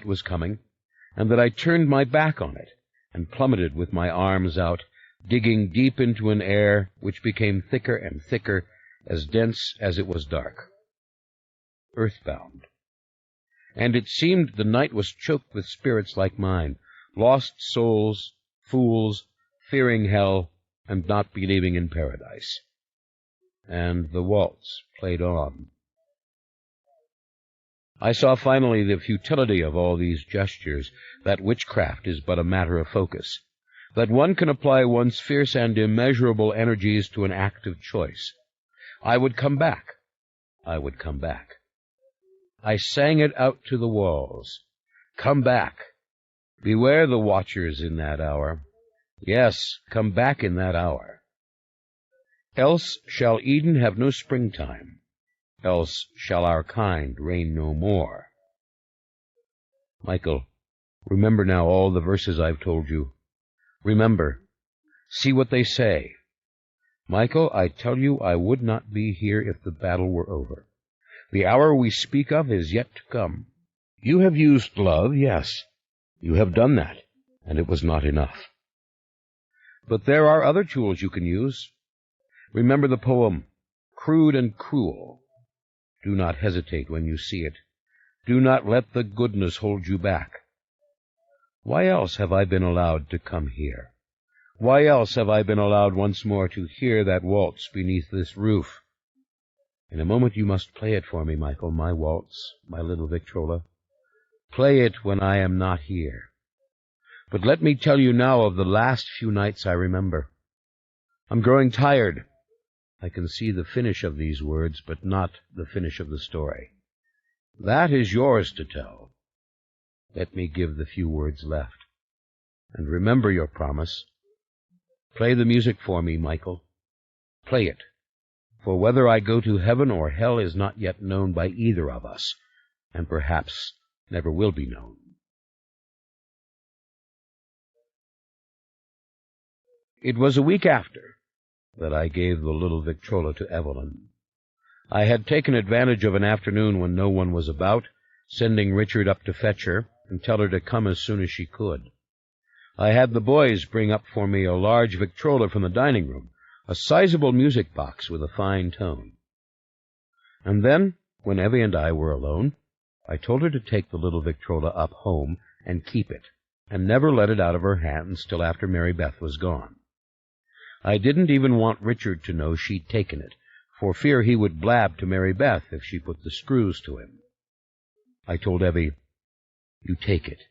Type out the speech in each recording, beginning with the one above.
was coming, and that I turned my back on it and plummeted with my arms out, digging deep into an air which became thicker and thicker, as dense as it was dark. Earthbound. And it seemed the night was choked with spirits like mine, lost souls, fools, fearing hell, and not believing in paradise. And the waltz played on. I saw finally the futility of all these gestures, that witchcraft is but a matter of focus, that one can apply one's fierce and immeasurable energies to an act of choice. I would come back. I would come back. I sang it out to the walls. Come back. Beware the watchers in that hour. Yes, come back in that hour. Else shall Eden have no springtime. Else shall our kind reign no more. Michael, remember now all the verses I've told you. Remember. See what they say. Michael, I tell you I would not be here if the battle were over. The hour we speak of is yet to come. You have used love, yes. You have done that, and it was not enough. But there are other tools you can use. Remember the poem, Crude and Cruel. Do not hesitate when you see it. Do not let the goodness hold you back. Why else have I been allowed to come here? Why else have I been allowed once more to hear that waltz beneath this roof? In a moment you must play it for me, Michael, my waltz, my little Victrola. Play it when I am not here. But let me tell you now of the last few nights I remember. I'm growing tired. I can see the finish of these words, but not the finish of the story. That is yours to tell. Let me give the few words left. And remember your promise. Play the music for me, Michael. Play it. For whether I go to heaven or hell is not yet known by either of us, and perhaps never will be known. It was a week after that I gave the little Victrola to Evelyn. I had taken advantage of an afternoon when no one was about, sending Richard up to fetch her and tell her to come as soon as she could. I had the boys bring up for me a large Victrola from the dining room, a sizable music box with a fine tone. And then, when Evie and I were alone, I told her to take the little Victrola up home and keep it, and never let it out of her hands till after Mary Beth was gone. I didn't even want Richard to know she'd taken it, for fear he would blab to Mary Beth if she put the screws to him. I told Evie, "You take it,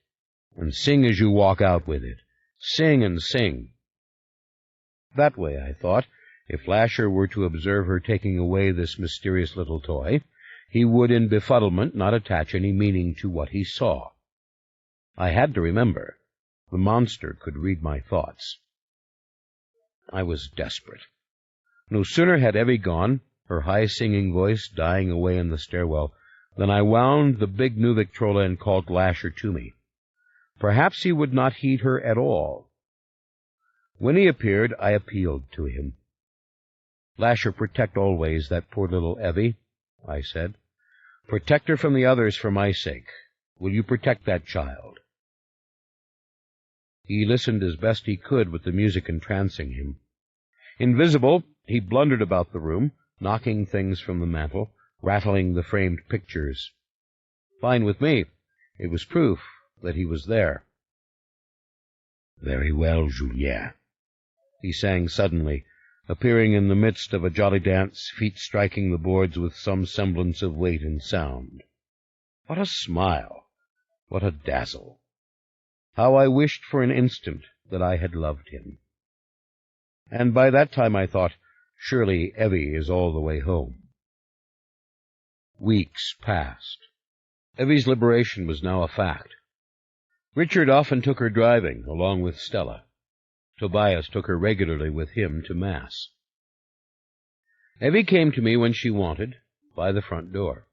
and sing as you walk out with it. Sing and sing." That way, I thought, if Lasher were to observe her taking away this mysterious little toy, he would in befuddlement not attach any meaning to what he saw. I had to remember, the monster could read my thoughts. I was desperate. No sooner had Evie gone, her high singing voice dying away in the stairwell, than I wound the big new Victrola and called Lasher to me. Perhaps he would not heed her at all. When he appeared, I appealed to him. "Lasher, protect always that poor little Evie," I said. "Protect her from the others for my sake. Will you protect that child?" He listened as best he could with the music entrancing him. Invisible, he blundered about the room, knocking things from the mantel, rattling the framed pictures. Fine with me. It was proof that he was there. "Very well, Julien," he sang suddenly, appearing in the midst of a jolly dance, feet striking the boards with some semblance of weight and sound. What a smile! What a dazzle! How I wished for an instant that I had loved him. And by that time I thought, surely Evie is all the way home. Weeks passed. Evie's liberation was now a fact. Richard often took her driving, along with Stella. Tobias took her regularly with him to Mass. Evie came to me when she wanted, by the front door.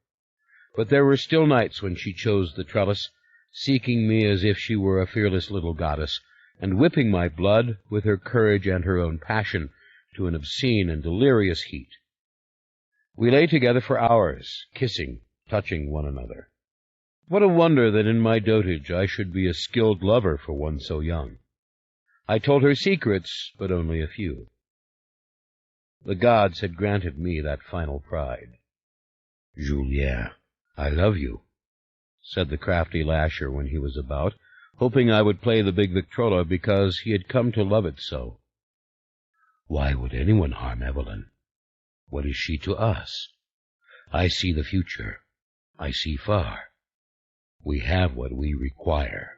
But there were still nights when she chose the trellis, seeking me as if she were a fearless little goddess, and whipping my blood with her courage and her own passion to an obscene and delirious heat. We lay together for hours, kissing, touching one another. What a wonder that in my dotage I should be a skilled lover for one so young. I told her secrets, but only a few. The gods had granted me that final pride. "Julien, I love you," said the crafty Lasher when he was about, hoping I would play the big Victrola because he had come to love it so. Why would anyone harm Evelyn? What is she to us? I see the future. I see far. We have what we require.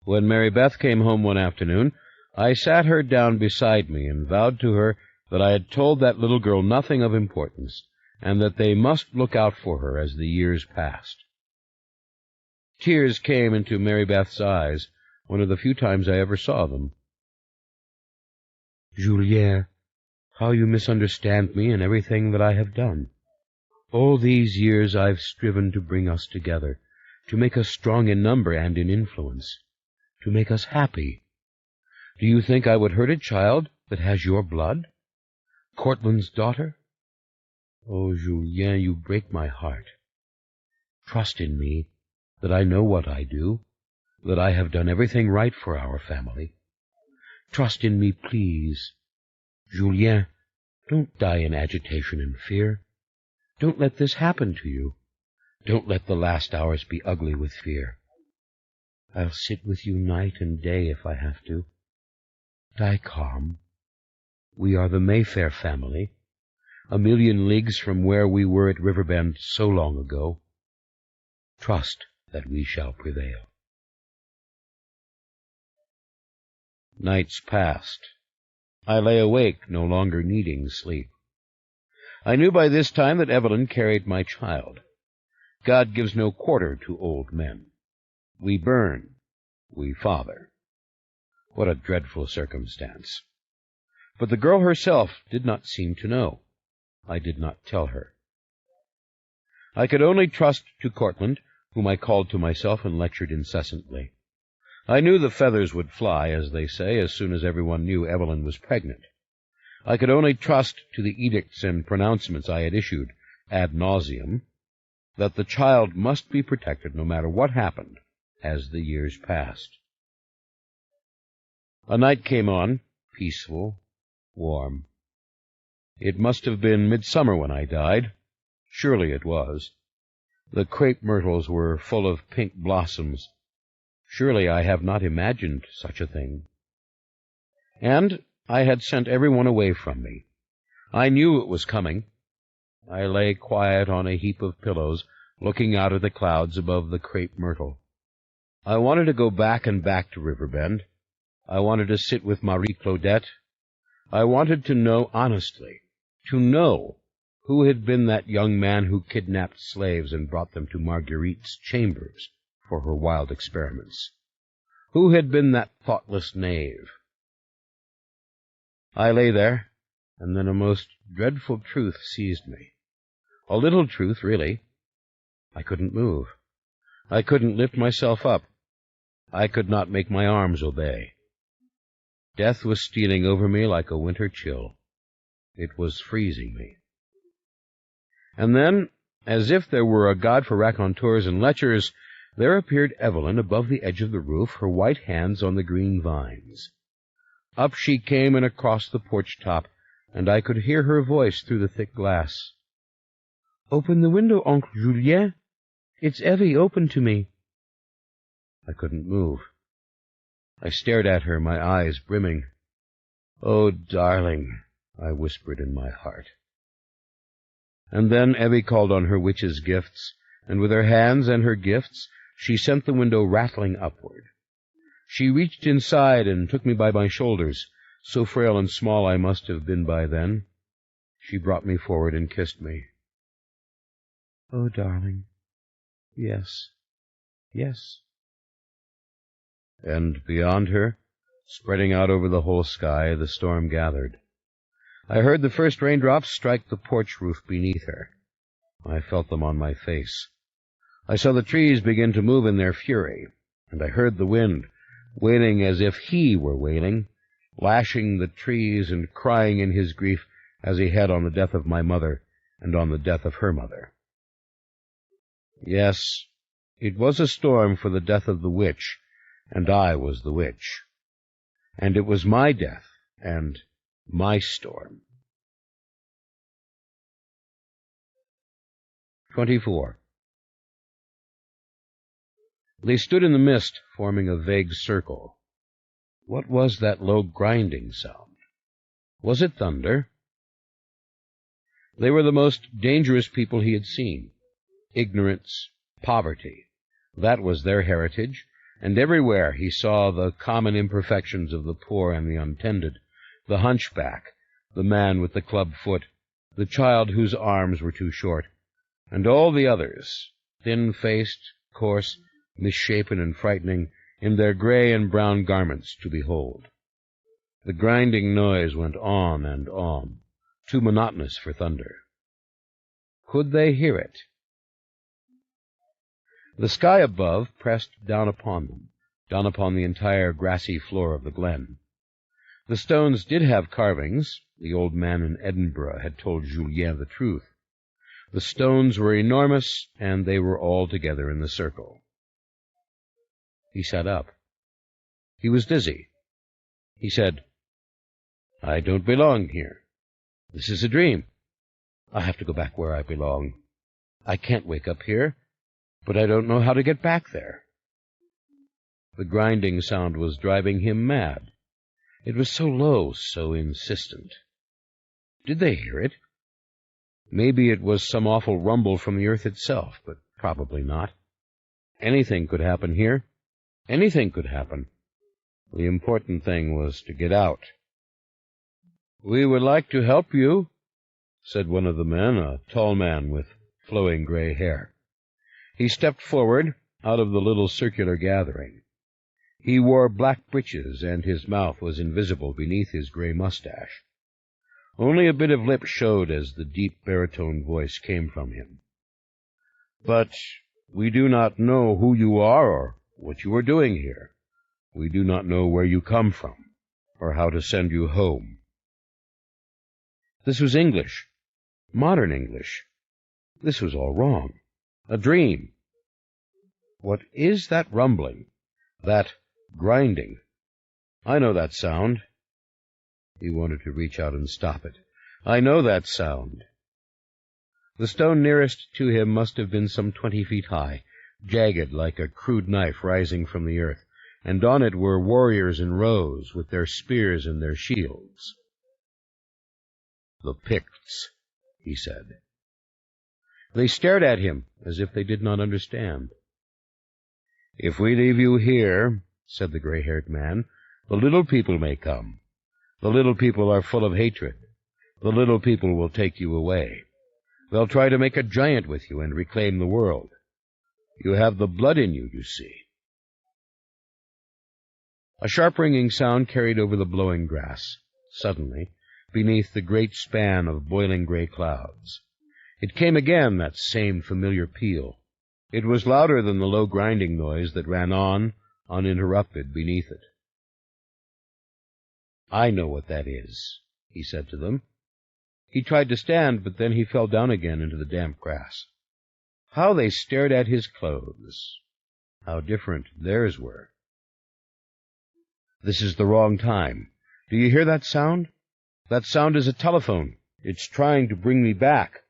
When Mary Beth came home one afternoon, I sat her down beside me and vowed to her that I had told that little girl nothing of importance, and that they must look out for her as the years passed. Tears came into Mary Beth's eyes, one of the few times I ever saw them. "Julien, how you misunderstand me and everything that I have done. All these years I've striven to bring us together, to make us strong in number and in influence, to make us happy. Do you think I would hurt a child that has your blood? Cortland's daughter? Oh, Julien, you break my heart. Trust in me, that I know what I do, that I have done everything right for our family. Trust in me, please. Julien, don't die in agitation and fear. Don't let this happen to you. Don't let the last hours be ugly with fear. I'll sit with you night and day if I have to. Die calm. We are the Mayfair family, 1,000,000 leagues from where we were at Riverbend so long ago. Trust that we shall prevail." Nights passed. I lay awake, no longer needing sleep. I knew by this time that Evelyn carried my child. God gives no quarter to old men. We burn, we father. What a dreadful circumstance! But the girl herself did not seem to know. I did not tell her. I could only trust to Cortland, whom I called to myself and lectured incessantly. I knew the feathers would fly, as they say, as soon as everyone knew Evelyn was pregnant. I could only trust to the edicts and pronouncements I had issued, ad nauseum, that the child must be protected no matter what happened as the years passed. A night came on, peaceful, warm. It must have been midsummer when I died. Surely it was. The crepe myrtles were full of pink blossoms. Surely I have not imagined such a thing. And I had sent everyone away from me. I knew it was coming. I lay quiet on a heap of pillows, looking out at the clouds above the crepe myrtle. I wanted to go back and back to Riverbend. I wanted to sit with Marie Claudette. I wanted to know honestly, to know who had been that young man who kidnapped slaves and brought them to Marguerite's chambers for her wild experiments. Who had been that thoughtless knave? I lay there, and then a most dreadful truth seized me. A little truth, really. I couldn't move. I couldn't lift myself up. I could not make my arms obey. Death was stealing over me like a winter chill. It was freezing me. And then, as if there were a god for raconteurs and lechers, there appeared Evelyn above the edge of the roof, her white hands on the green vines. Up she came and across the porch-top, and I could hear her voice through the thick glass. "Open the window, Oncle Julien. It's Evie, open to me." I couldn't move. I stared at her, my eyes brimming. "Oh, darling," I whispered in my heart. And then Evie called on her witch's gifts, and with her hands and her gifts she sent the window rattling upward. She reached inside and took me by my shoulders, so frail and small I must have been by then. She brought me forward and kissed me. "Oh, darling, yes, yes." And beyond her, spreading out over the whole sky, the storm gathered. I heard the first raindrops strike the porch roof beneath her. I felt them on my face. I saw the trees begin to move in their fury, and I heard the wind, wailing as if he were wailing, lashing the trees and crying in his grief as he had on the death of my mother and on the death of her mother. Yes, it was a storm for the death of the witch, and I was the witch. And it was my death and my storm. 24. They stood in the mist, forming a vague circle. What was that low grinding sound? Was it thunder? They were the most dangerous people he had seen. Ignorance, poverty, that was their heritage, and everywhere he saw the common imperfections of the poor and the untended, the hunchback, the man with the club foot, the child whose arms were too short, and all the others, thin-faced, coarse, misshapen, and frightening, in their gray and brown garments to behold. The grinding noise went on and on, too monotonous for thunder. Could they hear it? The sky above pressed down upon them, down upon the entire grassy floor of the glen. The stones did have carvings. The old man in Edinburgh had told Julien the truth. The stones were enormous, and they were all together in the circle. He sat up. He was dizzy. He said, "I don't belong here. This is a dream. I have to go back where I belong. I can't wake up here, but I don't know how to get back there." The grinding sound was driving him mad. It was so low, so insistent. Did they hear it? Maybe it was some awful rumble from the earth itself, but probably not. Anything could happen here. Anything could happen. The important thing was to get out. "We would like to help you," said one of the men, a tall man with flowing gray hair. He stepped forward out of the little circular gathering. He wore black breeches, and his mouth was invisible beneath his gray mustache. Only a bit of lip showed as the deep baritone voice came from him. "But we do not know who you are or what you are doing here. We do not know where you come from, or how to send you home." This was English, modern English. This was all wrong. A dream. What is that rumbling? That grinding? I know that sound. He wanted to reach out and stop it. I know that sound. The stone nearest to him must have been some 20 feet high, jagged like a crude knife rising from the earth, and on it were warriors in rows with their spears and their shields. "The Picts," he said. They stared at him as if they did not understand. "If we leave you here," said the gray-haired man, "the little people may come. The little people are full of hatred. The little people will take you away. They'll try to make a giant with you and reclaim the world. You have the blood in you, you see." A sharp ringing sound carried over the blowing grass. Suddenly, beneath the great span of boiling gray clouds, it came again, that same familiar peal. It was louder than the low grinding noise that ran on, uninterrupted, beneath it. "I know what that is," he said to them. He tried to stand, but then he fell down again into the damp grass. How they stared at his clothes! How different theirs were! "This is the wrong time. Do you hear that sound? That sound is a telephone. It's trying to bring me back."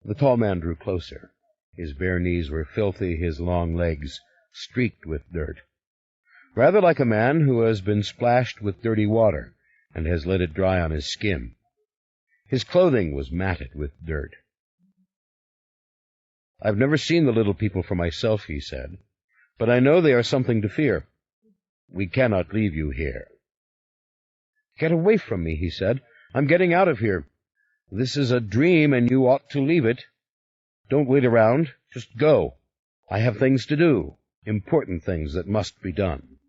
The tall man drew closer. His bare knees were filthy, his long legs streaked with dirt. Rather like a man who has been splashed with dirty water and has let it dry on his skin. His clothing was matted with dirt. "I've never seen the little people for myself," he said, "but I know they are something to fear. We cannot leave you here." "Get away from me," he said. "I'm getting out of here. This is a dream, and you ought to leave it. Don't wait around. Just go. I have things to do, important things that must be done."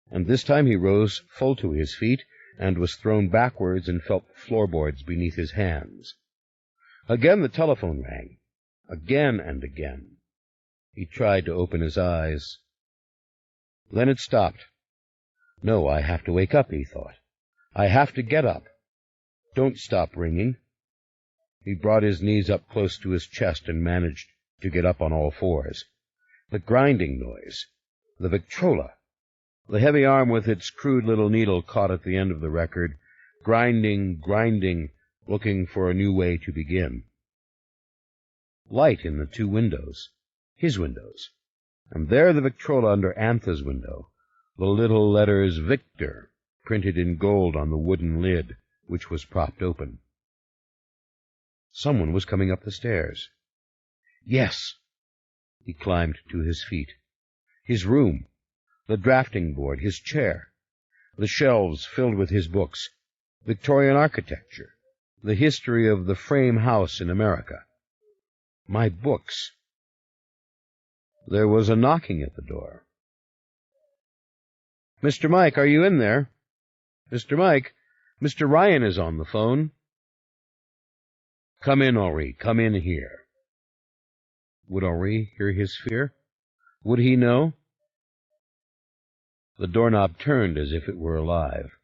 And this time he rose full to his feet and was thrown backwards and felt the floorboards beneath his hands. Again the telephone rang. Again and again. He tried to open his eyes. Then it stopped. "No, I have to wake up," he thought. "I have to get up. Don't stop ringing." He brought his knees up close to his chest and managed to get up on all fours. The grinding noise. The Victrola. The heavy arm with its crude little needle caught at the end of the record, grinding, looking for a new way to begin. Light in the two windows. His windows. And there the Victrola under Antha's window. The little letters Victor printed in gold on the wooden lid, which was propped open. Someone was coming up the stairs. Yes. He climbed to his feet. His room, the drafting board, his chair, the shelves filled with his books, Victorian architecture, the history of the frame house in America. My books. There was a knocking at the door. "Mr. Mike, are you in there? Mr. Mike, Mr. Ryan is on the phone." "Come in, Henri, come in here." Would Henri hear his fear? Would he know? The doorknob turned as if it were alive.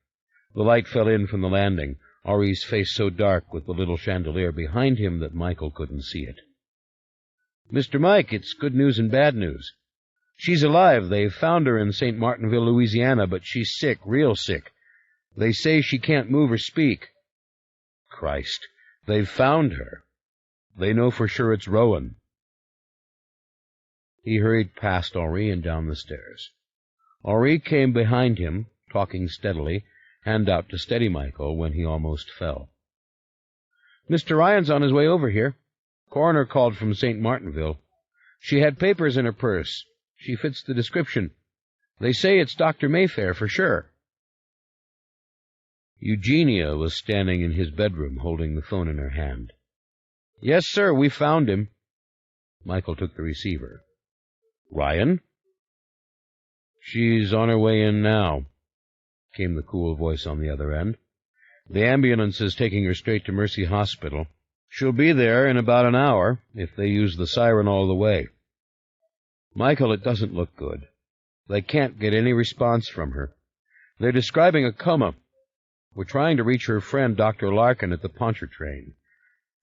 The light fell in from the landing, Henri's face so dark with the little chandelier behind him that Michael couldn't see it. "Mr. Mike, it's good news and bad news. She's alive. They've found her in St. Martinville, Louisiana, but she's sick, real sick. They say she can't move or speak." "Christ, they've found her. They know for sure it's Rowan." He hurried past Henri and down the stairs. Henri came behind him, talking steadily, hand out to steady Michael when he almost fell. "Mr. Ryan's on his way over here. Coroner called from St. Martinville. She had papers in her purse. She fits the description. They say it's Dr. Mayfair for sure." Eugenia was standing in his bedroom, holding the phone in her hand. "Yes, sir, we found him." Michael took the receiver. "Ryan?" "She's on her way in now," came the cool voice on the other end. "The ambulance is taking her straight to Mercy Hospital. She'll be there in about an hour, if they use the siren all the way. Michael, it doesn't look good. They can't get any response from her. They're describing a coma. We're trying to reach her friend, Dr. Larkin, at the Pontchartrain.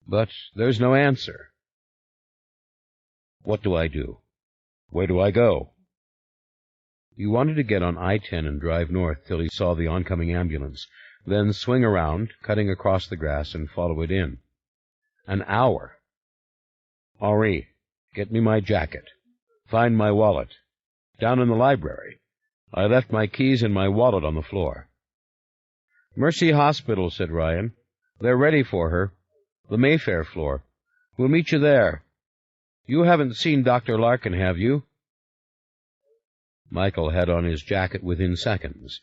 But there's no answer." "What do I do? Where do I go?" He wanted to get on I-10 and drive north till he saw the oncoming ambulance, then swing around, cutting across the grass, and follow it in. An hour. "Henri, get me my jacket. Find my wallet. Down in the library. I left my keys and my wallet on the floor." "Mercy Hospital," said Ryan. "They're ready for her. The Mayfair floor. We'll meet you there. You haven't seen Dr. Larkin, have you?" Michael had on his jacket within seconds.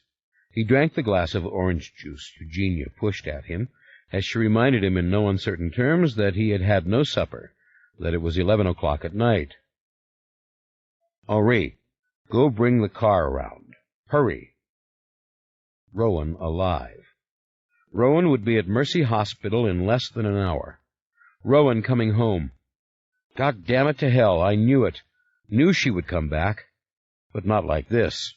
He drank the glass of orange juice Eugenia pushed at him, as she reminded him in no uncertain terms that he had had no supper, that it was 11 o'clock at night. "Henri, go bring the car around. Hurry." Rowan alive. Rowan would be at Mercy Hospital in less than an hour. Rowan coming home. God damn it to hell, I knew it. Knew she would come back. But not like this.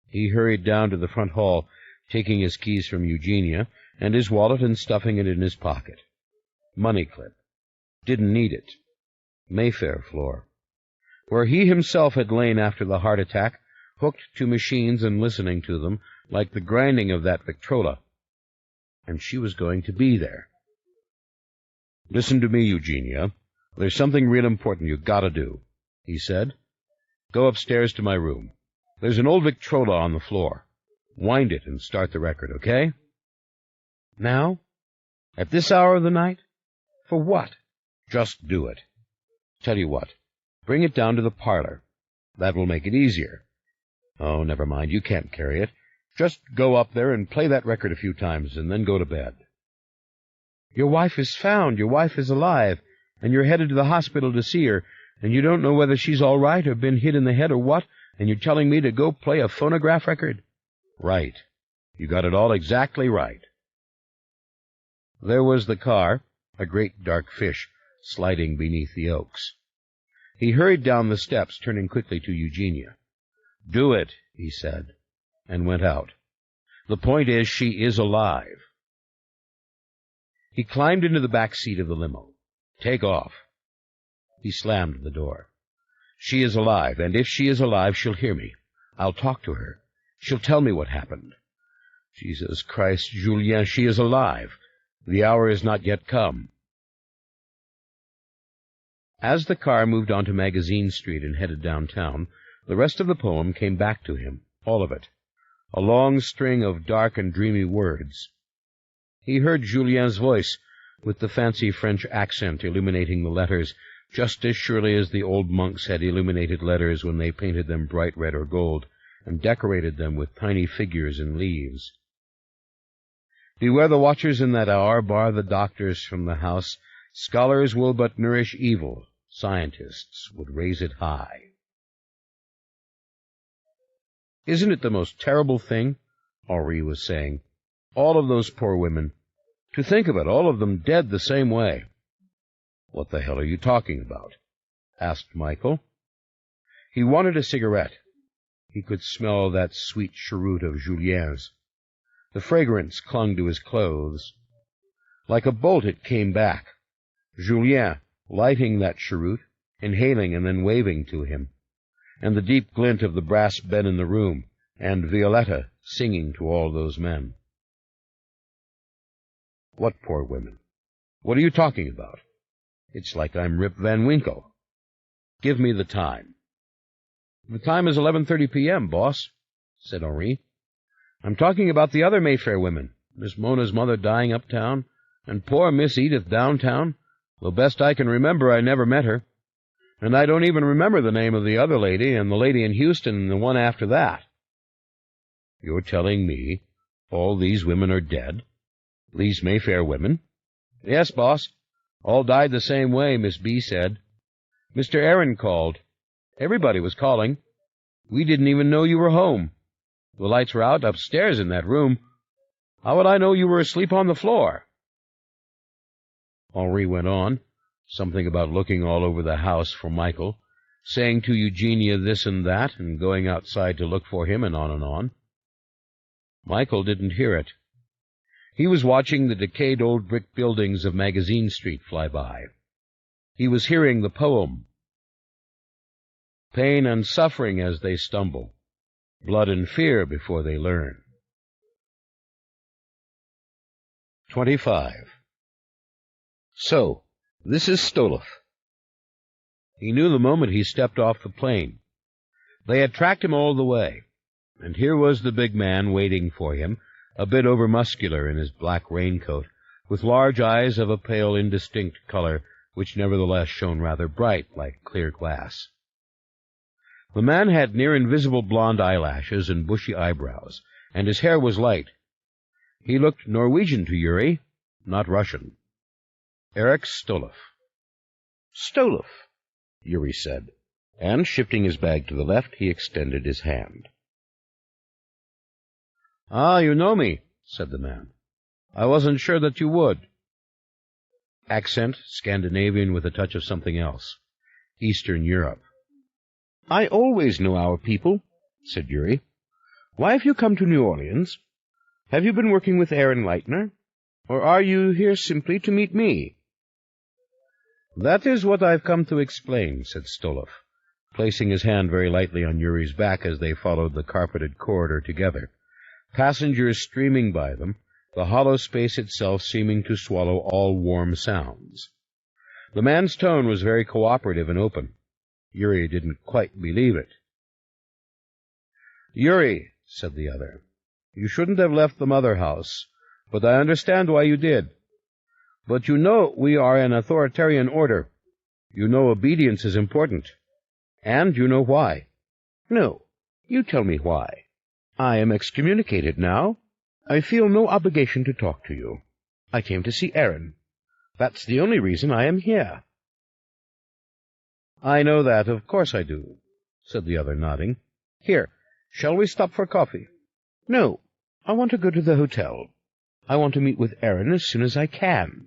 He hurried down to the front hall, taking his keys from Eugenia, and his wallet and stuffing it in his pocket. Money clip. Didn't need it. Mayfair floor. Where he himself had lain after the heart attack, hooked to machines and listening to them, like the grinding of that Victrola. And she was going to be there. "Listen to me, Eugenia. There's something real important you gotta do," he said. "Go upstairs to my room. There's an old Victrola on the floor. Wind it and start the record, okay?" "Now? At this hour of the night? For what?" "Just do it. Tell you what, bring it down to the parlor. That will make it easier. Oh, never mind, you can't carry it. Just go up there and play that record a few times, and then go to bed." "Your wife is found, your wife is alive, and you're headed to the hospital to see her, and you don't know whether she's all right or been hit in the head or what, and you're telling me to go play a phonograph record?" "Right. You got it all exactly right." There was the car, a great dark fish, sliding beneath the oaks. He hurried down the steps, turning quickly to Eugenia. "Do it," he said, and went out. "The point is, she is alive." He climbed into the back seat of the limo. "Take off." He slammed the door. "She is alive, and if she is alive, she'll hear me. I'll talk to her. She'll tell me what happened. Jesus Christ, Julien, she is alive. The hour is not yet come." As the car moved onto Magazine Street and headed downtown, the rest of the poem came back to him, all of it, a long string of dark and dreamy words. He heard Julien's voice, with the fancy French accent illuminating the letters, just as surely as the old monks had illuminated letters when they painted them bright red or gold, and decorated them with tiny figures and leaves. "Beware the watchers in that hour, bar the doctors from the house. Scholars will but nourish evil, scientists would raise it high." "Isn't it the most terrible thing?" Henri was saying. "All of those poor women. To think of it, all of them dead the same way." "What the hell are you talking about?" asked Michael. He wanted a cigarette. He could smell that sweet cheroot of Julien's. The fragrance clung to his clothes. Like a bolt it came back. Julien, lighting that cheroot, inhaling and then waving to him, and the deep glint of the brass bed in the room, and Violetta singing to all those men. "What poor women? What are you talking about? It's like I'm Rip Van Winkle." "Give me the time." "The time is 11:30 p.m., boss," said Henri. "I'm talking about the other Mayfair women, Miss Mona's mother dying uptown, and poor Miss Edith downtown. The best I can remember, I never met her. And I don't even remember the name of the other lady, and the lady in Houston, and the one after that." "You're telling me all these women are dead? These Mayfair women?" "Yes, boss. All died the same way, Miss B. said. Mr. Aaron called. Everybody was calling. We didn't even know you were home. The lights were out upstairs in that room. How would I know you were asleep on the floor?" Henri went on, something about looking all over the house for Michael, saying to Eugenia this and that, and going outside to look for him, and on and on. Michael didn't hear it. He was watching the decayed old brick buildings of Magazine Street fly by. He was hearing the poem. Pain and suffering as they stumble, blood and fear before they learn. 25. So, this is Stoloff. He knew the moment he stepped off the plane. They had tracked him all the way, and here was the big man waiting for him, a bit over-muscular in his black raincoat, with large eyes of a pale, indistinct color, which nevertheless shone rather bright, like clear glass. The man had near-invisible blonde eyelashes and bushy eyebrows, and his hair was light. He looked Norwegian to Yuri, not Russian. Eric Stoloff. "Stoloff," Yuri said, and, shifting his bag to the left, he extended his hand. "Ah, you know me," said the man. "I wasn't sure that you would." Accent, Scandinavian with a touch of something else. Eastern Europe. "I always know our people," said Yuri. "Why have you come to New Orleans? Have you been working with Aaron Leitner? Or are you here simply to meet me?" "That is what I've come to explain," said Stoloff, placing his hand very lightly on Yuri's back as they followed the carpeted corridor together, passengers streaming by them, the hollow space itself seeming to swallow all warm sounds. The man's tone was very cooperative and open. Yuri didn't quite believe it. "Yuri," said the other, "you shouldn't have left the mother house, but I understand why you did. But you know we are an authoritarian order. You know obedience is important. And you know why." "No, you tell me why. I am excommunicated now. I feel no obligation to talk to you. I came to see Aaron. That's the only reason I am here." "I know that, of course I do," said the other, nodding. "Here, shall we stop for coffee?" "No, I want to go to the hotel. I want to meet with Aaron as soon as I can."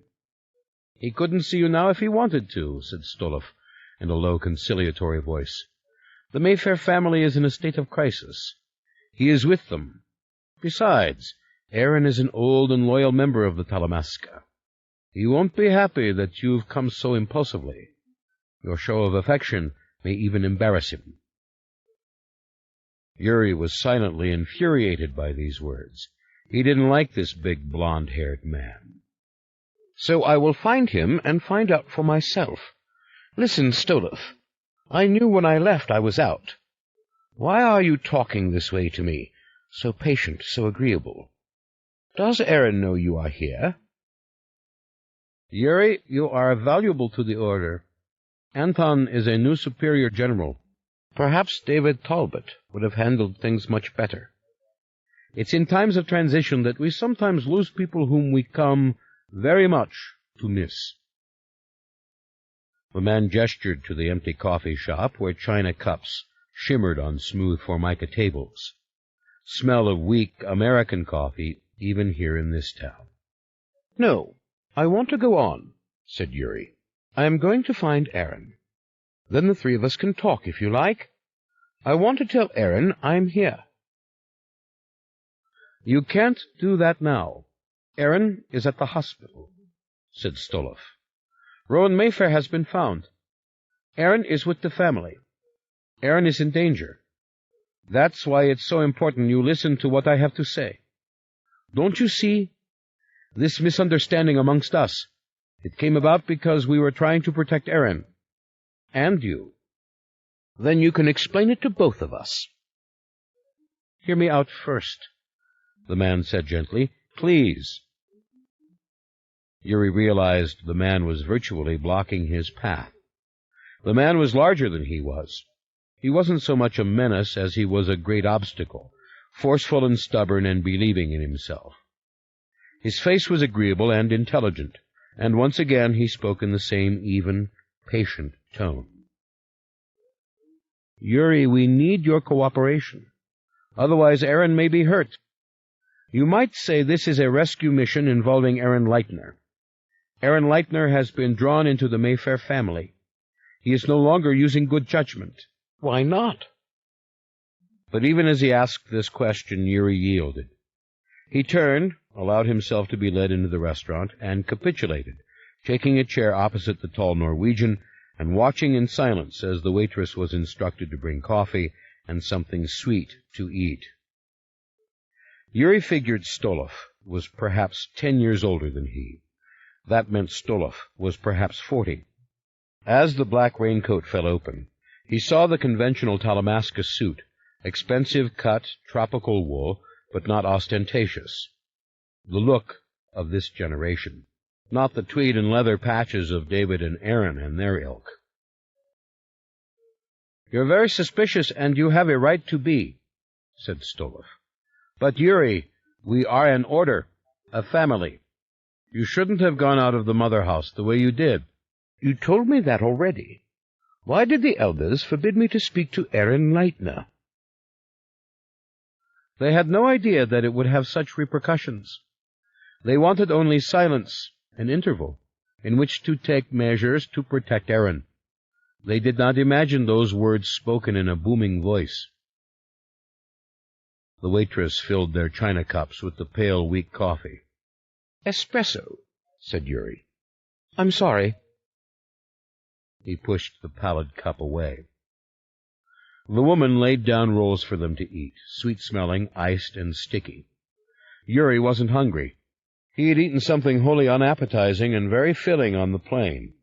"He couldn't see you now if he wanted to," said Stoloff, in a low, conciliatory voice. "The Mayfair family is in a state of crisis. He is with them. Besides, Aaron is an old and loyal member of the Talamasca. He won't be happy that you've come so impulsively. Your show of affection may even embarrass him." Yuri was silently infuriated by these words. He didn't like this big blonde-haired man. "So I will find him and find out for myself. Listen, Stoloff, I knew when I left I was out. Why are you talking this way to me, so patient, so agreeable? Does Aaron know you are here?" "Yuri, you are valuable to the Order. Anton is a new superior general. Perhaps David Talbot would have handled things much better. It's in times of transition that we sometimes lose people whom we come very much to miss." The man gestured to the empty coffee shop where china cups shimmered on smooth formica tables. Smell of weak American coffee, even here in this town. "No, I want to go on," said Yuri. "I am going to find Aaron. Then the three of us can talk, if you like. I want to tell Aaron I'm here." "You can't do that now. Aaron is at the hospital," said Stoloff. "Rowan Mayfair has been found. Aaron is with the family. Aaron is in danger. That's why it's so important you listen to what I have to say. Don't you see? This misunderstanding amongst us, it came about because we were trying to protect Aaron. And you. Then you can explain it to both of us." "Hear me out first," the man said gently. "Please." Yuri realized the man was virtually blocking his path. The man was larger than he was. He wasn't so much a menace as he was a great obstacle, forceful and stubborn and believing in himself. His face was agreeable and intelligent, and once again he spoke in the same even, patient tone. "Yuri, we need your cooperation. Otherwise Aaron may be hurt. You might say this is a rescue mission involving Aaron Leitner. Aaron Leitner has been drawn into the Mayfair family. He is no longer using good judgment. Why not?" But even as he asked this question, Yuri yielded. He turned, allowed himself to be led into the restaurant, and capitulated, taking a chair opposite the tall Norwegian and watching in silence as the waitress was instructed to bring coffee and something sweet to eat. Yuri figured Stoloff was perhaps 10 years older than he. That meant Stoloff was perhaps 40. As the black raincoat fell open, he saw the conventional Talamasca suit, expensive cut, tropical wool, but not ostentatious. The look of this generation, not the tweed and leather patches of David and Aaron and their ilk. "You're very suspicious, and you have a right to be," said Stoloff. "But, Yuri, we are an order, a family. You shouldn't have gone out of the mother house the way you did." "You told me that already. Why did the elders forbid me to speak to Aaron Leitner?" "They had no idea that it would have such repercussions. They wanted only silence, an interval, in which to take measures to protect Aaron. They did not imagine those words spoken in a booming voice." The waitress filled their china cups with the pale, weak coffee. "Espresso," said Yuri. "I'm sorry." He pushed the pallid cup away. The woman laid down rolls for them to eat, sweet-smelling, iced, and sticky. Yuri wasn't hungry. He had eaten something wholly unappetizing and very filling on the plane.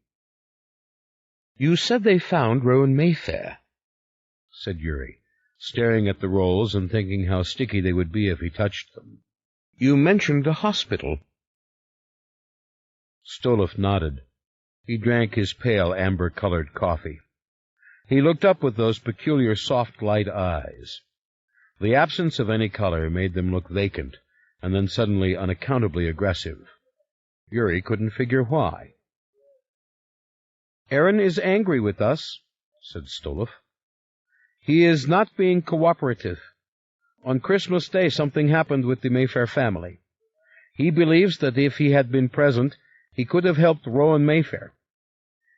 "You said they found Rowan Mayfair," said Yuri, staring at the rolls and thinking how sticky they would be if he touched them. "You mentioned a hospital." Stoloff nodded. He drank his pale, amber-colored coffee. He looked up with those peculiar soft light eyes. The absence of any color made them look vacant, and then suddenly unaccountably aggressive. Yuri couldn't figure why. "Aaron is angry with us," said Stoloff. "He is not being cooperative. On Christmas Day something happened with the Mayfair family. He believes that if he had been present, he could have helped Rowan Mayfair.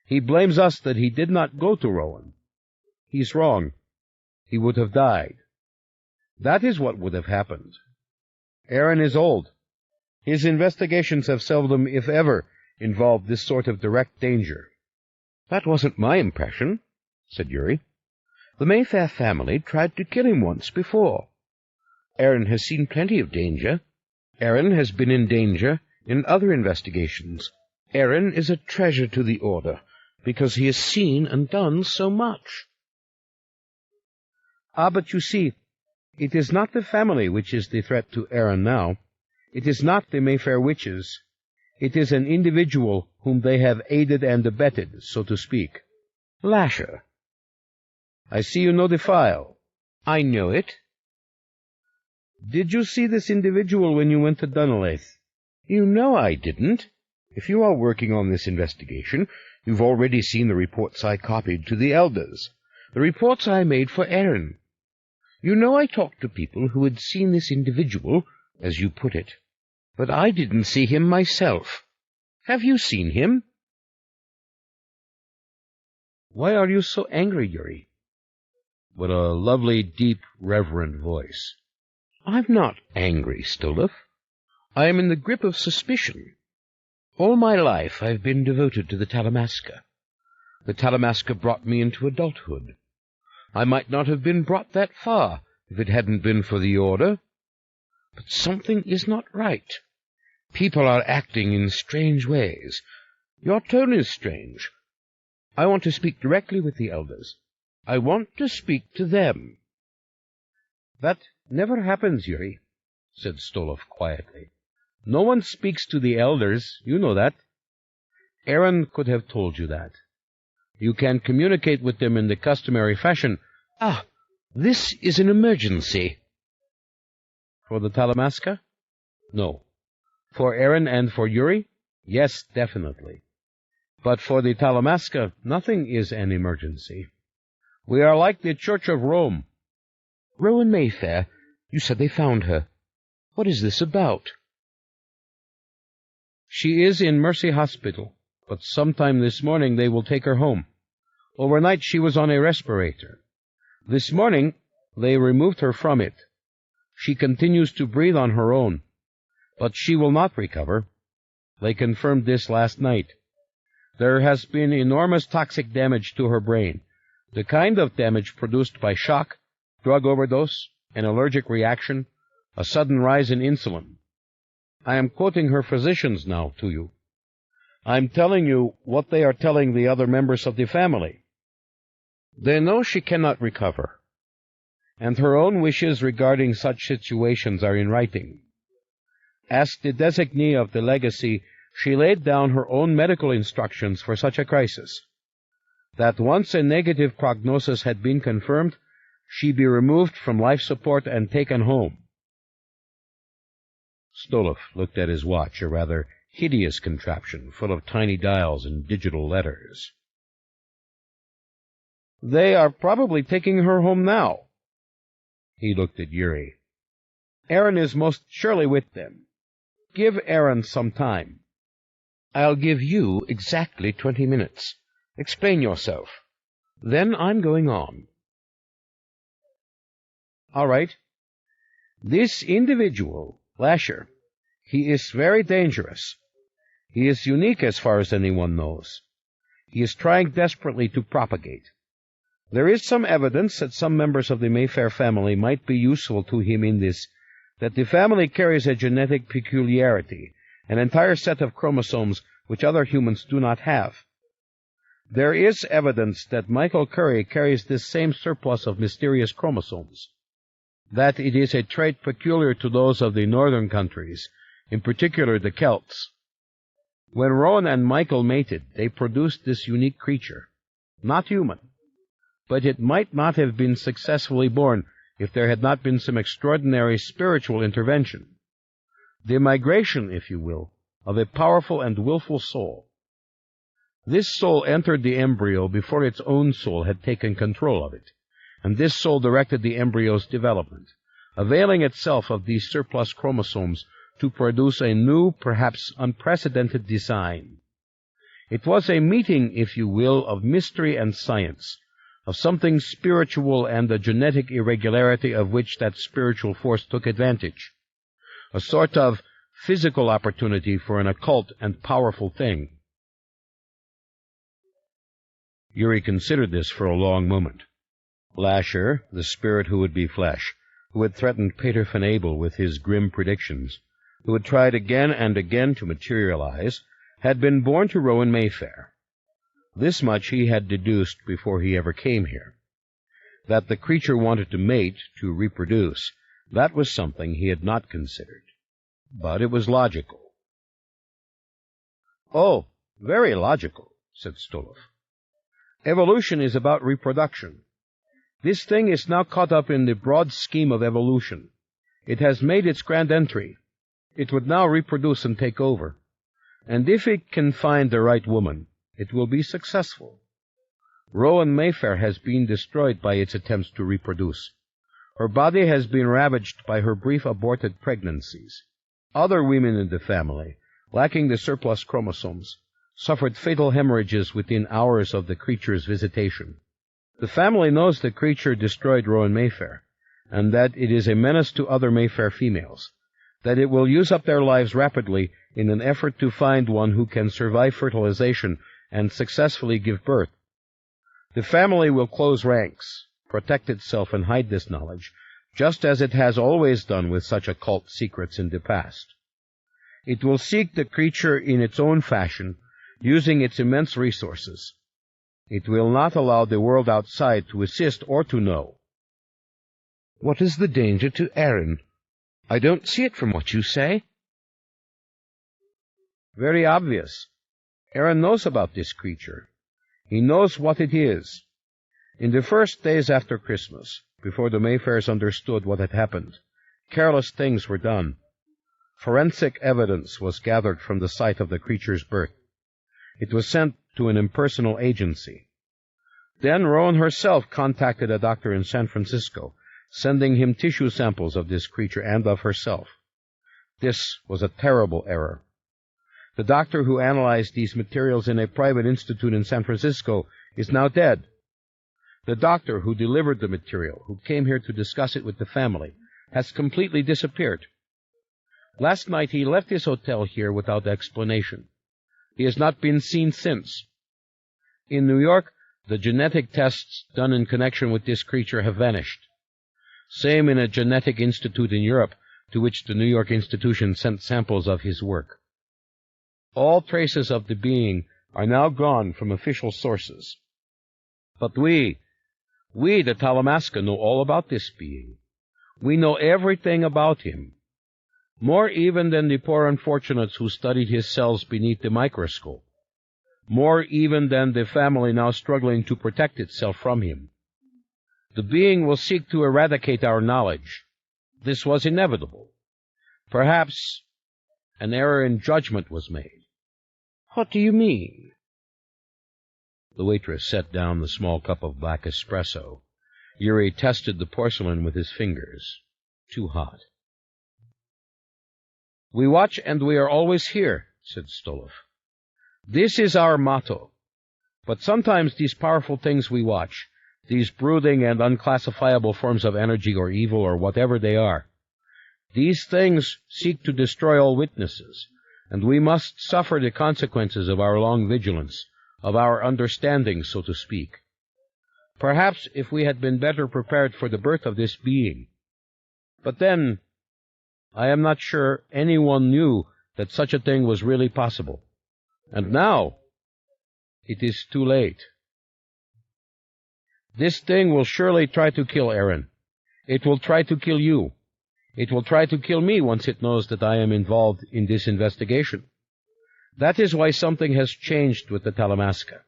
He blames us that he did not go to Rowan. He's wrong. He would have died. That is what would have happened. Aaron is old. His investigations have seldom, if ever, involved this sort of direct danger. "That wasn't my impression," said Yuri. "The Mayfair family tried to kill him once before. Aaron has seen plenty of danger. Aaron has been in danger in other investigations. Aaron is a treasure to the Order, because he has seen and done so much." "Ah, but you see, it is not the family which is the threat to Aaron now. It is not the Mayfair witches. It is an individual whom they have aided and abetted, so to speak. Lasher. I see you know the file." "I know it." "Did you see this individual when you went to Dunleith?" "You know I didn't. If you are working on this investigation, you've already seen the reports I copied to the elders, the reports I made for Aaron. You know I talked to people who had seen this individual, as you put it, but I didn't see him myself. Have you seen him?" "Why are you so angry, Yuri?" What a lovely, deep, reverent voice. "I'm not angry, Stolov. I am in the grip of suspicion. All my life I've been devoted to the Talamasca. The Talamasca brought me into adulthood. I might not have been brought that far if it hadn't been for the Order. But something is not right. People are acting in strange ways. Your tone is strange. I want to speak directly with the elders. I want to speak to them." "That never happens, Yuri," said Stolov quietly. "No one speaks to the elders. You know that. Aaron could have told you that. You can communicate with them in the customary fashion." "Ah, this is an emergency." "For the Talamasca? No. For Aaron and for Yuri? Yes, definitely. But for the Talamasca, nothing is an emergency. We are like the Church of Rome." "Rowan Mayfair, you said they found her. What is this about?" "She is in Mercy Hospital, but sometime this morning they will take her home. Overnight she was on a respirator. This morning they removed her from it. She continues to breathe on her own, but she will not recover. They confirmed this last night. There has been enormous toxic damage to her brain, the kind of damage produced by shock, drug overdose, an allergic reaction, a sudden rise in insulin. I am quoting her physicians now to you. I'm telling you what they are telling the other members of the family. They know she cannot recover, and her own wishes regarding such situations are in writing. As the designee of the legacy, she laid down her own medical instructions for such a crisis, that once a negative prognosis had been confirmed, she be removed from life support and taken home." Stolov looked at his watch, a rather hideous contraption full of tiny dials and digital letters. "They are probably taking her home now." He looked at Yuri. "Aaron is most surely with them. Give Aaron some time." "I'll give you exactly 20 minutes. Explain yourself. Then I'm going on." "All right. This individual, Lasher, he is very dangerous. He is unique as far as anyone knows. He is trying desperately to propagate. There is some evidence that some members of the Mayfair family might be useful to him in this, that the family carries a genetic peculiarity, an entire set of chromosomes which other humans do not have. There is evidence that Michael Curry carries this same surplus of mysterious chromosomes, that it is a trait peculiar to those of the northern countries, in particular the Celts. When Rowan and Michael mated, they produced this unique creature, not human, but it might not have been successfully born if there had not been some extraordinary spiritual intervention, the migration, if you will, of a powerful and willful soul. This soul entered the embryo before its own soul had taken control of it, and this soul directed the embryo's development, availing itself of these surplus chromosomes to produce a new, perhaps unprecedented design. It was a meeting, if you will, of mystery and science, of something spiritual and a genetic irregularity of which that spiritual force took advantage, a sort of physical opportunity for an occult and powerful thing. Yuri considered this for a long moment. Lasher, the spirit who would be flesh, who had threatened Pater Van Abel with his grim predictions, who had tried again and again to materialize, had been born to Rowan Mayfair. This much he had deduced before he ever came here. That the creature wanted to mate, to reproduce, that was something he had not considered. But it was logical. "Oh, very logical," said Stoloff. "Evolution is about reproduction. This thing is now caught up in the broad scheme of evolution. It has made its grand entry. It would now reproduce and take over. And if it can find the right woman, it will be successful. Rowan Mayfair has been destroyed by its attempts to reproduce. Her body has been ravaged by her brief aborted pregnancies. Other women in the family, lacking the surplus chromosomes, suffered fatal hemorrhages within hours of the creature's visitation. The family knows the creature destroyed Rowan Mayfair, and that it is a menace to other Mayfair females, that it will use up their lives rapidly in an effort to find one who can survive fertilization and successfully give birth. The family will close ranks, protect itself, and hide this knowledge, just as it has always done with such occult secrets in the past. It will seek the creature in its own fashion, using its immense resources. It will not allow the world outside to assist or to know." "What is the danger to Aaron? I don't see it from what you say." "Very obvious. Aaron knows about this creature. He knows what it is. In the first days after Christmas, before the Mayfairs understood what had happened, careless things were done. Forensic evidence was gathered from the site of the creature's birth. It was sent to an impersonal agency. Then Rowan herself contacted a doctor in San Francisco, sending him tissue samples of this creature and of herself. This was a terrible error. The doctor who analyzed these materials in a private institute in San Francisco is now dead. The doctor who delivered the material, who came here to discuss it with the family, has completely disappeared. Last night he left his hotel here without explanation. He has not been seen since. In New York, the genetic tests done in connection with this creature have vanished. Same in a genetic institute in Europe, to which the New York institution sent samples of his work. All traces of the being are now gone from official sources. But we, the Talamasca, know all about this being. We know everything about him. More even than the poor unfortunates who studied his cells beneath the microscope. More even than the family now struggling to protect itself from him. The being will seek to eradicate our knowledge. This was inevitable. Perhaps an error in judgment was made." "What do you mean?" The waitress set down the small cup of black espresso. Yuri tested the porcelain with his fingers. Too hot. "We watch and we are always here," said Stoloff. "This is our motto. But sometimes these powerful things we watch, these brooding and unclassifiable forms of energy or evil or whatever they are, these things seek to destroy all witnesses, and we must suffer the consequences of our long vigilance, of our understanding, so to speak. Perhaps if we had been better prepared for the birth of this being. But then, I am not sure anyone knew that such a thing was really possible. And now, it is too late. This thing will surely try to kill Aaron. It will try to kill you. It will try to kill me once it knows that I am involved in this investigation. That is why something has changed with the Talamasca.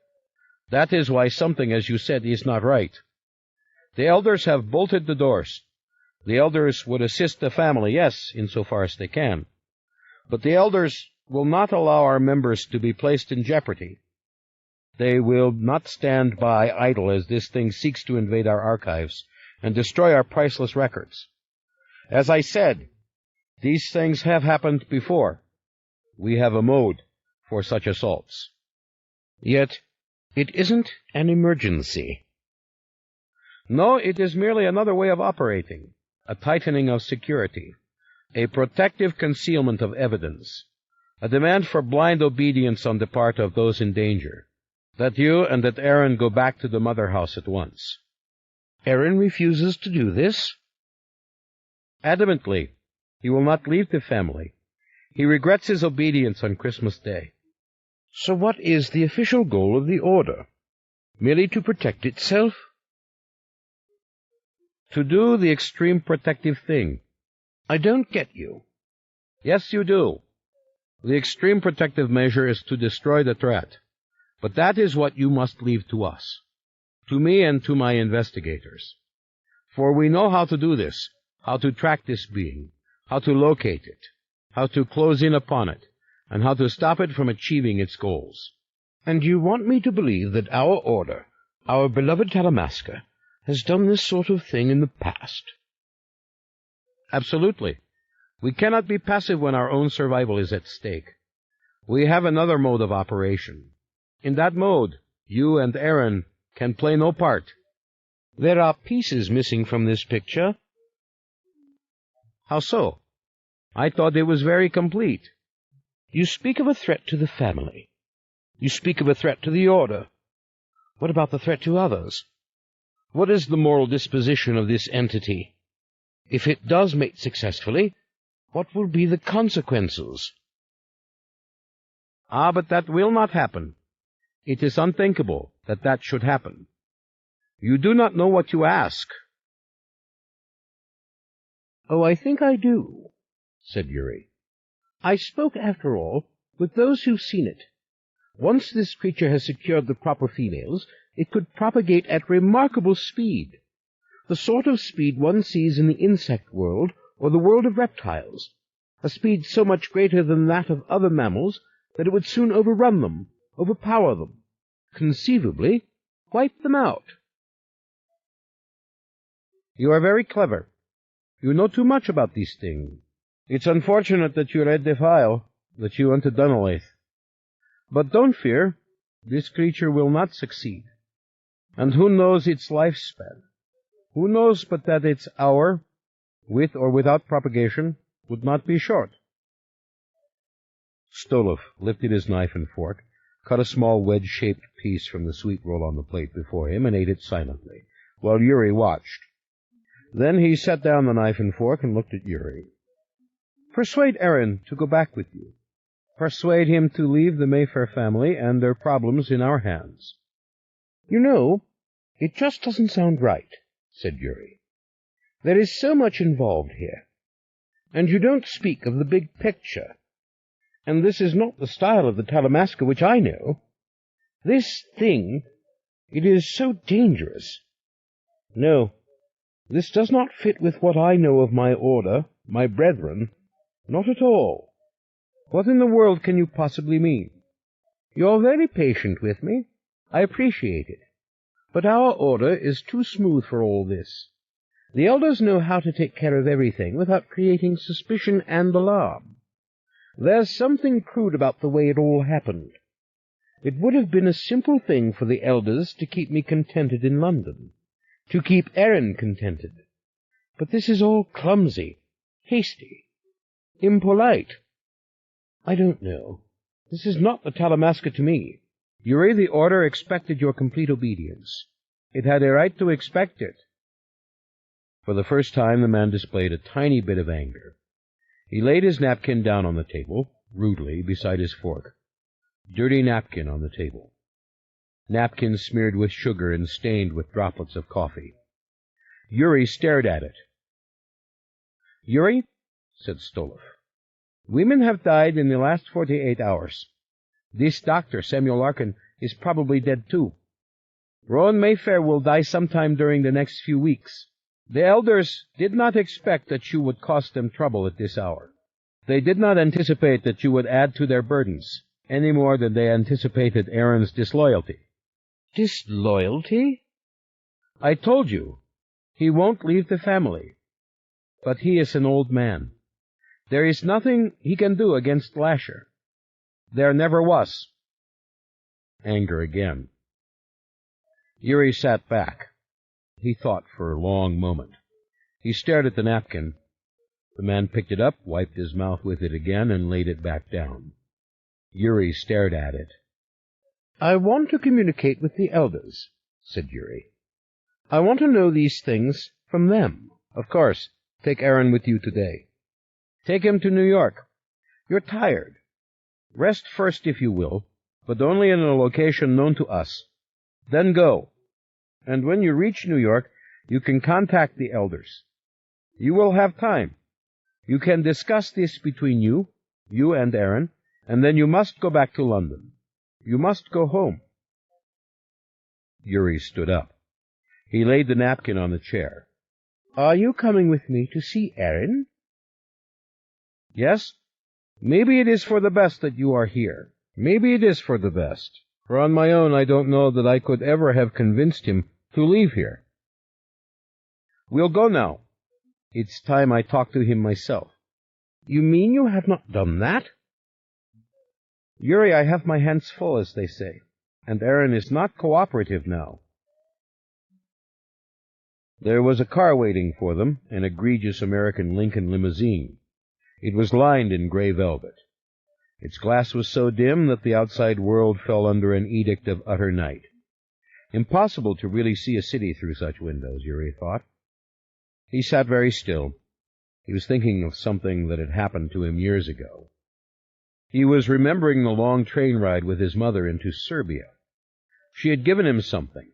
That is why something, as you said, is not right. The elders have bolted the doors. The elders would assist the family, yes, insofar as they can. But the elders will not allow our members to be placed in jeopardy. They will not stand by idle as this thing seeks to invade our archives and destroy our priceless records. As I said, these things have happened before. We have a mode for such assaults. Yet, it isn't an emergency. No, it is merely another way of operating, a tightening of security, a protective concealment of evidence, a demand for blind obedience on the part of those in danger. That you and that Aaron go back to the mother house at once. Aaron refuses to do this? Adamantly. He will not leave the family. He regrets his obedience on Christmas Day. So what is the official goal of the Order? Merely to protect itself? To do the extreme protective thing. I don't get you. Yes, you do. The extreme protective measure is to destroy the threat. But that is what you must leave to us, to me and to my investigators. For we know how to do this, how to track this being, how to locate it, how to close in upon it, and how to stop it from achieving its goals. And you want me to believe that our Order, our beloved Talamasca, has done this sort of thing in the past? Absolutely. We cannot be passive when our own survival is at stake. We have another mode of operation. In that mode, you and Aaron can play no part. There are pieces missing from this picture. How so? I thought it was very complete. You speak of a threat to the family. You speak of a threat to the Order. What about the threat to others? What is the moral disposition of this entity? If it does mate successfully, what will be the consequences? Ah, but that will not happen. It is unthinkable that that should happen. You do not know what you ask. Oh, I think I do, said Yuri. I spoke, after all, with those who've seen it. Once this creature has secured the proper females, it could propagate at remarkable speed, the sort of speed one sees in the insect world or the world of reptiles, a speed so much greater than that of other mammals that it would soon overrun them, overpower them, conceivably wipe them out. You are very clever. You know too much about these things. It's unfortunate that you read the file, that you went to Dunolaith. But don't fear, this creature will not succeed. And who knows its lifespan? Who knows but that its hour, with or without propagation, would not be short? Stolov lifted his knife and fork, cut a small wedge-shaped piece from the sweet roll on the plate before him, and ate it silently, while Yuri watched. Then he set down the knife and fork and looked at Yuri. Persuade Aaron to go back with you. Persuade him to leave the Mayfair family and their problems in our hands. You know, it just doesn't sound right, said Yuri. There is so much involved here. And you don't speak of the big picture. And this is not the style of the Talamasca which I know. This thing, it is so dangerous. No, this does not fit with what I know of my Order, my brethren, not at all. What in the world can you possibly mean? You're very patient with me. I appreciate it. But our Order is too smooth for all this. The elders know how to take care of everything without creating suspicion and alarm. There's something crude about the way it all happened. It would have been a simple thing for the elders to keep me contented in London, to keep Aaron contented. But this is all clumsy, hasty, impolite. I don't know. This is not the Talamasca to me. Yuri, the Order expected your complete obedience. It had a right to expect it. For the first time, the man displayed a tiny bit of anger. He laid his napkin down on the table, rudely, beside his fork. Dirty napkin on the table. Napkin smeared with sugar and stained with droplets of coffee. Yuri stared at it. Yuri, said Stolov, women have died in the last 48 hours. This doctor, Samuel Larkin, is probably dead too. Rowan Mayfair will die sometime during the next few weeks. The elders did not expect that you would cause them trouble at this hour. They did not anticipate that you would add to their burdens, any more than they anticipated Aaron's disloyalty. Disloyalty? I told you, he won't leave the family. But he is an old man. There is nothing he can do against Lasher. There never was. Anger again. Yuri sat back. He thought for a long moment. He stared at the napkin. The man picked it up, wiped his mouth with it again, and laid it back down. Yuri stared at it. "I want to communicate with the elders," said Yuri. "I want to know these things from them." "Of course. Take Aaron with you today. Take him to New York. You're tired. Rest first, if you will, but only in a location known to us. Then go. And when you reach New York, you can contact the elders. You will have time. You can discuss this between you and Aaron, and then you must go back to London. You must go home." Yuri stood up. He laid the napkin on the chair. "Are you coming with me to see Aaron?" "Yes. Maybe it is for the best that you are here. Maybe it is for the best, for on my own I don't know that I could ever have convinced him to leave here. We'll go now. It's time I talked to him myself." "You mean you have not done that?" "Yuri, I have my hands full, as they say, and Aaron is not cooperative now." There was a car waiting for them, an egregious American Lincoln limousine. It was lined in gray velvet. Its glass was so dim that the outside world fell under an edict of utter night. Impossible to really see a city through such windows, Yuri thought. He sat very still. He was thinking of something that had happened to him years ago. He was remembering the long train ride with his mother into Serbia. She had given him something,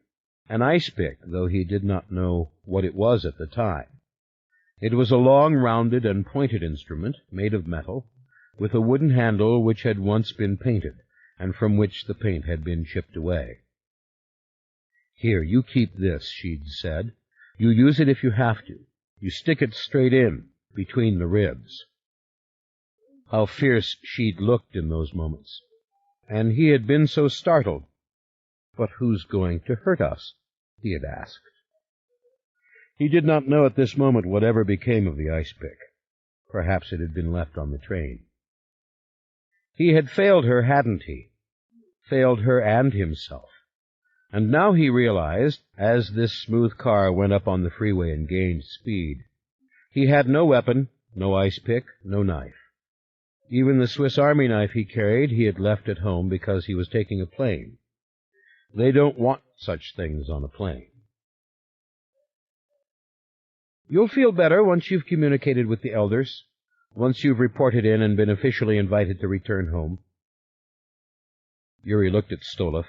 an ice pick, though he did not know what it was at the time. It was a long, rounded, and pointed instrument, made of metal, with a wooden handle which had once been painted, and from which the paint had been chipped away. "Here, you keep this," she'd said. "You use it if you have to. You stick it straight in, between the ribs." How fierce she'd looked in those moments. And he had been so startled. "But who's going to hurt us?" he had asked. He did not know at this moment whatever became of the ice pick. Perhaps it had been left on the train. He had failed her, hadn't he? Failed her and himself. And now he realized, as this smooth car went up on the freeway and gained speed, he had no weapon, no ice pick, no knife. Even the Swiss Army knife he carried he had left at home because he was taking a plane. They don't want such things on a plane. "You'll feel better once you've communicated with the elders, once you've reported in and been officially invited to return home." Yuri looked at Stolov,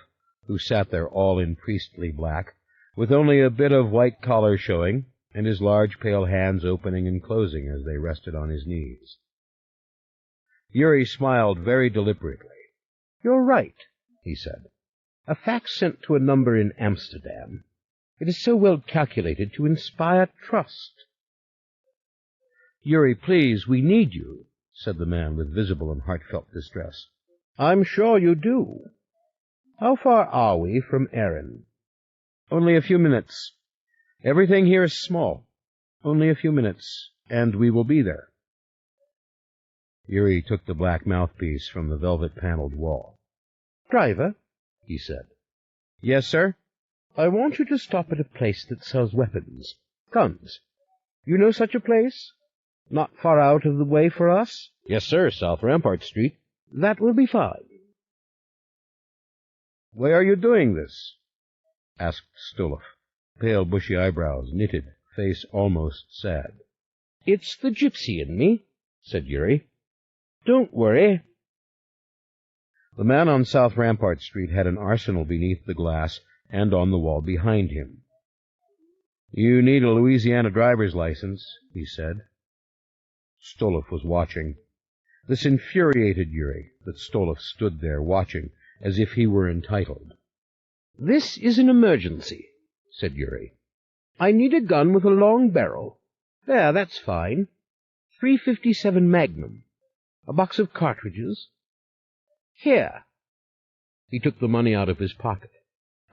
who sat there all in priestly black, with only a bit of white collar showing, and his large pale hands opening and closing as they rested on his knees. Yuri smiled very deliberately. "You're right," he said. "A fax sent to a number in Amsterdam. It is so well calculated to inspire trust." "Yuri, please, we need you," said the man with visible and heartfelt distress. "I'm sure you do. How far are we from Aaron?" "Only a few minutes. Everything here is small. Only a few minutes, and we will be there." Yuri took the black mouthpiece from the velvet-paneled wall. "Driver," he said. "Yes, sir?" "I want you to stop at a place that sells weapons, guns. You know such a place? Not far out of the way for us?" "Yes, sir, South Rampart Street." "That will be fine." "Why are you doing this?" asked Stolov, pale bushy eyebrows knitted, face almost sad. "It's the gypsy in me," said Yuri. "Don't worry." The man on South Rampart Street had an arsenal beneath the glass and on the wall behind him. "You need a Louisiana driver's license," he said. Stolov was watching. This infuriated Yuri, that Stolov stood there watching as if he were entitled. "This is an emergency," said Yuri. "I need a gun with a long barrel. There, that's fine. .357 Magnum. A box of cartridges. Here." He took the money out of his pocket.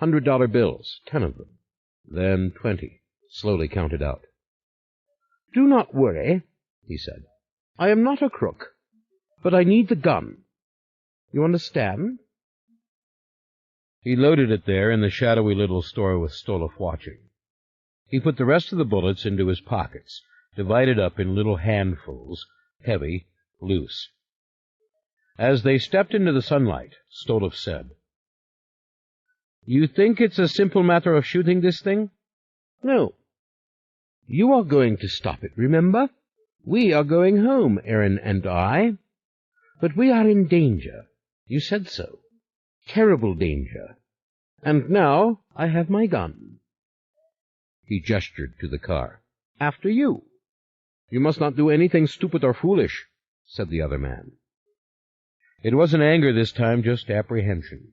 $100 bills, 10 of them. Then 20, slowly counted out. "Do not worry," he said. "I am not a crook, but I need the gun. You understand?" He loaded it there in the shadowy little store with Stolov watching. He put the rest of the bullets into his pockets, divided up in little handfuls, heavy, loose. As they stepped into the sunlight, Stolov said, You think it's a simple matter of shooting this thing? No. You are going to stop it, remember? We are going home, Erin and I. But we are in danger. You said so. Terrible danger. And now I have my gun. He gestured to the car. After you. You must not do anything stupid or foolish, said the other man. It wasn't anger this time, just apprehension.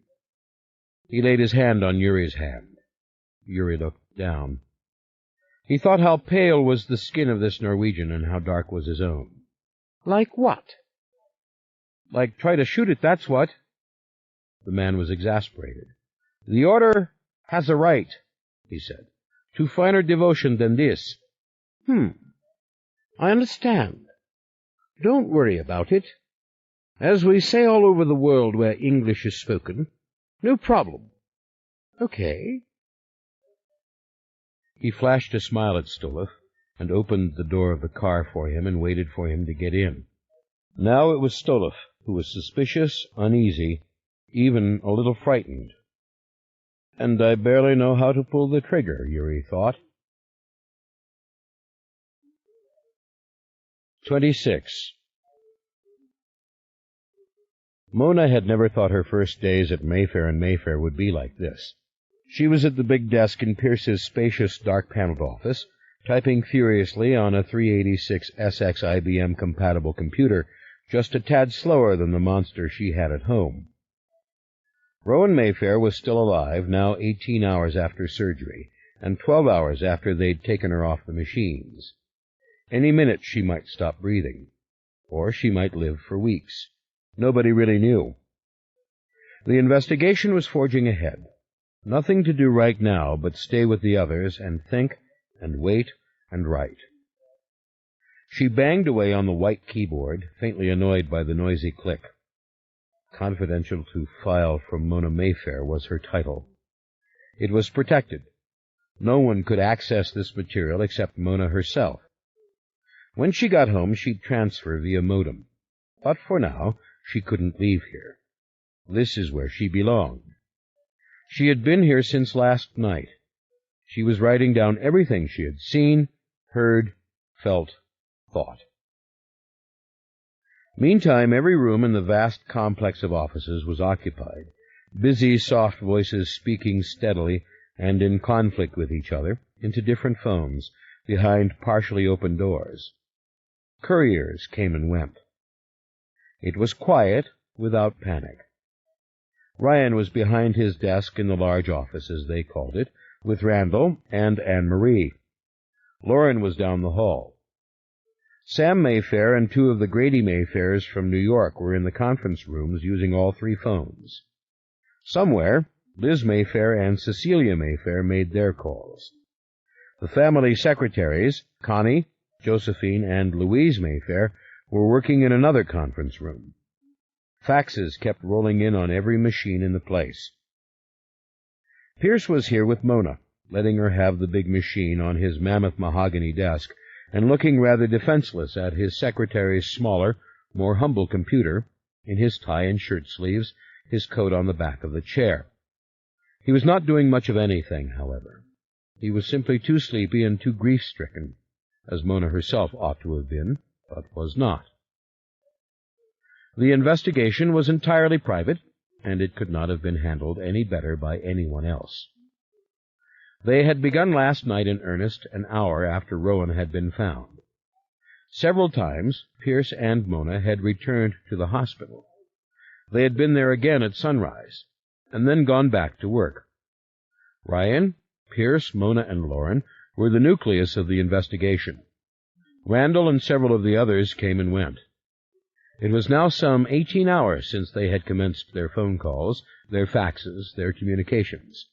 He laid his hand on Yuri's hand. Yuri looked down. He thought how pale was the skin of this Norwegian and how dark was his own. Like what? Like try to shoot it, that's what. The man was exasperated. The order has a right, he said, to finer devotion than this. I understand. Don't worry about it. As we say all over the world where English is spoken, no problem. Okay. He flashed a smile at Stolov and opened the door of the car for him and waited for him to get in. Now it was Stolov who was suspicious, uneasy, even a little frightened. And I barely know how to pull the trigger, Yuri thought. 26. Mona had never thought her first days at Mayfair and Mayfair would be like this. She was at the big desk in Pierce's spacious, dark-paneled office, typing furiously on a 386 SX IBM-compatible computer, just a tad slower than the monster she had at home. Rowan Mayfair was still alive, now 18 hours after surgery, and 12 hours after they'd taken her off the machines. Any minute she might stop breathing, or she might live for weeks. Nobody really knew. The investigation was forging ahead. Nothing to do right now but stay with the others and think and wait and write. She banged away on the white keyboard, faintly annoyed by the noisy click. Confidential to file from Mona Mayfair was her title. It was protected. No one could access this material except Mona herself. When she got home, she'd transfer via modem. But for now, she couldn't leave here. This is where she belonged. She had been here since last night. She was writing down everything she had seen, heard, felt, thought. Meantime, every room in the vast complex of offices was occupied, busy, soft voices speaking steadily and in conflict with each other into different phones behind partially open doors. Couriers came and went. It was quiet, without panic. Ryan was behind his desk in the large office, as they called it, with Randall and Anne-Marie. Lauren was down the hall. Sam Mayfair and two of the Grady Mayfairs from New York were in the conference rooms using all three phones. Somewhere, Liz Mayfair and Cecilia Mayfair made their calls. The family secretaries, Connie, Josephine, and Louise Mayfair, were working in another conference room. Faxes kept rolling in on every machine in the place. Pierce was here with Mona, letting her have the big machine on his mammoth mahogany desk, and looking rather defenseless at his secretary's smaller, more humble computer, in his tie and shirt sleeves, his coat on the back of the chair. He was not doing much of anything, however. He was simply too sleepy and too grief-stricken, as Mona herself ought to have been, but was not. The investigation was entirely private, and it could not have been handled any better by anyone else. They had begun last night in earnest, an hour after Rowan had been found. Several times, Pierce and Mona had returned to the hospital. They had been there again at sunrise, and then gone back to work. Ryan, Pierce, Mona, and Lauren were the nucleus of the investigation. Randall and several of the others came and went. It was now some 18 hours since they had commenced their phone calls, their faxes, their communications.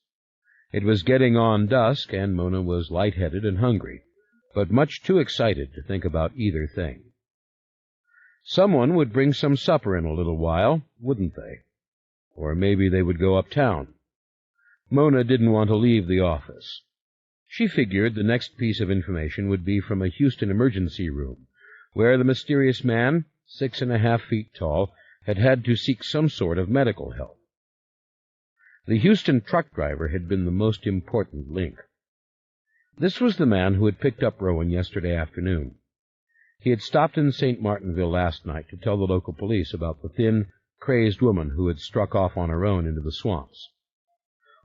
It was getting on dusk, and Mona was light-headed and hungry, but much too excited to think about either thing. Someone would bring some supper in a little while, wouldn't they? Or maybe they would go uptown. Mona didn't want to leave the office. She figured the next piece of information would be from a Houston emergency room, where the mysterious man, 6.5 feet tall, had had to seek some sort of medical help. The Houston truck driver had been the most important link. This was the man who had picked up Rowan yesterday afternoon. He had stopped in St. Martinville last night to tell the local police about the thin, crazed woman who had struck off on her own into the swamps.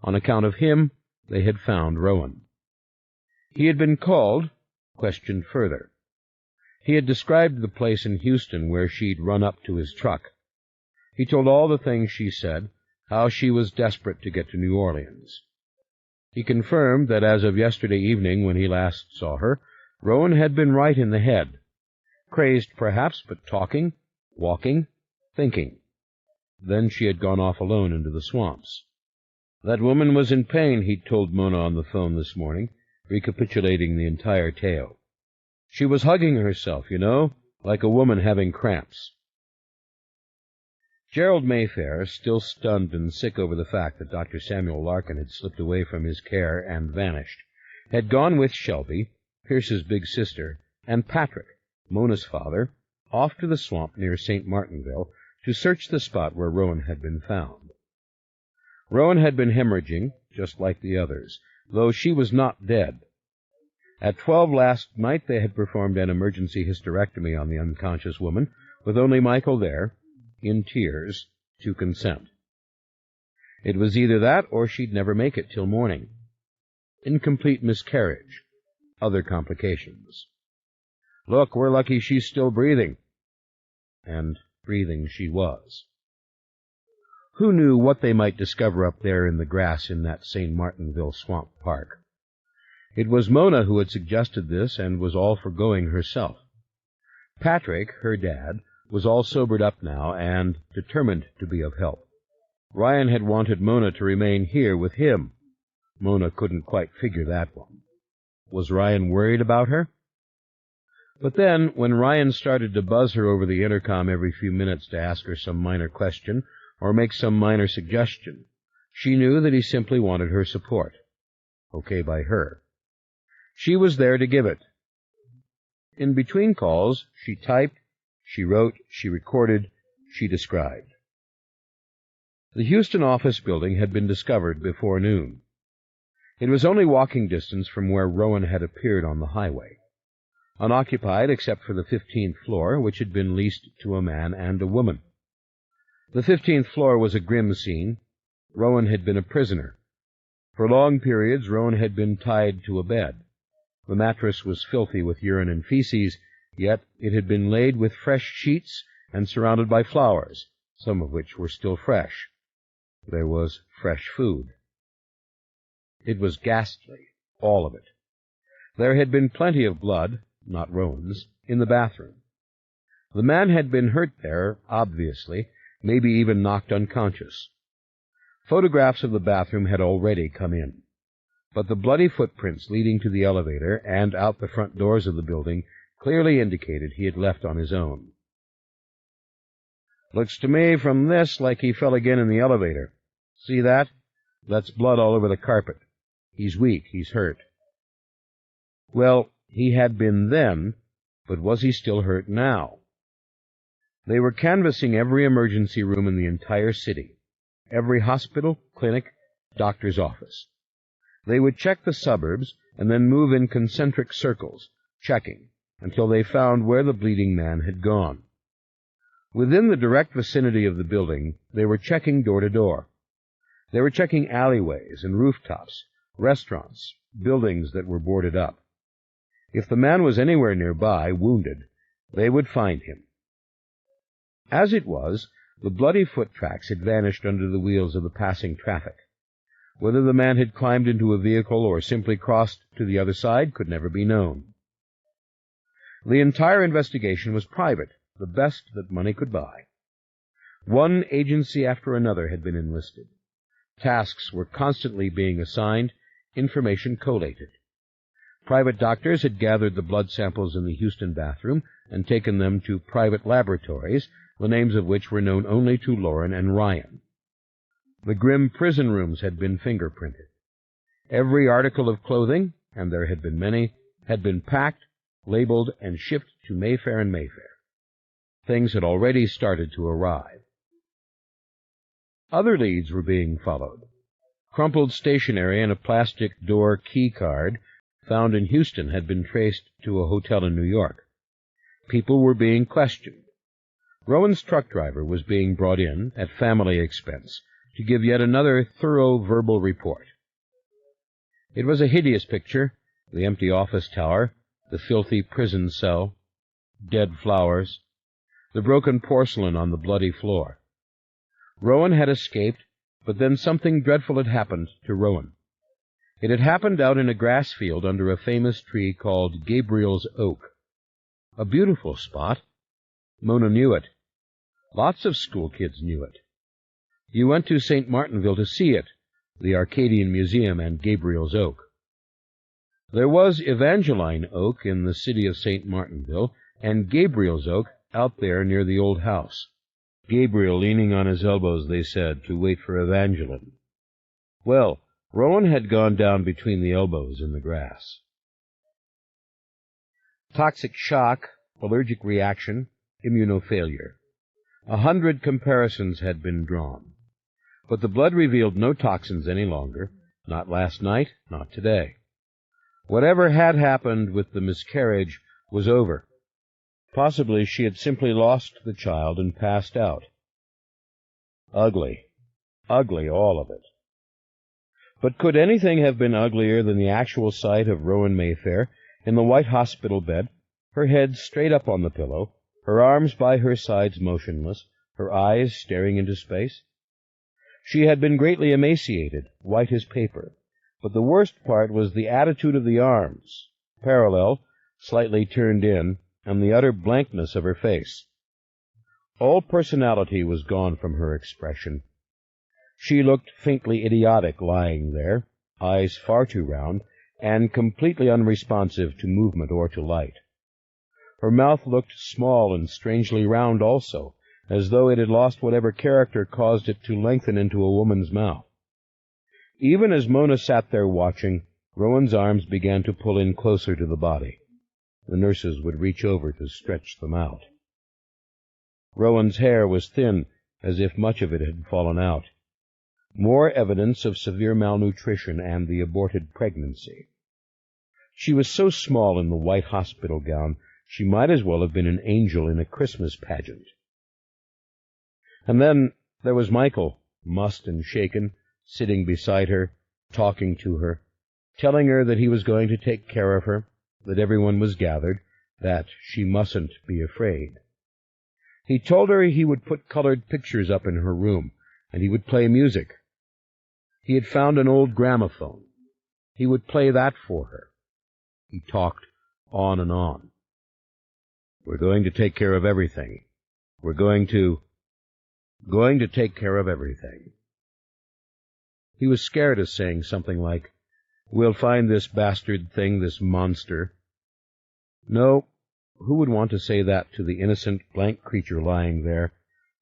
On account of him, they had found Rowan. He had been called, questioned further. He had described the place in Houston where she'd run up to his truck. He told all the things she said, how she was desperate to get to New Orleans. He confirmed that as of yesterday evening, when he last saw her, Rowan had been right in the head. Crazed, perhaps, but talking, walking, thinking. Then she had gone off alone into the swamps. That woman was in pain, he'd told Mona on the phone this morning, recapitulating the entire tale. She was hugging herself, you know, like a woman having cramps. Gerald Mayfair, still stunned and sick over the fact that Dr. Samuel Larkin had slipped away from his care and vanished, had gone with Shelby, Pierce's big sister, and Patrick, Mona's father, off to the swamp near St. Martinville to search the spot where Rowan had been found. Rowan had been hemorrhaging, just like the others, though she was not dead. At 12 last night they had performed an emergency hysterectomy on the unconscious woman, with only Michael there, in tears, to consent. It was either that or she'd never make it till morning. Incomplete miscarriage. Other complications. Look, we're lucky she's still breathing. And breathing she was. Who knew what they might discover up there in the grass in that St. Martinville swamp park? It was Mona who had suggested this and was all for going herself. Patrick, her dad, was all sobered up now and determined to be of help. Ryan had wanted Mona to remain here with him. Mona couldn't quite figure that one. Was Ryan worried about her? But then, when Ryan started to buzz her over the intercom every few minutes to ask her some minor question or make some minor suggestion, she knew that he simply wanted her support. Okay by her. She was there to give it. In between calls, she typed, she wrote, she recorded, she described. The Houston office building had been discovered before noon. It was only walking distance from where Rowan had appeared on the highway. Unoccupied except for the 15th floor, which had been leased to a man and a woman. The 15th floor was a grim scene. Rowan had been a prisoner. For long periods, Rowan had been tied to a bed. The mattress was filthy with urine and feces, yet it had been laid with fresh sheets and surrounded by flowers, some of which were still fresh. There was fresh food. It was ghastly, all of it. There had been plenty of blood, not Rowan's, in the bathroom. The man had been hurt there, obviously, maybe even knocked unconscious. Photographs of the bathroom had already come in, but the bloody footprints leading to the elevator and out the front doors of the building clearly indicated he had left on his own. Looks to me from this like he fell again in the elevator. See that? That's blood all over the carpet. He's weak, he's hurt. Well, he had been then, but was he still hurt now? They were canvassing every emergency room in the entire city, every hospital, clinic, doctor's office. They would check the suburbs and then move in concentric circles, checking, until they found where the bleeding man had gone. Within the direct vicinity of the building, they were checking door to door. They were checking alleyways and rooftops, restaurants, buildings that were boarded up. If the man was anywhere nearby, wounded, they would find him. As it was, the bloody foot tracks had vanished under the wheels of the passing traffic. Whether the man had climbed into a vehicle or simply crossed to the other side could never be known. The entire investigation was private, the best that money could buy. One agency after another had been enlisted. Tasks were constantly being assigned, information collated. Private doctors had gathered the blood samples in the Houston bathroom and taken them to private laboratories, the names of which were known only to Lauren and Ryan. The grim prison rooms had been fingerprinted. Every article of clothing, and there had been many, had been packed, labeled, and shipped to Mayfair and Mayfair. Things had already started to arrive. Other leads were being followed. Crumpled stationery and a plastic door key card found in Houston had been traced to a hotel in New York. People were being questioned. Rowan's truck driver was being brought in, at family expense, to give yet another thorough verbal report. It was a hideous picture, the empty office tower, the filthy prison cell, dead flowers, the broken porcelain on the bloody floor. Rowan had escaped, but then something dreadful had happened to Rowan. It had happened out in a grass field under a famous tree called Gabriel's Oak. A beautiful spot. Mona knew it. Lots of school kids knew it. You went to St. Martinville to see it, the Arcadian Museum and Gabriel's Oak. There was Evangeline Oak in the city of St. Martinville, and Gabriel's Oak out there near the old house. Gabriel leaning on his elbows, they said, to wait for Evangeline. Well, Rowan had gone down between the elbows in the grass. Toxic shock, allergic reaction, immunofailure. 100 comparisons had been drawn. But the blood revealed no toxins any longer, not last night, not today. Whatever had happened with the miscarriage was over. Possibly she had simply lost the child and passed out. Ugly, ugly, all of it. But could anything have been uglier than the actual sight of Rowan Mayfair in the white hospital bed, her head straight up on the pillow, her arms by her sides motionless, her eyes staring into space? She had been greatly emaciated, white as paper, but the worst part was the attitude of the arms, parallel, slightly turned in, and the utter blankness of her face. All personality was gone from her expression. She looked faintly idiotic lying there, eyes far too round, and completely unresponsive to movement or to light. Her mouth looked small and strangely round also, as though it had lost whatever character caused it to lengthen into a woman's mouth. Even as Mona sat there watching, Rowan's arms began to pull in closer to the body. The nurses would reach over to stretch them out. Rowan's hair was thin, as if much of it had fallen out. More evidence of severe malnutrition and the aborted pregnancy. She was so small in the white hospital gown, she might as well have been an angel in a Christmas pageant. And then there was Michael, mussed and shaken, sitting beside her, talking to her, telling her that he was going to take care of her, that everyone was gathered, that she mustn't be afraid. He told her he would put colored pictures up in her room, and he would play music. He had found an old gramophone. He would play that for her. He talked on and on. We're going to take care of everything. We're going to take care of everything. He was scared of saying something like, we'll find this bastard thing, this monster. No, who would want to say that to the innocent, blank creature lying there,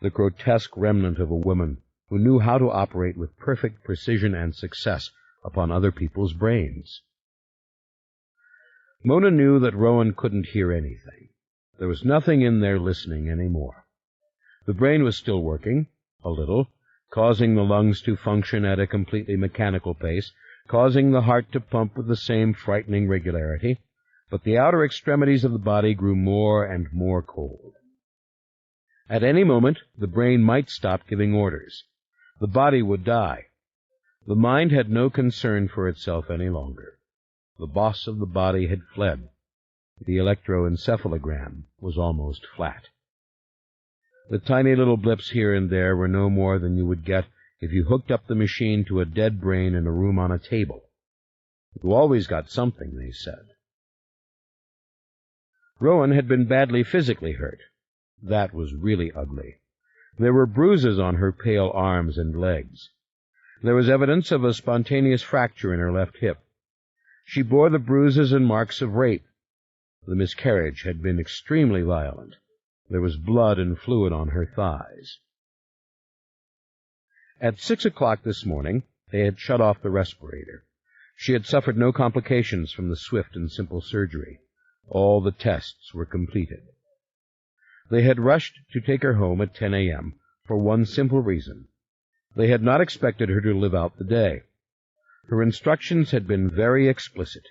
the grotesque remnant of a woman who knew how to operate with perfect precision and success upon other people's brains? Mona knew that Rowan couldn't hear anything. There was nothing in there listening any more. The brain was still working, a little, causing the lungs to function at a completely mechanical pace, causing the heart to pump with the same frightening regularity, but the outer extremities of the body grew more and more cold. At any moment, the brain might stop giving orders. The body would die. The mind had no concern for itself any longer. The boss of the body had fled. The electroencephalogram was almost flat. The tiny little blips here and there were no more than you would get if you hooked up the machine to a dead brain in a room on a table. You always got something, they said. Rowan had been badly physically hurt. That was really ugly. There were bruises on her pale arms and legs. There was evidence of a spontaneous fracture in her left hip. She bore the bruises and marks of rape. The miscarriage had been extremely violent. There was blood and fluid on her thighs. At 6 o'clock this morning, they had shut off the respirator. She had suffered no complications from the swift and simple surgery. All the tests were completed. They had rushed to take her home at 10 a.m. for one simple reason. They had not expected her to live out the day. Her instructions had been very explicit.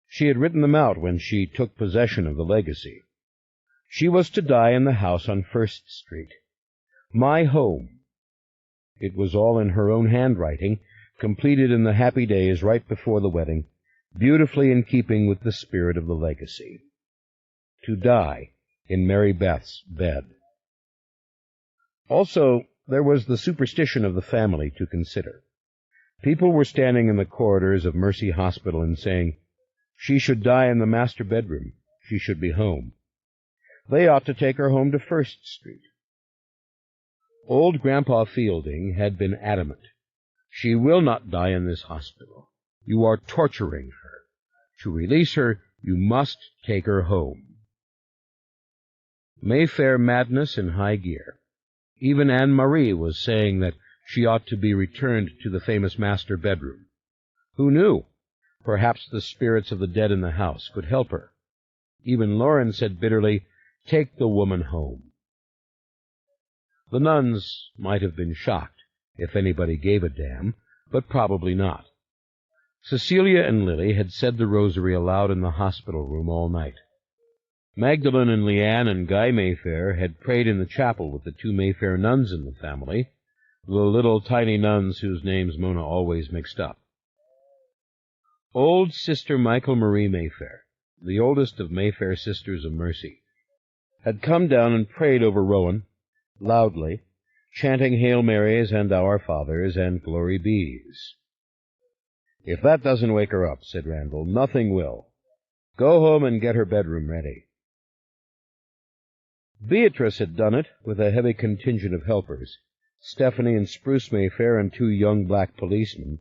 She had written them out when she took possession of the legacy. She was to die in the house on First Street. My home. It was all in her own handwriting, completed in the happy days right before the wedding, beautifully in keeping with the spirit of the legacy. To die in Mary Beth's bed. Also, there was the superstition of the family to consider. People were standing in the corridors of Mercy Hospital and saying, "She should die in the master bedroom. She should be home. They ought to take her home to First Street." Old Grandpa Fielding had been adamant. "She will not die in this hospital. You are torturing her. To release her, you must take her home." Mayfair madness in high gear. Even Anne-Marie was saying that she ought to be returned to the famous master bedroom. Who knew? Perhaps the spirits of the dead in the house could help her. Even Lauren said bitterly, "Take the woman home." The nuns might have been shocked, if anybody gave a damn, but probably not. Cecilia and Lily had said the rosary aloud in the hospital room all night. Magdalene and Leanne and Guy Mayfair had prayed in the chapel with the 2 Mayfair nuns in the family, the little tiny nuns whose names Mona always mixed up. Old Sister Michael Marie Mayfair, the oldest of Mayfair Sisters of Mercy, had come down and prayed over Rowan, loudly, chanting Hail Marys and Our Fathers and Glory Bees. "If that doesn't wake her up," said Randall, "nothing will. Go home and get her bedroom ready." Beatrice had done it with a heavy contingent of helpers, Stephanie and Spruce Mayfair and 2 young black policemen,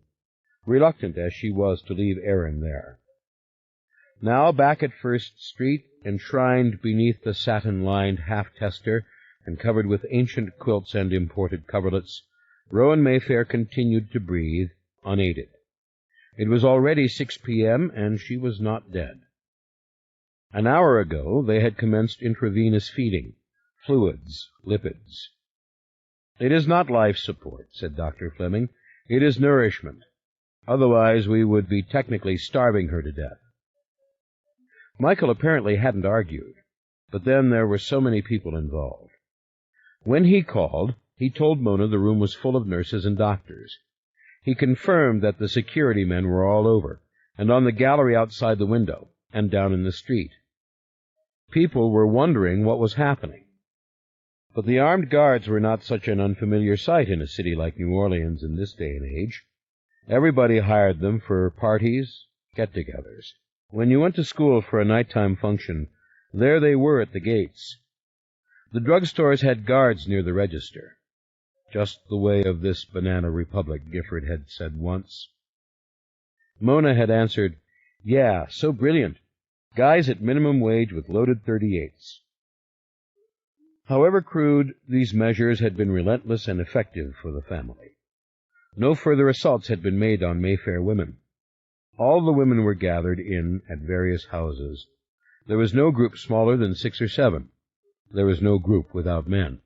reluctant as she was to leave Aaron there. Now, back at First Street, enshrined beneath the satin-lined half-tester and covered with ancient quilts and imported coverlets, Rowan Mayfair continued to breathe, unaided. It was already 6 p.m., and she was not dead. An hour ago they had commenced intravenous feeding, fluids, lipids. "It is not life support," said Dr. Fleming. "It is nourishment. Otherwise we would be technically starving her to death." Michael apparently hadn't argued, but then there were so many people involved. When he called, he told Mona the room was full of nurses and doctors. He confirmed that the security men were all over, and on the gallery outside the window, and down in the street. People were wondering what was happening. But the armed guards were not such an unfamiliar sight in a city like New Orleans in this day and age. Everybody hired them for parties, get-togethers. When you went to school for a nighttime function, there they were at the gates. The drugstores had guards near the register. Just the way of this banana republic, Gifford had said once. Mona had answered, "Yeah, so brilliant. Guys at minimum wage with loaded .38s. However crude, these measures had been relentless and effective for the family. No further assaults had been made on Mayfair women. All the women were gathered in at various houses. There was no group smaller than 6 or 7. There was no group without men.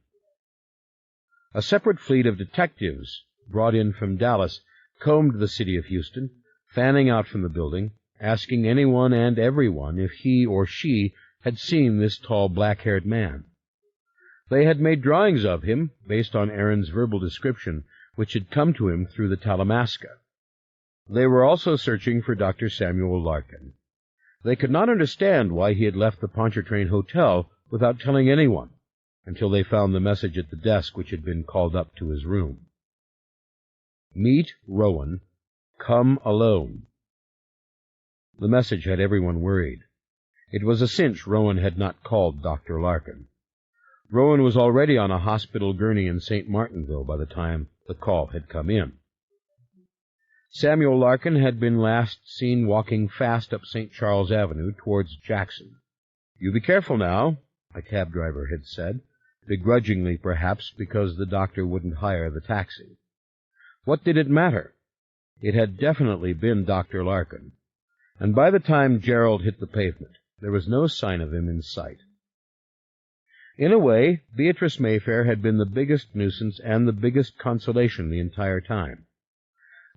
A separate fleet of detectives, brought in from Dallas, combed the city of Houston, fanning out from the building, asking anyone and everyone if he or she had seen this tall black-haired man. They had made drawings of him, based on Aaron's verbal description, which had come to him through the Talamasca. They were also searching for Dr. Samuel Larkin. They could not understand why he had left the Pontchartrain Hotel without telling anyone, until they found the message at the desk which had been called up to his room. "Meet Rowan. Come alone." The message had everyone worried. It was a cinch Rowan had not called Dr. Larkin. Rowan was already on a hospital gurney in St. Martinville by the time the call had come in. Samuel Larkin had been last seen walking fast up St. Charles Avenue towards Jackson. "You be careful now," a cab driver had said, begrudgingly perhaps because the doctor wouldn't hire the taxi. What did it matter? It had definitely been Dr. Larkin, and by the time Gerald hit the pavement, there was no sign of him in sight. In a way, Beatrice Mayfair had been the biggest nuisance and the biggest consolation the entire time.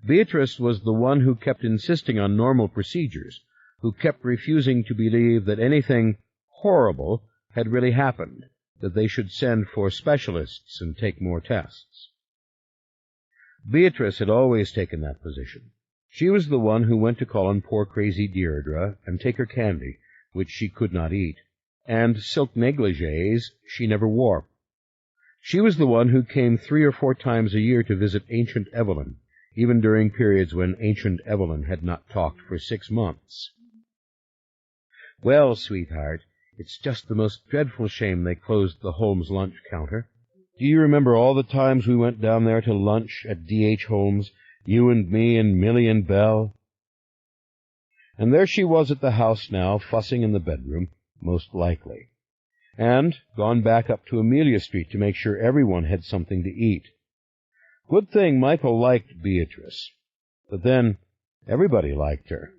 Beatrice was the one who kept insisting on normal procedures, who kept refusing to believe that anything horrible had really happened, that they should send for specialists and take more tests. Beatrice had always taken that position. She was the one who went to call on poor crazy Deirdre and take her candy, which she could not eat, and silk negligées she never wore. She was the one who came 3 or 4 times a year to visit Ancient Evelyn, even during periods when Ancient Evelyn had not talked for 6 months. "Well, sweetheart, it's just the most dreadful shame they closed the Holmes lunch counter. Do you remember all the times we went down there to lunch at D.H. Holmes, you and me and Millie and Belle?" And there she was at the house now, fussing in the bedroom, most likely, and gone back up to Amelia Street to make sure everyone had something to eat. Good thing Michael liked Beatrice, but then everybody liked her.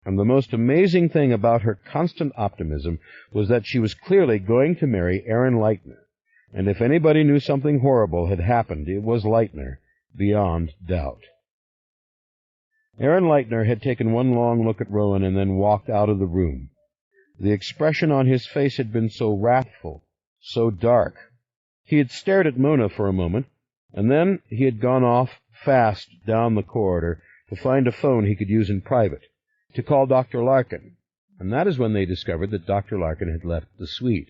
And the most amazing thing about her constant optimism was that she was clearly going to marry Aaron Leitner, and if anybody knew something horrible had happened, it was Leitner, beyond doubt. Aaron Leitner had taken one long look at Rowan and then walked out of the room. The expression on his face had been so wrathful, so dark. He had stared at Mona for a moment, and then he had gone off fast down the corridor to find a phone he could use in private, to call Dr. Larkin, and that is when they discovered that Dr. Larkin had left the suite.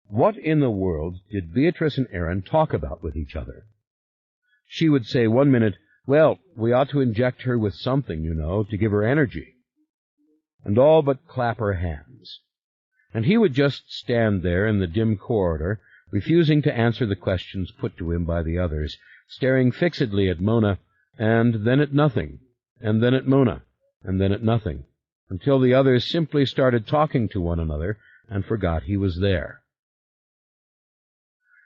What in the world did Beatrice and Aaron talk about with each other? She would say one minute, "Well, we ought to inject her with something, you know, to give her energy," and all but clap her hands. And he would just stand there in the dim corridor, refusing to answer the questions put to him by the others, staring fixedly at Mona, and then at nothing, and then at Mona, and then at nothing, until the others simply started talking to one another and forgot he was there.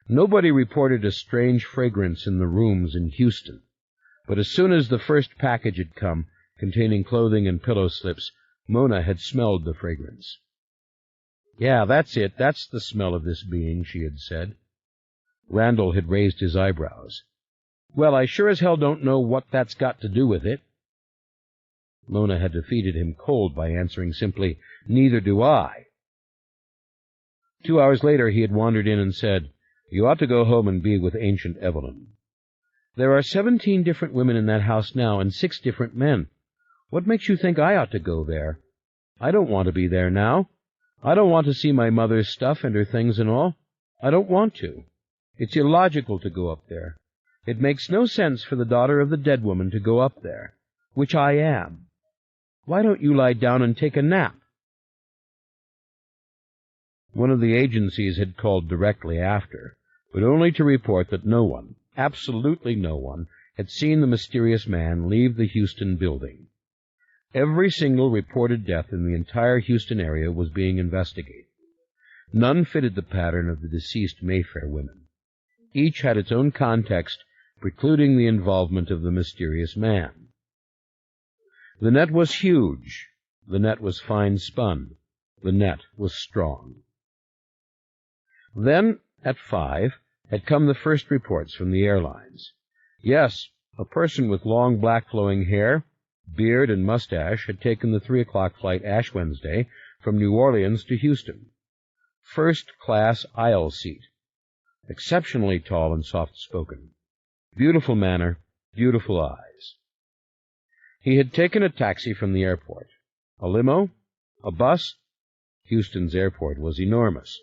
Nobody reported a strange fragrance in the rooms in Houston, but as soon as the first package had come, containing clothing and pillow slips, Mona had smelled the fragrance. "Yeah, that's it. That's the smell of this being," she had said. Randall had raised his eyebrows. "Well, I sure as hell don't know what that's got to do with it." Mona had defeated him cold by answering simply, "Neither do I." 2 hours later he had wandered in and said, "You ought to go home and be with Ancient Evelyn. There are 17 different women in that house now, and 6 different men. What makes you think I ought to go there? I don't want to be there now. I don't want to see my mother's stuff and her things and all. I don't want to. It's illogical to go up there. It makes no sense for the daughter of the dead woman to go up there, which I am. Why don't you lie down and take a nap?" One of the agencies had called directly after, but only to report that no one, absolutely no one, had seen the mysterious man leave the Houston building. Every single reported death in the entire Houston area was being investigated. None fitted the pattern of the deceased Mayfair women. Each had its own context, precluding the involvement of the mysterious man. The net was huge. The net was fine-spun. The net was strong. Then, at 5, had come the first reports from the airlines. Yes, a person with long black flowing hair, beard, and mustache had taken the 3 o'clock flight Ash Wednesday from New Orleans to Houston. First-class aisle seat. Exceptionally tall and soft-spoken. Beautiful manner, beautiful eyes. He had taken a taxi from the airport. A limo? A bus? Houston's airport was enormous.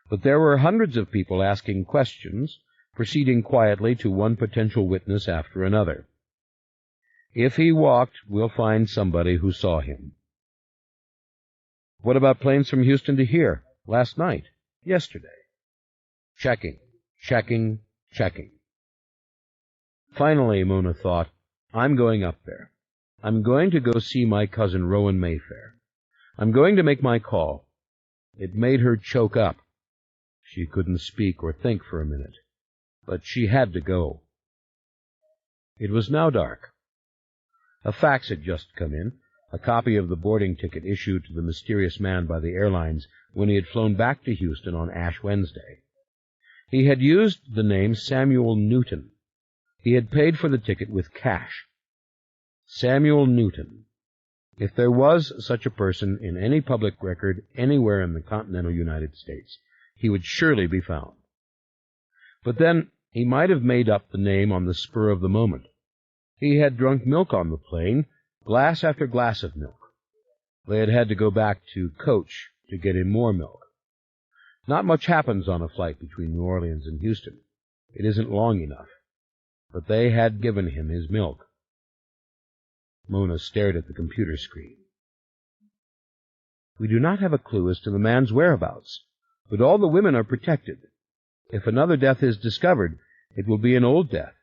But there were hundreds of people asking questions, proceeding quietly to one potential witness after another. If he walked, we'll find somebody who saw him. What about planes from Houston to here? Last night? Yesterday? Checking, checking, checking. Finally, Mona thought, I'm going up there. I'm going to go see my cousin Rowan Mayfair. I'm going to make my call. It made her choke up. She couldn't speak or think for a minute, but she had to go. It was now dark. A fax had just come in, a copy of the boarding ticket issued to the mysterious man by the airlines when he had flown back to Houston on Ash Wednesday. He had used the name Samuel Newton. He had paid for the ticket with cash. Samuel Newton. If there was such a person in any public record anywhere in the continental United States, he would surely be found. But then he might have made up the name on the spur of the moment. He had drunk milk on the plane, glass after glass of milk. They had had to go back to coach to get him more milk. Not much happens on a flight between New Orleans and Houston. It isn't long enough. But they had given him his milk. Mona stared at the computer screen. We do not have a clue as to the man's whereabouts, but all the women are protected. If another death is discovered, it will be an old death.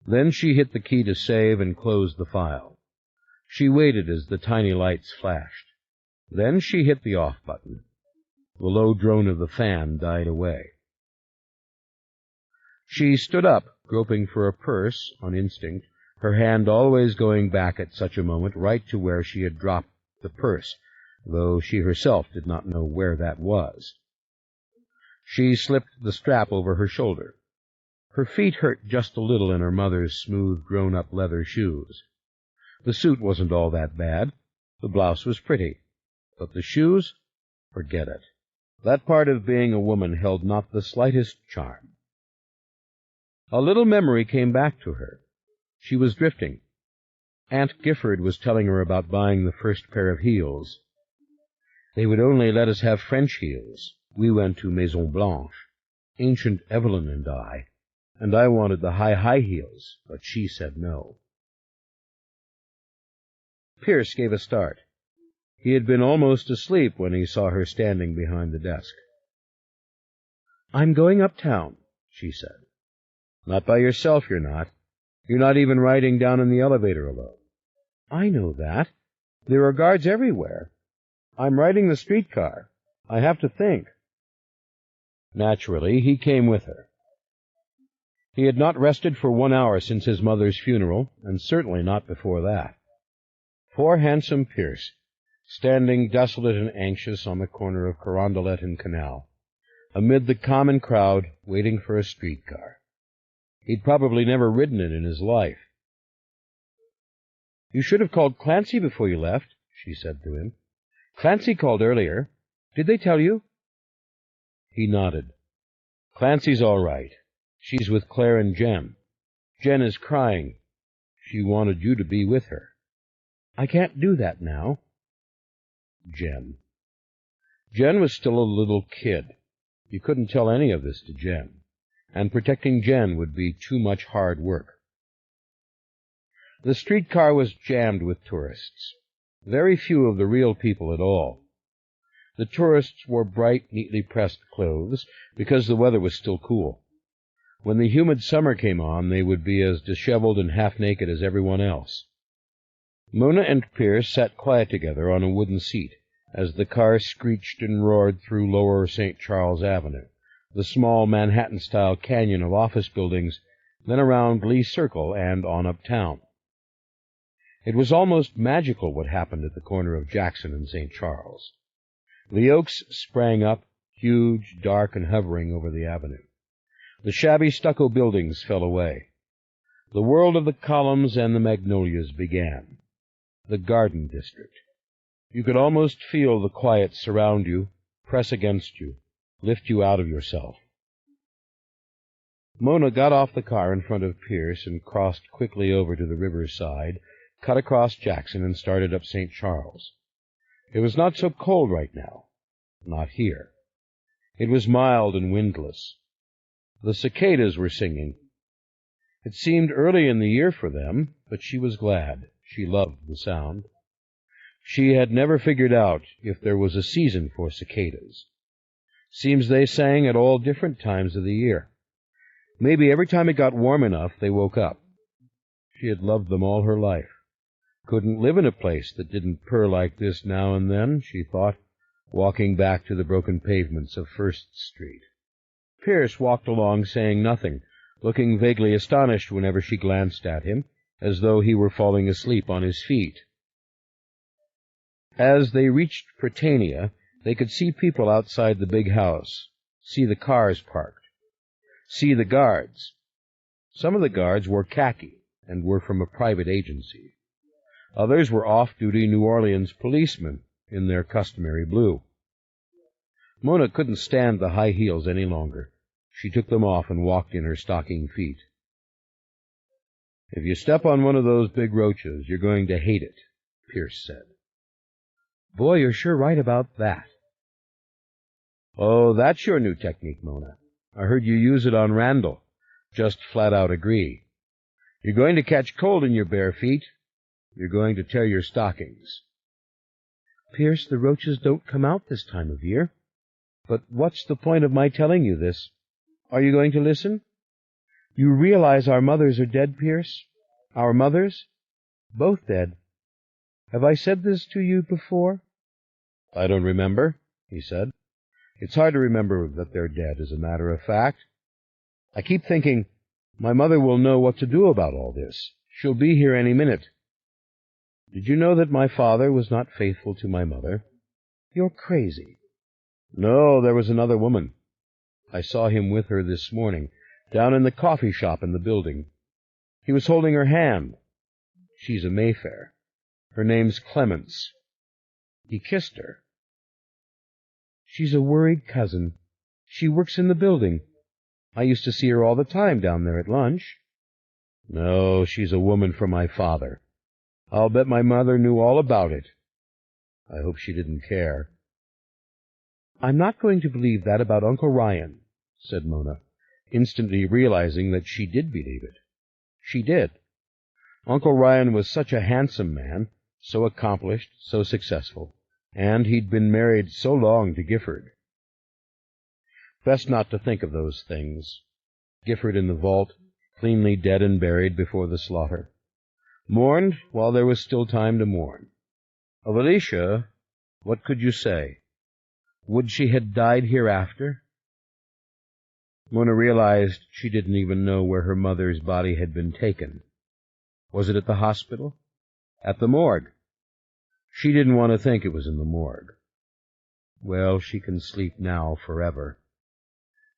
Then she hit the key to save and close the file. She waited as the tiny lights flashed. Then she hit the off button. The low drone of the fan died away. She stood up, groping for a purse on instinct, her hand always going back at such a moment right to where she had dropped the purse, though she herself did not know where that was. She slipped the strap over her shoulder. Her feet hurt just a little in her mother's smooth, grown-up leather shoes. The suit wasn't all that bad. The blouse was pretty. But the shoes? Forget it. That part of being a woman held not the slightest charm. A little memory came back to her. She was drifting. Aunt Gifford was telling her about buying the first pair of heels. They would only let us have French heels. We went to Maison Blanche, Ancient Evelyn and I wanted the high heels, but she said no. Pierce gave a start. He had been almost asleep when he saw her standing behind the desk. I'm going uptown, she said. Not by yourself, you're not. You're not even riding down in the elevator alone. I know that. There are guards everywhere. I'm riding the streetcar. I have to think. Naturally, he came with her. He had not rested for 1 hour since his mother's funeral, and certainly not before that. Poor handsome Pierce, standing desolate and anxious on the corner of Carondelet and Canal, amid the common crowd, waiting for a streetcar. He'd probably never ridden it in his life. You should have called Clancy before you left, she said to him. Clancy called earlier. Did they tell you? He nodded. Clancy's all right. She's with Claire and Jen. Jen is crying. She wanted you to be with her. I can't do that now. Jen. Jen was still a little kid. You couldn't tell any of this to Jen, and protecting Jen would be too much hard work. The streetcar was jammed with tourists. Very few of the real people at all. The tourists wore bright, neatly pressed clothes because the weather was still cool. When the humid summer came on, they would be as disheveled and half-naked as everyone else. Mona and Pierce sat quiet together on a wooden seat as the car screeched and roared through Lower St. Charles Avenue, the small Manhattan-style canyon of office buildings, then around Lee Circle and on uptown. It was almost magical what happened at the corner of Jackson and St. Charles. The oaks sprang up, huge, dark, and hovering over the avenue. The shabby stucco buildings fell away. The world of the columns and the magnolias began. The garden district. You could almost feel the quiet surround you, press against you, lift you out of yourself. Mona got off the car in front of Pierce and crossed quickly over to the riverside, cut across Jackson, and started up St. Charles. It was not so cold right now. Not here. It was mild and windless. The cicadas were singing. It seemed early in the year for them, but she was glad. She loved the sound. She had never figured out if there was a season for cicadas. Seems they sang at all different times of the year. Maybe every time it got warm enough, they woke up. She had loved them all her life. Couldn't live in a place that didn't purr like this now and then, she thought, walking back to the broken pavements of First Street. Pierce walked along saying nothing, looking vaguely astonished whenever she glanced at him, as though he were falling asleep on his feet. As they reached Prytania, they could see people outside the big house, see the cars parked, see the guards. Some of the guards wore khaki and were from a private agency. Others were off-duty New Orleans policemen in their customary blue. Mona couldn't stand the high heels any longer. She took them off and walked in her stocking feet. "If you step on one of those big roaches, you're going to hate it," Pierce said. "Boy, you're sure right about that." "Oh, that's your new technique, Mona. I heard you use it on Randall. Just flat-out agree. You're going to catch cold in your bare feet. You're going to tear your stockings." "Pierce, the roaches don't come out this time of year. But what's the point of my telling you this? Are you going to listen? You realize our mothers are dead, Pierce? Our mothers? Both dead. Have I said this to you before?" "I don't remember," he said. "It's hard to remember that they're dead, as a matter of fact. I keep thinking, my mother will know what to do about all this. She'll be here any minute. Did you know that my father was not faithful to my mother?" "You're crazy." "No, there was another woman. I saw him with her this morning, down in the coffee shop in the building. He was holding her hand. She's a Mayfair. Her name's Clements. He kissed her." "She's a worried cousin. She works in the building. I used to see her all the time down there at lunch." "No, she's a woman for my father. I'll bet my mother knew all about it. I hope she didn't care." "I'm not going to believe that about Uncle Ryan," said Mona, instantly realizing that she did believe it. She did. Uncle Ryan was such a handsome man, so accomplished, so successful, and he'd been married so long to Gifford. Best not to think of those things. Gifford in the vault, cleanly dead and buried before the slaughter. Mourned while there was still time to mourn. Of Alicia, what could you say? Would she had died hereafter? Mona realized she didn't even know where her mother's body had been taken. Was it at the hospital? At the morgue? She didn't want to think it was in the morgue. Well, she can sleep now forever.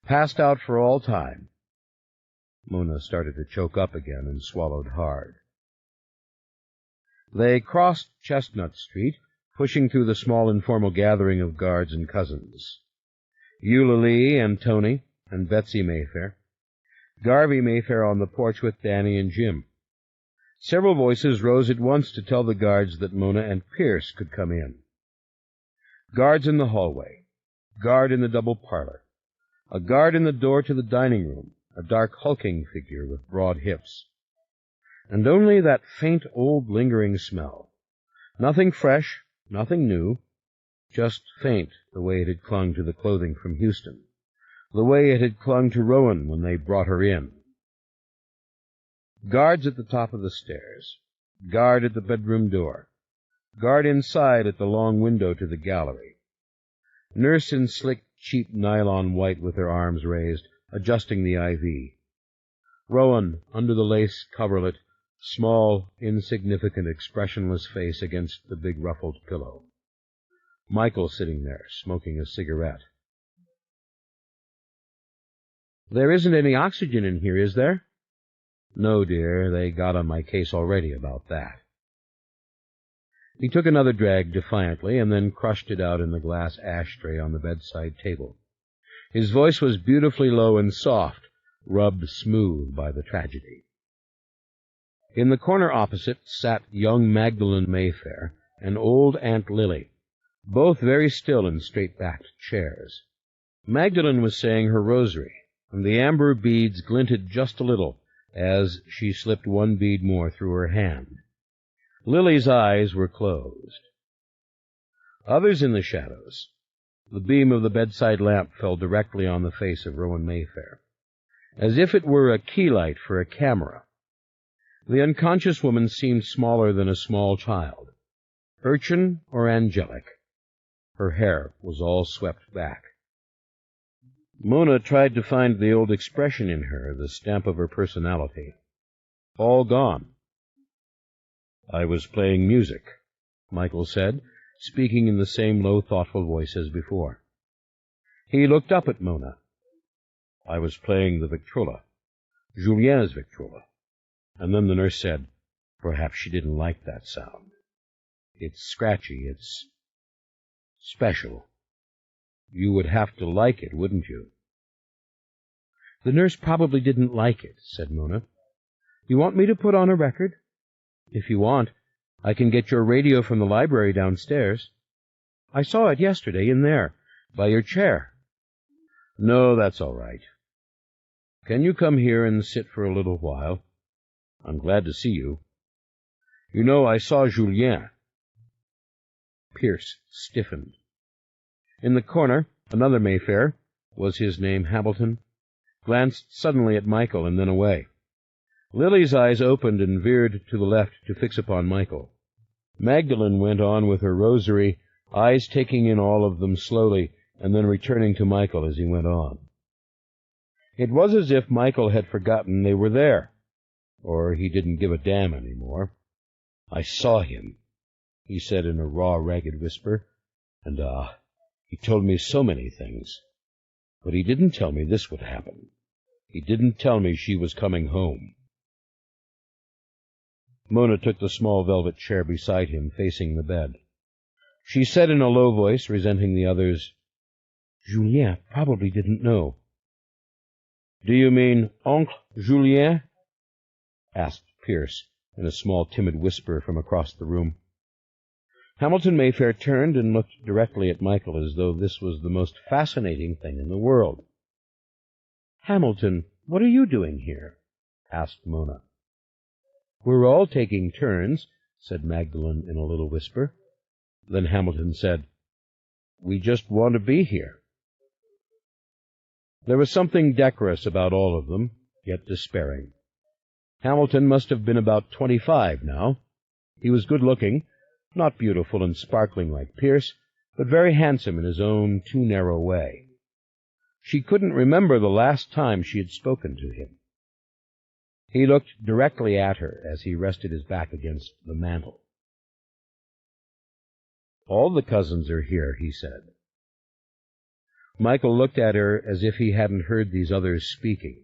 Passed out for all time. Mona started to choke up again and swallowed hard. They crossed Chestnut Street, pushing through the small informal gathering of guards and cousins. Eulalie and Tony and Betsy Mayfair. Garvey Mayfair on the porch with Danny and Jim. Several voices rose at once to tell the guards that Mona and Pierce could come in. Guards in the hallway. Guard in the double parlor. A guard in the door to the dining room, a dark hulking figure with broad hips. And only that faint old lingering smell. Nothing fresh, nothing new, just faint the way it had clung to the clothing from Houston, the way it had clung to Rowan when they brought her in. Guards at the top of the stairs, guard at the bedroom door, guard inside at the long window to the gallery. Nurse in slick, cheap nylon white with her arms raised, adjusting the IV. Rowan under the lace coverlet, small, insignificant, expressionless face against the big ruffled pillow. Michael sitting there, smoking a cigarette. "There isn't any oxygen in here, is there?" "No, dear, they got on my case already about that." He took another drag defiantly and then crushed it out in the glass ashtray on the bedside table. His voice was beautifully low and soft, rubbed smooth by the tragedy. In the corner opposite sat young Magdalene Mayfair and old Aunt Lily, both very still in straight-backed chairs. Magdalene was saying her rosary, and the amber beads glinted just a little as she slipped one bead more through her hand. Lily's eyes were closed. Others in the shadows. The beam of the bedside lamp fell directly on the face of Rowan Mayfair, as if it were a key light for a camera. The unconscious woman seemed smaller than a small child, urchin or angelic. Her hair was all swept back. Mona tried to find the old expression in her, the stamp of her personality. All gone. "I was playing music," Michael said, speaking in the same low, thoughtful voice as before. He looked up at Mona. "I was playing the Victrola. Julien's Victrola. And then the nurse said, perhaps she didn't like that sound. It's scratchy, it's special. You would have to like it, wouldn't you? The nurse probably didn't like it, said Mona. You want me to put on a record? If you want, I can get your radio from the library downstairs. I saw it yesterday in there, by your chair. No, that's all right. Can you come here and sit for a little while? I'm glad to see you. You know, I saw Julien. Pierce stiffened. In the corner, another Mayfair, was his name Hamilton, glanced suddenly at Michael and then away. Lily's eyes opened and veered to the left to fix upon Michael. Magdalene went on with her rosary, eyes taking in all of them slowly, and then returning to Michael as he went on. It was as if Michael had forgotten they were there, or he didn't give a damn any more. I saw him, he said in a raw, ragged whisper, and he told me so many things. But he didn't tell me this would happen. He didn't tell me she was coming home. Mona took the small velvet chair beside him, facing the bed. She said in a low voice, resenting the others, Julien probably didn't know. Do you mean Oncle Julien? Asked Pierce, in a small, timid whisper from across the room. Hamilton Mayfair turned and looked directly at Michael as though this was the most fascinating thing in the world. Hamilton, what are you doing here? Asked Mona. We're all taking turns, said Magdalene in a little whisper. Then Hamilton said, We just want to be here. There was something decorous about all of them, yet despairing. Hamilton must have been about 25 now. He was good-looking, not beautiful and sparkling like Pierce, but very handsome in his own too narrow way. She couldn't remember the last time she had spoken to him. He looked directly at her as he rested his back against the mantel. All the cousins are here, he said. Michael looked at her as if he hadn't heard these others speaking.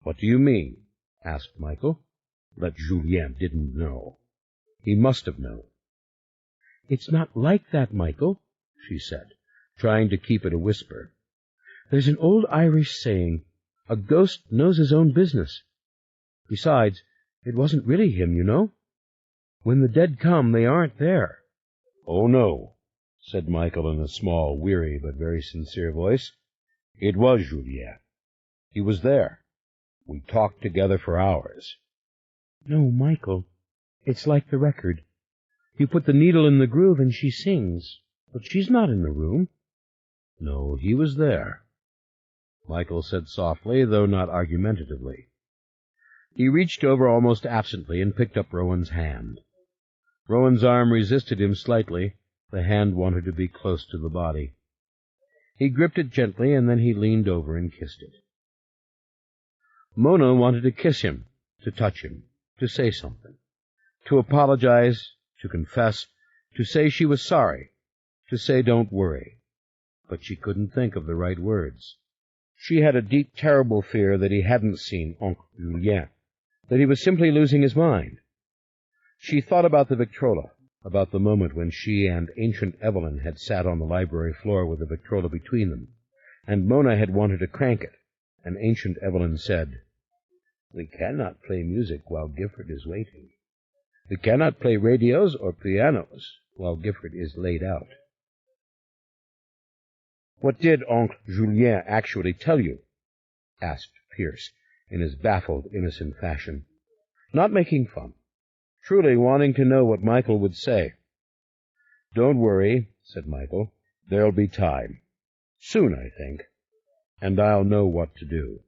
What do you mean? Asked Michael. That Julien didn't know. He must have known. It's not like that, Michael, she said, trying to keep it a whisper. There's an old Irish saying, a ghost knows his own business. Besides, it wasn't really him, you know. When the dead come, they aren't there. Oh, no, said Michael in a small, weary, but very sincere voice. It was Julien. He was there. We talked together for hours. No, Michael, it's like the record. You put the needle in the groove and she sings, but she's not in the room. No, he was there, Michael said softly, though not argumentatively. He reached over almost absently and picked up Rowan's hand. Rowan's arm resisted him slightly. The hand wanted to be close to the body. He gripped it gently, and then he leaned over and kissed it. Mona wanted to kiss him, to touch him, to say something, to apologize, to confess, to say she was sorry, to say don't worry. But she couldn't think of the right words. She had a deep, terrible fear that he hadn't seen Oncle Julien, that he was simply losing his mind. She thought about the Victrola, about the moment when she and Ancient Evelyn had sat on the library floor with the Victrola between them, and Mona had wanted to crank it, and Ancient Evelyn said, "We cannot play music while Gifford is waiting. We cannot play radios or pianos while Gifford is laid out." "What did Oncle Julien actually tell you?" asked Pierce, in his baffled, innocent fashion, not making fun, truly wanting to know what Michael would say. "Don't worry," said Michael. "There'll be time. Soon, I think. And I'll know what to do."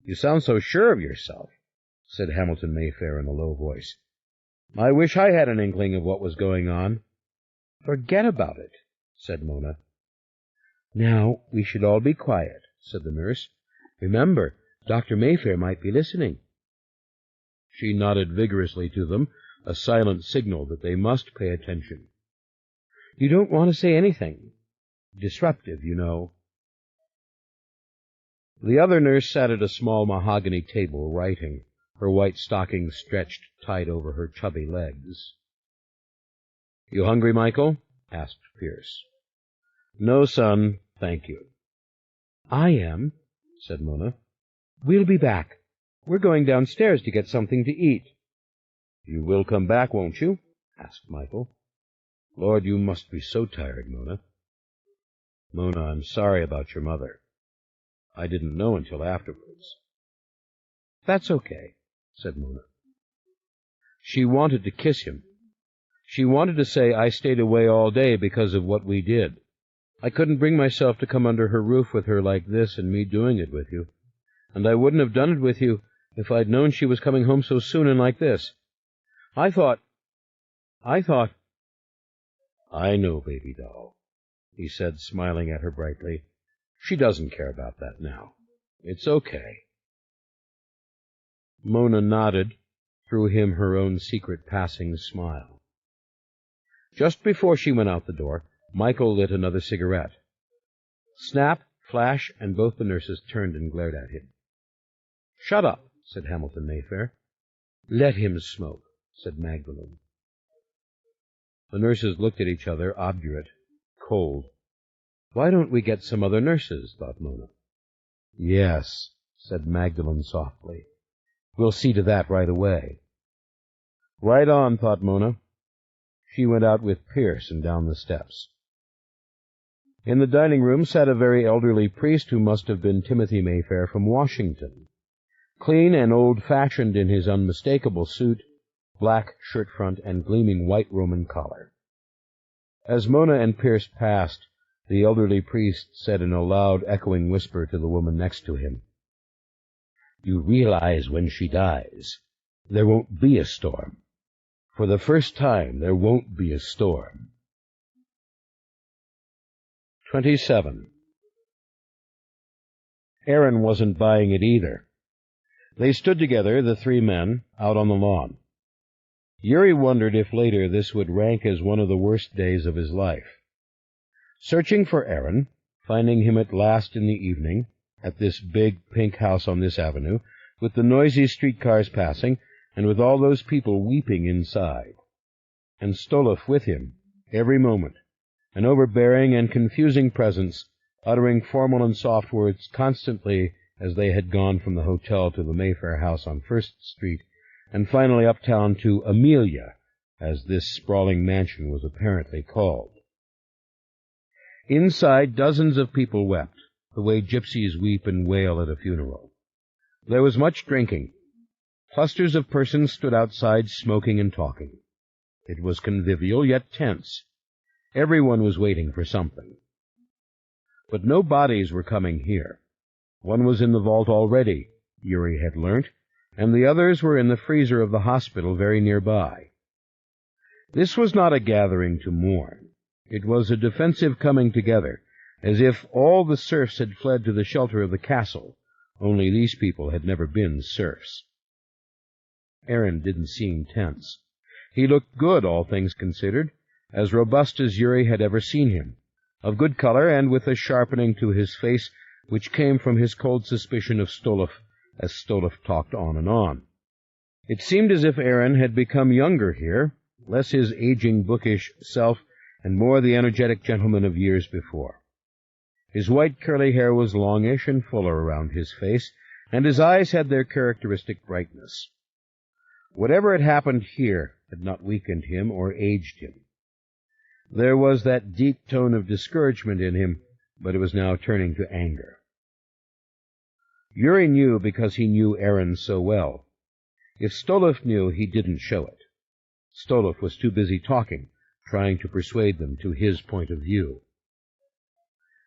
"You sound so sure of yourself," said Hamilton Mayfair in a low voice. "I wish I had an inkling of what was going on." "Forget about it," said Mona. "Now, we should all be quiet," said the nurse. "Remember, Dr. Mayfair might be listening." She nodded vigorously to them, a silent signal that they must pay attention. "You don't want to say anything disruptive, you know." The other nurse sat at a small mahogany table writing, her white stockings stretched tight over her chubby legs. "You hungry, Michael?" asked Pierce. "No, son, thank you." "I am," said Mona. "We'll be back. We're going downstairs to get something to eat." "You will come back, won't you?" asked Michael. "Lord, you must be so tired, Mona." "Mona, I'm sorry about your mother. I didn't know until afterwards." "That's okay," said Mona. She wanted to kiss him. She wanted to say, "I stayed away all day because of what we did. I couldn't bring myself to come under her roof with her like this and me doing it with you. And I wouldn't have done it with you if I'd known she was coming home so soon and like this. I thought... "I know, baby doll," he said, smiling at her brightly. "She doesn't care about that now. It's okay." Mona nodded, threw him her own secret passing smile. Just before she went out the door, Michael lit another cigarette. Snap, flash, and both the nurses turned and glared at him. "Shut up," said Hamilton Mayfair. "Let him smoke," said Magdalen. The nurses looked at each other, obdurate, cold. "Why don't we get some other nurses?" thought Mona. "Yes," said Magdalen softly. "We'll see to that right away." "Right on," thought Mona. She went out with Pierce and down the steps. In the dining room sat a very elderly priest who must have been Timothy Mayfair from Washington. Clean and old-fashioned in his unmistakable suit, black shirt-front, and gleaming white Roman collar. As Mona and Pierce passed, the elderly priest said in a loud, echoing whisper to the woman next to him, "You realize when she dies, there won't be a storm. For the first time, there won't be a storm." 27. Aaron wasn't buying it either. They stood together, the three men, out on the lawn. Yuri wondered if later this would rank as one of the worst days of his life. Searching for Aaron, finding him at last in the evening, at this big pink house on this avenue, with the noisy streetcars passing, and with all those people weeping inside. And Stoloff with him, every moment, an overbearing and confusing presence, uttering formal and soft words constantly as they had gone from the hotel to the Mayfair house on First Street, and finally uptown to Amelia, as this sprawling mansion was apparently called. Inside, dozens of people wept, the way gypsies weep and wail at a funeral. There was much drinking. Clusters of persons stood outside smoking and talking. It was convivial, yet tense. Everyone was waiting for something. But no bodies were coming here. One was in the vault already, Yuri had learnt, and the others were in the freezer of the hospital very nearby. This was not a gathering to mourn. It was a defensive coming together, as if all the serfs had fled to the shelter of the castle, only these people had never been serfs. Aaron didn't seem tense. He looked good, all things considered, as robust as Yuri had ever seen him, of good color and with a sharpening to his face which came from his cold suspicion of Stoloff, as Stoloff talked on and on. It seemed as if Aaron had become younger here, less his aging, bookish self, and more the energetic gentleman of years before. His white curly hair was longish and fuller around his face, and his eyes had their characteristic brightness. Whatever had happened here had not weakened him or aged him. There was that deep tone of discouragement in him, but it was now turning to anger. Yuri knew because he knew Aaron so well. If Stoloff knew, he didn't show it. Stoloff was too busy talking, trying to persuade them to his point of view.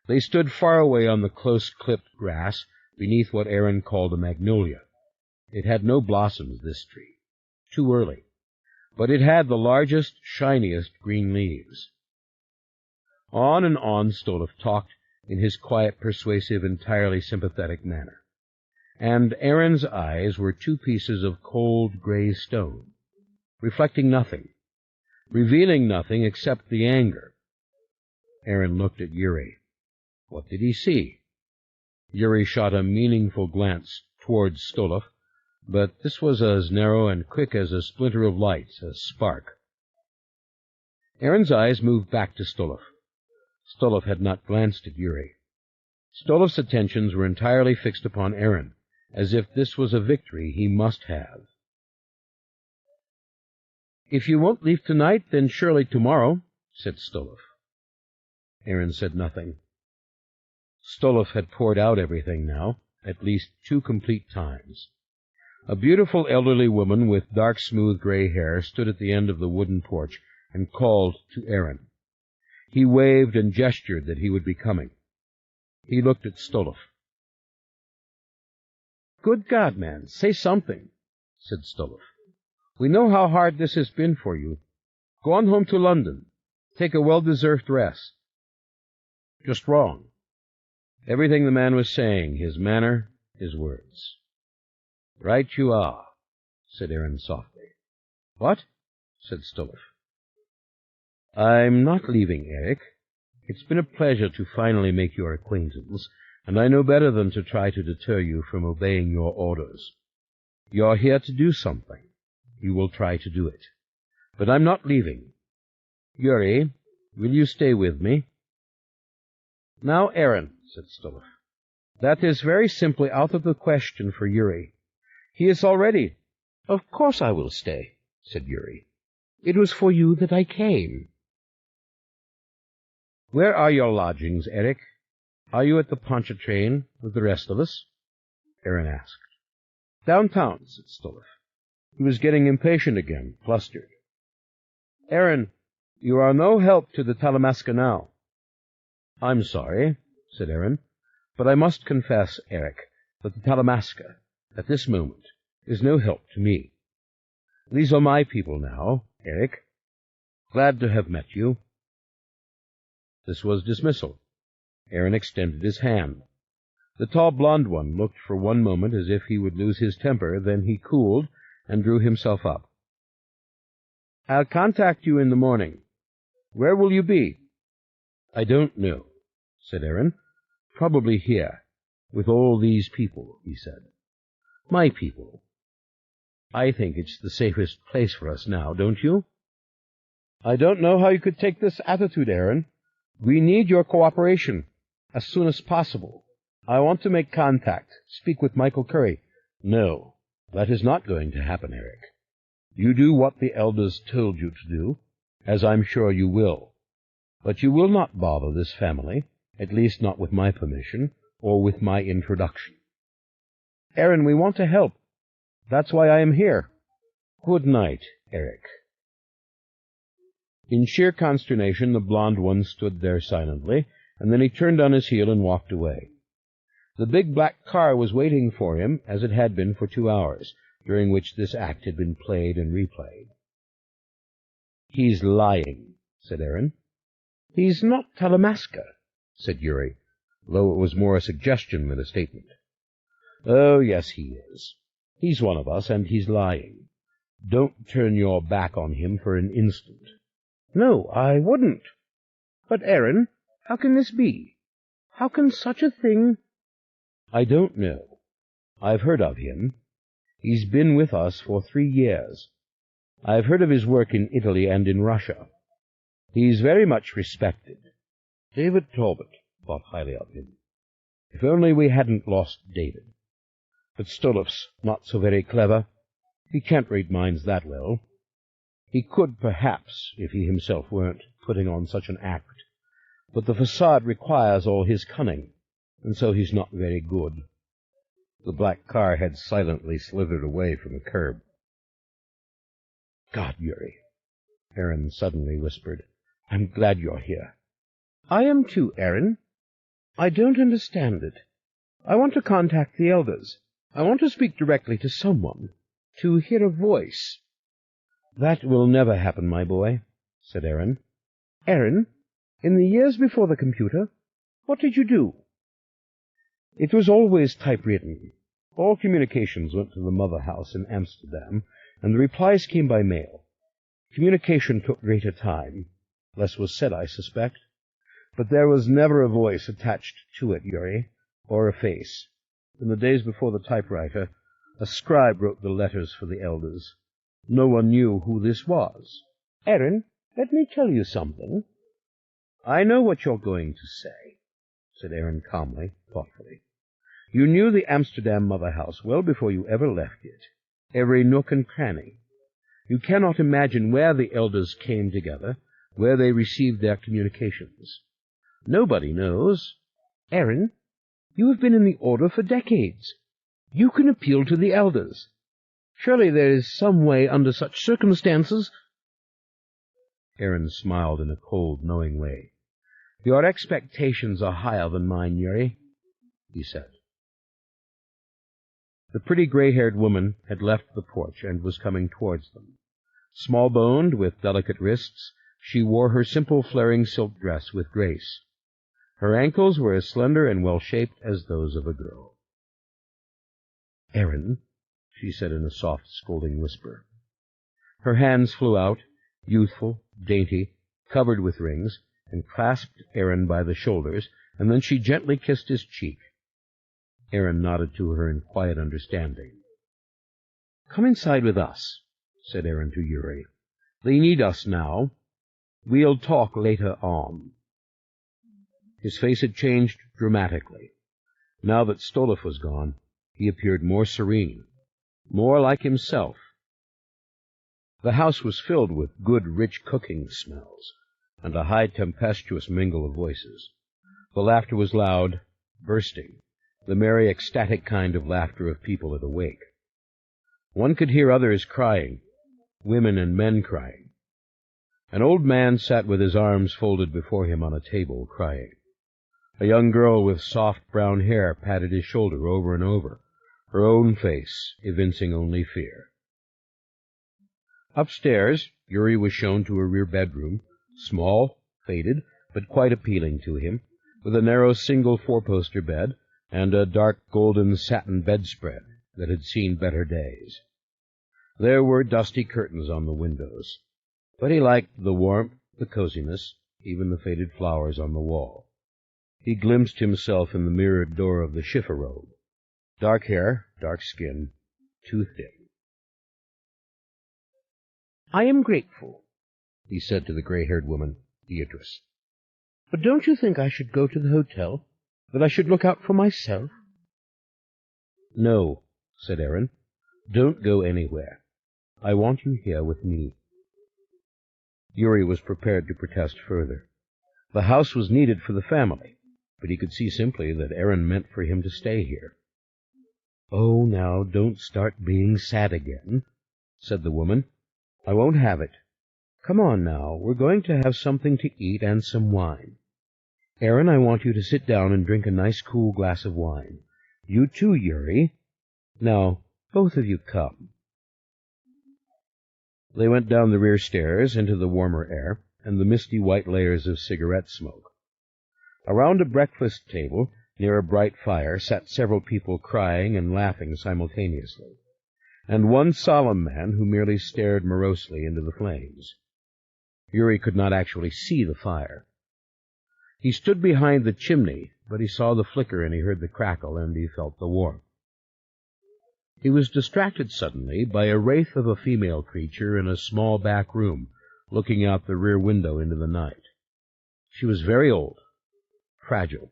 They stood far away on the close-clipped grass beneath what Aaron called a magnolia. It had no blossoms, this tree. Too early. But it had the largest, shiniest green leaves. On and on Stoloff talked in his quiet, persuasive, entirely sympathetic manner. And Aaron's eyes were two pieces of cold gray stone, reflecting nothing, revealing nothing except the anger. Aaron looked at Yuri. What did he see? Yuri shot a meaningful glance towards Stolov, but this was as narrow and quick as a splinter of light, a spark. Aaron's eyes moved back to Stolov. Stolov had not glanced at Yuri. Stolov's attentions were entirely fixed upon Aaron, as if this was a victory he must have. "If you won't leave tonight, then surely tomorrow," said Stolov. Aaron said nothing. Stolov had poured out everything now, at least 2 complete times. A beautiful elderly woman with dark, smooth gray hair stood at the end of the wooden porch and called to Aaron. He waved and gestured that he would be coming. He looked at Stolov. "Good God, man, say something," said Stolov. "We know how hard this has been for you. Go on home to London. Take a well-deserved rest." Just wrong. Everything the man was saying, his manner, his words. "Right you are," said Aaron softly. "What?" said Stolov. "I'm not leaving, Eric. It's been a pleasure to finally make your acquaintance, and I know better than to try to deter you from obeying your orders. You're here to do something. You will try to do it. But I'm not leaving. Yuri, will you stay with me?" "Now, Aaron," said Stolov, "that is very simply out of the question for Yuri. He is already—" "Of course I will stay," said Yuri. "It was for you that I came." "Where are your lodgings, Eric? Are you at the Pontchartrain with the rest of us?" Aaron asked. "Downtown," said Stolov. He was getting impatient again, flustered. "Aaron, you are no help to the Talamasca now." "I'm sorry," said Aaron, "but I must confess, Eric, that the Talamasca, at this moment, is no help to me. These are my people now, Eric. Glad to have met you." This was dismissal. Aaron extended his hand. The tall blond one looked for one moment as if he would lose his temper, then he cooled and drew himself up. "I'll contact you in the morning. Where will you be?" "I don't know," said Aaron. "Probably here, with all these people," he said. "My people. I think it's the safest place for us now, don't you?" "I don't know how you could take this attitude, Aaron. We need your cooperation, as soon as possible. I want to make contact, speak with Michael Curry." "No, that is not going to happen, Eric. You do what the elders told you to do, as I'm sure you will. But you will not bother this family, at least not with my permission, or with my introduction." "Aaron, we want to help. That's why I am here." "Good night, Eric." In sheer consternation, the blond one stood there silently, and then he turned on his heel and walked away. The big black car was waiting for him, as it had been for 2 hours, during which this act had been played and replayed. "He's lying," said Aaron. "He's not Talamasca," said Yuri, though it was more a suggestion than a statement. "Oh, yes, he is. He's one of us, and he's lying. Don't turn your back on him for an instant." "No, I wouldn't. But, Aaron, how can this be? How can such a thing—" "I don't know. I've heard of him. He's been with us for 3 years. I've heard of his work in Italy and in Russia. He's very much respected." David Talbot thought highly of him. If only we hadn't lost David. But Stolov's not so very clever. He can't read minds that well. He could, perhaps, if he himself weren't putting on such an act. But the facade requires all his cunning, and so he's not very good. The black car had silently slithered away from the curb. "God, Yuri," Aaron suddenly whispered, "I'm glad you're here." "I am too, Aaron. I don't understand it. I want to contact the elders. I want to speak directly to someone, to hear a voice." "That will never happen, my boy," said Aaron. "Aaron, in the years before the computer, what did you do?" "It was always typewritten. All communications went to the mother house in Amsterdam, and the replies came by mail. Communication took greater time. Less was said, I suspect. But there was never a voice attached to it, Yuri. or a face. In the days before the typewriter, a scribe wrote the letters for the elders. No one knew who this was. Aaron, let me tell you something. I know what you're going to say, said Aaron calmly, thoughtfully. You knew the Amsterdam mother house well before you ever left it, every nook and cranny. You cannot imagine where the elders came together, where they received their communications. Nobody knows. Aaron, you have been in the order for decades. You can appeal to the elders. Surely there is some way under such circumstances— Aaron smiled in a cold, knowing way. Your expectations are higher than mine, Yuri, he said. The pretty gray-haired woman had left the porch and was coming towards them. Small-boned, with delicate wrists, she wore her simple flaring silk dress with grace. Her ankles were as slender and well-shaped as those of a girl. Aaron, she said in a soft, scolding whisper. Her hands flew out, youthful, dainty, covered with rings, and clasped Aaron by the shoulders, and then she gently kissed his cheek. Aaron nodded to her in quiet understanding. Come inside with us, said Aaron to Yuri. They need us now. We'll talk later on. His face had changed dramatically. Now that Stolov was gone, he appeared more serene, more like himself. The house was filled with good, rich cooking smells, and a high, tempestuous mingle of voices. The laughter was loud, bursting, the merry, ecstatic kind of laughter of people at a wake. One could hear others crying, women and men crying. An old man sat with his arms folded before him on a table, crying. A young girl with soft brown hair patted his shoulder over and over, her own face evincing only fear. Upstairs, Yuri was shown to a rear bedroom, small, faded, but quite appealing to him, with a narrow single four-poster bed and a dark golden satin bedspread that had seen better days. There were dusty curtains on the windows, but he liked the warmth, the coziness, even the faded flowers on the wall. He glimpsed himself in the mirrored door of the chifforobe. Dark hair, dark skin, too thin. I am grateful, he said to the gray-haired woman, Beatrice. But don't you think I should go to the hotel? That I should look out for myself? No, said Aaron. Don't go anywhere. I want you here with me. Yuri was prepared to protest further. The house was needed for the family, but he could see simply that Aaron meant for him to stay here. Oh, now, don't start being sad again, said the woman. I won't have it. Come on now, we're going to have something to eat and some wine. Aaron, I want you to sit down and drink a nice cool glass of wine. You too, Yuri. Now, both of you come. They went down the rear stairs into the warmer air and the misty white layers of cigarette smoke. Around a breakfast table, near a bright fire, sat several people crying and laughing simultaneously, and one solemn man who merely stared morosely into the flames. Yuri could not actually see the fire. He stood behind the chimney, but he saw the flicker and he heard the crackle and he felt the warmth. He was distracted suddenly by a wraith of a female creature in a small back room, looking out the rear window into the night. She was very old, fragile.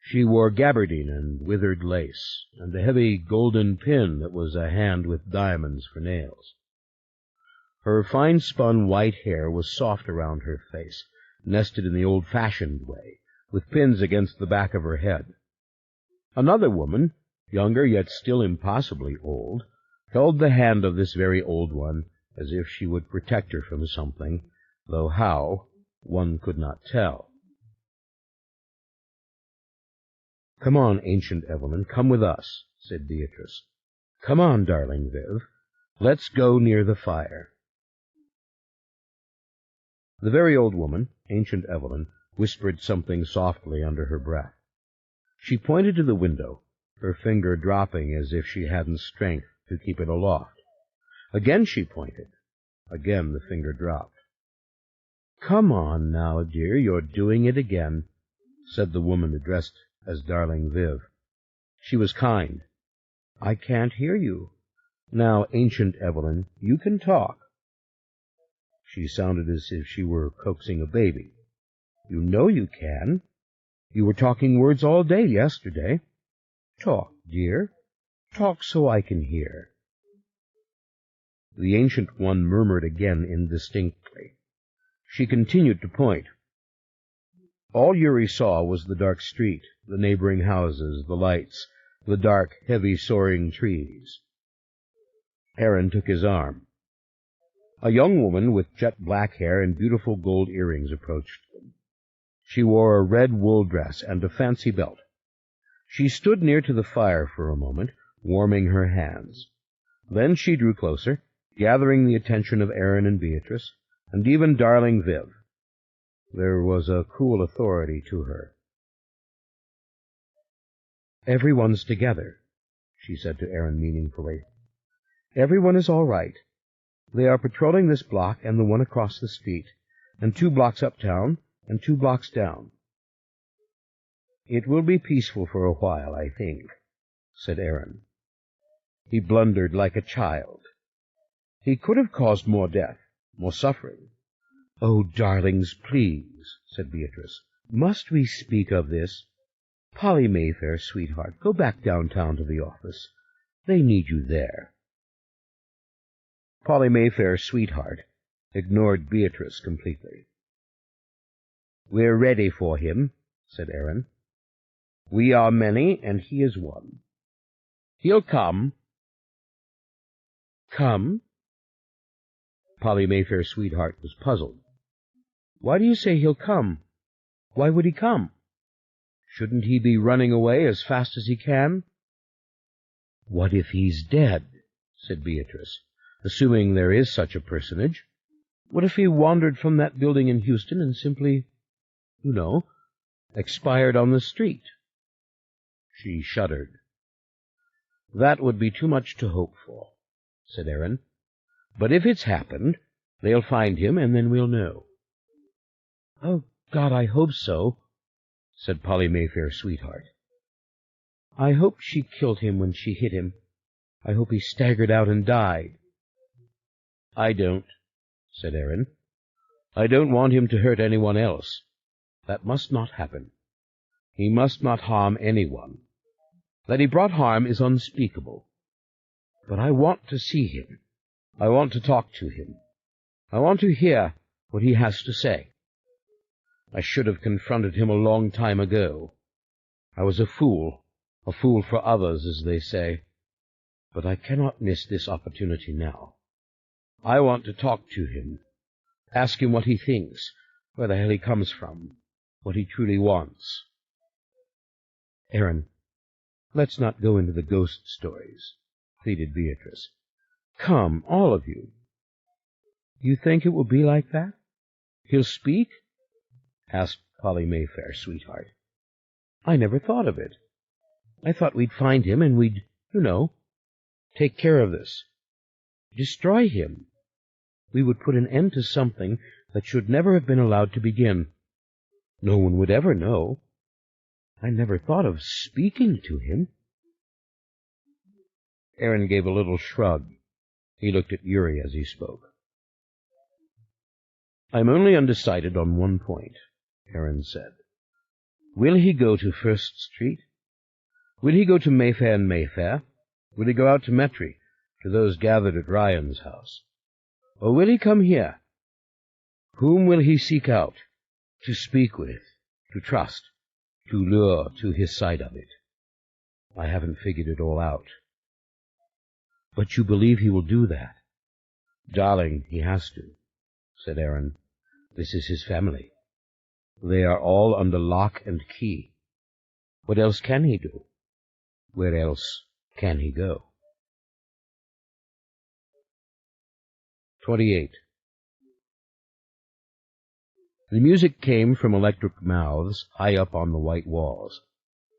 She wore gabardine and withered lace, and a heavy golden pin that was a hand with diamonds for nails. Her fine-spun white hair was soft around her face, nested in the old-fashioned way, with pins against the back of her head. Another woman, younger yet still impossibly old, held the hand of this very old one as if she would protect her from something, though how, one could not tell. Come on, ancient Evelyn, come with us, said Beatrice. Come on, darling Viv. Let's go near the fire. The very old woman, ancient Evelyn, whispered something softly under her breath. She pointed to the window, her finger dropping as if she hadn't strength to keep it aloft. Again she pointed. Again the finger dropped. Come on now, dear, you're doing it again, said the woman addressed as darling Viv. She was kind. "I can't hear you. Now, ancient Evelyn, you can talk." She sounded as if she were coaxing a baby. "You know you can. You were talking words all day yesterday. Talk, dear. Talk so I can hear." The ancient one murmured again indistinctly. She continued to point. All Yuri saw was the dark street, the neighboring houses, the lights, the dark, heavy, soaring trees. Aaron took his arm. A young woman with jet black hair and beautiful gold earrings approached them. She wore a red wool dress and a fancy belt. She stood near to the fire for a moment, warming her hands. Then she drew closer, gathering the attention of Aaron and Beatrice, and even darling Viv. There was a cool authority to her. "Everyone's together," she said to Aaron meaningfully. "Everyone is all right. They are patrolling this block and the one across the street, and 2 blocks uptown and 2 blocks down." "It will be peaceful for a while, I think," said Aaron. He blundered like a child. He could have caused more death, more suffering. "Oh, darlings, please," said Beatrice. "Must we speak of this? Polly Mayfair, sweetheart, go back downtown to the office. They need you there." Polly Mayfair, sweetheart, ignored Beatrice completely. "We're ready for him," said Aaron. "We are many, and he is one. He'll come." "Come?" Polly Mayfair, sweetheart, was puzzled. "Why do you say he'll come? Why would he come? Shouldn't he be running away as fast as he can?" "What if he's dead?" said Beatrice, "assuming there is such a personage. What if he wandered from that building in Houston and simply, expired on the street?" She shuddered. "That would be too much to hope for," said Aaron. "But if it's happened, they'll find him, and then we'll know." "Oh, God, I hope so," said Polly Mayfair, sweetheart. "I hope she killed him when she hit him. I hope he staggered out and died." "I don't," said Aaron. "I don't want him to hurt anyone else. That must not happen. He must not harm anyone. That he brought harm is unspeakable. But I want to see him. I want to talk to him. I want to hear what he has to say. I should have confronted him a long time ago. I was a fool for others, as they say. But I cannot miss this opportunity now. I want to talk to him, ask him what he thinks, where the hell he comes from, what he truly wants." "Aaron, let's not go into the ghost stories," pleaded Beatrice. "Come, all of you." "You think it will be like that? He'll speak?" asked Polly Mayfair, sweetheart. "I never thought of it. I thought we'd find him and we'd, take care of this. Destroy him. We would put an end to something that should never have been allowed to begin. No one would ever know. I never thought of speaking to him." Aaron gave a little shrug. He looked at Yuri as he spoke. "I'm only undecided on one point," Aaron said. "Will he go to First Street? Will he go to Mayfair and Mayfair? Will he go out to Metri, to those gathered at Ryan's house? Or will he come here? Whom will he seek out, to speak with, to trust, to lure to his side of it? I haven't figured it all out." "But you believe he will do that?" "Darling, he has to," said Aaron. "This is his family. They are all under lock and key. What else can he do? Where else can he go?" 28. The music came from electric mouths high up on the white walls.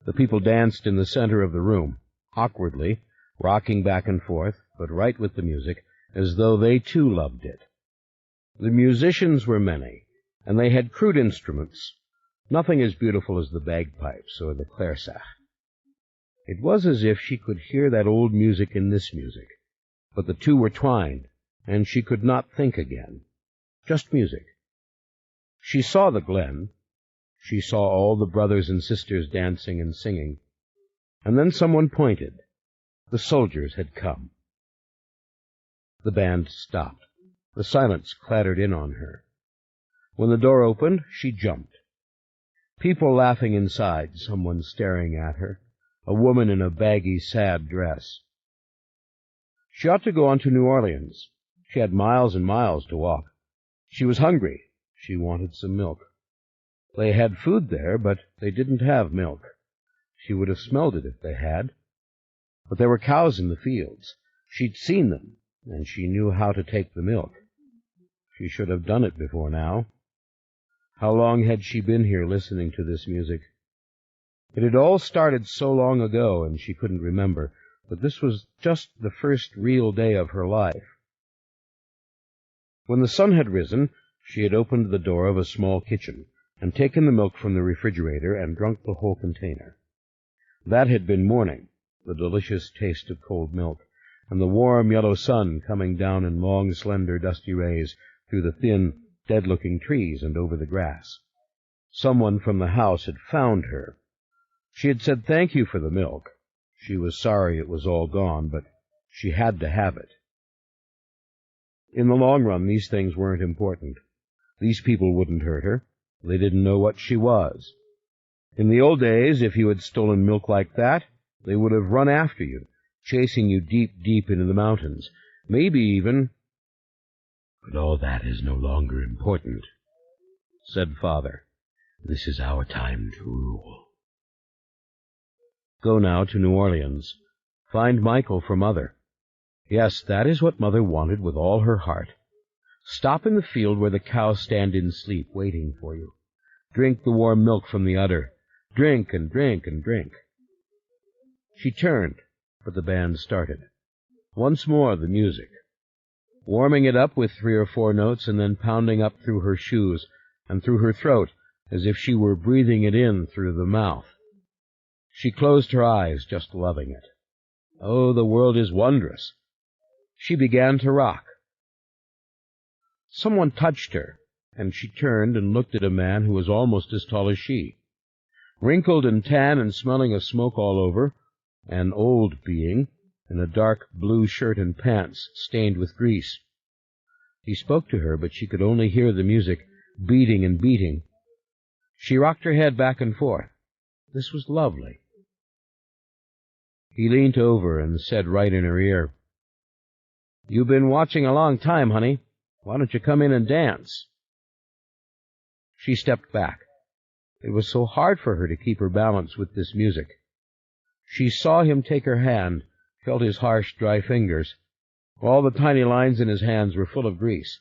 The people danced in the center of the room, awkwardly, rocking back and forth, but right with the music, as though they too loved it. The musicians were many, and they had crude instruments, Nothing as beautiful as the bagpipes or the clairsac. It was as if she could hear that old music in this music, but the two were twined, and she could not think again. Just music. She saw the glen. She saw all the brothers and sisters dancing and singing. And then someone pointed. The soldiers had come. The band stopped. The silence clattered in on her. When the door opened, she jumped. People laughing inside, someone staring at her, a woman in a baggy, sad dress. She ought to go on to New Orleans. She had miles and miles to walk. She was hungry. She wanted some milk. They had food there, but they didn't have milk. She would have smelled it if they had. But there were cows in the fields. She'd seen them, and she knew how to take the milk. She should have done it before now. How long had she been here listening to this music? It had all started so long ago, and she couldn't remember, but this was just the first real day of her life. When the sun had risen, she had opened the door of a small kitchen and taken the milk from the refrigerator and drunk the whole container. That had been morning, the delicious taste of cold milk, and the warm yellow sun coming down in long, slender, dusty rays through the thin, dead-looking trees and over the grass. Someone from the house had found her. She had said thank you for the milk. She was sorry it was all gone, but she had to have it. In the long run, these things weren't important. These people wouldn't hurt her. They didn't know what she was. In the old days, if you had stolen milk like that, they would have run after you, chasing you deep, deep into the mountains, maybe even— "But all that is no longer important," said Father. "This is our time to rule." Go now to New Orleans. Find Michael for Mother. Yes, that is what Mother wanted with all her heart. Stop in the field where the cows stand in sleep, waiting for you. Drink the warm milk from the udder. Drink and drink and drink. She turned, but the band started. Once more the music. Warming it up with 3 or 4 notes and then pounding up through her shoes and through her throat as if she were breathing it in through the mouth. She closed her eyes, just loving it. Oh, the world is wondrous. She began to rock. Someone touched her, and she turned and looked at a man who was almost as tall as she. Wrinkled and tan and smelling of smoke all over, an old being, in a dark blue shirt and pants stained with grease. He spoke to her, but she could only hear the music, beating and beating. She rocked her head back and forth. This was lovely. He leaned over and said right in her ear, "You've been watching a long time, honey. Why don't you come in and dance?" She stepped back. It was so hard for her to keep her balance with this music. She saw him take her hand, felt his harsh, dry fingers. All the tiny lines in his hands were full of grease.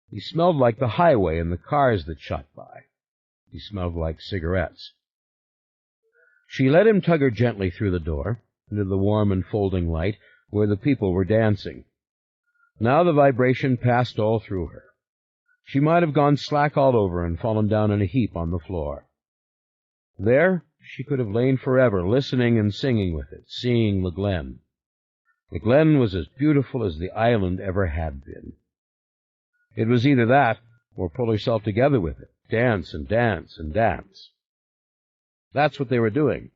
He smelled like the highway and the cars that shot by. He smelled like cigarettes. She let him tug her gently through the door, into the warm enfolding light, where the people were dancing. Now the vibration passed all through her. She might have gone slack all over and fallen down in a heap on the floor. There she could have lain forever, listening and singing with it, seeing the glen. The glen was as beautiful as the island ever had been. It was either that, or pull herself together with it, dance and dance and dance. That's what they were doing.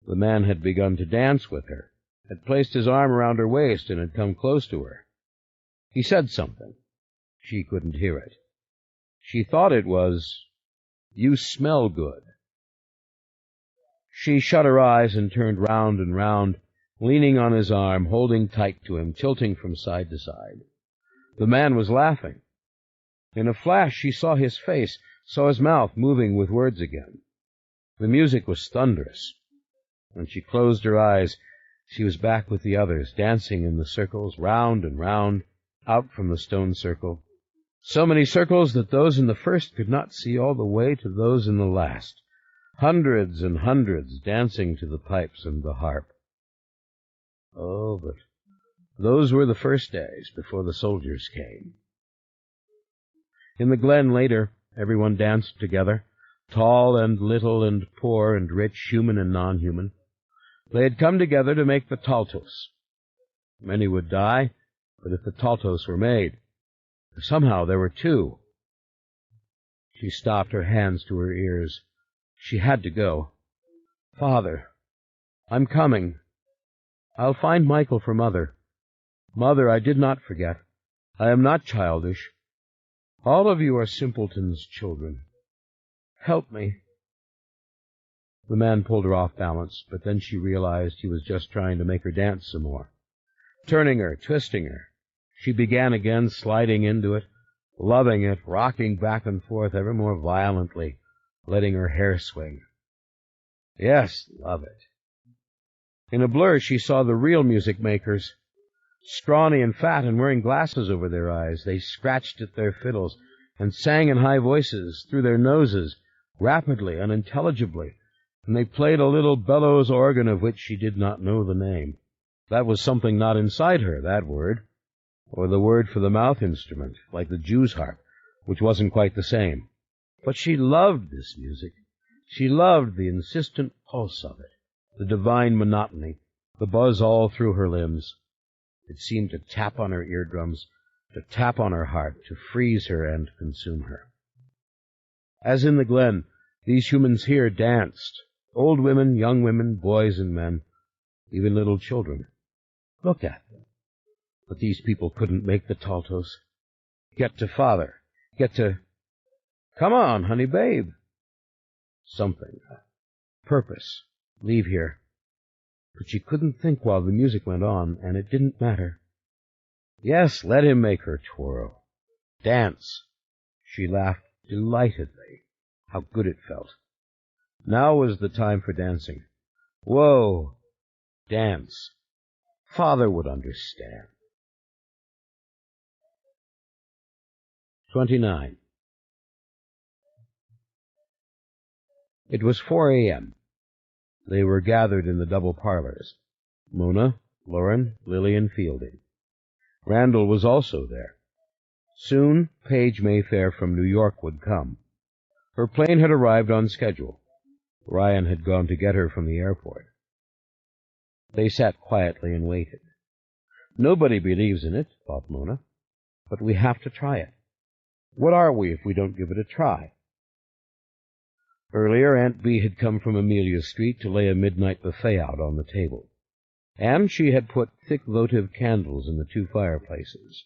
The man had begun to dance with her, had placed his arm around her waist and had come close to her. He said something. She couldn't hear it. She thought it was, "You smell good." She shut her eyes and turned round and round, leaning on his arm, holding tight to him, tilting from side to side. The man was laughing. In a flash she saw his face, saw his mouth moving with words again. The music was thunderous. When she closed her eyes, she was back with the others, dancing in the circles, round and round, out from the stone circle. So many circles that those in the first could not see all the way to those in the last. Hundreds and hundreds dancing to the pipes and the harp. Oh, but those were the first days before the soldiers came. In the glen later, everyone danced together. tall and little and poor and rich, human and non-human. They had come together to make the Taltos. Many would die, but if the Taltos were made, somehow there were two. She stopped, her hands to her ears. She had to go. Father, I'm coming. I'll find Michael for Mother. Mother, I did not forget. I am not childish. All of you are simpletons' children. Help me. The man pulled her off balance, but then she realized he was just trying to make her dance some more. Turning her, twisting her, she began again, sliding into it, loving it, rocking back and forth ever more violently, letting her hair swing. Yes, love it. In a blur, she saw the real music makers. Scrawny and fat and wearing glasses over their eyes, they scratched at their fiddles and sang in high voices through their noses, rapidly, unintelligibly, and they played a little bellows organ of which she did not know the name. That was something not inside her, that word, or the word for the mouth instrument, like the Jew's harp, which wasn't quite the same. But she loved this music. She loved the insistent pulse of it, the divine monotony, the buzz all through her limbs. It seemed to tap on her eardrums, to tap on her heart, to freeze her and consume her. As in the glen, these humans here danced, old women, young women, boys and men, even little children. Look at them. But these people couldn't make the Taltos. Get to Father. Get to... Come on, honey babe. Something. Purpose. Leave here. But she couldn't think while the music went on, and it didn't matter. Yes, let him make her twirl. Dance. She laughed delightedly. How good it felt. Now was the time for dancing. Whoa. Dance. Father would understand. 29. It was 4 a.m. They were gathered in the double parlors. Mona, Lauren, Lily, and Fielding. Randall was also there. Soon, Paige Mayfair from New York would come. Her plane had arrived on schedule. Ryan had gone to get her from the airport. They sat quietly and waited. Nobody believes in it, thought Mona, but we have to try it. What are we if we don't give it a try? Earlier, Aunt Bee had come from Amelia Street to lay a midnight buffet out on the table, and she had put thick votive candles in the two fireplaces.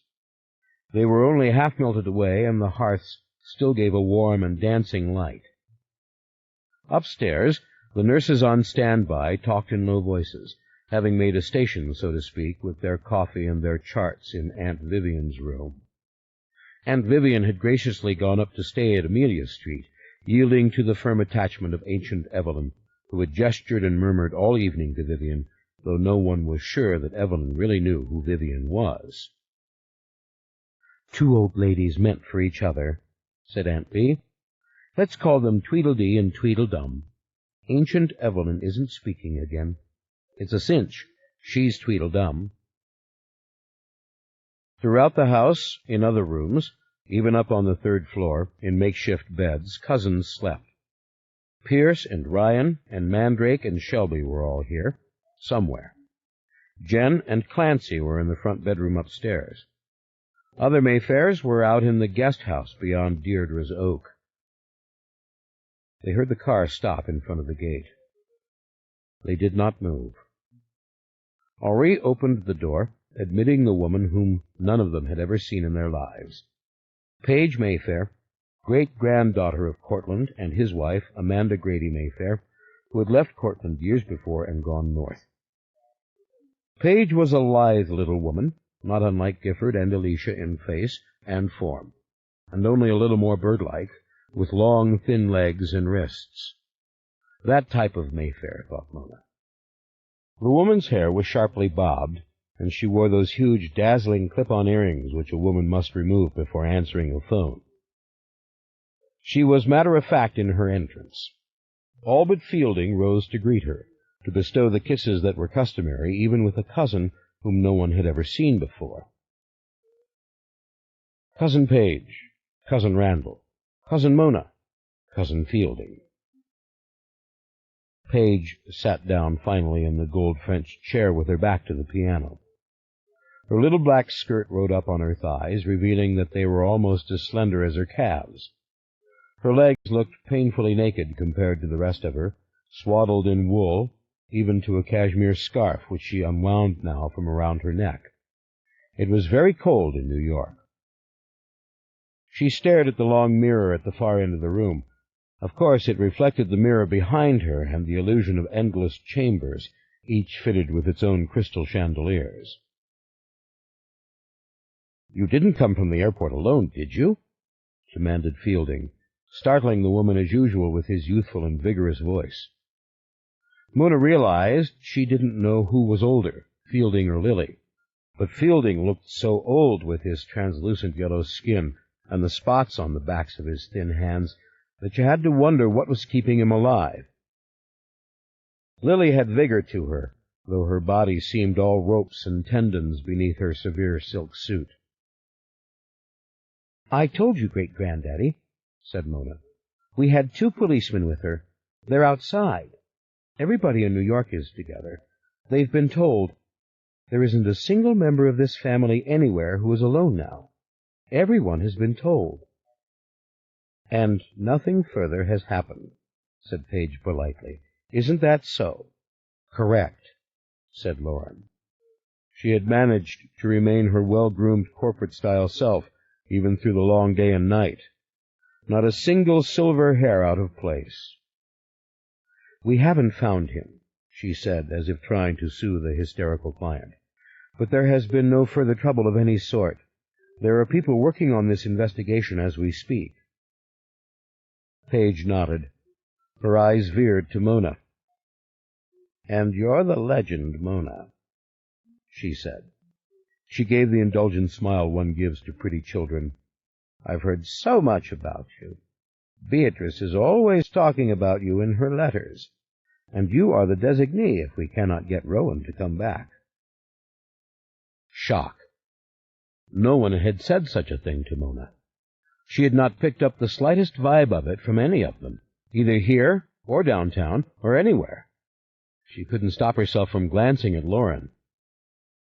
They were only half melted away, and the hearths still gave a warm and dancing light. Upstairs, the nurses on standby talked in low voices, having made a station, so to speak, with their coffee and their charts in Aunt Vivian's room. Aunt Vivian had graciously gone up to stay at Amelia Street, yielding to the firm attachment of ancient Evelyn, who had gestured and murmured all evening to Vivian, though no one was sure that Evelyn really knew who Vivian was. "Two old ladies meant for each other," said Aunt Bee. "Let's call them Tweedledee and Tweedledum. Ancient Evelyn isn't speaking again. It's a cinch. She's Tweedledum." Throughout the house, in other rooms, even up on the third floor, in makeshift beds, cousins slept. Pierce and Ryan and Mandrake and Shelby were all here, somewhere. Jen and Clancy were in the front bedroom upstairs. Other Mayfairs were out in the guest house beyond Deirdre's oak. They heard the car stop in front of the gate. They did not move. Henri opened the door, admitting the woman whom none of them had ever seen in their lives. Paige Mayfair, great-granddaughter of Cortland and his wife, Amanda Grady Mayfair, who had left Cortland years before and gone north. Paige was a lithe little woman, not unlike Gifford and Alicia in face and form, and only a little more bird-like, with long, thin legs and wrists. That type of Mayfair, thought Mona. The woman's hair was sharply bobbed, and she wore those huge, dazzling clip-on earrings which a woman must remove before answering a phone. She was matter-of-fact in her entrance. All but Fielding rose to greet her, to bestow the kisses that were customary even with a cousin whom no one had ever seen before. "Cousin Paige, Cousin Randall, Cousin Mona, Cousin Fielding. Paige sat down finally in the gold French chair with her back to the piano. Her little black skirt rode up on her thighs, revealing that they were almost as slender as her calves. Her legs looked painfully naked compared to the rest of her, swaddled in wool, even to a cashmere scarf which she unwound now from around her neck. It was very cold in New York. She stared at the long mirror at the far end of the room. Of course, it reflected the mirror behind her and the illusion of endless chambers, each fitted with its own crystal chandeliers. "You didn't come from the airport alone, did you?" demanded Fielding, startling the woman as usual with his youthful and vigorous voice. Mona realized she didn't know who was older, Fielding or Lily, but Fielding looked so old with his translucent yellow skin and the spots on the backs of his thin hands that you had to wonder what was keeping him alive. Lily had vigor to her, though her body seemed all ropes and tendons beneath her severe silk suit. "I told you, Great-Granddaddy," said Mona. "We had 2 policemen with her. They're outside. Everybody in New York is together. They've been told. There isn't a single member of this family anywhere who is alone now. Everyone has been told." "And nothing further has happened," said Paige politely. "Isn't that so?" "Correct," said Lauren. She had managed to remain her well-groomed corporate-style self, even through the long day and night. Not a single silver hair out of place. "We haven't found him," she said, as if trying to soothe a hysterical client. "But there has been no further trouble of any sort. There are people working on this investigation as we speak." Paige nodded. Her eyes veered to Mona. "And you're the legend, Mona," she said. She gave the indulgent smile one gives to pretty children. "I've heard so much about you. Beatrice is always talking about you in her letters, and you are the designee if we cannot get Rowan to come back." Shock. No one had said such a thing to Mona. She had not picked up the slightest vibe of it from any of them, either here or downtown or anywhere. She couldn't stop herself from glancing at Lauren.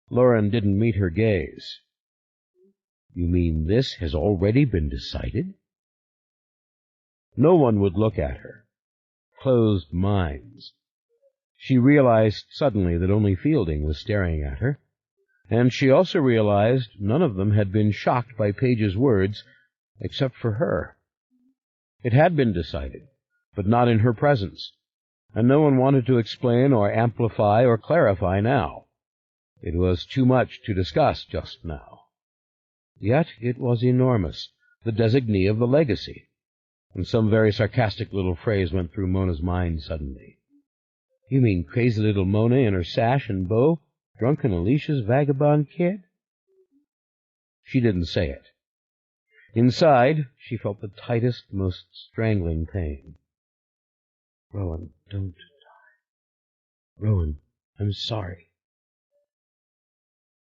Lauren didn't meet her gaze. "You mean this has already been decided?" No one would look at her. Closed minds. She realized suddenly that only Fielding was staring at her, and she also realized none of them had been shocked by Paige's words except for her. It had been decided, but not in her presence, and no one wanted to explain or amplify or clarify now. It was too much to discuss just now. Yet it was enormous, the designee of the legacy, and some very sarcastic little phrase went through Mona's mind suddenly. "You mean crazy little Mona in her sash and bow, drunken Alicia's vagabond kid?" She didn't say it. Inside, she felt the tightest, most strangling pain. "Rowan, don't die. Rowan, I'm sorry."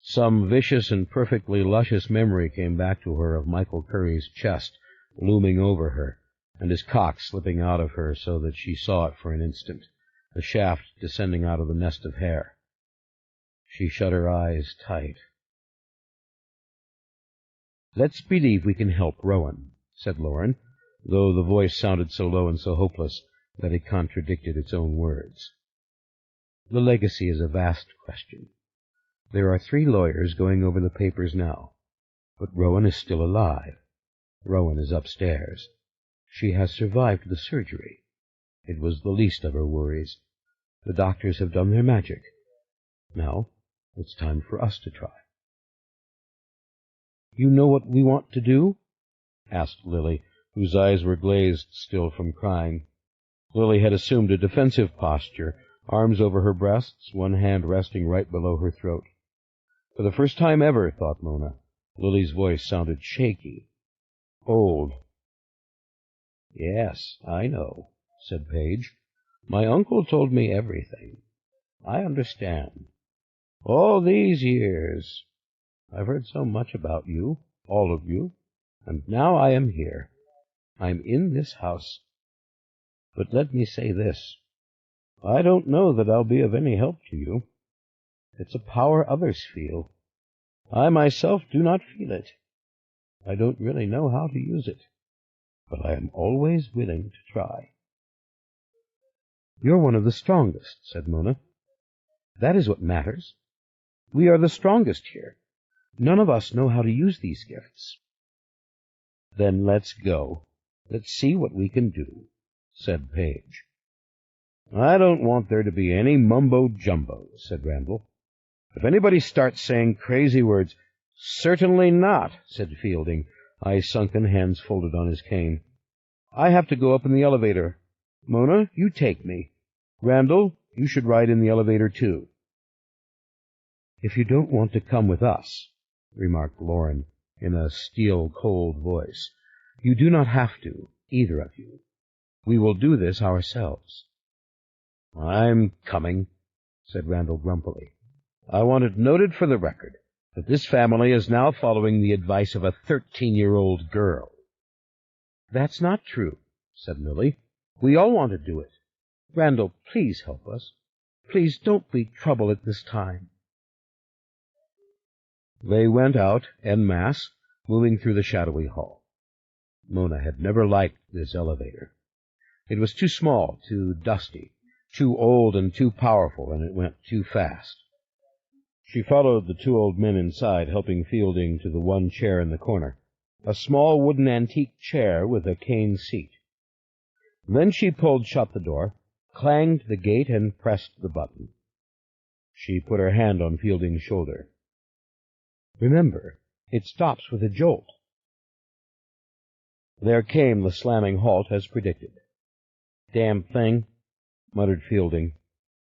Some vicious and perfectly luscious memory came back to her of Michael Curry's chest looming over her, and his cock slipping out of her so that she saw it for an instant, the shaft descending out of the nest of hair. She shut her eyes tight. "Let's believe we can help Rowan," said Lauren, though the voice sounded so low and so hopeless that it contradicted its own words. "The legacy is a vast question. There are 3 lawyers going over the papers now. But Rowan is still alive. Rowan is upstairs. She has survived the surgery. It was the least of her worries. The doctors have done their magic. Now it's time for us to try." "You know what we want to do?" asked Lily, whose eyes were glazed still from crying. Lily had assumed a defensive posture, arms over her breasts, one hand resting right below her throat. For the first time ever, thought Mona, Lily's voice sounded shaky, old. "Yes, I know," said Paige. "My uncle told me everything. I understand. All these years I've heard so much about you, all of you, and now I am here. I'm in this house, But let me say this. I don't know that I'll be of any help to you. It's a power others feel. I myself do not feel it. I don't really know how to use it, but I am always willing to try. You're one of the strongest, said Mona. That is what matters. We are the strongest here. None of us know how to use these gifts. Then let's go. Let's see what we can do, said Paige. I don't want there to be any mumbo-jumbo, said Randall. If anybody starts saying crazy words— Certainly not, said Fielding, eyes sunken, hands folded on his cane. I have to go up in the elevator. Mona, you take me. Randall, you should ride in the elevator, too. If you don't want to come with us, remarked Lauren in a steel-cold voice, you do not have to, either of you. We will do this ourselves. I'm coming, said Randall grumpily. I want it noted for the record that this family is now following the advice of a 13-year-old girl. That's not true, said Lily. We all want to do it. Randall, please help us. Please don't be trouble at this time. They went out en masse, moving through the shadowy hall. Mona had never liked this elevator. It was too small, too dusty, too old and too powerful, and it went too fast. She followed the two old men inside, helping Fielding to the one chair in the corner, a small wooden antique chair with a cane seat. Then she pulled shut the door, clanged the gate, and pressed the button. She put her hand on Fielding's shoulder. Remember, it stops with a jolt. There came the slamming halt as predicted. Damn thing, muttered Fielding.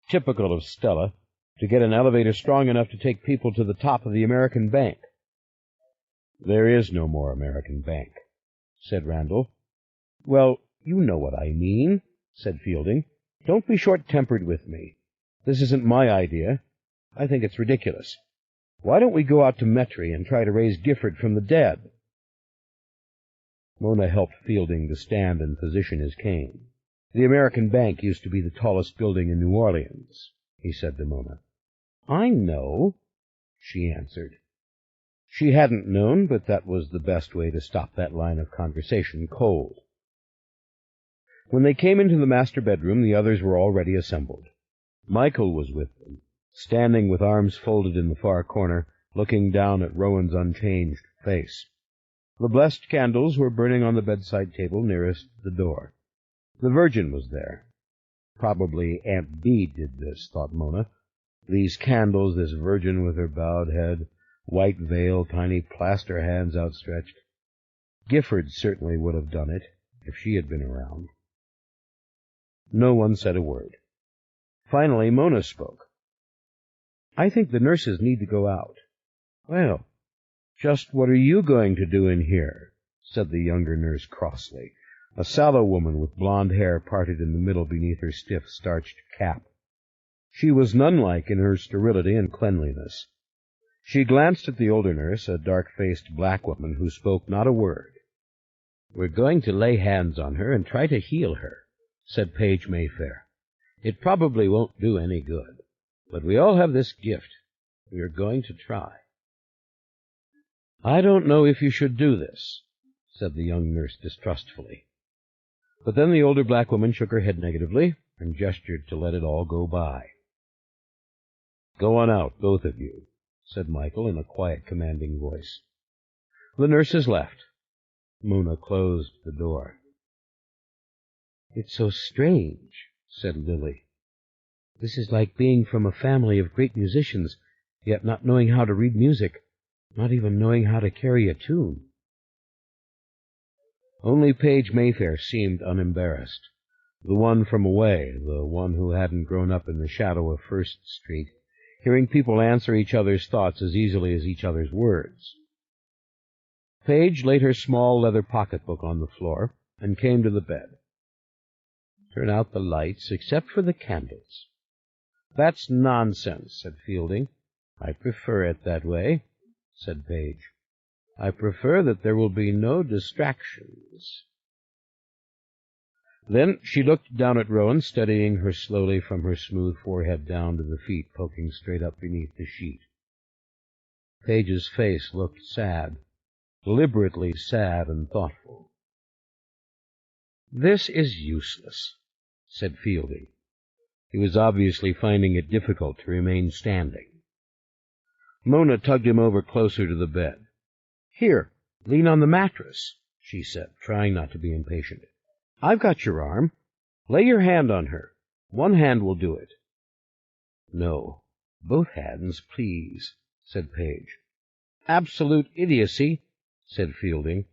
Typical of Stella, to get an elevator strong enough to take people to the top of the American Bank. There is no more American Bank, said Randall. Well, you know what I mean, said Fielding. Don't be short-tempered with me. This isn't my idea. I think it's ridiculous. Why don't we go out to Metry and try to raise Gifford from the dead? Mona helped Fielding to stand and position his cane. The American Bank used to be the tallest building in New Orleans, he said to Mona. I know, she answered. She hadn't known, but that was the best way to stop that line of conversation cold. When they came into the master bedroom, the others were already assembled. Michael was with them, standing with arms folded in the far corner, looking down at Rowan's unchanged face. The blessed candles were burning on the bedside table nearest the door. The Virgin was there. Probably Aunt Bee did this, thought Mona. These candles, this Virgin with her bowed head, white veil, tiny plaster hands outstretched. Gifford certainly would have done it, if she had been around. No one said a word. Finally, Mona spoke. I think the nurses need to go out. Well, just what are you going to do in here? Said the younger nurse crossly, a sallow woman with blonde hair parted in the middle beneath her stiff, starched cap. She was nun-like in her sterility and cleanliness. She glanced at the older nurse, a dark-faced black woman who spoke not a word. We're going to lay hands on her and try to heal her, said Paige Mayfair. It probably won't do any good, but we all have this gift. We are going to try. I don't know if you should do this, said the young nurse distrustfully. But then the older black woman shook her head negatively and gestured to let it all go by. Go on out, both of you, said Michael in a quiet, commanding voice. The nurses left. Mona closed the door. It's so strange, said Lily. This is like being from a family of great musicians, yet not knowing how to read music, not even knowing how to carry a tune. Only Paige Mayfair seemed unembarrassed, the one from away, the one who hadn't grown up in the shadow of First Street, hearing people answer each other's thoughts as easily as each other's words. Paige laid her small leather pocketbook on the floor and came to the bed. Turn out the lights, except for the candles. That's nonsense, said Fielding. I prefer it that way, said Paige. I prefer that there will be no distractions. Then she looked down at Rowan, steadying her slowly from her smooth forehead down to the feet poking straight up beneath the sheet. Page's face looked sad, deliberately sad and thoughtful. "This is useless," said Fielding. He was obviously finding it difficult to remain standing. Mona tugged him over closer to the bed. "Here, lean on the mattress," she said, trying not to be impatient. "I've got your arm. Lay your hand on her. One hand will do it." "No, both hands, please," said Page. "Absolute idiocy," said Fielding.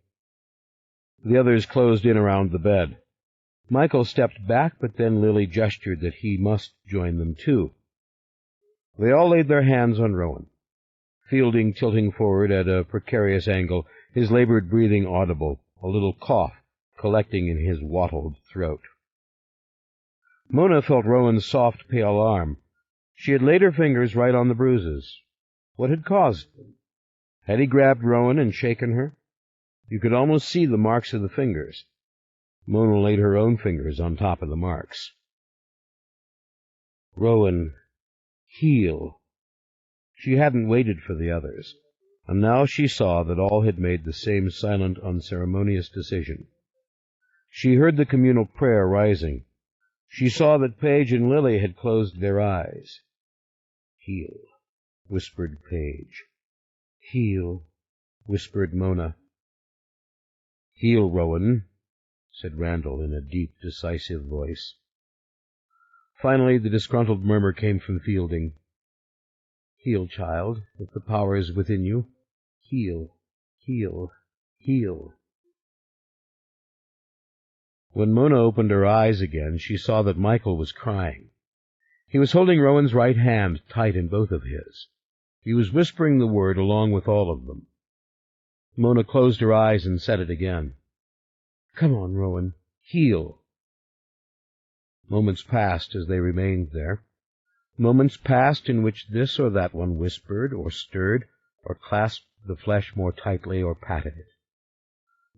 The others closed in around the bed. Michael stepped back, but then Lily gestured that he must join them too. They all laid their hands on Rowan, Fielding tilting forward at a precarious angle, his labored breathing audible, a little cough collecting in his wattled throat. Mona felt Rowan's soft, pale arm. She had laid her fingers right on the bruises. What had caused them? Had he grabbed Rowan and shaken her? You could almost see the marks of the fingers. Mona laid her own fingers on top of the marks. "Rowan, heal." She hadn't waited for the others, and now she saw that all had made the same silent, unceremonious decision. She heard the communal prayer rising. She saw that Page and Lily had closed their eyes. "Heal," whispered Page. "Heal," whispered Mona. "Heal, Rowan," said Randall in a deep, decisive voice. Finally, the disgruntled murmur came from Fielding. "Heal, child, if the power is within you. Heal, heal, heal." When Mona opened her eyes again, she saw that Michael was crying. He was holding Rowan's right hand tight in both of his. He was whispering the word along with all of them. Mona closed her eyes and said it again. "Come on, Rowan. Heal." Moments passed as they remained there. Moments passed in which this or that one whispered, or stirred, or clasped the flesh more tightly, or patted it.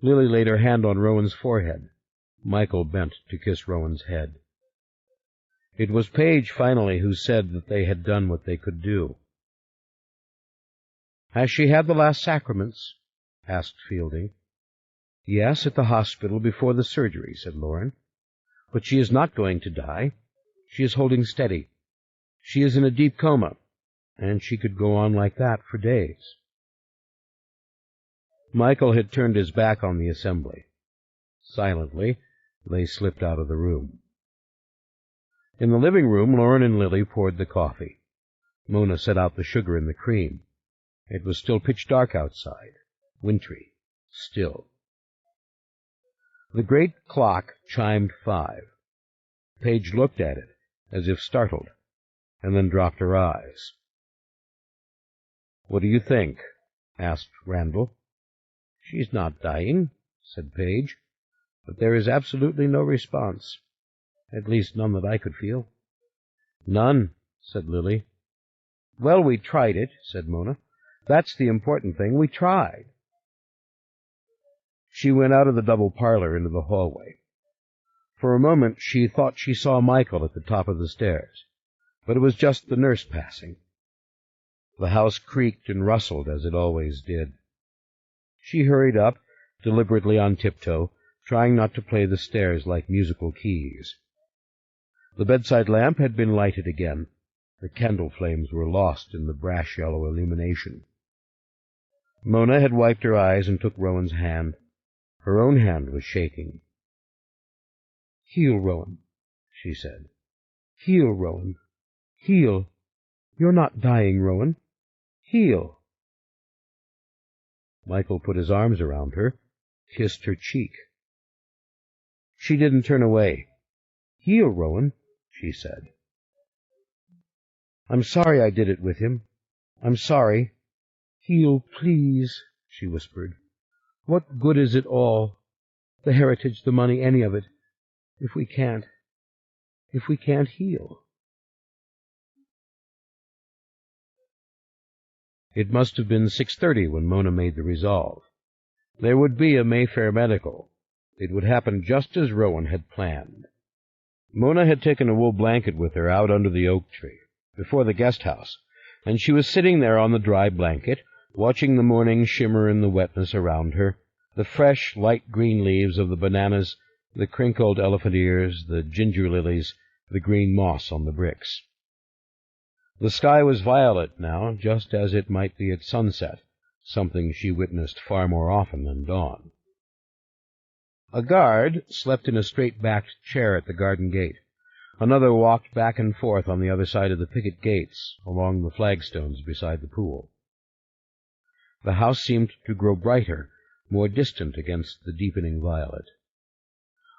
Lily laid her hand on Rowan's forehead. Michael bent to kiss Rowan's head. It was Page, finally, who said that they had done what they could do. "Has she had the last sacraments?" asked Fielding. "Yes, at the hospital before the surgery," said Lauren. "But she is not going to die. She is holding steady. She is in a deep coma, and she could go on like that for days." Michael had turned his back on the assembly. Silently, they slipped out of the room. In the living room, Lauren and Lily poured the coffee. Mona set out the sugar and the cream. It was still pitch dark outside, wintry, still. The great clock chimed 5. Page looked at it, as if startled, and then dropped her eyes. "What do you think?" asked Randall. "She's not dying," said Page, "but there is absolutely no response. At least none that I could feel." "None," said Lily. "Well, we tried it," said Mona. "That's the important thing. We tried." She went out of the double parlor into the hallway. For a moment she thought she saw Michael at the top of the stairs, but it was just the nurse passing. The house creaked and rustled as it always did. She hurried up, deliberately on tiptoe, trying not to play the stairs like musical keys. The bedside lamp had been lighted again. The candle flames were lost in the brass-yellow illumination. Mona had wiped her eyes and took Rowan's hand. Her own hand was shaking. "Heal, Rowan," she said. "Heal, Rowan. Heal. You're not dying, Rowan. Heal." Michael put his arms around her, kissed her cheek. She didn't turn away. "Heal, Rowan," she said. "I'm sorry I did it with him. I'm sorry. Heal, please," she whispered. "What good is it all? The heritage, the money, any of it, if we can't heal?" It must have been 6:30 when Mona made the resolve. There would be a Mayfair medical. It would happen just as Rowan had planned. Mona had taken a wool blanket with her out under the oak tree, before the guest house, and she was sitting there on the dry blanket, watching the morning shimmer in the wetness around her, the fresh, light green leaves of the bananas, the crinkled elephant ears, the ginger lilies, the green moss on the bricks. The sky was violet now, just as it might be at sunset, something she witnessed far more often than dawn. A guard slept in a straight-backed chair at the garden gate. Another walked back and forth on the other side of the picket gates, along the flagstones beside the pool. The house seemed to grow brighter, more distant against the deepening violet.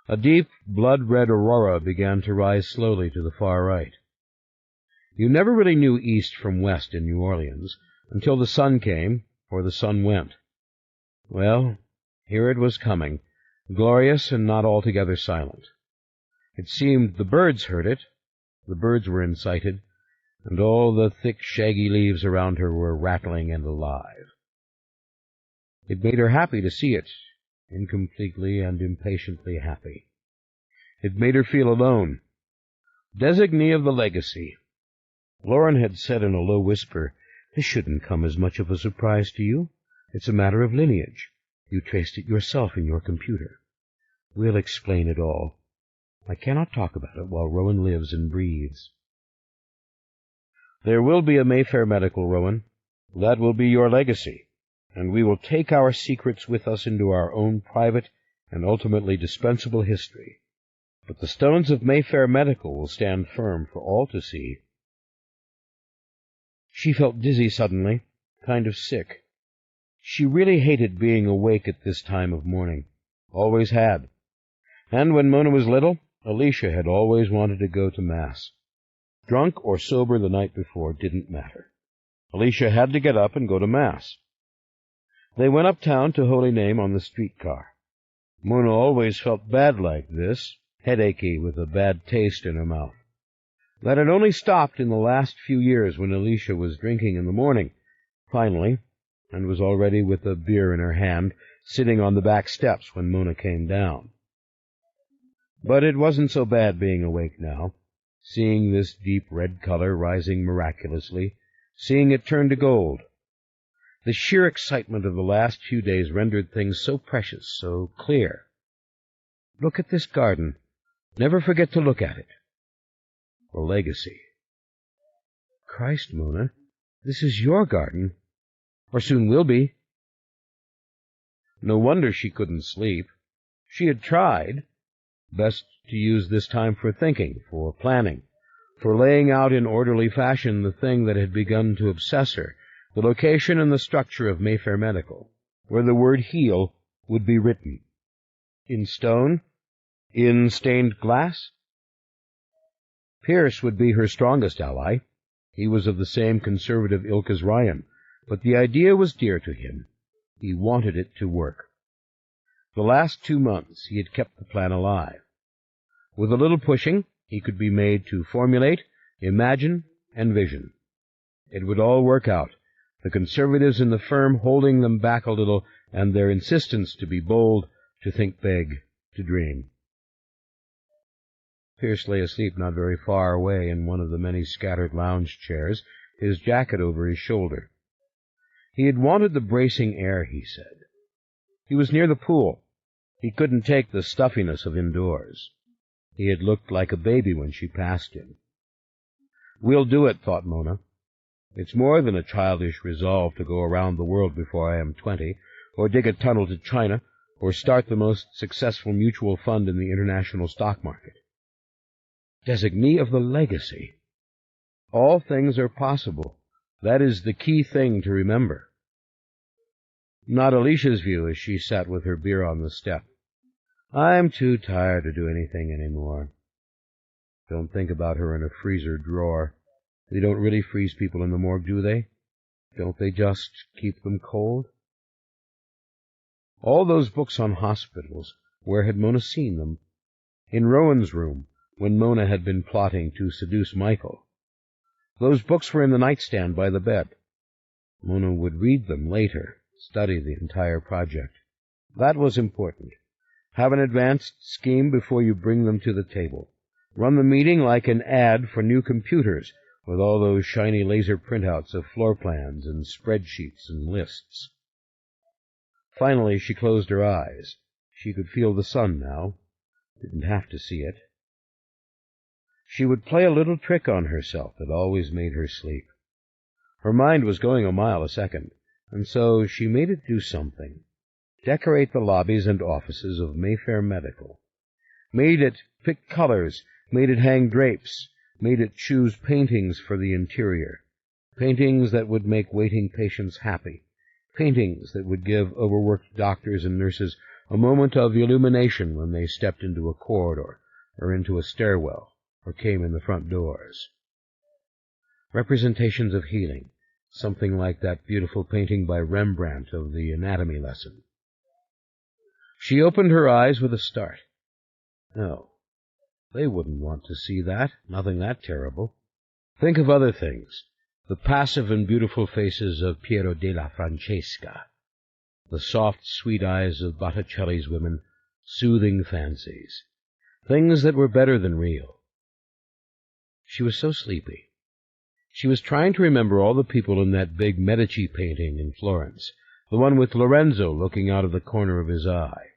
A deep, blood-red aurora began to rise slowly to the far right. You never really knew east from west in New Orleans, until the sun came, or the sun went. Well, here it was coming, glorious and not altogether silent. It seemed the birds heard it, the birds were incited, and all the thick, shaggy leaves around her were rattling and alive. It made her happy to see it, incompletely and impatiently happy. It made her feel alone. Designee of the legacy. Lauren had said in a low whisper, "This shouldn't come as much of a surprise to you. It's a matter of lineage. You traced it yourself in your computer. We'll explain it all. I cannot talk about it while Rowan lives and breathes." "There will be a Mayfair medical, Rowan. That will be your legacy, and we will take our secrets with us into our own private and ultimately dispensable history. But the stones of Mayfair medical will stand firm for all to see." She felt dizzy suddenly, kind of sick. She really hated being awake at this time of morning. Always had. And when Mona was little, Alicia had always wanted to go to Mass. Drunk or sober the night before didn't matter. Alicia had to get up and go to Mass. They went uptown to Holy Name on the streetcar. Mona always felt bad like this, headachy with a bad taste in her mouth. That had only stopped in the last few years when Alicia was drinking in the morning, finally, and was already with a beer in her hand, sitting on the back steps when Mona came down. But it wasn't so bad being awake now, seeing this deep red color rising miraculously, seeing it turn to gold. The sheer excitement of the last few days rendered things so precious, so clear. Look at this garden. Never forget to look at it. The legacy. Christ, Mona, this is your garden, or soon will be. No wonder she couldn't sleep. She had tried. Best to use this time for thinking, for planning, for laying out in orderly fashion the thing that had begun to obsess her, the location and the structure of Mayfair Medical, where the word heal would be written. In stone? In stained glass? Pierce would be her strongest ally. He was of the same conservative ilk as Ryan, but the idea was dear to him. He wanted it to work. The last 2 months he had kept the plan alive. With a little pushing, he could be made to formulate, imagine, and vision. It would all work out, the conservatives in the firm holding them back a little, and their insistence to be bold, to think big, to dream. Pierce lay asleep not very far away in one of the many scattered lounge chairs, his jacket over his shoulder. He had wanted the bracing air, he said. He was near the pool. He couldn't take the stuffiness of indoors. He had looked like a baby when she passed him. We'll do it, thought Mona. It's more than a childish resolve to go around the world before I am 20, or dig a tunnel to China, or start the most successful mutual fund in the international stock market. Designee of the legacy. All things are possible. That is the key thing to remember. Not Alicia's view as she sat with her beer on the step. I'm too tired to do anything any more. Don't think about her in a freezer drawer. They don't really freeze people in the morgue, do they? Don't they just keep them cold? All those books on hospitals, where had Mona seen them? In Rowan's room, when Mona had been plotting to seduce Michael. Those books were in the nightstand by the bed. Mona would read them later, study the entire project. That was important. Have an advanced scheme before you bring them to the table. Run the meeting like an ad for new computers, with all those shiny laser printouts of floor plans and spreadsheets and lists. Finally, she closed her eyes. She could feel the sun now. Didn't have to see it. She would play a little trick on herself that always made her sleep. Her mind was going a mile a second, and so she made it do something. Decorate the lobbies and offices of Mayfair Medical. Made it pick colors, made it hang drapes, made it choose paintings for the interior. Paintings that would make waiting patients happy. Paintings that would give overworked doctors and nurses a moment of illumination when they stepped into a corridor or into a stairwell or came in the front doors. Representations of healing, something like that beautiful painting by Rembrandt of the anatomy lesson. She opened her eyes with a start. No, they wouldn't want to see that, nothing that terrible. Think of other things, the passive and beautiful faces of Piero della Francesca, the soft, sweet eyes of Botticelli's women, soothing fancies, things that were better than real. She was so sleepy. She was trying to remember all the people in that big Medici painting in Florence, the one with Lorenzo looking out of the corner of his eye.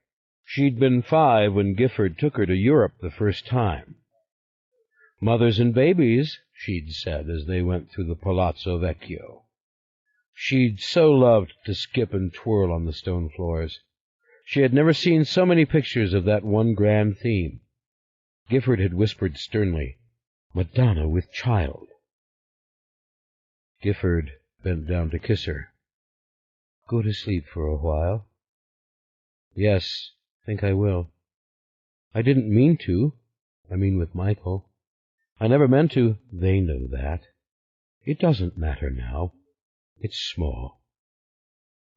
She'd been 5 when Gifford took her to Europe the first time. Mothers and babies, she'd said as they went through the Palazzo Vecchio. She'd so loved to skip and twirl on the stone floors. She had never seen so many pictures of that one grand theme. Gifford had whispered sternly, "Madonna with child." Gifford bent down to kiss her. "Go to sleep for a while." "Yes, think I will. I didn't mean to. I mean with Michael. I never meant to. They know that. It doesn't matter now. It's small.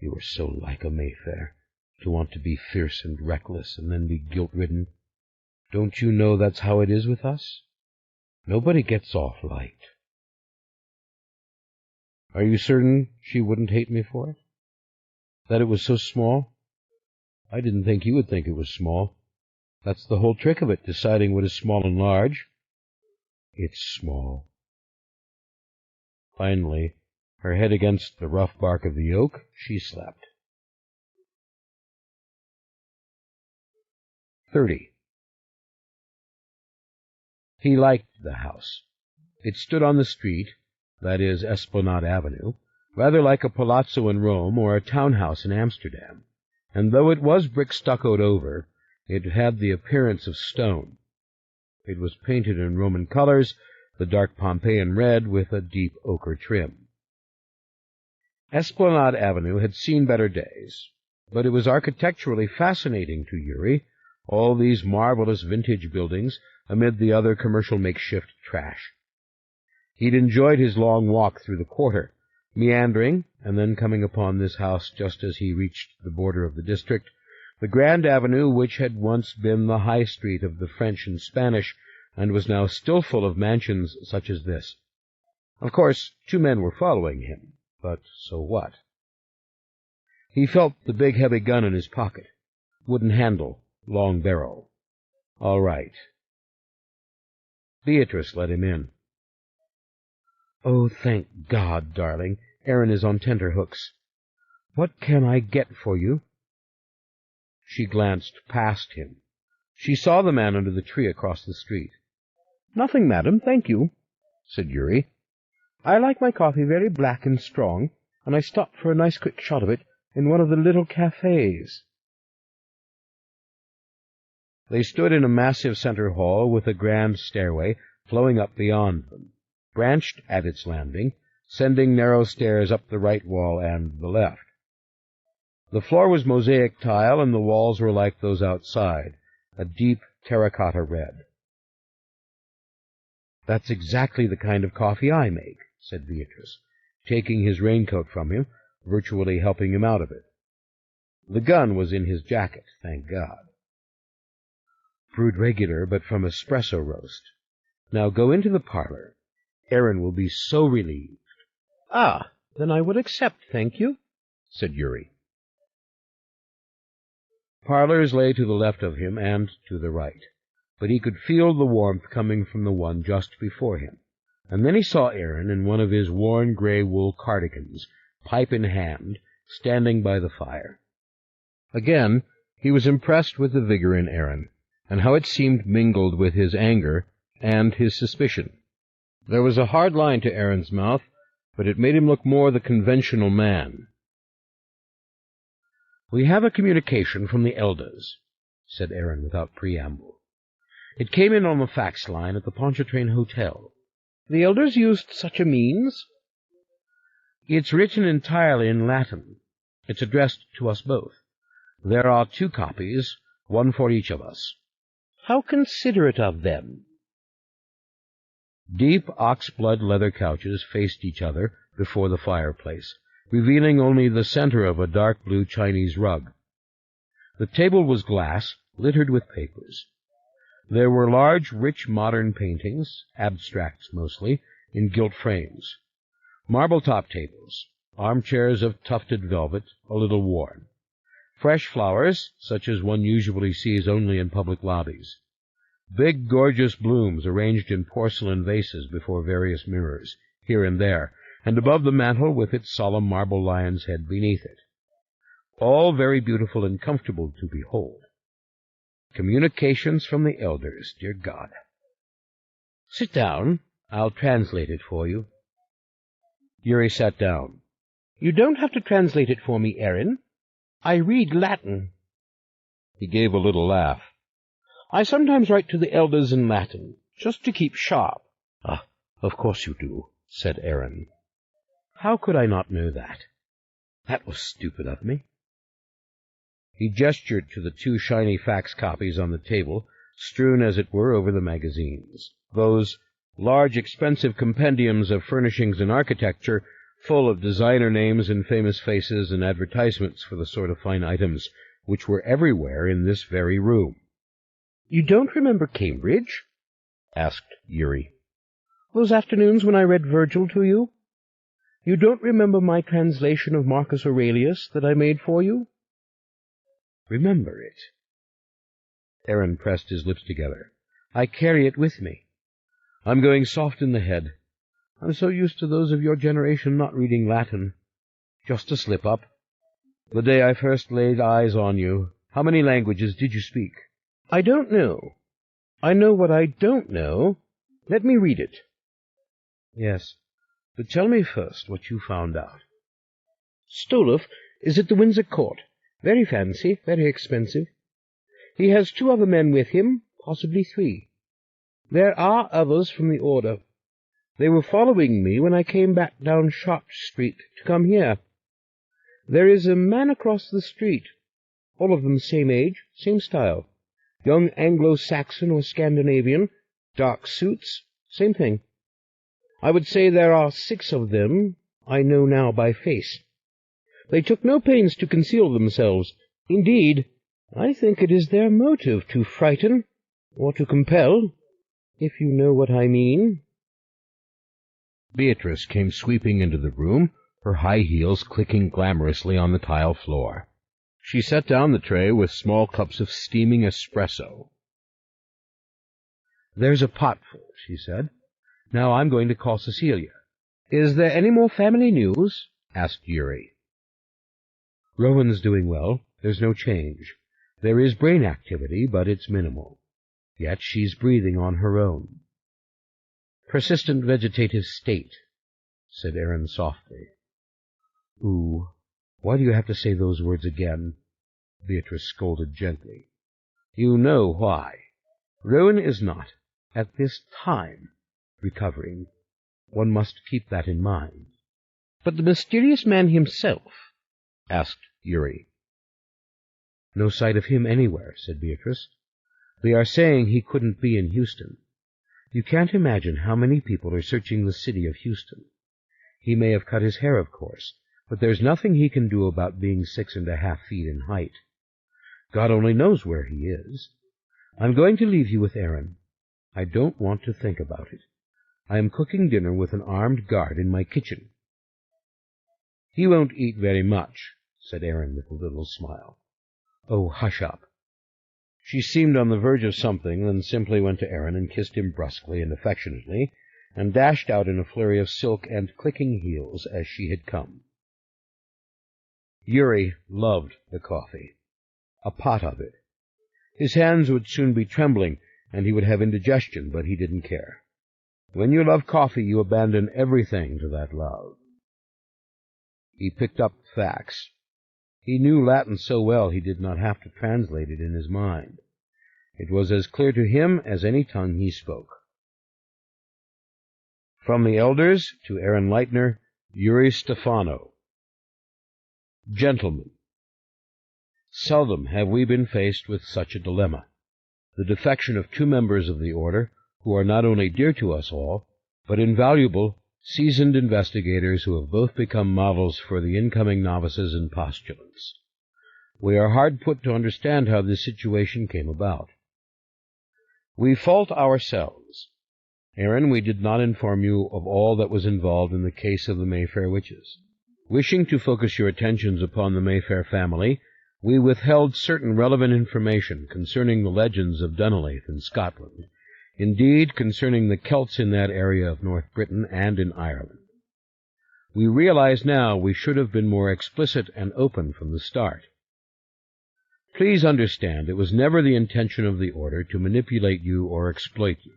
You are so like a Mayfair, to want to be fierce and reckless and then be guilt-ridden. Don't you know that's how it is with us? Nobody gets off light." "Are you certain she wouldn't hate me for it? That it was so small? I didn't think you would think it was small. That's the whole trick of it, deciding what is small and large." "It's small." Finally, her head against the rough bark of the oak, she slept. 30. He liked the house. It stood on the street, that is, Esplanade Avenue, rather like a palazzo in Rome or a townhouse in Amsterdam, and though it was brick-stuccoed over, it had the appearance of stone. It was painted in Roman colors, the dark Pompeian red with a deep ochre trim. Esplanade Avenue had seen better days, but it was architecturally fascinating to Yuri, all these marvelous vintage buildings amid the other commercial makeshift trash. He'd enjoyed his long walk through the quarter, meandering, and then coming upon this house just as he reached the border of the district, the grand avenue which had once been the high street of the French and Spanish, and was now still full of mansions such as this. Of course, 2 men were following him, but so what? He felt the big heavy gun in his pocket. Wooden handle, long barrel. All right. Beatrice let him in. "Oh, thank God, darling, Aaron is on tenterhooks. What can I get for you?" She glanced past him. She saw the man under the tree across the street. "Nothing, madam, thank you," said Yuri. "I like my coffee very black and strong, and I stopped for a nice quick shot of it in one of the little cafes." They stood in a massive center hall with a grand stairway flowing up beyond them, branched at its landing, sending narrow stairs up the right wall and the left. The floor was mosaic tile, and the walls were like those outside, a deep terracotta red. "That's exactly the kind of coffee I make," said Beatrice, taking his raincoat from him, virtually helping him out of it. The gun was in his jacket, thank God. "Brewed regular, but from espresso roast. Now go into the parlor. Aaron will be so relieved." "Ah, then I will accept, thank you," said Yuri. Parlors lay to the left of him and to the right, but he could feel the warmth coming from the one just before him. And then he saw Aaron in one of his worn gray wool cardigans, pipe in hand, standing by the fire. Again, he was impressed with the vigor in Aaron, and how it seemed mingled with his anger and his suspicion. There was a hard line to Aaron's mouth, but it made him look more the conventional man. "We have a communication from the elders," said Aaron without preamble. "It came in on the fax line at the Pontchartrain Hotel." "The elders used such a means?" "It's written entirely in Latin. It's addressed to us both. There are 2 copies, one for each of us." "How considerate of them." Deep ox-blood leather couches faced each other before the fireplace, revealing only the center of a dark blue Chinese rug. The table was glass, littered with papers. There were large, rich modern paintings, abstracts mostly, in gilt frames. Marble-top tables, armchairs of tufted velvet, a little worn. Fresh flowers, such as one usually sees only in public lobbies. Big, gorgeous blooms arranged in porcelain vases before various mirrors, here and there, and above the mantel with its solemn marble lion's head beneath it. All very beautiful and comfortable to behold. Communications from the elders, dear God. "Sit down. I'll translate it for you." Yuri sat down. "You don't have to translate it for me, Aaron. I read Latin." He gave a little laugh. "I sometimes write to the elders in Latin, just to keep sharp." "Ah, of course you do," said Aaron. "How could I not know that? That was stupid of me." He gestured to the 2 shiny fax copies on the table, strewn, as it were, over the magazines. Those large, expensive compendiums of furnishings and architecture, full of designer names and famous faces and advertisements for the sort of fine items which were everywhere in this very room. "You don't remember Cambridge?" asked Yuri. "Those afternoons when I read Virgil to you? You don't remember my translation of Marcus Aurelius that I made for you?" "Remember it?" Aaron pressed his lips together. "I carry it with me. I'm going soft in the head. I'm so used to those of your generation not reading Latin. Just a slip-up. The day I first laid eyes on you, how many languages did you speak?" "I don't know. I know what I don't know. Let me read it." "Yes, but tell me first what you found out." "Stoloff is at the Windsor Court. Very fancy, very expensive. He has 2 other men with him, possibly 3. There are others from the order. They were following me when I came back down Sharp Street to come here. There is a man across the street, all of them same age, same style. Young Anglo-Saxon or Scandinavian, dark suits, same thing. I would say there are 6 of them, I know now by face. They took no pains to conceal themselves. Indeed, I think it is their motive to frighten or to compel, if you know what I mean." Beatrice came sweeping into the room, her high heels clicking glamorously on the tile floor. She set down the tray with small cups of steaming espresso. "There's a potful," she said. "Now I'm going to call Cecilia." "Is there any more family news?" asked Yuri. "Rowan's doing well. There's no change. There is brain activity, but it's minimal. Yet she's breathing on her own." "Persistent vegetative state," said Aaron softly. "Ooh, why do you have to say those words again?" Beatrice scolded gently. "You know why. Rowan is not, at this time, recovering. One must keep that in mind." "But the mysterious man himself?" asked Yuri. "No sight of him anywhere," said Beatrice. "They are saying he couldn't be in Houston. You can't imagine how many people are searching the city of Houston. He may have cut his hair, of course, but there's nothing he can do about being 6½ feet in height. God only knows where he is. I'm going to leave you with Aaron. I don't want to think about it. I am cooking dinner with an armed guard in my kitchen." "He won't eat very much," said Aaron with a little smile. Oh, hush up." She seemed on the verge of something, then simply went to Aaron and kissed him brusquely and affectionately, and dashed out in a flurry of silk and clicking heels as she had come. Yuri loved the coffee. A pot of it. His hands would soon be trembling, and he would have indigestion, but he didn't care. When you love coffee, you abandon everything to that love. He picked up facts. He knew Latin so well he did not have to translate it in his mind. It was as clear to him as any tongue he spoke. From the elders to Aaron Leitner, Yuri Stefano. Gentlemen, seldom have we been faced with such a dilemma. The defection of two members of the order, who are not only dear to us all, but invaluable, seasoned investigators who have both become models for the incoming novices and postulants. We are hard put to understand how this situation came about. We fault ourselves. Aaron, we did not inform you of all that was involved in the case of the Mayfair witches. Wishing to focus your attentions upon the Mayfair family, we withheld certain relevant information concerning the legends of Dunolaith in Scotland, indeed concerning the Celts in that area of North Britain and in Ireland. We realize now we should have been more explicit and open from the start. Please understand it was never the intention of the order to manipulate you or exploit you.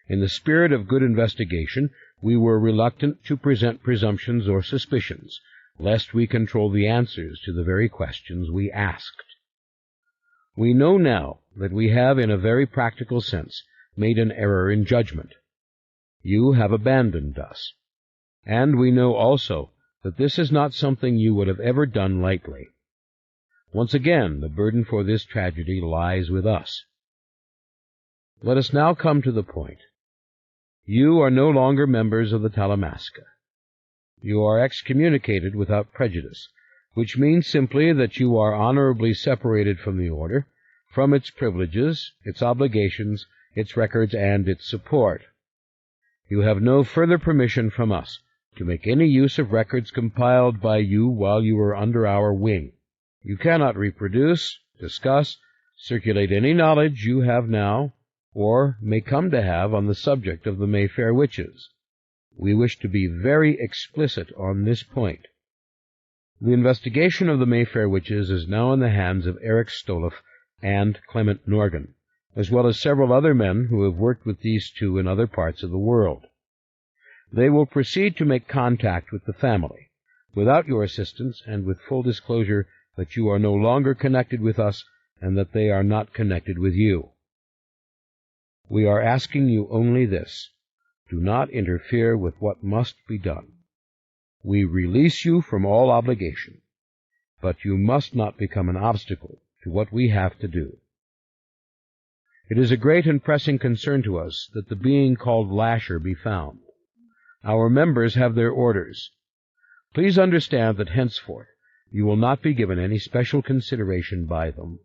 In the spirit of good investigation, we were reluctant to present presumptions or suspicions, lest we control the answers to the very questions we asked. We know now that we have, in a very practical sense, made an error in judgment. You have abandoned us. And we know also that this is not something you would have ever done lightly. Once again, the burden for this tragedy lies with us. Let us now come to the point. You are no longer members of the Talamasca. You are excommunicated without prejudice, which means simply that you are honorably separated from the order, from its privileges, its obligations, its records, and its support. You have no further permission from us to make any use of records compiled by you while you are under our wing. You cannot reproduce, discuss, circulate any knowledge you have now, or may come to have on the subject of the Mayfair witches. We wish to be very explicit on this point. The investigation of the Mayfair witches is now in the hands of Eric Stoloff and Clement Norgan, as well as several other men who have worked with these two in other parts of the world. They will proceed to make contact with the family, without your assistance and with full disclosure that you are no longer connected with us and that they are not connected with you. We are asking you only this: do not interfere with what must be done. We release you from all obligation, but you must not become an obstacle to what we have to do. It is a great and pressing concern to us that the being called Lasher be found. Our members have their orders. Please understand that henceforth you will not be given any special consideration by them.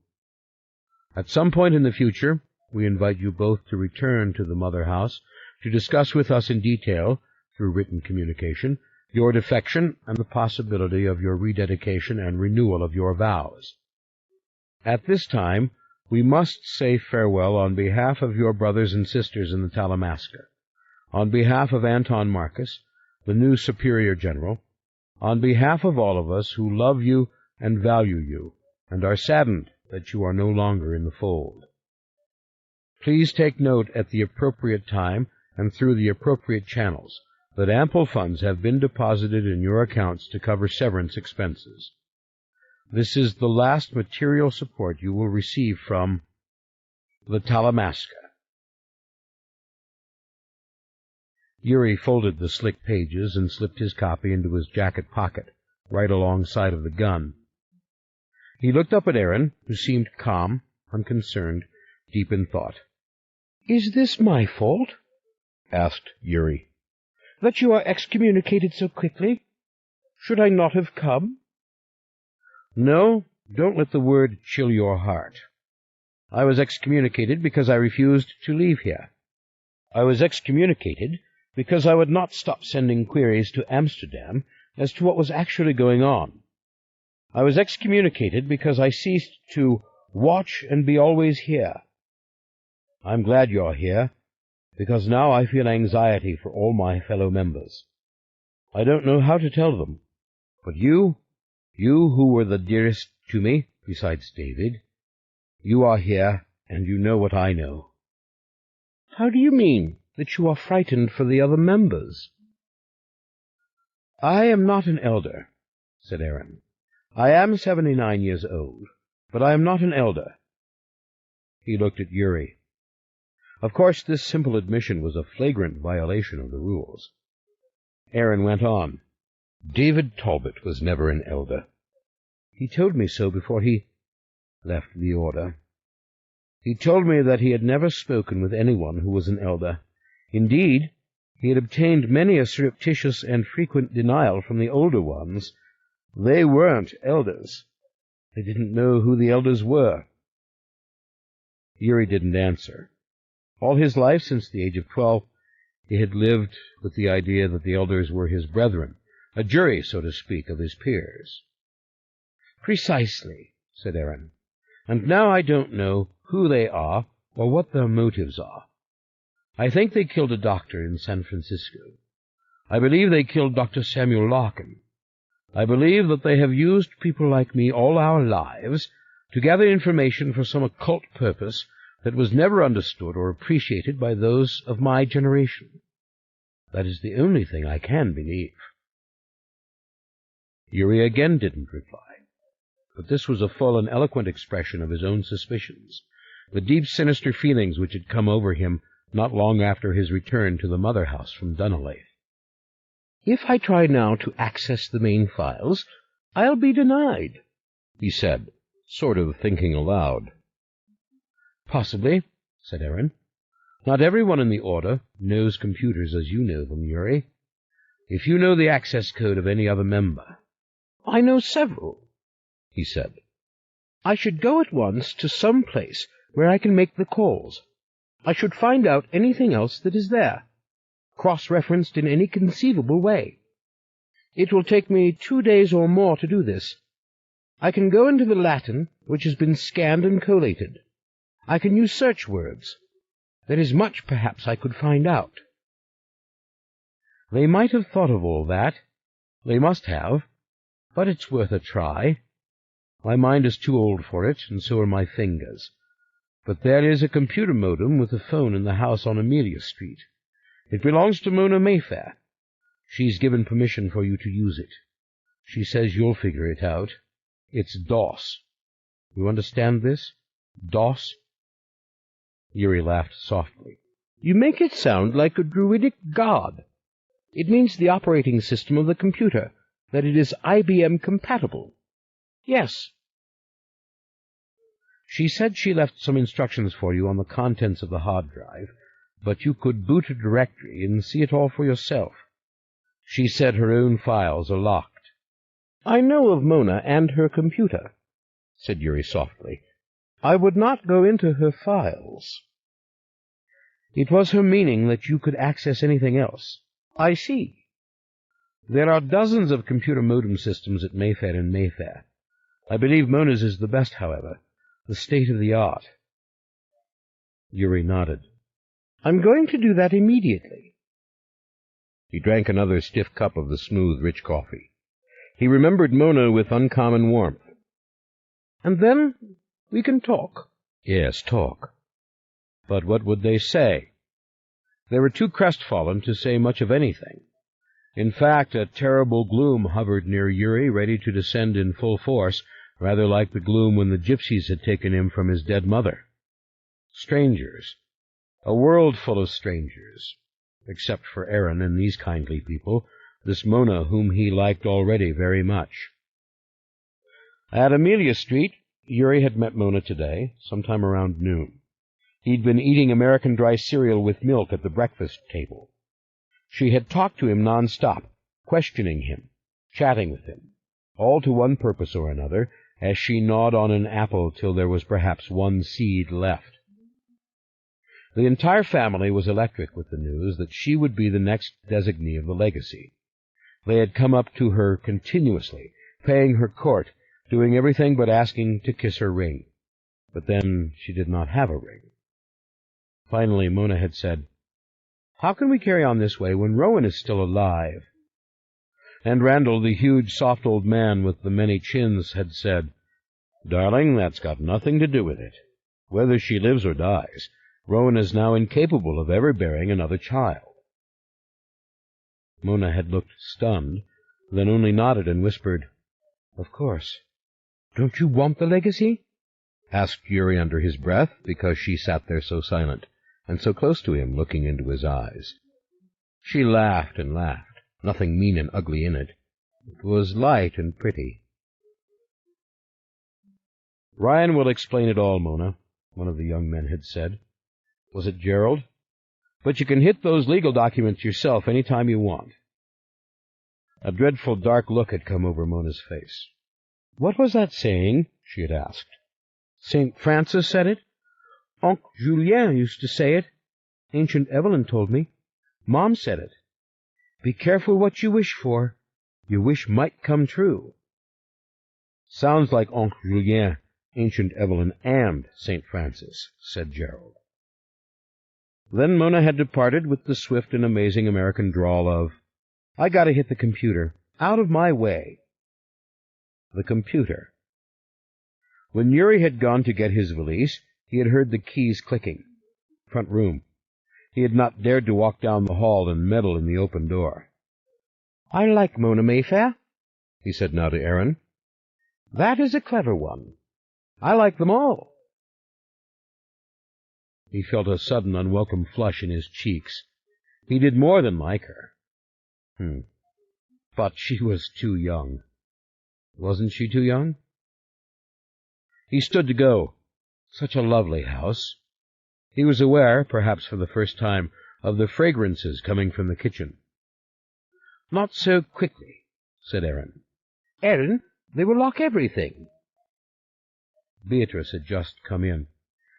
At some point in the future, we invite you both to return to the Mother House to discuss with us in detail, through written communication, your defection and the possibility of your rededication and renewal of your vows. At this time, we must say farewell on behalf of your brothers and sisters in the Talamasca, on behalf of Anton Marcus, the new Superior General, on behalf of all of us who love you and value you, and are saddened that you are no longer in the fold. Please take note at the appropriate time and through the appropriate channels that ample funds have been deposited in your accounts to cover severance expenses. This is the last material support you will receive from the Talamasca. Yuri folded the slick pages and slipped his copy into his jacket pocket, right alongside of the gun. He looked up at Aaron, who seemed calm, unconcerned, deep in thought. "Is this my fault?" asked Yuri. "That you are excommunicated so quickly? Should I not have come?" No, don't let the word chill your heart. I was excommunicated because I refused to leave here. I was excommunicated because I would not stop sending queries to Amsterdam as to what was actually going on. I was excommunicated because I ceased to watch and be always here. I'm glad you're here, because now I feel anxiety for all my fellow members. I don't know how to tell them, but you who were the dearest to me, besides David, you are here, and you know what I know. How do you mean that you are frightened for the other members? I am not an elder, said Aaron. I am 79 years old, but I am not an elder. He looked at Yuri. Of course, this simple admission was a flagrant violation of the rules. Aaron went on. David Talbot was never an elder. He told me so before he left the order. He told me that he had never spoken with anyone who was an elder. Indeed, he had obtained many a surreptitious and frequent denial from the older ones. They weren't elders. They didn't know who the elders were. Yuri didn't answer. All his life, since the age of 12, he had lived with the idea that the elders were his brethren, a jury, so to speak, of his peers. Precisely, said Aaron. And now I don't know who they are or what their motives are. I think they killed a doctor in San Francisco. I believe they killed Dr. Samuel Larkin. I believe that they have used people like me all our lives to gather information for some occult purpose that was never understood or appreciated by those of my generation. That is the only thing I can believe. Yuri again didn't reply, but this was a full and eloquent expression of his own suspicions, the deep, sinister feelings which had come over him not long after his return to the mother house from Dunolaith. If I try now to access the main files, I'll be denied, he said, sort of thinking aloud. Possibly, said Aaron. Not everyone in the Order knows computers as you know them, Yuri. If you know the access code of any other member— I know several, he said. I should go at once to some place where I can make the calls. I should find out anything else that is there, cross-referenced in any conceivable way. It will take me 2 days or more to do this. I can go into the Latin, which has been scanned and collated. I can use search words. There is much, perhaps, I could find out. They might have thought of all that. They must have. But it's worth a try. My mind is too old for it, and so are my fingers. But there is a computer modem with a phone in the house on Amelia Street. It belongs to Mona Mayfair. She's given permission for you to use it. She says you'll figure it out. It's DOS. You understand this? DOS? Yuri laughed softly. You make it sound like a druidic god. It means the operating system of the computer, that it is IBM compatible. Yes. She said she left some instructions for you on the contents of the hard drive, but you could boot a directory and see it all for yourself. She said her own files are locked. I know of Mona and her computer, said Yuri softly. I would not go into her files. It was her meaning that you could access anything else. I see. There are dozens of computer modem systems at Mayfair and Mayfair. I believe Mona's is the best, however, the state-of-the-art. Yuri nodded. I'm going to do that immediately. He drank another stiff cup of the smooth, rich coffee. He remembered Mona with uncommon warmth. And then we can talk. Yes, talk. But what would they say? They were too crestfallen to say much of anything. In fact, a terrible gloom hovered near Yuri, ready to descend in full force, rather like the gloom when the gypsies had taken him from his dead mother. Strangers. A world full of strangers, except for Aaron and these kindly people, this Mona whom he liked already very much. At Amelia Street, Yuri had met Mona today, sometime around noon. He'd been eating American dry cereal with milk at the breakfast table. She had talked to him non-stop, questioning him, chatting with him, all to one purpose or another, as she gnawed on an apple till there was perhaps one seed left. The entire family was electric with the news that she would be the next designee of the legacy. They had come up to her continuously, paying her court, doing everything but asking to kiss her ring. But then she did not have a ring. Finally, Mona had said, "How can we carry on this way when Rowan is still alive?" And Randall, the huge, soft old man with the many chins, had said, "Darling, that's got nothing to do with it. Whether she lives or dies, Rowan is now incapable of ever bearing another child." Mona had looked stunned, then only nodded and whispered, "Of course." "Don't you want the legacy?" asked Yuri under his breath, because she sat there so silent, and so close to him, looking into his eyes. She laughed and laughed, nothing mean and ugly in it. It was light and pretty. "Ryan will explain it all, Mona," one of the young men had said. Was it Gerald? "But you can hit those legal documents yourself any time you want." A dreadful dark look had come over Mona's face. "What was that saying?" she had asked. "St. Francis said it? Uncle Julien used to say it. Ancient Evelyn told me. Mom said it. Be careful what you wish for. Your wish might come true." "Sounds like Uncle Julien, Ancient Evelyn, and St. Francis," said Gerald. Then Mona had departed with the swift and amazing American drawl of, "I gotta hit the computer. Out of my way." The computer. When Yuri had gone to get his valise, he had heard the keys clicking. Front room. He had not dared to walk down the hall and meddle in the open door. "I like Mona Mayfair," he said now to Aaron. "That is a clever one. I like them all." He felt a sudden unwelcome flush in his cheeks. He did more than like her. But she was too young. Wasn't she too young? He stood to go. Such a lovely house. He was aware, perhaps for the first time, of the fragrances coming from the kitchen. "Not so quickly," said Aaron. "Aaron, they will lock everything." Beatrice had just come in.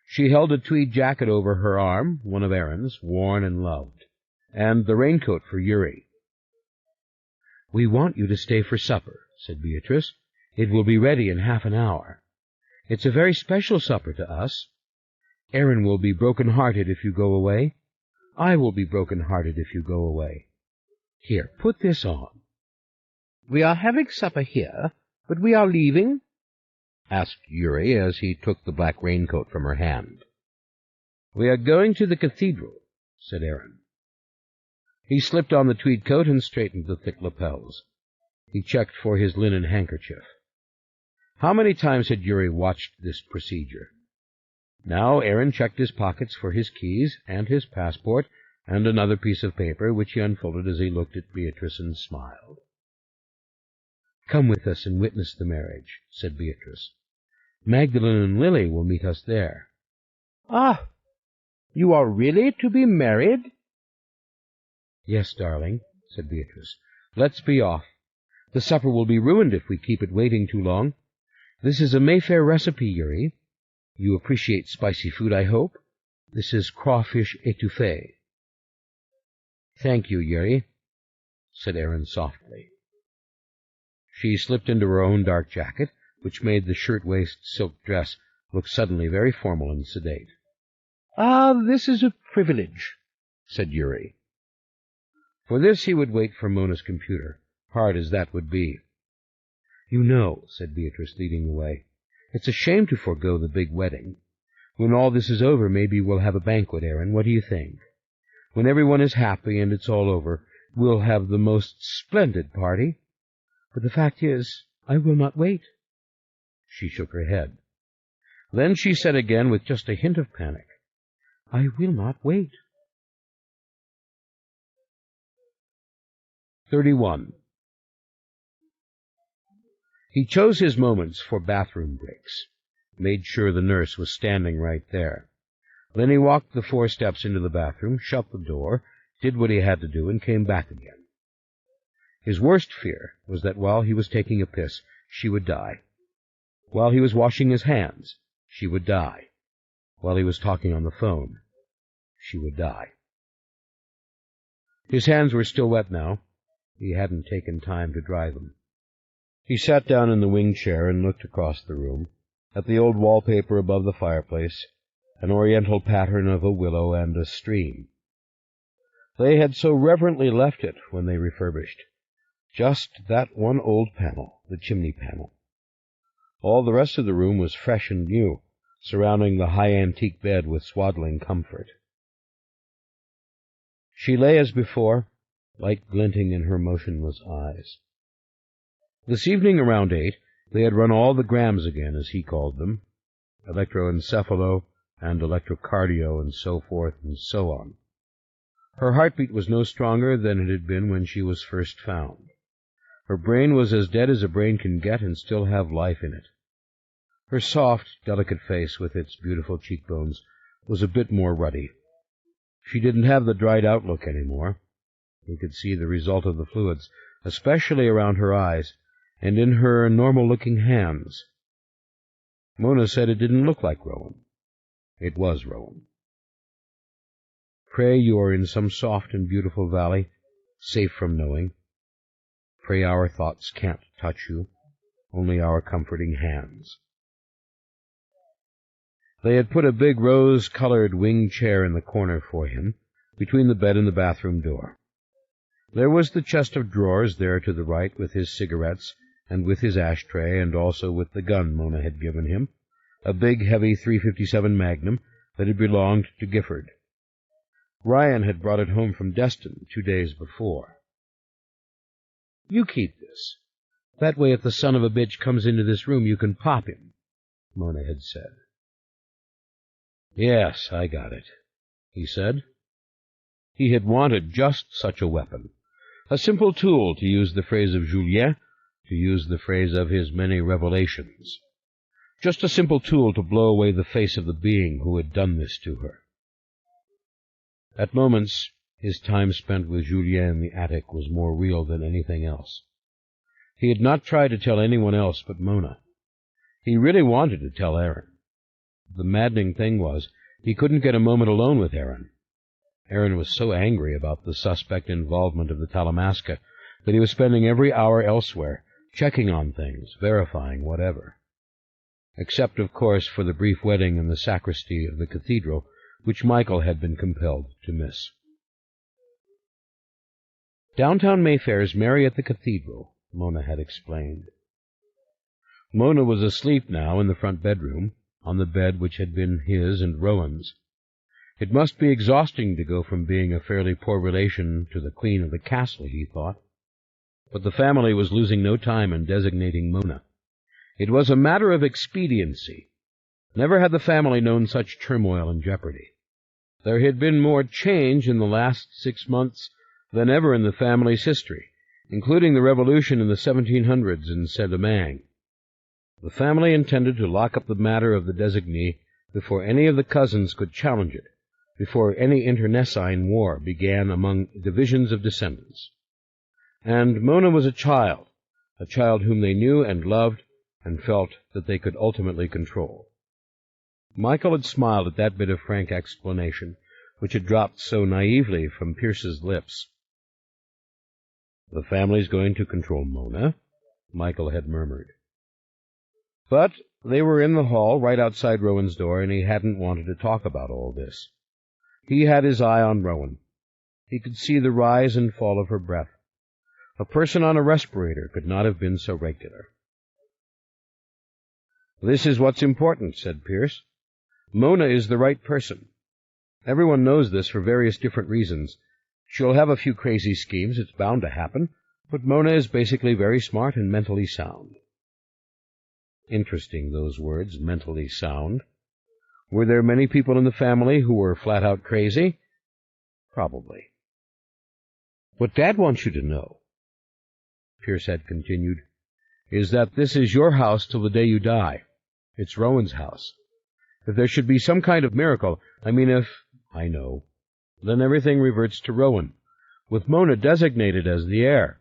She held a tweed jacket over her arm, one of Aaron's, worn and loved, and the raincoat for Yuri. "We want you to stay for supper," said Beatrice. "It will be ready in half an hour. It's a very special supper to us. Aaron will be broken-hearted if you go away. I will be broken-hearted if you go away. Here, put this on." "We are having supper here, but we are leaving?" asked Yuri as he took the black raincoat from her hand. "We are going to the cathedral," said Aaron. He slipped on the tweed coat and straightened the thick lapels. He checked for his linen handkerchief. How many times had Yuri watched this procedure? Now Aaron checked his pockets for his keys and his passport and another piece of paper, which he unfolded as he looked at Beatrice and smiled. "Come with us and witness the marriage," said Beatrice. "Magdalene and Lily will meet us there." "Ah, you are really to be married?" "Yes, darling," said Beatrice. "Let's be off. The supper will be ruined if we keep it waiting too long. This is a Mayfair recipe, Yuri. You appreciate spicy food, I hope. This is crawfish étouffée." "Thank you, Yuri," said Aaron softly. She slipped into her own dark jacket, which made the shirt-waist silk dress look suddenly very formal and sedate. "Ah, this is a privilege," said Yuri. For this he would wait for Mona's computer, hard as that would be. "You know," said Beatrice, leading the way, "it's a shame to forego the big wedding. When all this is over, maybe we'll have a banquet, Aaron. What do you think? When everyone is happy and it's all over, we'll have the most splendid party. But the fact is, I will not wait." She shook her head. Then she said again, with just a hint of panic, "I will not wait." 31. He chose his moments for bathroom breaks, made sure the nurse was standing right there. Then he walked the 4 steps into the bathroom, shut the door, did what he had to do, and came back again. His worst fear was that while he was taking a piss, she would die. While he was washing his hands, she would die. While he was talking on the phone, she would die. His hands were still wet now. He hadn't taken time to dry them. He sat down in the wing chair and looked across the room, at the old wallpaper above the fireplace, an oriental pattern of a willow and a stream. They had so reverently left it when they refurbished. Just that one old panel, the chimney panel. All the rest of the room was fresh and new, surrounding the high antique bed with swaddling comfort. She lay as before, light glinting in her motionless eyes. This evening around 8, they had run all the grams again, as he called them, electroencephalo and electrocardio and so forth and so on. Her heartbeat was no stronger than it had been when she was first found. Her brain was as dead as a brain can get and still have life in it. Her soft, delicate face with its beautiful cheekbones was a bit more ruddy. She didn't have the dried-out look any more. He could see the result of the fluids, especially around her eyes, and in her normal-looking hands. Mona said it didn't look like Rowan. It was Rowan. Pray you are in some soft and beautiful valley, safe from knowing. Pray our thoughts can't touch you, only our comforting hands. They had put a big rose-colored wing chair in the corner for him, between the bed and the bathroom door. There was the chest of drawers there to the right, with his cigarettes, and with his ashtray, and also with the gun Mona had given him, a big, heavy .357 Magnum that had belonged to Gifford. Ryan had brought it home from Destin 2 days before. "You keep this. That way if the son of a bitch comes into this room, you can pop him," Mona had said. "Yes, I got it," he said. He had wanted just such a weapon, a simple tool, to use the phrase of Julien, to use the phrase of his many revelations. Just a simple tool to blow away the face of the being who had done this to her. At moments, his time spent with Julien in the attic was more real than anything else. He had not tried to tell anyone else but Mona. He really wanted to tell Aaron. The maddening thing was, he couldn't get a moment alone with Aaron. Aaron was so angry about the suspect involvement of the Talamasca that he was spending every hour elsewhere, checking on things, verifying whatever. Except, of course, for the brief wedding in the sacristy of the cathedral, which Michael had been compelled to miss. Downtown Mayfair's Mary at the Cathedral, Mona had explained. Mona was asleep now in the front bedroom, on the bed which had been his and Rowan's. It must be exhausting to go from being a fairly poor relation to the queen of the castle, he thought. But the family was losing no time in designating Mona. It was a matter of expediency. Never had the family known such turmoil and jeopardy. There had been more change in the last 6 months than ever in the family's history, including the revolution in the 1700s in Saint-Domingue. The family intended to lock up the matter of the designee before any of the cousins could challenge it, before any internecine war began among divisions of descendants. And Mona was a child whom they knew and loved and felt that they could ultimately control. Michael had smiled at that bit of frank explanation, which had dropped so naively from Pierce's lips. "The family's going to control Mona," Michael had murmured. But they were in the hall, right outside Rowan's door, and he hadn't wanted to talk about all this. He had his eye on Rowan. He could see the rise and fall of her breath. A person on a respirator could not have been so regular. "This is what's important," said Pierce. "Mona is the right person. Everyone knows this for various different reasons. She'll have a few crazy schemes, it's bound to happen, but Mona is basically very smart and mentally sound." Interesting, those words, mentally sound. Were there many people in the family who were flat-out crazy? Probably. "What Dad wants you to know," Pierce had continued, "is that this is your house till the day you die. It's Rowan's house. If there should be some kind of miracle, I know, then everything reverts to Rowan, with Mona designated as the heir.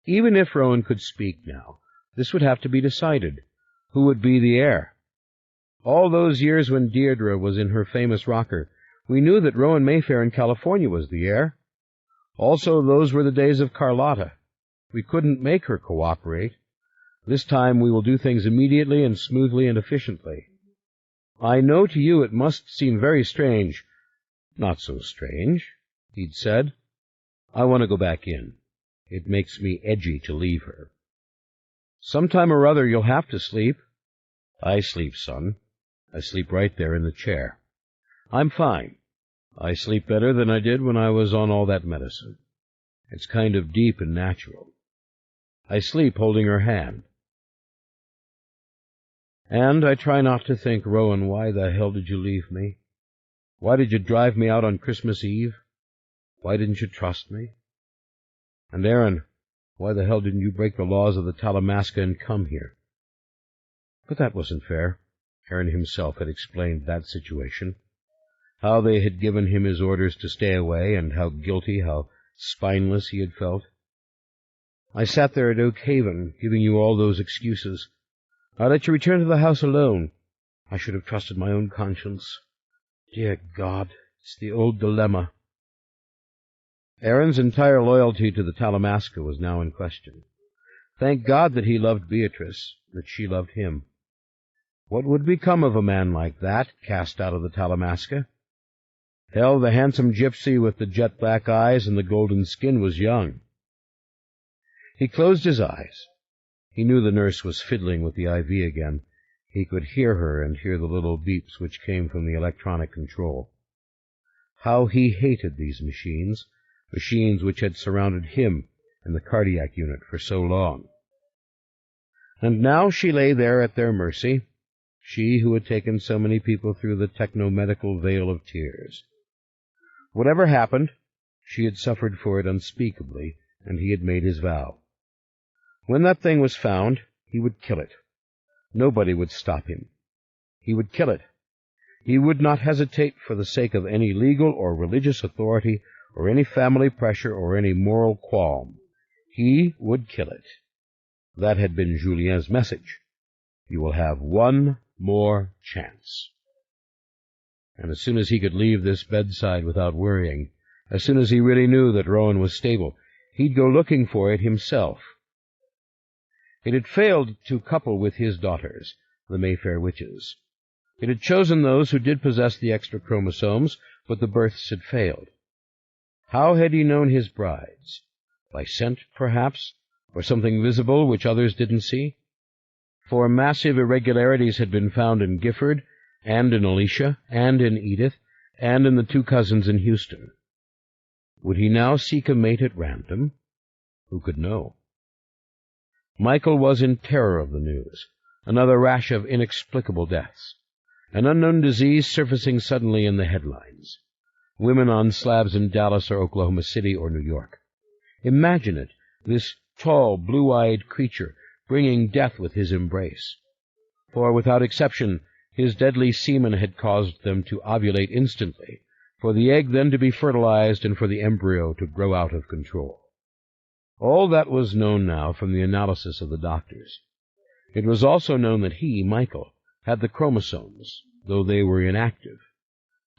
Even if Rowan could speak now, this would have to be decided. Who would be the heir? All those years when Deirdre was in her famous rocker, we knew that Rowan Mayfair in California was the heir. Also, those were the days of Carlotta. We couldn't make her cooperate. This time we will do things immediately and smoothly and efficiently. I know to you it must seem very strange. Not so strange, he'd said. I want to go back in. It makes me edgy to leave her. Sometime or other you'll have to sleep. I sleep, son. I sleep right there in the chair. I'm fine. I sleep better than I did when I was on all that medicine. It's kind of deep and natural. I sleep holding her hand. And I try not to think, Rowan, why the hell did you leave me? Why did you drive me out on Christmas Eve? Why didn't you trust me? And Aaron, why the hell didn't you break the laws of the Talamasca and come here? But that wasn't fair. Aaron himself had explained that situation. How they had given him his orders to stay away, and how guilty, how spineless he had felt. I sat there at Oak Haven, giving you all those excuses. I let you return to the house alone. I should have trusted my own conscience. Dear God, it's the old dilemma. Aaron's entire loyalty to the Talamasca was now in question. Thank God that he loved Beatrice, that she loved him. What would become of a man like that, cast out of the Talamasca? Hell, the handsome gypsy with the jet-black eyes and the golden skin was young. He closed his eyes. He knew the nurse was fiddling with the IV again. He could hear her and hear the little beeps which came from the electronic control. How he hated these machines, machines which had surrounded him and the cardiac unit for so long. And now she lay there at their mercy, she who had taken so many people through the techno-medical veil of tears. Whatever happened, she had suffered for it unspeakably, and he had made his vow. When that thing was found, he would kill it. Nobody would stop him. He would kill it. He would not hesitate for the sake of any legal or religious authority or any family pressure or any moral qualm. He would kill it. That had been Julien's message. You will have one more chance. And as soon as he could leave this bedside without worrying, as soon as he really knew that Rowan was stable, he'd go looking for it himself. It had failed to couple with his daughters, the Mayfair witches. It had chosen those who did possess the extra chromosomes, but the births had failed. How had he known his brides? By scent, perhaps, or something visible which others didn't see? For massive irregularities had been found in Gifford, and in Alicia, and in Edith, and in the two cousins in Houston. Would he now seek a mate at random? Who could know? Michael was in terror of the news. Another rash of inexplicable deaths. An unknown disease surfacing suddenly in the headlines. Women on slabs in Dallas or Oklahoma City or New York. Imagine it, this tall, blue-eyed creature bringing death with his embrace. For, without exception, his deadly semen had caused them to ovulate instantly, for the egg then to be fertilized and for the embryo to grow out of control. All that was known now from the analysis of the doctors. It was also known that he, Michael, had the chromosomes, though they were inactive.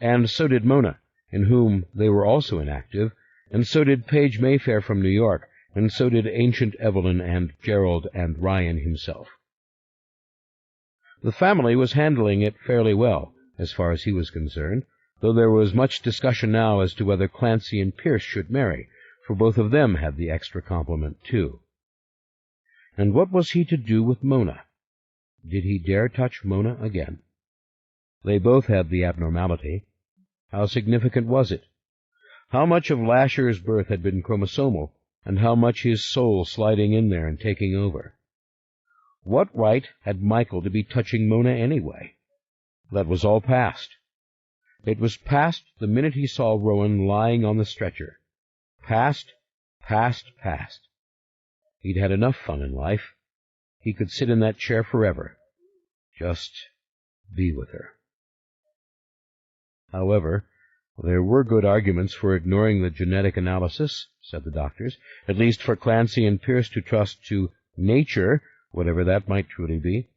And so did Mona, in whom they were also inactive, and so did Paige Mayfair from New York, and so did Ancient Evelyn and Gerald and Ryan himself. The family was handling it fairly well, as far as he was concerned, though there was much discussion now as to whether Clancy and Pierce should marry, for both of them had the extra complement, too. And what was he to do with Mona? Did he dare touch Mona again? They both had the abnormality. How significant was it? How much of Lasher's birth had been chromosomal, and how much his soul sliding in there and taking over? What right had Michael to be touching Mona anyway? That was all past. It was past the minute he saw Rowan lying on the stretcher. Past, past, past. He'd had enough fun in life. He could sit in that chair forever. Just be with her. However, there were good arguments for ignoring the genetic analysis, said the doctors, at least for Clancy and Pierce to trust to nature, whatever that might truly be.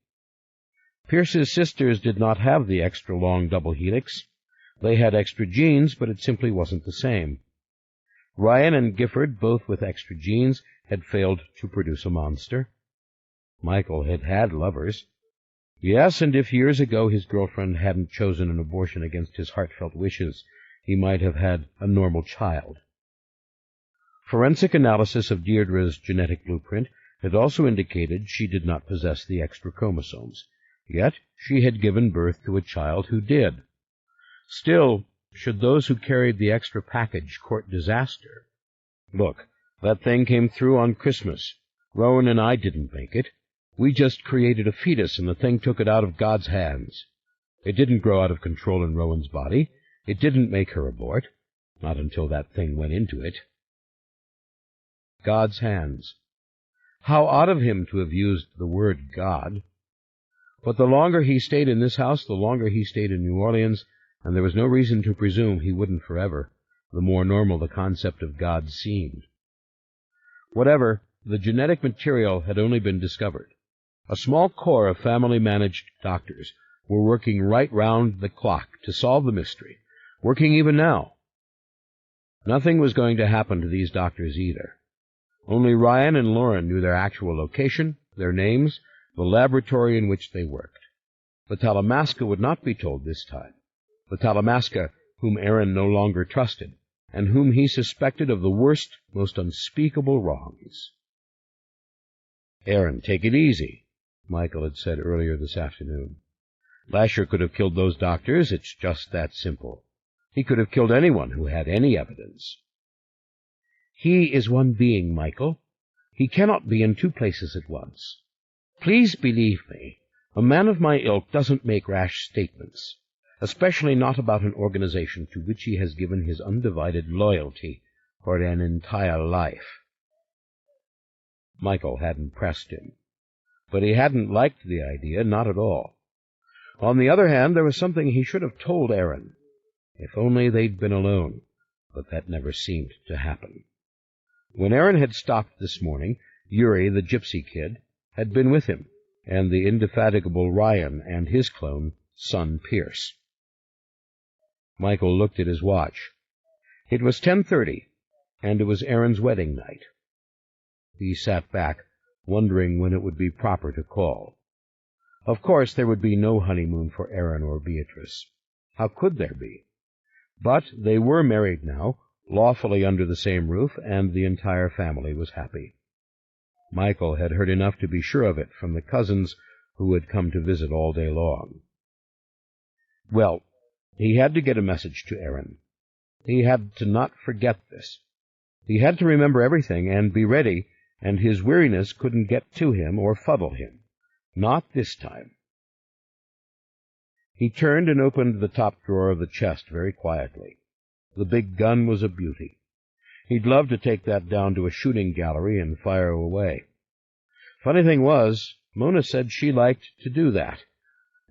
Pierce's sisters did not have the extra long double helix. They had extra genes, but it simply wasn't the same. Ryan and Gifford, both with extra genes, had failed to produce a monster. Michael had had lovers. Yes, and if years ago his girlfriend hadn't chosen an abortion against his heartfelt wishes, he might have had a normal child. Forensic analysis of Deirdre's genetic blueprint had also indicated she did not possess the extra chromosomes, yet she had given birth to a child who did. Still, should those who carried the extra package court disaster? Look, that thing came through on Christmas. Rowan and I didn't make it. We just created a fetus, and the thing took it out of God's hands. It didn't grow out of control in Rowan's body. It didn't make her abort, not until that thing went into it. God's hands. How odd of him to have used the word God. But the longer he stayed in this house, the longer he stayed in New Orleans, and there was no reason to presume he wouldn't forever, the more normal the concept of God seemed. Whatever, the genetic material had only been discovered. A small corps of family-managed doctors were working right round the clock to solve the mystery, working even now. Nothing was going to happen to these doctors either. Only Ryan and Lauren knew their actual location, their names, the laboratory in which they worked. The Talamasca would not be told this time. The Talamasca whom Aaron no longer trusted, and whom he suspected of the worst, most unspeakable wrongs. "Aaron, take it easy," Michael had said earlier this afternoon. "Lasher could have killed those doctors. It's just that simple. He could have killed anyone who had any evidence." "He is one being, Michael. He cannot be in two places at once. Please believe me, a man of my ilk doesn't make rash statements, especially not about an organization to which he has given his undivided loyalty for an entire life." Michael hadn't pressed him, but he hadn't liked the idea, not at all. On the other hand, there was something he should have told Aaron. If only they'd been alone, but that never seemed to happen. When Aaron had stopped this morning, Yuri, the gypsy kid, had been with him, and the indefatigable Ryan and his clone, son Pierce. Michael looked at his watch. It was 10:30, and it was Aaron's wedding night. He sat back, wondering when it would be proper to call. Of course, there would be no honeymoon for Aaron or Beatrice. How could there be? But they were married now, lawfully under the same roof, and the entire family was happy. Michael had heard enough to be sure of it from the cousins who had come to visit all day long. Well, he had to get a message to Aaron. He had to not forget this. He had to remember everything and be ready, and his weariness couldn't get to him or fuddle him. Not this time. He turned and opened the top drawer of the chest very quietly. The big gun was a beauty. He'd love to take that down to a shooting gallery and fire away. Funny thing was, Mona said she liked to do that,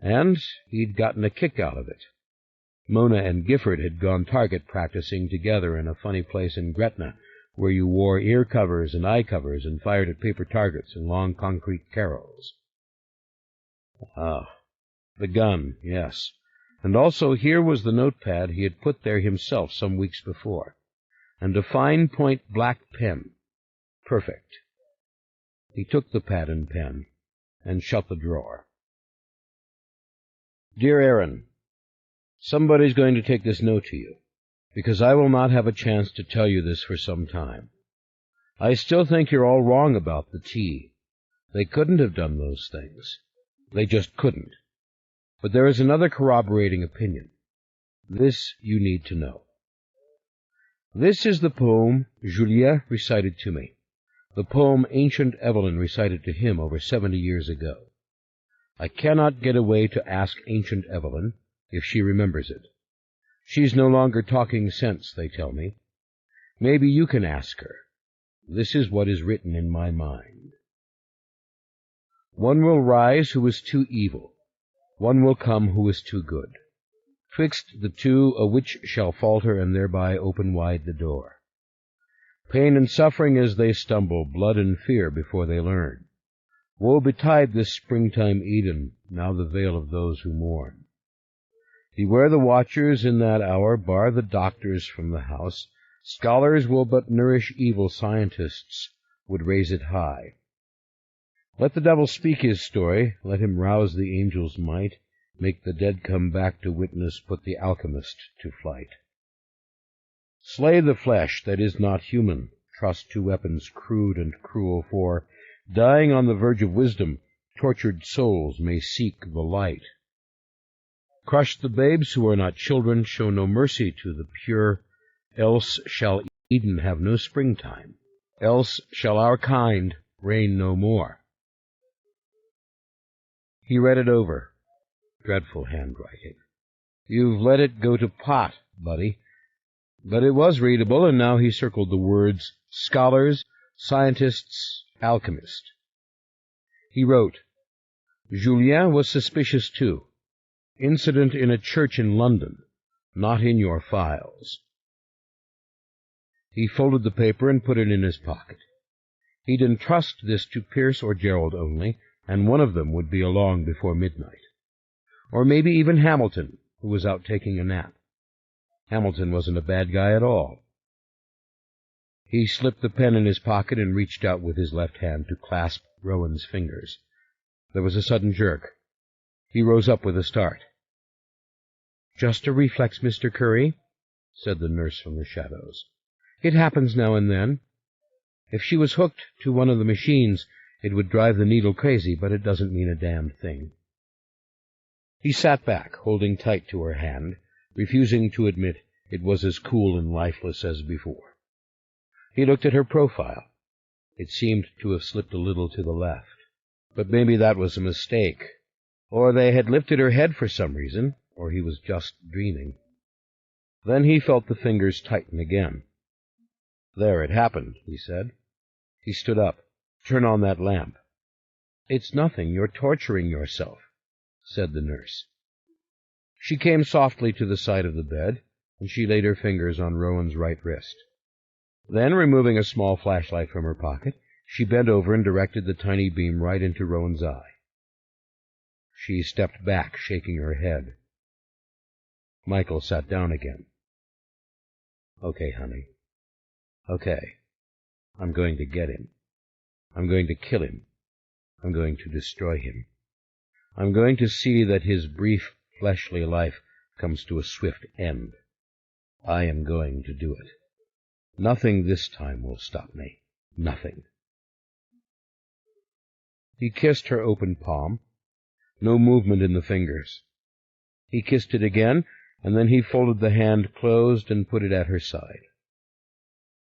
and he'd gotten a kick out of it. Mona and Gifford had gone target practicing together in a funny place in Gretna, where you wore ear covers and eye covers and fired at paper targets in long concrete carrels. Ah, the gun, yes. And also here was the notepad he had put there himself some weeks before, and a fine point black pen. Perfect. He took the pad and pen and shut the drawer. Dear Aaron, somebody's going to take this note to you, because I will not have a chance to tell you this for some time. I still think you're all wrong about the tea. They couldn't have done those things. They just couldn't. But there is another corroborating opinion. This you need to know. This is the poem Julien recited to me, the poem Ancient Evelyn recited to him over 70 years ago. I cannot get away to ask Ancient Evelyn if she remembers it. She's no longer talking sense, they tell me. Maybe you can ask her. This is what is written in my mind. One will rise who is too evil. One will come who is too good. Twixt the two a which shall falter and thereby open wide the door. Pain and suffering as they stumble, blood and fear before they learn. Woe betide this springtime Eden, now the veil of those who mourn. Beware the watchers in that hour, bar the doctors from the house. Scholars will but nourish evil, scientists would raise it high. Let the devil speak his story, let him rouse the angel's might, make the dead come back to witness, put the alchemist to flight. Slay the flesh that is not human, trust to weapons crude and cruel, for, dying on the verge of wisdom, tortured souls may seek the light. Crush the babes who are not children, show no mercy to the pure, else shall Eden have no springtime, else shall our kind reign no more. He read it over. Dreadful handwriting. You've let it go to pot, buddy. But it was readable, and now he circled the words, scholars, scientists, alchemist. He wrote, Julien was suspicious too. Incident in a church in London, not in your files. He folded the paper and put it in his pocket. He'd entrust this to Pierce or Gerald only, and one of them would be along before midnight. Or maybe even Hamilton, who was out taking a nap. Hamilton wasn't a bad guy at all. He slipped the pen in his pocket and reached out with his left hand to clasp Rowan's fingers. There was a sudden jerk. He rose up with a start. "Just a reflex, Mr. Curry," said the nurse from the shadows. "It happens now and then. If she was hooked to one of the machines, it would drive the needle crazy, but it doesn't mean a damned thing." He sat back, holding tight to her hand, refusing to admit it was as cool and lifeless as before. He looked at her profile. It seemed to have slipped a little to the left. But maybe that was a mistake. Or they had lifted her head for some reason, or he was just dreaming. Then he felt the fingers tighten again. "There, it happened," he said. He stood up. "Turn on that lamp." "It's nothing. You're torturing yourself," said the nurse. She came softly to the side of the bed, and she laid her fingers on Rowan's right wrist. Then, removing a small flashlight from her pocket, she bent over and directed the tiny beam right into Rowan's eye. She stepped back, shaking her head. Michael sat down again. "Okay, honey. Okay. I'm going to get him. I'm going to kill him. I'm going to destroy him. I'm going to see that his brief, fleshly life comes to a swift end. I am going to do it. Nothing this time will stop me. Nothing." He kissed her open palm. No movement in the fingers. He kissed it again, and then he folded the hand closed and put it at her side.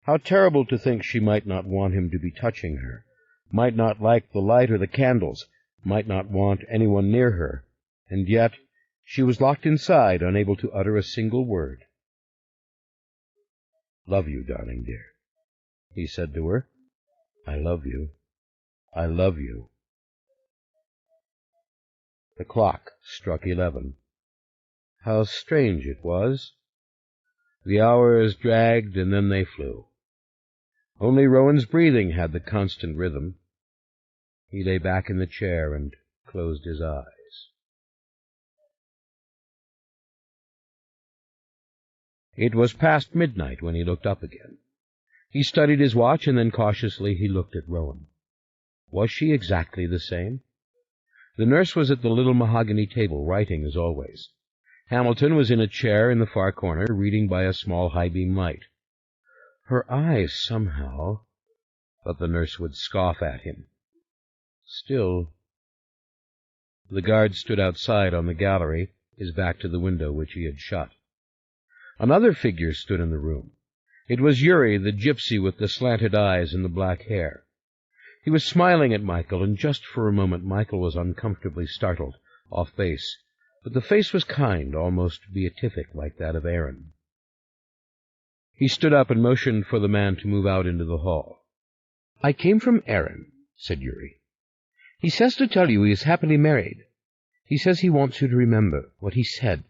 How terrible to think she might not want him to be touching her, might not like the light or the candles, might not want anyone near her, and yet she was locked inside, unable to utter a single word. "Love you, darling dear," he said to her. "I love you. I love you." The clock struck 11. How strange it was. The hours dragged, and then they flew. Only Rowan's breathing had the constant rhythm. He lay back in the chair and closed his eyes. It was past midnight when he looked up again. He studied his watch, and then cautiously he looked at Rowan. Was she exactly the same? The nurse was at the little mahogany table, writing as always. Hamilton was in a chair in the far corner, reading by a small high-beam light. Her eyes, somehow... But the nurse would scoff at him. Still... The guard stood outside on the gallery, his back to the window, which he had shut. Another figure stood in the room. It was Yuri, the gypsy with the slanted eyes and the black hair. He was smiling at Michael, and just for a moment Michael was uncomfortably startled, off base. But the face was kind, almost beatific, like that of Aaron. He stood up and motioned for the man to move out into the hall. "I came from Aaron," said Yuri. "He says to tell you he is happily married. He says he wants you to remember what he said.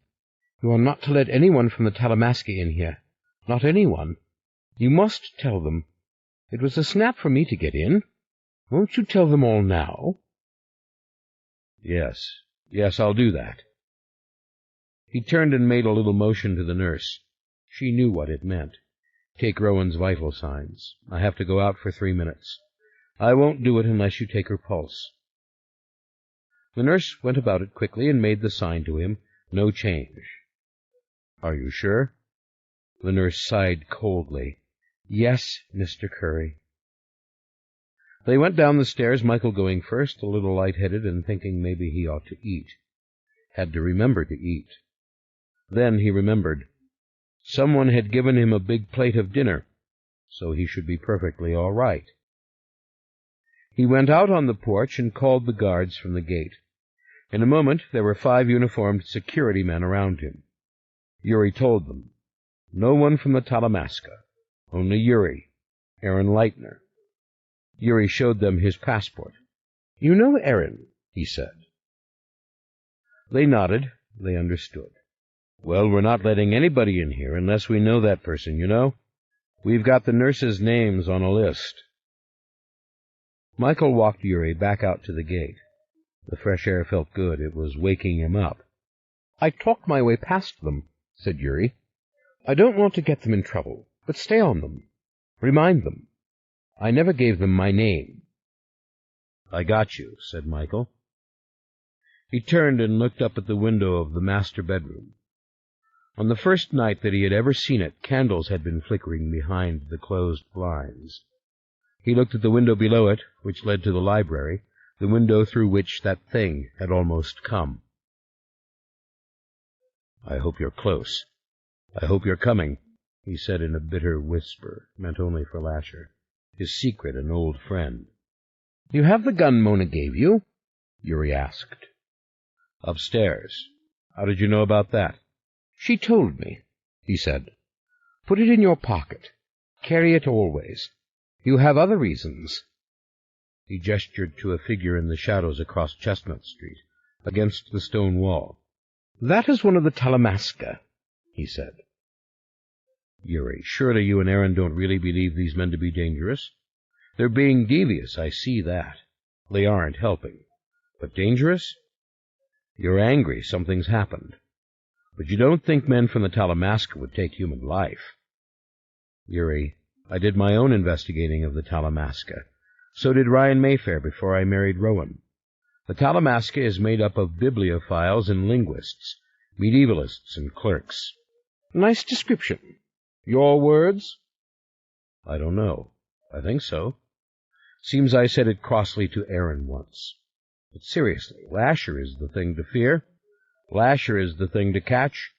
You are not to let anyone from the Talamasky in here. Not anyone. You must tell them. It was a snap for me to get in. Won't you tell them all now?" Yes, I'll do that." He turned and made a little motion to the nurse. She knew what it meant. "Take Rowan's vital signs. I have to go out for 3 minutes. I won't do it unless you take her pulse." The nurse went about it quickly and made the sign to him. No change. "Are you sure?" The nurse sighed coldly. "Yes, Mr. Curry." They went down the stairs, Michael going first, a little light-headed and thinking maybe he ought to eat. Had to remember to eat. Then he remembered. Someone had given him a big plate of dinner, so he should be perfectly all right. He went out on the porch and called the guards from the gate. In a moment there were 5 uniformed security men around him. Yuri told them. No one from the Talamasca. Only Yuri, Aaron Leitner. Yuri showed them his passport. "You know Aaron," he said. They nodded. They understood. "Well, we're not letting anybody in here unless we know that person, you know. We've got the nurses' names on a list." Michael walked Yuri back out to the gate. The fresh air felt good. It was waking him up. "I talked my way past them," said Yuri. "I don't want to get them in trouble, but stay on them. Remind them. I never gave them my name." "I got you," said Michael. He turned and looked up at the window of the master bedroom. On the first night that he had ever seen it, candles had been flickering behind the closed blinds. He looked at the window below it, which led to the library, the window through which that thing had almost come. "I hope you're close. I hope you're coming," he said in a bitter whisper, meant only for Lasher, his secret and old friend. "You have the gun Mona gave you?" Yuri asked. "Upstairs. How did you know about that?" "She told me," he said. "Put it in your pocket. Carry it always. You have other reasons." He gestured to a figure in the shadows across Chestnut Street, against the stone wall. "That is one of the Talamasca," he said. "Yuri, surely you and Aaron don't really believe these men to be dangerous? They're being devious, I see that. They aren't helping. But dangerous? You're angry. Something's happened. But you don't think men from the Talamasca would take human life." "Yuri, I did my own investigating of the Talamasca. So did Ryan Mayfair before I married Rowan. The Talamasca is made up of bibliophiles and linguists, medievalists and clerks." "Nice description. Your words?" "I don't know. I think so. Seems I said it crossly to Aaron once. But seriously, Lasher is the thing to fear. Lasher is the thing to catch."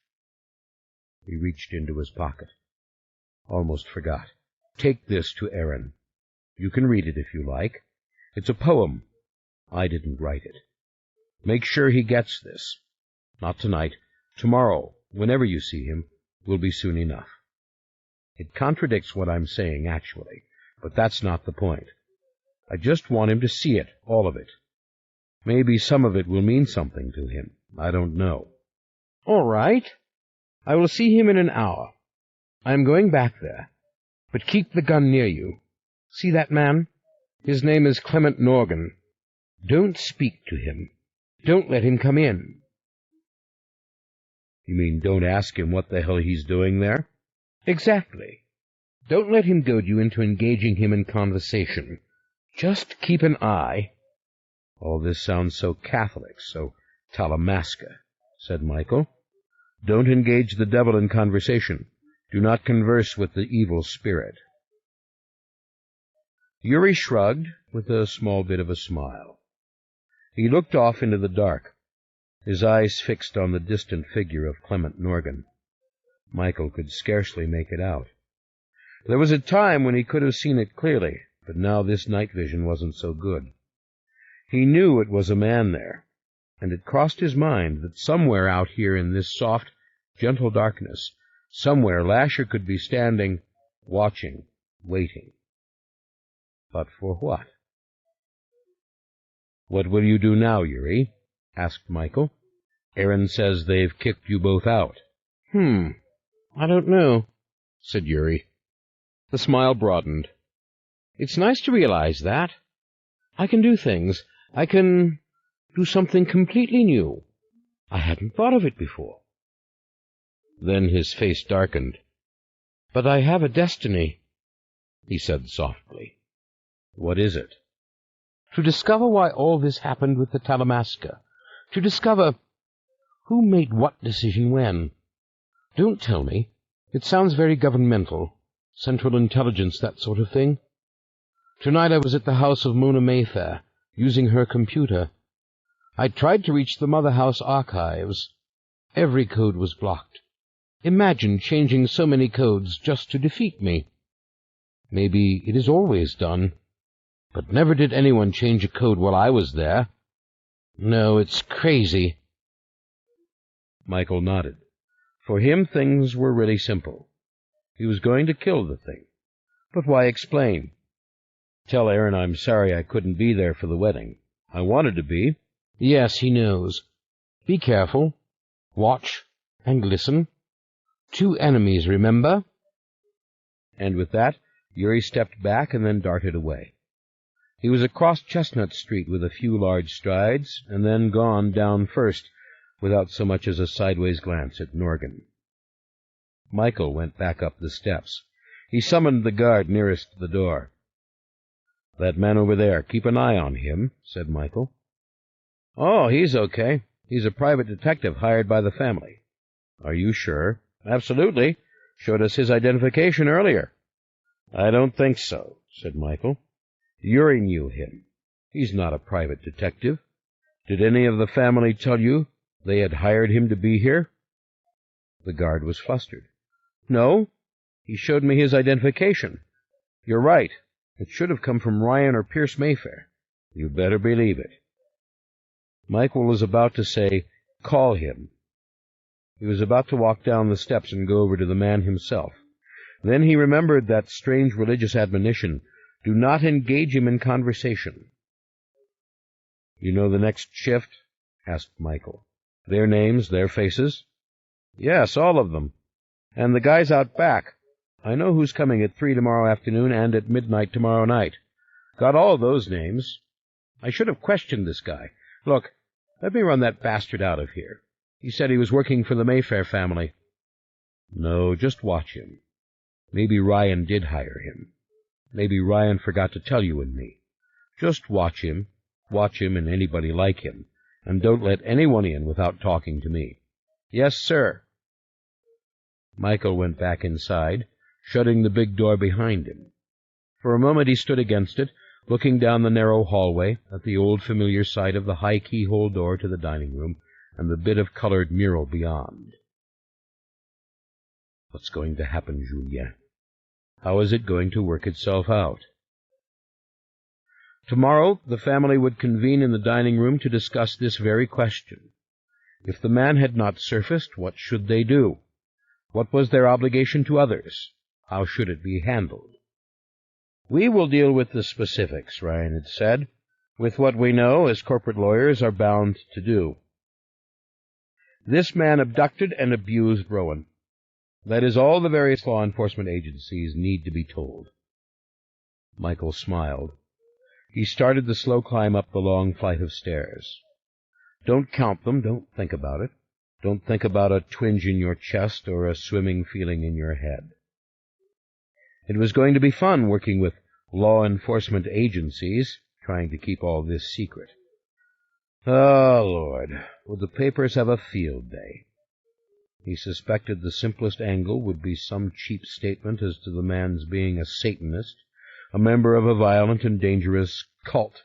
He reached into his pocket. "Almost forgot. Take this to Aaron. You can read it if you like. It's a poem. I didn't write it. Make sure he gets this. Not tonight. Tomorrow, whenever you see him, will be soon enough. It contradicts what I'm saying, actually, but that's not the point. I just want him to see it, all of it. Maybe some of it will mean something to him. I don't know." "All right. I will see him in an hour. I am going back there. But keep the gun near you. See that man? His name is Clement Norgan. Don't speak to him. Don't let him come in." "You mean don't ask him what the hell he's doing there?" "Exactly. Don't let him goad you into engaging him in conversation. Just keep an eye." "All this sounds so Catholic, so Talamasca," said Michael. "Don't engage the devil in conversation. Do not converse with the evil spirit." Yuri shrugged, with a small bit of a smile. He looked off into the dark, his eyes fixed on the distant figure of Clement Norgan. Michael could scarcely make it out. There was a time when he could have seen it clearly, but now this night vision wasn't so good. He knew it was a man there, and it crossed his mind that somewhere out here in this soft, gentle darkness, somewhere Lasher could be standing, watching, waiting. But for what? "What will you do now, Yuri?" asked Michael. "Aaron says they've kicked you both out." I don't know," said Yuri. The smile broadened. "It's nice to realize that. I can do things. I can do something completely new. I hadn't thought of it before." Then his face darkened. "But I have a destiny," he said softly. "What is it?" to discover why all this happened with the Talamasca, to discover who made what decision when. Don't tell me. It sounds very governmental, Central Intelligence, that sort of thing. Tonight I was at the house of Mona Mayfair, using her computer. I tried to reach the Mother House archives. Every code was blocked. Imagine changing so many codes just to defeat me. Maybe it is always done. But never did anyone change a code while I was there. No, it's crazy. Michael nodded. For him, things were really simple. He was going to kill the thing. But why explain? Tell Aaron I'm sorry I couldn't be there for the wedding. I wanted to be. Yes, he knows. Be careful. Watch and listen. 2 enemies, remember? And with that, Yuri stepped back and then darted away. He was across Chestnut Street with a few large strides, and then gone down First, without so much as a sideways glance at Norgan. Michael went back up the steps. He summoned the guard nearest the door. "That man over there, keep an eye on him," said Michael. "Oh, he's okay. He's a private detective hired by the family." "Are you sure?" "Absolutely. Showed us his identification earlier." "I don't think so," said Michael. "Yuri knew him. He's not a private detective. Did any of the family tell you they had hired him to be here?" The guard was flustered. "No. He showed me his identification. You're right. It should have come from Ryan or Pierce Mayfair." "You better believe it." Michael was about to say, "Call him." He was about to walk down the steps and go over to the man himself. Then he remembered that strange religious admonition, "Do not engage him in conversation." "You know the next shift?" asked Michael. "Their names, their faces?" "Yes, all of them. And the guys out back. I know who's coming at 3 tomorrow afternoon and at midnight tomorrow night. Got all those names. I should have questioned this guy. Look, let me run that bastard out of here. He said he was working for the Mayfair family." "No, just watch him. Maybe Ryan did hire him. Maybe Ryan forgot to tell you and me. Just watch him and anybody like him, and don't let anyone in without talking to me." "Yes, sir." Michael went back inside, shutting the big door behind him. For a moment he stood against it, looking down the narrow hallway at the old familiar sight of the high keyhole door to the dining room and the bit of colored mural beyond. What's going to happen, Julien? How is it going to work itself out? Tomorrow the family would convene in the dining room to discuss this very question. If the man had not surfaced, what should they do? What was their obligation to others? How should it be handled? "We will deal with the specifics," Ryan had said, "with what we know, as corporate lawyers are bound to do. This man abducted and abused Rowan. That is all the various law enforcement agencies need to be told." Michael smiled. He started the slow climb up the long flight of stairs. Don't count them, don't think about it. Don't think about a twinge in your chest or a swimming feeling in your head. It was going to be fun working with law enforcement agencies, trying to keep all this secret. Oh, Lord, would the papers have a field day? He suspected the simplest angle would be some cheap statement as to the man's being a Satanist, a member of a violent and dangerous cult.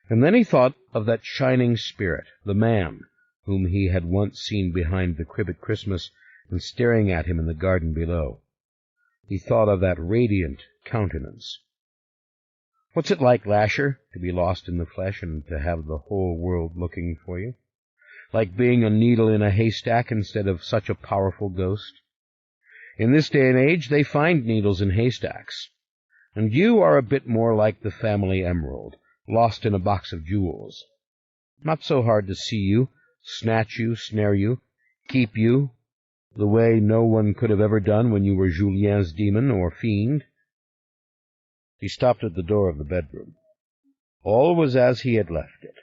And then he thought of that shining spirit, the man whom he had once seen behind the crib at Christmas and staring at him in the garden below. He thought of that radiant countenance. What's it like, Lasher, to be lost in the flesh and to have the whole world looking for you? Like being a needle in a haystack instead of such a powerful ghost? In this day and age, they find needles in haystacks. And you are a bit more like the family emerald, lost in a box of jewels. Not so hard to see you, snatch you, snare you, keep you, the way no one could have ever done when you were Julien's demon or fiend. He stopped at the door of the bedroom. All was as he had left it.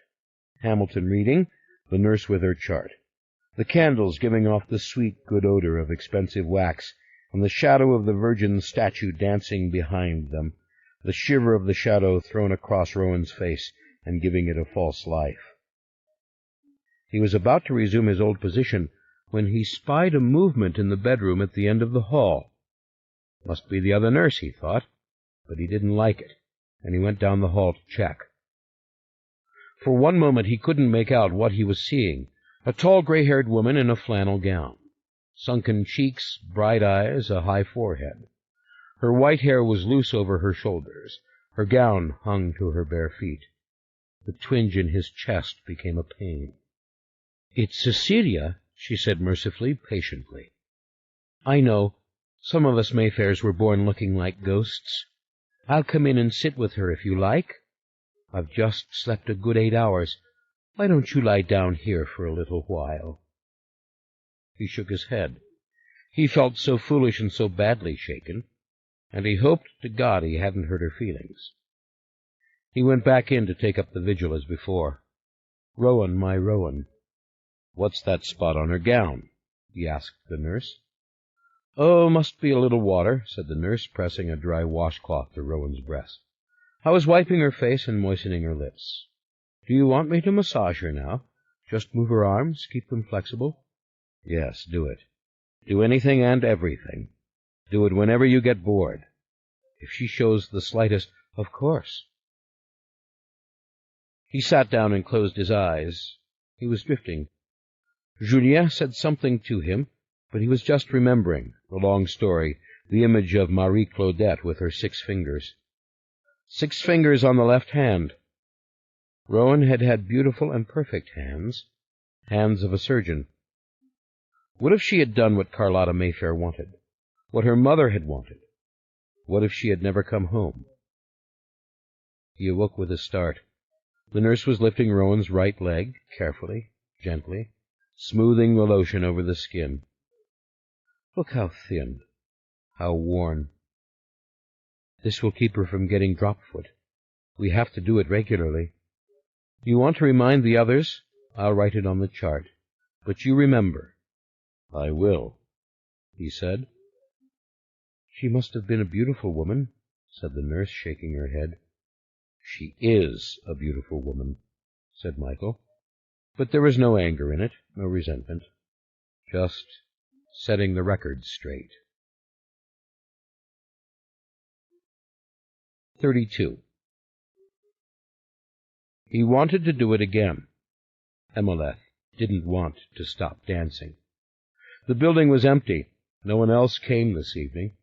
Hamilton reading, the nurse with her chart, the candles giving off the sweet, good odor of expensive wax, and the shadow of the Virgin statue dancing behind them, the shiver of the shadow thrown across Rowan's face and giving it a false life. He was about to resume his old position when he spied a movement in the bedroom at the end of the hall. Must be the other nurse, he thought, but he didn't like it, and he went down the hall to check. For one moment he couldn't make out what he was seeing. A tall gray-haired woman in a flannel gown. Sunken cheeks, bright eyes, a high forehead. Her white hair was loose over her shoulders. Her gown hung to her bare feet. The twinge in his chest became a pain. "It's Cecilia," she said mercifully, patiently. "I know. Some of us Mayfairs were born looking like ghosts. I'll come in and sit with her if you like. I've just slept a good 8 hours. Why don't you lie down here for a little while?" He shook his head. He felt so foolish and so badly shaken, and he hoped to God he hadn't hurt her feelings. He went back in to take up the vigil as before. "Rowan, my Rowan." "What's that spot on her gown?" he asked the nurse. "Oh, must be a little water," said the nurse, pressing a dry washcloth to Rowan's breast. "I was wiping her face and moistening her lips. Do you want me to massage her now? Just move her arms, keep them flexible?" "Yes, do it. Do anything and everything. Do it whenever you get bored. If she shows the slightest—" "Of course." He sat down and closed his eyes. He was drifting. Julien said something to him, but he was just remembering the long story, the image of Marie Claudette with her 6 fingers. 6 fingers on the left hand. Rowan had had beautiful and perfect hands, hands of a surgeon. What if she had done what Carlotta Mayfair wanted, what her mother had wanted? What if she had never come home? He awoke with a start. The nurse was lifting Rowan's right leg, carefully, gently, smoothing the lotion over the skin. Look how thin, how worn. This will keep her from getting drop-foot. We have to do it regularly. You want to remind the others? I'll write it on the chart. But you remember. I will, he said. She must have been a beautiful woman, said the nurse, shaking her head. She is a beautiful woman, said Michael. But there was no anger in it, no resentment. Just setting the record straight. 32. He wanted to do it again. Emeleth didn't want to stop dancing. The building was empty. No one else came this evening,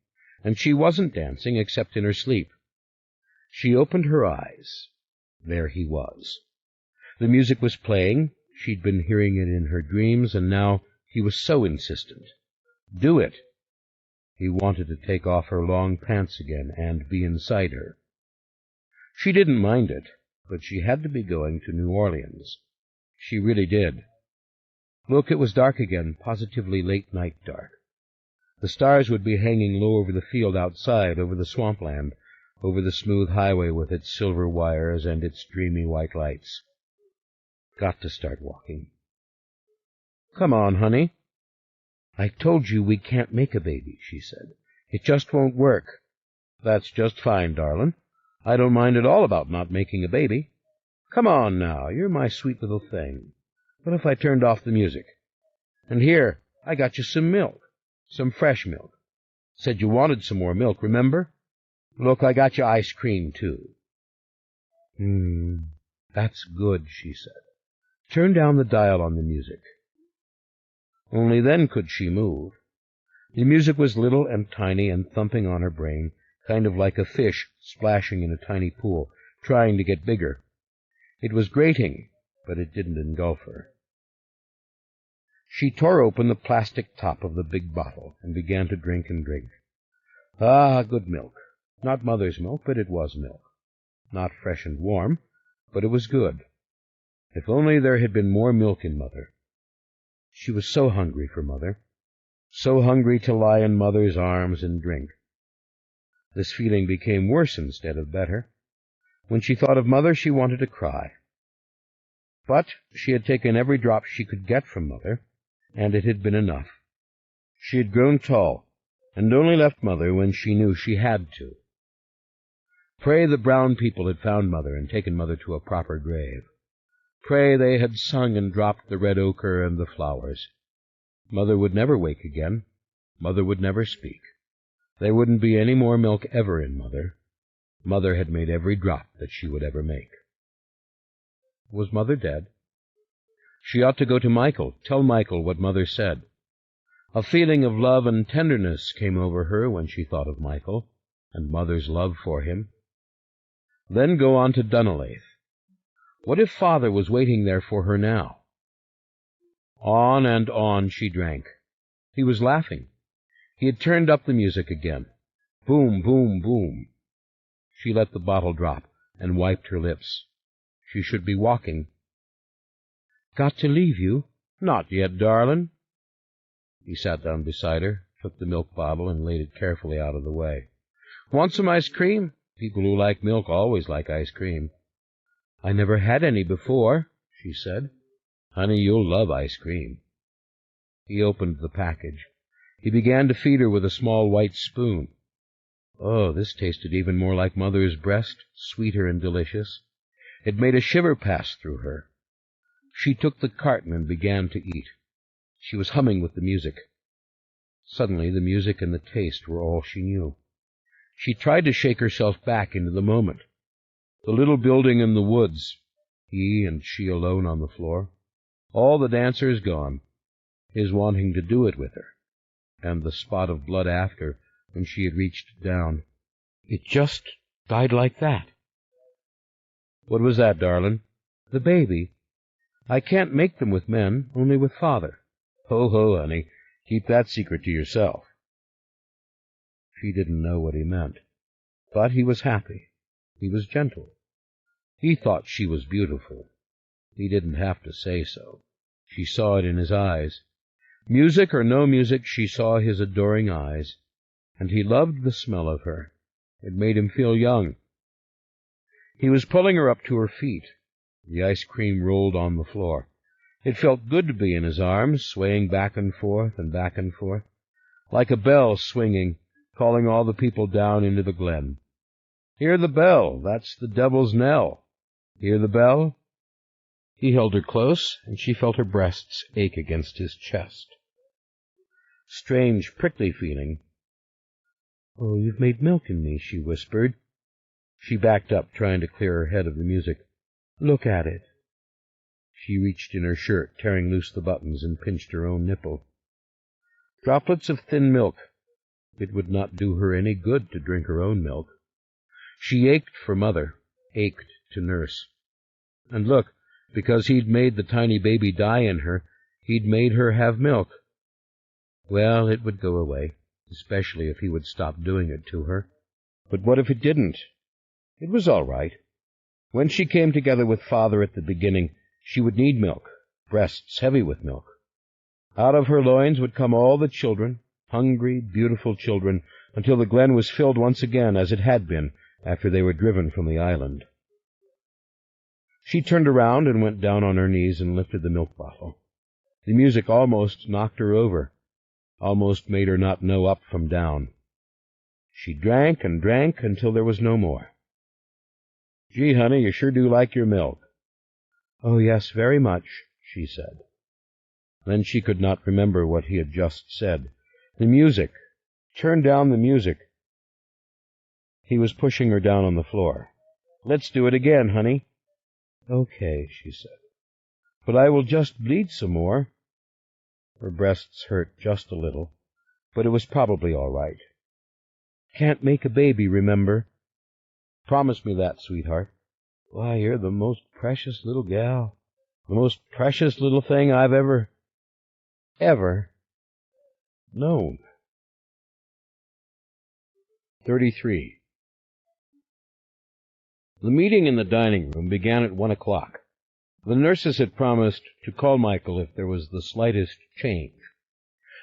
and she wasn't dancing except in her sleep. She opened her eyes. There he was. The music was playing. She'd been hearing it in her dreams, and now he was so insistent. Do it. He wanted to take off her long pants again and be inside her. She didn't mind it, but she had to be going to New Orleans. She really did. Look, it was dark again, positively late-night dark. The stars would be hanging low over the field outside, over the swampland, over the smooth highway with its silver wires and its dreamy white lights. Got to start walking. Come on, honey. I told you we can't make a baby, she said. It just won't work. That's just fine, darling. I don't mind at all about not making a baby. Come on now, you're my sweet little thing. What if I turned off the music? And here, I got you some milk, some fresh milk. Said you wanted some more milk, remember? Look, I got you ice cream, too. That's good, she said. Turn down the dial on the music. Only then could she move. The music was little and tiny and thumping on her brain, kind of like a fish splashing in a tiny pool, trying to get bigger. It was grating, but it didn't engulf her. She tore open the plastic top of the big bottle and began to drink and drink. Ah, good milk. Not mother's milk, but it was milk. Not fresh and warm, but it was good. If only there had been more milk in Mother. She was so hungry for Mother, so hungry to lie in Mother's arms and drink. This feeling became worse instead of better. When she thought of Mother, she wanted to cry. But she had taken every drop she could get from Mother, and it had been enough. She had grown tall, and only left Mother when she knew she had to. Pray the brown people had found Mother and taken Mother to a proper grave. Pray they had sung and dropped the red ochre and the flowers. Mother would never wake again. Mother would never speak. There wouldn't be any more milk ever in Mother. Mother had made every drop that she would ever make. Was Mother dead? She ought to go to Michael, tell Michael what Mother said. A feeling of love and tenderness came over her when she thought of Michael and Mother's love for him. Then go on to Dunolaith. What if Father was waiting there for her now? On and on she drank. He was laughing. He had turned up the music again. Boom, boom, boom. She let the bottle drop and wiped her lips. She should be walking. "Got to leave you?" "Not yet, darlin'." He sat down beside her, took the milk bottle, and laid it carefully out of the way. "Want some ice cream? People who like milk always like ice cream." "I never had any before," she said. "Honey, you'll love ice cream." He opened the package. He began to feed her with a small white spoon. Oh, this tasted even more like Mother's breast, sweeter and delicious. It made a shiver pass through her. She took the carton and began to eat. She was humming with the music. Suddenly the music and the taste were all she knew. She tried to shake herself back into the moment. The little building in the woods, he and she alone on the floor, all the dancers gone, his wanting to do it with her, and the spot of blood after, when she had reached down. It just died like that. "What was that, darlin'?" "The baby. I can't make them with men, only with Father." "Ho, ho, honey. Keep that secret to yourself." She didn't know what he meant, but he was happy. He was gentle. He thought she was beautiful. He didn't have to say so. She saw it in his eyes. Music or no music, she saw his adoring eyes, and he loved the smell of her. It made him feel young. He was pulling her up to her feet. The ice cream rolled on the floor. It felt good to be in his arms, swaying back and forth, like a bell swinging, calling all the people down into the glen. "Hear the bell! That's the devil's knell! Hear the bell?" He held her close, and she felt her breasts ache against his chest. Strange, prickly feeling. "Oh, you've made milk in me," she whispered. She backed up, trying to clear her head of the music. "Look at it." She reached in her shirt, tearing loose the buttons, and pinched her own nipple. Droplets of thin milk. It would not do her any good to drink her own milk. She ached for Mother, ached to nurse. And look, because he'd made the tiny baby die in her, he'd made her have milk. Well, it would go away, especially if he would stop doing it to her. But what if it didn't? It was all right. When she came together with Father at the beginning, she would need milk, breasts heavy with milk. Out of her loins would come all the children, hungry, beautiful children, until the glen was filled once again as it had been after they were driven from the island. She turned around and went down on her knees and lifted the milk bottle. The music almost knocked her over, almost made her not know up from down. She drank and drank until there was no more. "Gee, honey, you sure do like your milk." "Oh, yes, very much," she said. Then she could not remember what he had just said. The music. Turn down the music. He was pushing her down on the floor. "Let's do it again, honey." "Okay," she said. "But I will just bleed some more." Her breasts hurt just a little, but it was probably all right. "Can't make a baby, remember." "Promise me that, sweetheart." "Why, you're the most precious little gal, the most precious little thing I've ever known." 33. The meeting in the dining room began at 1 o'clock. The nurses had promised to call Michael if there was the slightest change.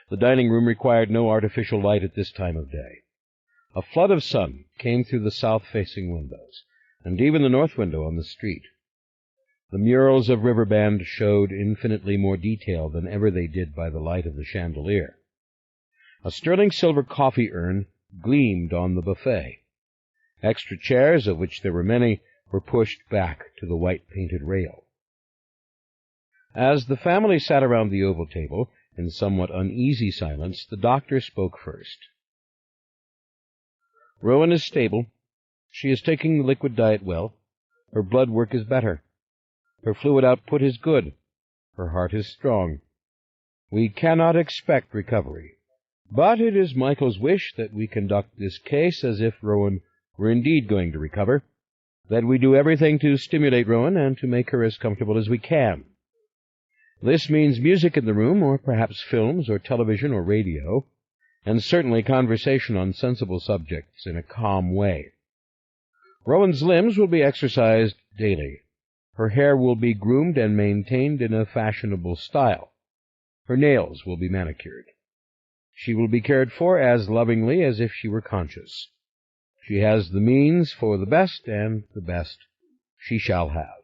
The dining room required no artificial light at this time of day. A flood of sun came through the south-facing windows, and even the north window on the street. The murals of Riverbend showed infinitely more detail than ever they did by the light of the chandelier. A sterling silver coffee urn gleamed on the buffet. Extra chairs, of which there were many, were pushed back to the white-painted rail. As the family sat around the oval table, in somewhat uneasy silence, the doctor spoke first. "Rowan is stable. She is taking the liquid diet well. Her blood work is better. Her fluid output is good. Her heart is strong. We cannot expect recovery, but it is Michael's wish that we conduct this case as if Rowan were indeed going to recover, that we do everything to stimulate Rowan and to make her as comfortable as we can. This means music in the room, or perhaps films, or television, or radio, and certainly conversation on sensible subjects in a calm way. Rowan's limbs will be exercised daily. Her hair will be groomed and maintained in a fashionable style. Her nails will be manicured. She will be cared for as lovingly as if she were conscious. She has the means for the best, and the best she shall have."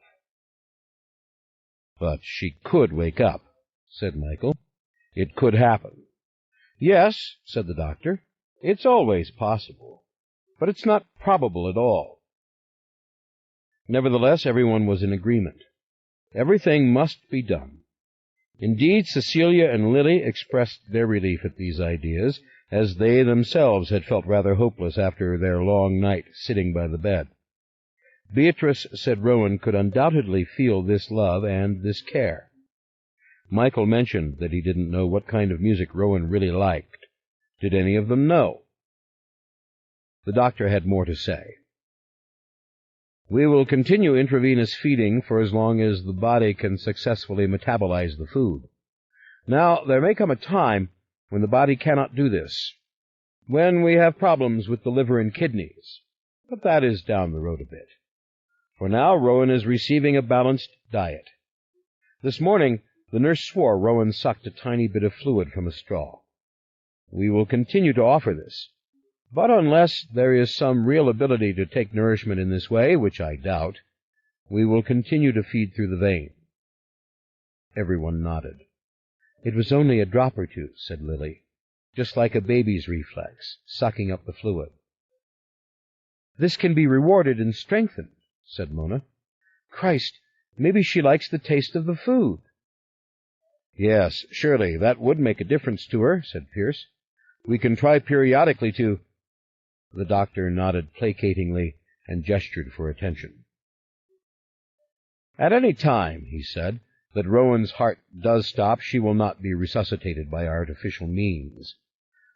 "But she could wake up," said Michael. "It could happen." "Yes," said the doctor. "It's always possible, but it's not probable at all." Nevertheless, everyone was in agreement. Everything must be done. Indeed, Cecilia and Lily expressed their relief at these ideas, as they themselves had felt rather hopeless after their long night sitting by the bed. Beatrice said Rowan could undoubtedly feel this love and this care. Michael mentioned that he didn't know what kind of music Rowan really liked. Did any of them know? The doctor had more to say. "We will continue intravenous feeding for as long as the body can successfully metabolize the food. Now, there may come a time when the body cannot do this, when we have problems with the liver and kidneys, but that is down the road a bit. For now, Rowan is receiving a balanced diet. This morning, the nurse swore Rowan sucked a tiny bit of fluid from a straw. We will continue to offer this, but unless there is some real ability to take nourishment in this way, which I doubt, we will continue to feed through the vein." Everyone nodded. "It was only a drop or two," said Lily, "just like a baby's reflex, sucking up the fluid." "This can be rewarded and strengthened," said Mona. "Christ, maybe she likes the taste of the food." "Yes, surely, that would make a difference to her," said Pierce. "We can try periodically to—" The doctor nodded placatingly and gestured for attention. "At any time," he said, "that Rowan's heart does stop, she will not be resuscitated by artificial means.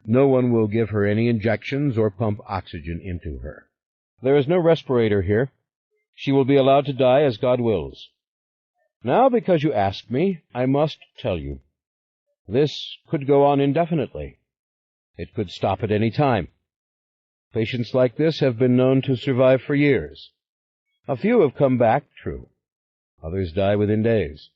No one will give her any injections or pump oxygen into her. There is no respirator here. She will be allowed to die as God wills. Now, because you asked me, I must tell you. This could go on indefinitely. It could stop at any time. Patients like this have been known to survive for years. A few have come back, true. Others die within days.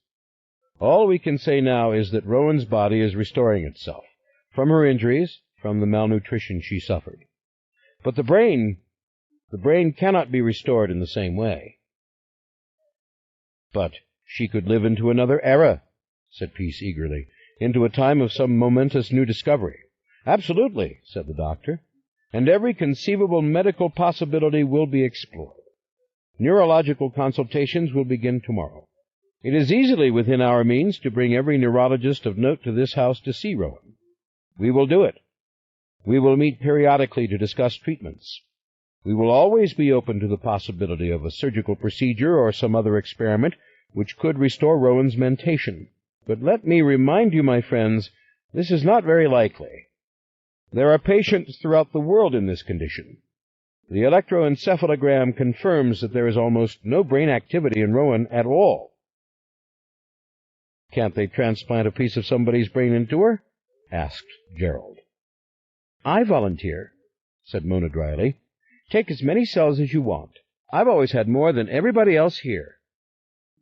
All we can say now is that Rowan's body is restoring itself, from her injuries, from the malnutrition she suffered. But the brain cannot be restored in the same way." "But she could live into another era," said Peace eagerly, "into a time of some momentous new discovery." "Absolutely," said the doctor, "and every conceivable medical possibility will be explored. Neurological consultations will begin tomorrow. It is easily within our means to bring every neurologist of note to this house to see Rowan. We will do it. We will meet periodically to discuss treatments. We will always be open to the possibility of a surgical procedure or some other experiment which could restore Rowan's mentation. But let me remind you, my friends, this is not very likely. There are patients throughout the world in this condition. The electroencephalogram confirms that there is almost no brain activity in Rowan at all." "Can't they transplant a piece of somebody's brain into her?" asked Gerald. "I volunteer," said Mona dryly. "Take as many cells as you want. I've always had more than everybody else here."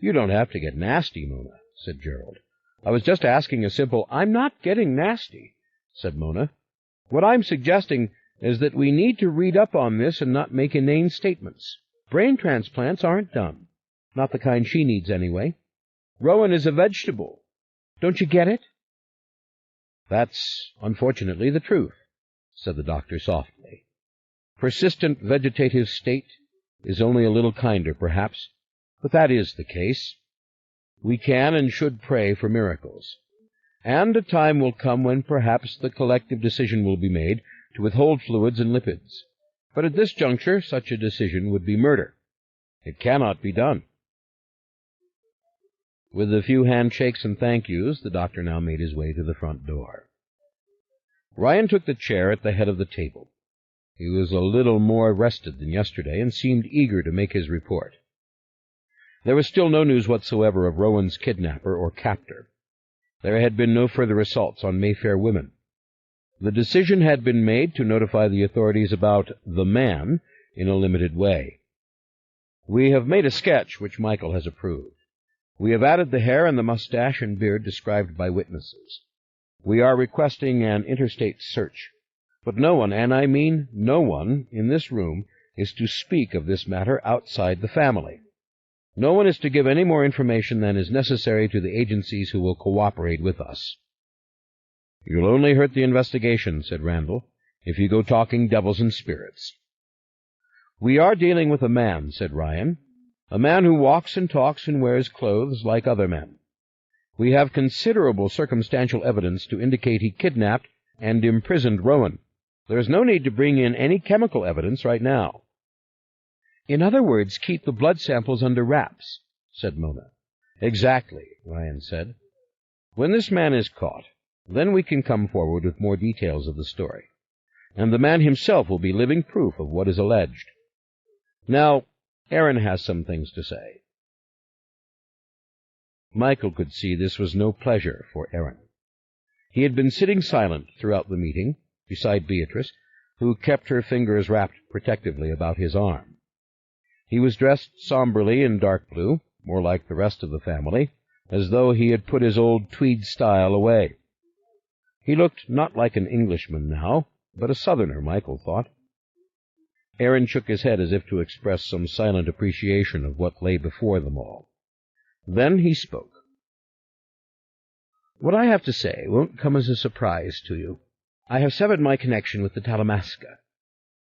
"You don't have to get nasty, Mona," said Gerald. "I was just asking a simple—" "I'm not getting nasty," said Mona. "What I'm suggesting is that we need to read up on this and not make inane statements. Brain transplants aren't done. Not the kind she needs, anyway. Rowan is a vegetable. Don't you get it?" "That's, unfortunately, the truth," said the doctor softly. persistent vegetative state is only a little kinder, perhaps, but that is the case. We can and should pray for miracles. And a time will come when perhaps the collective decision will be made to withhold fluids and lipids. But at this juncture, such a decision would be murder. It cannot be done. With a few handshakes and thank yous, the doctor now made his way to the front door. Ryan took the chair at the head of the table. He was a little more rested than yesterday and seemed eager to make his report. There was still no news whatsoever of Rowan's kidnapper or captor. There had been no further assaults on Mayfair women. The decision had been made to notify the authorities about the man in a limited way. We have made a sketch which Michael has approved. We have added the hair and the mustache and beard described by witnesses. We are requesting an interstate search, but no one, and I mean no one, in this room is to speak of this matter outside the family. No one is to give any more information than is necessary to the agencies who will cooperate with us. "You'll only hurt the investigation," said Randall, "if you go talking devils and spirits." "We are dealing with a man," said Ryan, "a man who walks and talks and wears clothes like other men. We have considerable circumstantial evidence to indicate he kidnapped and imprisoned Rowan. There is no need to bring in any chemical evidence right now." "In other words, keep the blood samples under wraps," said Mona. "Exactly," Ryan said. "When this man is caught, then we can come forward with more details of the story, and the man himself will be living proof of what is alleged. Now, Aaron has some things to say." Michael could see this was no pleasure for Aaron. He had been sitting silent throughout the meeting, beside Beatrice, who kept her fingers wrapped protectively about his arm. He was dressed somberly in dark blue, more like the rest of the family, as though he had put his old tweed style away. He looked not like an Englishman now, but a Southerner, Michael thought. Aaron shook his head as if to express some silent appreciation of what lay before them all. Then he spoke. "What I have to say won't come as a surprise to you. I have severed my connection with the Talamasca.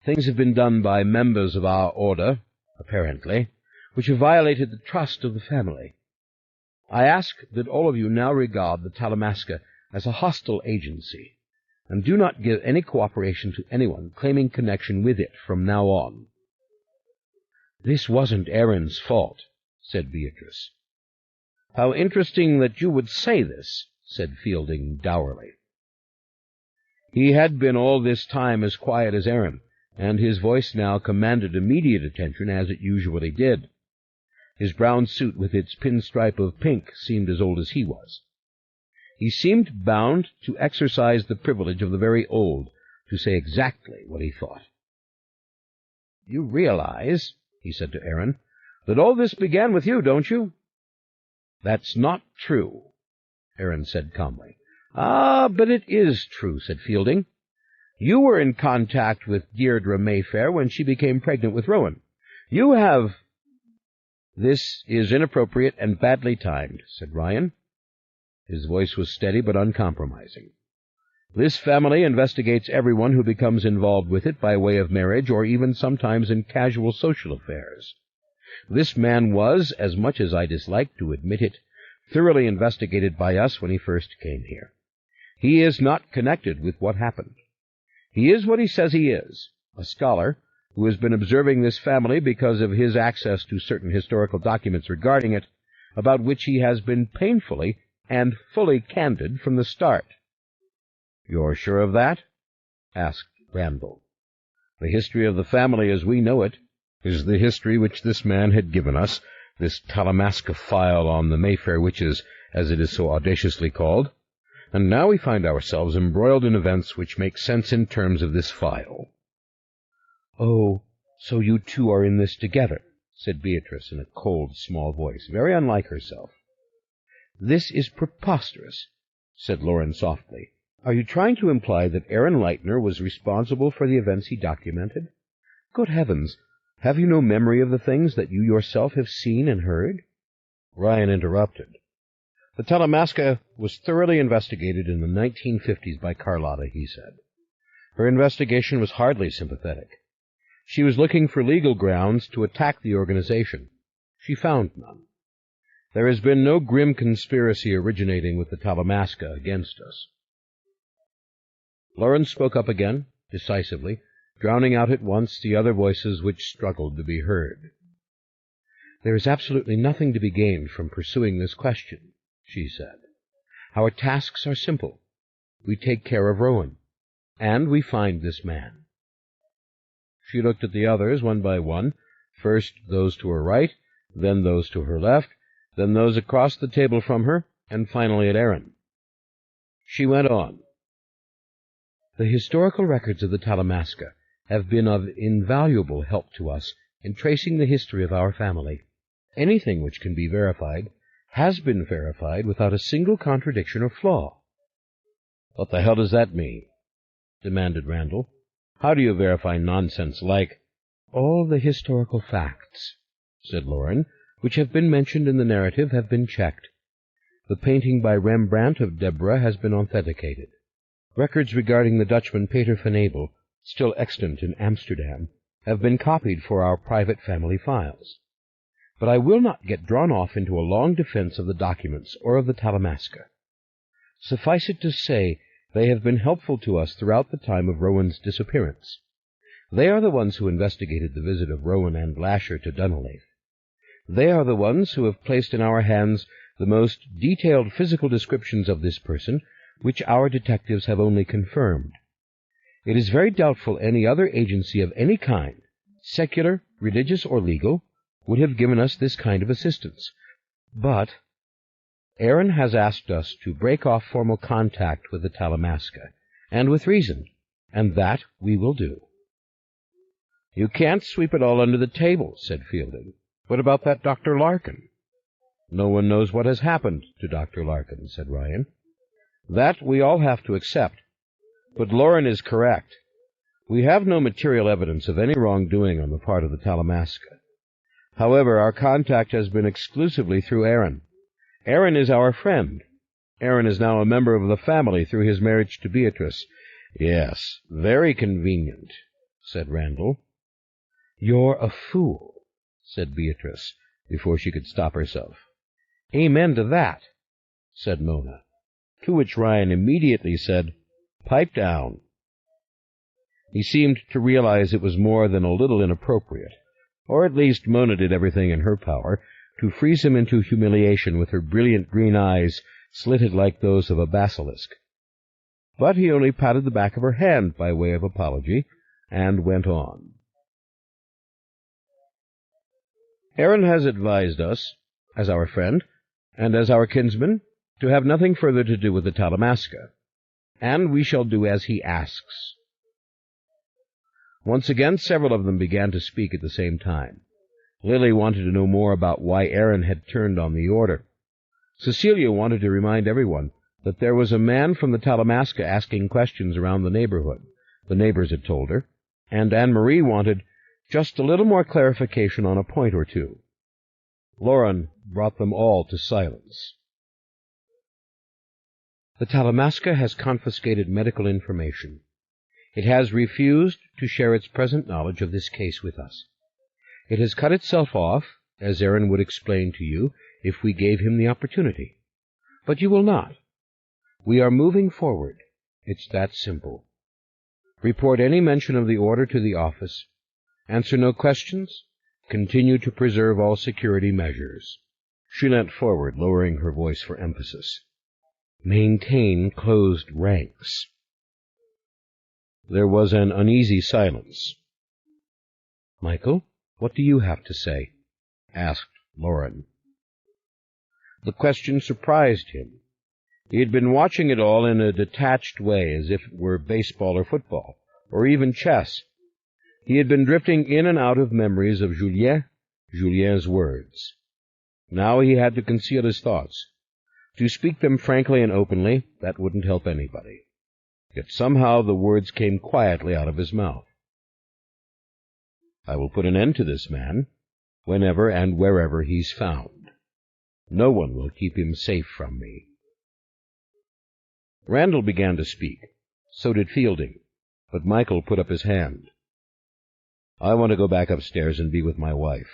Things have been done by members of our order, apparently, which have violated the trust of the family. I ask that all of you now regard the Talamasca as a hostile agency, and do not give any cooperation to anyone claiming connection with it from now on." "This wasn't Aaron's fault," said Beatrice. "How interesting that you would say this," said Fielding dourly. He had been all this time as quiet as Aaron, and his voice now commanded immediate attention, as it usually did. His brown suit with its pinstripe of pink seemed as old as he was. He seemed bound to exercise the privilege of the very old, to say exactly what he thought. "You realize," he said to Aaron, "that all this began with you, don't you?" "That's not true," Aaron said calmly. "Ah, but it is true," said Fielding. "You were in contact with Deirdre Mayfair when she became pregnant with Rowan. You have—" "This is inappropriate and badly timed," said Ryan. His voice was steady but uncompromising. "This family investigates everyone who becomes involved with it by way of marriage or even sometimes in casual social affairs. This man was, as much as I dislike to admit it, thoroughly investigated by us when he first came here. He is not connected with what happened. He is what he says he is, a scholar who has been observing this family because of his access to certain historical documents regarding it, about which he has been painfully and fully candid from the start." "You're sure of that?" asked Randall. "The history of the family as we know it is the history which this man had given us, this Talamasca file on the Mayfair witches, as it is so audaciously called, and now we find ourselves embroiled in events which make sense in terms of this file." "Oh, so you two are in this together," said Beatrice in a cold, small voice, very unlike herself. "This is preposterous," said Lauren softly. "Are you trying to imply that Aaron Leitner was responsible for the events he documented? Good heavens, have you no memory of the things that you yourself have seen and heard?" Ryan interrupted. "The Talamasca was thoroughly investigated in the 1950s by Carlotta," he said. "Her investigation was hardly sympathetic. She was looking for legal grounds to attack the organization. She found none. There has been no grim conspiracy originating with the Talamasca against us. Lawrence spoke up again, decisively, drowning out at once the other voices which struggled to be heard. "There is absolutely nothing to be gained from pursuing this question," she said. "Our tasks are simple. We take care of Rowan, and we find this man." She looked at the others one by one, first those to her right, then those to her left, then those across the table from her, and finally at Aaron. She went on. "The historical records of the Talamasca have been of invaluable help to us in tracing the history of our family. Anything which can be verified has been verified without a single contradiction or flaw." "What the hell does that mean?" demanded Randall. "How do you verify nonsense like—" "All the historical facts," said Lauren, "which have been mentioned in the narrative have been checked. The painting by Rembrandt of Deborah has been authenticated. Records regarding the Dutchman Peter van Abel, still extant in Amsterdam, have been copied for our private family files. But I will not get drawn off into a long defense of the documents or of the Talamasca. Suffice it to say, they have been helpful to us throughout the time of Rowan's disappearance. They are the ones who investigated the visit of Rowan and Lasher to Dunleith. They are the ones who have placed in our hands the most detailed physical descriptions of this person, which our detectives have only confirmed. It is very doubtful any other agency of any kind, secular, religious, or legal, would have given us this kind of assistance. But Aaron has asked us to break off formal contact with the Talamasca, and with reason, and that we will do." "You can't sweep it all under the table," said Fielding. "What about that Dr. Larkin?" "No one knows what has happened to Dr. Larkin," said Ryan. "That we all have to accept. But Lauren is correct. We have no material evidence of any wrongdoing on the part of the Talamasca. However, our contact has been exclusively through Aaron. Aaron is our friend. Aaron is now a member of the family through his marriage to Beatrice." "Yes, very convenient," said Randall. "You're a fool," said Beatrice, before she could stop herself. "Amen to that," said Mona, to which Ryan immediately said, "Pipe down." He seemed to realize it was more than a little inappropriate, or at least Mona did everything in her power to freeze him into humiliation with her brilliant green eyes slitted like those of a basilisk. But he only patted the back of her hand by way of apology, and went on. "Aaron has advised us, as our friend, and as our kinsman, to have nothing further to do with the Talamasca, and we shall do as he asks." Once again several of them began to speak at the same time. Lily wanted to know more about why Aaron had turned on the order. Cecilia wanted to remind everyone that there was a man from the Talamasca asking questions around the neighborhood, the neighbors had told her, and Anne-Marie wanted just a little more clarification on a point or two. Lauren brought them all to silence. "The Talamasca has confiscated medical information. It has refused to share its present knowledge of this case with us. It has cut itself off, as Aaron would explain to you if we gave him the opportunity. But you will not. We are moving forward. It's that simple. Report any mention of the order to the office. Answer no questions. Continue to preserve all security measures." She leant forward, lowering her voice for emphasis. "Maintain closed ranks." There was an uneasy silence. "Michael, what do you have to say?" asked Lauren. The question surprised him. He had been watching it all in a detached way, as if it were baseball or football, or even chess. He had been drifting in and out of memories of Julien's words. Now he had to conceal his thoughts. To speak them frankly and openly, that wouldn't help anybody. Yet somehow the words came quietly out of his mouth. "I will put an end to this man, whenever and wherever he's found. No one will keep him safe from me." Randall began to speak. So did Fielding, but Michael put up his hand. I want to go back upstairs and be with my wife.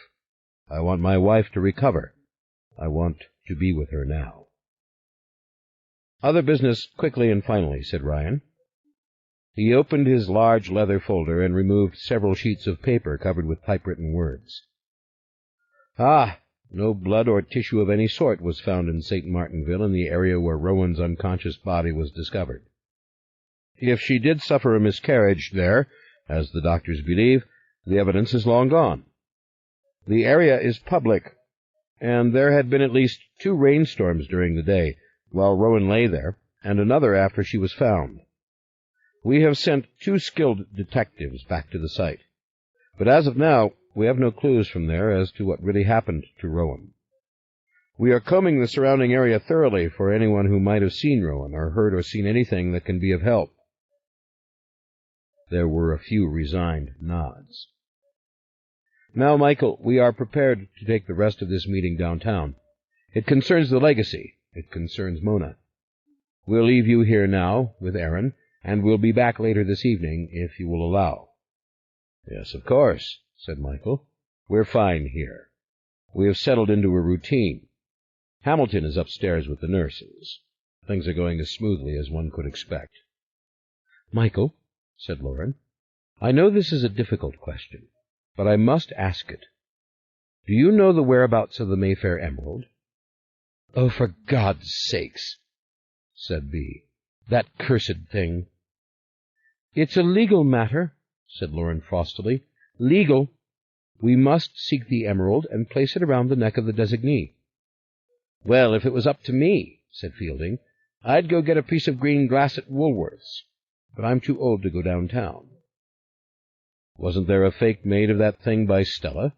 I want my wife to recover. I want to be with her now." "Other business quickly and finally," said Ryan. He opened his large leather folder and removed several sheets of paper covered with typewritten words. "Ah, no blood or tissue of any sort was found in St. Martinville in the area where Rowan's unconscious body was discovered. If she did suffer a miscarriage there, as the doctors believe, the evidence is long gone. The area is public, and there had been at least 2 rainstorms during the day while Rowan lay there, and another after she was found. We have sent 2 skilled detectives back to the site, but as of now we have no clues from there as to what really happened to Rowan. We are combing the surrounding area thoroughly for anyone who might have seen Rowan or heard or seen anything that can be of help." There were a few resigned nods. "Now, Michael, we are prepared to take the rest of this meeting downtown. It concerns the legacy. It concerns Mona. We'll leave you here now with Aaron, and we'll be back later this evening, if you will allow." "Yes, of course," said Michael. "We're fine here. We have settled into a routine. Hamilton is upstairs with the nurses. Things are going as smoothly as one could expect." "Michael," said Lauren, "I know this is a difficult question, but I must ask it. Do you know the whereabouts of the Mayfair emerald?" "Oh, for God's sakes," said Bee. "That cursed thing." "It's a legal matter," said Lauren frostily. "Legal. We must seek the emerald and place it around the neck of the designee." "Well, if it was up to me," said Fielding, "I'd go get a piece of green glass at Woolworth's, but I'm too old to go downtown." "Wasn't there a fake made of that thing by Stella?"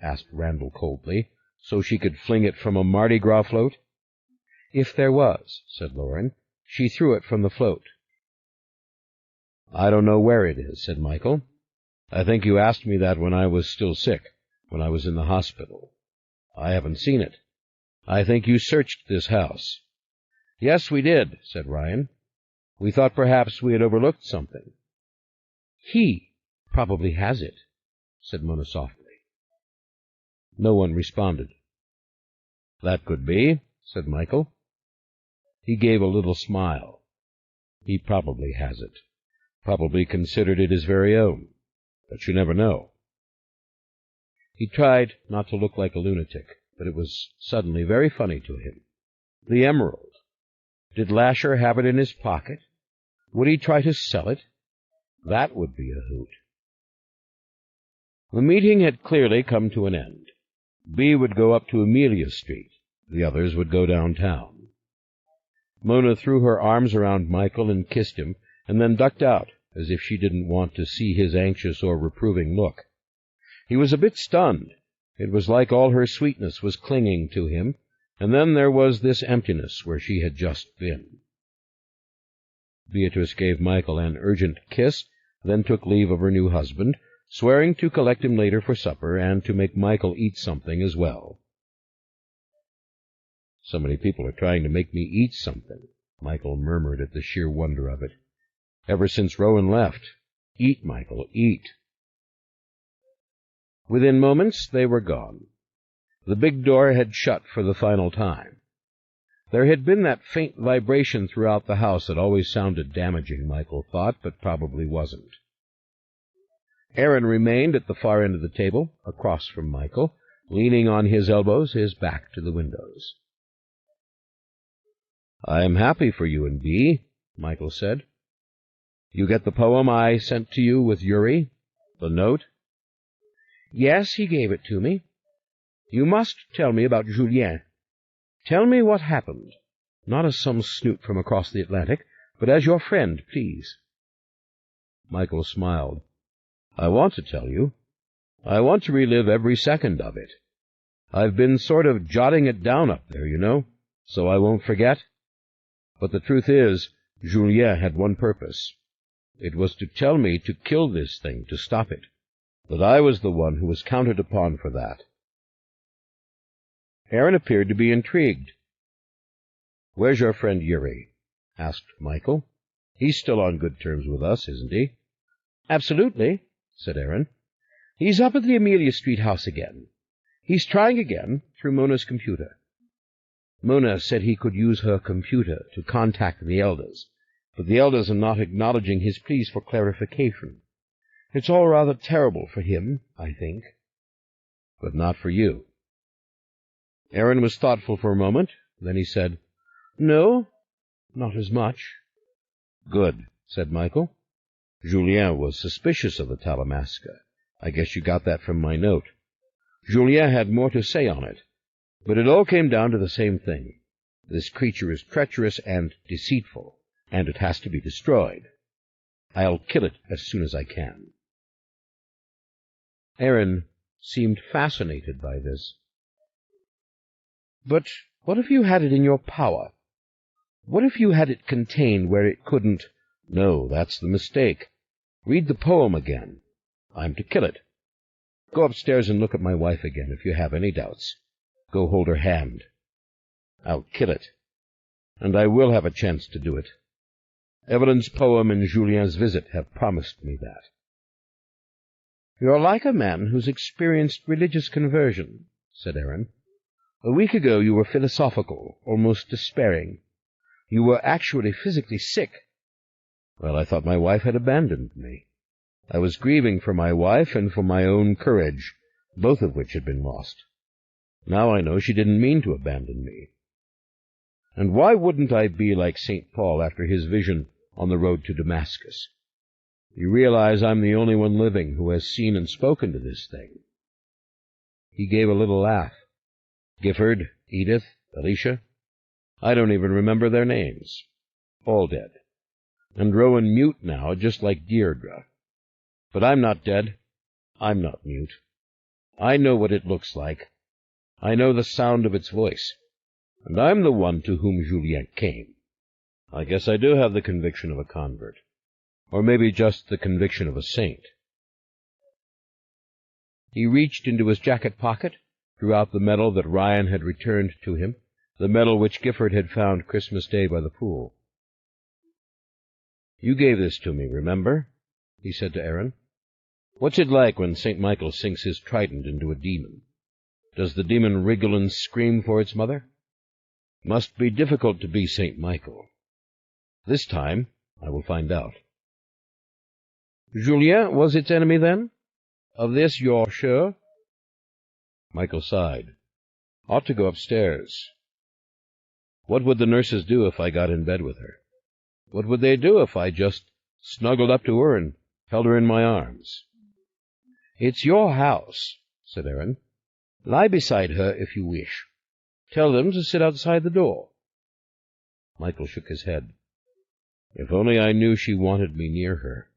asked Randall coldly, "so she could fling it from a Mardi Gras float?" "If there was," said Lauren, "she threw it from the float." "I don't know where it is," said Michael. "I think you asked me that when I was still sick, when I was in the hospital. I haven't seen it. I think you searched this house." "Yes, we did," said Ryan. "We thought perhaps we had overlooked something." "He probably has it," said Mona softly. No one responded. "That could be," said Michael. He gave a little smile. "He probably has it. Probably considered it his very own. But you never know." He tried not to look like a lunatic, but it was suddenly very funny to him. The emerald. Did Lasher have it in his pocket? Would he try to sell it? That would be a hoot. The meeting had clearly come to an end. Bee would go up to Amelia Street. The others would go downtown. Mona threw her arms around Michael and kissed him, and then ducked out, as if she didn't want to see his anxious or reproving look. He was a bit stunned. It was like all her sweetness was clinging to him, and then there was this emptiness where she had just been. Beatrice gave Michael an urgent kiss, then took leave of her new husband, swearing to collect him later for supper and to make Michael eat something as well. "So many people are trying to make me eat something," Michael murmured at the sheer wonder of it. "Ever since Rowan left. Eat, Michael, eat." Within moments they were gone. The big door had shut for the final time. There had been that faint vibration throughout the house that always sounded damaging, Michael thought, but probably wasn't. Aaron remained at the far end of the table, across from Michael, leaning on his elbows, his back to the windows. "I am happy for you and Bee," Michael said. "You get the poem I sent to you with Yuri? The note?" "Yes, he gave it to me. You must tell me about Julien. Tell me what happened, not as some snoot from across the Atlantic, but as your friend, please." Michael smiled. "I want to tell you. I want to relive every second of it. I've been sort of jotting it down up there, you know, so I won't forget. But the truth is, Julien had one purpose. It was to tell me to kill this thing, to stop it, that I was the one who was counted upon for that." Aaron appeared to be intrigued. "Where's your friend Yuri?" asked Michael. "He's still on good terms with us, isn't he?" "Absolutely," said Aaron. He's up at the Amelia Street house again. He's trying again through Mona's computer. Mona said he could use her computer to contact the elders, but the elders are not acknowledging his pleas for clarification. It's all rather terrible for him, I think. But not for you. Aaron was thoughtful for a moment. Then he said, No, not as much. Good, said Michael. Julien was suspicious of the Talamasca. I guess you got that from my note. Julien had more to say on it, but it all came down to the same thing. This creature is treacherous and deceitful, and it has to be destroyed. I'll kill it as soon as I can. Aaron seemed fascinated by this. But what if you had it in your power? What if you had it contained where it couldn't— No, that's the mistake. Read the poem again. I'm to kill it. Go upstairs and look at my wife again if you have any doubts. Go hold her hand. I'll kill it. And I will have a chance to do it. Evelyn's poem and Julien's visit have promised me that. You're like a man who's experienced religious conversion, said Aaron. A week ago you were philosophical, almost despairing. You were actually physically sick. Well, I thought my wife had abandoned me. I was grieving for my wife and for my own courage, both of which had been lost. Now I know she didn't mean to abandon me. And why wouldn't I be like St. Paul after his vision on the road to Damascus? You realize I'm the only one living who has seen and spoken to this thing. He gave a little laugh. Gifford, Edith, Alicia, I don't even remember their names. All dead. And Rowan mute now, just like Deirdre. But I'm not dead. I'm not mute. I know what it looks like. I know the sound of its voice. And I'm the one to whom Julien came. I guess I do have the conviction of a convert. Or maybe just the conviction of a saint. He reached into his jacket pocket, drew out the medal that Ryan had returned to him, the medal which Gifford had found Christmas Day by the pool. You gave this to me, remember? He said to Aaron. What's it like when St. Michael sinks his trident into a demon? Does the demon wriggle and scream for its mother? Must be difficult to be St. Michael. This time I will find out. Julien was its enemy, then? Of this you're sure? Michael sighed. Ought to go upstairs. What would the nurses do if I got in bed with her? What would they do if I just snuggled up to her and held her in my arms? It's your house, said Aaron. Lie beside her if you wish. Tell them to sit outside the door. Michael shook his head. If only I knew she wanted me near her.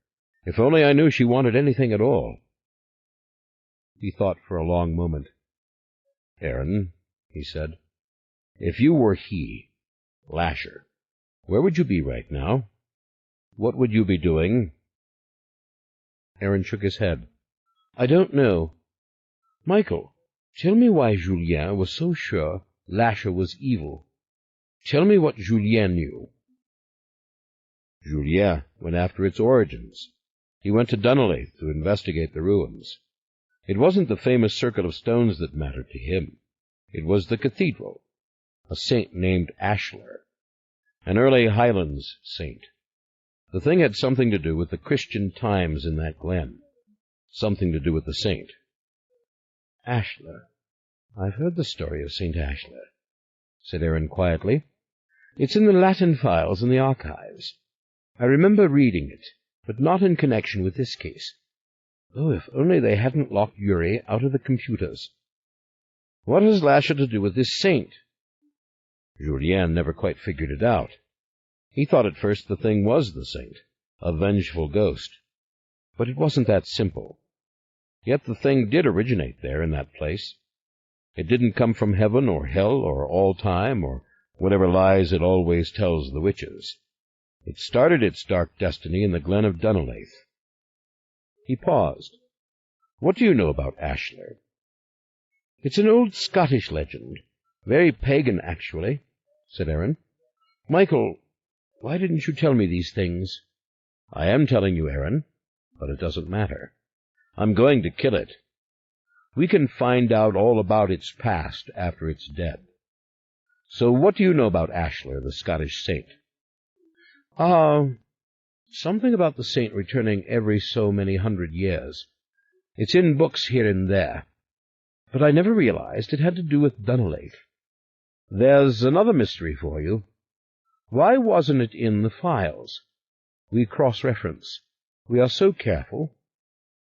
If only I knew she wanted anything at all. He thought for a long moment. Aaron, he said, if you were he, Lasher, where would you be right now? What would you be doing? Aaron shook his head. I don't know. Michael, tell me why Julien was so sure Lasher was evil. Tell me what Julien knew. Julien went after its origins. He went to Dunolaith to investigate the ruins. It wasn't the famous circle of stones that mattered to him. It was the cathedral, a saint named Ashler, an early Highlands saint. The thing had something to do with the Christian times in that glen, something to do with the saint. Ashler. I've heard the story of St. Ashler, said Aaron quietly. It's in the Latin files in the archives. I remember reading it, but not in connection with this case. Oh, if only they hadn't locked Yuri out of the computers. What has Lasher to do with this saint? Julien never quite figured it out. He thought at first the thing was the saint, a vengeful ghost. But it wasn't that simple. Yet the thing did originate there in that place. It didn't come from heaven or hell or all time or whatever lies it always tells the witches. It started its dark destiny in the glen of Dunolaith. He paused. What do you know about Ashler? It's an old Scottish legend, very pagan, actually, said Aaron. Michael, why didn't you tell me these things? I am telling you, Aaron, but it doesn't matter. I'm going to kill it. We can find out all about its past after it's dead. So what do you know about Ashlar, the Scottish saint? Something about the saint returning every so many 100 years. It's in books here and there, but I never realized it had to do with Dunleith. There's another mystery for you. Why wasn't it in the files? We cross-reference. We are so careful,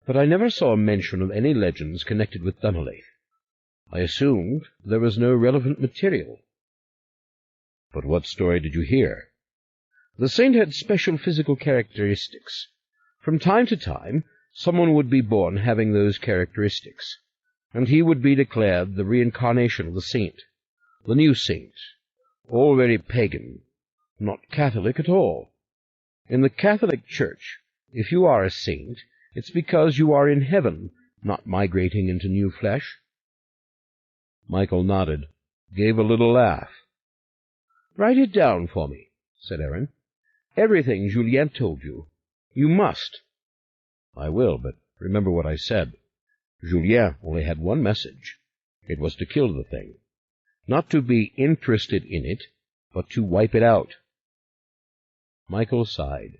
but I never saw a mention of any legends connected with Dunleith. I assumed there was no relevant material. But what story did you hear? The saint had special physical characteristics. From time to time, someone would be born having those characteristics, and he would be declared the reincarnation of the saint, the new saint, all very pagan, not Catholic at all. In the Catholic Church, if you are a saint, it's because you are in heaven, not migrating into new flesh. Michael nodded, gave a little laugh. "Write it down for me," said Aaron. "Everything Julien told you. You must." "I will, but remember what I said. Julien only had one message. It was to kill the thing. Not to be interested in it, but to wipe it out." Michael sighed.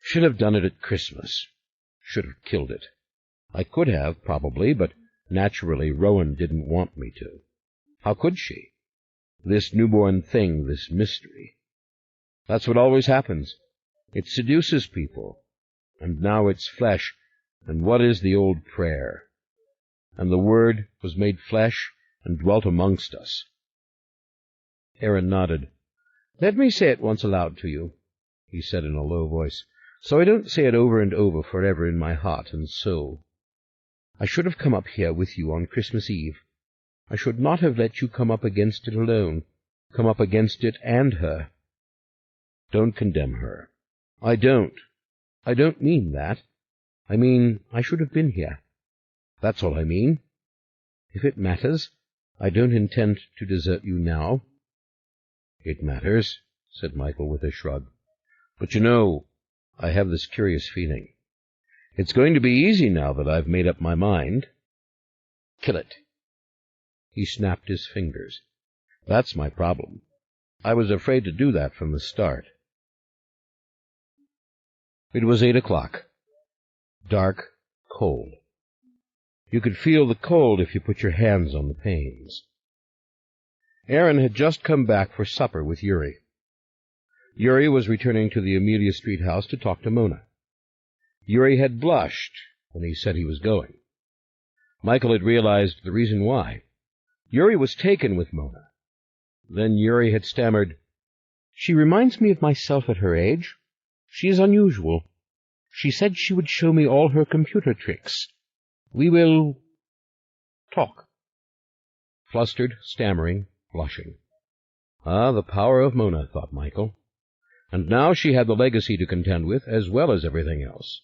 "Should have done it at Christmas. Should have killed it. I could have, probably, but naturally Rowan didn't want me to. How could she? This newborn thing, this mystery. That's what always happens. It seduces people. And now it's flesh, and what is the old prayer? And the Word was made flesh and dwelt amongst us." Aaron nodded. "Let me say it once aloud to you," he said in a low voice, "so I don't say it over and over forever in my heart and soul. I should have come up here with you on Christmas Eve. I should not have let you come up against it alone, come up against it and her." "Don't condemn her." I don't mean that. I mean I should have been here. That's all I mean. If it matters, I don't intend to desert you now." "It matters," said Michael with a shrug. "But you know, I have this curious feeling. It's going to be easy now that I've made up my mind." "Kill it." He snapped his fingers. "That's my problem. I was afraid to do that from the start." It was 8 o'clock. Dark, cold. You could feel the cold if you put your hands on the panes. Aaron had just come back for supper with Yuri. Yuri was returning to the Amelia Street house to talk to Mona. Yuri had blushed when he said he was going. Michael had realized the reason why. Yuri was taken with Mona. Then Yuri had stammered, "She reminds me of myself at her age. She is unusual. She said she would show me all her computer tricks. We will talk." Flustered, stammering, blushing. Ah, the power of Mona, thought Michael. And now she had the legacy to contend with, as well as everything else.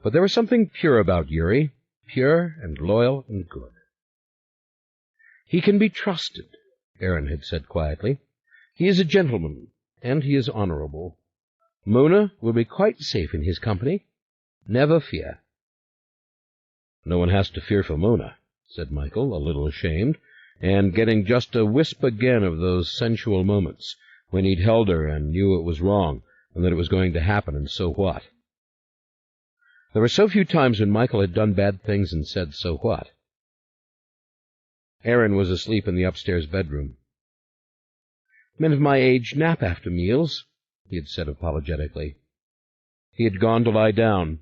But there was something pure about Yuri, pure and loyal and good. "He can be trusted," Aaron had said quietly. "He is a gentleman, and he is honorable. Mona will be quite safe in his company. Never fear." "No one has to fear for Mona," said Michael, a little ashamed, and getting just a wisp again of those sensual moments, when he'd held her and knew it was wrong, and that it was going to happen, and so what? There were so few times when Michael had done bad things and said, "So what?" Aaron was asleep in the upstairs bedroom. "Men of my age nap after meals," he had said apologetically. He had gone to lie down.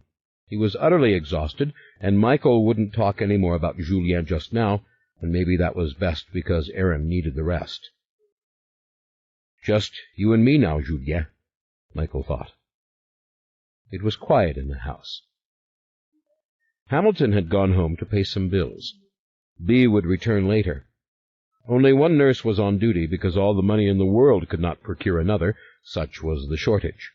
He was utterly exhausted, and Michael wouldn't talk any more about Julien just now, and maybe that was best because Aaron needed the rest. "Just you and me now, Julien," Michael thought. It was quiet in the house. Hamilton had gone home to pay some bills. Bea would return later. Only one nurse was on duty because all the money in the world could not procure another, such was the shortage.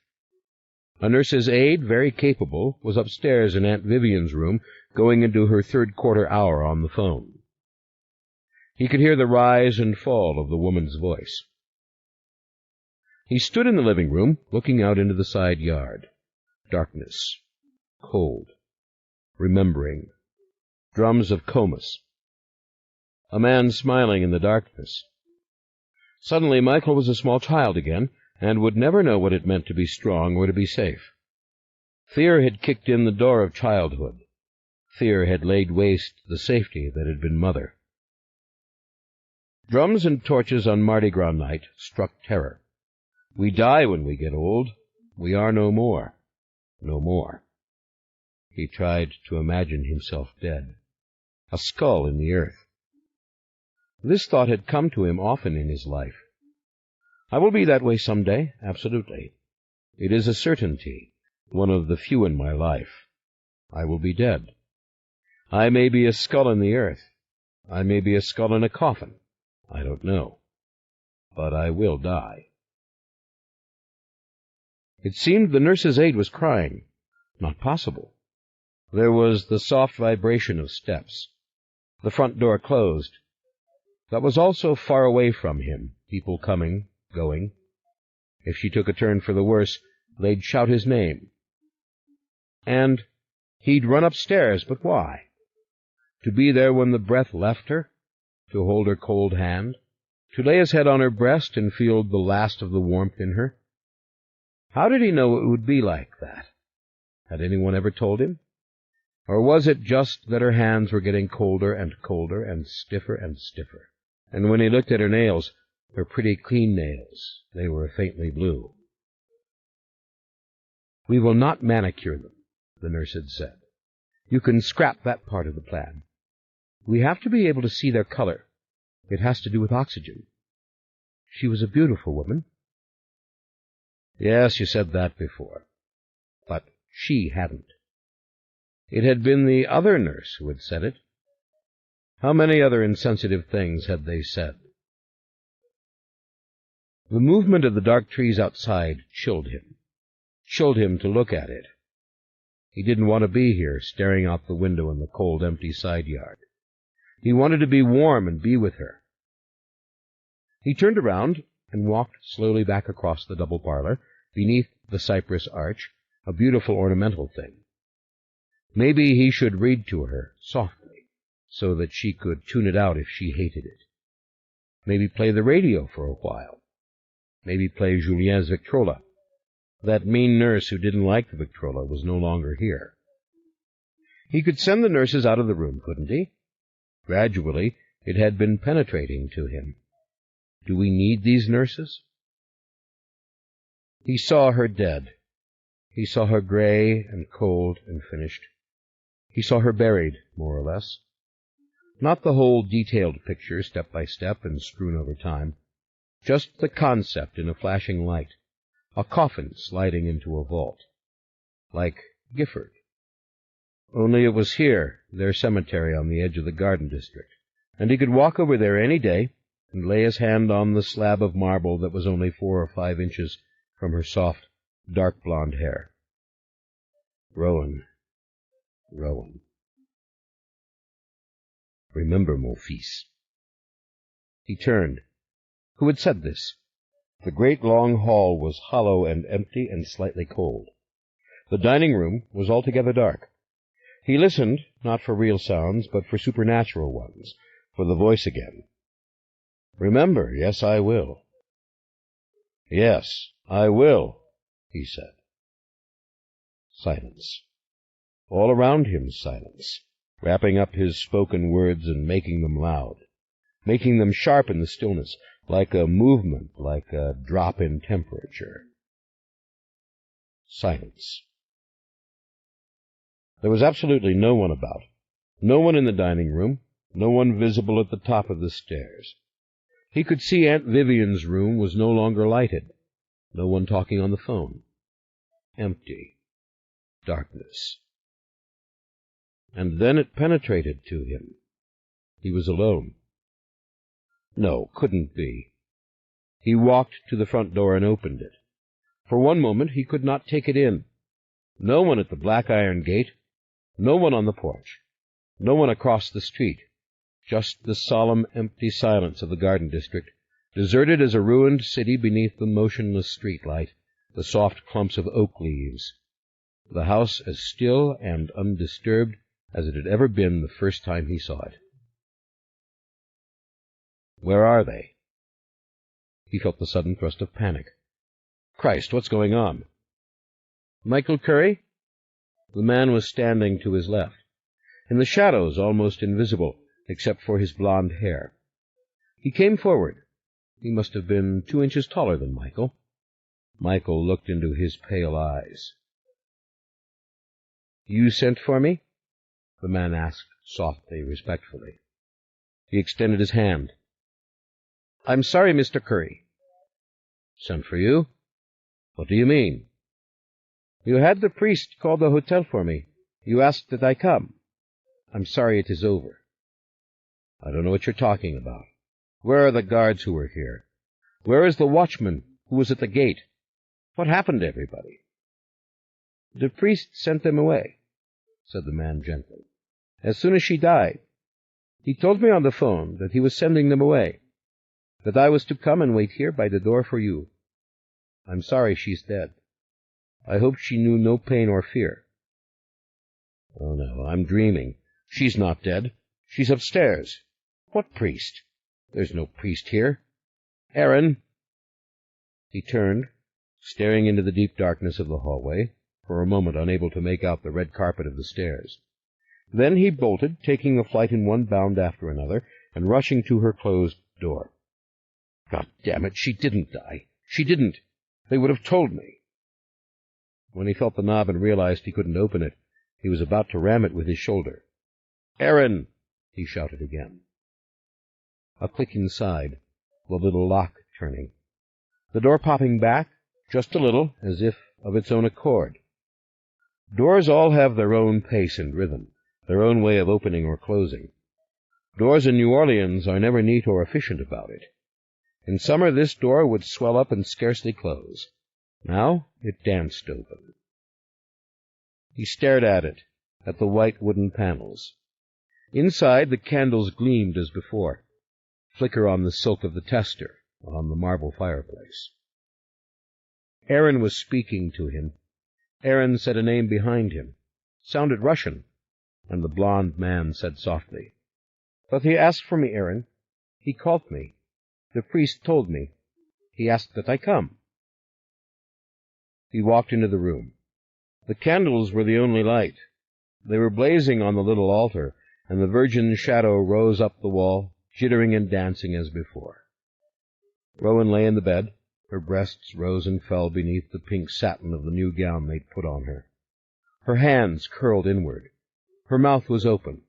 A nurse's aide, very capable, was upstairs in Aunt Vivian's room, going into her third-quarter hour on the phone. He could hear the rise and fall of the woman's voice. He stood in the living room, looking out into the side yard. Darkness. Cold. remembering. Drums of Comus. A man smiling in the darkness. Suddenly Michael was a small child again, and would never know what it meant to be strong or to be safe. Fear had kicked in the door of childhood. Fear had laid waste the safety that had been mother. Drums and torches on Mardi Gras night struck terror. We die when we get old. We are no more. No more. He tried to imagine himself dead. A skull in the earth. This thought had come to him often in his life. I will be that way some day, absolutely. It is a certainty, one of the few in my life. I will be dead. I may be a skull in the earth. I may be a skull in a coffin. I don't know. But I will die. It seemed the nurse's aide was crying. Not possible. There was the soft vibration of steps. The front door closed. That was also far away from him, people coming, going. If she took a turn for the worse, they'd shout his name. And he'd run upstairs, but why? To be there when the breath left her? To hold her cold hand? To lay his head on her breast and feel the last of the warmth in her? How did he know it would be like that? Had anyone ever told him? Or was it just that her hands were getting colder and colder and stiffer, and when he looked at her nails, her pretty clean nails, they were faintly blue. "We will not manicure them," the nurse had said. "You can scrap that part of the plan. We have to be able to see their color. It has to do with oxygen. She was a beautiful woman." Yes, you said that before. But she hadn't. It had been the other nurse who had said it. How many other insensitive things had they said? The movement of the dark trees outside chilled him to look at it. He didn't want to be here, staring out the window in the cold, empty side yard. He wanted to be warm and be with her. He turned around and walked slowly back across the double parlor, beneath the cypress arch, a beautiful ornamental thing. Maybe he should read to her, softly, so that she could tune it out if she hated it. Maybe play the radio for a while. Maybe play Julien's Victrola. That mean nurse who didn't like the Victrola was no longer here. He could send the nurses out of the room, couldn't he? Gradually, it had been penetrating to him. Do we need these nurses? He saw her dead. He saw her gray and cold and finished. He saw her buried, more or less. Not the whole detailed picture, step by step and strewn over time. Just the concept in a flashing light. A coffin sliding into a vault. Like Gifford. Only it was here, their cemetery on the edge of the garden district, and he could walk over there any day and lay his hand on the slab of marble that was only 4 or 5 inches from her soft, dark blonde hair. Rowan. Rowan. Remember, mon fils. He turned. Who had said this? The great long hall was hollow and empty and slightly cold. The dining room was altogether dark. He listened, not for real sounds, but for supernatural ones, for the voice again. Remember, yes, I will. Yes, I will, he said. Silence. All around him silence, wrapping up his spoken words and making them loud, making them sharp in the stillness, like a movement, like a drop in temperature. Silence. There was absolutely no one about, no one in the dining room, no one visible at the top of the stairs. He could see Aunt Vivian's room was no longer lighted, no one talking on the phone. Empty. Darkness. And then it penetrated to him. He was alone. No, couldn't be. He walked to the front door and opened it. For one moment he could not take it in. No one at the black iron gate, no one on the porch, no one across the street, just the solemn, empty silence of the garden district, deserted as a ruined city beneath the motionless street light, the soft clumps of oak leaves, the house as still and undisturbed as it had ever been the first time he saw it. "Where are they?" He felt the sudden thrust of panic. "Christ, what's going on?" "Michael Curry?" The man was standing to his left, in the shadows almost invisible, except for his blond hair. He came forward. He must have been 2 inches taller than Michael. Michael looked into his pale eyes. "You sent for me?" the man asked softly, respectfully. He extended his hand. "I'm sorry, Mr. Curry." "Sent for you? What do you mean?" "You had the priest call the hotel for me. You asked that I come. I'm sorry it is over." "I don't know what you're talking about. Where are the guards who were here? Where is the watchman who was at the gate? What happened to everybody?" "The priest sent them away," said the man gently, "as soon as she died. He told me on the phone that he was sending them away, that I was to come and wait here by the door for you. I'm sorry she's dead. I hope she knew no pain or fear." "Oh, no, I'm dreaming. She's not dead. She's upstairs." "What priest? There's no priest here. Aaron." He turned, staring into the deep darkness of the hallway, for a moment unable to make out the red carpet of the stairs. Then he bolted, taking the flight in one bound after another, and rushing to her closed door. "God damn it, she didn't die. She didn't. They would have told me." When he felt the knob and realized he couldn't open it, he was about to ram it with his shoulder. "Aaron!" he shouted again. A click inside, the little lock turning. The door popping back, just a little, as if of its own accord. Doors all have their own pace and rhythm, their own way of opening or closing. Doors in New Orleans are never neat or efficient about it. In summer this door would swell up and scarcely close. Now it danced open. He stared at it, at the white wooden panels. Inside, the candles gleamed as before, flicker on the silk of the tester, on the marble fireplace. Aaron was speaking to him. Aaron said a name behind him. Sounded Russian, and the blond man said softly, "But he asked for me, Aaron. He called me. The priest told me. He asked that I come." He walked into the room. The candles were the only light. They were blazing on the little altar, and the Virgin's shadow rose up the wall, jittering and dancing as before. Rowan lay in the bed. Her breasts rose and fell beneath the pink satin of the new gown they'd put on her. Her hands curled inward. Her mouth was open.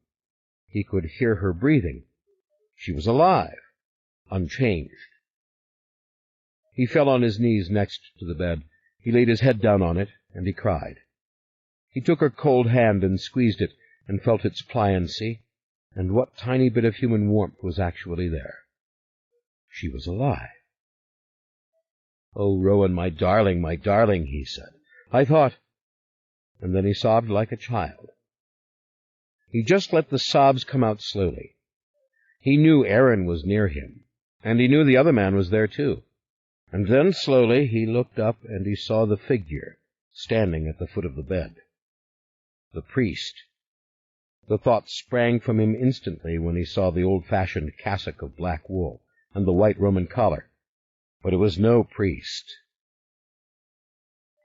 He could hear her breathing. She was alive, unchanged. He fell on his knees next to the bed. He laid his head down on it, and he cried. He took her cold hand and squeezed it, and felt its pliancy, and what tiny bit of human warmth was actually there. She was alive. "Oh, Rowan, my darling, he said. "I thought—" And then he sobbed like a child. He just let the sobs come out slowly. He knew Aaron was near him, and he knew the other man was there too. And then slowly he looked up, and he saw the figure standing at the foot of the bed. The priest. The thought sprang from him instantly when he saw the old-fashioned cassock of black wool and the white Roman collar. But it was no priest.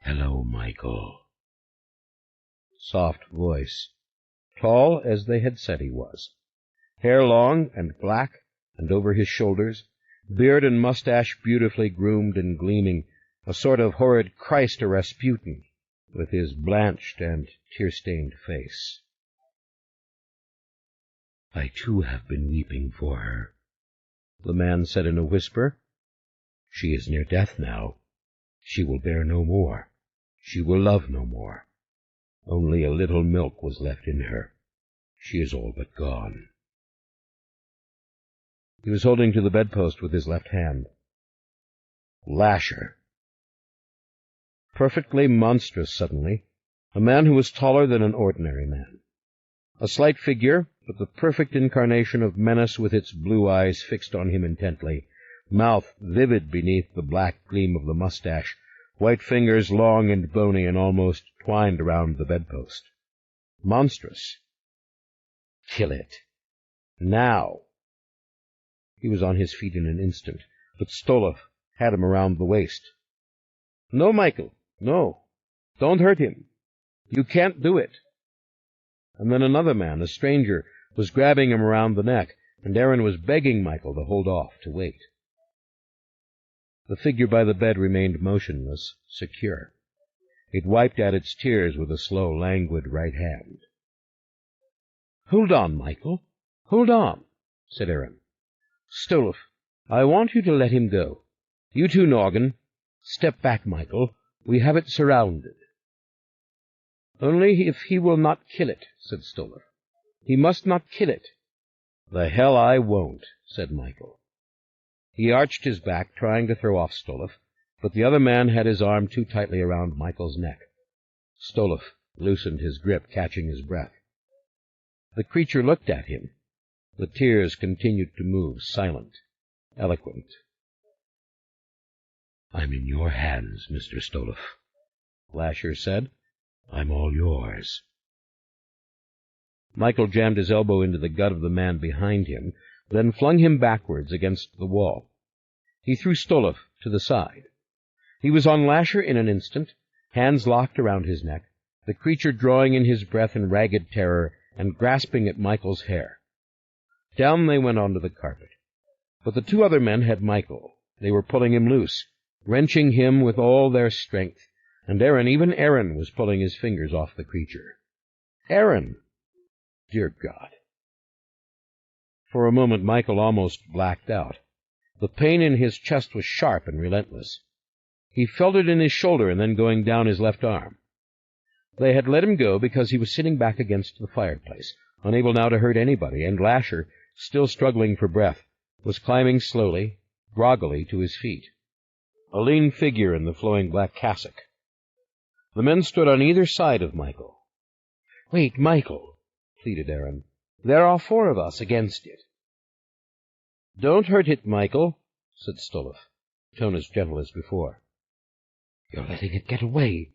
"Hello, Michael." Soft voice. Tall as they had said he was. Hair long and black and over his shoulders, beard and mustache beautifully groomed and gleaming, a sort of horrid Christ or Rasputin, with his blanched and tear-stained face. "I too have been weeping for her," the man said in a whisper. "She is near death now. She will bear no more. She will love no more. Only a little milk was left in her. She is all but gone." He was holding to the bedpost with his left hand. Lasher. Perfectly monstrous suddenly, a man who was taller than an ordinary man. A slight figure, but the perfect incarnation of menace with its blue eyes fixed on him intently, mouth vivid beneath the black gleam of the mustache, white fingers long and bony and almost twined around the bedpost. Monstrous, Kill it. Now. He was on his feet in an instant, but Stoloff had him around the waist. No, Michael, no. Don't hurt him. You can't do it. And then another man, a stranger, was grabbing him around the neck, and Aaron was begging Michael to hold off, to wait. The figure by the bed remained motionless, secure. It wiped at its tears with a slow, languid right hand. "Hold on, Michael. Hold on," said Aaron. "Stoloff, I want you to let him go. You too, Norgan. Step back, Michael. We have it surrounded." "Only if he will not kill it," said Stoloff. "He must not kill it." "The hell I won't," said Michael. He arched his back, trying to throw off Stoloff, but the other man had his arm too tightly around Michael's neck. Stoloff loosened his grip, catching his breath. The creature looked at him. The tears continued to move, silent, eloquent. "I'm in your hands, Mr. Stoloff," Lasher said. "I'm all yours." Michael jammed his elbow into the gut of the man behind him, then flung him backwards against the wall. He threw Stoloff to the side. He was on Lasher in an instant, hands locked around his neck, the creature drawing in his breath in ragged terror and grasping at Michael's hair. Down they went onto the carpet. But the two other men had Michael. They were pulling him loose, wrenching him with all their strength, and Aaron, even Aaron, was pulling his fingers off the creature. Aaron! Dear God! For a moment Michael almost blacked out. The pain in his chest was sharp and relentless. He felt it in his shoulder and then going down his left arm. They had let him go because he was sitting back against the fireplace, unable now to hurt anybody, and Lasher, still struggling for breath, was climbing slowly, groggily, to his feet, a lean figure in the flowing black cassock. The men stood on either side of Michael. "Wait, Michael," pleaded Aaron. "There are 4 of us against it." "Don't hurt it, Michael," said Stoloff, tone as gentle as before. "You're letting it get away,"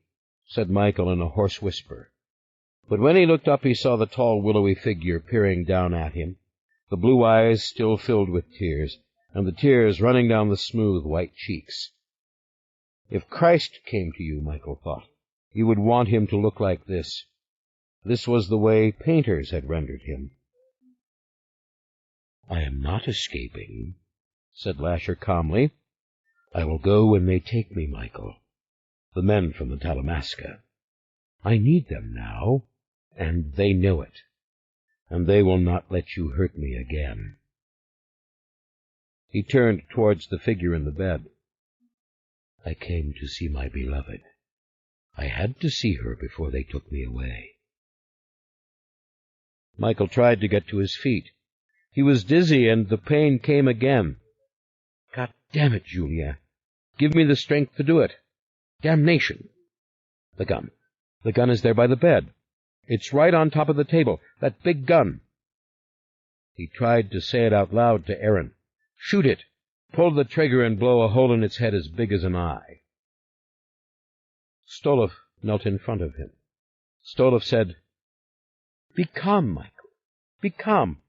said Michael in a hoarse whisper. But when he looked up, he saw the tall, willowy figure peering down at him, the blue eyes still filled with tears, and the tears running down the smooth, white cheeks. If Christ came to you, Michael thought, you would want him to look like this. This was the way painters had rendered him. "I am not escaping," said Lasher calmly. "I will go when they take me, Michael. The men from the Talamasca. I need them now, and they know it, and they will not let you hurt me again." He turned towards the figure in the bed. "I came to see my beloved. I had to see her before they took me away." Michael tried to get to his feet. He was dizzy, and the pain came again. "God damn it, Julia. Give me the strength to do it. Damnation! The gun. The gun is there by the bed. It's right on top of the table. That big gun." He tried to say it out loud to Aaron. "Shoot it. Pull the trigger and blow a hole in its head as big as an eye." Stoloff knelt in front of him. Stoloff said, "Be calm, Michael. Be calm.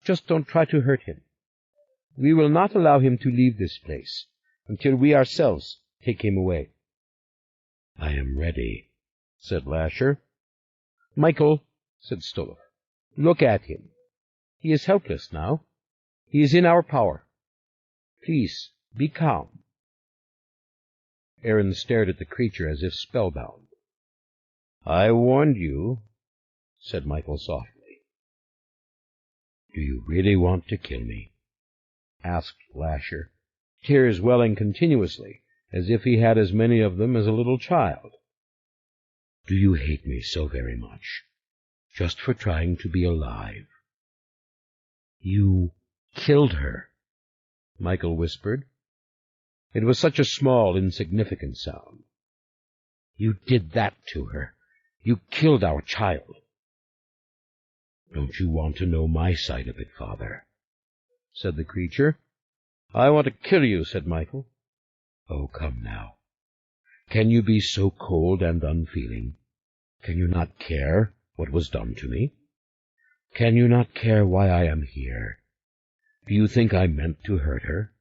Just don't try to hurt him. We will not allow him to leave this place until we ourselves take him away." "I am ready," said Lasher. "Michael," said Stoloff, "look at him. He is helpless now. He is in our power. Please, be calm." Aaron stared at the creature as if spellbound. "I warned you," said Michael softly. "Do you really want to kill me?" asked Lasher, tears welling continuously, as if he had as many of them as a little child. "Do you hate me so very much, just for trying to be alive?" "You killed her," Michael whispered. It was such a small, insignificant sound. "You did that to her. You killed our child." "Don't you want to know my side of it, Father?" said the creature. "I want to kill you," said Michael. "Oh, come now. Can you be so cold and unfeeling? Can you not care what was done to me? Can you not care why I am here? Do you think I meant to hurt her?"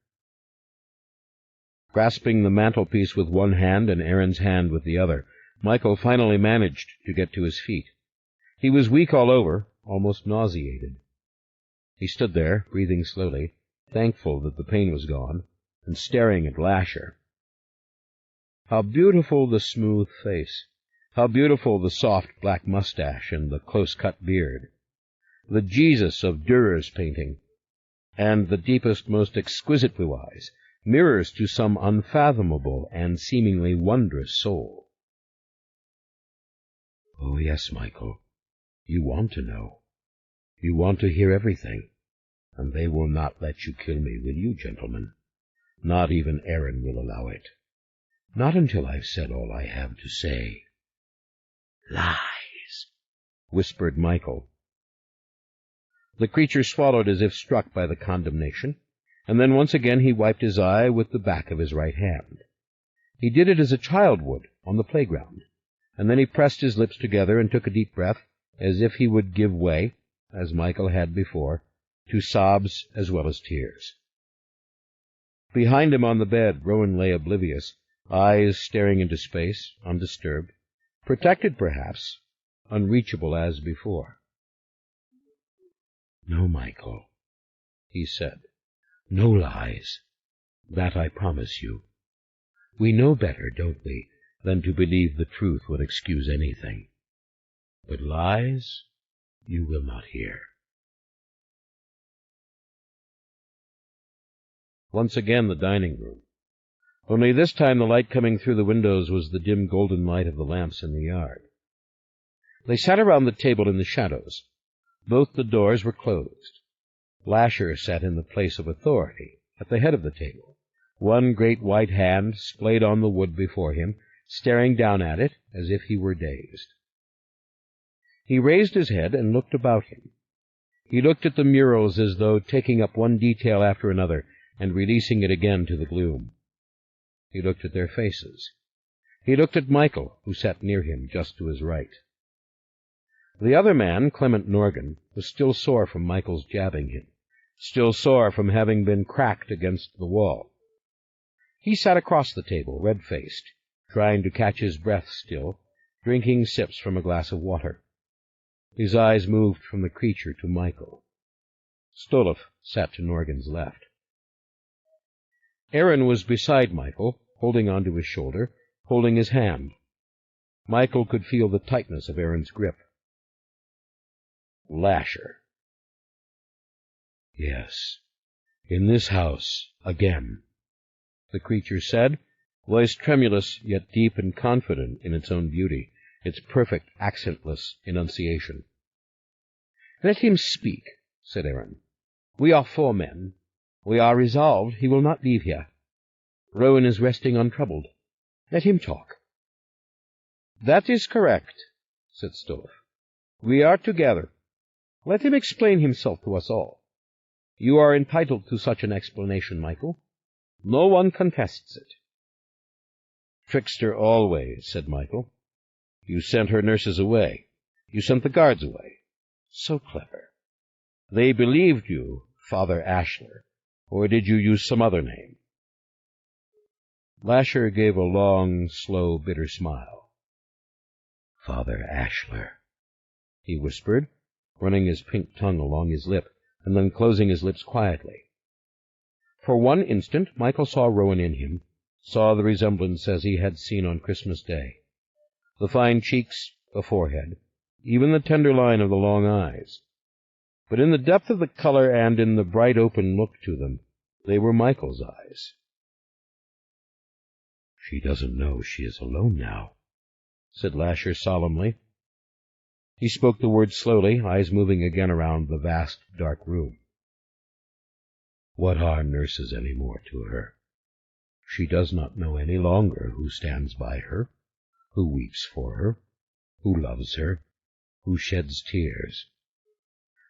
Grasping the mantelpiece with one hand and Aaron's hand with the other, Michael finally managed to get to his feet. He was weak all over, almost nauseated. He stood there, breathing slowly, thankful that the pain was gone, and staring at Lasher. How beautiful the smooth face! How beautiful the soft black mustache and the close-cut beard! The Jesus of Dürer's painting, and the deepest, most exquisite blue eyes, mirrors to some unfathomable and seemingly wondrous soul. "Oh, yes, Michael, you want to know. You want to hear everything, and they will not let you kill me, will you, gentlemen? Not even Aaron will allow it. Not until I've said all I have to say." "Lies," whispered Michael. The creature swallowed as if struck by the condemnation, and then once again he wiped his eye with the back of his right hand. He did it as a child would on the playground, and then he pressed his lips together and took a deep breath, as if he would give way, as Michael had before, to sobs as well as tears. Behind him on the bed, Rowan lay oblivious, eyes staring into space, undisturbed, protected perhaps, unreachable as before. "No, Michael," he said. "No lies. That I promise you. We know better, don't we, than to believe the truth would excuse anything. But lies you will not hear." Once again the dining room. Only this time the light coming through the windows was the dim golden light of the lamps in the yard. They sat around the table in the shadows. Both the doors were closed. Lasher sat in the place of authority, at the head of the table, one great white hand splayed on the wood before him, staring down at it as if he were dazed. He raised his head and looked about him. He looked at the murals as though taking up one detail after another and releasing it again to the gloom. He looked at their faces. He looked at Michael, who sat near him, just to his right. The other man, Clement Norgan, was still sore from Michael's jabbing him, still sore from having been cracked against the wall. He sat across the table, red-faced, trying to catch his breath still, drinking sips from a glass of water. His eyes moved from the creature to Michael. Stoloff sat to Norgan's left. Aaron was beside Michael, holding onto his shoulder, holding his hand. Michael could feel the tightness of Aaron's grip. "Lasher." "Yes, in this house again," the creature said, voice tremulous yet deep and confident in its own beauty, its perfect accentless enunciation. "Let him speak," said Aaron. "We are 4 men. We are resolved he will not leave here. Rowan is resting untroubled. Let him talk." "That is correct," said Stoloff. "We are together. Let him explain himself to us all. You are entitled to such an explanation, Michael. No one contests it." "Trickster always," said Michael. "You sent her nurses away. You sent the guards away. So clever. They believed you, Father Ashler, or did you use some other name?" Lasher gave a long, slow, bitter smile. "Father Ashler," he whispered, running his pink tongue along his lip, and then closing his lips quietly. For one instant Michael saw Rowan in him, saw the resemblance as he had seen on Christmas Day. The fine cheeks, the forehead, even the tender line of the long eyes. But in the depth of the color and in the bright open look to them, they were Michael's eyes. "She doesn't know she is alone now," said Lasher solemnly. He spoke the words slowly, eyes moving again around the vast, dark room. "What are nurses any more to her? She does not know any longer who stands by her, who weeps for her, who loves her, who sheds tears.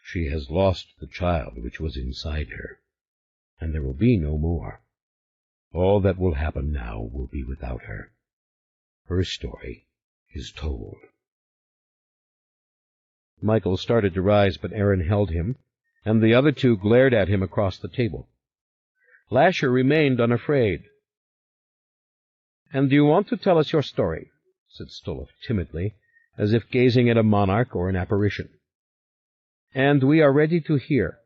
She has lost the child which was inside her, and there will be no more. All that will happen now will be without her. Her story is told." Michael started to rise, but Aaron held him, and the other two glared at him across the table. Lasher remained unafraid. "And do you want to tell us your story?" said Stolov timidly, as if gazing at a monarch or an apparition. "And we are ready to hear."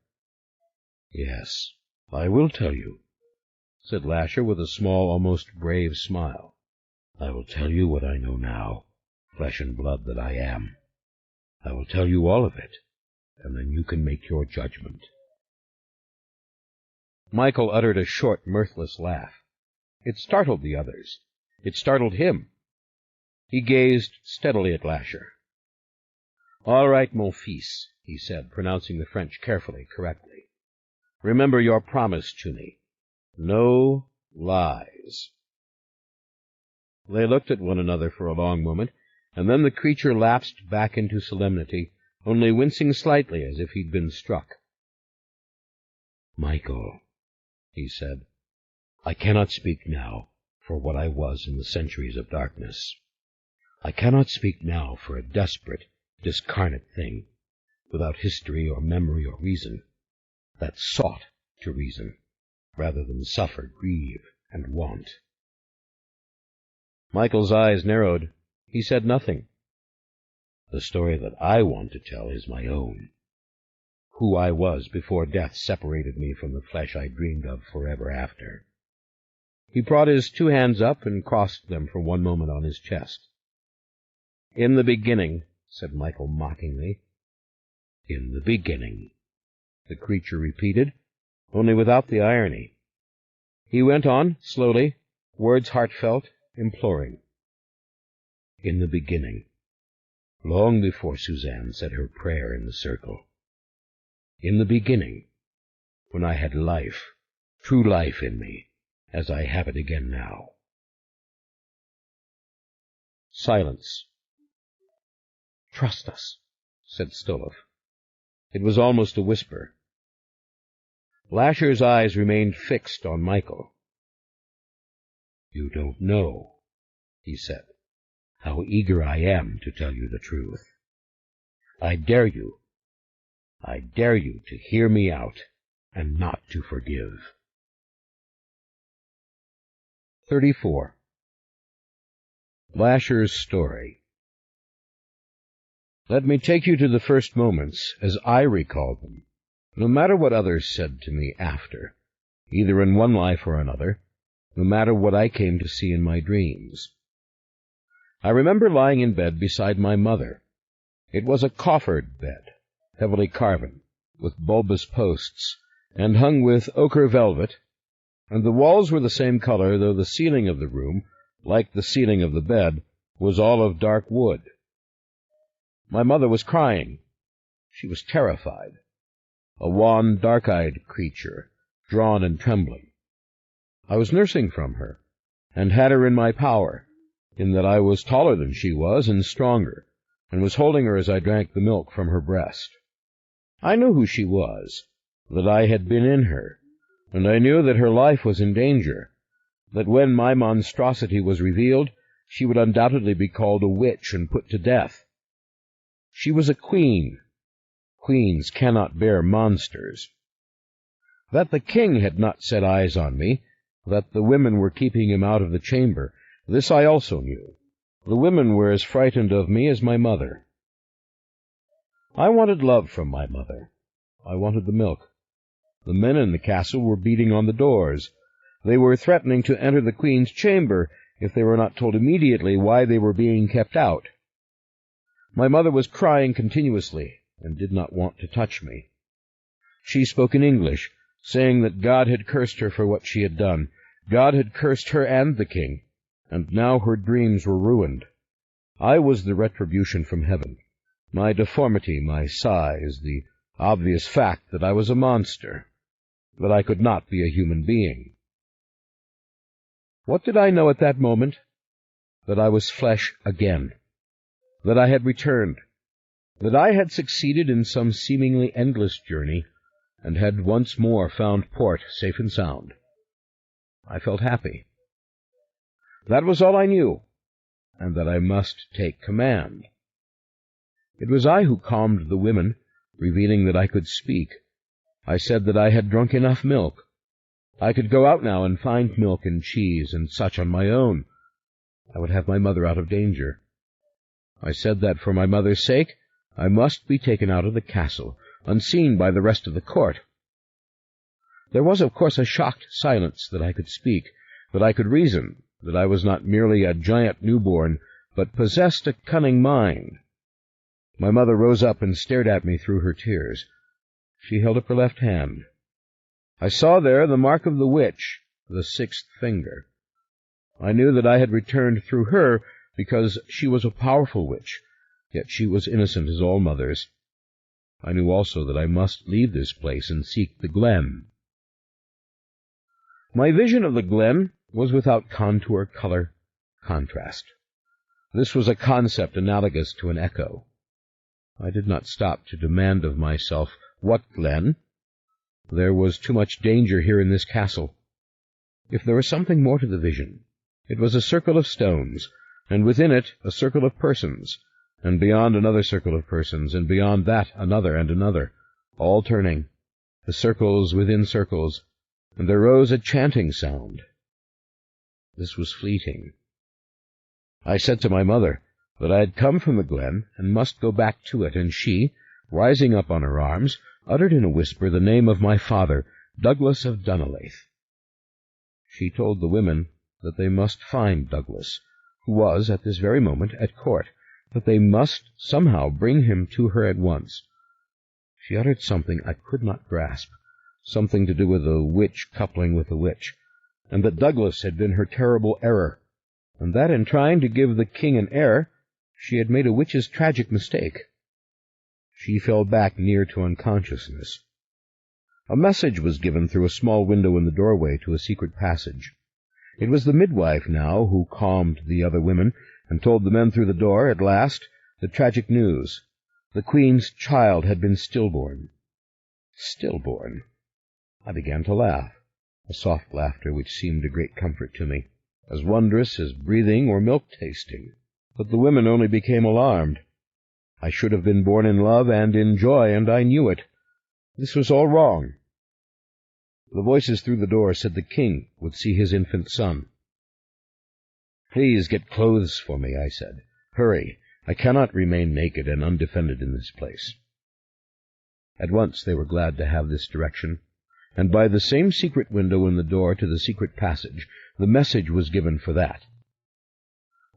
"Yes, I will tell you," said Lasher with a small, almost brave smile. "I will tell you what I know now, flesh and blood that I am. I will tell you all of it, and then you can make your judgment." Michael uttered a short, mirthless laugh. It startled the others. It startled him. He gazed steadily at Lasher. "All right, mon fils," he said, pronouncing the French carefully, correctly. "Remember your promise to me. No lies." They looked at one another for a long moment, and then the creature lapsed back into solemnity, only wincing slightly as if he'd been struck. "Michael," he said, "I cannot speak now for what I was in the centuries of darkness. I cannot speak now for a desperate, discarnate thing, without history or memory or reason, that sought to reason, rather than suffer, grieve, and want." Michael's eyes narrowed. He said nothing. "The story that I want to tell is my own. Who I was before death separated me from the flesh I dreamed of forever after." He brought his two hands up and crossed them for one moment on his chest. "In the beginning," said Michael mockingly. "In the beginning," the creature repeated, only without the irony. He went on, slowly, words heartfelt, imploring. "In the beginning, long before Suzanne said her prayer in the circle. In the beginning, when I had life, true life in me, as I have it again now." Silence. "Trust us," said Stolov. It was almost a whisper. Lasher's eyes remained fixed on Michael. "You don't know," he said, "how eager I am to tell you the truth. I dare you to hear me out and not to forgive." 34. Lasher's story. Let me take you to the first moments as I recall them, no matter what others said to me after, either in one life or another, no matter what I came to see in my dreams. I remember lying in bed beside my mother. It was a coffered bed, heavily carven, with bulbous posts, and hung with ochre velvet, and the walls were the same color, though the ceiling of the room, like the ceiling of the bed, was all of dark wood. My mother was crying. She was terrified, a wan, dark-eyed creature, drawn and trembling. I was nursing from her, and had her in my power, in that I was taller than she was and stronger, and was holding her as I drank the milk from her breast. I knew who she was, that I had been in her, and I knew that her life was in danger, that when my monstrosity was revealed, she would undoubtedly be called a witch and put to death. She was a queen. Queens cannot bear monsters. That the king had not set eyes on me, that the women were keeping him out of the chamber, this I also knew. The women were as frightened of me as my mother. I wanted love from my mother. I wanted the milk. The men in the castle were beating on the doors. They were threatening to enter the queen's chamber if they were not told immediately why they were being kept out. My mother was crying continuously and did not want to touch me. She spoke in English, saying that God had cursed her for what she had done. God had cursed her and the king, and now her dreams were ruined. I was the retribution from heaven. My deformity, my size, the obvious fact that I was a monster, that I could not be a human being. What did I know at that moment? That I was flesh again, that I had returned, that I had succeeded in some seemingly endless journey, and had once more found port safe and sound. I felt happy. That was all I knew, and that I must take command. It was I who calmed the women, revealing that I could speak. I said that I had drunk enough milk. I could go out now and find milk and cheese and such on my own. I would have my mother out of danger. I said that for my mother's sake I must be taken out of the castle, unseen by the rest of the court. There was, of course, a shocked silence that I could speak, that I could reason, that I was not merely a giant newborn, but possessed a cunning mind. My mother rose up and stared at me through her tears. She held up her left hand. I saw there the mark of the witch, the 6th finger. I knew that I had returned through her because she was a powerful witch, yet she was innocent as all mothers. I knew also that I must leave this place and seek the glen. My vision of the glen was without contour, color, contrast. This was a concept analogous to an echo. I did not stop to demand of myself, what glen? There was too much danger here in this castle. If there was something more to the vision, it was a circle of stones, and within it a circle of persons, and beyond another circle of persons, and beyond that another and another, all turning, the circles within circles, and there rose a chanting sound. This was fleeting. I said to my mother that I had come from the glen and must go back to it, and she, rising up on her arms, uttered in a whisper the name of my father, Douglas of Dunolaith. She told the women that they must find Douglas, who was, at this very moment, at court, that they must somehow bring him to her at once. She uttered something I could not grasp, something to do with a witch coupling with a witch, and that Douglas had been her terrible error, and that in trying to give the king an heir, she had made a witch's tragic mistake. She fell back near to unconsciousness. A message was given through a small window in the doorway to a secret passage. It was the midwife now who calmed the other women, and told the men through the door, at last, the tragic news. The queen's child had been stillborn. Stillborn? I began to laugh, a soft laughter which seemed a great comfort to me, as wondrous as breathing or milk-tasting. But the women only became alarmed. I should have been born in love and in joy, and I knew it. This was all wrong. The voices through the door said the king would see his infant son. "Please get clothes for me," I said. "Hurry. I cannot remain naked and undefended in this place." At once they were glad to have this direction, and by the same secret window in the door to the secret passage, the message was given for that.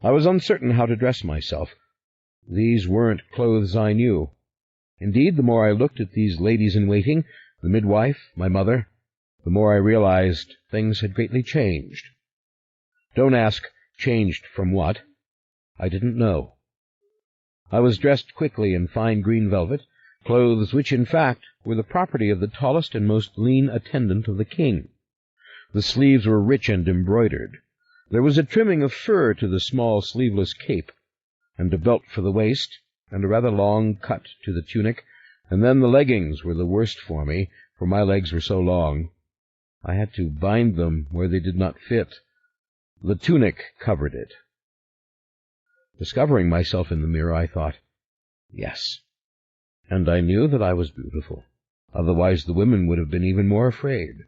I was uncertain how to dress myself. These weren't clothes I knew. Indeed, the more I looked at these ladies-in-waiting, the midwife, my mother, the more I realized things had greatly changed. Don't ask, changed from what? I didn't know. I was dressed quickly in fine green velvet, clothes which, in fact, were the property of the tallest and most lean attendant of the king. The sleeves were rich and embroidered. There was a trimming of fur to the small sleeveless cape, and a belt for the waist, and a rather long cut to the tunic, and then the leggings were the worst for me, for my legs were so long. I had to bind them where they did not fit. The tunic covered it. Discovering myself in the mirror, I thought, yes. And I knew that I was beautiful. Otherwise the women would have been even more afraid.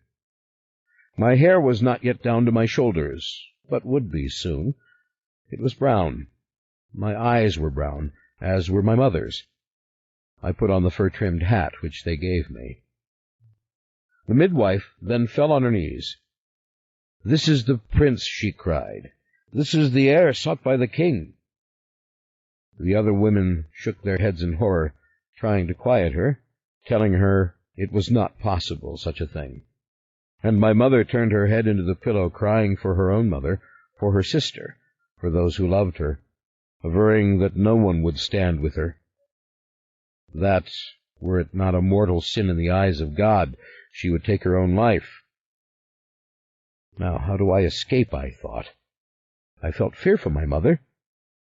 My hair was not yet down to my shoulders, but would be soon. It was brown. My eyes were brown, as were my mother's. I put on the fur-trimmed hat which they gave me. The midwife then fell on her knees. "This is the prince," she cried. "This is the heir sought by the king." The other women shook their heads in horror, trying to quiet her, telling her it was not possible, such a thing. And my mother turned her head into the pillow, crying for her own mother, for her sister, for those who loved her, averring that no one would stand with her. That, were it not a mortal sin in the eyes of God, she would take her own life. Now, how do I escape, I thought. I felt fear for my mother,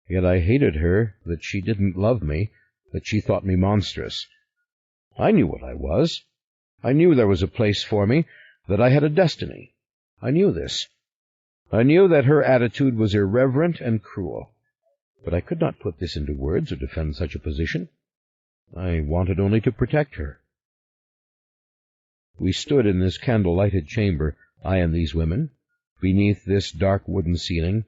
yet I hated her that she didn't love me, that she thought me monstrous. I knew what I was. I knew there was a place for me, that I had a destiny. I knew this. I knew that her attitude was irreverent and cruel. But I could not put this into words or defend such a position. I wanted only to protect her. We stood in this candle-lighted chamber, I and these women, beneath this dark wooden ceiling,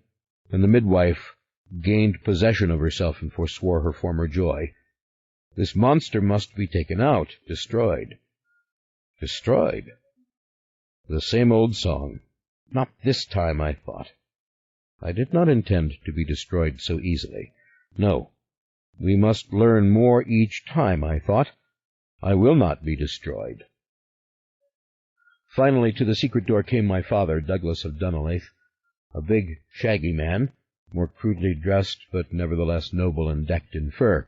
and the midwife gained possession of herself and forswore her former joy. This monster must be taken out, destroyed. Destroyed? The same old song. Not this time, I thought. I did not intend to be destroyed so easily. No, we must learn more each time, I thought. I will not be destroyed. Finally, to the secret door came my father, Douglas of Dunolaith, a big, shaggy man, more crudely dressed, but nevertheless noble and decked in fur.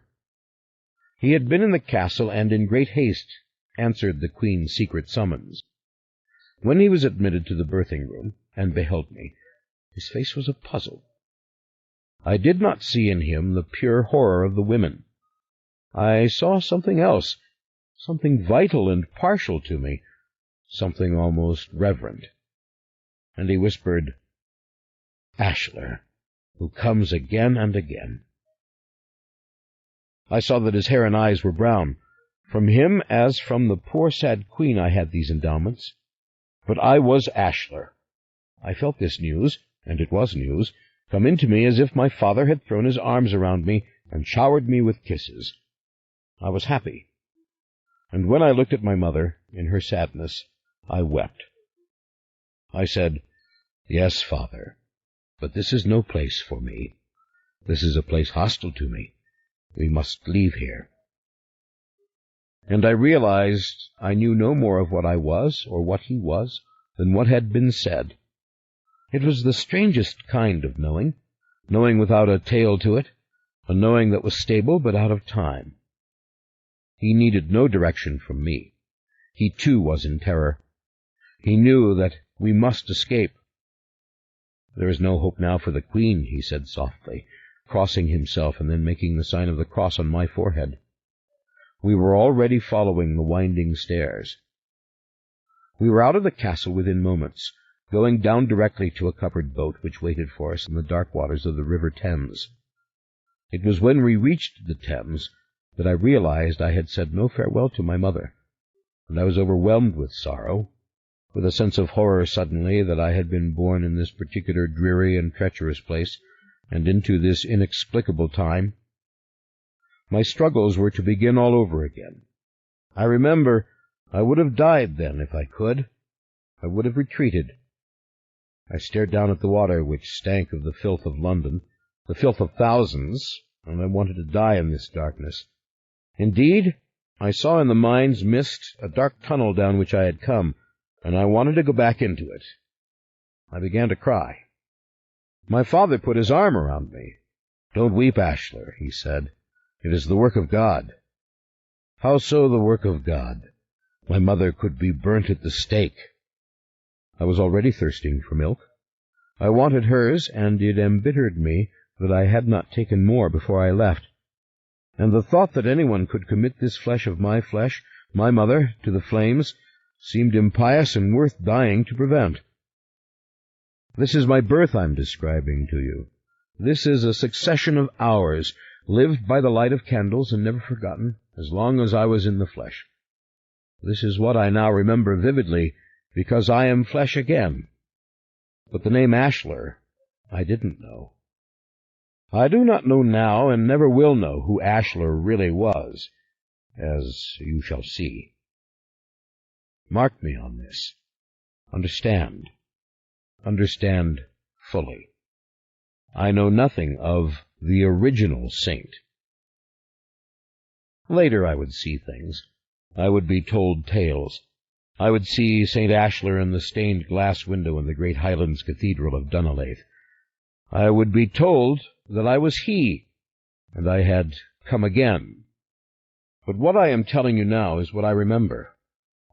He had been in the castle, and in great haste answered the Queen's secret summons. When he was admitted to the birthing-room, and beheld me, his face was a puzzle. I did not see in him the pure horror of the women. I saw something else, something vital and partial to me, something almost reverent. And he whispered, "Ashler, who comes again and again." I saw that his hair and eyes were brown. From him, as from the poor sad Queen, I had these endowments. But I was Ashler. I felt this news, and it was news, come into me as if my father had thrown his arms around me and showered me with kisses. I was happy. And when I looked at my mother, in her sadness, I wept. I said, "Yes, Father, but this is no place for me. This is a place hostile to me. We must leave here." And I realized I knew no more of what I was, or what he was, than what had been said. It was the strangest kind of knowing, knowing without a tail to it, a knowing that was stable but out of time. He needed no direction from me. He, too, was in terror. He knew that we must escape. "There is no hope now for the Queen," he said softly, crossing himself and then making the sign of the cross on my forehead. We were already following the winding stairs. We were out of the castle within moments, going down directly to a covered boat which waited for us in the dark waters of the River Thames. It was when we reached the Thames that I realized I had said no farewell to my mother, and I was overwhelmed with sorrow, with a sense of horror suddenly that I had been born in this particular dreary and treacherous place, and into this inexplicable time. My struggles were to begin all over again. I remember I would have died then if I could. I would have retreated. I stared down at the water, which stank of the filth of London, the filth of thousands, and I wanted to die in this darkness. Indeed, I saw in the mind's mist a dark tunnel down which I had come, and I wanted to go back into it. I began to cry. My father put his arm around me. "Don't weep, Ashler," he said. "It is the work of God." "How so the work of God? My mother could be burnt at the stake." I was already thirsting for milk. I wanted hers, and it embittered me that I had not taken more before I left. And the thought that anyone could commit this flesh, my mother, to the flames, seemed impious and worth dying to prevent. This is my birth I'm describing to you. This is a succession of hours, lived by the light of candles and never forgotten, as long as I was in the flesh. This is what I now remember vividly, because I am flesh again. But the name Ashler I didn't know. I do not know now, and never will know, who Ashler really was, as you shall see. Mark me on this. Understand. Understand fully. I know nothing of the original saint. Later I would see things. I would be told tales. I would see St. Ashler in the stained glass window in the great Highlands Cathedral of Dunolaith. I would be told that I was he, and I had come again. But what I am telling you now is what I remember,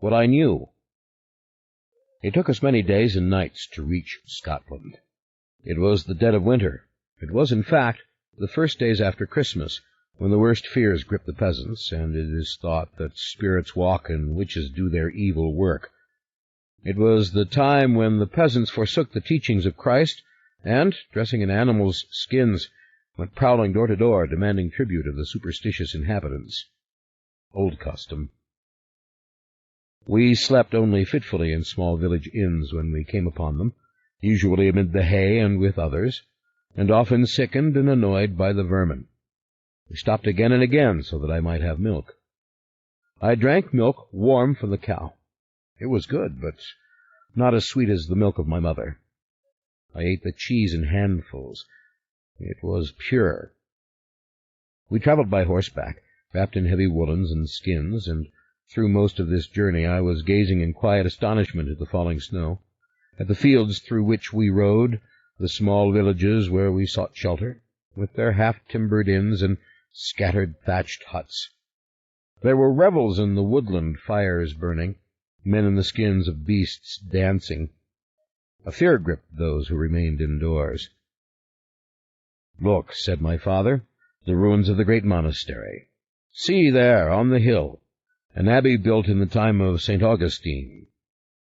what I knew. It took us many days and nights to reach Scotland. It was the dead of winter. It was, in fact, the first days after Christmas, when the worst fears grip the peasants, and it is thought that spirits walk and witches do their evil work. It was the time when the peasants forsook the teachings of Christ, and, dressing in animals' skins, went prowling door to door, demanding tribute of the superstitious inhabitants. Old custom. We slept only fitfully in small village inns when we came upon them, usually amid the hay and with others, and often sickened and annoyed by the vermin. We stopped again and again so that I might have milk. I drank milk warm from the cow. It was good, but not as sweet as the milk of my mother. I ate the cheese in handfuls. It was pure. We traveled by horseback, wrapped in heavy woolens and skins, and through most of this journey I was gazing in quiet astonishment at the falling snow, at the fields through which we rode, the small villages where we sought shelter, with their half-timbered inns and scattered thatched huts. There were revels in the woodland, fires burning, men in the skins of beasts dancing. A fear gripped those who remained indoors. "Look," said my father, "the ruins of the great monastery. See there, on the hill, an abbey built in the time of St. Augustine,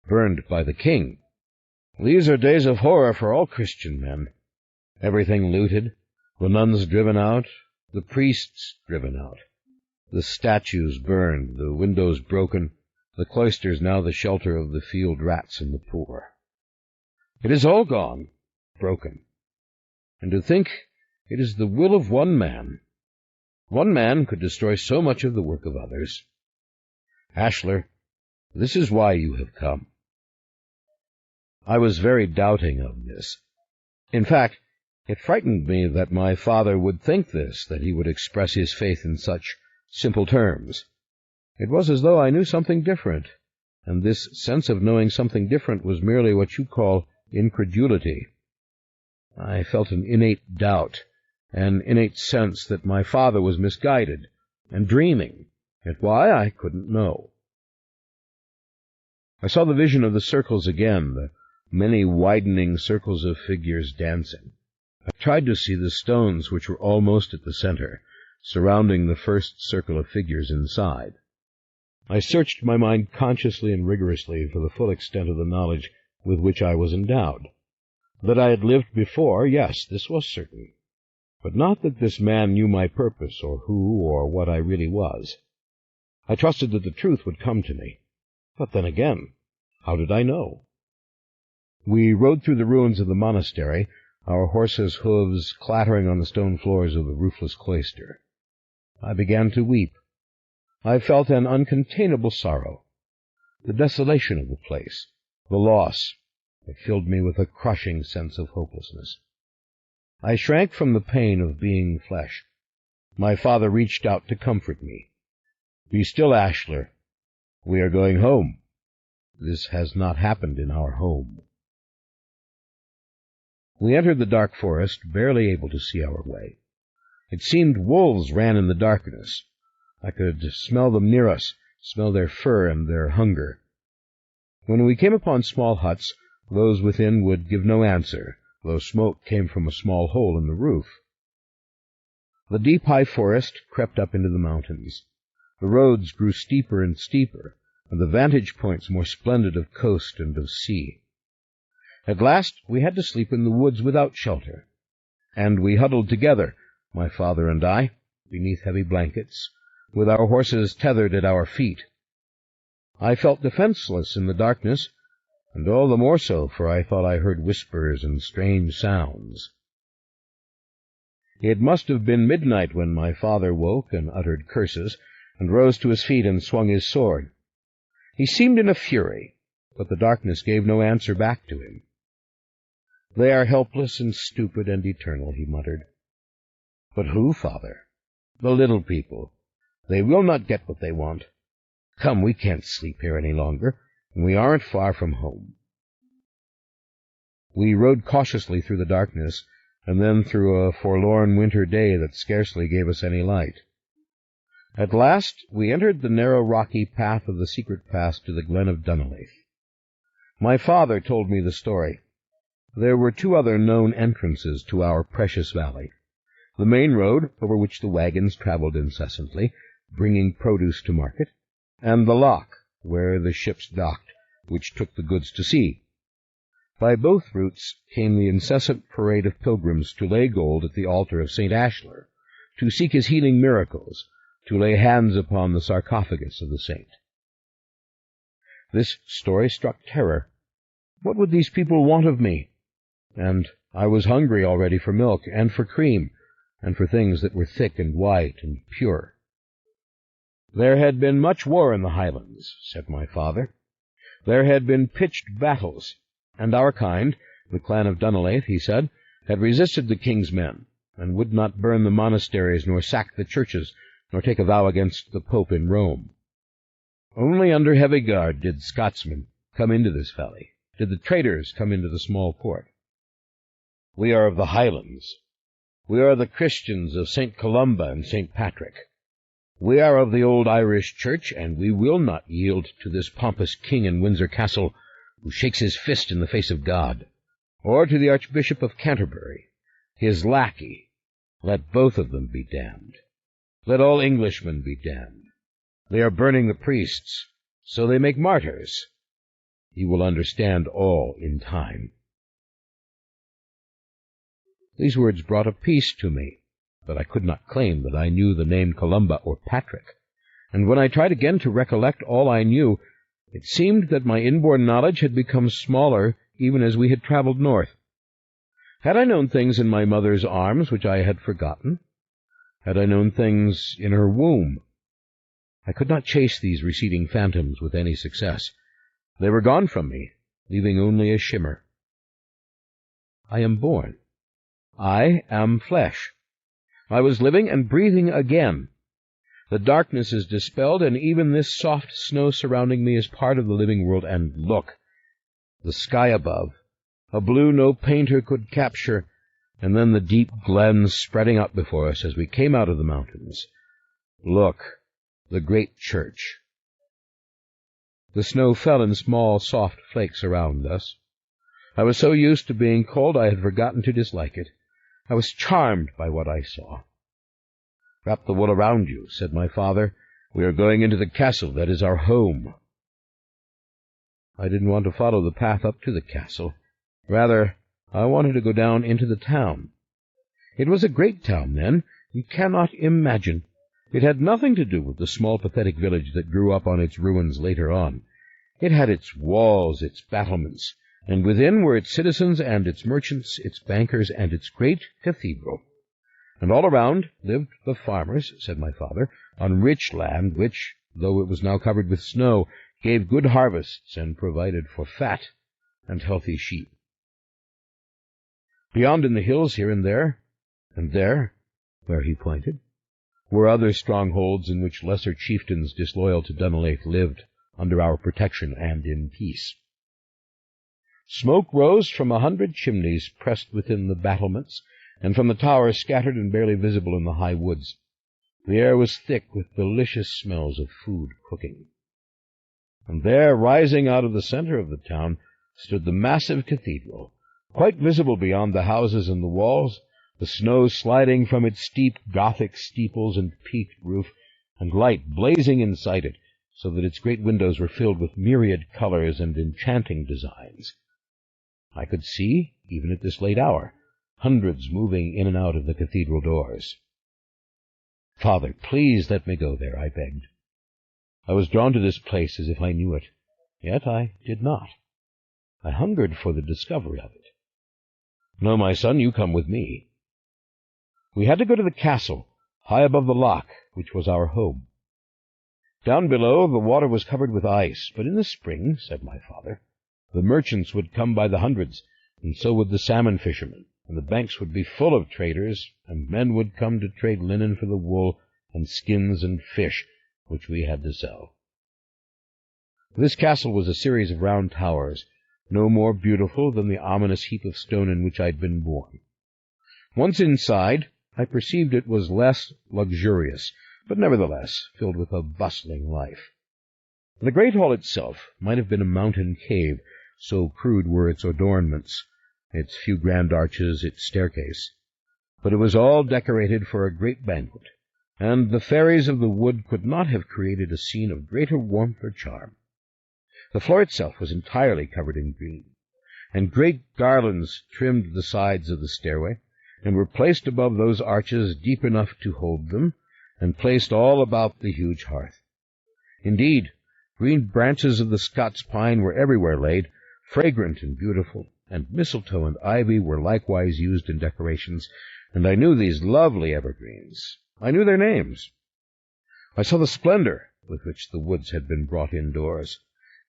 burned by the king. These are days of horror for all Christian men. Everything looted, the nuns driven out, the priests driven out, the statues burned, the windows broken, the cloisters now the shelter of the field rats and the poor. It is all gone, broken. And to think it is the will of one man. One man could destroy so much of the work of others. Ashler, this is why you have come." I was very doubting of this. In fact, it frightened me that my father would think this, that he would express his faith in such simple terms. It was as though I knew something different, and this sense of knowing something different was merely what you call incredulity. I felt an innate doubt, an innate sense that my father was misguided and dreaming, yet why I couldn't know. I saw the vision of the circles again, the many widening circles of figures dancing. I tried to see the stones which were almost at the center, surrounding the first circle of figures inside. I searched my mind consciously and rigorously for the full extent of the knowledge with which I was endowed. That I had lived before, yes, this was certain, but not that this man knew my purpose, or who or what I really was. I trusted that the truth would come to me. But then again, how did I know? We rode through the ruins of the monastery, our horses' hooves clattering on the stone floors of the roofless cloister. I began to weep. I felt an uncontainable sorrow. The desolation of the place, the loss, it filled me with a crushing sense of hopelessness. I shrank from the pain of being flesh. My father reached out to comfort me. "Be still, Ashler. We are going home. This has not happened in our home." We entered the dark forest, barely able to see our way. It seemed wolves ran in the darkness. I could smell them near us, smell their fur and their hunger. When we came upon small huts, those within would give no answer, though smoke came from a small hole in the roof. The deep high forest crept up into the mountains. The roads grew steeper and steeper, and the vantage points more splendid of coast and of sea. At last we had to sleep in the woods without shelter, and we huddled together, my father and I, beneath heavy blankets, with our horses tethered at our feet. I felt defenseless in the darkness, and all the more so, for I thought I heard whispers and strange sounds. It must have been midnight when my father woke and uttered curses, and rose to his feet and swung his sword. He seemed in a fury, but the darkness gave no answer back to him. "They are helpless and stupid and eternal," he muttered. "But who, father?" "The little people. They will not get what they want. Come, we can't sleep here any longer, and we aren't far from home." We rode cautiously through the darkness, and then through a forlorn winter day that scarcely gave us any light. At last we entered the narrow rocky path of the secret pass to the glen of Dunleith. My father told me the story. There were two other known entrances to our precious valley: the main road, over which the wagons traveled incessantly, bringing produce to market, and the loch, where the ships docked, which took the goods to sea. By both routes came the incessant parade of pilgrims to lay gold at the altar of St. Ashlar, to seek his healing miracles, to lay hands upon the sarcophagus of the saint. This story struck terror. What would these people want of me? And I was hungry already for milk, and for cream, and for things that were thick and white and pure. There had been much war in the Highlands, said my father. There had been pitched battles, and our kind, the clan of Dunolaith, he said, had resisted the king's men, and would not burn the monasteries, nor sack the churches, nor take a vow against the Pope in Rome. Only under heavy guard did Scotsmen come into this valley, did the traders come into the small port. We are of the Highlands. We are the Christians of St. Columba and St. Patrick. We are of the old Irish Church, and we will not yield to this pompous king in Windsor Castle, who shakes his fist in the face of God, or to the Archbishop of Canterbury, his lackey. Let both of them be damned. Let all Englishmen be damned. They are burning the priests, so they make martyrs. You will understand all in time. These words brought a peace to me, but I could not claim that I knew the name Columba or Patrick, and when I tried again to recollect all I knew, it seemed that my inborn knowledge had become smaller even as we had traveled north. Had I known things in my mother's arms which I had forgotten? Had I known things in her womb? I could not chase these receding phantoms with any success. They were gone from me, leaving only a shimmer. I am born. I am flesh. I was living and breathing again. The darkness is dispelled, and even this soft snow surrounding me is part of the living world. And look, the sky above, a blue no painter could capture, and then the deep glens spreading out before us as we came out of the mountains. Look, the great church. The snow fell in small, soft flakes around us. I was so used to being cold I had forgotten to dislike it. I was charmed by what I saw. "Wrap the wool around you," said my father. "We are going into the castle. That is our home." I didn't want to follow the path up to the castle. Rather, I wanted to go down into the town. It was a great town then. You cannot imagine. It had nothing to do with the small, pathetic village that grew up on its ruins later on. It had its walls, its battlements, and within were its citizens and its merchants, its bankers, and its great cathedral. And all around lived the farmers, said my father, on rich land which, though it was now covered with snow, gave good harvests and provided for fat and healthy sheep. Beyond in the hills here and there, where he pointed, were other strongholds in which lesser chieftains disloyal to Dunolaith lived, under our protection and in peace. Smoke rose from 100 chimneys pressed within the battlements, and from the towers scattered and barely visible in the high woods. The air was thick with delicious smells of food cooking. And there, rising out of the center of the town, stood the massive cathedral, quite visible beyond the houses and the walls, the snow sliding from its steep Gothic steeples and peaked roof, and light blazing inside it, so that its great windows were filled with myriad colors and enchanting designs. I could see, even at this late hour, hundreds moving in and out of the cathedral doors. "Father, please let me go there," I begged. I was drawn to this place as if I knew it, yet I did not. I hungered for the discovery of it. "No, my son, you come with me." We had to go to the castle, high above the loch, which was our home. Down below, the water was covered with ice, but in the spring, said my father, the merchants would come by the hundreds, and so would the salmon fishermen, and the banks would be full of traders, and men would come to trade linen for the wool and skins and fish, which we had to sell. This castle was a series of round towers, no more beautiful than the ominous heap of stone in which I had been born. Once inside, I perceived it was less luxurious, but nevertheless filled with a bustling life. The great hall itself might have been a mountain cave, so crude were its adornments, its few grand arches, its staircase. But it was all decorated for a great banquet, and the fairies of the wood could not have created a scene of greater warmth or charm. The floor itself was entirely covered in green, and great garlands trimmed the sides of the stairway, and were placed above those arches deep enough to hold them, and placed all about the huge hearth. Indeed, green branches of the Scots pine were everywhere laid, fragrant and beautiful, and mistletoe and ivy were likewise used in decorations, and I knew these lovely evergreens. I knew their names. I saw the splendor with which the woods had been brought indoors.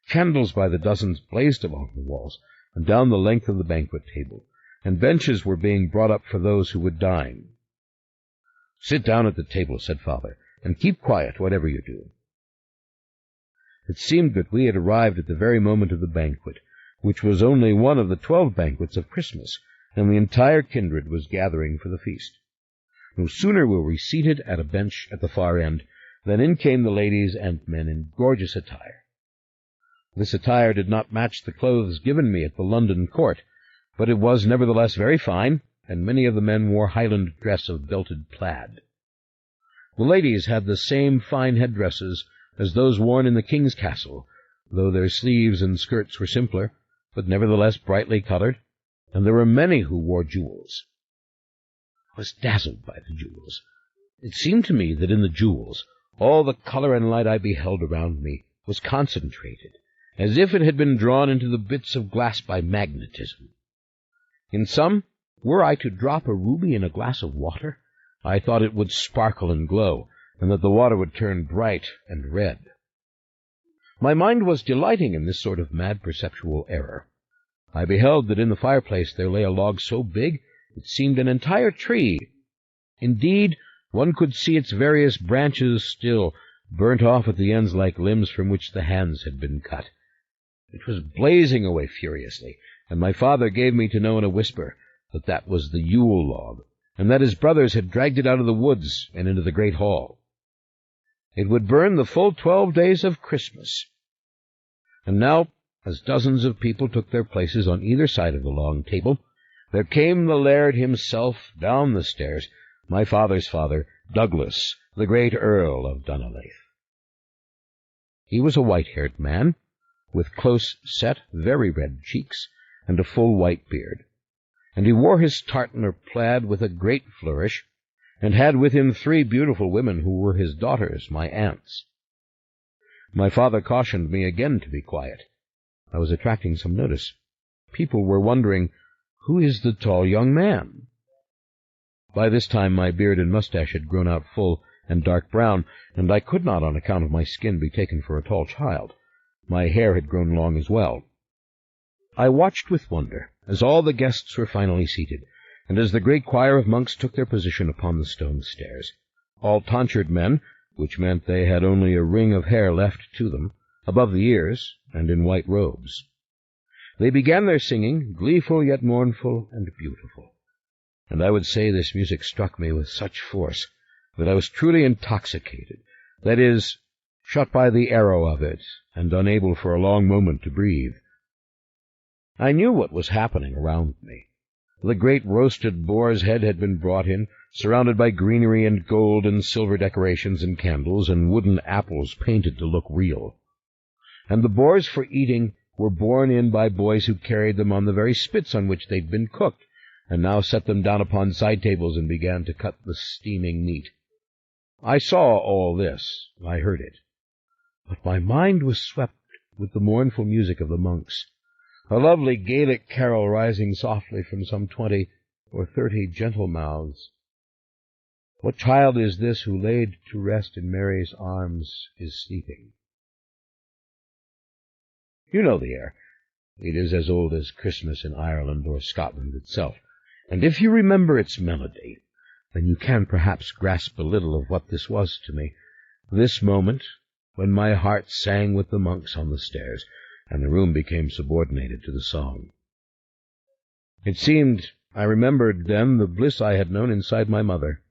Candles by the dozens blazed along the walls and down the length of the banquet table, and benches were being brought up for those who would dine. "Sit down at the table," said Father, "and keep quiet, whatever you do." It seemed that we had arrived at the very moment of the banquet, which was only one of the 12 banquets of Christmas, and the entire kindred was gathering for the feast. No sooner were we seated at a bench at the far end than in came the ladies and men in gorgeous attire. This attire did not match the clothes given me at the London court, but it was nevertheless very fine, and many of the men wore Highland dress of belted plaid. The ladies had the same fine headdresses as those worn in the king's castle, though their sleeves and skirts were simpler, but nevertheless brightly colored, and there were many who wore jewels. I was dazzled by the jewels. It seemed to me that in the jewels all the color and light I beheld around me was concentrated, as if it had been drawn into the bits of glass by magnetism. In some, were I to drop a ruby in a glass of water, I thought it would sparkle and glow, and that the water would turn bright and red. My mind was delighting in this sort of mad perceptual error. I beheld that in the fireplace there lay a log so big it seemed an entire tree. Indeed, one could see its various branches still, burnt off at the ends like limbs from which the hands had been cut. It was blazing away furiously, and my father gave me to know in a whisper that that was the Yule log, and that his brothers had dragged it out of the woods and into the great hall. It would burn the full 12 days of Christmas. And now, as dozens of people took their places on either side of the long table, there came the laird himself down the stairs, my father's father, Douglas, the great Earl of Dunolaith. He was a white-haired man, with close-set, very red cheeks, and a full white beard, and he wore his tartan or plaid with a great flourish, and had with him 3 beautiful women who were his daughters, my aunts. My father cautioned me again to be quiet. I was attracting some notice. People were wondering, "Who is the tall young man?" By this time my beard and mustache had grown out full and dark brown, and I could not, on account of my skin, be taken for a tall child. My hair had grown long as well. I watched with wonder as all the guests were finally seated, and as the great choir of monks took their position upon the stone stairs, all tonsured men, which meant they had only a ring of hair left to them, above the ears, and in white robes. They began their singing, gleeful yet mournful and beautiful, and I would say this music struck me with such force that I was truly intoxicated, that is, shot by the arrow of it, and unable for a long moment to breathe. I knew what was happening around me. The great roasted boar's head had been brought in, surrounded by greenery and gold and silver decorations and candles, and wooden apples painted to look real. And the boars for eating were borne in by boys who carried them on the very spits on which they'd been cooked, and now set them down upon side tables and began to cut the steaming meat. I saw all this, I heard it, but my mind was swept with the mournful music of the monks, a lovely Gaelic carol rising softly from some 20 or 30 gentle mouths. What child is this who laid to rest in Mary's arms is sleeping? You know the air. It is as old as Christmas in Ireland or Scotland itself, and if you remember its melody, then you can perhaps grasp a little of what this was to me, this moment when my heart sang with the monks on the stairs, and the room became subordinated to the song. It seemed I remembered then the bliss I had known inside my mother,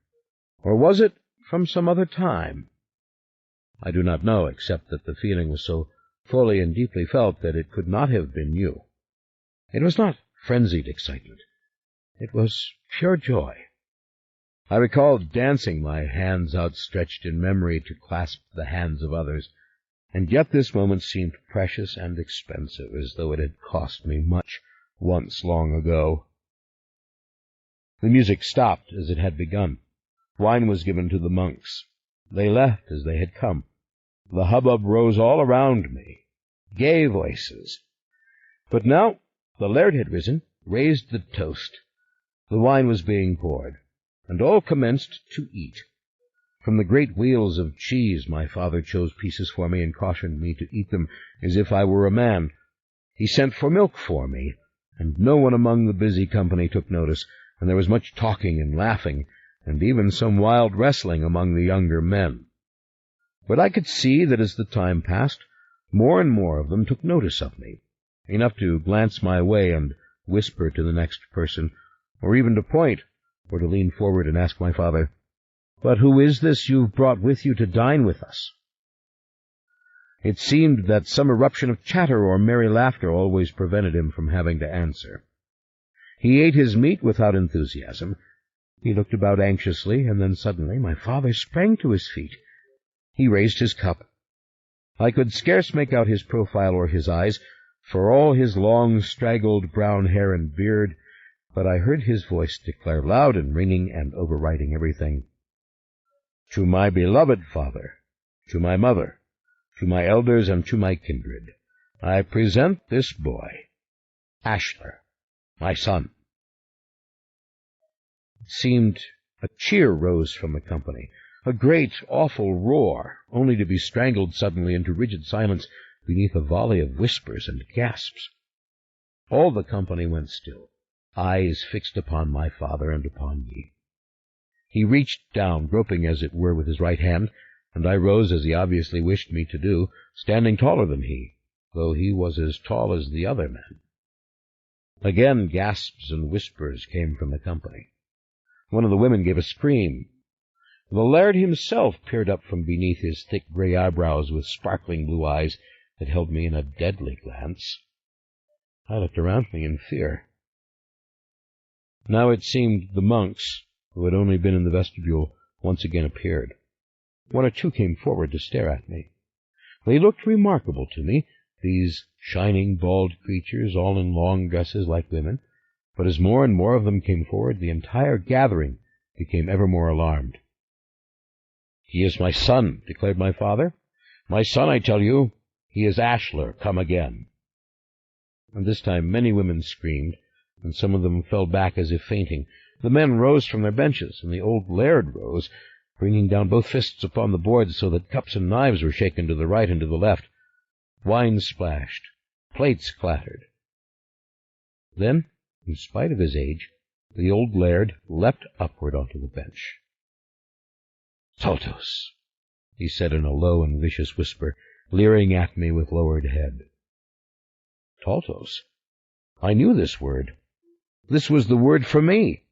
or was it from some other time? I do not know, except that the feeling was so fully and deeply felt that it could not have been new. It was not frenzied excitement. It was pure joy. I recalled dancing, my hands outstretched in memory to clasp the hands of others, and yet this moment seemed precious and expensive, as though it had cost me much, once long ago." The music stopped as it had begun. Wine was given to the monks. They left as they had come. The hubbub rose all around me. Gay voices. But now the laird had risen, raised the toast. The wine was being poured, and all commenced to eat. From the great wheels of cheese my father chose pieces for me and cautioned me to eat them as if I were a man. He sent for milk for me, and no one among the busy company took notice, and there was much talking and laughing, and even some wild wrestling among the younger men. But I could see that as the time passed, more and more of them took notice of me, enough to glance my way and whisper to the next person, or even to point, or to lean forward and ask my father, "But who is this you've brought with you to dine with us?" It seemed that some eruption of chatter or merry laughter always prevented him from having to answer. He ate his meat without enthusiasm. He looked about anxiously, and then suddenly my father sprang to his feet. He raised his cup. I could scarce make out his profile or his eyes, for all his long, straggled brown hair and beard, but I heard his voice declare loud and ringing and overriding everything, "To my beloved father, to my mother, to my elders, and to my kindred, I present this boy, Ashler, my son." It seemed a cheer rose from the company, a great, awful roar, only to be strangled suddenly into rigid silence beneath a volley of whispers and gasps. All the company went still, eyes fixed upon my father and upon me. He reached down, groping as it were with his right hand, and I rose as he obviously wished me to do, standing taller than he, though he was as tall as the other men. Again gasps and whispers came from the company. One of the women gave a scream. The laird himself peered up from beneath his thick gray eyebrows with sparkling blue eyes that held me in a deadly glance. I looked around me in fear. Now it seemed the monks, who had only been in the vestibule, once again appeared. One or two came forward to stare at me. They looked remarkable to me, these shining, bald creatures, all in long dresses like women, but as more and more of them came forward, the entire gathering became ever more alarmed. "He is my son," declared my father. "My son, I tell you. He is Ashler, come again." And this time many women screamed, and some of them fell back as if fainting. The men rose from their benches, and the old laird rose, bringing down both fists upon the boards so that cups and knives were shaken to the right and to the left. Wine splashed. Plates clattered. Then, in spite of his age, the old laird leapt upward onto the bench. "Taltos," he said in a low and vicious whisper, leering at me with lowered head. Taltos. I knew this word. This was the word for me.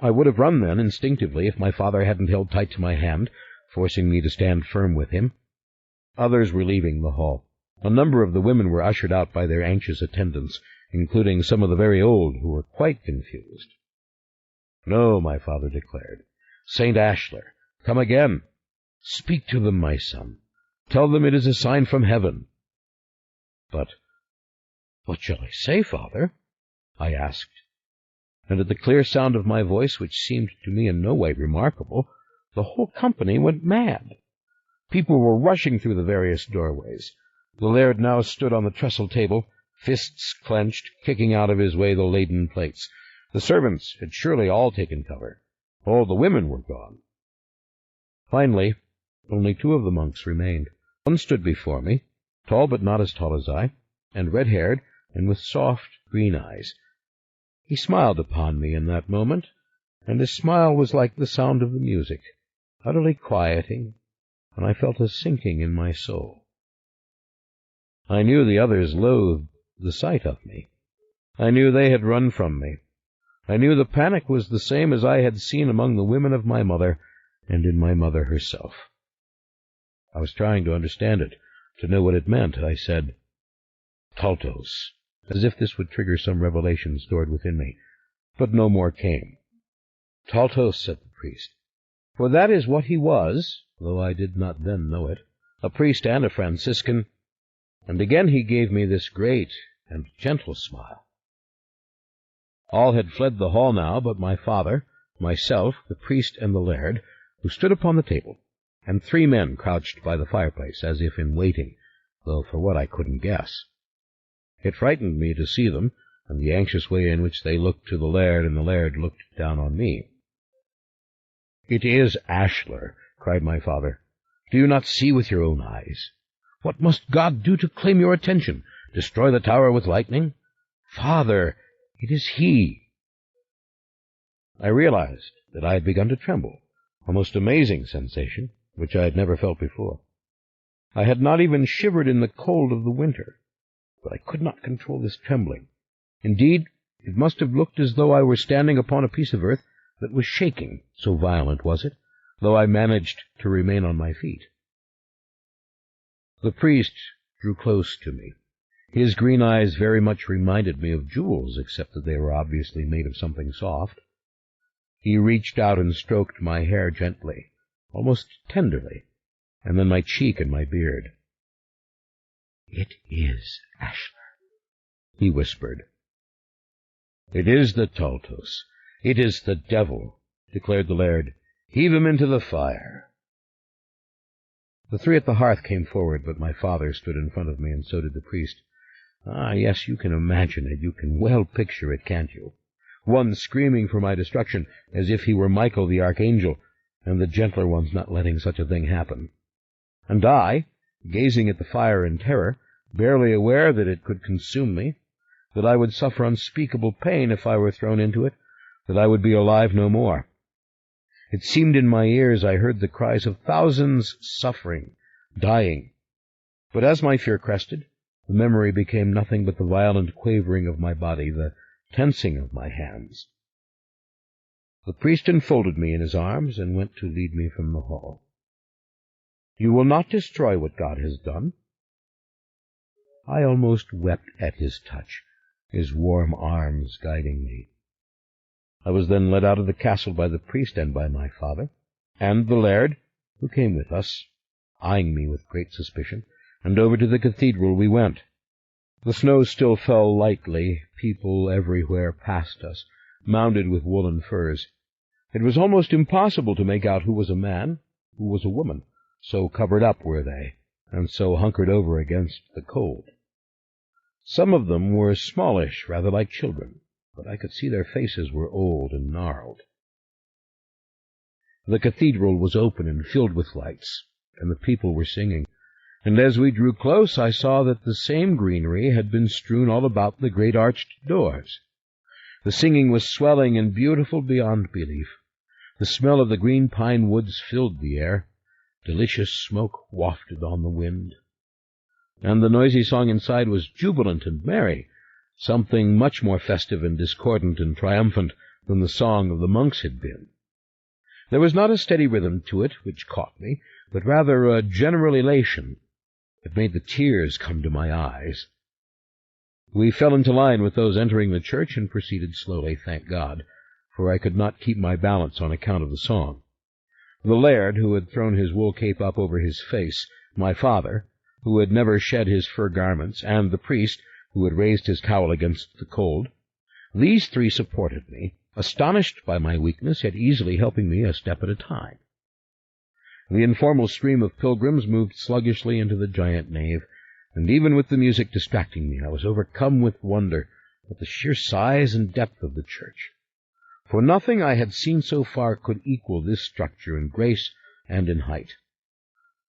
I would have run then, instinctively, if my father hadn't held tight to my hand, forcing me to stand firm with him. Others were leaving the hall. A number of the women were ushered out by their anxious attendants, including some of the very old, who were quite confused. "No," my father declared. "St. Ashler, come again. Speak to them, my son. Tell them it is a sign from heaven." "But what shall I say, father?" I asked. And at the clear sound of my voice, which seemed to me in no way remarkable, the whole company went mad. People were rushing through the various doorways. The laird now stood on the trestle table, fists clenched, kicking out of his way the laden plates. The servants had surely all taken cover. All the women were gone. Finally, only two of the monks remained. One stood before me, tall but not as tall as I, and red-haired, and with soft green eyes. He smiled upon me in that moment, and his smile was like the sound of the music, utterly quieting, and I felt a sinking in my soul. I knew the others loathed the sight of me. I knew they had run from me. I knew the panic was the same as I had seen among the women of my mother and in my mother herself. I was trying to understand it, to know what it meant. I said, "Taltos," as if this would trigger some revelation stored within me. But no more came. "Taltos," said the priest, for that is what he was, though I did not then know it, a priest and a Franciscan, and again he gave me this great and gentle smile. All had fled the hall now but my father, myself, the priest, and the laird, who stood upon the table, and 3 men crouched by the fireplace, as if in waiting, though for what I couldn't guess. It frightened me to see them, and the anxious way in which they looked to the laird, and the laird looked down on me. "It is Ashler," cried my father. "Do you not see with your own eyes? What must God do to claim your attention? Destroy the tower with lightning? Father, it is he." I realized that I had begun to tremble, a most amazing sensation, which I had never felt before. I had not even shivered in the cold of the winter, but I could not control this trembling. Indeed, it must have looked as though I were standing upon a piece of earth that was shaking, so violent was it, though I managed to remain on my feet. The priest drew close to me. His green eyes very much reminded me of jewels, except that they were obviously made of something soft. He reached out and stroked my hair gently, almost tenderly, and then my cheek and my beard. "It is Ashler," he whispered. "It is the Taltos. It is the devil," declared the laird. "Heave him into the fire." The 3 at the hearth came forward, but my father stood in front of me, and so did the priest. Ah, yes, you can imagine it. You can well picture it, can't you? One screaming for my destruction, as if he were Michael the archangel, and the gentler ones not letting such a thing happen. And I, gazing at the fire in terror, barely aware that it could consume me, that I would suffer unspeakable pain if I were thrown into it, that I would be alive no more. It seemed in my ears I heard the cries of thousands suffering, dying. But as my fear crested, the memory became nothing but the violent quavering of my body, the tensing of my hands. The priest enfolded me in his arms and went to lead me from the hall. "You will not destroy what God has done." I almost wept at his touch, his warm arms guiding me. I was then led out of the castle by the priest and by my father, and the laird, who came with us, eyeing me with great suspicion, and over to the cathedral we went. The snow still fell lightly, people everywhere passed us, mounted with woolen furs. It was almost impossible to make out who was a man, who was a woman, so covered up were they, and so hunkered over against the cold. Some of them were smallish, rather like children, but I could see their faces were old and gnarled. The cathedral was open and filled with lights, and the people were singing, and as we drew close I saw that the same greenery had been strewn all about the great arched doors. The singing was swelling and beautiful beyond belief. The smell of the green pine woods filled the air. Delicious smoke wafted on the wind. And the noisy song inside was jubilant and merry, something much more festive and discordant and triumphant than the song of the monks had been. There was not a steady rhythm to it which caught me, but rather a general elation. It made the tears come to my eyes. We fell into line with those entering the church and proceeded slowly, thank God, for I could not keep my balance on account of the song. The laird, who had thrown his wool cape up over his face, my father, who had never shed his fur garments, and the priest, who had raised his cowl against the cold, these 3 supported me, astonished by my weakness, yet easily helping me a step at a time. The informal stream of pilgrims moved sluggishly into the giant nave, and even with the music distracting me, I was overcome with wonder at the sheer size and depth of the church. For nothing I had seen so far could equal this structure in grace and in height.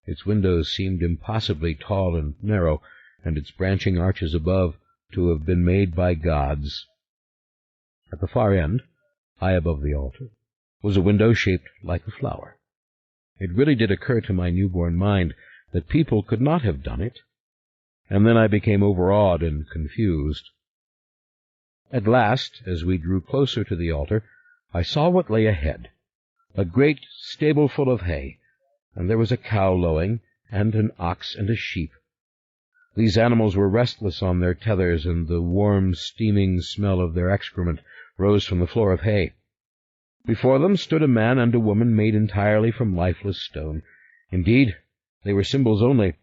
Its windows seemed impossibly tall and narrow, and its branching arches above to have been made by gods. At the far end, high above the altar, was a window shaped like a flower. It really did occur to my newborn mind that people could not have done it, and then I became overawed and confused. At last, as we drew closer to the altar, I saw what lay ahead, a great stable full of hay, and there was a cow lowing, and an ox and a sheep. These animals were restless on their tethers, and the warm, steaming smell of their excrement rose from the floor of hay. Before them stood a man and a woman made entirely from lifeless stone. Indeed, they were symbols only.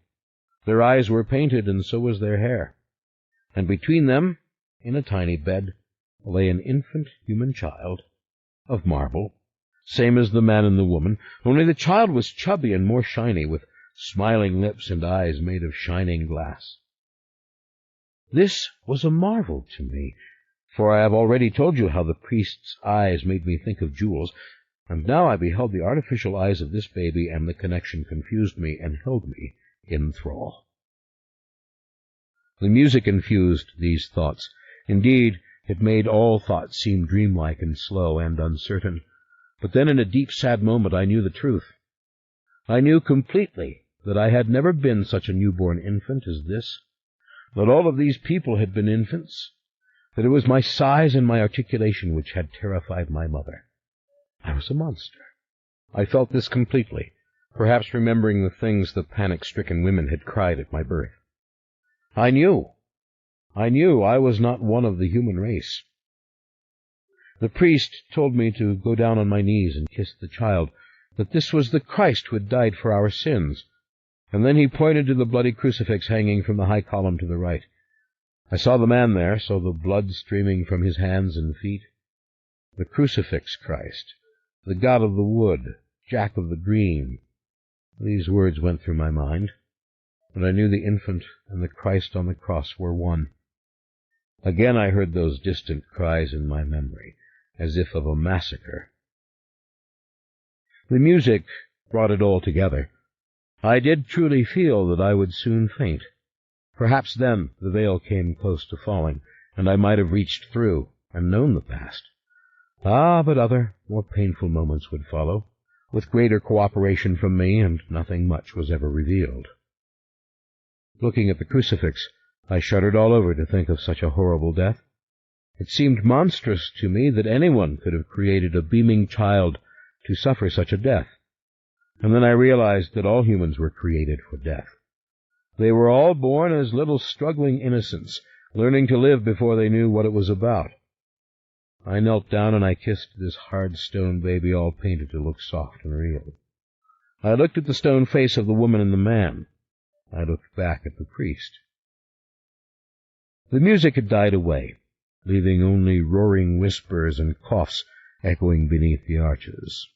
Their eyes were painted, and so was their hair. And between them, in a tiny bed, lay an infant human child of marble, same as the man and the woman, only the child was chubby and more shiny, with smiling lips and eyes made of shining glass. This was a marvel to me, for I have already told you how the priest's eyes made me think of jewels, and now I beheld the artificial eyes of this baby, and the connection confused me and held me in thrall. The music infused these thoughts. Indeed, it made all thoughts seem dreamlike and slow and uncertain. But then in a deep, sad moment I knew the truth. I knew completely that I had never been such a newborn infant as this, that all of these people had been infants, that it was my size and my articulation which had terrified my mother. I was a monster. I felt this completely, perhaps remembering the things the panic-stricken women had cried at my birth. I knew I was not one of the human race. The priest told me to go down on my knees and kiss the child, that this was the Christ who had died for our sins, and then he pointed to the bloody crucifix hanging from the high column to the right. I saw the man there, saw the blood streaming from his hands and feet. The crucifix Christ, the God of the wood, Jack of the Green. These words went through my mind, and I knew the infant and the Christ on the cross were one. Again I heard those distant cries in my memory, as if of a massacre. The music brought it all together. I did truly feel that I would soon faint. Perhaps then the veil came close to falling, and I might have reached through and known the past. But other, more painful moments would follow, with greater cooperation from me, and nothing much was ever revealed. Looking at the crucifix, I shuddered all over to think of such a horrible death. It seemed monstrous to me that anyone could have created a beaming child to suffer such a death. And then I realized that all humans were created for death. They were all born as little struggling innocents, learning to live before they knew what it was about. I knelt down and I kissed this hard stone baby, all painted to look soft and real. I looked at the stone face of the woman and the man. I looked back at the priest. The music had died away, leaving only roaring whispers and coughs echoing beneath the arches.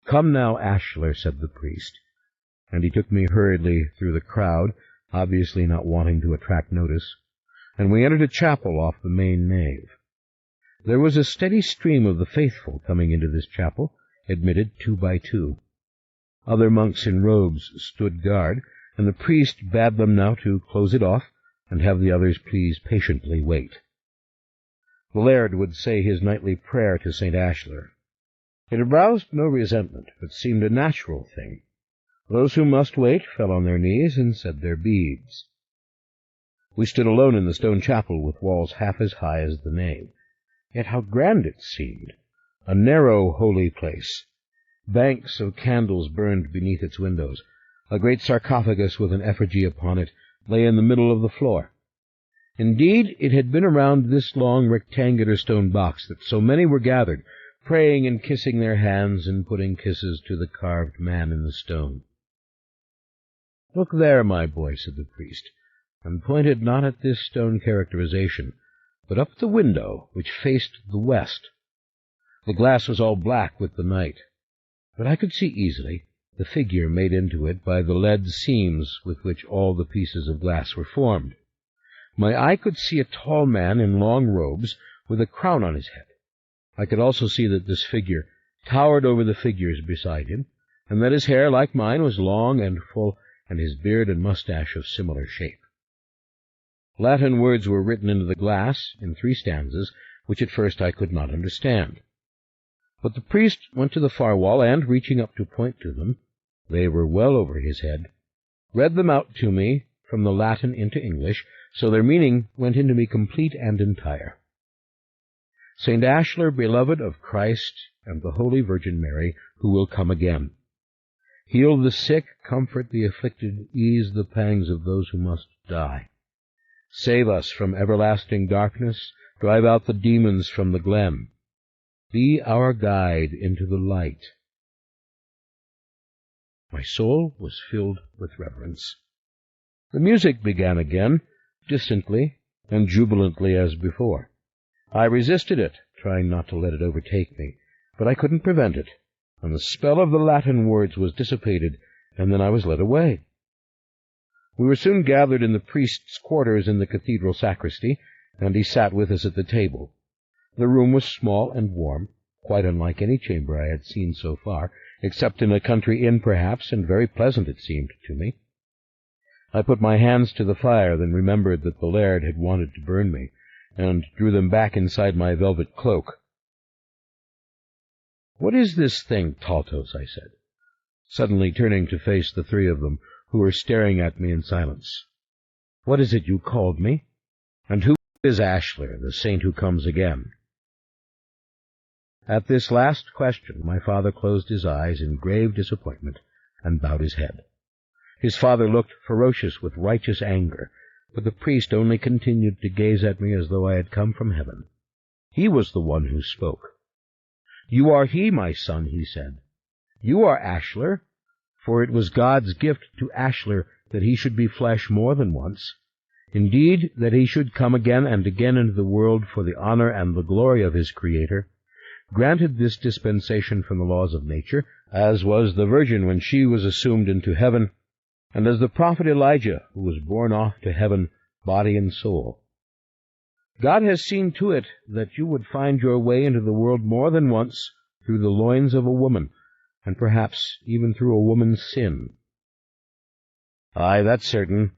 "Come now, Ashler," said the priest, and he took me hurriedly through the crowd, obviously not wanting to attract notice, and we entered a chapel off the main nave. There was a steady stream of the faithful coming into this chapel, admitted 2 by 2. Other monks in robes stood guard, and the priest bade them now to close it off, and have the others please patiently wait. The laird would say his nightly prayer to St. Ashler. It aroused no resentment, but seemed a natural thing. Those who must wait fell on their knees and said their beads. We stood alone in the stone chapel, with walls half as high as the nave. Yet how grand it seemed! A narrow holy place. Banks of candles burned beneath its windows. A great sarcophagus with an effigy upon it lay in the middle of the floor. Indeed, it had been around this long rectangular stone box that so many were gathered, praying and kissing their hands and putting kisses to the carved man in the stone. "Look there, my boy," said the priest, and pointed not at this stone characterization, but up the window which faced the west. The glass was all black with the night, but I could see easily the figure made into it by the lead seams with which all the pieces of glass were formed. My eye could see a tall man in long robes with a crown on his head. I could also see that this figure towered over the figures beside him, and that his hair, like mine, was long and full, and his beard and mustache of similar shape. Latin words were written into the glass in 3 stanzas, which at first I could not understand. But the priest went to the far wall, and, reaching up to point to them, they were well over his head, read them out to me from the Latin into English, so their meaning went into me complete and entire. "St. Ashler, beloved of Christ and the Holy Virgin Mary, who will come again. Heal the sick, comfort the afflicted, ease the pangs of those who must die. Save us from everlasting darkness, drive out the demons from the glen. Be our guide into the light." My soul was filled with reverence. The music began again, distantly and jubilantly as before. I resisted it, trying not to let it overtake me, but I couldn't prevent it, and the spell of the Latin words was dissipated, and then I was led away. We were soon gathered in the priest's quarters in the cathedral sacristy, and he sat with us at the table. The room was small and warm, quite unlike any chamber I had seen so far, except in a country inn, perhaps, and very pleasant it seemed to me. I put my hands to the fire, then remembered that the laird had wanted to burn me, and drew them back inside my velvet cloak. "What is this thing, Taltos?" I said, suddenly turning to face the three of them, who were staring at me in silence. "What is it you called me? And who is Ashler, the saint who comes again?" At this last question my father closed his eyes in grave disappointment and bowed his head. His father looked ferocious with righteous anger, but the priest only continued to gaze at me as though I had come from heaven. He was the one who spoke. "You are he, my son," he said. "You are Ashler, for it was God's gift to Ashler that he should be flesh more than once. Indeed, that he should come again and again into the world for the honor and the glory of his Creator, granted this dispensation from the laws of nature, as was the Virgin when she was assumed into heaven, and as the prophet Elijah, who was borne off to heaven, body and soul. God has seen to it that you would find your way into the world more than once through the loins of a woman, and perhaps even through a woman's sin." "Aye, that's certain,"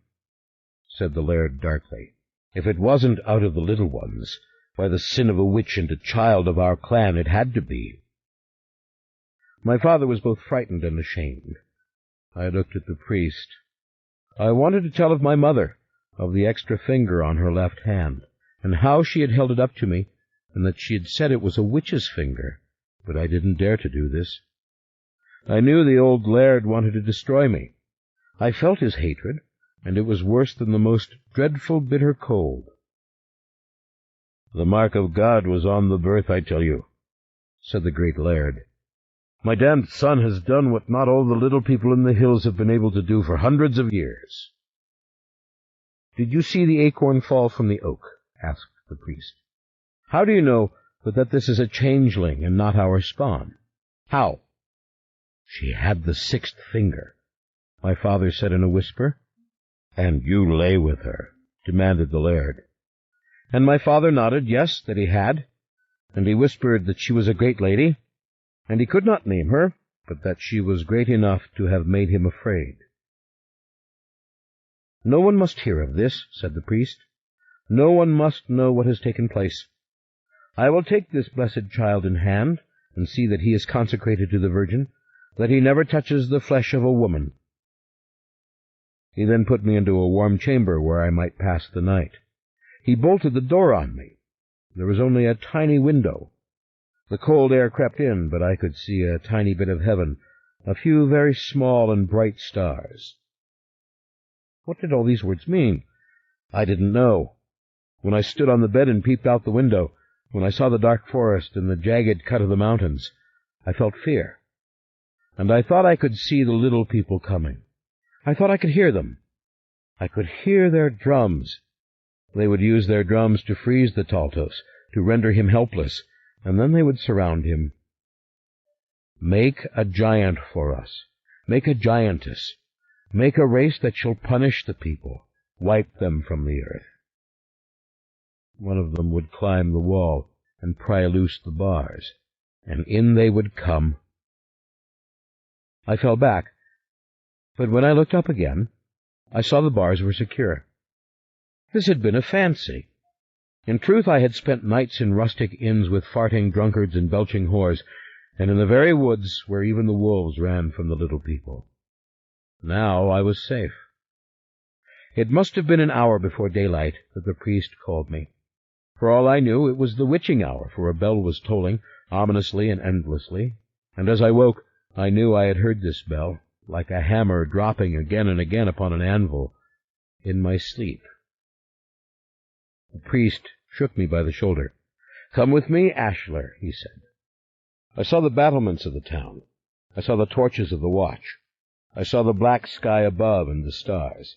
said the laird darkly. "If it wasn't out of the little ones, by the sin of a witch and a child of our clan, it had to be." My father was both frightened and ashamed. I looked at the priest. I wanted to tell of my mother, of the extra finger on her left hand, and how she had held it up to me, and that she had said it was a witch's finger, but I didn't dare to do this. I knew the old laird wanted to destroy me. I felt his hatred, and it was worse than the most dreadful bitter cold. "The mark of God was on the birth, I tell you," said the great laird. "My damned son has done what not all the little people in the hills have been able to do for hundreds of years." "Did you see the acorn fall from the oak?" asked the priest. "How do you know but that this is a changeling and not our spawn?" "How?" "She had the sixth finger," my father said in a whisper. "And you lay with her?" demanded the laird. And my father nodded, yes, that he had, and he whispered that she was a great lady, and he could not name her, but that she was great enough to have made him afraid. "No one must hear of this," said the priest. "No one must know what has taken place. I will take this blessed child in hand, and see that he is consecrated to the Virgin, that he never touches the flesh of a woman." He then put me into a warm chamber where I might pass the night. He bolted the door on me. There was only a tiny window. The cold air crept in, but I could see a tiny bit of heaven, a few very small and bright stars. What did all these words mean? I didn't know. When I stood on the bed and peeped out the window, when I saw the dark forest and the jagged cut of the mountains, I felt fear. And I thought I could see the little people coming. I thought I could hear them. I could hear their drums. They would use their drums to freeze the Taltos, to render him helpless, and then they would surround him. "Make a giant for us. Make a giantess. Make a race that shall punish the people, wipe them from the earth." One of them would climb the wall and pry loose the bars, and in they would come. I fell back, but when I looked up again, I saw the bars were secure. This had been a fancy. In truth, I had spent nights in rustic inns with farting drunkards and belching whores, and in the very woods where even the wolves ran from the little people. Now I was safe. It must have been an hour before daylight that the priest called me. For all I knew, it was the witching hour, for a bell was tolling, ominously and endlessly, and as I woke, I knew I had heard this bell, like a hammer dropping again and again upon an anvil, in my sleep. The priest shook me by the shoulder. "Come with me, Ashler," he said. I saw the battlements of the town. I saw the torches of the watch. I saw the black sky above and the stars.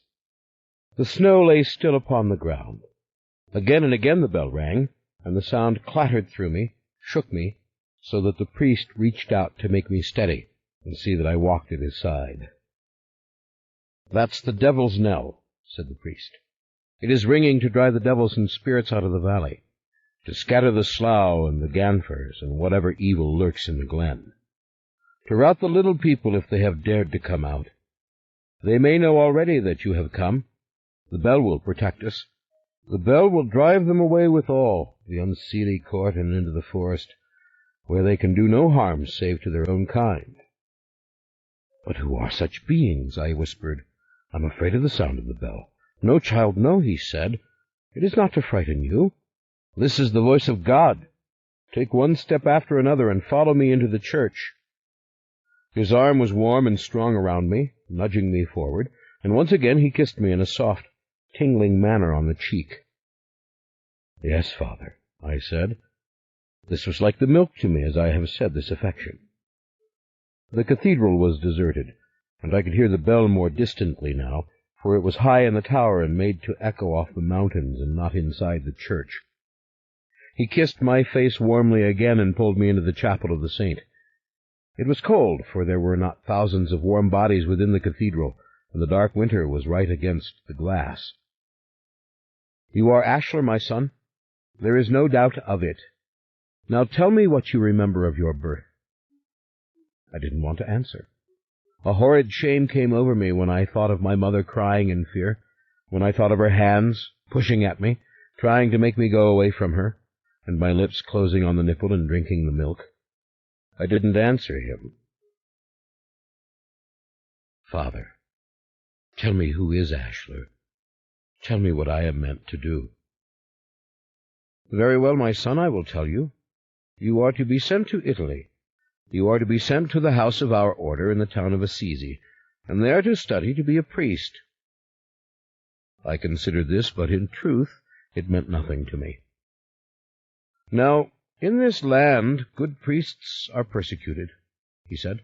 The snow lay still upon the ground. Again and again the bell rang, and the sound clattered through me, shook me, so that the priest reached out to make me steady and see that I walked at his side. "That's the devil's knell," said the priest. "It is ringing to drive the devils and spirits out of the valley, to scatter the slough and the ganfers and whatever evil lurks in the glen, to rout the little people if they have dared to come out. They may know already that you have come. The bell will protect us. The bell will drive them away withal, the unseelie court and into the forest, where they can do no harm save to their own kind." "But who are such beings?" I whispered. "I'm afraid of the sound of the bell." "No, child, no," he said. "It is not to frighten you. This is the voice of God. Take one step after another and follow me into the church." His arm was warm and strong around me, nudging me forward, and once again he kissed me in a soft, tingling manner on the cheek. "Yes, Father," I said. This was like the milk to me, as I have said, this affection. The cathedral was deserted, and I could hear the bell more distantly now, for it was high in the tower and made to echo off the mountains and not inside the church. He kissed my face warmly again and pulled me into the chapel of the saint. It was cold, for there were not thousands of warm bodies within the cathedral, and the dark winter was right against the glass. "You are Ashler, my son. There is no doubt of it. Now tell me what you remember of your birth." I didn't want to answer. A horrid shame came over me when I thought of my mother crying in fear, when I thought of her hands pushing at me, trying to make me go away from her, and my lips closing on the nipple and drinking the milk. I didn't answer him. "Father, tell me who is Ashler. Tell me what I am meant to do." "Very well, my son, I will tell you. You are to be sent to Italy. You are to be sent to the house of our order in the town of Assisi, and there to study to be a priest." I considered this, but in truth it meant nothing to me. "Now, in this land good priests are persecuted," he said.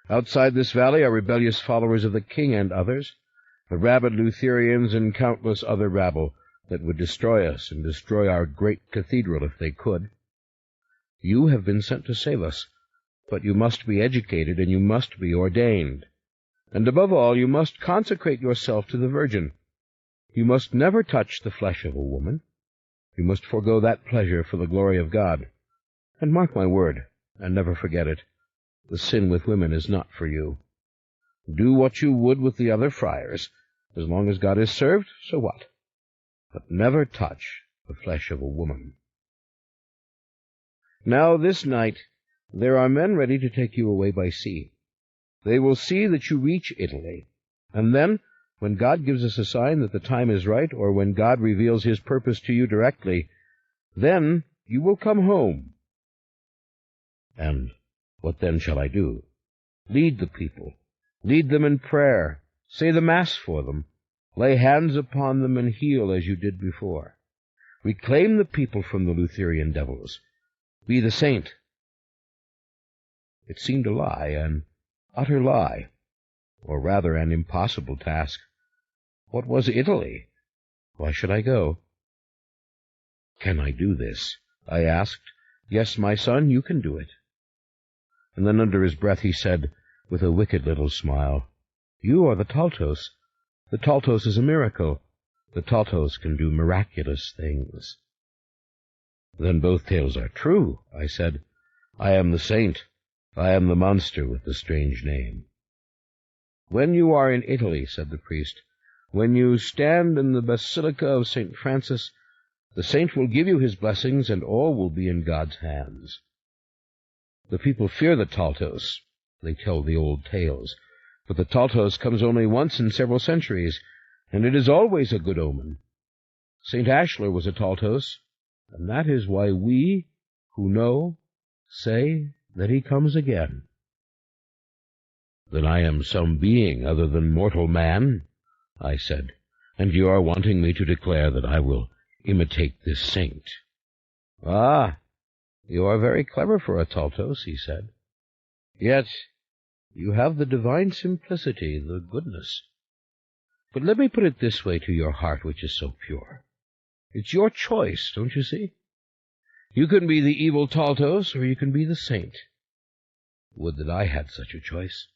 "Outside this valley are rebellious followers of the king and others, the rabid Lutherians and countless other rabble that would destroy us and destroy our great cathedral if they could. You have been sent to save us, but you must be educated and you must be ordained. And above all, you must consecrate yourself to the Virgin. You must never touch the flesh of a woman. You must forego that pleasure for the glory of God. And mark my word, and never forget it, the sin with women is not for you. Do what you would with the other friars. As long as God is served, so what? But never touch the flesh of a woman. Now this night there are men ready to take you away by sea. They will see that you reach Italy, and then, when God gives us a sign that the time is right, or when God reveals his purpose to you directly, then you will come home." "And what then shall I do?" "Lead the people. Lead them in prayer. Say the Mass for them. Lay hands upon them and heal as you did before. Reclaim the people from the Lutherian devils. Be the saint." It seemed a lie, an utter lie, or rather an impossible task. What was Italy? Why should I go? "Can I do this?" I asked. "Yes, my son, you can do it." And then under his breath he said, with a wicked little smile, "You are the Taltos. The Taltos is a miracle. The Taltos can do miraculous things." "Then both tales are true," I said. "I am the saint. I am the monster with the strange name." "When you are in Italy," said the priest, "when you stand in the Basilica of St. Francis, the saint will give you his blessings, and all will be in God's hands. The people fear the Taltos. They tell the old tales. But the Taltos comes only once in several centuries, and it is always a good omen. St. Ashler was a Taltos, and that is why we, who know, say that he comes again." "Then I am some being other than mortal man," I said, "and you are wanting me to declare that I will imitate this saint." "Ah, you are very clever for a Taltos," he said. "Yet you have the divine simplicity, the goodness. But let me put it this way to your heart, which is so pure. It's your choice, don't you see? You can be the evil Taltos, or you can be the saint. Would that I had such a choice.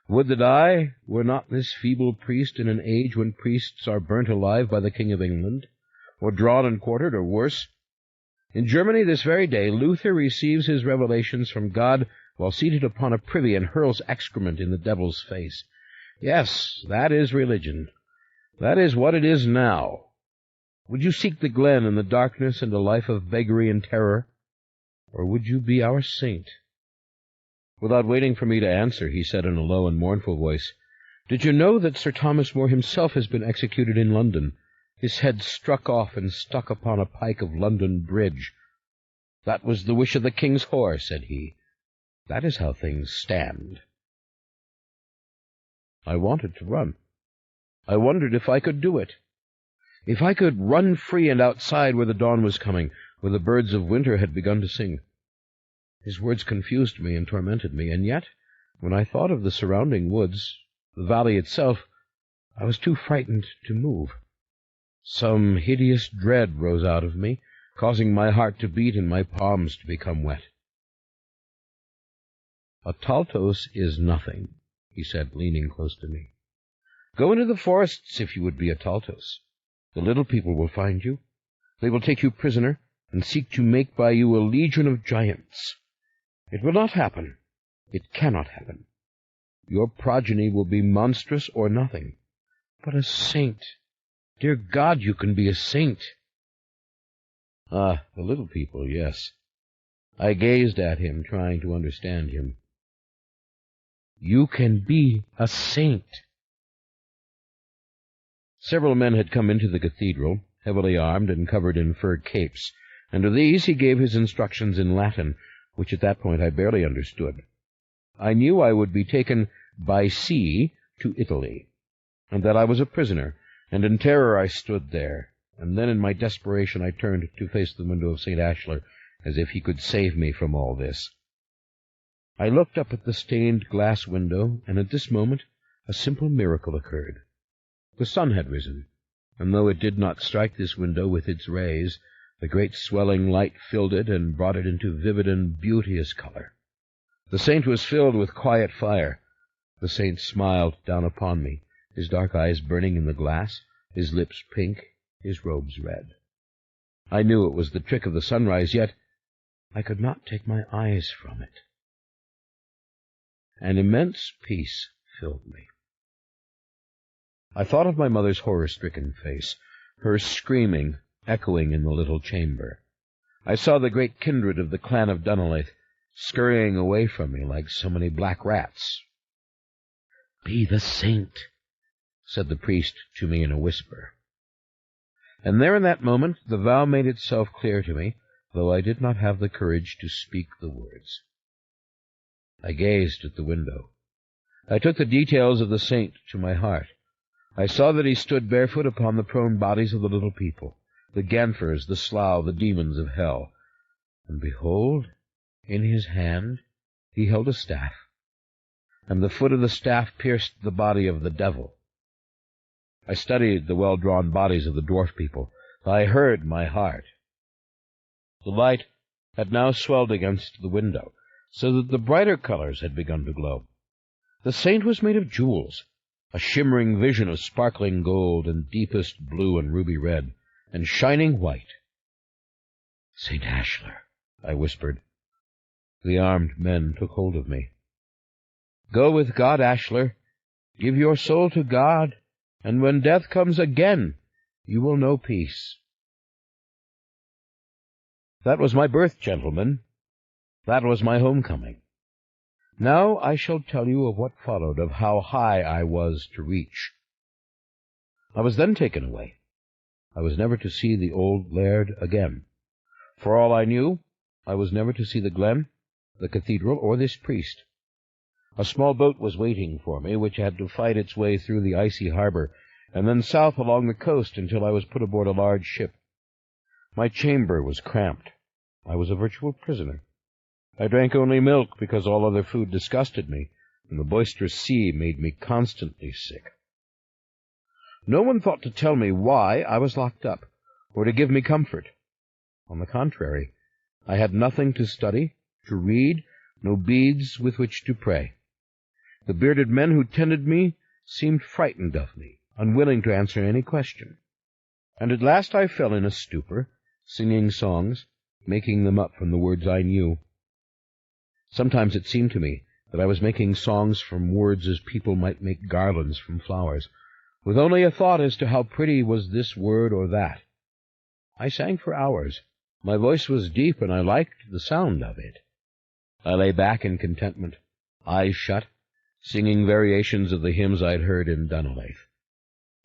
Would that I were not this feeble priest in an age when priests are burnt alive by the King of England, or drawn and quartered, or worse. In Germany this very day Luther receives his revelations from God while seated upon a privy and hurls excrement in the devil's face. Yes, that is religion. That is what it is now. Would you seek the glen and the darkness and a life of beggary and terror, or would you be our saint? Without waiting for me to answer, he said in a low and mournful voice, "Did you know that Sir Thomas More himself has been executed in London, his head struck off and stuck upon a pike of London Bridge? That was the wish of the king's whore," said he. "That is how things stand." I wanted to run. I wondered if I could do it. If I could run free and outside where the dawn was coming, where the birds of winter had begun to sing. His words confused me and tormented me, and yet, when I thought of the surrounding woods, the valley itself, I was too frightened to move. Some hideous dread rose out of me, causing my heart to beat and my palms to become wet. "A Taltos is nothing," he said, leaning close to me. "Go into the forests if you would be a Taltos. The little people will find you. They will take you prisoner and seek to make by you a legion of giants. It will not happen. It cannot happen. Your progeny will be monstrous or nothing. But a saint! Dear God, you can be a saint!" Ah, the little people, yes. I gazed at him, trying to understand him. "You can be a saint." Several men had come into the cathedral, heavily armed and covered in fur capes, and to these he gave his instructions in Latin, which at that point I barely understood. I knew I would be taken by sea to Italy, and that I was a prisoner, and in terror I stood there, and then in my desperation I turned to face the window of St. Ashlar, as if he could save me from all this. I looked up at the stained glass window, and at this moment a simple miracle occurred. The sun had risen, and though it did not strike this window with its rays, the great swelling light filled it and brought it into vivid and beauteous color. The saint was filled with quiet fire. The saint smiled down upon me, his dark eyes burning in the glass, his lips pink, his robes red. I knew it was the trick of the sunrise, yet I could not take my eyes from it. An immense peace filled me. I thought of my mother's horror-stricken face, her screaming, echoing in the little chamber. I saw the great kindred of the clan of Dunolaith scurrying away from me like so many black rats. "Be the saint," said the priest to me in a whisper. And there in that moment the vow made itself clear to me, though I did not have the courage to speak the words. I gazed at the window. I took the details of the saint to my heart. I saw that he stood barefoot upon the prone bodies of the little people, the Ganfers, the Slough, the demons of hell. And behold, in his hand he held a staff, and the foot of the staff pierced the body of the devil. I studied the well-drawn bodies of the dwarf people. I heard my heart. The light had now swelled against the window, so that the brighter colors had begun to glow. The saint was made of jewels, a shimmering vision of sparkling gold and deepest blue and ruby red, and shining white. "St. Ashlar," I whispered. The armed men took hold of me. "Go with God, Ashlar. Give your soul to God, and when death comes again, you will know peace." That was my birth, gentlemen. That was my homecoming. Now I shall tell you of what followed, of how high I was to reach. I was then taken away. I was never to see the old laird again. For all I knew, I was never to see the glen, the cathedral, or this priest. A small boat was waiting for me, which had to fight its way through the icy harbor, and then south along the coast until I was put aboard a large ship. My chamber was cramped. I was a virtual prisoner. I drank only milk because all other food disgusted me, and the boisterous sea made me constantly sick. No one thought to tell me why I was locked up, or to give me comfort. On the contrary, I had nothing to study, to read, no beads with which to pray. The bearded men who tended me seemed frightened of me, unwilling to answer any question. And at last I fell in a stupor, singing songs, making them up from the words I knew. Sometimes it seemed to me that I was making songs from words as people might make garlands from flowers, with only a thought as to how pretty was this word or that. I sang for hours. My voice was deep, and I liked the sound of it. I lay back in contentment, eyes shut, singing variations of the hymns I'd heard in Dunolaith.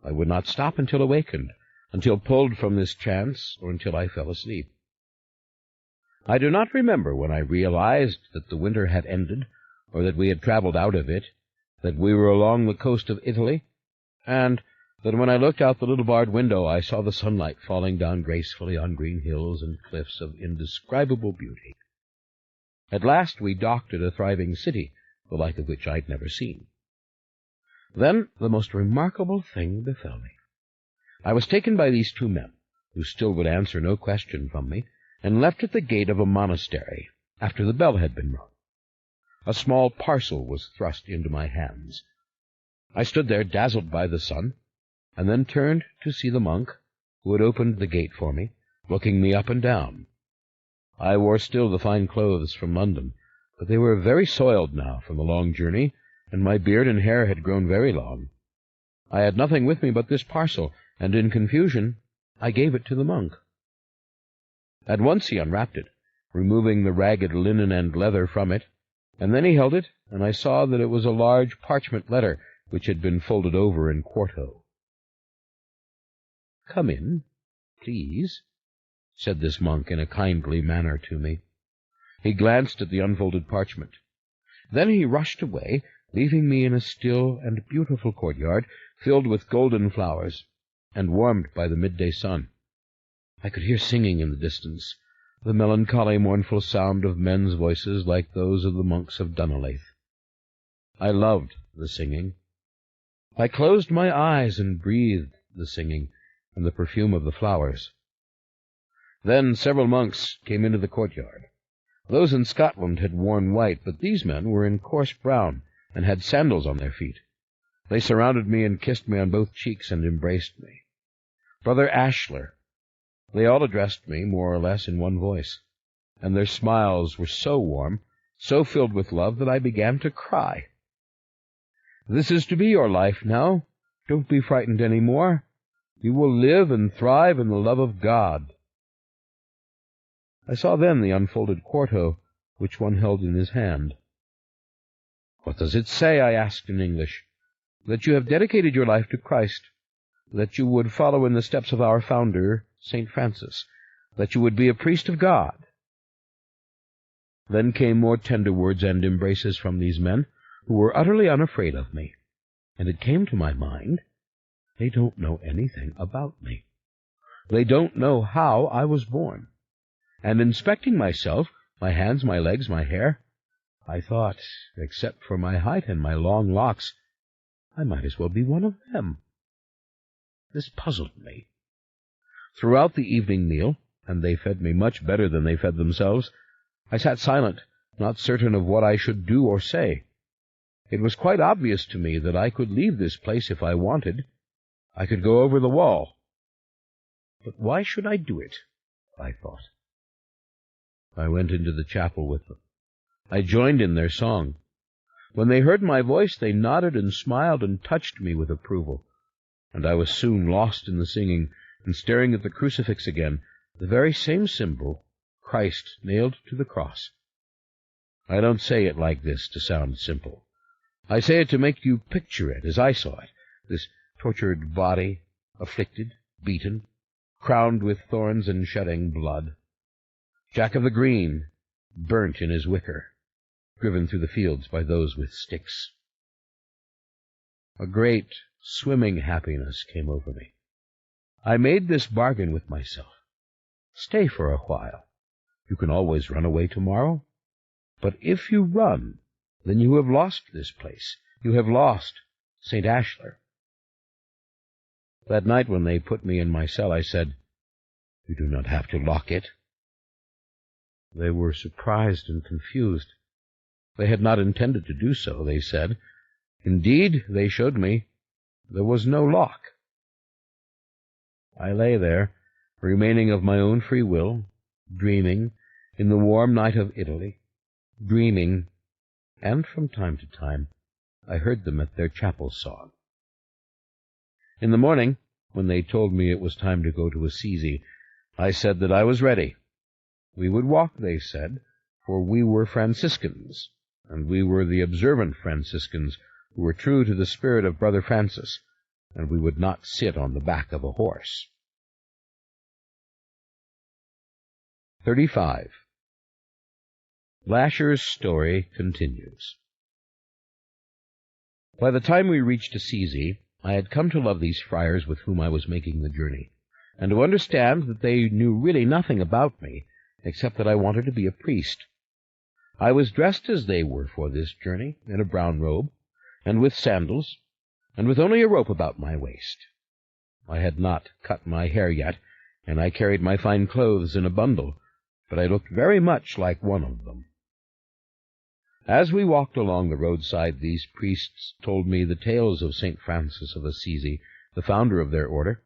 I would not stop until awakened, until pulled from this trance, or until I fell asleep. I do not remember when I realized that the winter had ended, or that we had traveled out of it, that we were along the coast of Italy, and that when I looked out the little barred window I saw the sunlight falling down gracefully on green hills and cliffs of indescribable beauty. At last we docked at a thriving city, the like of which I'd never seen. Then the most remarkable thing befell me. I was taken by these two men, who still would answer no question from me, and left at the gate of a monastery, after the bell had been rung. A small parcel was thrust into my hands. I stood there dazzled by the sun, and then turned to see the monk, who had opened the gate for me, looking me up and down. I wore still the fine clothes from London, but they were very soiled now from the long journey, and my beard and hair had grown very long. I had nothing with me but this parcel, and in confusion I gave it to the monk. At once he unwrapped it, removing the ragged linen and leather from it, and then he held it, and I saw that it was a large parchment letter which had been folded over in quarto. "Come in, please," said this monk in a kindly manner to me. He glanced at the unfolded parchment. Then he rushed away, leaving me in a still and beautiful courtyard, filled with golden flowers, and warmed by the midday sun. I could hear singing in the distance, the melancholy, mournful sound of men's voices like those of the monks of Dunolaith. I loved the singing. I closed my eyes and breathed the singing and the perfume of the flowers. Then several monks came into the courtyard. Those in Scotland had worn white, but these men were in coarse brown and had sandals on their feet. They surrounded me and kissed me on both cheeks and embraced me. "Brother Ashler," they all addressed me more or less in one voice, and their smiles were so warm, so filled with love, that I began to cry. "This is to be your life now. Don't be frightened any more. You will live and thrive in the love of God." I saw then the unfolded quarto which one held in his hand. "What does it say?" I asked in English. "That you have dedicated your life to Christ, that you would follow in the steps of our founder, St. Francis, that you would be a priest of God." Then came more tender words and embraces from these men, who were utterly unafraid of me, and it came to my mind, they don't know anything about me. They don't know how I was born. And inspecting myself, my hands, my legs, my hair, I thought, except for my height and my long locks, I might as well be one of them. This puzzled me. Throughout the evening meal, and they fed me much better than they fed themselves, I sat silent, not certain of what I should do or say. It was quite obvious to me that I could leave this place if I wanted. I could go over the wall. But why should I do it? I thought. I went into the chapel with them. I joined in their song. When they heard my voice, they nodded and smiled and touched me with approval, and I was soon lost in the singing and staring at the crucifix again, the very same symbol, Christ nailed to the cross. I don't say it like this to sound simple. I say it to make you picture it as I saw it, this tortured body, afflicted, beaten, crowned with thorns and shedding blood. Jack of the Green, burnt in his wicker, driven through the fields by those with sticks. A great, swimming happiness came over me. I made this bargain with myself. Stay for a while. You can always run away tomorrow. But if you run, then you have lost this place. You have lost St. Ashler. That night when they put me in my cell, I said, "You do not have to lock it." They were surprised and confused. They had not intended to do so, they said. Indeed, they showed me, there was no lock. I lay there, remaining of my own free will, dreaming, in the warm night of Italy, dreaming, and from time to time I heard them at their chapel song. In the morning, when they told me it was time to go to Assisi, I said that I was ready. We would walk, they said, for we were Franciscans, and we were the observant Franciscans who were true to the spirit of Brother Francis, and we would not sit on the back of a horse. 35. Lasher's story continues. By the time we reached Assisi, I had come to love these friars with whom I was making the journey, and to understand that they knew really nothing about me, except that I wanted to be a priest. I was dressed as they were for this journey, in a brown robe, and with sandals, and with only a rope about my waist. I had not cut my hair yet, and I carried my fine clothes in a bundle, but I looked very much like one of them. As we walked along the roadside, these priests told me the tales of St. Francis of Assisi, the founder of their order,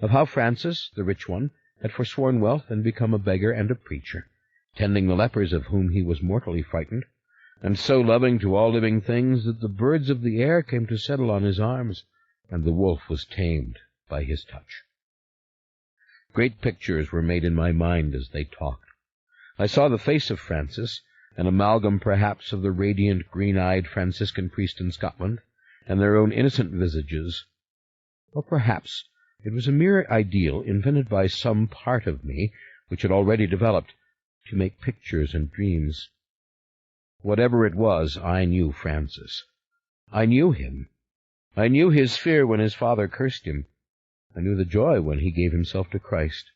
of how Francis, the rich one, had forsworn wealth and become a beggar and a preacher, tending the lepers of whom he was mortally frightened, and so loving to all living things that the birds of the air came to settle on his arms, and the wolf was tamed by his touch. Great pictures were made in my mind as they talked. I saw the face of Francis, an amalgam perhaps of the radiant, green-eyed Franciscan priest in Scotland, and their own innocent visages, or perhaps it was a mere ideal invented by some part of me which had already developed to make pictures and dreams. Whatever it was, I knew Francis. I knew him. I knew his fear when his father cursed him. I knew the joy when he gave himself to Christ.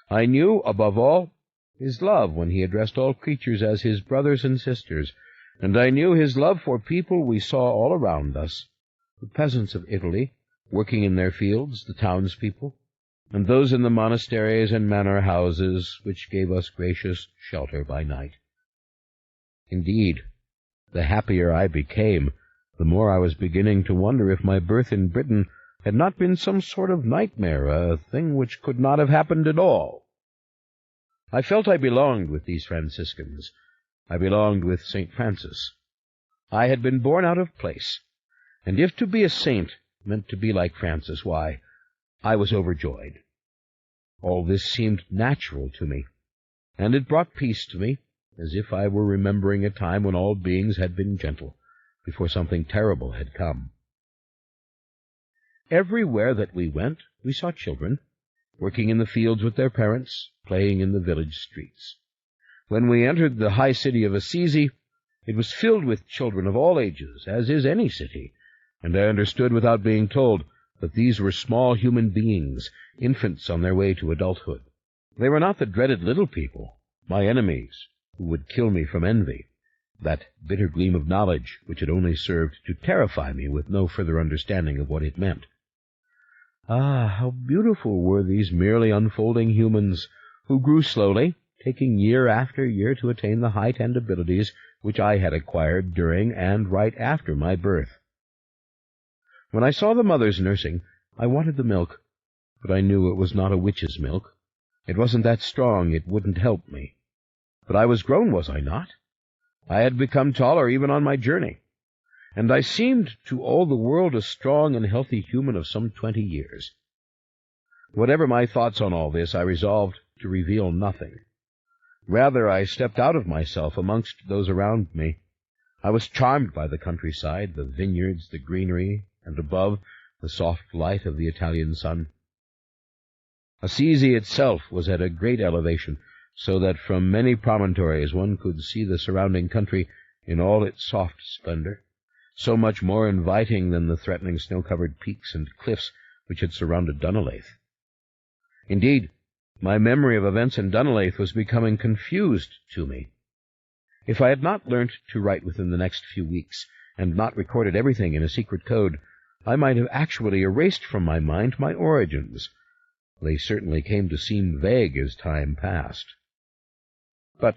I knew, above all, his love when he addressed all creatures as his brothers and sisters, and I knew his love for people we saw all around us, the peasants of Italy, working in their fields, the townspeople, and those in the monasteries and manor houses which gave us gracious shelter by night. Indeed, the happier I became, the more I was beginning to wonder if my birth in Britain had not been some sort of nightmare, a thing which could not have happened at all. I felt I belonged with these Franciscans. I belonged with St. Francis. I had been born out of place, and if to be a saint meant to be like Francis, why, I was overjoyed. All this seemed natural to me, and it brought peace to me, as if I were remembering a time when all beings had been gentle, before something terrible had come. Everywhere that we went, we saw children, working in the fields with their parents, playing in the village streets. When we entered the high city of Assisi, it was filled with children of all ages, as is any city, and I understood without being told that these were small human beings, infants on their way to adulthood. They were not the dreaded little people, my enemies, who would kill me from envy, that bitter gleam of knowledge which had only served to terrify me with no further understanding of what it meant. Ah, how beautiful were these merely unfolding humans, who grew slowly, taking year after year to attain the height and abilities which I had acquired during and right after my birth. When I saw the mothers nursing, I wanted the milk, but I knew it was not a witch's milk. It wasn't that strong, it wouldn't help me. But I was grown, was I not? I had become taller even on my journey, and I seemed to all the world a strong and healthy human of some 20 years. Whatever my thoughts on all this, I resolved to reveal nothing. Rather, I stepped out of myself amongst those around me. I was charmed by the countryside, the vineyards, the greenery, and above, the soft light of the Italian sun. Assisi itself was at a great elevation, so that from many promontories one could see the surrounding country in all its soft splendor, so much more inviting than the threatening snow-covered peaks and cliffs which had surrounded Dunolaith. Indeed, my memory of events in Dunolaith was becoming confused to me. If I had not learnt to write within the next few weeks, and not recorded everything in a secret code, I might have actually erased from my mind my origins. They certainly came to seem vague as time passed. But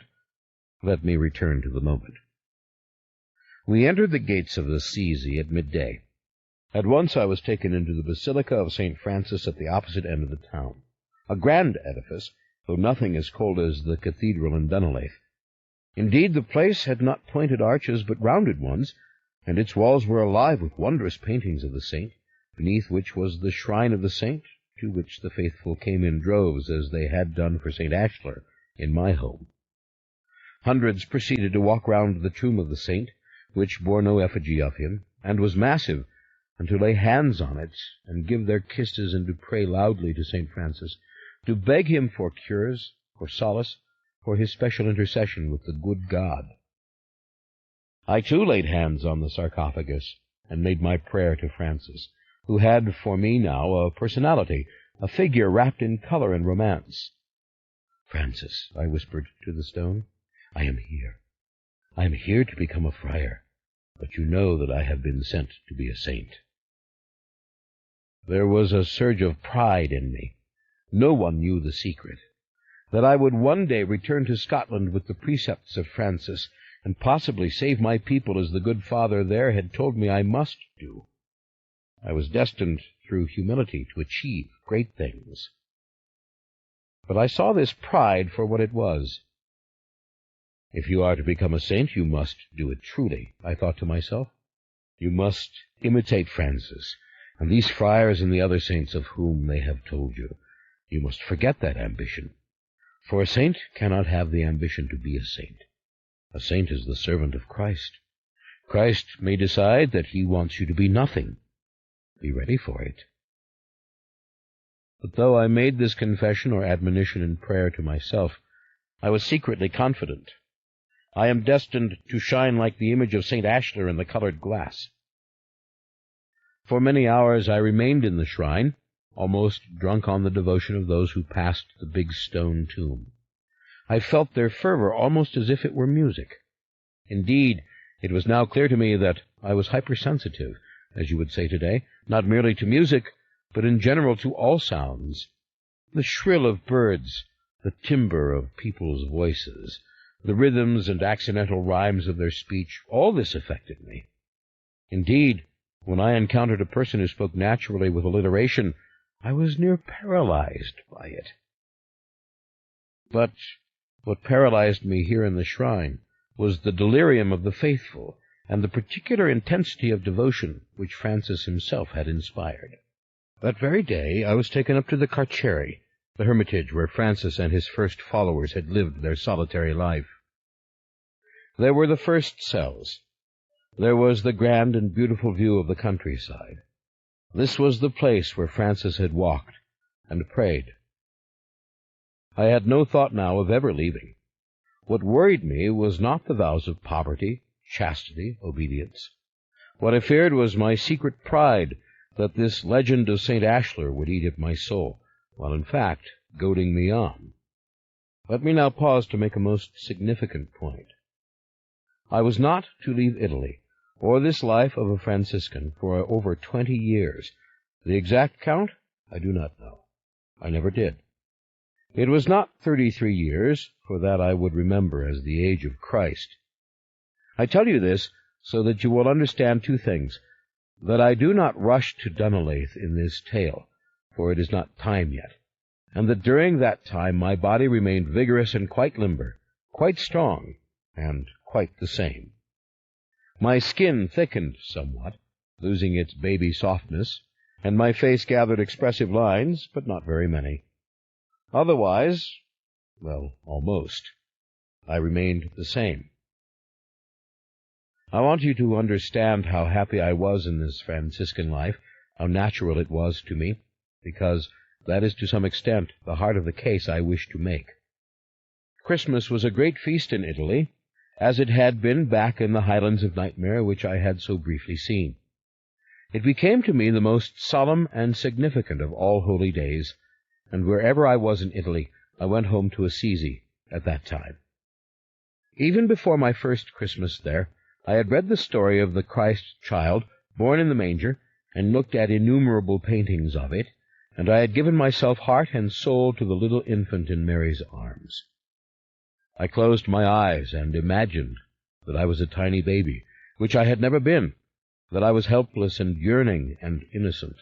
Let me return to the moment. We entered the gates of the Assisi at midday. At once I was taken into the Basilica of St. Francis at the opposite end of the town, a grand edifice, though nothing as cold as the cathedral in Dunelaith. Indeed, the place had not pointed arches but rounded ones, and its walls were alive with wondrous paintings of the saint, beneath which was the shrine of the saint, to which the faithful came in droves, as they had done for St. Ashlar in my home. Hundreds proceeded to walk round the tomb of the saint, which bore no effigy of him, and was massive, and to lay hands on it, and give their kisses, and to pray loudly to St. Francis, to beg him for cures, for solace, for his special intercession with the good God. I too laid hands on the sarcophagus, and made my prayer to Francis, who had for me now a personality, a figure wrapped in color and romance. "Francis," I whispered to the stone, "I am here. I am here to become a friar, but you know that I have been sent to be a saint." There was a surge of pride in me. No one knew the secret, that I would one day return to Scotland with the precepts of Francis, and possibly save my people as the good father there had told me I must do. I was destined through humility to achieve great things. But I saw this pride for what it was. If you are to become a saint, you must do it truly, I thought to myself. You must imitate Francis, and these friars and the other saints of whom they have told you. You must forget that ambition, for a saint cannot have the ambition to be a saint. A saint is the servant of Christ. Christ may decide that he wants you to be nothing. Be ready for it. But though I made this confession or admonition in prayer to myself, I was secretly confident. I am destined to shine like the image of St. Ashlar in the colored glass. For many hours I remained in the shrine, almost drunk on the devotion of those who passed the big stone tomb. I felt their fervor almost as if it were music. Indeed, it was now clear to me that I was hypersensitive, as you would say today, not merely to music, but in general to all sounds. The shrill of birds, the timbre of people's voices, the rhythms and accidental rhymes of their speech, all this affected me. Indeed, when I encountered a person who spoke naturally with alliteration, I was near paralyzed by it. But what paralyzed me here in the shrine was the delirium of the faithful, and the particular intensity of devotion which Francis himself had inspired. That very day I was taken up to the Carceri, the hermitage where Francis and his first followers had lived their solitary life. There were the first cells. There was the grand and beautiful view of the countryside. This was the place where Francis had walked and prayed. I had no thought now of ever leaving. What worried me was not the vows of poverty, chastity, obedience. What I feared was my secret pride that this legend of St. Ashlar would eat at my soul, while in fact goading me on. Let me now pause to make a most significant point. I was not to leave Italy, or this life of a Franciscan, for over 20 years. The exact count I do not know. I never did. It was not 33 years, for that I would remember as the age of Christ. I tell you this so that you will understand two things: that I do not rush to Dunelaith in this tale, for it is not time yet, and that during that time my body remained vigorous and quite limber, quite strong, and quite the same. My skin thickened somewhat, losing its baby softness, and my face gathered expressive lines, but not very many. Otherwise, well, almost, I remained the same. I want you to understand how happy I was in this Franciscan life, how natural it was to me, because that is to some extent the heart of the case I wish to make. Christmas was a great feast in Italy, as it had been back in the highlands of Nightmare, which I had so briefly seen. It became to me the most solemn and significant of all holy days, and wherever I was in Italy, I went home to Assisi at that time. Even before my first Christmas there, I had read the story of the Christ child born in the manger, and looked at innumerable paintings of it, and I had given myself heart and soul to the little infant in Mary's arms. I closed my eyes and imagined that I was a tiny baby, which I had never been, that I was helpless and yearning and innocent.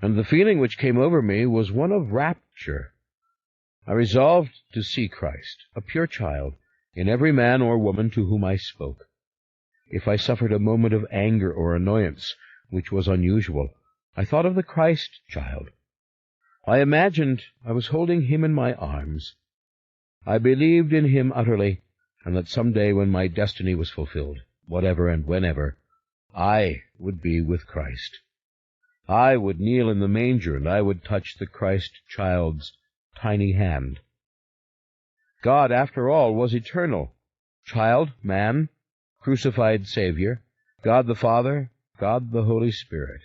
And the feeling which came over me was one of rapture. I resolved to see Christ, a pure child, in every man or woman to whom I spoke. If I suffered a moment of anger or annoyance, which was unusual, I thought of the Christ child. I imagined I was holding him in my arms. I believed in him utterly, and that some day when my destiny was fulfilled, whatever and whenever, I would be with Christ. I would kneel in the manger, and I would touch the Christ child's tiny hand. God, after all, was eternal. Child, man, crucified Savior, God the Father, God the Holy Spirit.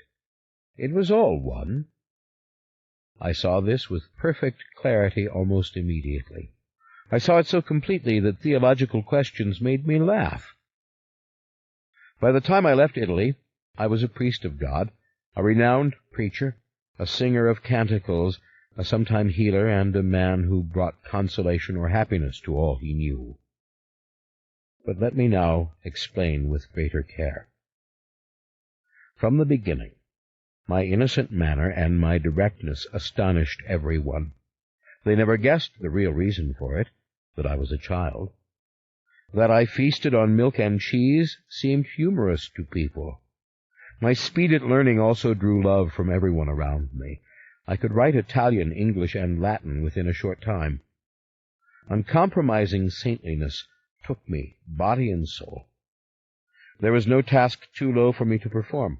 It was all one. I saw this with perfect clarity almost immediately. I saw it so completely that theological questions made me laugh. By the time I left Italy, I was a priest of God, a renowned preacher, a singer of canticles, a sometime healer, and a man who brought consolation or happiness to all he knew. But let me now explain with greater care. From the beginning, my innocent manner and my directness astonished everyone. They never guessed the real reason for it, that I was a child. That I feasted on milk and cheese seemed humorous to people. My speed at learning also drew love from everyone around me. I could write Italian, English, and Latin within a short time. Uncompromising saintliness took me, body and soul. There was no task too low for me to perform.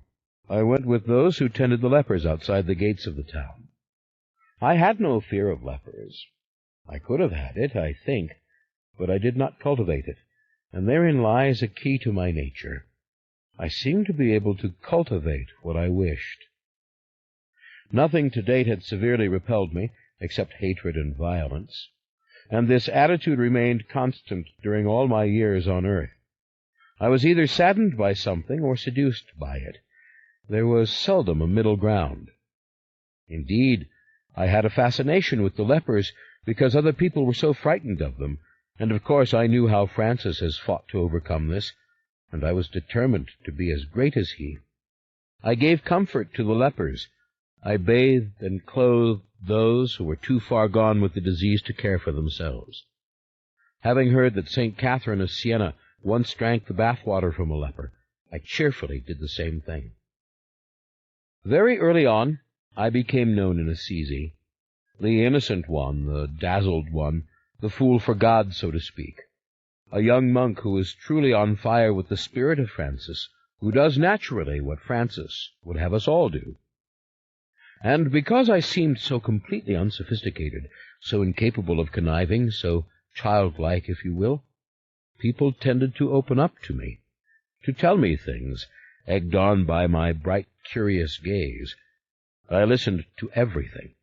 I went with those who tended the lepers outside the gates of the town. I had no fear of lepers. I could have had it, I think, but I did not cultivate it, and therein lies a key to my nature. I seemed to be able to cultivate what I wished. Nothing to date had severely repelled me, except hatred and violence, and this attitude remained constant during all my years on earth. I was either saddened by something or seduced by it. There was seldom a middle ground. Indeed, I had a fascination with the lepers because other people were so frightened of them, and of course I knew how Francis has fought to overcome this, and I was determined to be as great as he. I gave comfort to the lepers. I bathed and clothed those who were too far gone with the disease to care for themselves. Having heard that St. Catherine of Siena once drank the bath-water from a leper, I cheerfully did the same thing. Very early on, I became known in Assisi, the innocent one, the dazzled one, the fool for God, so to speak, a young monk who is truly on fire with the spirit of Francis, who does naturally what Francis would have us all do. And because I seemed so completely unsophisticated, so incapable of conniving, so childlike, if you will, people tended to open up to me, to tell me things, egged on by my bright, curious gaze. I listened to everything.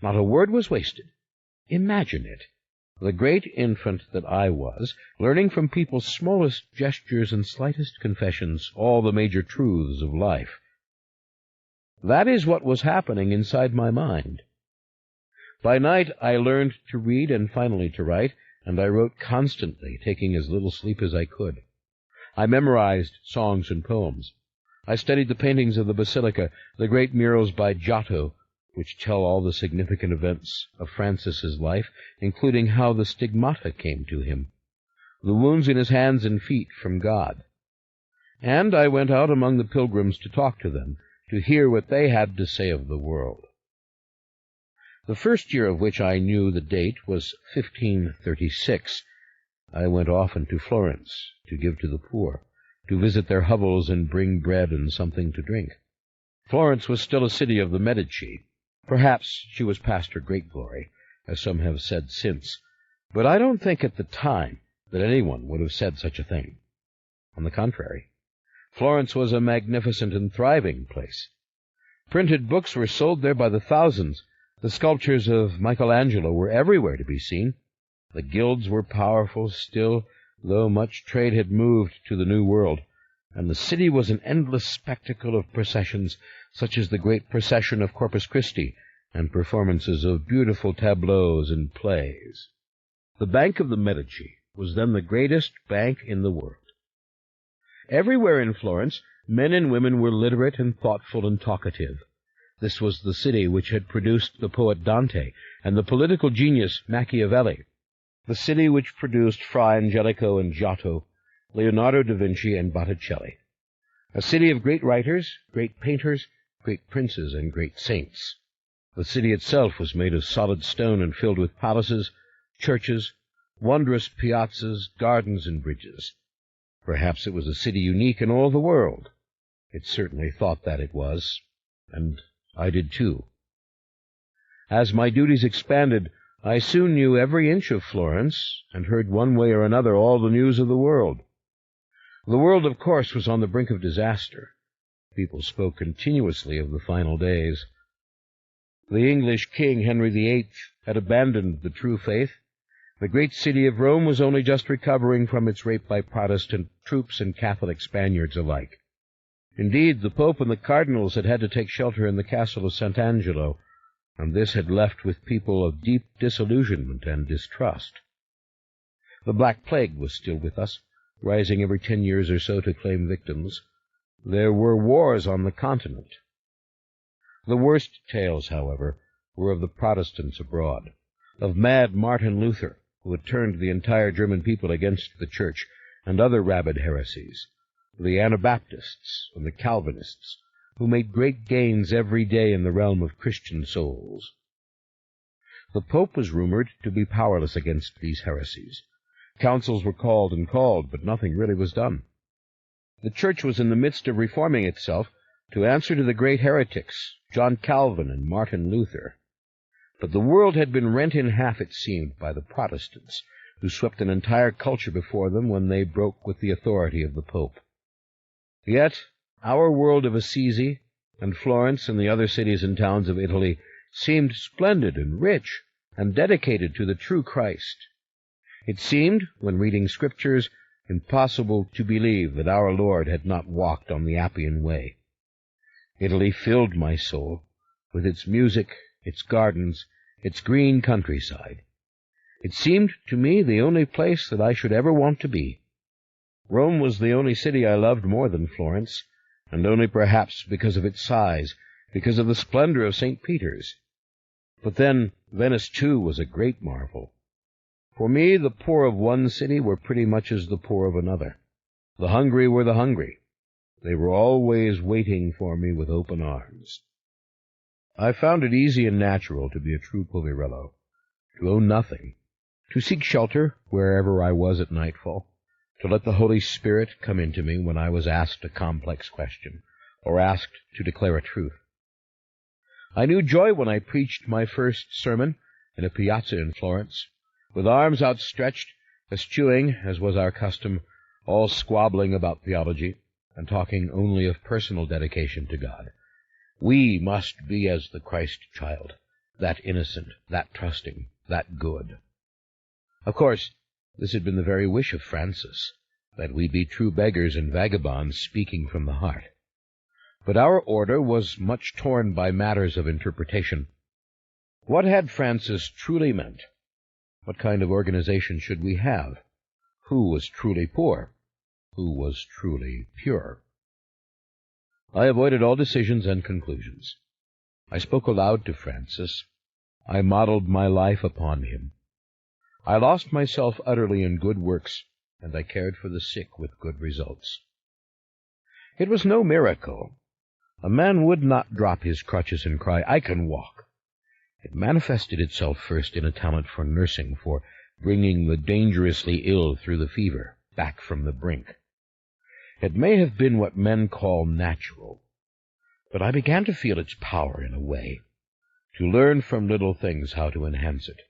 Not a word was wasted. Imagine it, the great infant that I was, learning from people's smallest gestures and slightest confessions all the major truths of life. That is what was happening inside my mind. By night I learned to read and finally to write, and I wrote constantly, taking as little sleep as I could. I memorized songs and poems. I studied the paintings of the Basilica, the great murals by Giotto, which tell all the significant events of Francis's life, including how the stigmata came to him, the wounds in his hands and feet from God. And I went out among the pilgrims to talk to them, to hear what they had to say of the world. The first year of which I knew the date was 1536. I went often to Florence to give to the poor, to visit their hovels and bring bread and something to drink. Florence was still a city of the Medici. Perhaps she was past her great glory, as some have said since, but I don't think at the time that anyone would have said such a thing. On the contrary, Florence was a magnificent and thriving place. Printed books were sold there by the thousands. The sculptures of Michelangelo were everywhere to be seen. The guilds were powerful still, though much trade had moved to the New World, and the city was an endless spectacle of processions, such as the great procession of Corpus Christi, and performances of beautiful tableaux and plays. The Bank of the Medici was then the greatest bank in the world. Everywhere in Florence, men and women were literate and thoughtful and talkative. This was the city which had produced the poet Dante and the political genius Machiavelli, the city which produced Fra Angelico and Giotto, Leonardo da Vinci and Botticelli, a city of great writers, great painters, great princes, and great saints. The city itself was made of solid stone and filled with palaces, churches, wondrous piazzas, gardens, and bridges. Perhaps it was a city unique in all the world. It certainly thought that it was, and I did too. As my duties expanded, I soon knew every inch of Florence, and heard one way or another all the news of the world. The world, of course, was on the brink of disaster. People spoke continuously of the final days. The English king, Henry VIII, had abandoned the true faith. The great city of Rome was only just recovering from its rape by Protestant troops and Catholic Spaniards alike. Indeed, the Pope and the cardinals had had to take shelter in the castle of Sant'Angelo, and this had left with people of deep disillusionment and distrust. The Black Plague was still with us, rising every 10 years or so to claim victims. There were wars on the continent. The worst tales, however, were of the Protestants abroad, of mad Martin Luther, who had turned the entire German people against the Church, and other rabid heresies, the Anabaptists and the Calvinists, who made great gains every day in the realm of Christian souls. The Pope was rumored to be powerless against these heresies. Councils were called and called, but nothing really was done. The Church was in the midst of reforming itself to answer to the great heretics, John Calvin and Martin Luther. But the world had been rent in half, it seemed, by the Protestants, who swept an entire culture before them when they broke with the authority of the Pope. Yet our world of Assisi and Florence and the other cities and towns of Italy seemed splendid and rich and dedicated to the true Christ. It seemed, when reading Scriptures, impossible to believe that our Lord had not walked on the Appian Way. Italy filled my soul with its music, its gardens, its green countryside. It seemed to me the only place that I should ever want to be. Rome was the only city I loved more than Florence, and only perhaps because of its size, because of the splendor of St. Peter's. But then Venice, too, was a great marvel. For me, the poor of one city were pretty much as the poor of another. The hungry were the hungry. They were always waiting for me with open arms. I found it easy and natural to be a true Poverello, to own nothing, to seek shelter wherever I was at nightfall, to let the Holy Spirit come into me when I was asked a complex question, or asked to declare a truth. I knew joy when I preached my first sermon in a piazza in Florence, with arms outstretched, eschewing, as was our custom, all squabbling about theology, and talking only of personal dedication to God. We must be as the Christ child, that innocent, that trusting, that good. Of course, this had been the very wish of Francis, that we be true beggars and vagabonds speaking from the heart. But our order was much torn by matters of interpretation. What had Francis truly meant? What kind of organization should we have? Who was truly poor? Who was truly pure? I avoided all decisions and conclusions. I spoke aloud to Francis. I modeled my life upon him. I lost myself utterly in good works, and I cared for the sick with good results. It was no miracle. A man would not drop his crutches and cry, "I can walk." It manifested itself first in a talent for nursing, for bringing the dangerously ill through the fever, back from the brink. It may have been what men call natural, but I began to feel its power in a way, to learn from little things how to enhance it,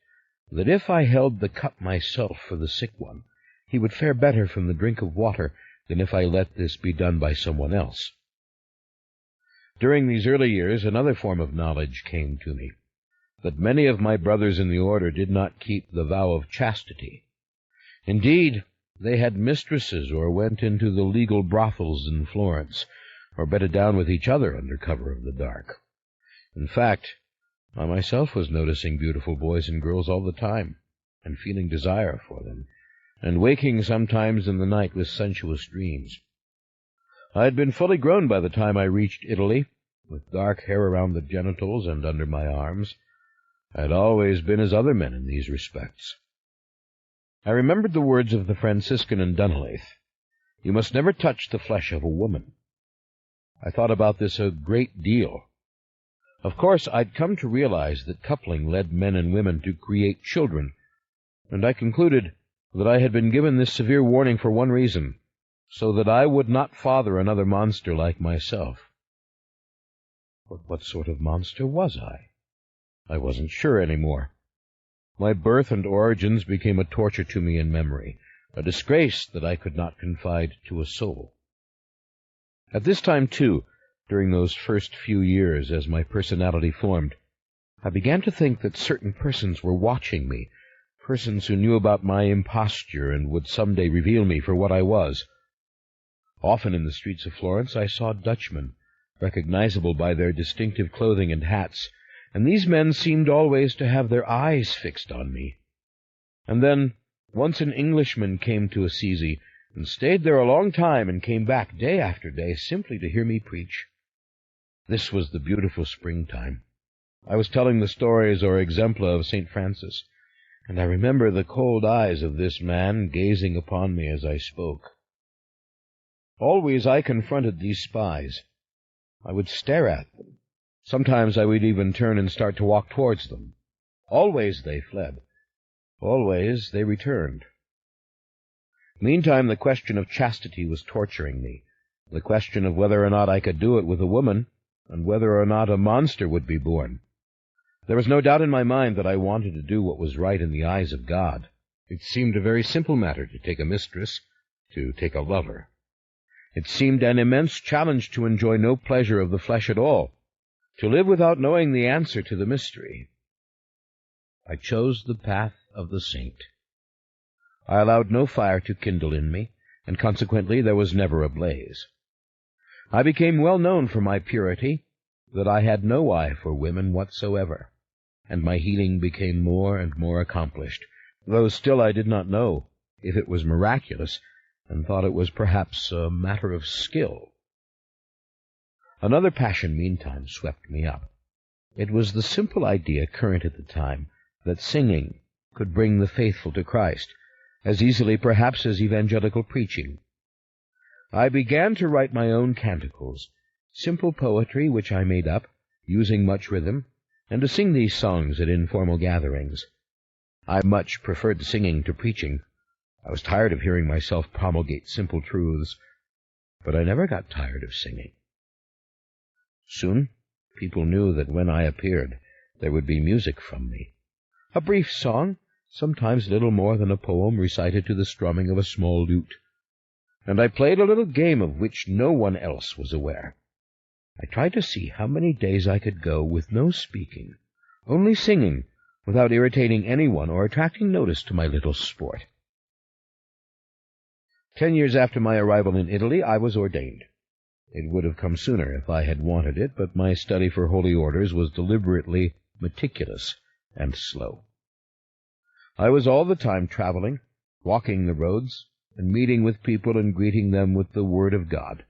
that if I held the cup myself for the sick one, he would fare better from the drink of water than if I let this be done by someone else. During these early years, another form of knowledge came to me, that many of my brothers in the order did not keep the vow of chastity. Indeed, they had mistresses or went into the legal brothels in Florence, or bedded down with each other under cover of the dark. In fact, I myself was noticing beautiful boys and girls all the time, and feeling desire for them, and waking sometimes in the night with sensuous dreams. I had been fully grown by the time I reached Italy, with dark hair around the genitals and under my arms. I had always been as other men in these respects. I remembered the words of the Franciscan in Dunleith, "You must never touch the flesh of a woman." I thought about this a great deal. Of course, I'd come to realize that coupling led men and women to create children, and I concluded that I had been given this severe warning for one reason, so that I would not father another monster like myself. But what sort of monster was I? I wasn't sure any more. My birth and origins became a torture to me in memory, a disgrace that I could not confide to a soul. At this time, too, during those first few years as my personality formed, I began to think that certain persons were watching me, persons who knew about my imposture and would someday reveal me for what I was. Often in the streets of Florence I saw Dutchmen, recognizable by their distinctive clothing and hats, and these men seemed always to have their eyes fixed on me. And then once an Englishman came to Assisi, and stayed there a long time, and came back day after day simply to hear me preach. This was the beautiful springtime. I was telling the stories or exempla of St. Francis, and I remember the cold eyes of this man gazing upon me as I spoke. Always I confronted these spies. I would stare at them. Sometimes I would even turn and start to walk towards them. Always they fled. Always they returned. Meantime, the question of chastity was torturing me, the question of whether or not I could do it with a woman, and whether or not a monster would be born. There was no doubt in my mind that I wanted to do what was right in the eyes of God. It seemed a very simple matter to take a mistress, to take a lover. It seemed an immense challenge to enjoy no pleasure of the flesh at all, to live without knowing the answer to the mystery. I chose the path of the saint. I allowed no fire to kindle in me, and consequently there was never a blaze. I became well known for my purity, that I had no eye for women whatsoever, and my healing became more and more accomplished, though still I did not know if it was miraculous, and thought it was perhaps a matter of skill. Another passion meantime swept me up. It was the simple idea current at the time that singing could bring the faithful to Christ, as easily perhaps as evangelical preaching. I began to write my own canticles, simple poetry which I made up, using much rhythm, and to sing these songs at informal gatherings. I much preferred singing to preaching. I was tired of hearing myself promulgate simple truths, but I never got tired of singing. Soon people knew that when I appeared, there would be music from me. A brief song, sometimes little more than a poem recited to the strumming of a small lute. And I played a little game of which no one else was aware. I tried to see how many days I could go with no speaking, only singing, without irritating anyone or attracting notice to my little sport. 10 years after my arrival in Italy, I was ordained. It would have come sooner if I had wanted it, but my study for holy orders was deliberately meticulous and slow. I was all the time traveling, walking the roads, and meeting with people and greeting them with the Word of God.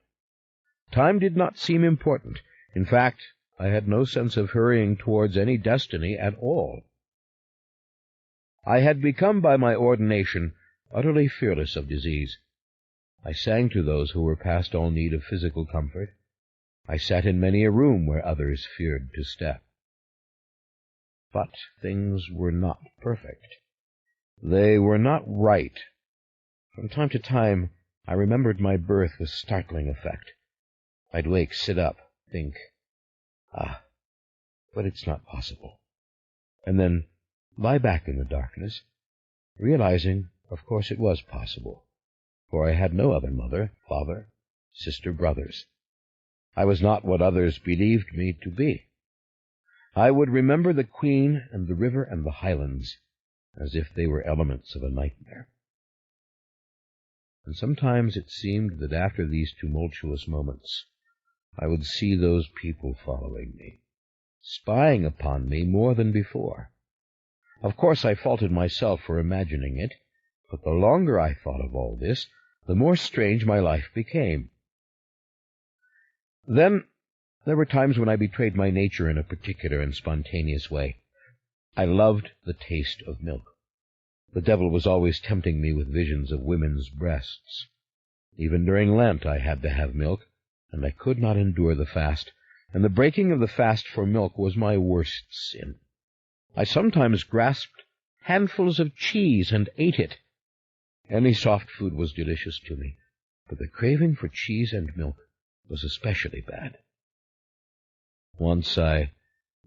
Time did not seem important. In fact, I had no sense of hurrying towards any destiny at all. I had become, by my ordination, utterly fearless of disease. I sang to those who were past all need of physical comfort. I sat in many a room where others feared to step. But things were not perfect. They were not right. From time to time, I remembered my birth with startling effect. I'd wake, sit up, think, but it's not possible. And then lie back in the darkness, realizing, of course, it was possible, for I had no other mother, father, sister, brothers. I was not what others believed me to be. I would remember the Queen and the river and the highlands as if they were elements of a nightmare. And sometimes it seemed that after these tumultuous moments, I would see those people following me, spying upon me more than before. Of course I faulted myself for imagining it, but the longer I thought of all this, the more strange my life became. Then there were times when I betrayed my nature in a particular and spontaneous way. I loved the taste of milk. The devil was always tempting me with visions of women's breasts. Even during Lent I had to have milk, and I could not endure the fast, and the breaking of the fast for milk was my worst sin. I sometimes grasped handfuls of cheese and ate it. Any soft food was delicious to me, but the craving for cheese and milk was especially bad. Once I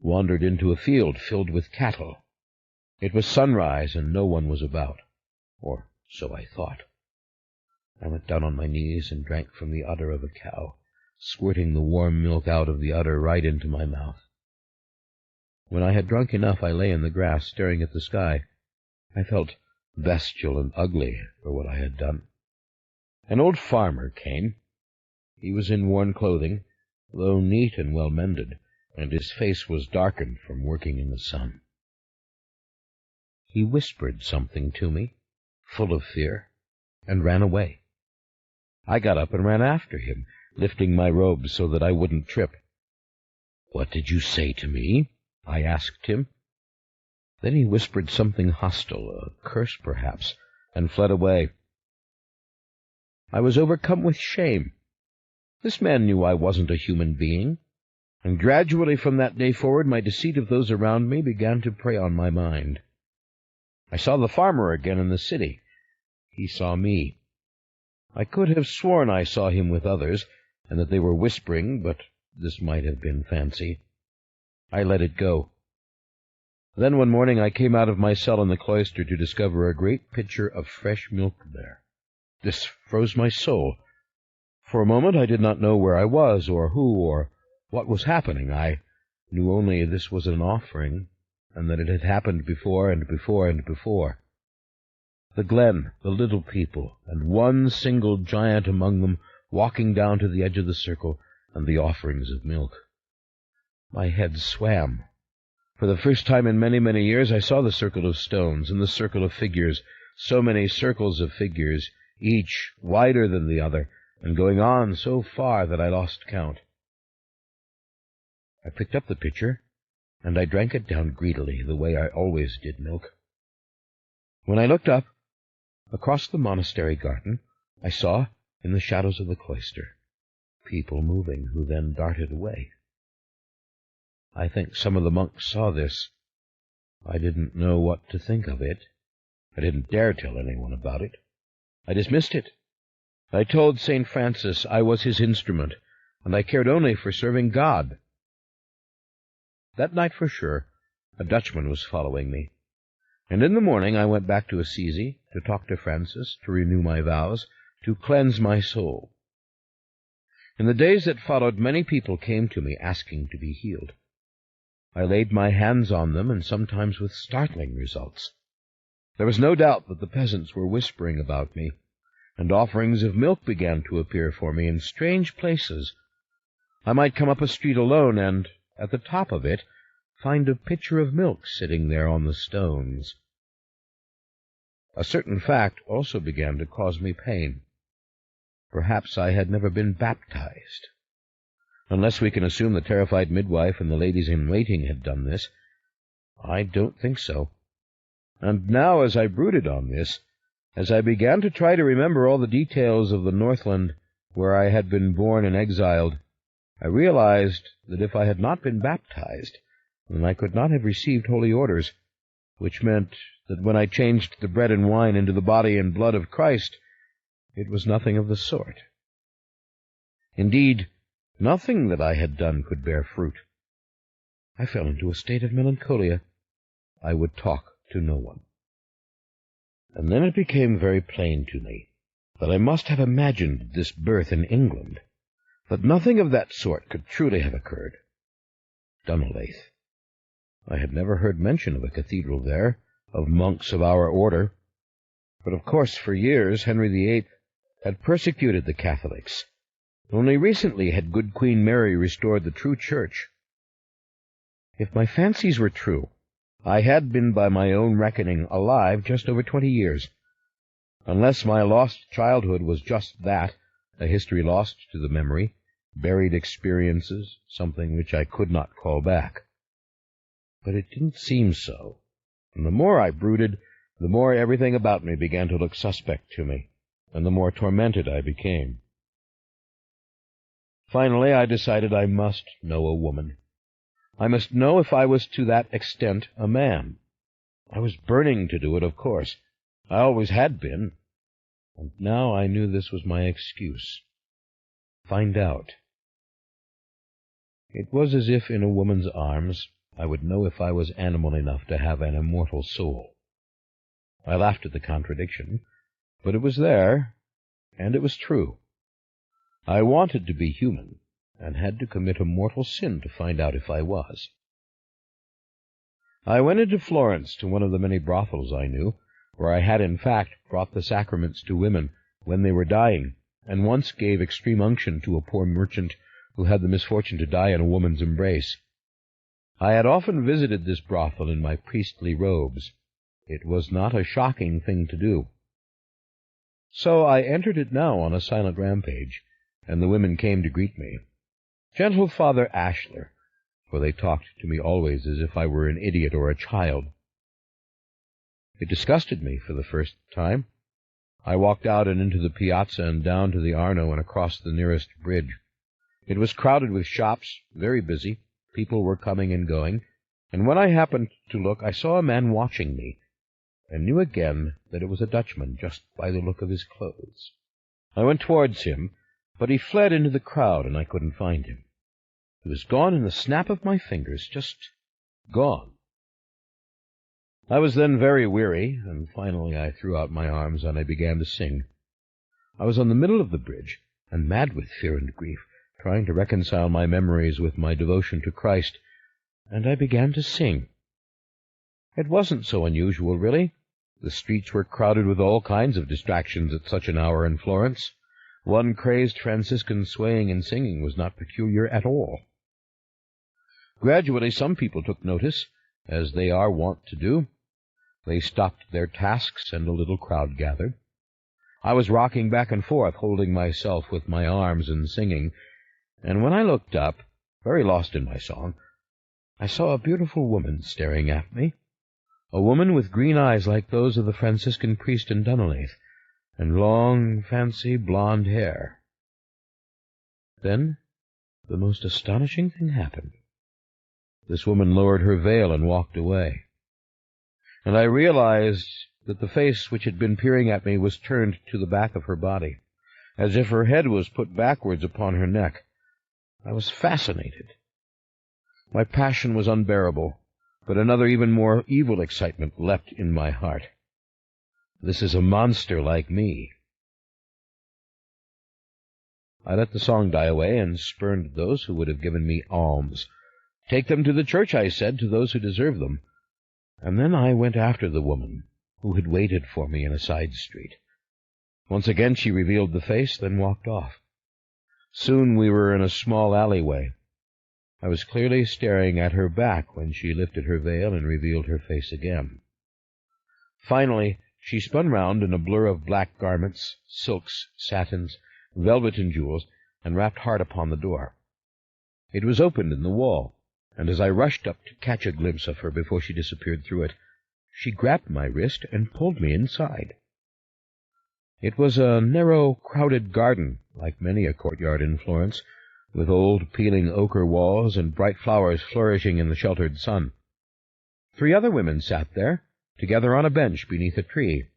wandered into a field filled with cattle. It was sunrise, and no one was about, or so I thought. I went down on my knees and drank from the udder of a cow, squirting the warm milk out of the udder right into my mouth. When I had drunk enough, I lay in the grass, staring at the sky. I felt bestial and ugly for what I had done. An old farmer came. He was in worn clothing, though neat and well-mended, and his face was darkened from working in the sun. He whispered something to me, full of fear, and ran away. I got up and ran after him, lifting my robe so that I wouldn't trip. "What did you say to me?" I asked him. Then he whispered something hostile, a curse perhaps, and fled away. I was overcome with shame. This man knew I wasn't a human being, and gradually from that day forward my deceit of those around me began to prey on my mind. I saw the farmer again in the city. He saw me. I could have sworn I saw him with others, and that they were whispering, but this might have been fancy. I let it go. Then one morning I came out of my cell in the cloister to discover a great pitcher of fresh milk there. This froze my soul. For a moment I did not know where I was, or who, or what was happening. I knew only this was an offering, and that it had happened before and before and before. The glen, the little people, and one single giant among them walking down to the edge of the circle, and the offerings of milk. My head swam. For the first time in many, many years I saw the circle of stones and the circle of figures, so many circles of figures, each wider than the other, and going on so far that I lost count. I picked up the pitcher, and I drank it down greedily, the way I always did milk. When I looked up, across the monastery garden, I saw, in the shadows of the cloister, people moving, who then darted away. I think some of the monks saw this. I didn't know what to think of it. I didn't dare tell anyone about it. I dismissed it. I told St. Francis I was his instrument, and I cared only for serving God. That night, for sure, a Dutchman was following me, and in the morning I went back to Assisi to talk to Francis, to renew my vows, to cleanse my soul. In the days that followed, many people came to me asking to be healed. I laid my hands on them, and sometimes with startling results. There was no doubt that the peasants were whispering about me, and offerings of milk began to appear for me in strange places. I might come up a street alone, and, at the top of it, find a pitcher of milk sitting there on the stones. A certain fact also began to cause me pain. Perhaps I had never been baptized. Unless we can assume the terrified midwife and the ladies-in-waiting had done this, I don't think so. And now, as I brooded on this, as I began to try to remember all the details of the Northland where I had been born and exiled, I realized that if I had not been baptized, then I could not have received holy orders, which meant that when I changed the bread and wine into the body and blood of Christ, it was nothing of the sort. Indeed, nothing that I had done could bear fruit. I fell into a state of melancholia. I would talk to no one. And then it became very plain to me that I must have imagined this birth in England, that nothing of that sort could truly have occurred. Dunolaith. I had never heard mention of a cathedral there, of monks of our order. But of course for years Henry VIII had persecuted the Catholics. Only recently had good Queen Mary restored the true Church. If my fancies were true, I had been, by my own reckoning, alive just over 20 years. Unless my lost childhood was just that, a history lost to the memory, buried experiences, something which I could not call back. But it didn't seem so, and the more I brooded, the more everything about me began to look suspect to me, and the more tormented I became. Finally, I decided I must know a woman. I must know if I was to that extent a man. I was burning to do it, of course. I always had been. And now I knew this was my excuse. Find out. It was as if in a woman's arms I would know if I was animal enough to have an immortal soul. I laughed at the contradiction, but it was there, and it was true. I wanted to be human, and had to commit a mortal sin to find out if I was. I went into Florence to one of the many brothels I knew, where I had in fact brought the sacraments to women when they were dying, and once gave extreme unction to a poor merchant who had the misfortune to die in a woman's embrace. I had often visited this brothel in my priestly robes. It was not a shocking thing to do. So I entered it now on a silent rampage, and the women came to greet me. Gentle Father Ashler, for they talked to me always as if I were an idiot or a child. It disgusted me for the first time. I walked out and into the piazza and down to the Arno and across the nearest bridge. It was crowded with shops, very busy. People were coming and going, and when I happened to look, I saw a man watching me, and knew again that it was a Dutchman just by the look of his clothes. I went towards him, but he fled into the crowd, and I couldn't find him. He was gone in the snap of my fingers, just gone. I was then very weary, and finally I threw out my arms and I began to sing. I was on the middle of the bridge, and mad with fear and grief, trying to reconcile my memories with my devotion to Christ, and I began to sing. It wasn't so unusual, really. The streets were crowded with all kinds of distractions at such an hour in Florence. One crazed Franciscan swaying and singing was not peculiar at all. Gradually some people took notice, as they are wont to do. They stopped their tasks, and a little crowd gathered. I was rocking back and forth, holding myself with my arms and singing, and when I looked up, very lost in my song, I saw a beautiful woman staring at me, a woman with green eyes like those of the Franciscan priest in Dunolaith, and long, fancy, blonde hair. Then the most astonishing thing happened. This woman lowered her veil and walked away, and I realized that the face which had been peering at me was turned to the back of her body, as if her head was put backwards upon her neck. I was fascinated. My passion was unbearable, but another even more evil excitement leapt in my heart. This is a monster like me. I let the song die away and spurned those who would have given me alms. Take them to the church, I said, to those who deserve them. And then I went after the woman, who had waited for me in a side street. Once again she revealed the face, then walked off. Soon we were in a small alleyway. I was clearly staring at her back when she lifted her veil and revealed her face again. Finally, she spun round in a blur of black garments, silks, satins, velvet and jewels, and rapped hard upon the door. It was opened in the wall, and as I rushed up to catch a glimpse of her before she disappeared through it, she grabbed my wrist and pulled me inside. It was a narrow, crowded garden, like many a courtyard in Florence, with old, peeling ochre walls and bright flowers flourishing in the sheltered sun. 3 other women sat there, together on a bench beneath a tree.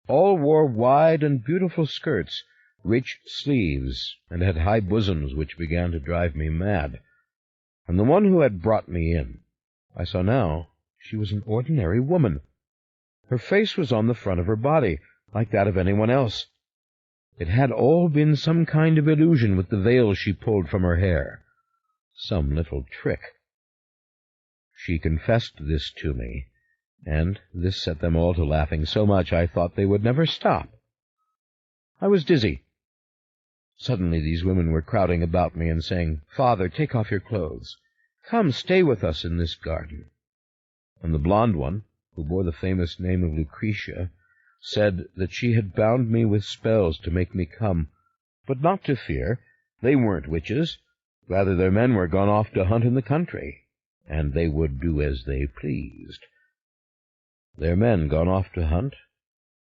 All wore wide and beautiful skirts, rich sleeves, and had high bosoms which began to drive me mad. And the one who had brought me in, I saw now she was an ordinary woman. Her face was on the front of her body, like that of anyone else. It had all been some kind of illusion with the veil she pulled from her hair. Some little trick. She confessed this to me, and this set them all to laughing so much I thought they would never stop. I was dizzy. Suddenly these women were crowding about me and saying, "Father, take off your clothes. Come, stay with us in this garden." and the blonde one, who bore the famous name of Lucretia, said that she had bound me with spells to make me come, but not to fear. They weren't witches. Rather, their men were gone off to hunt in the country, and they would do as they pleased. Their men gone off to hunt?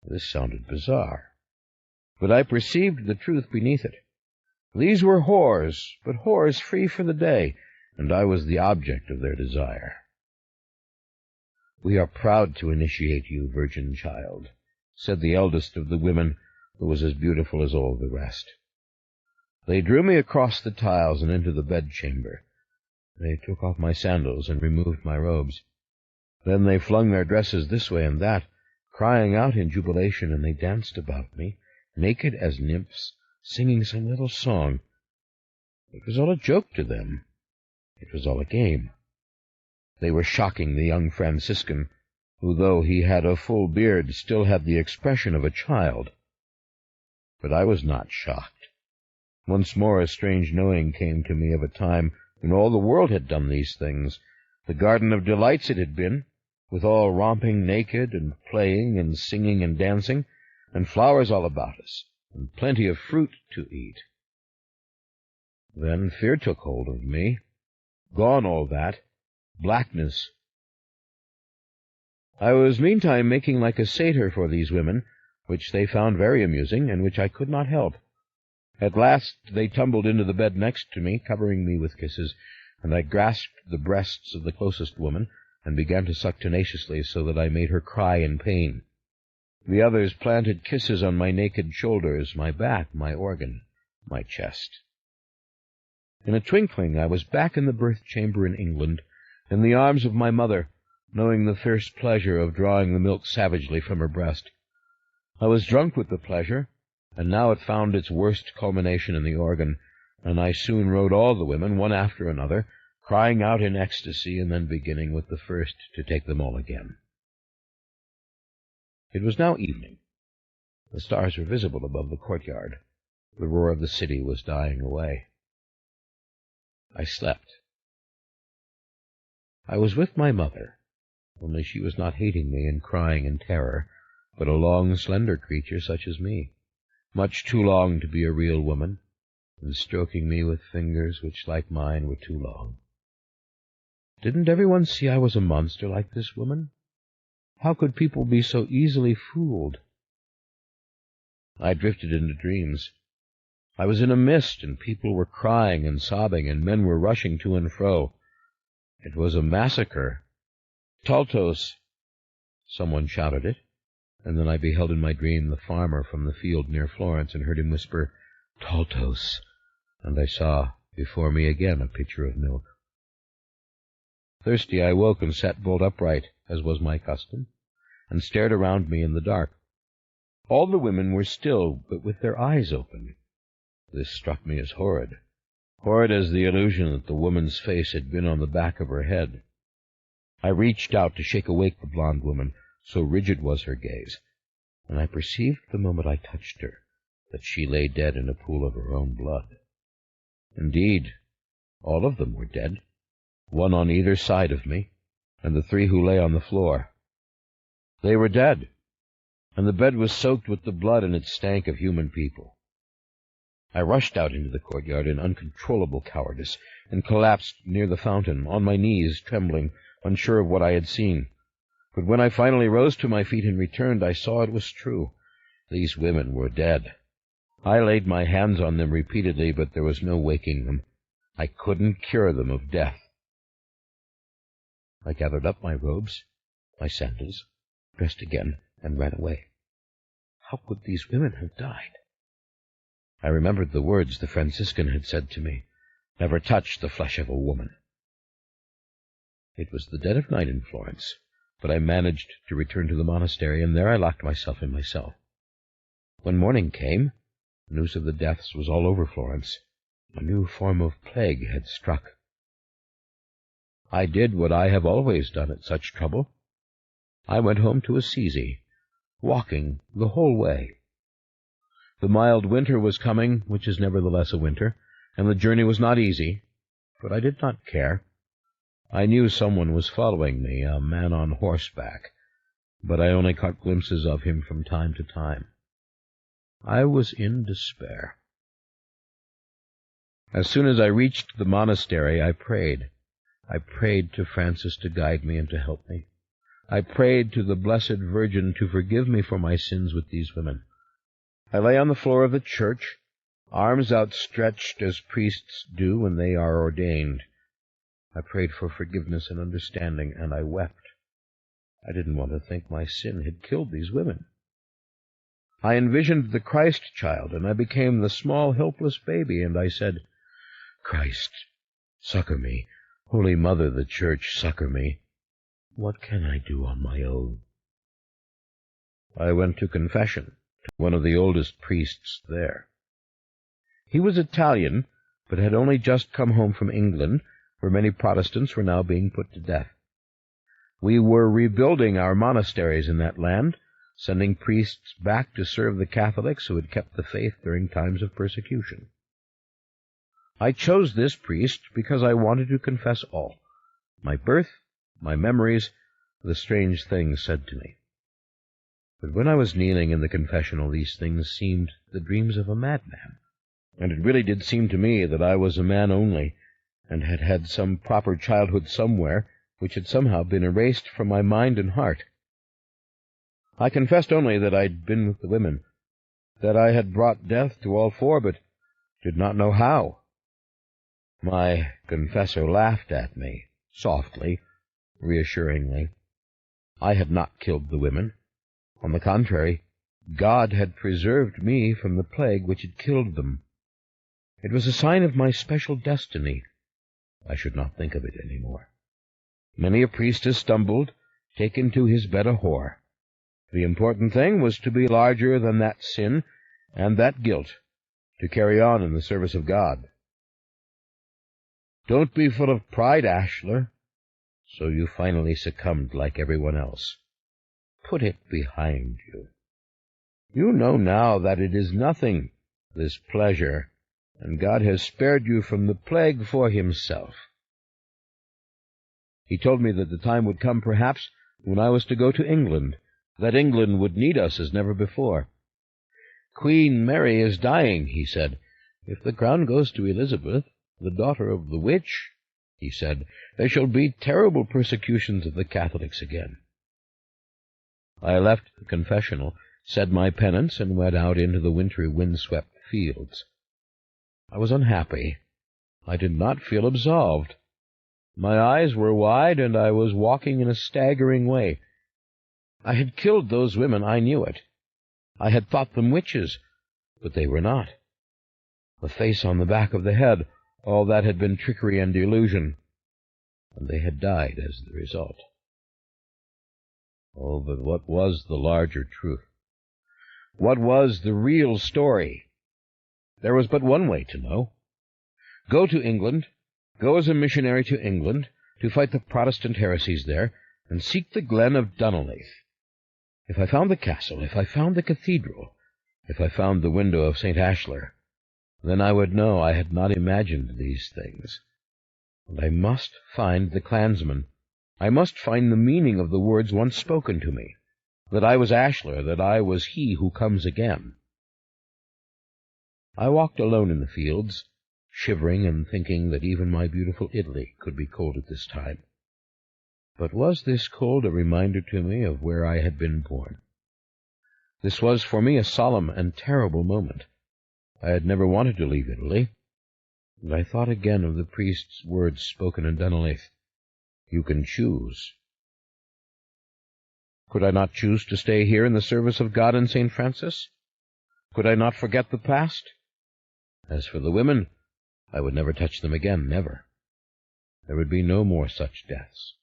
This sounded bizarre, but I perceived the truth beneath it. These were whores, but whores free for the day, and I was the object of their desire. "We are proud to initiate you, virgin child," said the eldest of the women, who was as beautiful as all the rest. They drew me across the tiles and into the bedchamber. They took off my sandals and removed my robes. Then they flung their dresses this way and that, crying out in jubilation, and they danced about me, naked as nymphs, singing some little song. It was all a joke to them. It was all a game. They were shocking the young Franciscan, who, though he had a full beard, still had the expression of a child. But I was not shocked. Once more a strange knowing came to me of a time when all the world had done these things. The Garden of Delights it had been, with all romping naked and playing and singing and dancing, and flowers all about us, and plenty of fruit to eat. Then fear took hold of me. Gone all that. Blackness. I was meantime making like a satyr for these women, which they found very amusing, and which I could not help. At last they tumbled into the bed next to me, covering me with kisses, and I grasped the breasts of the closest woman, and began to suck tenaciously, so that I made her cry in pain. The others planted kisses on my naked shoulders, my back, my organ, my chest. In a twinkling I was back in the birth-chamber in England, in the arms of my mother, knowing the fierce pleasure of drawing the milk savagely from her breast. I was drunk with the pleasure, and now it found its worst culmination in the organ, and I soon rode all the women, one after another, crying out in ecstasy, and then beginning with the first to take them all again. It was now evening. The stars were visible above the courtyard. The roar of the city was dying away. I slept. I was with my mother, only she was not hating me and crying in terror, but a long, slender creature such as me, much too long to be a real woman, and stroking me with fingers which, like mine, were too long. Didn't everyone see I was a monster like this woman? How could people be so easily fooled? I drifted into dreams. I was in a mist, and people were crying and sobbing, and men were rushing to and fro. It was a massacre. "Taltos!" Someone shouted it, and then I beheld in my dream the farmer from the field near Florence, and heard him whisper, "Taltos!" and I saw before me again a pitcher of milk. Thirsty, I woke and sat bolt upright, as was my custom, and stared around me in the dark. All the women were still, but with their eyes open. This struck me as horrid as the illusion that the woman's face had been on the back of her head. I reached out to shake awake the blonde woman, so rigid was her gaze, and I perceived the moment I touched her that she lay dead in a pool of her own blood. Indeed, all of them were dead, one on either side of me, and the three who lay on the floor. They were dead, and the bed was soaked with the blood, and it stank of human people. I rushed out into the courtyard in uncontrollable cowardice, and collapsed near the fountain, on my knees, trembling, unsure of what I had seen. But when I finally rose to my feet and returned, I saw it was true. These women were dead. I laid my hands on them repeatedly, but there was no waking them. I couldn't cure them of death. I gathered up my robes, my sandals, dressed again, and ran away. How could these women have died? I remembered the words the Franciscan had said to me, "Never touch the flesh of a woman." It was the dead of night in Florence, but I managed to return to the monastery, and there I locked myself in my cell. When morning came, news of the deaths was all over Florence. A new form of plague had struck. I did what I have always done at such trouble. I went home to Assisi, walking the whole way. The mild winter was coming, which is nevertheless a winter, and the journey was not easy, but I did not care. I knew someone was following me, a man on horseback, but I only caught glimpses of him from time to time. I was in despair. As soon as I reached the monastery, I prayed. I prayed to Francis to guide me and to help me. I prayed to the Blessed Virgin to forgive me for my sins with these women. I lay on the floor of the church, arms outstretched as priests do when they are ordained. I prayed for forgiveness and understanding, and I wept. I didn't want to think my sin had killed these women. I envisioned the Christ child, and I became the small, helpless baby, and I said, "Christ, succor me. Holy Mother, the Church, succor me. What can I do on my own?" I went to confession to one of the oldest priests there. He was Italian, but had only just come home from England, where many Protestants were now being put to death. We were rebuilding our monasteries in that land, sending priests back to serve the Catholics who had kept the faith during times of persecution. I chose this priest because I wanted to confess all: my birth, my memories, the strange things said to me. But when I was kneeling in the confessional, these things seemed the dreams of a madman, and it really did seem to me that I was a man only, and had had some proper childhood somewhere, which had somehow been erased from my mind and heart. I confessed only that I'd been with the women, that I had brought death to all four, but did not know how. My confessor laughed at me, softly, reassuringly. I had not killed the women. On the contrary, God had preserved me from the plague which had killed them. It was a sign of my special destiny. I should not think of it any more. Many a priest has stumbled, taken to his bed a whore. The important thing was to be larger than that sin and that guilt, to carry on in the service of God. Don't be full of pride, Ashler. So you finally succumbed like everyone else. Put it behind you. You know now that it is nothing, this pleasure, and God has spared you from the plague for himself. He told me that the time would come, perhaps, when I was to go to England, that England would need us as never before. Queen Mary is dying, he said. If the crown goes to Elizabeth, the daughter of the witch, he said, there shall be terrible persecutions of the Catholics again. I left the confessional, said my penance, and went out into the wintry wind-swept fields. I was unhappy. I did not feel absolved. My eyes were wide, and I was walking in a staggering way. I had killed those women, I knew it. I had thought them witches, but they were not. The face on the back of the head, all that had been trickery and delusion, and they had died as the result. Oh, but what was the larger truth? What was the real story? There was but one way to know. Go to England, go as a missionary to England, to fight the Protestant heresies there, and seek the glen of Dunolaith. If I found the castle, if I found the cathedral, if I found the window of St. Ashler, then I would know I had not imagined these things. And I must find the clansman. I must find the meaning of the words once spoken to me, that I was Ashler, that I was he who comes again. I walked alone in the fields, shivering and thinking that even my beautiful Italy could be cold at this time. But was this cold a reminder to me of where I had been born? This was for me a solemn and terrible moment. I had never wanted to leave Italy, and I thought again of the priest's words spoken in Dunolaith. You can choose. Could I not choose to stay here in the service of God and St. Francis? Could I not forget the past? As for the women, I would never touch them again, never. There would be no more such deaths.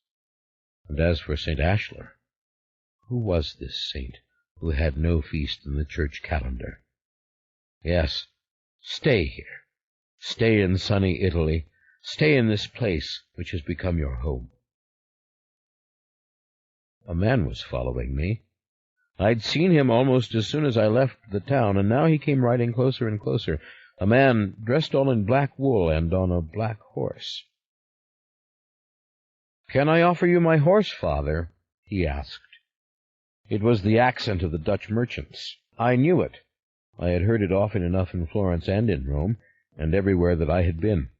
And as for St. Ashler, who was this saint who had no feast in the church calendar? Yes, stay here. Stay in sunny Italy. Stay in this place which has become your home. A man was following me. I'd seen him almost as soon as I left the town, and now he came riding closer and closer, a man dressed all in black wool and on a black horse. "Can I offer you my horse, father?" he asked. It was the accent of the Dutch merchants. I knew it. I had heard it often enough in Florence and in Rome, and everywhere that I had been.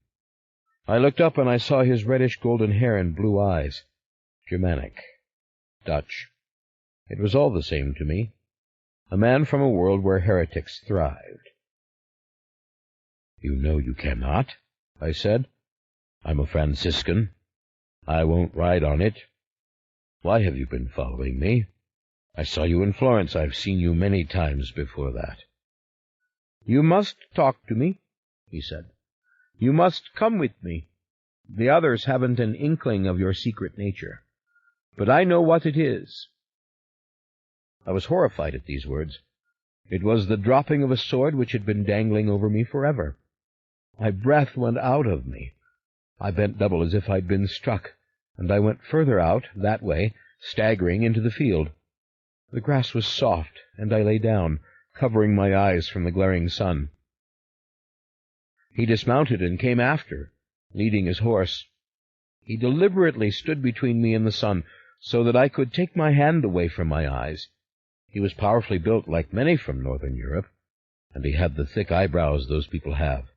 I looked up and I saw his reddish-golden hair and blue eyes. Germanic. Dutch. It was all the same to me. A man from a world where heretics thrived. "You know you cannot," I said. "I'm a Franciscan. I won't ride on it. Why have you been following me? I saw you in Florence. I've seen you many times before that." "You must talk to me," he said. "You must come with me. The others haven't an inkling of your secret nature. But I know what it is." I was horrified at these words. It was the dropping of a sword which had been dangling over me forever. My breath went out of me. I bent double as if I'd been struck, and I went further out, that way, staggering into the field. The grass was soft, and I lay down, covering my eyes from the glaring sun. He dismounted and came after, leading his horse. He deliberately stood between me and the sun, so that I could take my hand away from my eyes. He was powerfully built, like many from northern Europe, and he had the thick eyebrows those people have,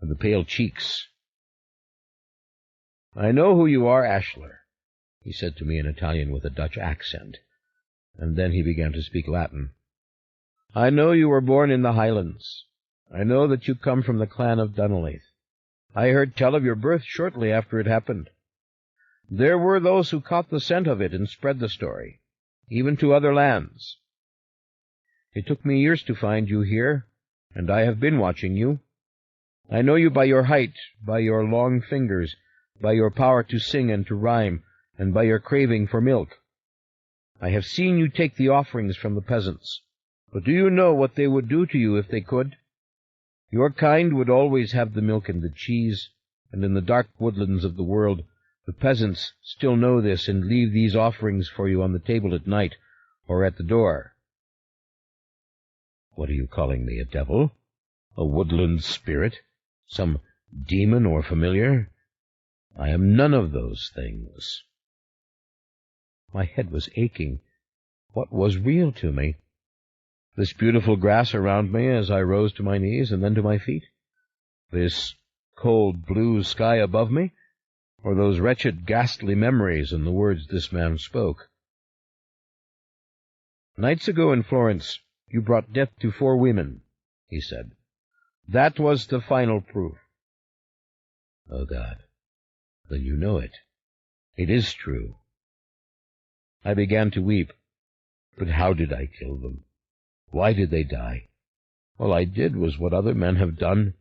and the pale cheeks. "I know who you are, Ashler," he said to me in Italian with a Dutch accent, and then he began to speak Latin. "I know you were born in the Highlands. I know that you come from the clan of Dunleith. I heard tell of your birth shortly after it happened. There were those who caught the scent of it and spread the story, even to other lands. It took me years to find you here, and I have been watching you. I know you by your height, by your long fingers, by your power to sing and to rhyme, and by your craving for milk. I have seen you take the offerings from the peasants. But do you know what they would do to you if they could? Your kind would always have the milk and the cheese, and in the dark woodlands of the world the peasants still know this and leave these offerings for you on the table at night or at the door." "What are you calling me, a devil? A woodland spirit? Some demon or familiar? I am none of those things." My head was aching. What was real to me? This beautiful grass around me as I rose to my knees and then to my feet? This cold blue sky above me? Or those wretched, ghastly memories and the words this man spoke? "Nights ago in Florence, you brought death to 4 women, he said. "That was the final proof." "Oh, God, then you know it. It is true." I began to weep. But how did I kill them? Why did they die? All I did was what other men have done.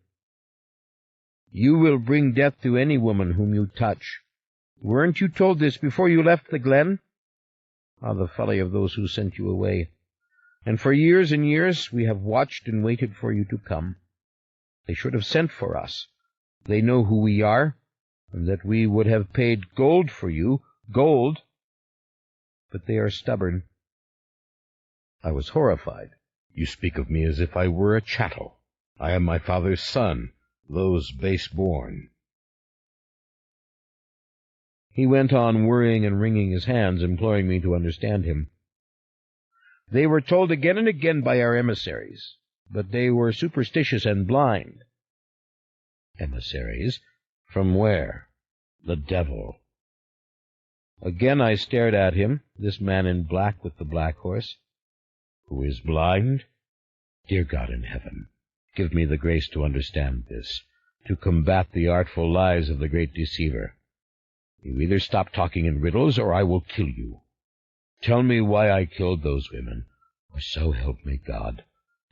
"You will bring death to any woman whom you touch. Weren't you told this before you left the glen? Ah, the folly of those who sent you away. And for years and years we have watched and waited for you to come. They should have sent for us. They know who we are, and that we would have paid gold for you, gold. But they are stubborn." I was horrified. "You speak of me as if I were a chattel. I am my father's son, those base-born." He went on worrying and wringing his hands, imploring me to understand him. "They were told again and again by our emissaries, but they were superstitious and blind." "Emissaries? From where?" "The devil." Again I stared at him, this man in black with the black horse. "Who is blind? Dear God in heaven, give me the grace to understand this, to combat the artful lies of the great deceiver. You either stop talking in riddles, or I will kill you. Tell me why I killed those women, or so help me God,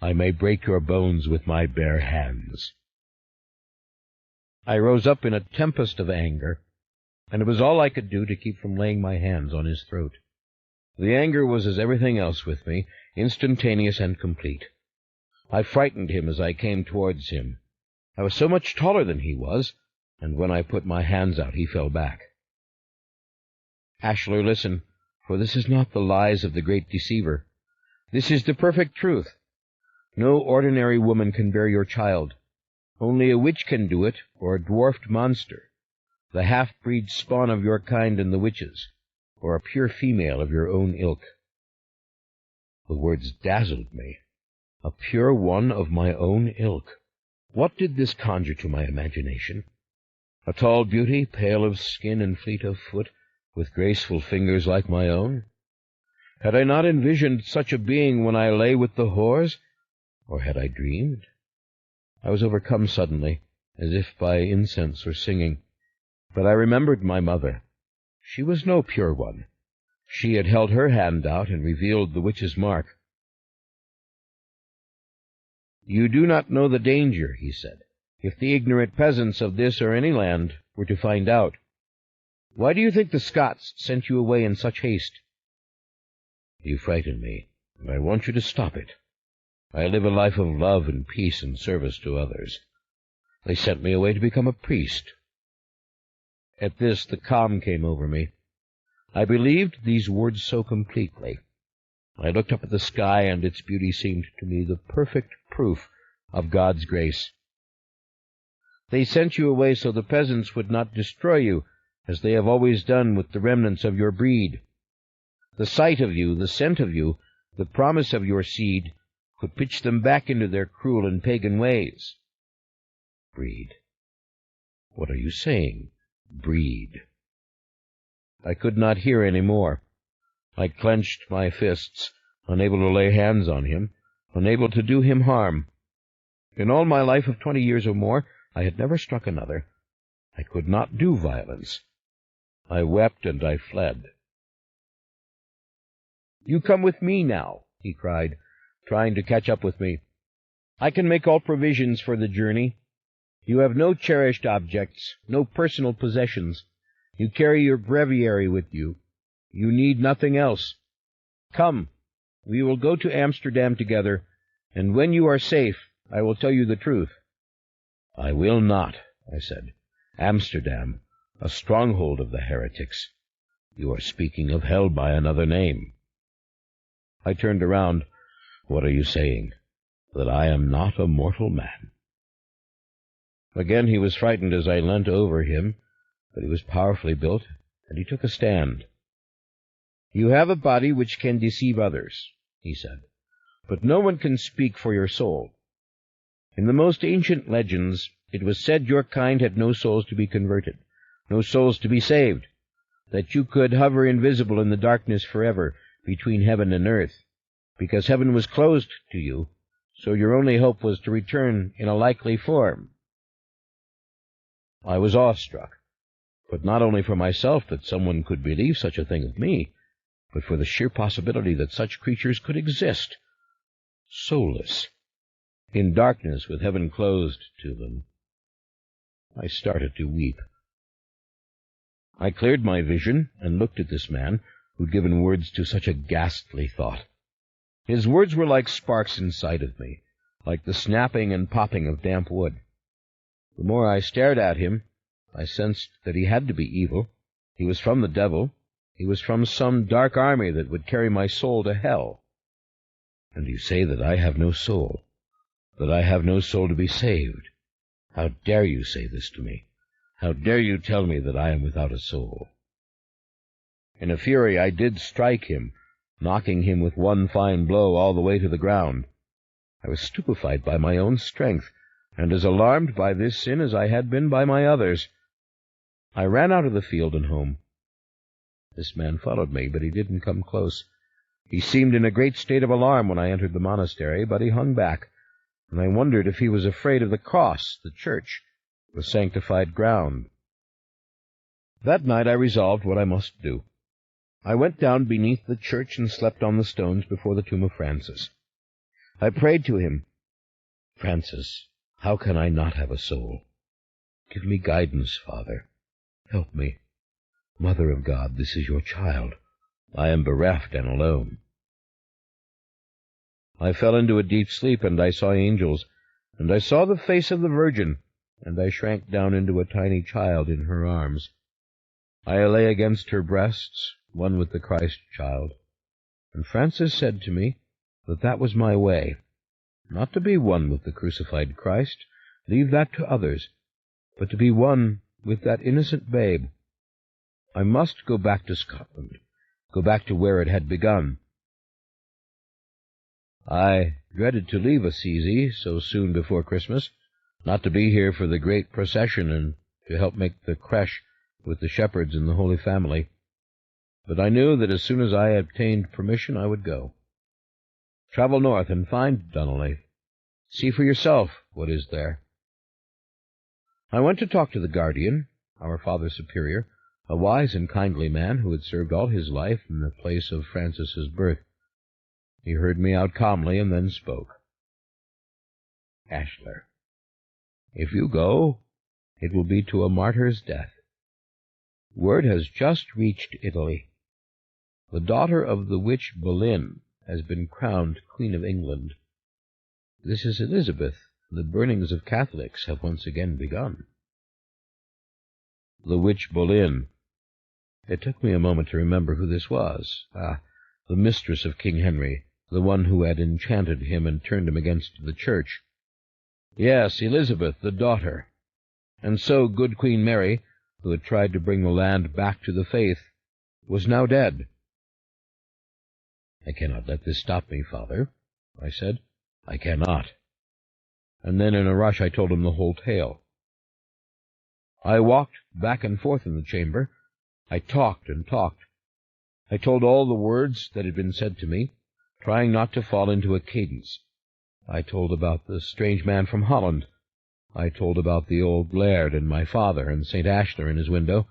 I may break your bones with my bare hands." I rose up in a tempest of anger, and it was all I could do to keep from laying my hands on his throat. The anger was as everything else with me, instantaneous and complete. I frightened him as I came towards him. I was so much taller than he was, and when I put my hands out he fell back. "Ashler, listen, for this is not the lies of the great deceiver. This is the perfect truth. No ordinary woman can bear your child. Only a witch can do it, or a dwarfed monster. the half-breed spawn of your kind and the witches, or a pure female of your own ilk. The words dazzled me. A pure one of my own ilk. What did this conjure to my imagination? A tall beauty, pale of skin and fleet of foot, with graceful fingers like my own? Had I not envisioned such a being when I lay with the whores, or had I dreamed? I was overcome suddenly, as if by incense or singing. But I remembered my mother. She was no pure one. She had held her hand out and revealed the witch's mark. "You do not know the danger," he said, "if the ignorant peasants of this or any land were to find out. Why do you think the Scots sent you away in such haste?" "You frighten me, and I want you to stop it. I live a life of love and peace and service to others. They sent me away to become a priest." At this the calm came over me. I believed these words so completely. I looked up at the sky, and its beauty seemed to me the perfect proof of God's grace. "They sent you away so the peasants would not destroy you, as they have always done with the remnants of your breed. The sight of you, the scent of you, the promise of your seed, could pitch them back into their cruel and pagan ways." Breed. What are you saying? Breed. I could not hear any more. I clenched my fists, unable to lay hands on him, unable to do him harm. In all my life of 20 years or more, I had never struck another. I could not do violence. I wept and I fled. "You come with me now," he cried, trying to catch up with me. "I can make all provisions for the journey. You have no cherished objects, no personal possessions. You carry your breviary with you. You need nothing else. Come, we will go to Amsterdam together, and when you are safe, I will tell you the truth." "I will not," I said. "Amsterdam, a stronghold of the heretics. You are speaking of hell by another name." I turned around. "What are you saying? That I am not a mortal man?" Again he was frightened as I leant over him, but he was powerfully built, and he took a stand. "You have a body which can deceive others," he said, "but no one can speak for your soul. In the most ancient legends, it was said your kind had no souls to be converted, no souls to be saved, that you could hover invisible in the darkness forever between heaven and earth, because heaven was closed to you, so your only hope was to return in a likely form." I was awestruck, but not only for myself that someone could believe such a thing of me, but for the sheer possibility that such creatures could exist, soulless, in darkness with heaven closed to them. I started to weep. I cleared my vision and looked at this man who'd given words to such a ghastly thought. His words were like sparks inside of me, like the snapping and popping of damp wood. The more I stared at him, I sensed that he had to be evil. He was from the devil. He was from some dark army that would carry my soul to hell. "And you say that I have no soul, that I have no soul to be saved. How dare you say this to me? How dare you tell me that I am without a soul?" In a fury I did strike him, knocking him with one fine blow all the way to the ground. I was stupefied by my own strength, and as alarmed by this sin as I had been by my others. I ran out of the field and home. This man followed me, but he didn't come close. He seemed in a great state of alarm when I entered the monastery, but he hung back, and I wondered if he was afraid of the cross, the church, the sanctified ground. That night I resolved what I must do. I went down beneath the church and slept on the stones before the tomb of Francis. I prayed to him, "Francis, how can I not have a soul? Give me guidance, Father. Help me. Mother of God, this is your child. I am bereft and alone." I fell into a deep sleep, and I saw angels, and I saw the face of the Virgin, and I shrank down into a tiny child in her arms. I lay against her breasts, one with the Christ child, and Francis said to me that that was my way, not to be one with the crucified Christ, leave that to others, but to be one with that innocent babe. I must go back to Scotland, go back to where it had begun. I dreaded to leave Assisi so soon before Christmas, not to be here for the great procession and to help make the creche with the shepherds and the Holy Family. But I knew that as soon as I obtained permission I would go. Travel north and find Dunolly. See for yourself what is there. I went to talk to the guardian, our Father Superior, a wise and kindly man who had served all his life in the place of Francis's birth. He heard me out calmly and then spoke. Ashler, if you go, it will be to a martyr's death. Word has just reached Italy. The daughter of the witch Boleyn has been crowned Queen of England. This is Elizabeth. The burnings of Catholics have once again begun. The witch Boleyn. It took me a moment to remember who this was. The mistress of King Henry, the one who had enchanted him and turned him against the church. Yes, Elizabeth, the daughter. And so good Queen Mary, who had tried to bring the land back to the faith, was now dead. I cannot let this stop me, Father, I said. I cannot. And then in a rush I told him the whole tale. I walked back and forth in the chamber. I talked and talked. I told all the words that had been said to me, trying not to fall into a cadence. I told about the strange man from Holland. I told about the old laird and my father and St. Ashler in his window,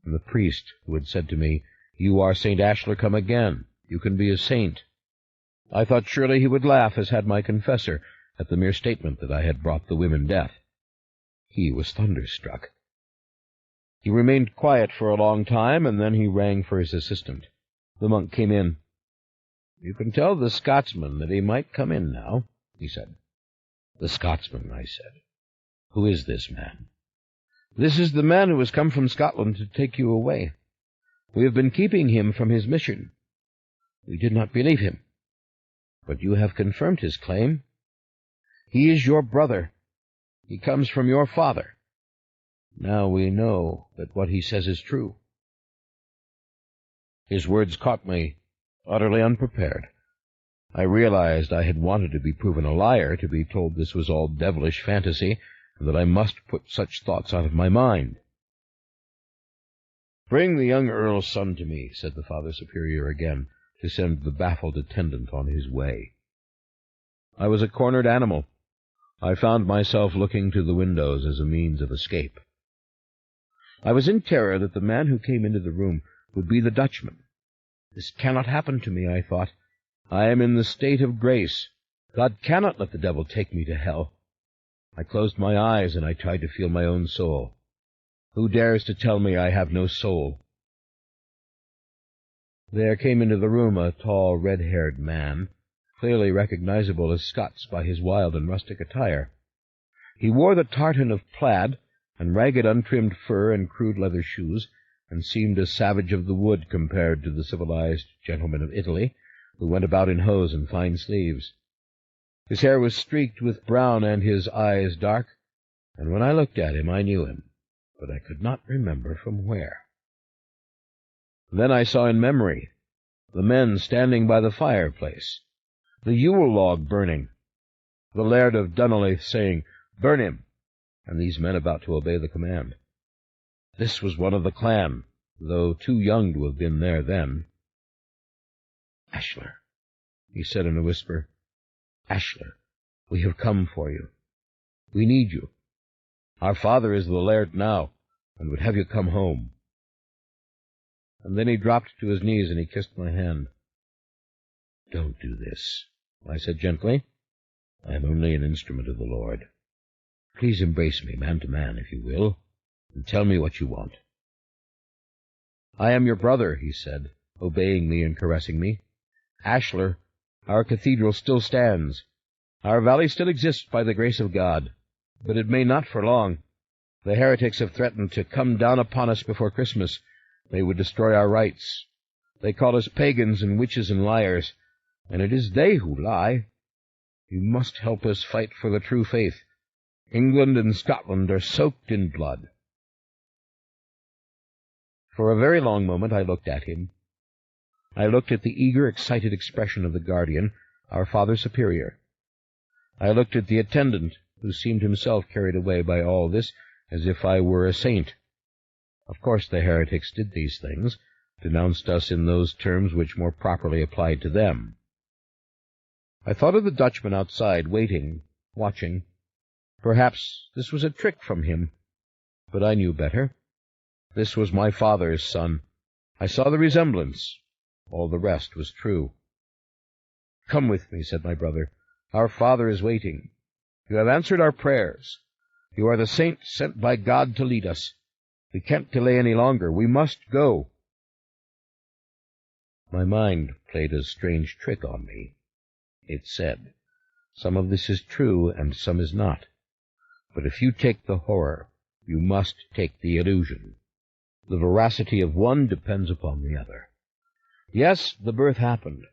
and the priest who had said to me, "You are St. Ashler come again. You can be a saint." I thought surely he would laugh, as had my confessor, at the mere statement that I had brought the women death. He was thunderstruck. He remained quiet for a long time, and then he rang for his assistant. The monk came in. "You can tell the Scotsman that he might come in now," he said. "The Scotsman," I said. "Who is this man?" "This is the man who has come from Scotland to take you away. We have been keeping him from his mission. We did not believe him. But you have confirmed his claim. He is your brother. He comes from your father. Now we know that what he says is true." His words caught me, utterly unprepared. I realized I had wanted to be proven a liar, to be told this was all devilish fantasy, and that I must put such thoughts out of my mind. "Bring the young Earl's son to me," said the Father Superior again, to send the baffled attendant on his way. I was a cornered animal. I found myself looking to the windows as a means of escape. I was in terror that the man who came into the room would be the Dutchman. This cannot happen to me, I thought. I am in the state of grace. God cannot let the devil take me to hell. I closed my eyes and I tried to feel my own soul. Who dares to tell me I have no soul? There came into the room a tall, red-haired man, clearly recognizable as Scots by his wild and rustic attire. He wore the tartan of plaid, and ragged untrimmed fur and crude leather shoes, and seemed a savage of the wood compared to the civilized gentlemen of Italy, who went about in hose and fine sleeves. His hair was streaked with brown and his eyes dark, and when I looked at him I knew him, but I could not remember from where. Then I saw in memory the men standing by the fireplace, the Yule log burning, the Laird of Dunolly saying, "Burn him," and these men about to obey the command. This was one of the clan, though too young to have been there then. "Ashler," he said in a whisper, "Ashler, we have come for you. We need you. Our father is the laird now, and would have you come home." And then he dropped to his knees and he kissed my hand. "Don't do this," I said gently. "I am only an instrument of the Lord. Please embrace me, man to man, if you will, and tell me what you want." "I am your brother," he said, obeying me and caressing me. "Ashler, our cathedral still stands. Our valley still exists by the grace of God, but it may not for long. The heretics have threatened to come down upon us before Christmas. They would destroy our rites. They call us pagans and witches and liars, and it is they who lie. You must help us fight for the true faith. England and Scotland are soaked in blood." For a very long moment I looked at him. I looked at the eager, excited expression of the guardian, our Father Superior. I looked at the attendant, who seemed himself carried away by all this, as if I were a saint. Of course the heretics did these things, denounced us in those terms which more properly applied to them. I thought of the Dutchman outside, waiting, watching. Perhaps this was a trick from him, but I knew better. This was my father's son. I saw the resemblance. All the rest was true. "Come with me," said my brother. "Our Father is waiting. You have answered our prayers. You are the saint sent by God to lead us. We can't delay any longer. We must go." My mind played a strange trick on me. It said, "Some of this is true, and some is not. But if you take the horror, you must take the illusion. The veracity of one depends upon the other. Yes, the birth happened,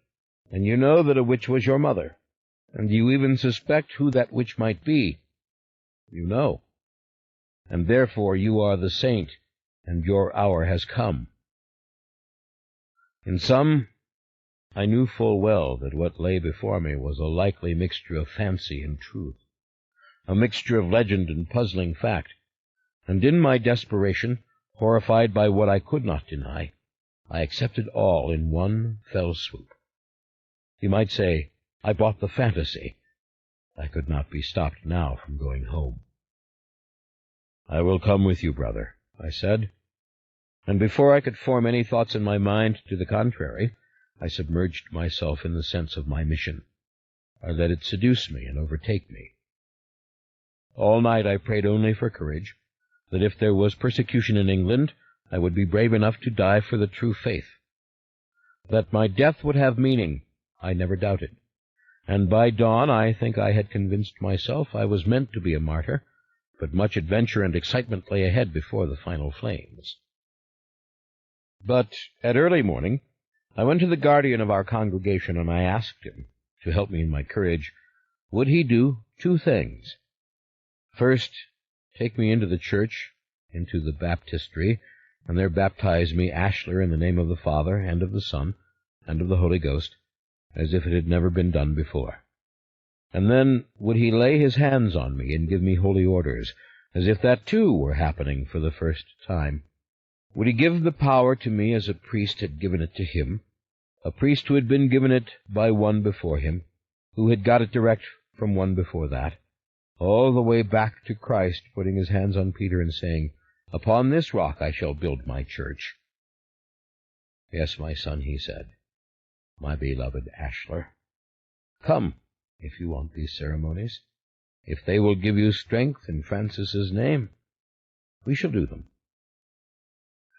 and you know that a witch was your mother, and you even suspect who that witch might be. You know. And therefore you are the saint, and your hour has come. In sum, I knew full well that what lay before me was a likely mixture of fancy and truth, a mixture of legend and puzzling fact, and in my desperation, horrified by what I could not deny, I accepted all in one fell swoop. You might say, I bought the fantasy. I could not be stopped now from going home. "I will come with you, brother," I said, and before I could form any thoughts in my mind to the contrary, I submerged myself in the sense of my mission. I let it seduce me and overtake me. All night I prayed only for courage, that if there was persecution in England, I would be brave enough to die for the true faith. That my death would have meaning, I never doubted, and by dawn I think I had convinced myself I was meant to be a martyr, but much adventure and excitement lay ahead before the final flames. But at early morning I went to the guardian of our congregation, and I asked him, to help me in my courage, would he do two things. First, take me into the church, into the baptistry, and there baptize me, Ashler, in the name of the Father, and of the Son, and of the Holy Ghost, as if it had never been done before. And then would he lay his hands on me and give me holy orders, as if that too were happening for the first time. Would he give the power to me as a priest had given it to him, a priest who had been given it by one before him, who had got it direct from one before that, all the way back to Christ, putting his hands on Peter and saying, "Upon this rock I shall build my church." "Yes, my son," he said, "my beloved Ashler. Come, if you want these ceremonies. If they will give you strength in Francis's name, we shall do them.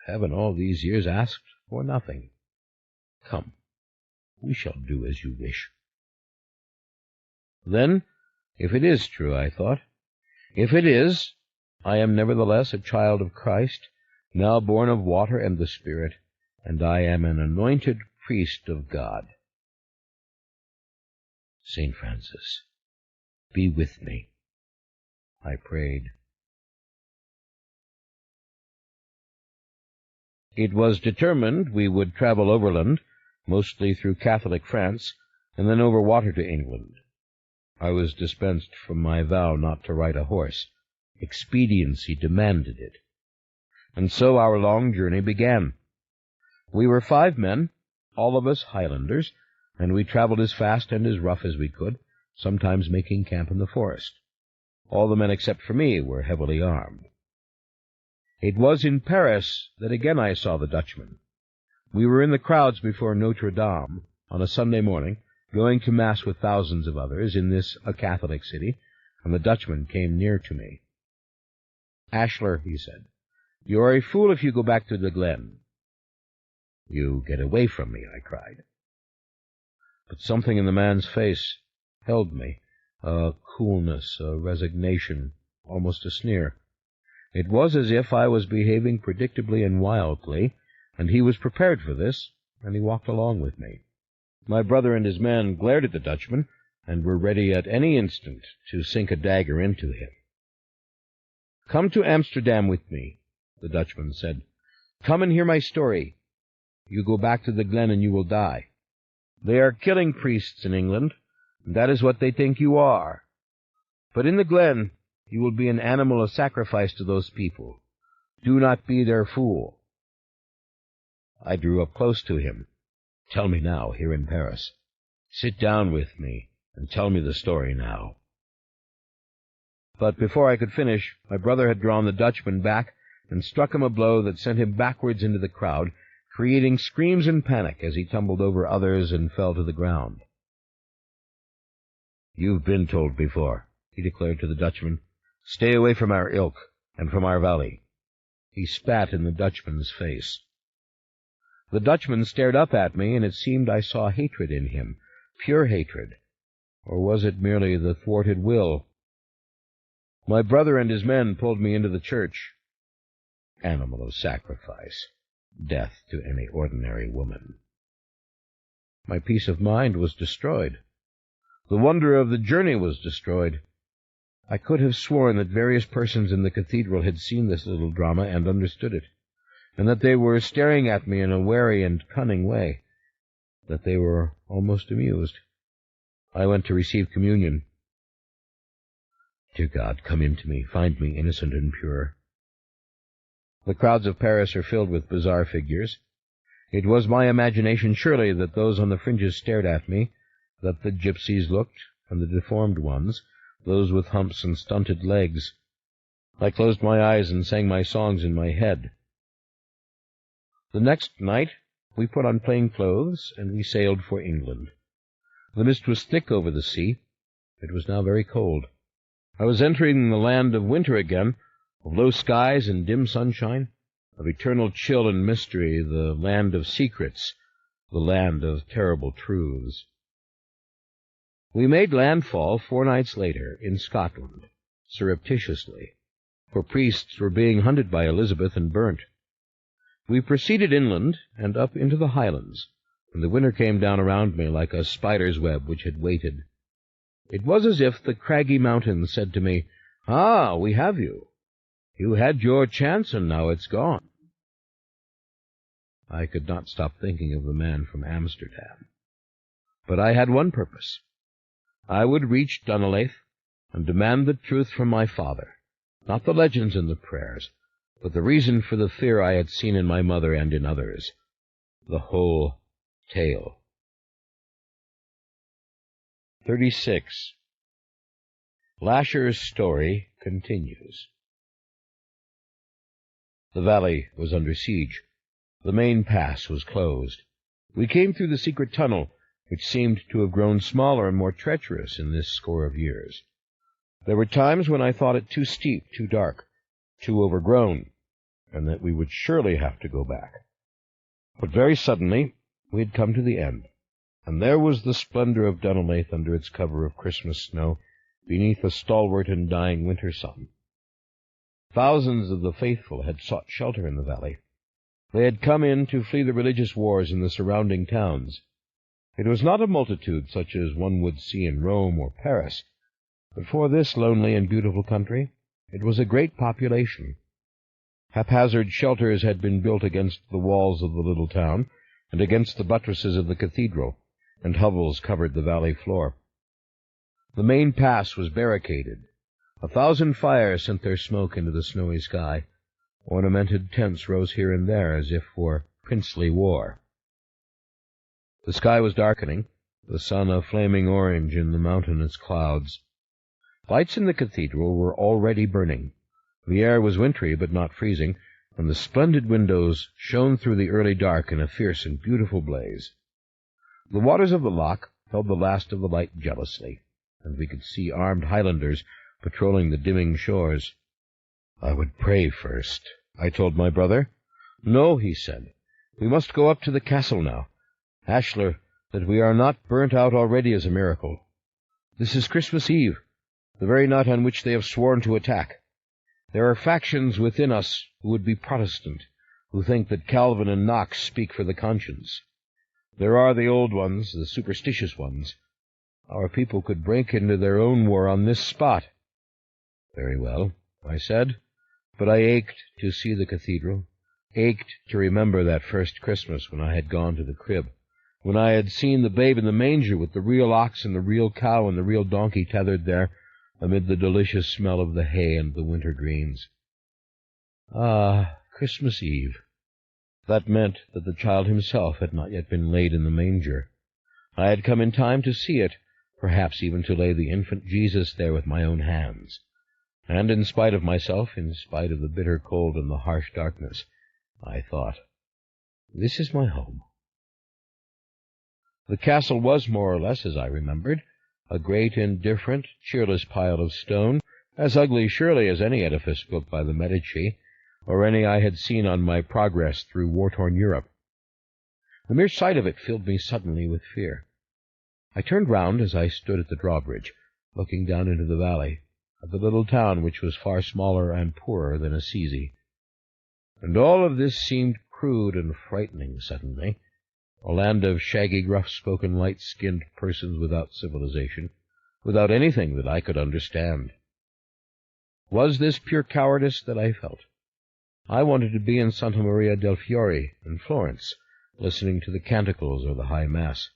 Haven't all these years asked for nothing. Come, we shall do as you wish." Then, if it is true, I thought, if it is, I am nevertheless a child of Christ, now born of water and the Spirit, and I am an anointed priest of God. "St. Francis, be with me," I prayed. It was determined we would travel overland, mostly through Catholic France, and then over water to England. I was dispensed from my vow not to ride a horse. Expediency demanded it. And so our long journey began. We were 5 men, all of us Highlanders, and we traveled as fast and as rough as we could, sometimes making camp in the forest. All the men except for me were heavily armed. It was in Paris that again I saw the Dutchman. We were in the crowds before Notre Dame on a Sunday morning, going to Mass with thousands of others in this, a Catholic city, and the Dutchman came near to me. "Ashler," he said, "you are a fool if you go back to the glen." "You get away from me," I cried. But something in the man's face held me, a coolness, a resignation, almost a sneer. It was as if I was behaving predictably and wildly, and he was prepared for this, and he walked along with me. My brother and his men glared at the Dutchman, and were ready at any instant to sink a dagger into him. "Come to Amsterdam with me," the Dutchman said. Come and hear my story. You go back to the glen and you will die. They are killing priests in England, and that is what they think you are. But in the glen, you will be an animal of sacrifice to those people. Do not be their fool." I drew up close to him. "Tell me now, here in Paris. Sit down with me and tell me the story now." But before I could finish, my brother had drawn the Dutchman back and struck him a blow that sent him backwards into the crowd, creating screams and panic as he tumbled over others and fell to the ground. "You've been told before," he declared to the Dutchman. "Stay away from our ilk and from our valley." He spat in the Dutchman's face. The Dutchman stared up at me, and it seemed I saw hatred in him, pure hatred. Or was it merely the thwarted will? My brother and his men pulled me into the church. Animal of sacrifice. Death to any ordinary woman. My peace of mind was destroyed. The wonder of the journey was destroyed. I could have sworn that various persons in the cathedral had seen this little drama and understood it, and that they were staring at me in a wary and cunning way, that they were almost amused. I went to receive communion. Dear God, come into me, find me innocent and pure. The crowds of Paris are filled with bizarre figures. It was my imagination, surely, that those on the fringes stared at me, that the gypsies looked, and the deformed ones, those with humps and stunted legs. I closed my eyes and sang my songs in my head. The next night we put on plain clothes, and we sailed for England. The mist was thick over the sea. It was now very cold. I was entering the land of winter again, of low skies and dim sunshine, of eternal chill and mystery, the land of secrets, the land of terrible truths. We made landfall 4 nights later in Scotland, surreptitiously, for priests were being hunted by Elizabeth and burnt. We proceeded inland and up into the Highlands, and the winter came down around me like a spider's web which had waited. It was as if the craggy mountains said to me, "Ah, we have you. You had your chance, and now it's gone." I could not stop thinking of the man from Amsterdam. But I had one purpose. I would reach Dunolaith and demand the truth from my father, not the legends and the prayers, but the reason for the fear I had seen in my mother and in others, the whole tale. 36. Lasher's story continues. The valley was under siege. The main pass was closed. We came through the secret tunnel, which seemed to have grown smaller and more treacherous in this score of years. There were times when I thought it too steep, too dark, too overgrown, and that we would surely have to go back. But very suddenly we had come to the end, and there was the splendor of Dunolaith under its cover of Christmas snow, beneath a stalwart and dying winter sun. Thousands of the faithful had sought shelter in the valley. They had come in to flee the religious wars in the surrounding towns. It was not a multitude such as one would see in Rome or Paris, but for this lonely and beautiful country it was a great population. Haphazard shelters had been built against the walls of the little town and against the buttresses of the cathedral, and hovels covered the valley floor. The main pass was barricaded. 1,000 fires sent their smoke into the snowy sky. Ornamented tents rose here and there as if for princely war. The sky was darkening, the sun a flaming orange in the mountainous clouds. Lights in the cathedral were already burning. The air was wintry but not freezing, and the splendid windows shone through the early dark in a fierce and beautiful blaze. The waters of the loch held the last of the light jealously, and we could see armed Highlanders patrolling the dimming shores. "I would pray first," I told my brother. "No," he said, "we must go up to the castle now. Ashler, that we are not burnt out already is a miracle. This is Christmas Eve, the very night on which they have sworn to attack. There are factions within us who would be Protestant, who think that Calvin and Knox speak for the conscience. There are the old ones, the superstitious ones. Our people could break into their own war on this spot." "Very well," I said, but I ached to see the cathedral, ached to remember that first Christmas when I had gone to the crib, when I had seen the babe in the manger with the real ox and the real cow and the real donkey tethered there amid the delicious smell of the hay and the winter greens. Ah, Christmas Eve. That meant that the child himself had not yet been laid in the manger. I had come in time to see it, perhaps even to lay the infant Jesus there with my own hands. And in spite of myself, in spite of the bitter cold and the harsh darkness, I thought, this is my home. The castle was more or less as I remembered, a great, indifferent, cheerless pile of stone, as ugly surely as any edifice built by the Medici, or any I had seen on my progress through war-torn Europe. The mere sight of it filled me suddenly with fear. I turned round as I stood at the drawbridge, looking down into the valley, at the little town which was far smaller and poorer than Assisi. And all of this seemed crude and frightening suddenly, a land of shaggy, rough-spoken, light-skinned persons without civilization, without anything that I could understand. Was this pure cowardice that I felt? I wanted to be in Santa Maria del Fiore in Florence, listening to the canticles or the High Mass.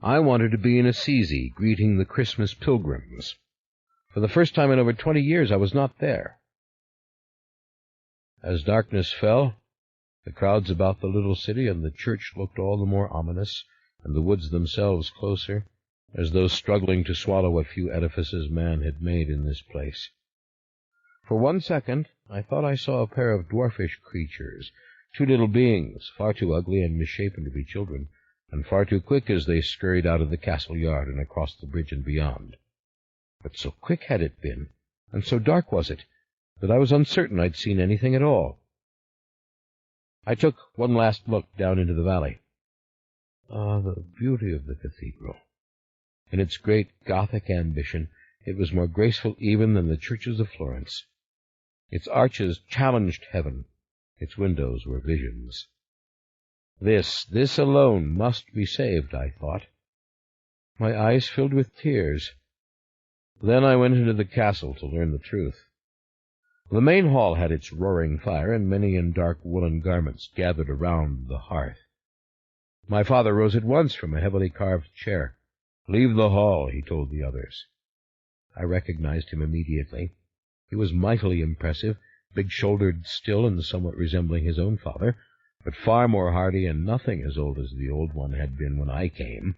I wanted to be in Assisi, greeting the Christmas pilgrims. For the first time in over 20 years, I was not there. As darkness fell, the crowds about the little city and the church looked all the more ominous, and the woods themselves closer, as though struggling to swallow what few edifices man had made in this place. For 1 second, I thought I saw a pair of dwarfish creatures, 2 little beings, far too ugly and misshapen to be children, and far too quick as they scurried out of the castle yard and across the bridge and beyond. But so quick had it been, and so dark was it, that I was uncertain I'd seen anything at all. I took one last look down into the valley. Ah, the beauty of the cathedral! In its great Gothic ambition, it was more graceful even than the churches of Florence. Its arches challenged heaven. Its windows were visions. This alone must be saved, I thought. My eyes filled with tears. Then I went into the castle to learn the truth. The main hall had its roaring fire, and many in dark woolen garments gathered around the hearth. My father rose at once from a heavily carved chair. "Leave the hall," he told the others. I recognized him immediately. He was mightily impressive, big-shouldered still and somewhat resembling his own father, but far more hardy and nothing as old as the old one had been when I came.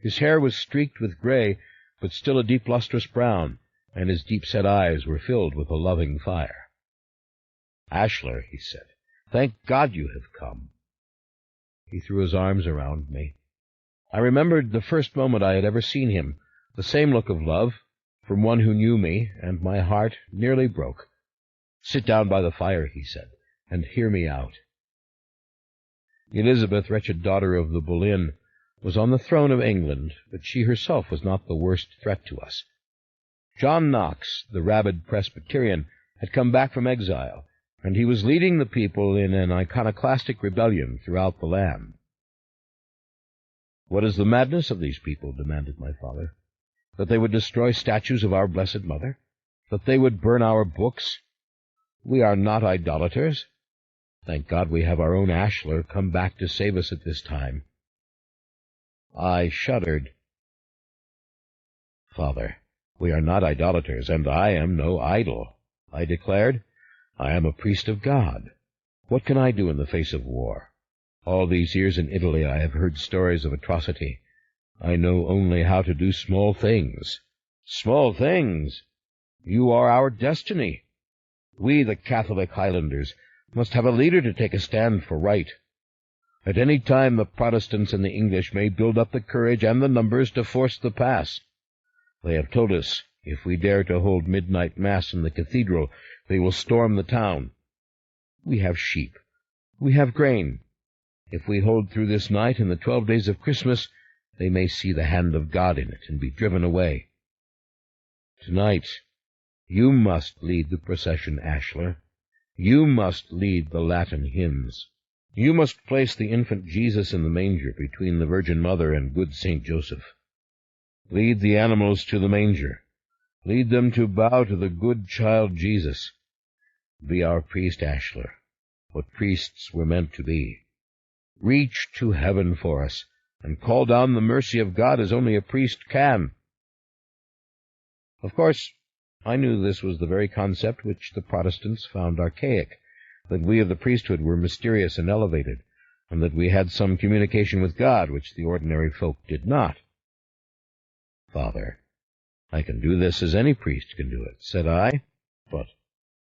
His hair was streaked with gray, but still a deep lustrous brown, and his deep-set eyes were filled with a loving fire. "Ashler," he said, "thank God you have come." He threw his arms around me. I remembered the first moment I had ever seen him, the same look of love, from one who knew me, and my heart nearly broke. "Sit down by the fire," he said, "and hear me out." Elizabeth, wretched daughter of the Boleyn, was on the throne of England, but she herself was not the worst threat to us. John Knox, the rabid Presbyterian, had come back from exile, and he was leading the people in an iconoclastic rebellion throughout the land. "What is the madness of these people?" demanded my father. "That they would destroy statues of our Blessed Mother? That they would burn our books? We are not idolaters. Thank God we have our own Ashler come back to save us at this time." I shuddered. "Father, we are not idolaters, and I am no idol," I declared. "I am a priest of God. What can I do in the face of war? All these years in Italy I have heard stories of atrocity. I know only how to do small things." "Small things? You are our destiny. We, the Catholic Highlanders, must have a leader to take a stand for right. At any time the Protestants and the English may build up the courage and the numbers to force the pass. They have told us, if we dare to hold midnight mass in the cathedral, they will storm the town. We have sheep. We have grain. If we hold through this night and the 12 days of Christmas, they may see the hand of God in it and be driven away. Tonight, you must lead the procession, Ashler. You must lead the Latin hymns. You must place the infant Jesus in the manger between the Virgin Mother and good Saint Joseph. Lead the animals to the manger. Lead them to bow to the good child Jesus. Be our priest, Ashler. what priests were meant to be. Reach to heaven for us, and call down the mercy of God as only a priest can. Of course, I knew this was the very concept which the Protestants found archaic, that we of the priesthood were mysterious and elevated, and that we had some communication with God which the ordinary folk did not. "Father, I can do this as any priest can do it," said I. "But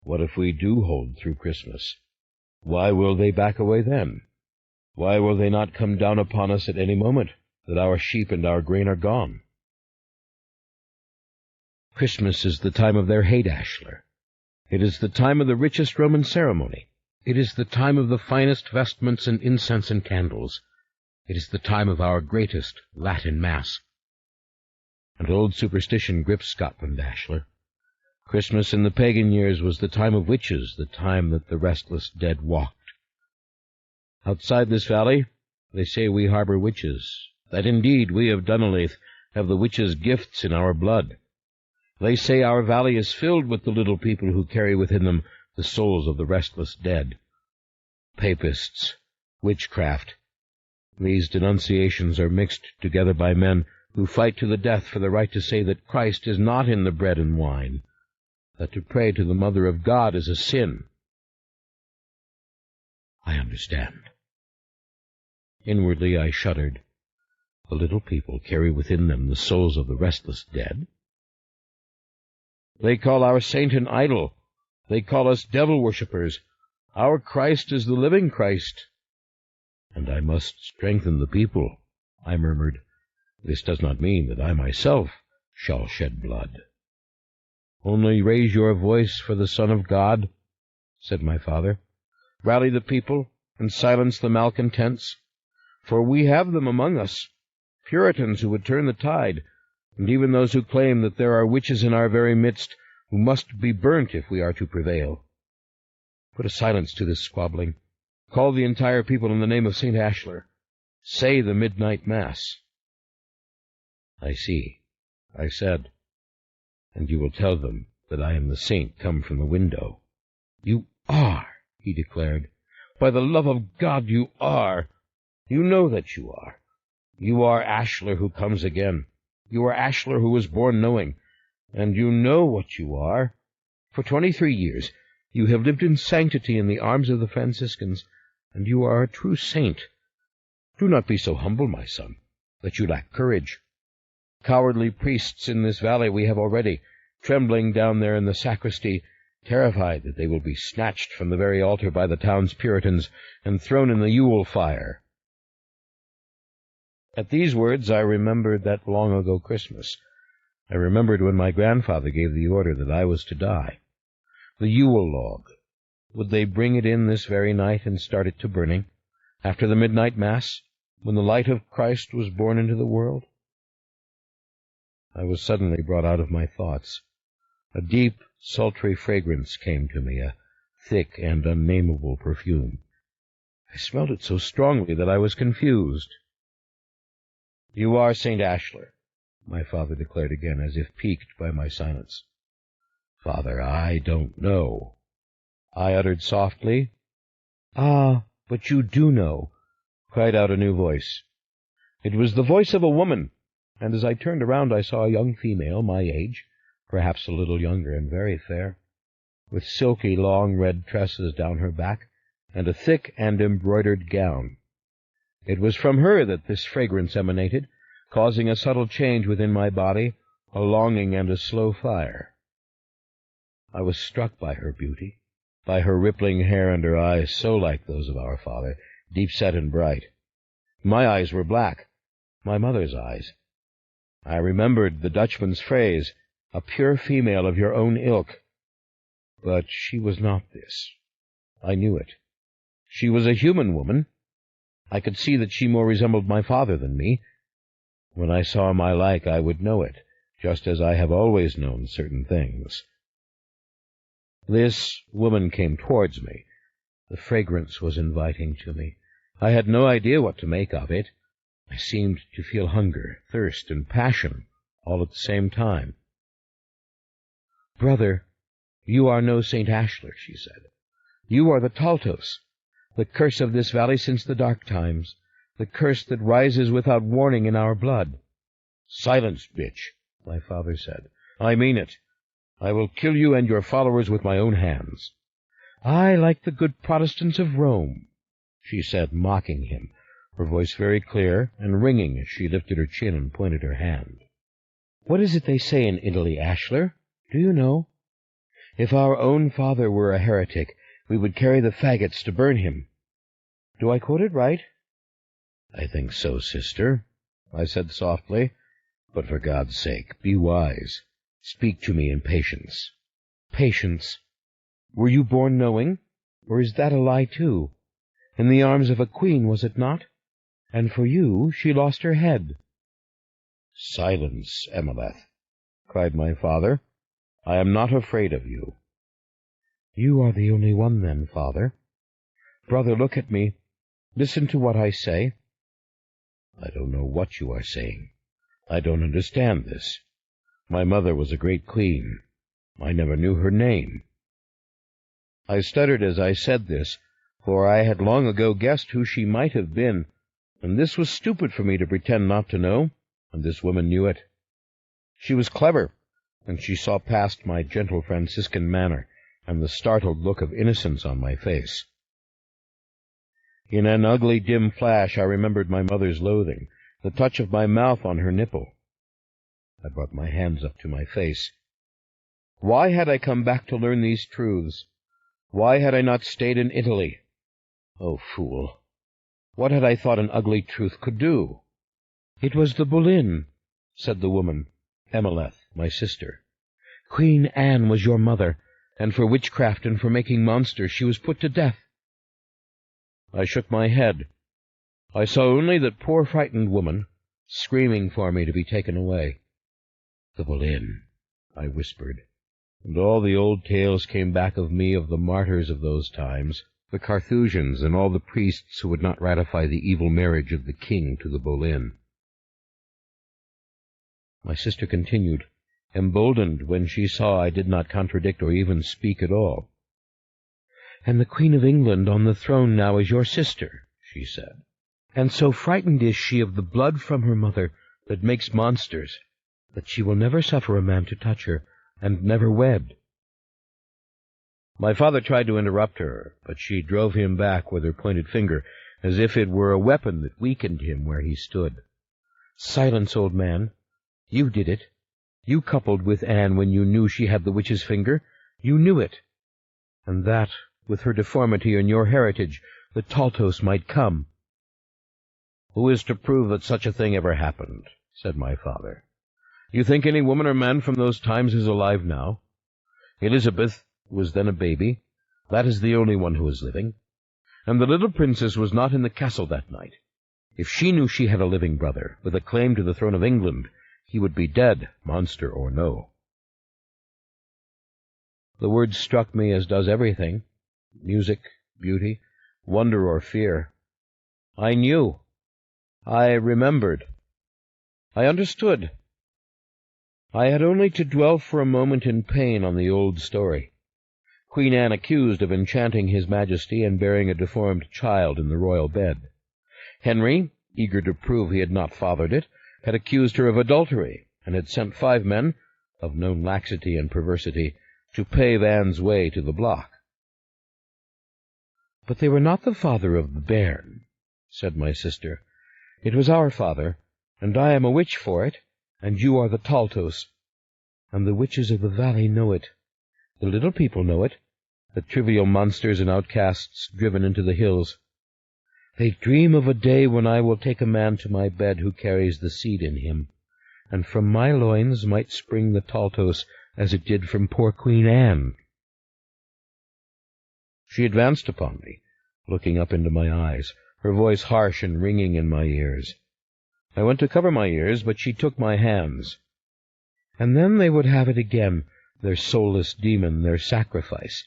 what if we do hold through Christmas? Why will they back away then? Why will they not come down upon us at any moment, that our sheep and our grain are gone?" Christmas is the time of their hate-ashlar. It is the time of the richest Roman ceremony. It is the time of the finest vestments and incense and candles. It is the time of our greatest Latin Mass. And old superstition grips Scotland ashlar. Christmas in the pagan years was the time of witches, the time that the restless dead walked. Outside this valley, they say we harbor witches, that indeed we of Dunolaith have the witches' gifts in our blood. They say our valley is filled with the little people who carry within them the souls of the restless dead. Papists, witchcraft, these denunciations are mixed together by men who fight to the death for the right to say that Christ is not in the bread and wine, that to pray to the Mother of God is a sin. I understand. Inwardly I shuddered. The little people carry within them the souls of the restless dead? They call our saint an idol. They call us devil-worshippers. Our Christ is the living Christ. And I must strengthen the people, I murmured. This does not mean that I myself shall shed blood. Only raise your voice for the Son of God, said my father. Rally the people and silence the malcontents, for we have them among us, Puritans who would turn the tide, and even those who claim that there are witches in our very midst who must be burnt if we are to prevail. Put a silence to this squabbling. Call the entire people in the name of St. Ashlar. Say the midnight Mass. I see, I said, and you will tell them that I am the saint come from the window. You are, he declared. By the love of God, you are. You know that you are. You are Ashlar who comes again. You are Ashlar who was born knowing, and you know what you are. For 23 years you have lived in sanctity in the arms of the Franciscans, and you are a true saint. Do not be so humble, my son, that you lack courage. Cowardly priests in this valley we have already, trembling down there in the sacristy, terrified that they will be snatched from the very altar by the town's Puritans and thrown in the Yule fire. At these words I remembered that long-ago Christmas. I remembered when my grandfather gave the order that I was to die. The Yule log. Would they bring it in this very night and start it to burning, after the midnight Mass, when the light of Christ was born into the world? I was suddenly brought out of my thoughts. A deep, sultry fragrance came to me, a thick and unnameable perfume. I smelled it so strongly that I was confused. You are St. Ashlar, my father declared again, as if piqued by my silence. Father, I don't know. I uttered softly. Ah, but you do know, cried out a new voice. It was the voice of a woman, and as I turned around I saw a young female, my age, perhaps a little younger, and very fair, with silky long red tresses down her back, and a thick and embroidered gown. It was from her that this fragrance emanated, causing a subtle change within my body, a longing and a slow fire. I was struck by her beauty, by her rippling hair and her eyes so like those of our father, deep-set and bright. My eyes were black, my mother's eyes. I remembered the Dutchman's phrase, a pure female of your own ilk. But she was not this. I knew it. She was a human woman. I could see that she more resembled my father than me. When I saw my like, I would know it, just as I have always known certain things. This woman came towards me. The fragrance was inviting to me. I had no idea what to make of it. I seemed to feel hunger, thirst, and passion all at the same time. Brother, you are no St. Ashlar, she said. You are the Taltos, the curse of this valley since the dark times, the curse that rises without warning in our blood." "Silence, bitch," my father said. "I mean it. I will kill you and your followers with my own hands." "I like the good Protestants of Rome," she said, mocking him, her voice very clear and ringing as she lifted her chin and pointed her hand. "What is it they say in Italy, Ashler? Do you know? If our own father were a heretic, we would carry the faggots to burn him. Do I quote it right?" "I think so, sister," I said softly. "But for God's sake, be wise. Speak to me in patience." "Patience? Were you born knowing? Or is that a lie, too? In the arms of a queen, was it not? And for you, she lost her head." "Silence, Emeleth," cried my father. "I am not afraid of you." "You are the only one, then, father. Brother, look at me. Listen to what I say." "I don't know what you are saying. I don't understand this. My mother was a great queen. I never knew her name." I stuttered as I said this, for I had long ago guessed who she might have been, and this was stupid for me to pretend not to know, and this woman knew it. She was clever, and she saw past my gentle Franciscan manner and the startled look of innocence on my face. In an ugly, dim flash I remembered my mother's loathing, the touch of my mouth on her nipple. I brought my hands up to my face. Why had I come back to learn these truths? Why had I not stayed in Italy? Oh, fool! What had I thought an ugly truth could do? "It was the Boleyn," said the woman, Emeleth, my sister. "Queen Anne was your mother, and for witchcraft and for making monsters she was put to death." I shook my head. I saw only that poor frightened woman, screaming for me to be taken away. "The Boleyn," I whispered, and all the old tales came back of me of the martyrs of those times, the Carthusians and all the priests who would not ratify the evil marriage of the king to the Boleyn. My sister continued, emboldened when she saw I did not contradict or even speak at all. "And the Queen of England on the throne now is your sister," she said. "And so frightened is she of the blood from her mother that makes monsters, that she will never suffer a man to touch her, and never wed." My father tried to interrupt her, but she drove him back with her pointed finger, as if it were a weapon that weakened him where he stood. "Silence, old man. You did it. You coupled with Anne when you knew she had the witch's finger. You knew it. And that, with her deformity and your heritage, the Taltos might come." "Who is to prove that such a thing ever happened?" said my father. "You think any woman or man from those times is alive now? Elizabeth was then a baby. That is the only one who is living. And the little princess was not in the castle that night. If she knew she had a living brother, with a claim to the throne of England, he would be dead, monster or no." The words struck me as does everything, music, beauty, wonder or fear. I knew. I remembered. I understood. I had only to dwell for a moment in pain on the old story. Queen Anne accused of enchanting his majesty and bearing a deformed child in the royal bed. Henry, eager to prove he had not fathered it, had accused her of adultery, and had sent 5 men, of known laxity and perversity, to pave Anne's way to the block. "But they were not the father of the bairn," said my sister. "It was our father, and I am a witch for it, and you are the Taltos. And the witches of the valley know it. The little people know it, the trivial monsters and outcasts driven into the hills. They dream of a day when I will take a man to my bed who carries the seed in him, and from my loins might spring the Taltos as it did from poor Queen Anne." She advanced upon me, looking up into my eyes, her voice harsh and ringing in my ears. I went to cover my ears, but she took my hands. "And then they would have it again, their soulless demon, their sacrifice,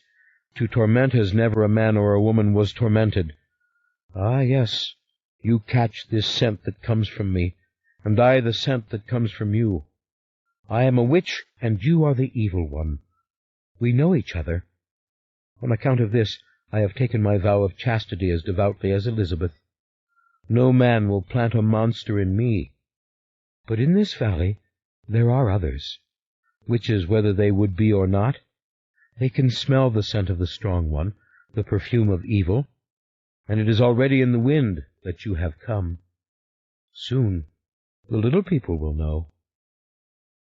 to torment as never a man or a woman was tormented. Ah, yes, you catch this scent that comes from me, and I the scent that comes from you. I am a witch, and you are the evil one. We know each other. On account of this, I have taken my vow of chastity as devoutly as Elizabeth. No man will plant a monster in me. But in this valley there are others, witches whether they would be or not. They can smell the scent of the strong one, the perfume of evil, and it is already in the wind that you have come. Soon the little people will know.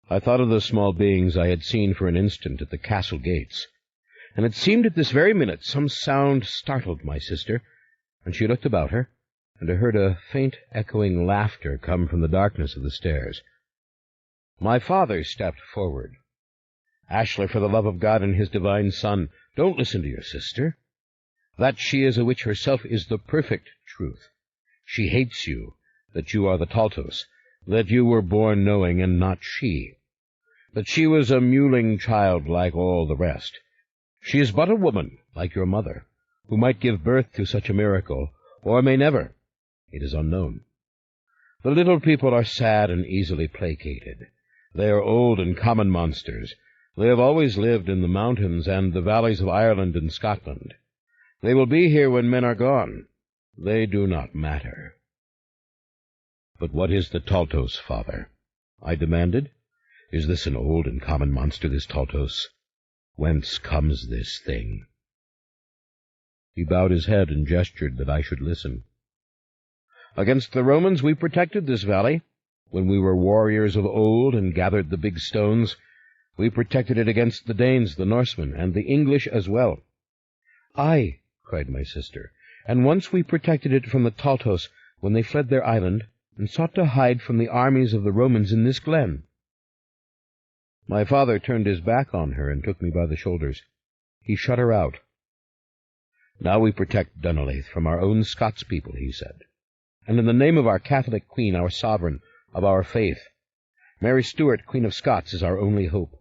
I thought of the small beings I had seen for an instant at the castle gates, and it seemed at this very minute some sound startled my sister, and she looked about her, and I heard a faint echoing laughter come from the darkness of the stairs. My father stepped forward. "Ashler, for the love of God and his divine Son, don't listen to your sister. That she is a witch herself is the perfect truth. She hates you, that you are the Taltos, that you were born knowing and not she, that she was a mewling child like all the rest. She is but a woman, like your mother, who might give birth to such a miracle, or may never. It is unknown. The little people are sad and easily placated. They are old and common monsters. They have always lived in the mountains and the valleys of Ireland and Scotland. They will be here when men are gone. They do not matter." "But what is the Taltos, father?" I demanded. "Is this an old and common monster, this Taltos? Whence comes this thing?" He bowed his head and gestured that I should listen. "Against the Romans we protected this valley. When we were warriors of old and gathered the big stones, we protected it against the Danes, the Norsemen, and the English as well." "Aye," cried my sister, "and once we protected it from the Taltos when they fled their island and sought to hide from the armies of the Romans in this glen." My father turned his back on her and took me by the shoulders. He shut her out. "Now we protect Dunolaith from our own Scots people," he said, "and in the name of our Catholic Queen, our sovereign, of our faith. Mary Stuart, Queen of Scots, is our only hope.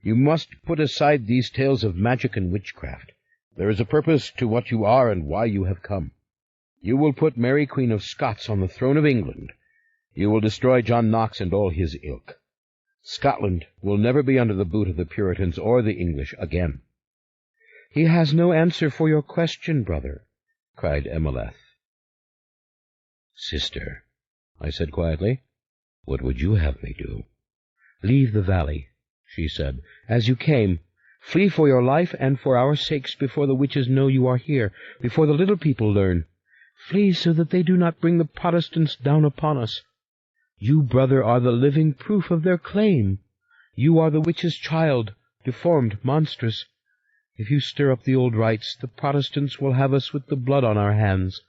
You must put aside these tales of magic and witchcraft. There is a purpose to what you are and why you have come. You will put Mary, Queen of Scots, on the throne of England. You will destroy John Knox and all his ilk. Scotland will never be under the boot of the Puritans or the English again." "He has no answer for your question, brother," cried Emeleth. "Sister," I said quietly, "what would you have me do?" "Leave the valley," she said, "as you came. Flee for your life and for our sakes before the witches know you are here, before the little people learn. Flee so that they do not bring the Protestants down upon us. You, brother, are the living proof of their claim. You are the witch's child, deformed, monstrous. If you stir up the old rites, the Protestants will have us with the blood on our hands.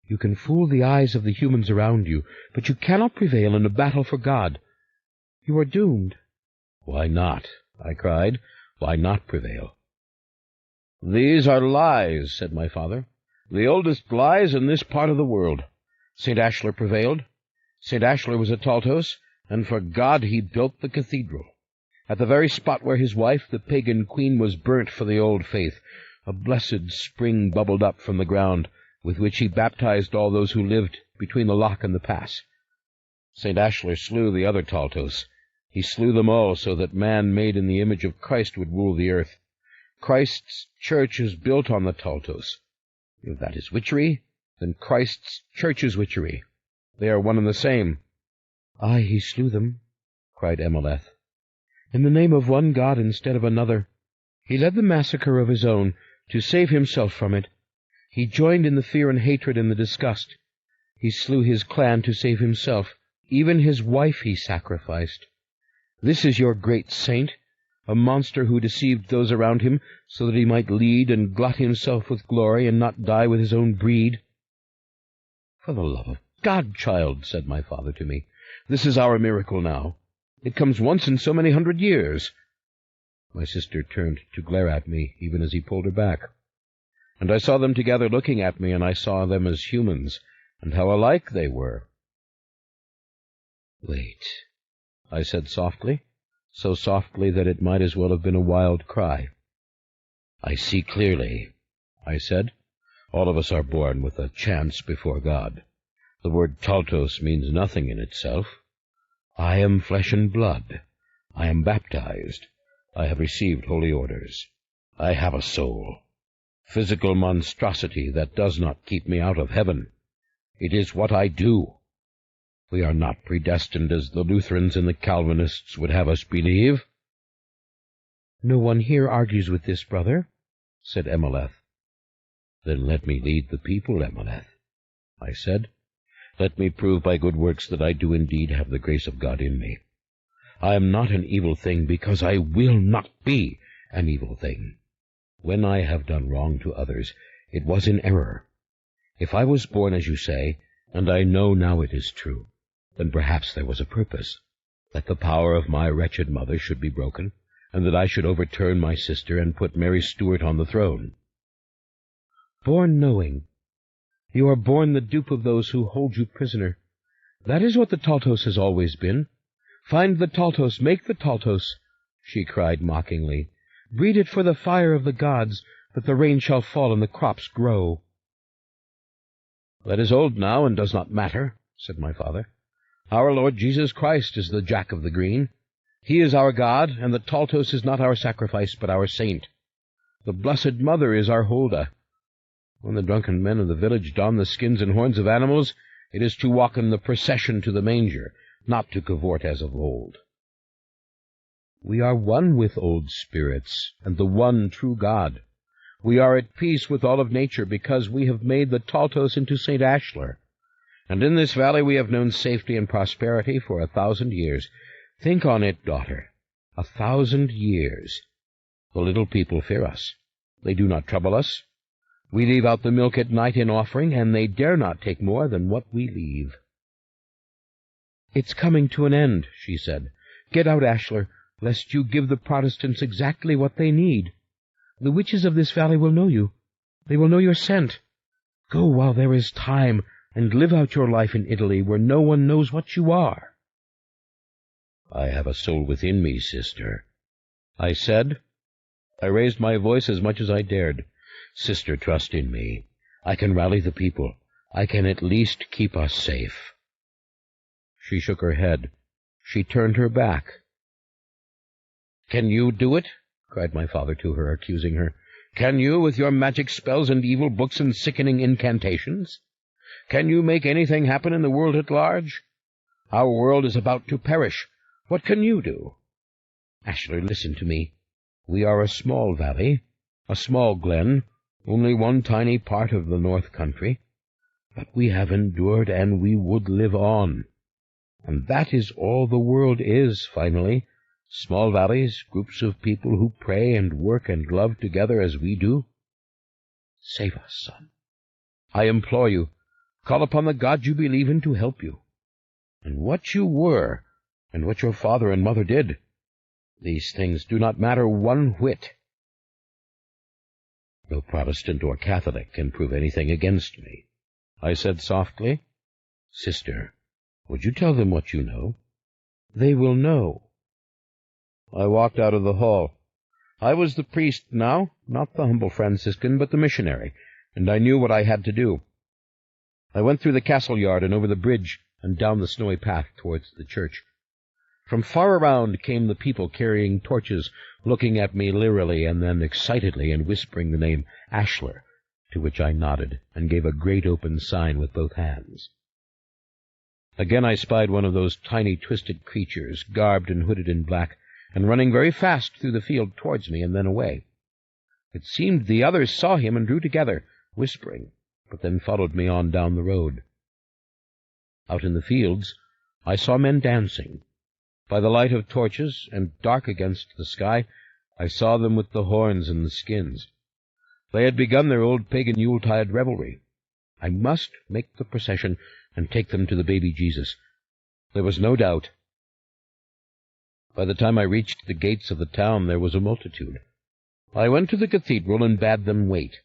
You can fool the eyes of the humans around you, but you cannot prevail in a battle for God. You are doomed." "Why not?" I cried. "Why not prevail?" "These are lies," said my father, "the oldest lies in this part of the world. St. Ashler prevailed. St. Ashler was a Taltos, and for God he built the cathedral. At the very spot where his wife, the pagan queen, was burnt for the old faith, a blessed spring bubbled up from the ground, with which he baptized all those who lived between the loch and the pass. St. Ashler slew the other Taltos. He slew them all so that man made in the image of Christ would rule the earth. Christ's church is built on the Taltos. If that is witchery, then Christ's church is witchery. They are one and the same." "Aye, he slew them," cried Emeleth, "in the name of one God instead of another. He led the massacre of his own to save himself from it. He joined in the fear and hatred and the disgust. He slew his clan to save himself. Even his wife he sacrificed. This is your great saint, a monster who deceived those around him so that he might lead and glut himself with glory and not die with his own breed." "For the love of God, child," said my father to me, "this is our miracle now. It comes once in so many 100 years. My sister turned to glare at me, even as he pulled her back. And I saw them together looking at me, and I saw them as humans, and how alike they were. "Wait," I said softly, so softly that it might as well have been a wild cry. "I see clearly," I said. "All of us are born with a chance before God. The word Taltos means nothing in itself. I am flesh and blood. I am baptized. I have received holy orders. I have a soul. physical monstrosity that does not keep me out of heaven. It is what I do. We are not predestined as the Lutherans and the Calvinists would have us believe." "No one here argues with this, brother," said Emeleth. "Then let me lead the people, Emeleth," I said. "Let me prove by good works that I do indeed have the grace of God in me. I am not an evil thing because I will not be an evil thing. When I have done wrong to others, it was in error. If I was born, as you say, and I know now it is true, then perhaps there was a purpose, that the power of my wretched mother should be broken, and that I should overturn my sister and put Mary Stuart on the throne." "Born knowing. You are born the dupe of those who hold you prisoner. That is what the Taltos has always been. Find the Taltos, make the Taltos," she cried mockingly. "Breed it for the fire of the gods, that the rain shall fall and the crops grow." "That is old now and does not matter," said my father. "Our Lord Jesus Christ is the Jack of the Green. He is our God, and the Taltos is not our sacrifice, but our saint. The Blessed Mother is our Huldah. When the drunken men of the village don the skins and horns of animals, it is to walk in the procession to the manger, not to cavort as of old." "We are one with old spirits, and the one true God. We are at peace with all of nature, because we have made the Taltos into St. Ashlar. And in this valley we have known safety and prosperity for 1,000 years. Think on it, daughter, 1,000 years. The little people fear us. They do not trouble us. We leave out the milk at night in offering, and they dare not take more than what we leave." "It's coming to an end," she said. "Get out, Ashlar, lest you give the Protestants exactly what they need. The witches of this valley will know you. They will know your scent. Go while there is time, and live out your life in Italy, where no one knows what you are." "I have a soul within me, sister," I said. I raised my voice as much as I dared. "Sister, trust in me. I can rally the people. I can at least keep us safe." She shook her head. She turned her back. "Can you do it?" cried my father to her, accusing her. "Can you, with your magic spells and evil books and sickening incantations? Can you make anything happen in the world at large? Our world is about to perish. What can you do?" "Ashlar, listen to me. We are a small valley, a small glen, only one tiny part of the north country. But we have endured, and we would live on. And that is all the world is, finally. Small valleys, groups of people who pray and work and love together as we do. Save us, son. I implore you, call upon the God you believe in to help you. And what you were, and what your father and mother did, these things do not matter one whit. No Protestant or Catholic can prove anything against me," I said softly. "Sister, would you tell them what you know?" "They will know." I walked out of the hall. I was the priest now, not the humble Franciscan, but the missionary, and I knew what I had to do. I went through the castle yard and over the bridge and down the snowy path towards the church. From far around came the people carrying torches, looking at me leerily and then excitedly and whispering the name Ashlar, to which I nodded and gave a great open sign with both hands. Again I spied one of those tiny twisted creatures, garbed and hooded in black, and running very fast through the field towards me and then away. It seemed the others saw him and drew together, whispering, but then followed me on down the road. Out in the fields I saw men dancing. By the light of torches, and dark against the sky, I saw them with the horns and the skins. They had begun their old pagan Yuletide revelry. I must make the procession and take them to the baby Jesus. There was no doubt. By the time I reached the gates of the town, there was a multitude. I went to the cathedral and bade them wait.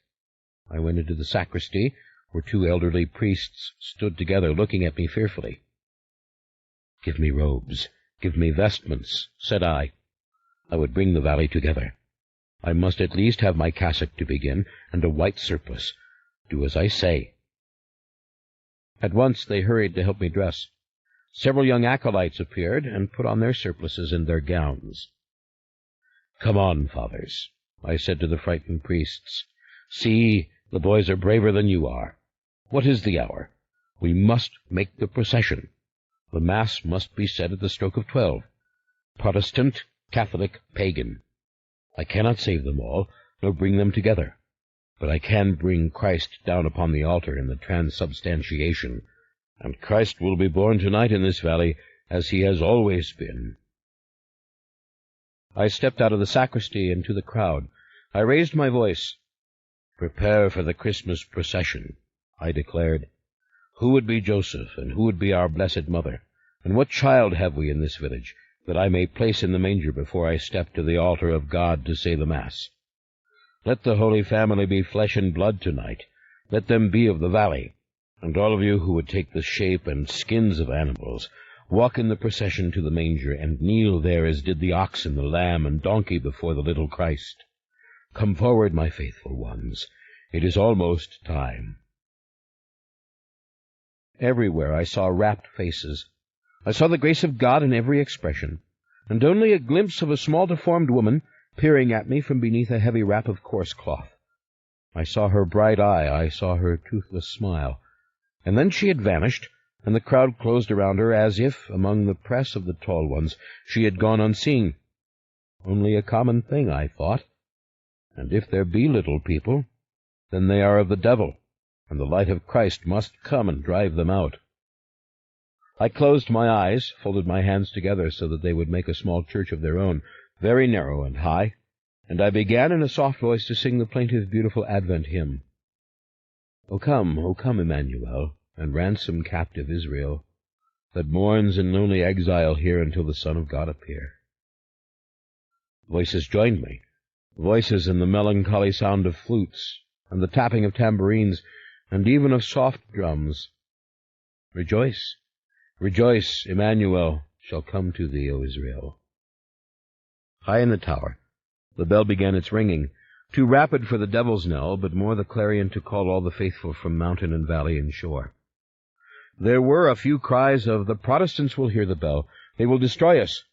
I went into the sacristy, where 2 elderly priests stood together, looking at me fearfully. "Give me robes, give me vestments," said I. I would bring the valley together. I must at least have my cassock to begin, and a white surplice. Do as I say. At once they hurried to help me dress. Several young acolytes appeared and put on their surplices and their gowns. "Come on, fathers," I said to the frightened priests. See, the boys are braver than you are. What is the hour? We must make the procession. The Mass must be said at the stroke of 12. Protestant, Catholic, pagan. I cannot save them all, nor bring them together. But I can bring Christ down upon the altar in the transubstantiation, and Christ will be born tonight in this valley, as he has always been. I stepped out of the sacristy into the crowd. I raised my voice. "Prepare for the Christmas procession," I declared. "Who would be Joseph, and who would be our Blessed Mother? And what child have we in this village, that I may place in the manger before I step to the altar of God to say the Mass? Let the Holy Family be flesh and blood tonight. Let them be of the valley. And all of you who would take the shape and skins of animals, walk in the procession to the manger, and kneel there as did the oxen, the lamb, and donkey before the little Christ. Come forward, my faithful ones. It is almost time." Everywhere I saw rapt faces. I saw the grace of God in every expression, and only a glimpse of a small deformed woman peering at me from beneath a heavy wrap of coarse cloth. I saw her bright eye, I saw her toothless smile, and then she had vanished, and the crowd closed around her as if, among the press of the tall ones, she had gone unseen. Only a common thing, I thought, and if there be little people, then they are of the devil, and the light of Christ must come and drive them out. I closed my eyes, folded my hands together so that they would make a small church of their own, very narrow and high, and I began in a soft voice to sing the plaintive, beautiful Advent hymn. O come, Emmanuel, and ransom captive Israel, that mourns in lonely exile here until the Son of God appear. Voices joined me, voices in the melancholy sound of flutes, and the tapping of tambourines, and even of soft drums. Rejoice, rejoice, Emmanuel shall come to thee, O Israel. High in the tower, the bell began its ringing, too rapid for the devil's knell, but more the clarion to call all the faithful from mountain and valley and shore. There were a few cries of, "The Protestants will hear the bell, they will destroy us,"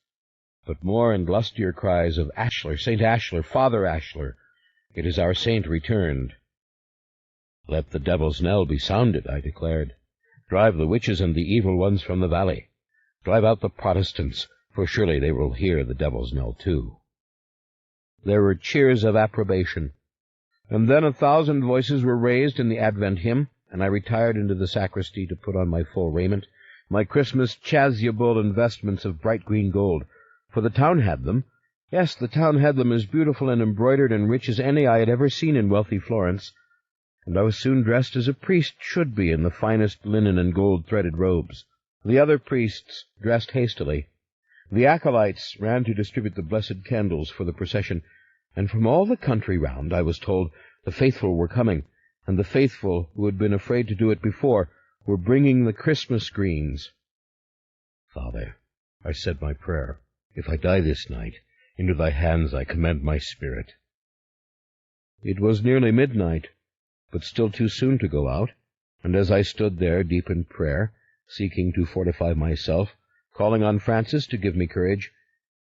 but more and lustier cries of, "Ashler, St. Ashler, Father Ashler, it is our saint returned." "Let the devil's knell be sounded," I declared. "Drive the witches and the evil ones from the valley. Drive out the Protestants, for surely they will hear the devil's knell too." There were cheers of approbation, and then 1,000 voices were raised in the Advent hymn, and I retired into the sacristy to put on my full raiment, my Christmas chasuble and vestments of bright green gold, for the town had them. Yes, the town had them as beautiful and embroidered and rich as any I had ever seen in wealthy Florence, and I was soon dressed as a priest should be in the finest linen and gold-threaded robes. The other priests dressed hastily. The acolytes ran to distribute the blessed candles for the procession, and from all the country round, I was told, the faithful were coming, and the faithful who had been afraid to do it before were bringing the Christmas greens. "Father," I said my prayer, "if I die this night, into thy hands I commend my spirit." It was nearly midnight, but still too soon to go out, and as I stood there deep in prayer, seeking to fortify myself, calling on Francis to give me courage,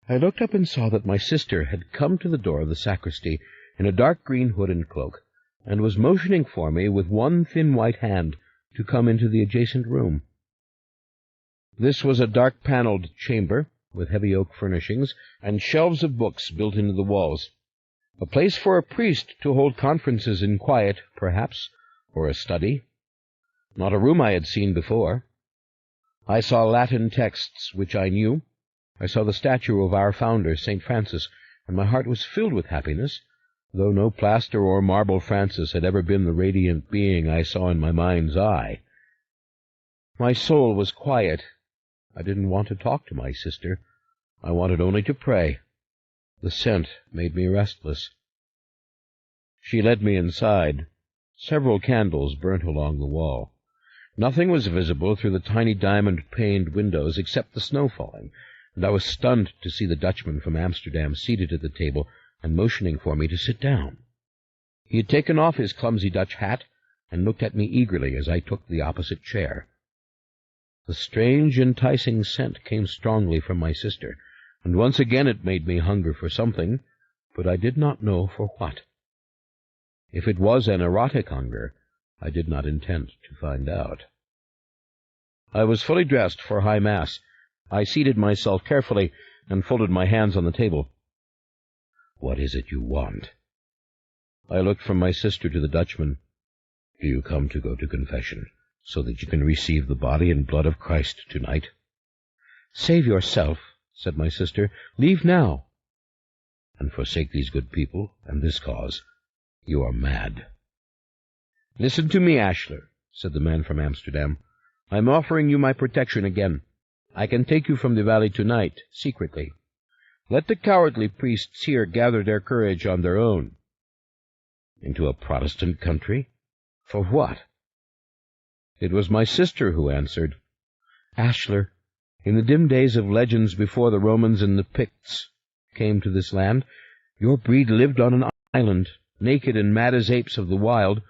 I looked up and saw that my sister had come to the door of the sacristy in a dark green hood and cloak, and was motioning for me with one thin white hand to come into the adjacent room. This was a dark-panelled chamber, with heavy oak furnishings, and shelves of books built into the walls. A place for a priest to hold conferences in quiet, perhaps, or a study. Not a room I had seen before. I saw Latin texts which I knew. I saw the statue of our founder, St. Francis, and my heart was filled with happiness, though no plaster or marble Francis had ever been the radiant being I saw in my mind's eye. My soul was quiet. I didn't want to talk to my sister. I wanted only to pray. The scent made me restless. She led me inside. Several candles burnt along the wall. Nothing was visible through the tiny diamond-paned windows except the snow falling, and I was stunned to see the Dutchman from Amsterdam seated at the table and motioning for me to sit down. He had taken off his clumsy Dutch hat and looked at me eagerly as I took the opposite chair. The strange, enticing scent came strongly from my sister, and once again it made me hunger for something, but I did not know for what. If it was an erotic hunger, I did not intend to find out. I was fully dressed for high mass. I seated myself carefully and folded my hands on the table. "What is it you want?" I looked from my sister to the Dutchman. "Do you come to go to confession, so that you can receive the body and blood of Christ tonight?" "Save yourself," said my sister. "Leave now." "And forsake these good people and this cause? You are mad." "Listen to me, Ashler," said the man from Amsterdam. "I am offering you my protection again. I can take you from the valley tonight, secretly. Let the cowardly priests here gather their courage on their own." "Into a Protestant country? For what?" It was my sister who answered. "Ashler, in the dim days of legends before the Romans and the Picts came to this land, your breed lived on an island, naked and mad as apes of the wild,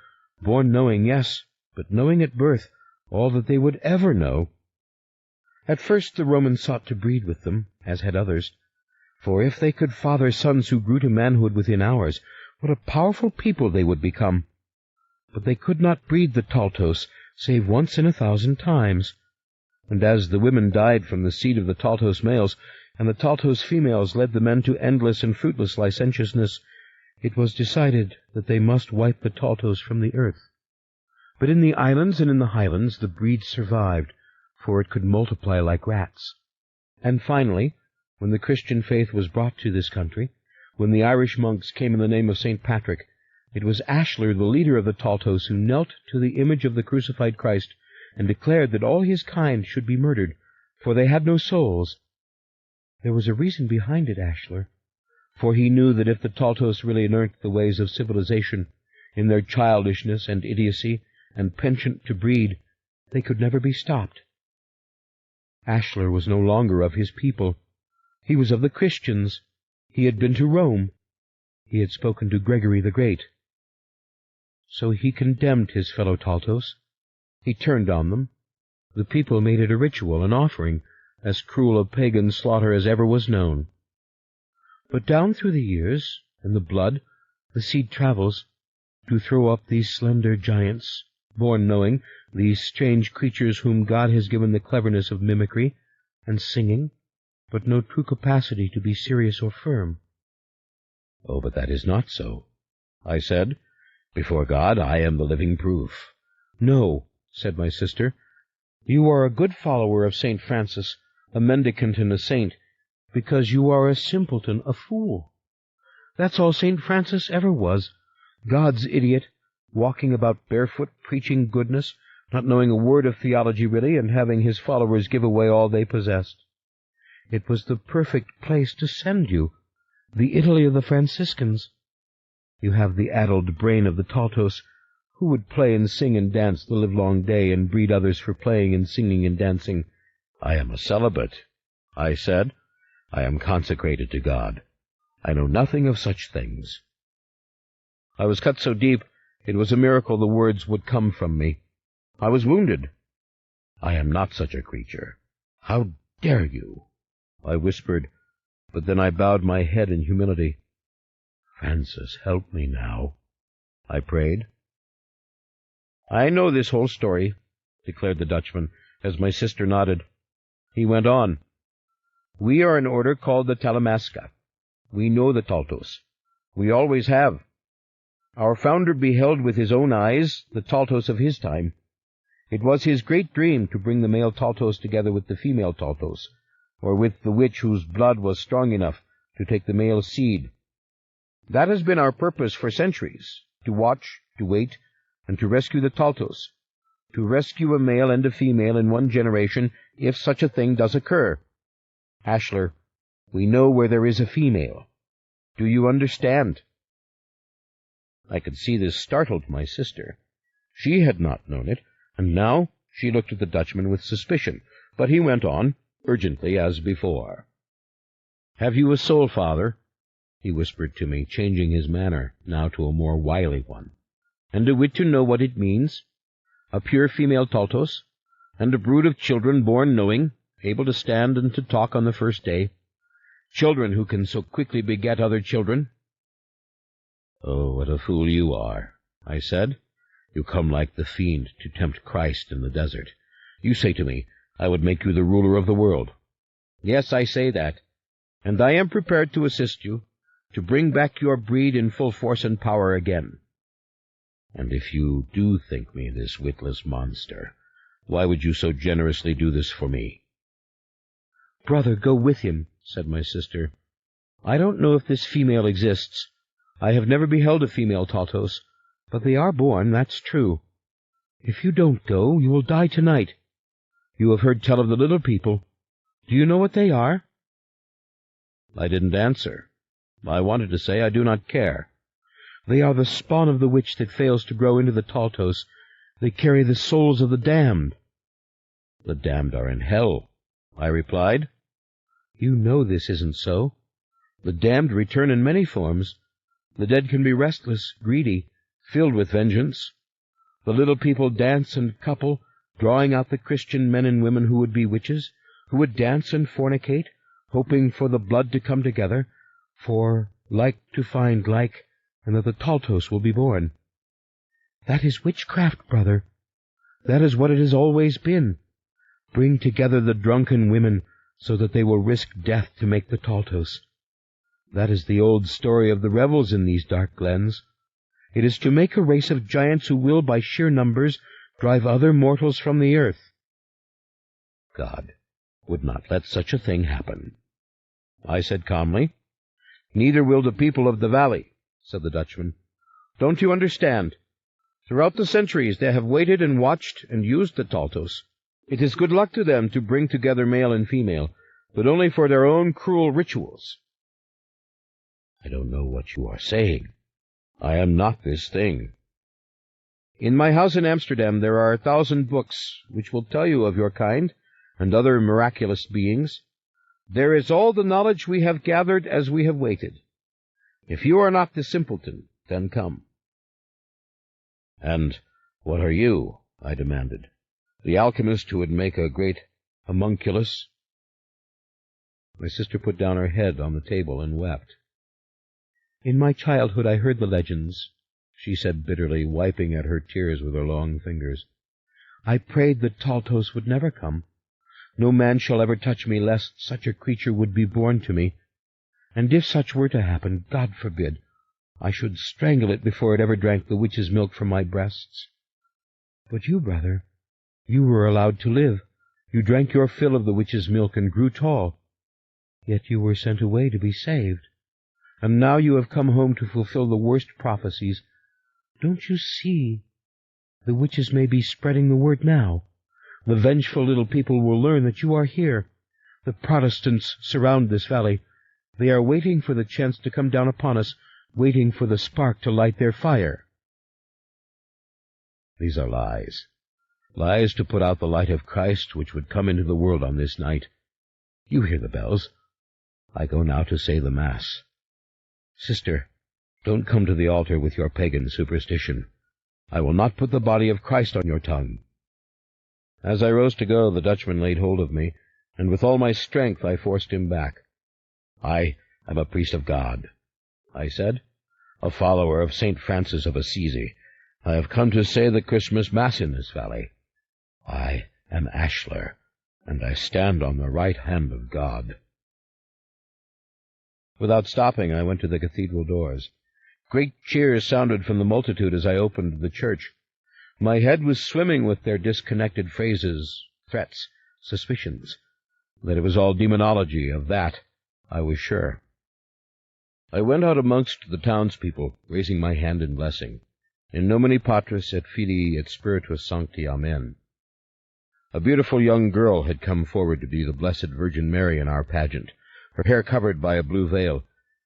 born knowing, yes, but knowing at birth all that they would ever know. At first the Romans sought to breed with them, as had others, for if they could father sons who grew to manhood within hours, what a powerful people they would become. But they could not breed the Taltos, save once in 1,000 times. And as the women died from the seed of the Taltos males, and the Taltos females led the men to endless and fruitless licentiousness, it was decided that they must wipe the Taltos from the earth. But in the islands and in the highlands the breed survived, for it could multiply like rats. And finally, when the Christian faith was brought to this country, when the Irish monks came in the name of St. Patrick, it was Ashler, the leader of the Taltos, who knelt to the image of the crucified Christ and declared that all his kind should be murdered, for they had no souls. There was a reason behind it, Ashler, for he knew that if the Taltos really learnt the ways of civilization, in their childishness and idiocy and penchant to breed, they could never be stopped. Ashler was no longer of his people. He was of the Christians. He had been to Rome. He had spoken to Gregory the Great. So he condemned his fellow Taltos. He turned on them. The people made it a ritual, an offering, as cruel a pagan slaughter as ever was known. But down through the years, and the blood, the seed travels, to throw up these slender giants, born knowing, these strange creatures whom God has given the cleverness of mimicry and singing, but no true capacity to be serious or firm. "Oh, but that is not so," I said. "Before God, I am the living proof." "No," said my sister. "You are a good follower of St. Francis, a mendicant and a saint, because you are a simpleton, a fool. That's all St. Francis ever was, God's idiot, walking about barefoot, preaching goodness, not knowing a word of theology really, and having his followers give away all they possessed. It was the perfect place to send you, the Italy of the Franciscans. You have the addled brain of the Taltos, who would play and sing and dance the livelong day and breed others for playing and singing and dancing." "I am a celibate," I said. "I am consecrated to God. I know nothing of such things." I was cut so deep, it was a miracle the words would come from me. I was wounded. "I am not such a creature. How dare you?" I whispered, but then I bowed my head in humility. "Francis, help me now," I prayed. "I know this whole story," declared the Dutchman, as my sister nodded. He went on. "We are an order called the Talamasca. We know the Taltos. We always have. Our founder beheld with his own eyes the Taltos of his time. It was his great dream to bring the male Taltos together with the female Taltos, or with the witch whose blood was strong enough to take the male seed. That has been our purpose for centuries, to watch, to wait, and to rescue the Taltos, to rescue a male and a female in one generation, if such a thing does occur. Ashler, we know where there is a female. Do you understand?" I could see this startled my sister. She had not known it, and now she looked at the Dutchman with suspicion, but he went on, urgently as before. "Have you a soul, father?" he whispered to me, changing his manner now to a more wily one. "And a wit to know what it means? A pure female Taltos, and a brood of children born knowing, able to stand and to talk on the first day, children who can so quickly beget other children?" "Oh, what a fool you are," I said. "You come like the fiend to tempt Christ in the desert. You say to me, I would make you the ruler of the world. Yes, I say that, and I am prepared to assist you, to bring back your breed in full force and power again. And if you do think me this witless monster, why would you so generously do this for me?" "Brother, go with him," said my sister. "I don't know if this female exists. I have never beheld a female Taltos, but they are born, that's true. If you don't go, you will die tonight. You have heard tell of the little people. Do you know what they are?" I didn't answer. I wanted to say I do not care. "They are the spawn of the witch that fails to grow into the Taltos. They carry the souls of the damned." "The damned are in hell," I replied. "You know this isn't so. The damned return in many forms. The dead can be restless, greedy, filled with vengeance. The little people dance and couple, drawing out the Christian men and women who would be witches, who would dance and fornicate, hoping for the blood to come together, for like to find like, and that the Taltos will be born. That is witchcraft, brother. That is what it has always been. Bring together the drunken women so that they will risk death to make the Taltos. That is the old story of the revels in these dark glens. It is to make a race of giants who will, by sheer numbers, drive other mortals from the earth." "God would not let such a thing happen," I said calmly. "Neither will the people of the valley," said the Dutchman. "Don't you understand? Throughout the centuries they have waited and watched and used the Taltos. It is good luck to them to bring together male and female, but only for their own cruel rituals." "I don't know what you are saying. I am not this thing." "In my house in Amsterdam there are 1,000 books which will tell you of your kind and other miraculous beings. There is all the knowledge we have gathered as we have waited. If you are not the simpleton, then come." "And what are you?" I demanded. "The alchemist who would make a great homunculus?" My sister put down her head on the table and wept. "In my childhood I heard the legends," she said bitterly, wiping at her tears with her long fingers. "I prayed that Taltos would never come. No man shall ever touch me, lest such a creature would be born to me. And if such were to happen, God forbid, I should strangle it before it ever drank the witch's milk from my breasts. But you, brother, you were allowed to live. You drank your fill of the witch's milk and grew tall. Yet you were sent away to be saved. And now you have come home to fulfill the worst prophecies. Don't you see? The witches may be spreading the word now. The vengeful little people will learn that you are here. The Protestants surround this valley. They are waiting for the chance to come down upon us, waiting for the spark to light their fire." "These are lies. Lies to put out the light of Christ which would come into the world on this night. You hear the bells. I go now to say the Mass. Sister, don't come to the altar with your pagan superstition. I will not put the body of Christ on your tongue." As I rose to go, the Dutchman laid hold of me, and with all my strength I forced him back. "I am a priest of God," I said, "a follower of St. Francis of Assisi. I have come to say the Christmas Mass in this valley. I am Ashler, and I stand on the right hand of God." Without stopping, I went to the cathedral doors. Great cheers sounded from the multitude as I opened the church. My head was swimming with their disconnected phrases, threats, suspicions. That it was all demonology, of that I was sure. I went out amongst the townspeople, raising my hand in blessing. In nomine Patris et Filii et Spiritus Sancti. Amen. A beautiful young girl had come forward to be the Blessed Virgin Mary in our pageant, her hair covered by a blue veil,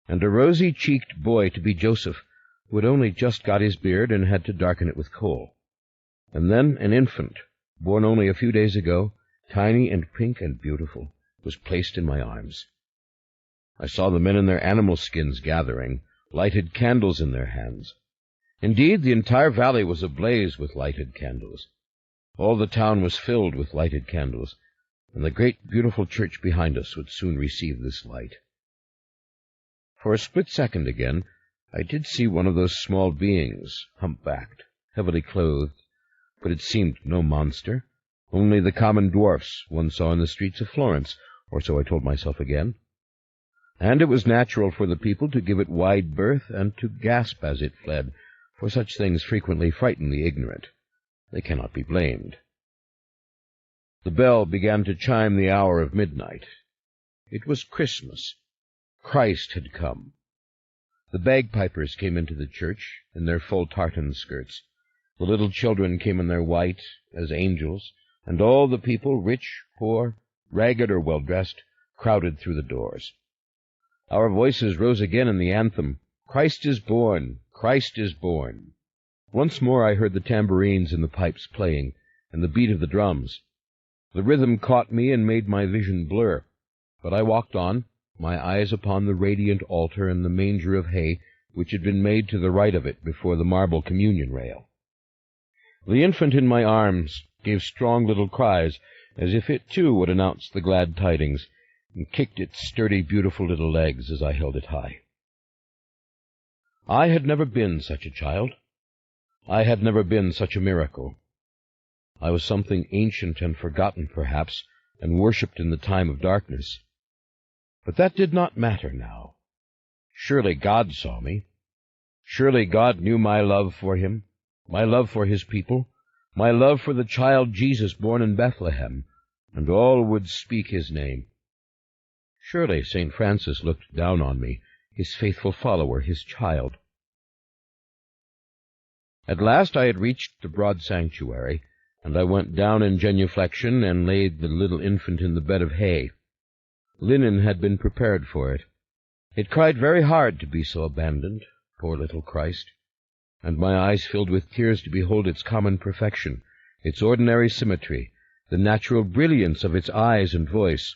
and a rosy-cheeked boy to be Joseph, who had only just got his beard and had to darken it with coal. And then an infant, born only a few days ago, tiny and pink and beautiful, was placed in my arms. I saw the men in their animal skins gathering, lighted candles in their hands. Indeed, the entire valley was ablaze with lighted candles. All the town was filled with lighted candles, and the great, beautiful church behind us would soon receive this light. For a split second again, I did see one of those small beings, humpbacked, heavily clothed, but it seemed no monster, only the common dwarfs one saw in the streets of Florence, or so I told myself again. And it was natural for the people to give it wide berth and to gasp as it fled, for such things frequently frighten the ignorant. They cannot be blamed. The bell began to chime the hour of midnight. It was Christmas. Christ had come. The bagpipers came into the church in their full tartan skirts. The little children came in their white, as angels, and all the people, rich, poor, ragged or well-dressed, crowded through the doors. Our voices rose again in the anthem, "Christ is born! Christ is born!" Once more I heard the tambourines and the pipes playing, and the beat of the drums. The rhythm caught me and made my vision blur, but I walked on, my eyes upon the radiant altar and the manger of hay which had been made to the right of it before the marble communion rail. The infant in my arms gave strong little cries, as if it too would announce the glad tidings, and kicked its sturdy, beautiful little legs as I held it high. I had never been such a child. I had never been such a miracle. I was something ancient and forgotten, perhaps, and worshipped in the time of darkness. But that did not matter now. Surely God saw me. Surely God knew my love for him, my love for his people, my love for the child Jesus born in Bethlehem, and all would speak his name. Surely St. Francis looked down on me, his faithful follower, his child. At last I had reached the broad sanctuary, and I went down in genuflection and laid the little infant in the bed of hay. Linen had been prepared for it. It cried very hard to be so abandoned, poor little Christ, and my eyes filled with tears to behold its common perfection, its ordinary symmetry, the natural brilliance of its eyes and voice.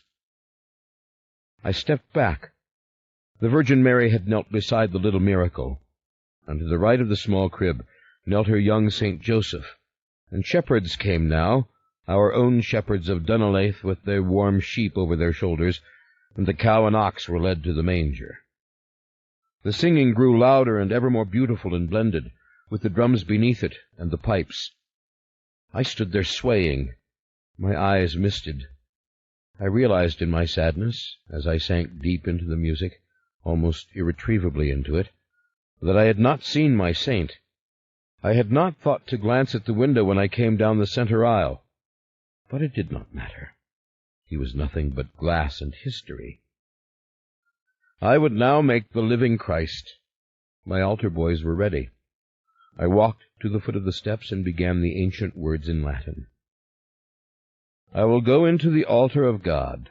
I stepped back. The Virgin Mary had knelt beside the little miracle, and to the right of the small crib knelt her young St. Joseph, and shepherds came now, our own shepherds of Dunolaith, with their warm sheep over their shoulders, and the cow and ox were led to the manger. The singing grew louder and ever more beautiful and blended, with the drums beneath it and the pipes. I stood there swaying, my eyes misted. I realized in my sadness, as I sank deep into the music, almost irretrievably into it, that I had not seen my saint. I had not thought to glance at the window when I came down the center aisle. But it did not matter. He was nothing but glass and history. I would now make the living Christ. My altar boys were ready. I walked to the foot of the steps and began the ancient words in Latin. I will go into the altar of God.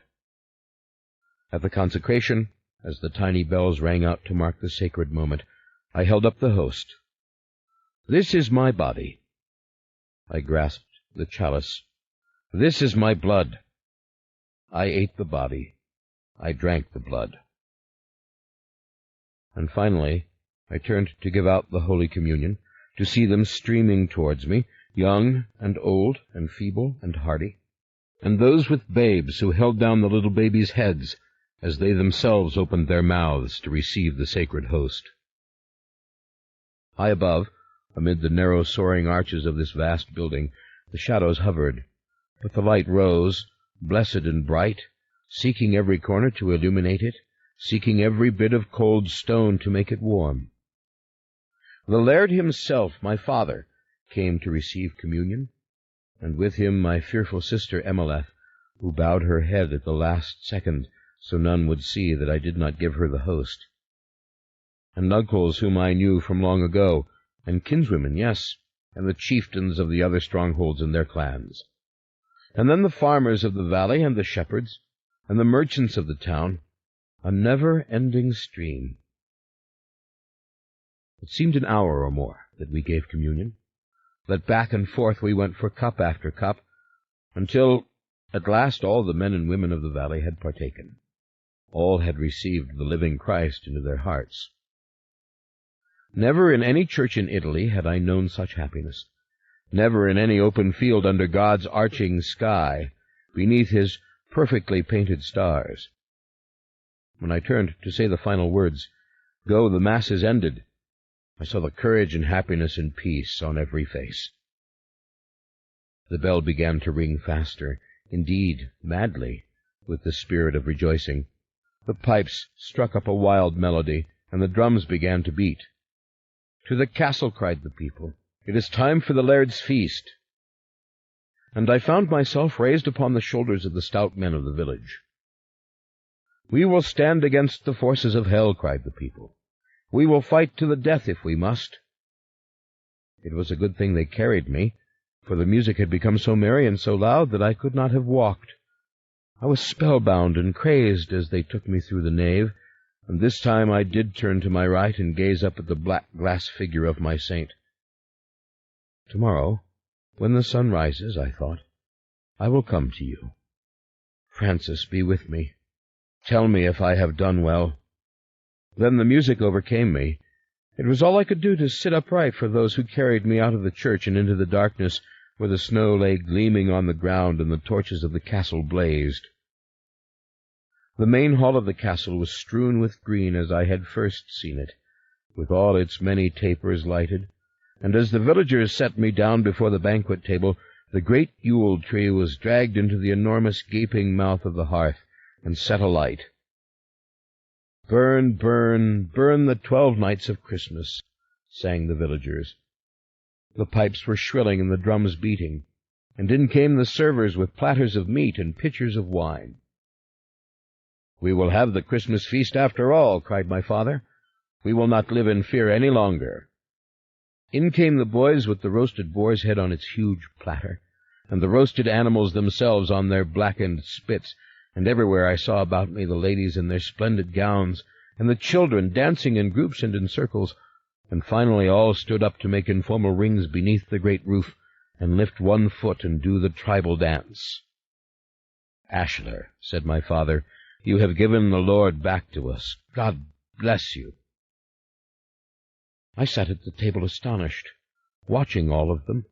At the consecration, as the tiny bells rang out to mark the sacred moment, I held up the host. This is my body. I grasped the chalice. This is my blood. I ate the body. I drank the blood. And finally, I turned to give out the Holy Communion, to see them streaming towards me, young and old and feeble and hardy, and those with babes who held down the little babies' heads as they themselves opened their mouths to receive the sacred host. High above, amid the narrow soaring arches of this vast building, the shadows hovered, but the light rose, blessed and bright, seeking every corner to illuminate it, seeking every bit of cold stone to make it warm. The laird himself, my father, came to receive communion, and with him my fearful sister Emeleth, who bowed her head at the last second, so none would see that I did not give her the host. And uncles whom I knew from long ago, and kinswomen, yes, and the chieftains of the other strongholds and their clans. And then the farmers of the valley, and the shepherds, and the merchants of the town, a never-ending stream. It seemed an hour or more that we gave communion, that back and forth we went for cup after cup, until at last all the men and women of the valley had partaken. All had received the living Christ into their hearts. Never in any church in Italy had I known such happiness. Never in any open field under God's arching sky, beneath his perfectly painted stars. When I turned to say the final words, "Go, the Mass is ended," I saw the courage and happiness and peace on every face. The bell began to ring faster, indeed madly, with the spirit of rejoicing. The pipes struck up a wild melody, and the drums began to beat. "To the castle," cried the people. "It is time for the laird's feast." And I found myself raised upon the shoulders of the stout men of the village. "We will stand against the forces of hell," cried the people. "We will fight to the death if we must." It was a good thing they carried me, for the music had become so merry and so loud that I could not have walked. I was spellbound and crazed as they took me through the nave, and this time I did turn to my right and gaze up at the black glass figure of my saint. "Tomorrow, when the sun rises," I thought, "I will come to you. Francis, be with me. Tell me if I have done well." Then the music overcame me. It was all I could do to sit upright for those who carried me out of the church and into the darkness, where the snow lay gleaming on the ground and the torches of the castle blazed. The main hall of the castle was strewn with green as I had first seen it, with all its many tapers lighted, and as the villagers set me down before the banquet table, the great Yule tree was dragged into the enormous gaping mouth of the hearth and set alight. "Burn, burn, burn the 12 nights of Christmas," sang the villagers. The pipes were shrilling and the drums beating, and in came the servers with platters of meat and pitchers of wine. "We will have the Christmas feast after all," cried my father. "We will not live in fear any longer." In came the boys with the roasted boar's head on its huge platter, and the roasted animals themselves on their blackened spits, and everywhere I saw about me the ladies in their splendid gowns, and the children dancing in groups and in circles, and finally all stood up to make informal rings beneath the great roof, and lift one foot and do the tribal dance. "Ashler," said my father, "you have given the Lord back to us. God bless you." I sat at the table astonished, watching all of them,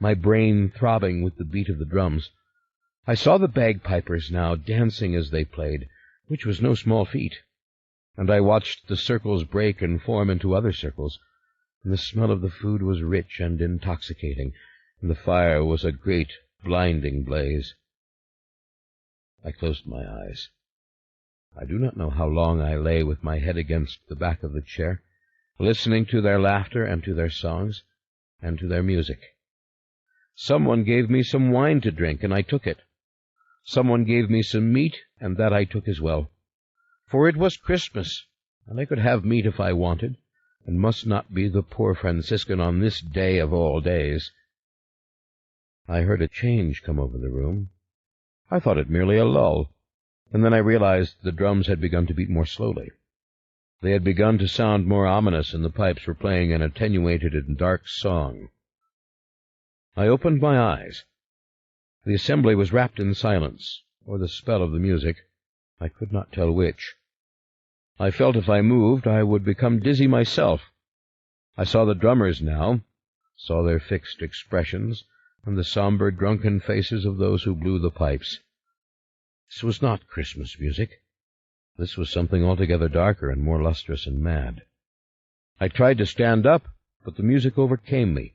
my brain throbbing with the beat of the drums. I saw the bagpipers now dancing as they played, which was no small feat, and I watched the circles break and form into other circles, and the smell of the food was rich and intoxicating, and the fire was a great, blinding blaze. I closed my eyes. I do not know how long I lay with my head against the back of the chair, listening to their laughter and to their songs and to their music. Someone gave me some wine to drink, and I took it. Someone gave me some meat, and that I took as well. For it was Christmas, and I could have meat if I wanted, and must not be the poor Franciscan on this day of all days. I heard a change come over the room. I thought it merely a lull, and then I realized the drums had begun to beat more slowly. They had begun to sound more ominous, and the pipes were playing an attenuated and dark song. I opened my eyes. The assembly was wrapped in silence, or the spell of the music. I could not tell which. I felt if I moved I would become dizzy myself. I saw the drummers now, saw their fixed expressions, and the somber, drunken faces of those who blew the pipes. This was not Christmas music. This was something altogether darker and more lustrous and mad. I tried to stand up, but the music overcame me,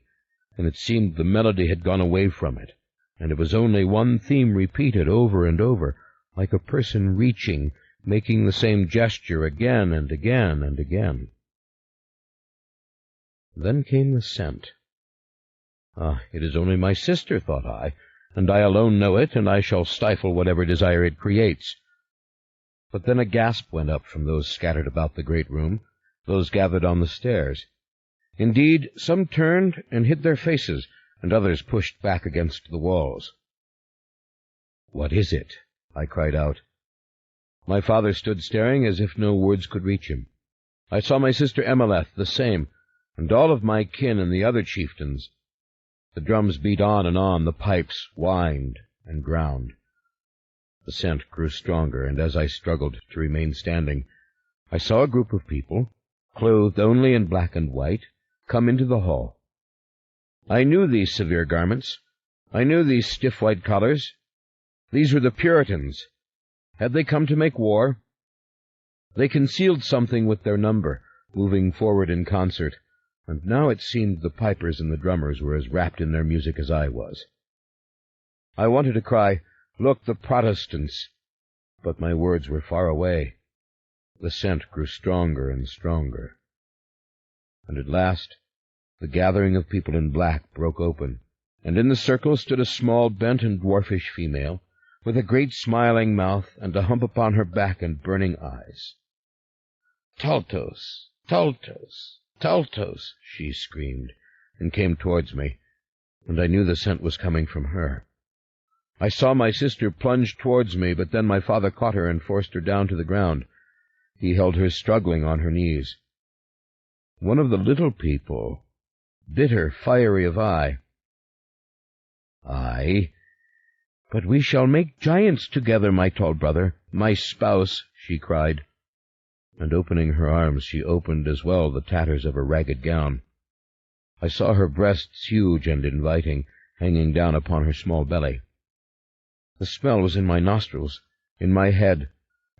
and it seemed the melody had gone away from it, and it was only one theme repeated over and over, like a person reaching, making the same gesture again and again and again. Then came the scent. "Ah, it is only my sister," thought I, "and I alone know it, and I shall stifle whatever desire it creates." But then a gasp went up from those scattered about the great room, those gathered on the stairs. Indeed, some turned and hid their faces, and others pushed back against the walls. "What is it?" I cried out. My father stood staring as if no words could reach him. I saw my sister Emeleth the same, and all of my kin and the other chieftains. The drums beat on and on, the pipes whined and ground. The scent grew stronger, and as I struggled to remain standing, I saw a group of people, clothed only in black and white, come into the hall. I knew these severe garments. I knew these stiff white collars. These were the Puritans. Had they come to make war? They concealed something with their number, moving forward in concert, and now it seemed the pipers and the drummers were as wrapped in their music as I was. I wanted to cry, "Look, the Protestants!" but my words were far away. The scent grew stronger and stronger. And at last the gathering of people in black broke open, and in the circle stood a small, bent and dwarfish female, with a great smiling mouth and a hump upon her back and burning eyes. "Taltos! Taltos! Taltos!" she screamed, and came towards me, and I knew the scent was coming from her. I saw my sister plunge towards me, but then my father caught her and forced her down to the ground. He held her struggling on her knees. One of the little people, bitter, fiery of eye. "Aye, but we shall make giants together, my tall brother, my spouse," she cried, and opening her arms she opened as well the tatters of her ragged gown. I saw her breasts huge and inviting, hanging down upon her small belly. The smell was in my nostrils, in my head,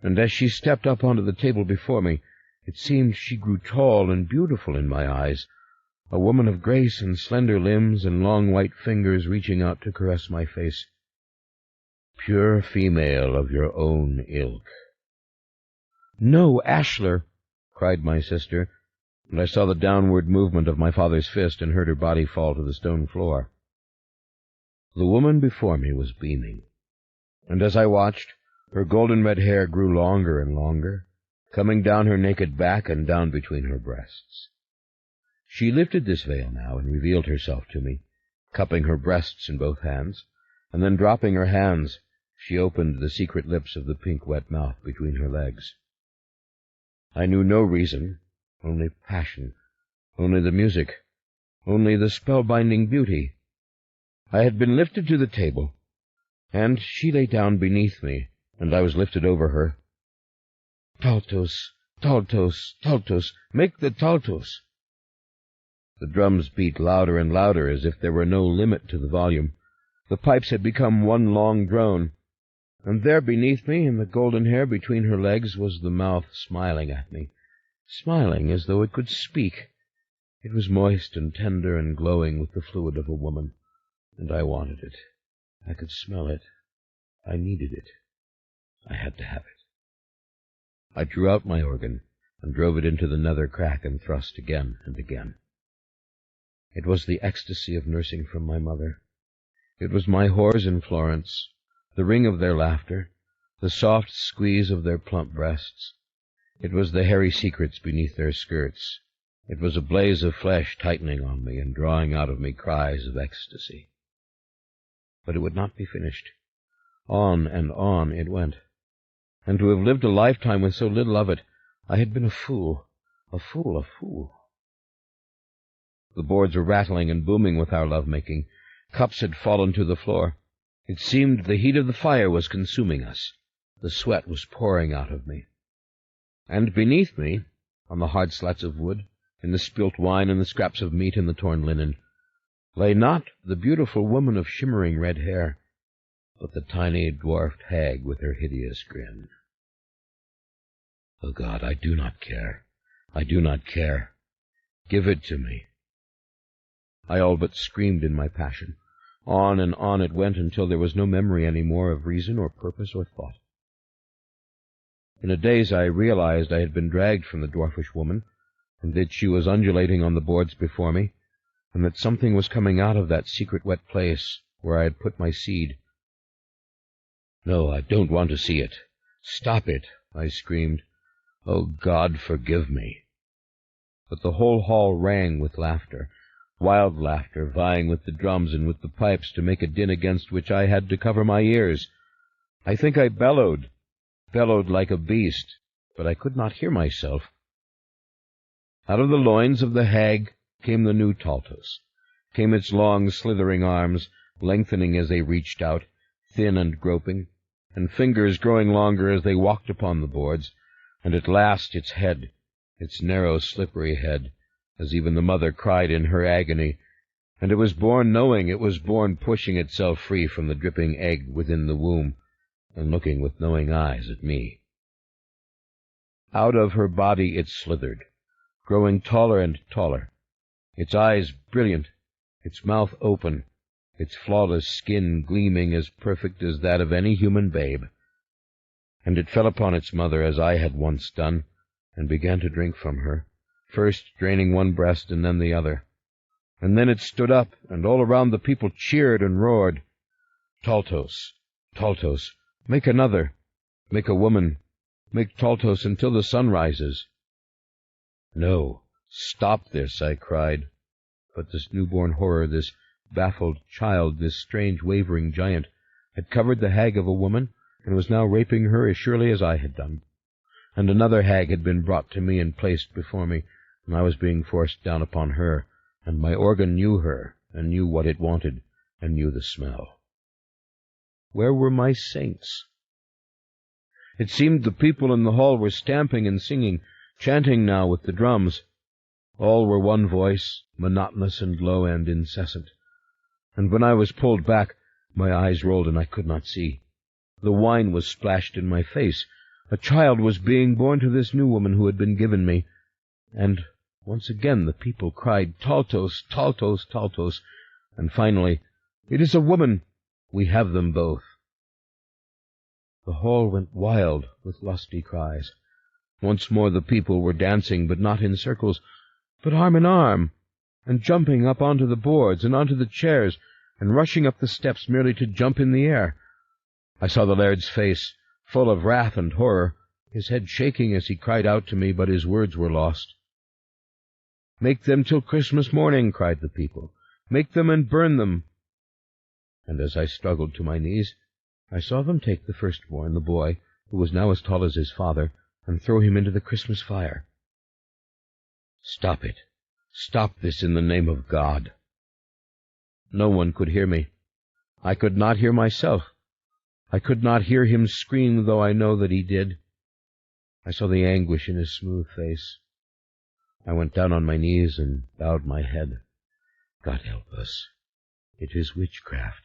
and as she stepped up onto the table before me, it seemed she grew tall and beautiful in my eyes, a woman of grace and slender limbs and long white fingers reaching out to caress my face. Pure female of your own ilk. "No, Ashler!" cried my sister, and I saw the downward movement of my father's fist and heard her body fall to the stone floor. The woman before me was beaming, and as I watched, her golden-red hair grew longer and longer, coming down her naked back and down between her breasts. She lifted this veil now and revealed herself to me, cupping her breasts in both hands, and then dropping her hands, she opened the secret lips of the pink wet mouth between her legs. I knew no reason, only passion, only the music, only the spellbinding beauty. I had been lifted to the table, and she lay down beneath me, and I was lifted over her. "Taltos, Taltos, Taltos, make the Taltos!" The drums beat louder and louder, as if there were no limit to the volume. The pipes had become one long drone, and there beneath me, in the golden hair between her legs, was the mouth smiling at me, smiling as though it could speak. It was moist and tender and glowing with the fluid of a woman, and I wanted it. I could smell it. I needed it. I had to have it. I drew out my organ and drove it into the nether crack and thrust again and again. It was the ecstasy of nursing from my mother. It was my whores in Florence, the ring of their laughter, the soft squeeze of their plump breasts. It was the hairy secrets beneath their skirts. It was a blaze of flesh tightening on me and drawing out of me cries of ecstasy. But it would not be finished. On and on it went. And to have lived a lifetime with so little of it, I had been a fool, a fool, a fool. The boards were rattling and booming with our love-making. Cups had fallen to the floor. It seemed the heat of the fire was consuming us. The sweat was pouring out of me. And beneath me, on the hard slats of wood, in the spilt wine and the scraps of meat and the torn linen, lay not the beautiful woman of shimmering red hair, but the tiny dwarfed hag with her hideous grin. Oh, God, I do not care. I do not care. Give it to me. I all but screamed in my passion. On and on it went until there was no memory any more of reason or purpose or thought. In a daze I realized I had been dragged from the dwarfish woman, and that she was undulating on the boards before me, and that something was coming out of that secret wet place where I had put my seed. "No, I don't want to see it. Stop it," I screamed. "Oh, God, forgive me." But the whole hall rang with laughter, wild laughter, vying with the drums and with the pipes to make a din against which I had to cover my ears. I think I bellowed like a beast, but I could not hear myself. Out of the loins of the hag came the new Taltos, came its long, slithering arms, lengthening as they reached out, thin and groping, and fingers growing longer as they walked upon the boards, and at last its head, its narrow, slippery head, as even the mother cried in her agony, and it was born knowing, it was born pushing itself free from the dripping egg within the womb, and looking with knowing eyes at me. Out of her body it slithered, growing taller and taller, its eyes brilliant, its mouth open, its flawless skin gleaming as perfect as that of any human babe. And it fell upon its mother as I had once done, and began to drink from her, first draining one breast and then the other. And then it stood up, and all around the people cheered and roared, "Taltos, Taltos, make another, make a woman, make Taltos until the sun rises." "No, stop this," I cried. But this newborn horror, this baffled child, this strange wavering giant, had covered the hag of a woman, and was now raping her as surely as I had done. And another hag had been brought to me and placed before me, and I was being forced down upon her, and my organ knew her, and knew what it wanted, and knew the smell. Where were my saints? It seemed the people in the hall were stamping and singing, chanting now with the drums. All were one voice, monotonous and low and incessant. And when I was pulled back, my eyes rolled and I could not see. The wine was splashed in my face. A child was being born to this new woman who had been given me. And once again the people cried, "Taltos, Taltos, Taltos," and finally, "It is a woman! We have them both." The hall went wild with lusty cries. Once more the people were dancing, but not in circles, but arm in arm, and jumping up onto the boards and onto the chairs, and rushing up the steps merely to jump in the air. I saw the laird's face, full of wrath and horror, his head shaking as he cried out to me, but his words were lost. "Make them till Christmas morning," cried the people. "Make them and burn them." And as I struggled to my knees, I saw them take the firstborn, the boy, who was now as tall as his father, and throw him into the Christmas fire. "Stop it! Stop this in the name of God!" No one could hear me. I could not hear myself. I could not hear him scream, though I know that he did. I saw the anguish in his smooth face. I went down on my knees and bowed my head. God help us. It is witchcraft.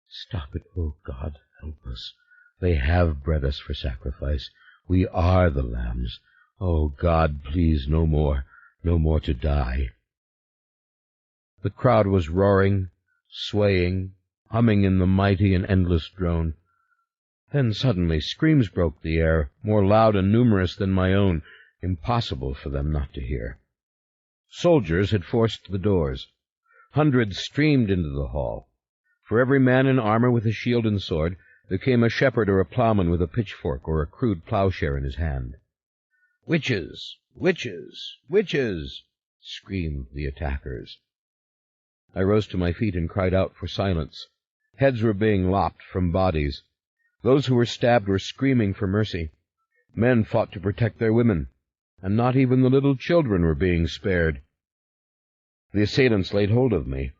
Stop it, oh God, help us. They have bred us for sacrifice. We are the lambs. Oh God, please, no more to die. The crowd was roaring, swaying, humming in the mighty and endless drone. Then suddenly screams broke the air, more loud and numerous than my own, impossible for them not to hear. Soldiers had forced the doors. Hundreds streamed into the hall. For every man in armor with a shield and sword, there came a shepherd or a plowman with a pitchfork or a crude plowshare in his hand. "Witches! Witches! Witches!" screamed the attackers. I rose to my feet and cried out for silence. Heads were being lopped from bodies. Those who were stabbed were screaming for mercy. Men fought to protect their women, and not even the little children were being spared. The assailants laid hold of me.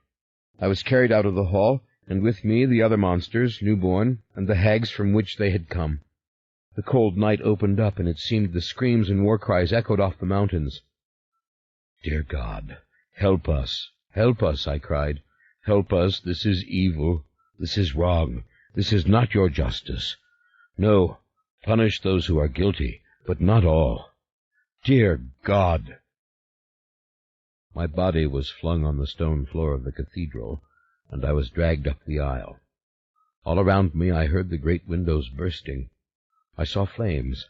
I was carried out of the hall, and with me the other monsters, newborn, and the hags from which they had come. The cold night opened up, and it seemed the screams and war cries echoed off the mountains. "Dear God, help us, help us," I cried. "Help us, this is evil, this is wrong, this is not your justice. No, punish those who are guilty, but not all. Dear God!" My body was flung on the stone floor of the cathedral, and I was dragged up the aisle. All around me I heard the great windows bursting. I saw flames.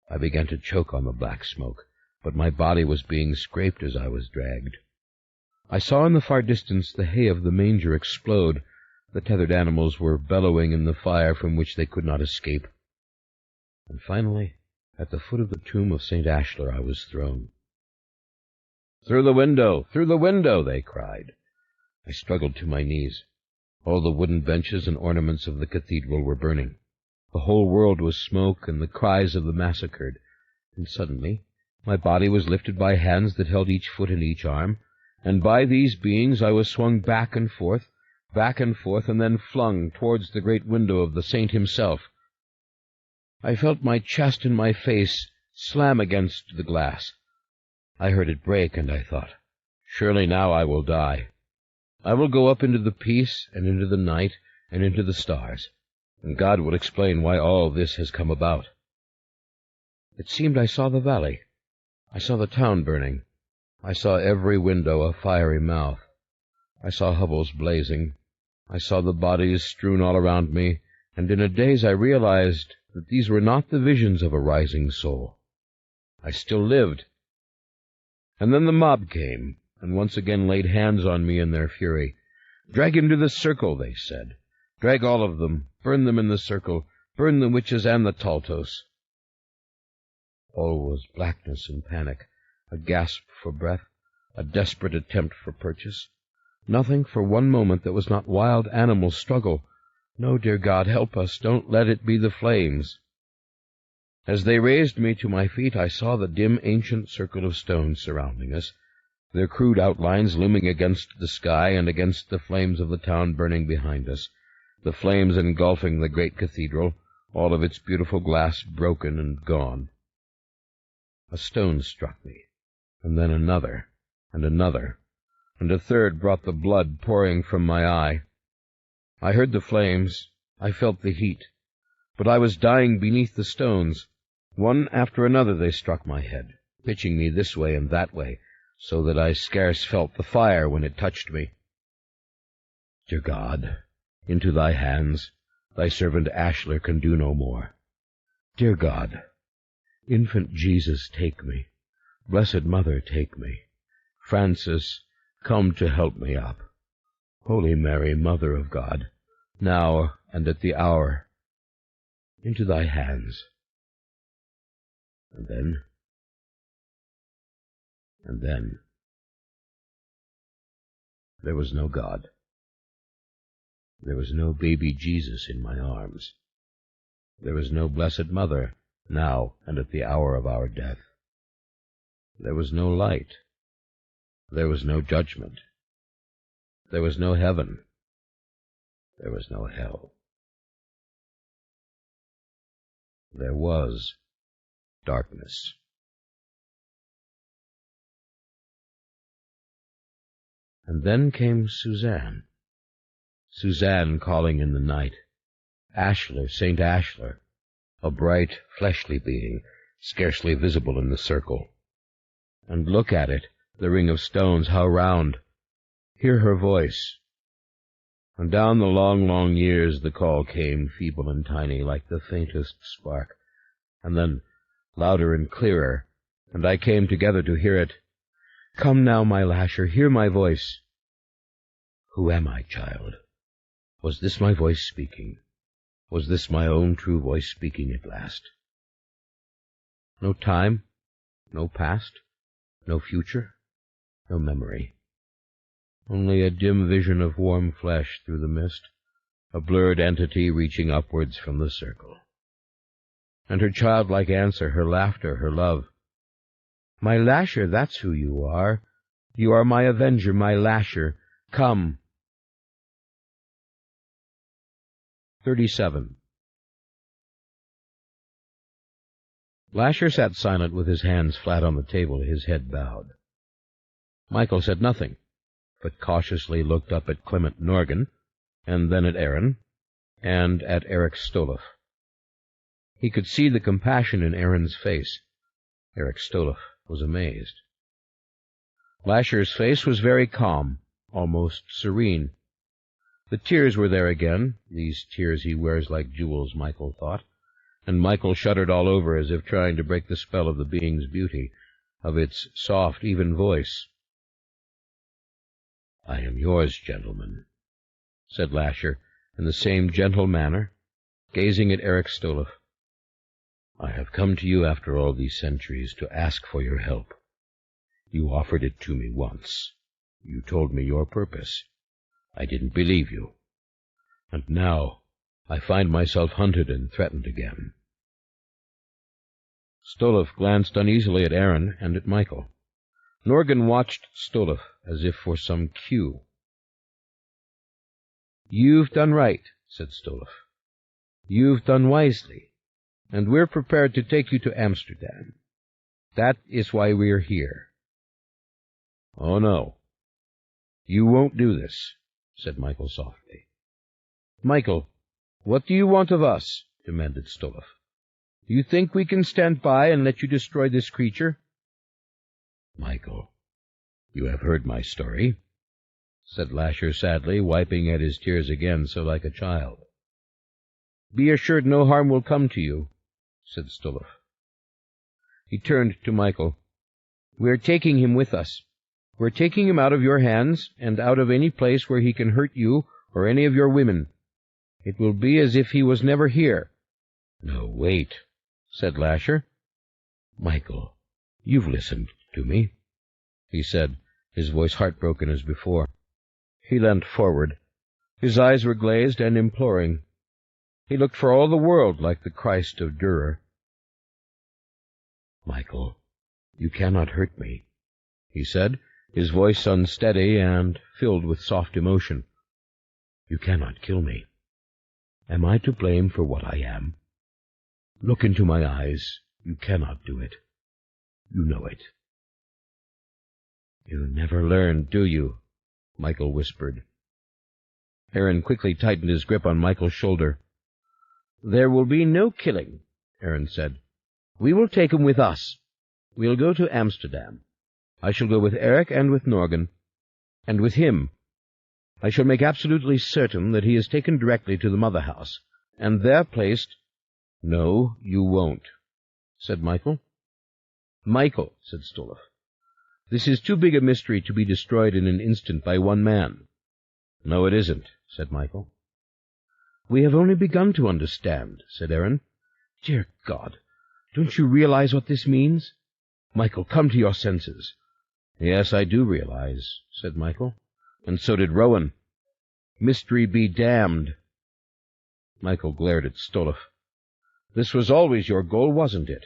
I began to choke on the black smoke, but my body was being scraped as I was dragged. I saw in the far distance the hay of the manger explode. The tethered animals were bellowing in the fire from which they could not escape. And finally, at the foot of the tomb of St. Ashlar, I was thrown. "Through the window! Through the window!" they cried. I struggled to my knees. All the wooden benches and ornaments of the cathedral were burning. The whole world was smoke and the cries of the massacred. And suddenly my body was lifted by hands that held each foot and each arm, and by these beings I was swung back and forth, and then flung towards the great window of the saint himself. I felt my chest and my face slam against the glass. I heard it break, and I thought, surely now I will die. I will go up into the peace, and into the night, and into the stars, and God will explain why all this has come about. It seemed I saw the valley. I saw the town burning. I saw every window a fiery mouth. I saw hovels blazing. I saw the bodies strewn all around me, and in a daze I realized that these were not the visions of a rising soul. I still lived. And then the mob came, and once again laid hands on me in their fury. "Drag him to the circle," they said. "Drag all of them. Burn them in the circle. Burn the witches and the Taltos." All was blackness and panic, a gasp for breath, a desperate attempt for purchase. Nothing for one moment that was not wild animal struggle. No, dear God, help us. Don't let it be the flames. As they raised me to my feet, I saw the dim, ancient circle of stones surrounding us, their crude outlines looming against the sky and against the flames of the town burning behind us, the flames engulfing the great cathedral, all of its beautiful glass broken and gone. A stone struck me, and then another, and another, and a third brought the blood pouring from my eye. I heard the flames, I felt the heat, but I was dying beneath the stones. One after another they struck my head, pitching me this way and that way, so that I scarce felt the fire when it touched me. Dear God, into thy hands thy servant Ashler can do no more. Dear God, infant Jesus, take me. Blessed Mother, take me. Francis, come to help me up. Holy Mary, Mother of God, now and at the hour, into thy hands. And then, there was no God. There was no baby Jesus in my arms. There was no Blessed Mother, now and at the hour of our death. There was no light. There was no judgment. There was no heaven. There was no hell. There was darkness. And then came Suzanne. Suzanne calling in the night. Ashler, St. Ashler, a bright, fleshly being, scarcely visible in the circle. And look at it, the ring of stones, how round. Hear her voice. And down the long, long years the call came, feeble and tiny, like the faintest spark, and then louder and clearer, and I came together to hear it. Come now, my Lasher, hear my voice. Who am I, child? Was this my voice speaking? Was this my own true voice speaking at last? No time, no past, no future, no memory. Only a dim vision of warm flesh through the mist, a blurred entity reaching upwards from the circle. And her childlike answer, her laughter, her love. My Lasher, that's who you are. You are my avenger, my Lasher. Come. 37. Lasher sat silent with his hands flat on the table, his head bowed. Michael said nothing, but cautiously looked up at Clement Norgan, and then at Aaron, and at Eric Stoloff. He could see the compassion in Aaron's face. Eric Stoloff was amazed. Lasher's face was very calm, almost serene. The tears were there again, these tears he wears like jewels, Michael thought, and Michael shuddered all over as if trying to break the spell of the being's beauty, of its soft, even voice. I am yours, gentlemen, said Lasher, in the same gentle manner, gazing at Eric Stoloff. I have come to you after all these centuries to ask for your help. You offered it to me once. You told me your purpose. I didn't believe you. And now I find myself hunted and threatened again. Stoloff glanced uneasily at Aaron and at Michael. Norgan watched Stoloff as if for some cue. You've done right, said Stoloff. You've done wisely, and we're prepared to take you to Amsterdam. That is why we're here. Oh, no. You won't do this, said Michael softly. Michael, what do you want of us? Demanded Stoloff. Do you think we can stand by and let you destroy this creature? Michael, "You have heard my story," said Lasher sadly, wiping at his tears again so like a child. "Be assured no harm will come to you," said Stolov. He turned to Michael. "We're taking him with us. We're taking him out of your hands, and out of any place where he can hurt you or any of your women. It will be as if he was never here." "No, wait," said Lasher. "Michael, you've listened to me," he said, his voice heartbroken as before. He leant forward. His eyes were glazed and imploring. He looked for all the world like the Christ of Dürer. "Michael, you cannot hurt me," he said, his voice unsteady and filled with soft emotion. "You cannot kill me. Am I to blame for what I am? Look into my eyes. You cannot do it. You know it." "You never learn, do you?" Michael whispered. Aaron quickly tightened his grip on Michael's shoulder. "There will be no killing," Aaron said. "We will take him with us. We'll go to Amsterdam. I shall go with Eric and with Norgan. And with him. I shall make absolutely certain that he is taken directly to the mother house, and there placed—" "No, you won't," said Michael. "Michael," said Stolov, "this is too big a mystery to be destroyed in an instant by one man." "No, it isn't," said Michael. "We have only begun to understand," said Aaron. "Dear God, don't you realize what this means? Michael, come to your senses." "Yes, I do realize," said Michael. "And so did Rowan. Mystery be damned." Michael glared at Stolov. "This was always your goal, wasn't it?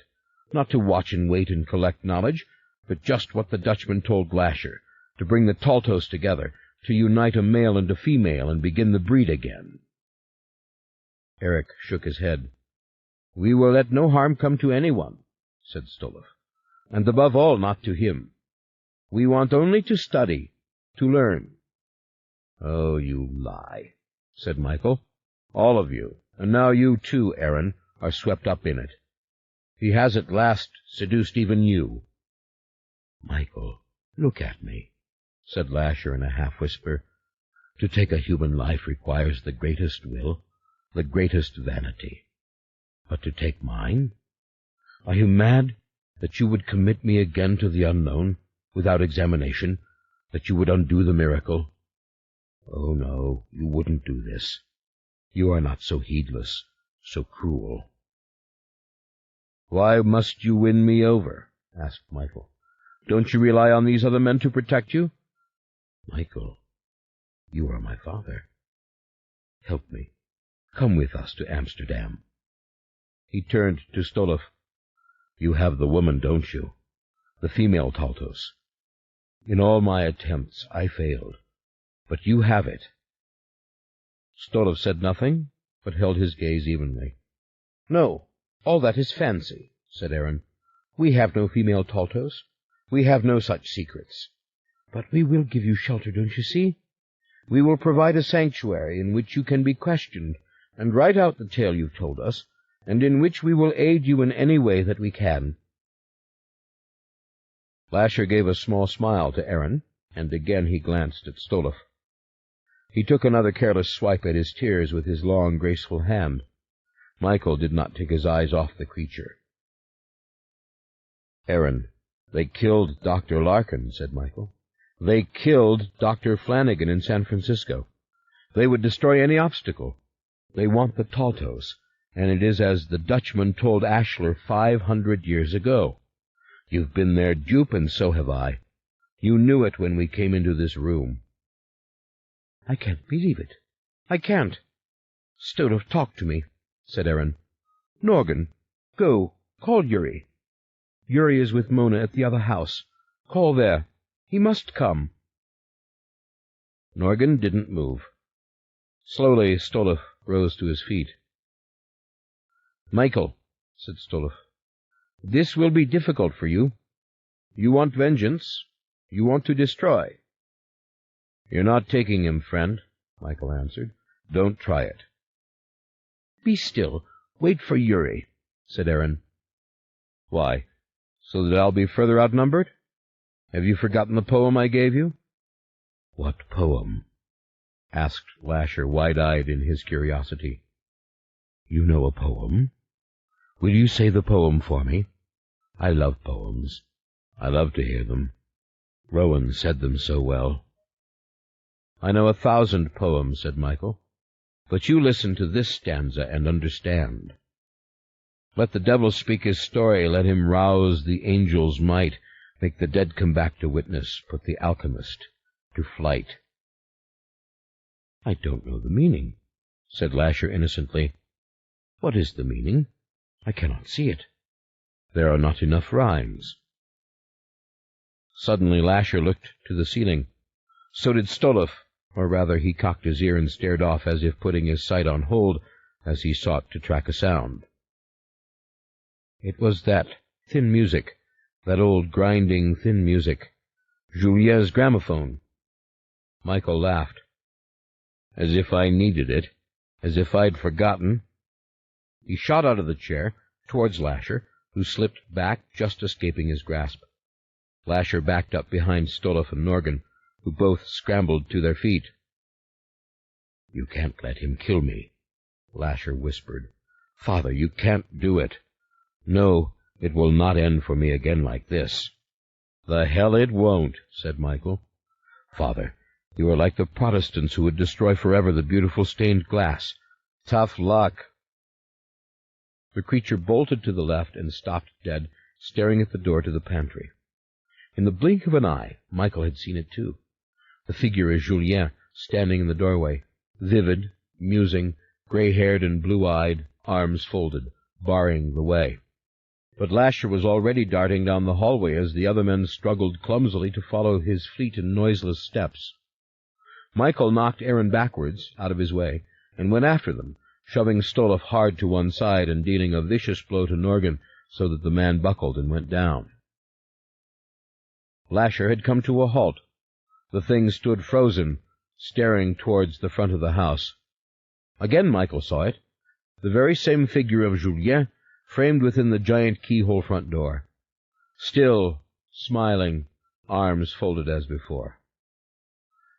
Not to watch and wait and collect knowledge, but just what the Dutchman told Lasher, to bring the Taltos together, to unite a male and a female and begin the breed again." Eric shook his head. "We will let no harm come to anyone," said Stolov, "and above all not to him. We want only to study, to learn." "Oh, you lie," said Michael. "All of you, and now you too, Aaron, are swept up in it. He has at last seduced even you." "Michael, look at me," said Lasher in a half-whisper. "To take a human life requires the greatest will, the greatest vanity. But to take mine? Are you mad, that you would commit me again to the unknown, without examination, that you would undo the miracle? Oh, no, you wouldn't do this. You are not so heedless, so cruel." "Why must you win me over?" asked Michael. "Don't you rely on these other men to protect you?" "Michael, you are my father. Help me. Come with us to Amsterdam." He turned to Stolov. "You have the woman, don't you? The female Taltos. In all my attempts I failed, but you have it." Stolov said nothing, but held his gaze evenly. "No, all that is fancy," said Aaron. "We have no female Taltos. We have no such secrets. But we will give you shelter, don't you see? We will provide a sanctuary in which you can be questioned, and write out the tale you've told us, and in which we will aid you in any way that we can." Lasher gave a small smile to Aaron, and again he glanced at Stolov. He took another careless swipe at his tears with his long, graceful hand. Michael did not take his eyes off the creature. "Aaron, they killed Dr. Larkin," said Michael. "They killed Dr. Flanagan in San Francisco. They would destroy any obstacle. They want the Taltos, and it is as the Dutchman told Ashler 500 years ago. You've been their dupe, and so have I. You knew it when we came into this room." "I can't believe it. I can't." "Stolov, talk to me," said Aaron. "Norgan, go, call Yuri. Yuri is with Mona at the other house. Call there. He must come." Norgan didn't move. Slowly Stolov rose to his feet. "Michael," said Stolov, "this will be difficult for you. You want vengeance. You want to destroy." "You're not taking him, friend," Michael answered. "Don't try it." "Be still. Wait for Yuri," said Aaron. "Why, so that I'll be further outnumbered?" Have you forgotten the poem I gave you?" "What poem?" asked Lasher, wide-eyed in his curiosity. "You know a poem? Will you say the poem for me? I love poems. I love to hear them. Rowan said them so well." "I know 1,000 poems," said Michael, "but you listen to this stanza and understand. Let the devil speak his story, let him rouse the angel's might, make the dead come back to witness, put the alchemist to flight." "I don't know the meaning," said Lasher innocently. "What is the meaning? I cannot see it. There are not enough rhymes." Suddenly Lasher looked to the ceiling. So did Stoloff, or rather he cocked his ear and stared off as if putting his sight on hold as he sought to track a sound. It was that thin music, that old grinding thin music, Julien's gramophone. Michael laughed. "As if I needed it, as if I'd forgotten." He shot out of the chair, towards Lasher, who slipped back, just escaping his grasp. Lasher backed up behind Stoloff and Norgan, who both scrambled to their feet. "You can't let him kill me," Lasher whispered. "Father, you can't do it. No, it will not end for me again like this." "The hell it won't," said Michael. "Father, you are like the Protestants who would destroy forever the beautiful stained glass. Tough luck." The creature bolted to the left and stopped dead, staring at the door to the pantry. In the blink of an eye, Michael had seen it too. The figure of Julien, standing in the doorway, vivid, musing, gray-haired and blue-eyed, arms folded, barring the way. But Lasher was already darting down the hallway as the other men struggled clumsily to follow his fleet and noiseless steps. Michael knocked Aaron backwards, out of his way, and went after them, shoving Stoloff hard to one side and dealing a vicious blow to Norgan so that the man buckled and went down. Lasher had come to a halt. The thing stood frozen, staring towards the front of the house. Again Michael saw it, the very same figure of Julien, framed within the giant keyhole front door. Still, smiling, arms folded as before.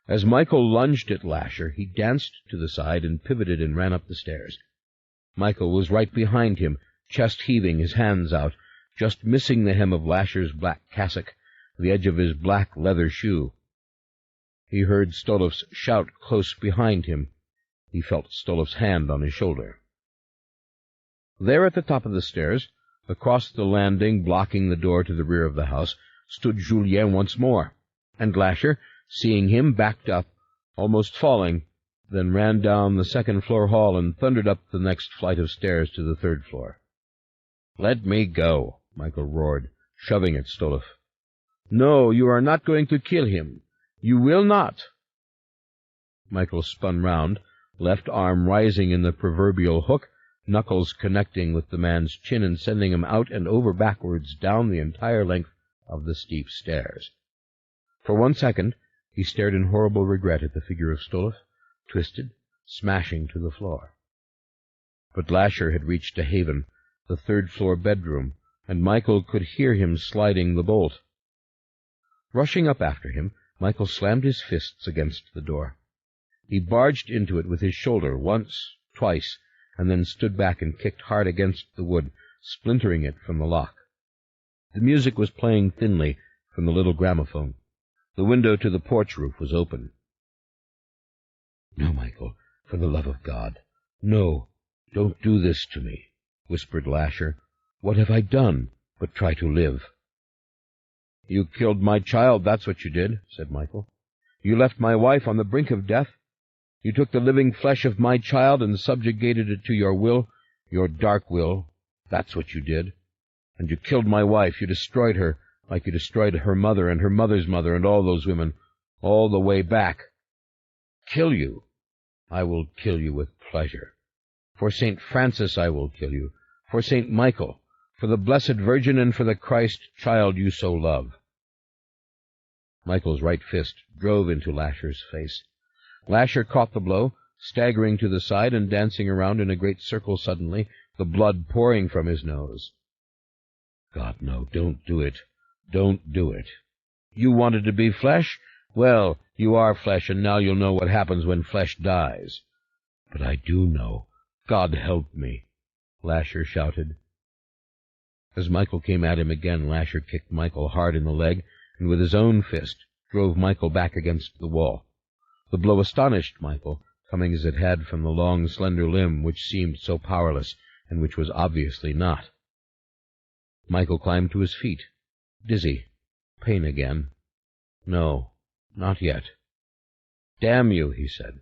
As Michael lunged at Lasher, he danced to the side and pivoted and ran up the stairs. Michael was right behind him, chest heaving, his hands out, just missing the hem of Lasher's black cassock, the edge of his black leather shoe. He heard Stoloff's shout close behind him. He felt Stoloff's hand on his shoulder. There at the top of the stairs, across the landing blocking the door to the rear of the house, stood Julien once more, and Lasher, seeing him, backed up, almost falling, then ran down the second-floor hall and thundered up the next flight of stairs to the third floor. "Let me go," Michael roared, shoving at Stoloff. "No, you are not going to kill him. You will not." Michael spun round, left arm rising in the proverbial hook, knuckles connecting with the man's chin and sending him out and over backwards down the entire length of the steep stairs. For 1 second he stared in horrible regret at the figure of Stoloff, twisted, smashing to the floor. But Lasher had reached a haven, the third-floor bedroom, and Michael could hear him sliding the bolt. Rushing up after him, Michael slammed his fists against the door. He barged into it with his shoulder once, twice, and then stood back and kicked hard against the wood, splintering it from the lock. The music was playing thinly from the little gramophone. The window to the porch roof was open. "No, Michael, for the love of God, no, don't do this to me," whispered Lasher. "What have I done but try to live?" "You killed my child, that's what you did," said Michael. "You left my wife on the brink of death. You took the living flesh of my child and subjugated it to your will, your dark will. That's what you did. And you killed my wife. You destroyed her, like you destroyed her mother and her mother's mother and all those women, all the way back. Kill you? I will kill you with pleasure. For St. Francis I will kill you, for St. Michael, for the Blessed Virgin, and for the Christ child you so love." Michael's right fist drove into Lasher's face. Lasher caught the blow, staggering to the side and dancing around in a great circle suddenly, the blood pouring from his nose. "God, no, don't do it. Don't do it," You wanted to be flesh? Well, you are flesh, and now you'll know what happens when flesh dies." "But I do know. God help me," Lasher shouted. As Michael came at him again, Lasher kicked Michael hard in the leg, and with his own fist drove Michael back against the wall. The blow astonished Michael, coming as it had from the long, slender limb which seemed so powerless, and which was obviously not. Michael climbed to his feet, dizzy. Pain again. "No, not yet." "Damn you," he said.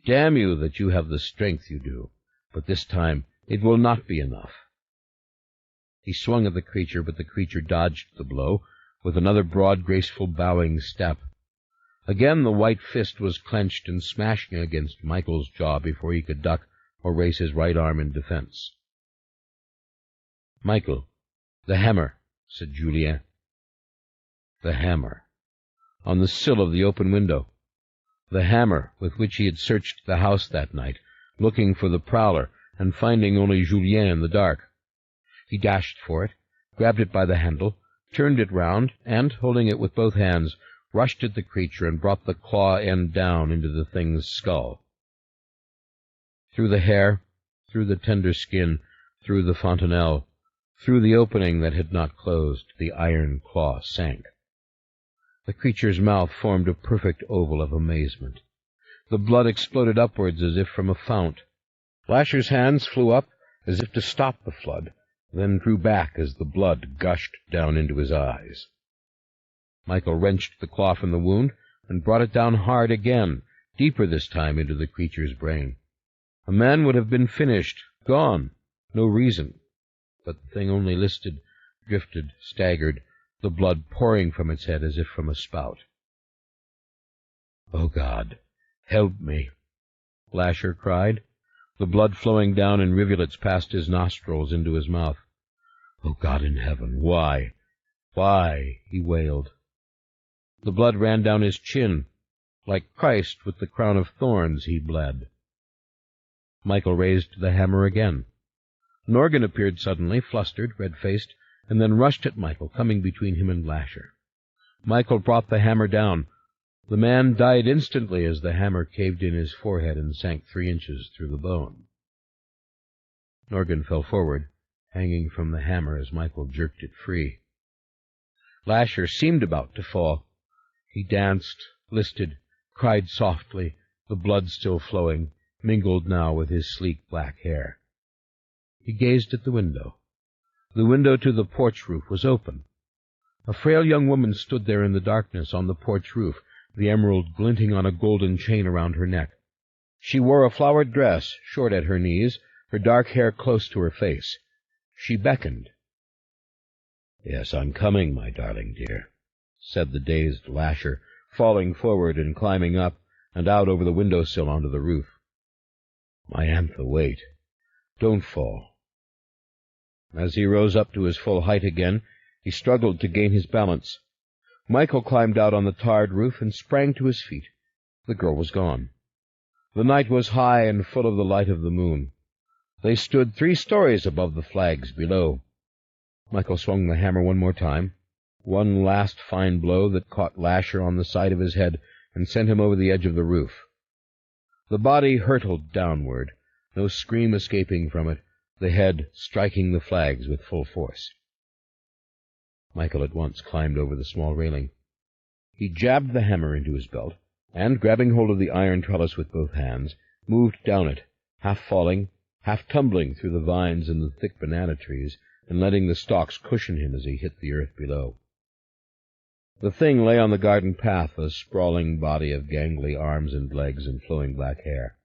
"Damn you that you have the strength you do. But this time it will not be enough." He swung at the creature, but the creature dodged the blow with another broad, graceful, bowing step. Again the white fist was clenched and smashing against Michael's jaw before he could duck or raise his right arm in defense. "Michael, the hammer," said Julien. The hammer. On the sill of the open window. The hammer with which he had searched the house that night, looking for the prowler and finding only Julien in the dark. He dashed for it, grabbed it by the handle, turned it round, and, holding it with both hands, rushed at the creature and brought the claw end down into the thing's skull. Through the hair, through the tender skin, through the fontanelle, through the opening that had not closed, the iron claw sank. The creature's mouth formed a perfect oval of amazement. The blood exploded upwards as if from a fount. Lasher's hands flew up as if to stop the flood, then drew back as the blood gushed down into his eyes. Michael wrenched the claw from the wound and brought it down hard again, deeper this time into the creature's brain. A man would have been finished, gone, no reason. But the thing only listed, drifted, staggered, the blood pouring from its head as if from a spout. "Oh, God, help me," Lasher cried, the blood flowing down in rivulets past his nostrils into his mouth. "Oh, God in heaven, why? Why?" he wailed. The blood ran down his chin. Like Christ with the crown of thorns, he bled. Michael raised the hammer again. Norgan appeared suddenly, flustered, red-faced, and then rushed at Michael, coming between him and Lasher. Michael brought the hammer down. The man died instantly as the hammer caved in his forehead and sank 3 inches through the bone. Norgan fell forward, hanging from the hammer as Michael jerked it free. Lasher seemed about to fall. He danced, listed, cried softly, the blood still flowing, mingled now with his sleek black hair. He gazed at the window. The window to the porch roof was open. A frail young woman stood there in the darkness on the porch roof, the emerald glinting on a golden chain around her neck. She wore a flowered dress, short at her knees, her dark hair close to her face. She beckoned. "Yes, I'm coming, my darling dear," said the dazed Lasher, falling forward and climbing up and out over the window-sill onto the roof. "My Antha, wait. Don't fall." As he rose up to his full height again, he struggled to gain his balance. Michael climbed out on the tarred roof and sprang to his feet. The girl was gone. The night was high and full of the light of the moon. They stood 3 stories above the flags below. Michael swung the hammer one more time, one last fine blow that caught Lasher on the side of his head and sent him over the edge of the roof. The body hurtled downward, no scream escaping from it, the head striking the flags with full force. Michael at once climbed over the small railing. He jabbed the hammer into his belt, and, grabbing hold of the iron trellis with both hands, moved down it, half falling, half tumbling through the vines and the thick banana trees, and letting the stalks cushion him as he hit the earth below. The thing lay on the garden path, a sprawling body of gangly arms and legs and flowing black hair.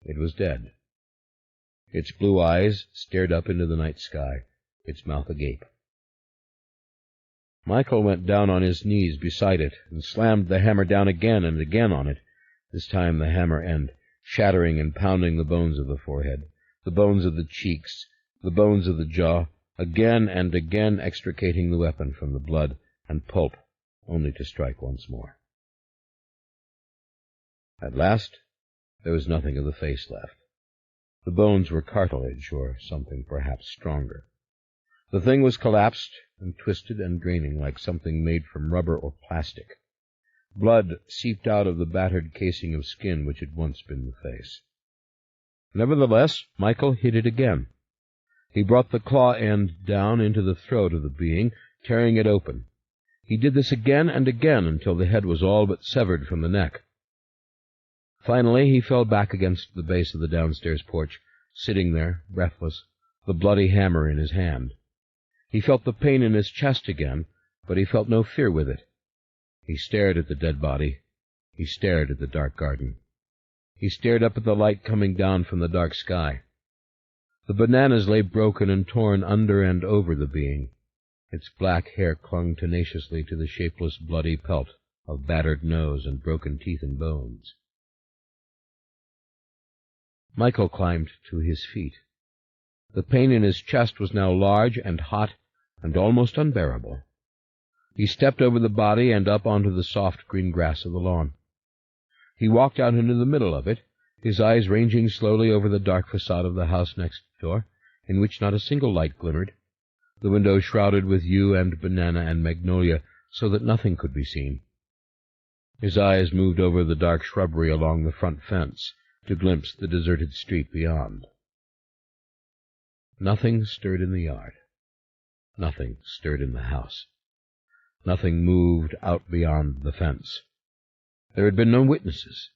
It was dead. Its blue eyes stared up into the night sky, its mouth agape. Michael went down on his knees beside it and slammed the hammer down again and again on it, this time the hammer end, shattering and pounding the bones of the forehead, the bones of the cheeks, the bones of the jaw, again and again extricating the weapon from the blood and pulp, only to strike once more. At last there was nothing of the face left. The bones were cartilage, or something perhaps stronger. The thing was collapsed, and twisted and draining like something made from rubber or plastic. Blood seeped out of the battered casing of skin which had once been the face. Nevertheless, Michael hit it again. He brought the claw end down into the throat of the being, tearing it open. He did this again and again until the head was all but severed from the neck. Finally, he fell back against the base of the downstairs porch, sitting there, breathless, the bloody hammer in his hand. He felt the pain in his chest again, but he felt no fear with it. He stared at the dead body. He stared at the dark garden. He stared up at the light coming down from the dark sky. The bananas lay broken and torn under and over the being. Its black hair clung tenaciously to the shapeless, bloody pelt of battered nose and broken teeth and bones. Michael climbed to his feet. The pain in his chest was now large and hot and almost unbearable. He stepped over the body and up onto the soft green grass of the lawn. He walked out into the middle of it, his eyes ranging slowly over the dark facade of the house next door, in which not a single light glimmered, the window shrouded with yew and banana and magnolia, so that nothing could be seen. His eyes moved over the dark shrubbery along the front fence to glimpse the deserted street beyond. Nothing stirred in the yard. Nothing stirred in the house. Nothing moved out beyond the fence. There had been no witnesses.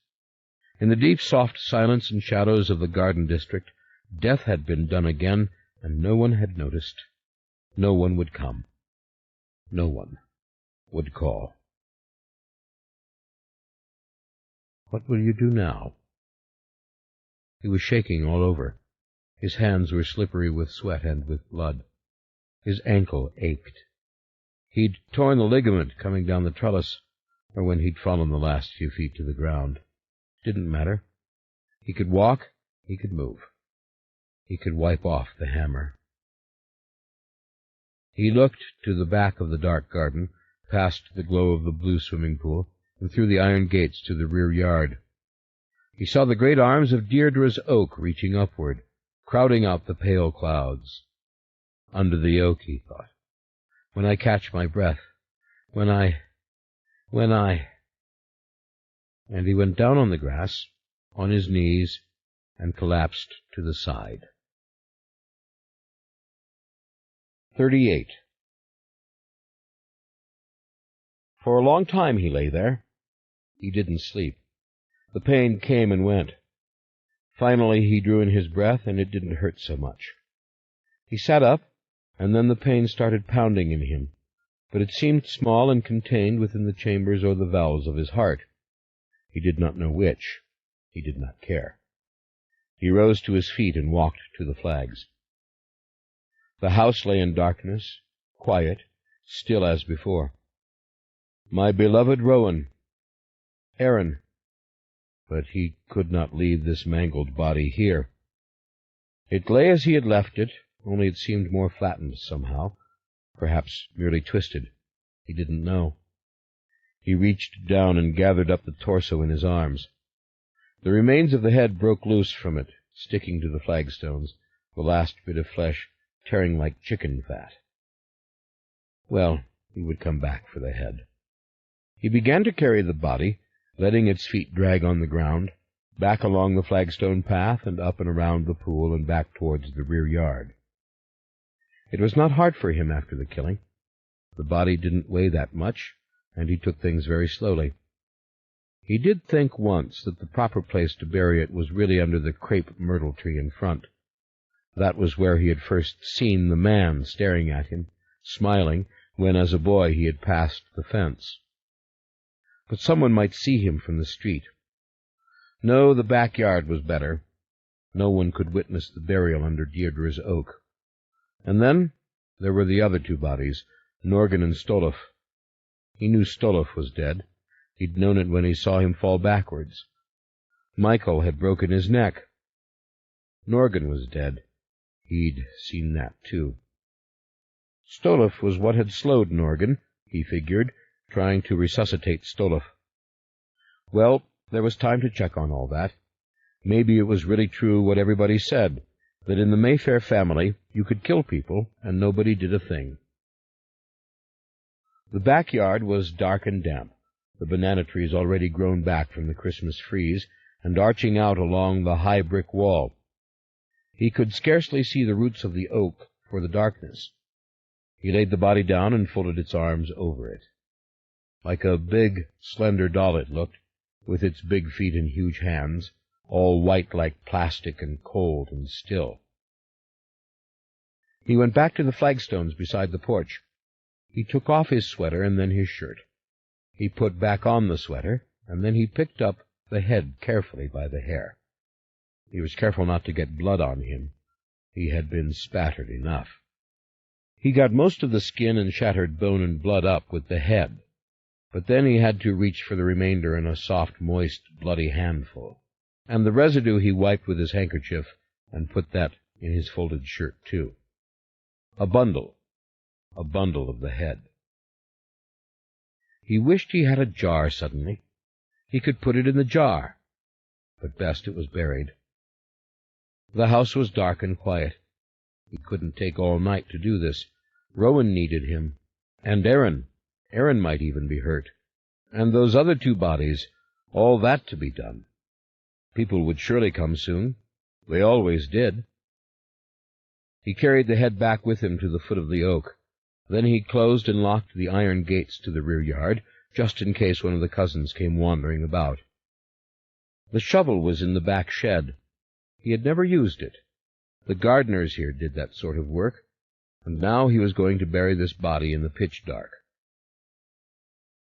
In the deep, soft silence and shadows of the garden district, death had been done again, and no one had noticed. No one would come. No one would call. What will you do now? He was shaking all over. His hands were slippery with sweat and with blood. His ankle ached. He'd torn the ligament coming down the trellis, or when he'd fallen the last few feet to the ground. Didn't matter. He could walk, he could move. He could wipe off the hammer. He looked to the back of the dark garden, past the glow of the blue swimming pool, and through the iron gates to the rear yard. He saw the great arms of Deirdre's oak reaching upward, crowding out the pale clouds. Under the oak, he thought. When I catch my breath. When I... And he went down on the grass, on his knees, and collapsed to the side. 38. For a long time he lay there. He didn't sleep. The pain came and went. Finally he drew in his breath, and it didn't hurt so much. He sat up, and then the pain started pounding in him, but it seemed small and contained within the chambers or the valves of his heart. He did not know which. He did not care. He rose to his feet and walked to the flags. The house lay in darkness, quiet, still as before. My beloved Rowan. Aaron. But he could not leave this mangled body here. It lay as he had left it, only it seemed more flattened somehow, perhaps merely twisted. He didn't know. He reached down and gathered up the torso in his arms. The remains of the head broke loose from it, sticking to the flagstones, the last bit of flesh tearing like chicken fat. Well, he would come back for the head. He began to carry the body, letting its feet drag on the ground, back along the flagstone path and up and around the pool and back towards the rear yard. It was not hard for him after the killing. The body didn't weigh that much, and he took things very slowly. He did think once that the proper place to bury it was really under the crepe myrtle tree in front. That was where he had first seen the man staring at him, smiling, when as a boy he had passed the fence. But someone might see him from the street. No, the backyard was better. No one could witness the burial under Deirdre's oak. And then there were the other two bodies, Norgan and Stoloff. He knew Stoloff was dead. He'd known it when he saw him fall backwards. Michael had broken his neck. Norgan was dead. He'd seen that, too. Stoloff was what had slowed Norgan, he figured, trying to resuscitate Stoloff. Well, there was time to check on all that. Maybe it was really true what everybody said, that in the Mayfair family you could kill people and nobody did a thing. The backyard was dark and damp, the banana trees already grown back from the Christmas freeze, and arching out along the high brick wall. He could scarcely see the roots of the oak for the darkness. He laid the body down and folded its arms over it. Like a big, slender doll it looked, with its big feet and huge hands, all white like plastic and cold and still. He went back to the flagstones beside the porch. He took off his sweater and then his shirt. He put back on the sweater, and then he picked up the head carefully by the hair. He was careful not to get blood on him. He had been spattered enough. He got most of the skin and shattered bone and blood up with the head, but then he had to reach for the remainder in a soft, moist, bloody handful, and the residue he wiped with his handkerchief and put that in his folded shirt, too. A bundle of the head. He wished he had a jar suddenly. He could put it in the jar, but best it was buried. The house was dark and quiet. He couldn't take all night to do this. Rowan needed him, and Aaron. Aaron might even be hurt. And those other 2 bodies, all that to be done. People would surely come soon. They always did. He carried the head back with him to the foot of the oak. Then he closed and locked the iron gates to the rear yard, just in case one of the cousins came wandering about. The shovel was in the back shed. He had never used it. The gardeners here did that sort of work, and now he was going to bury this body in the pitch dark.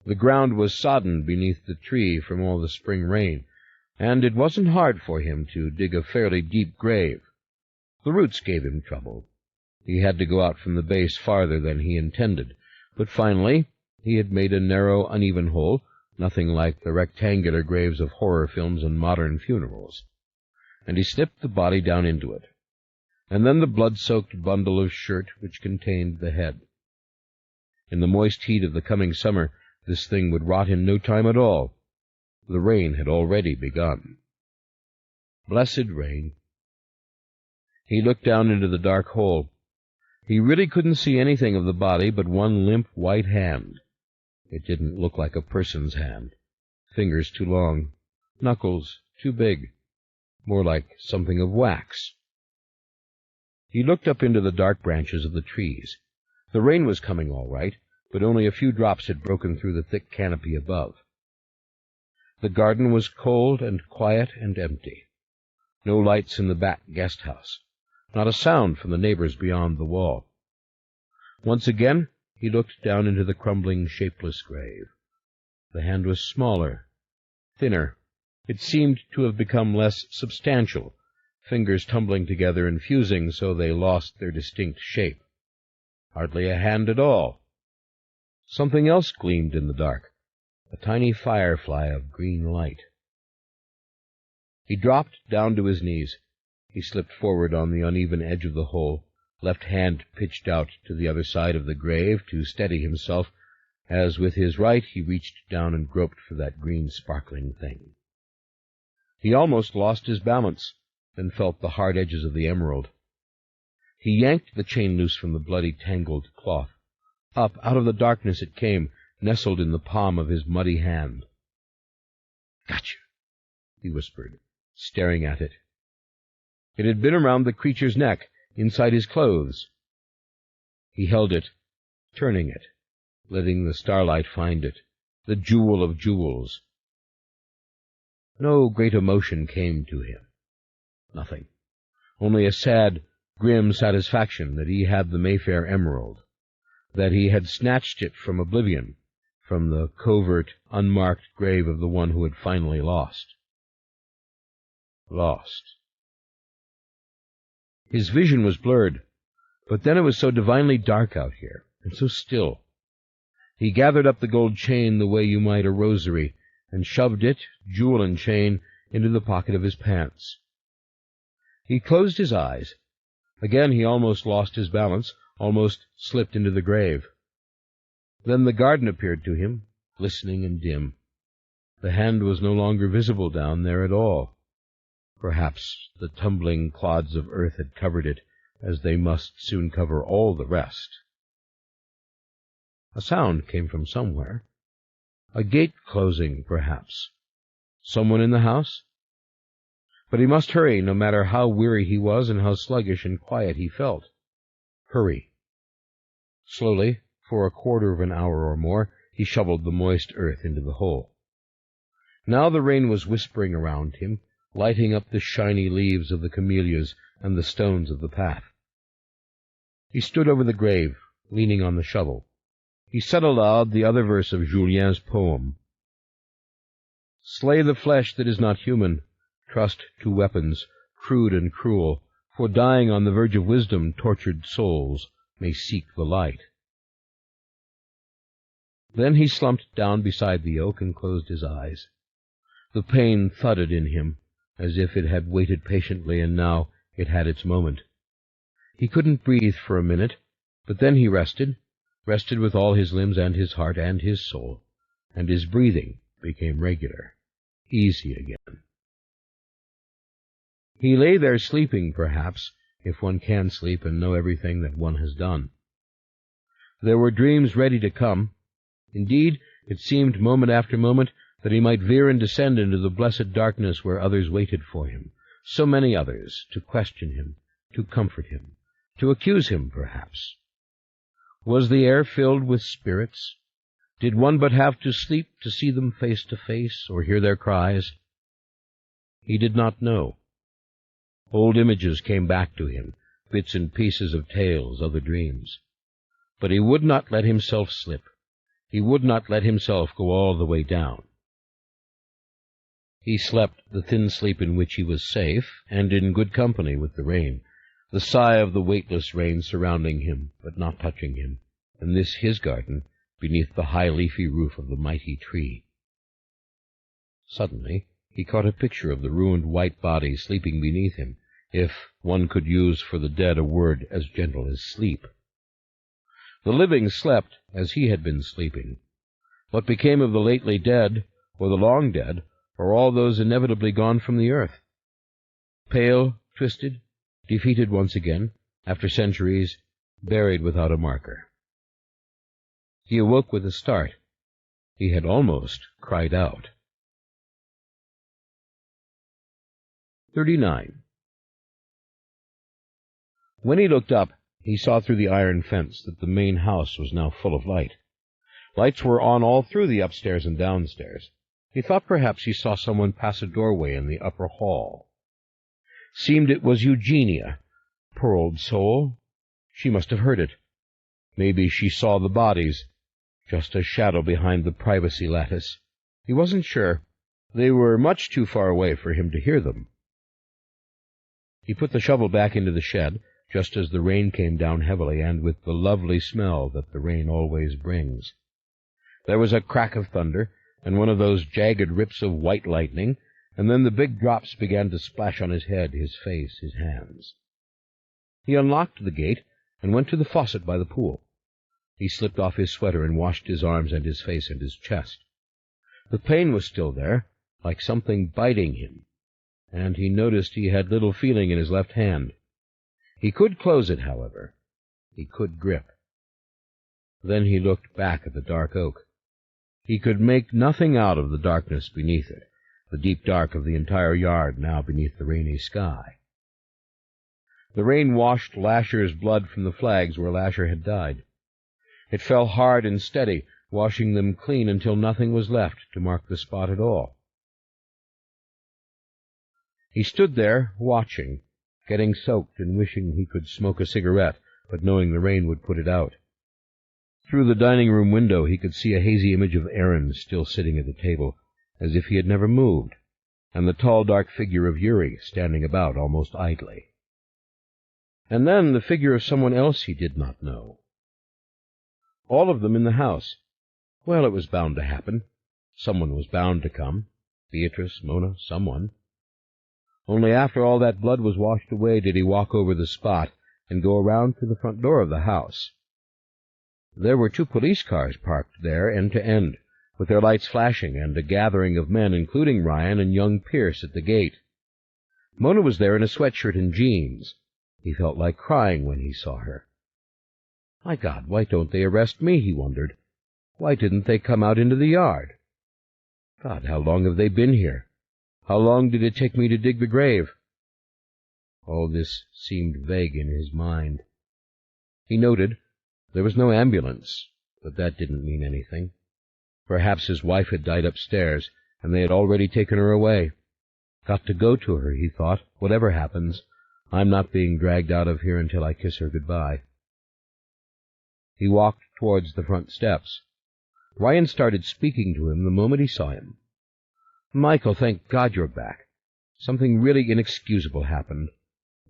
The ground was sodden beneath the tree from all the spring rain, and it wasn't hard for him to dig a fairly deep grave. The roots gave him trouble. He had to go out from the base farther than he intended, but finally he had made a narrow, uneven hole, nothing like the rectangular graves of horror films and modern funerals, and he slipped the body down into it, and then the blood-soaked bundle of shirt which contained the head. In the moist heat of the coming summer, this thing would rot in no time at all. The rain had already begun. Blessed rain. He looked down into the dark hole. He really couldn't see anything of the body but one limp white hand. It didn't look like a person's hand. Fingers too long, knuckles too big, more like something of wax. He looked up into the dark branches of the trees. The rain was coming all right, but only a few drops had broken through the thick canopy above. The garden was cold and quiet and empty. No lights in the back guest-house. Not a sound from the neighbors beyond the wall. Once again he looked down into the crumbling, shapeless grave. The hand was smaller, thinner. It seemed to have become less substantial, fingers tumbling together and fusing so they lost their distinct shape. Hardly a hand at all. Something else gleamed in the dark, a tiny firefly of green light. He dropped down to his knees. He slipped forward on the uneven edge of the hole, left hand pitched out to the other side of the grave to steady himself, as with his right he reached down and groped for that green sparkling thing. He almost lost his balance, then felt the hard edges of the emerald. He yanked the chain loose from the bloody, tangled cloth. Up, out of the darkness it came, nestled in the palm of his muddy hand. "Gotcha," he whispered, staring at it. It had been around the creature's neck, inside his clothes. He held it, turning it, letting the starlight find it, the jewel of jewels. No great emotion came to him. Nothing. Only a sad, grim satisfaction that he had the Mayfair emerald, that he had snatched it from oblivion, from the covert, unmarked grave of the one who had finally lost. Lost. His vision was blurred, but then it was so divinely dark out here, and so still. He gathered up the gold chain the way you might a rosary, and shoved it, jewel and chain, into the pocket of his pants. He closed his eyes. Again he almost lost his balance, almost slipped into the grave. Then the garden appeared to him, glistening and dim. The hand was no longer visible down there at all. Perhaps the tumbling clods of earth had covered it, as they must soon cover all the rest. A sound came from somewhere. A gate closing, perhaps. Someone in the house? But he must hurry, no matter how weary he was and how sluggish and quiet he felt. Hurry. Slowly, for a quarter of an hour or more, he shoveled the moist earth into the hole. Now the rain was whispering around him, lighting up the shiny leaves of the camellias and the stones of the path. He stood over the grave, leaning on the shovel. He said aloud the other verse of Julien's poem. Slay the flesh that is not human, trust to weapons, crude and cruel, for dying on the verge of wisdom, tortured souls may seek the light. Then he slumped down beside the oak and closed his eyes. The pain thudded in him, as if it had waited patiently, and now it had its moment. He couldn't breathe for a minute, but then he rested with all his limbs and his heart and his soul, and his breathing became regular, easy again. He lay there sleeping, perhaps, if one can sleep and know everything that one has done. There were dreams ready to come. Indeed, it seemed moment after moment that he might veer and descend into the blessed darkness where others waited for him, so many others, to question him, to comfort him, to accuse him, perhaps. Was the air filled with spirits? Did one but have to sleep to see them face to face, or hear their cries? He did not know. Old images came back to him, bits and pieces of tales, other dreams. But he would not let himself slip. He would not let himself go all the way down. He slept the thin sleep in which he was safe, and in good company with the rain, the sigh of the weightless rain surrounding him, but not touching him, and this his garden, beneath the high leafy roof of the mighty tree. Suddenly he caught a picture of the ruined white body sleeping beneath him, if one could use for the dead a word as gentle as sleep. The living slept as he had been sleeping. What became of the lately dead, or the long dead, or all those inevitably gone from the earth? Pale, twisted, defeated once again, after centuries, buried without a marker. He awoke with a start. He had almost cried out. 39. When he looked up, he saw through the iron fence that the main house was now full of light. Lights were on all through the upstairs and downstairs. He thought perhaps he saw someone pass a doorway in the upper hall. Seemed it was Eugenia. Poor old soul. She must have heard it. Maybe she saw the bodies, just a shadow behind the privacy lattice. He wasn't sure. They were much too far away for him to hear them. He put the shovel back into the shed, just as the rain came down heavily, and with the lovely smell that the rain always brings. There was a crack of thunder, and one of those jagged rips of white lightning, and then the big drops began to splash on his head, his face, his hands. He unlocked the gate and went to the faucet by the pool. He slipped off his sweater and washed his arms and his face and his chest. The pain was still there, like something biting him, and he noticed he had little feeling in his left hand. He could close it, however. He could grip. Then he looked back at the dark oak. He could make nothing out of the darkness beneath it, the deep dark of the entire yard now beneath the rainy sky. The rain washed Lasher's blood from the flags where Lasher had died. It fell hard and steady, washing them clean until nothing was left to mark the spot at all. He stood there, watching, getting soaked and wishing he could smoke a cigarette, but knowing the rain would put it out. Through the dining-room window he could see a hazy image of Aaron still sitting at the table, as if he had never moved, and the tall, dark figure of Yuri standing about almost idly. And then the figure of someone else he did not know. All of them in the house. Well, it was bound to happen. Someone was bound to come. Beatrice, Mona, someone. Only after all that blood was washed away did he walk over the spot and go around to the front door of the house. There were 2 police cars parked there, end to end, with their lights flashing, and a gathering of men, including Ryan and young Pierce, at the gate. Mona was there in a sweatshirt and jeans. He felt like crying when he saw her. My God, why don't they arrest me, he wondered. Why didn't they come out into the yard? God, how long have they been here? How long did it take me to dig the grave? All this seemed vague in his mind. He noted there was no ambulance, but that didn't mean anything. Perhaps his wife had died upstairs, and they had already taken her away. Got to go to her, he thought. Whatever happens, I'm not being dragged out of here until I kiss her goodbye. He walked towards the front steps. Ryan started speaking to him the moment he saw him. "Michael, thank God you're back. Something really inexcusable happened.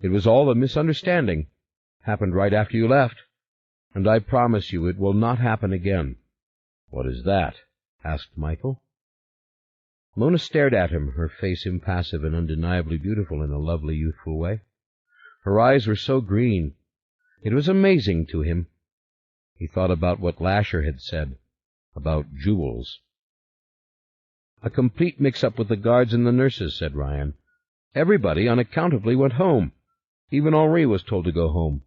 It was all a misunderstanding. Happened right after you left. And I promise you it will not happen again." "What is that?" asked Michael. Mona stared at him, her face impassive and undeniably beautiful in a lovely, youthful way. Her eyes were so green. It was amazing to him. He thought about what Lasher had said, about jewels. "A complete mix-up with the guards and the nurses," said Ryan. "Everybody unaccountably went home. Even Henri was told to go home.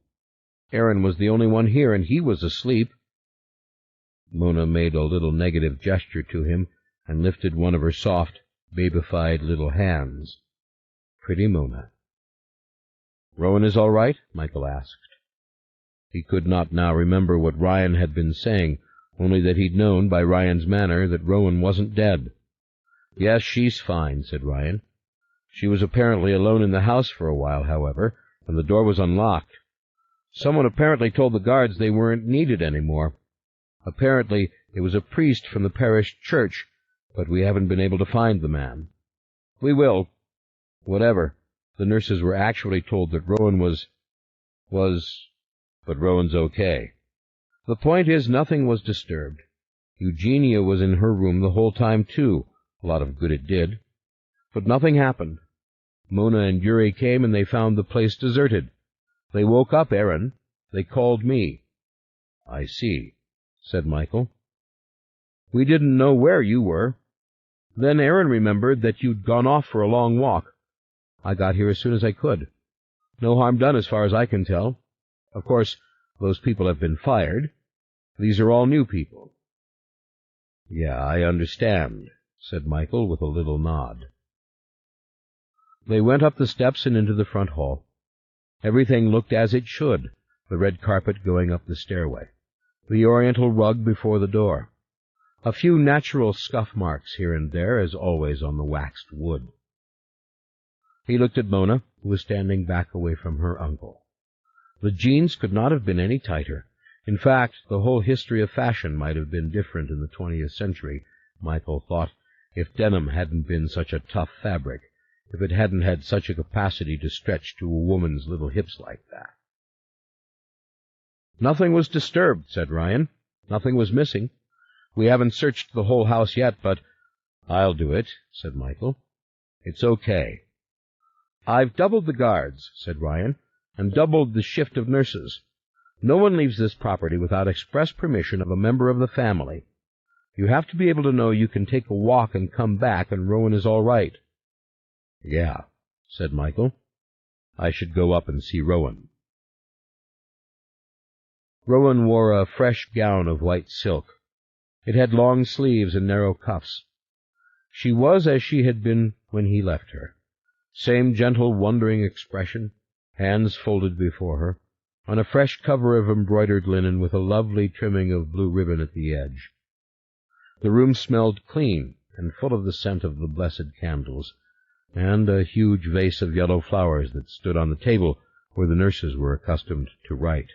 Aaron was the only one here, and he was asleep." Mona made a little negative gesture to him and lifted one of her soft, babified little hands. Pretty Mona. "Rowan is all right?" Michael asked. He could not now remember what Ryan had been saying, only that he'd known by Ryan's manner that Rowan wasn't dead. "Yes, she's fine," said Ryan. "She was apparently alone in the house for a while, however, and the door was unlocked. Someone apparently told the guards they weren't needed anymore. Apparently it was a priest from the parish church, but we haven't been able to find the man. We will. Whatever. The nurses were actually told that Rowan was... But Rowan's okay. The point is, nothing was disturbed. Eugenia was in her room the whole time, too. A lot of good it did. But nothing happened. Mona and Yuri came, and they found the place deserted. They woke up Aaron. They called me." "I see," said Michael. "We didn't know where you were. Then Aaron remembered that you'd gone off for a long walk. I got here as soon as I could. No harm done as far as I can tell. Of course, those people have been fired. These are all new people." "Yeah, I understand," said Michael with a little nod. They went up the steps and into the front hall. Everything looked as it should, the red carpet going up the stairway, the oriental rug before the door, a few natural scuff marks here and there, as always on the waxed wood. He looked at Mona, who was standing back away from her uncle. The jeans could not have been any tighter. In fact, the whole history of fashion might have been different in the 20th century, Michael thought, if denim hadn't been such a tough fabric, if it hadn't had such a capacity to stretch to a woman's little hips like that. "Nothing was disturbed," said Ryan. "Nothing was missing. We haven't searched the whole house yet, but—" "I'll do it," said Michael. "It's okay." "I've doubled the guards," said Ryan, "and doubled the shift of nurses. No one leaves this property without express permission of a member of the family. You have to be able to know you can take a walk and come back, and Rowan is all right." "Yeah," said Michael. "I should go up and see Rowan." Rowan wore a fresh gown of white silk. It had long sleeves and narrow cuffs. She was as she had been when he left her. Same gentle, wondering expression, hands folded before her, on a fresh cover of embroidered linen with a lovely trimming of blue ribbon at the edge. The room smelled clean and full of the scent of the blessed candles, and a huge vase of yellow flowers that stood on the table where the nurses were accustomed to write.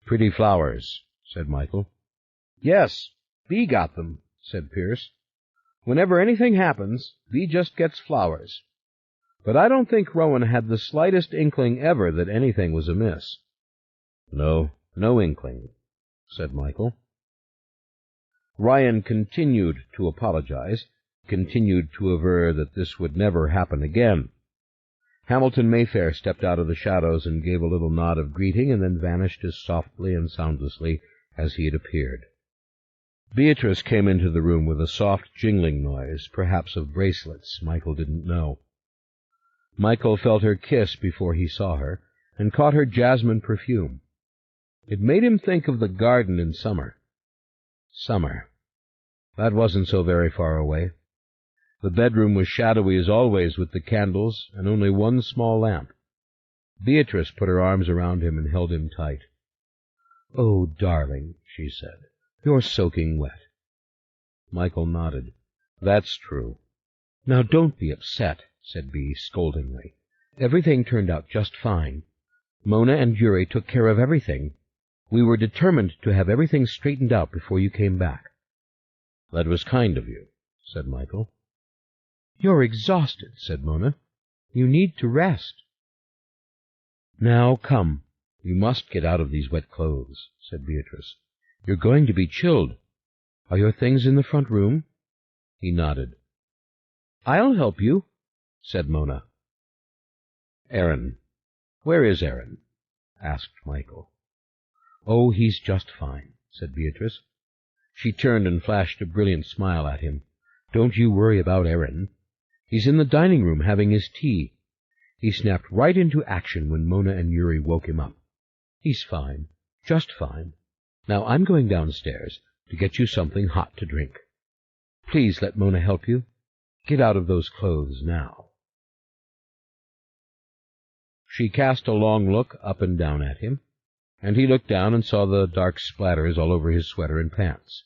"Pretty flowers," said Michael. "Yes, Bee got them," said Pierce. "Whenever anything happens, Bee just gets flowers. But I don't think Rowan had the slightest inkling ever that anything was amiss." "No inkling," said Michael. Ryan continued to apologize, continued to aver that this would never happen again. Hamilton Mayfair stepped out of the shadows and gave a little nod of greeting, and then vanished as softly and soundlessly as he had appeared. Beatrice came into the room with a soft jingling noise, perhaps of bracelets, Michael didn't know. Michael felt her kiss before he saw her, and caught her jasmine perfume. It made him think of the garden in summer, Summer. That wasn't so very far away. The bedroom was shadowy as always, with the candles and only one small lamp. Beatrice put her arms around him and held him tight. "Oh, darling," she said, "you're soaking wet." Michael nodded. "That's true." "Now don't be upset," said Bea scoldingly. "Everything turned out just fine. Mona and Yuri took care of everything. We were determined to have everything straightened out before you came back." "That was kind of you," said Michael. "You're exhausted," said Mona. "You need to rest." "Now, come. You must get out of these wet clothes," said Beatrice. "You're going to be chilled. Are your things in the front room?" He nodded. "I'll help you," said Mona. "Aaron. Where is Aaron?" asked Michael. "Oh, he's just fine," said Beatrice. She turned and flashed a brilliant smile at him. "Don't you worry about Aaron. He's in the dining room having his tea. He snapped right into action when Mona and Yuri woke him up. He's fine, just fine. Now I'm going downstairs to get you something hot to drink. Please let Mona help you. Get out of those clothes now." She cast a long look up and down at him, and he looked down and saw the dark splatters all over his sweater and pants.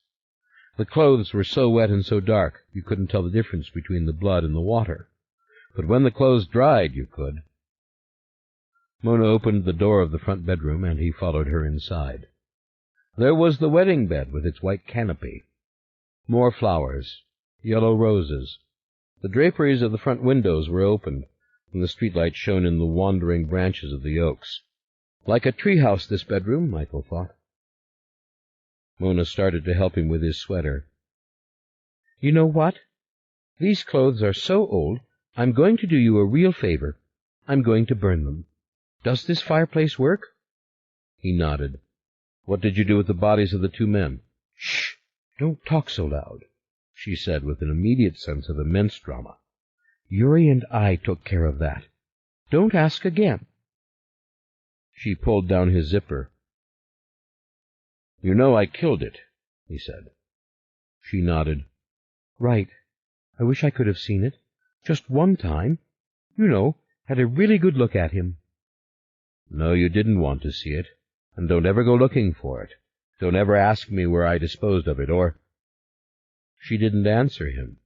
The clothes were so wet and so dark you couldn't tell the difference between the blood and the water. But when the clothes dried, you could. Mona opened the door of the front bedroom, and he followed her inside. There was the wedding bed with its white canopy. More flowers, yellow roses. The draperies of the front windows were opened, and the streetlight shone in the wandering branches of the oaks. Like a treehouse, this bedroom, Michael thought. Mona started to help him with his sweater. "You know what? These clothes are so old, I'm going to do you a real favor. I'm going to burn them. Does this fireplace work?" He nodded. "What did you do with the bodies of the two men?" "Shh! Don't talk so loud," she said with an immediate sense of immense drama. "Yuri and I took care of that. Don't ask again." She pulled down his zipper. "You know I killed it," he said. She nodded. "Right. I wish I could have seen it. Just one time. You know, had a really good look at him." "No, you didn't want to see it. And don't ever go looking for it. Don't ever ask me where I disposed of it, or—" She didn't answer him.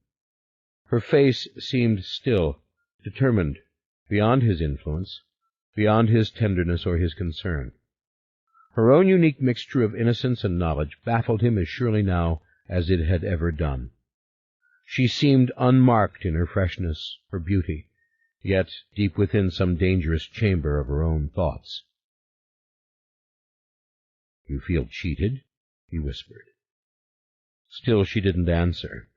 Her face seemed still, determined, beyond his influence, beyond his tenderness or his concern. Her own unique mixture of innocence and knowledge baffled him as surely now as it had ever done. She seemed unmarked in her freshness, her beauty, yet deep within some dangerous chamber of her own thoughts. "You feel cheated?" he whispered. Still she didn't answer.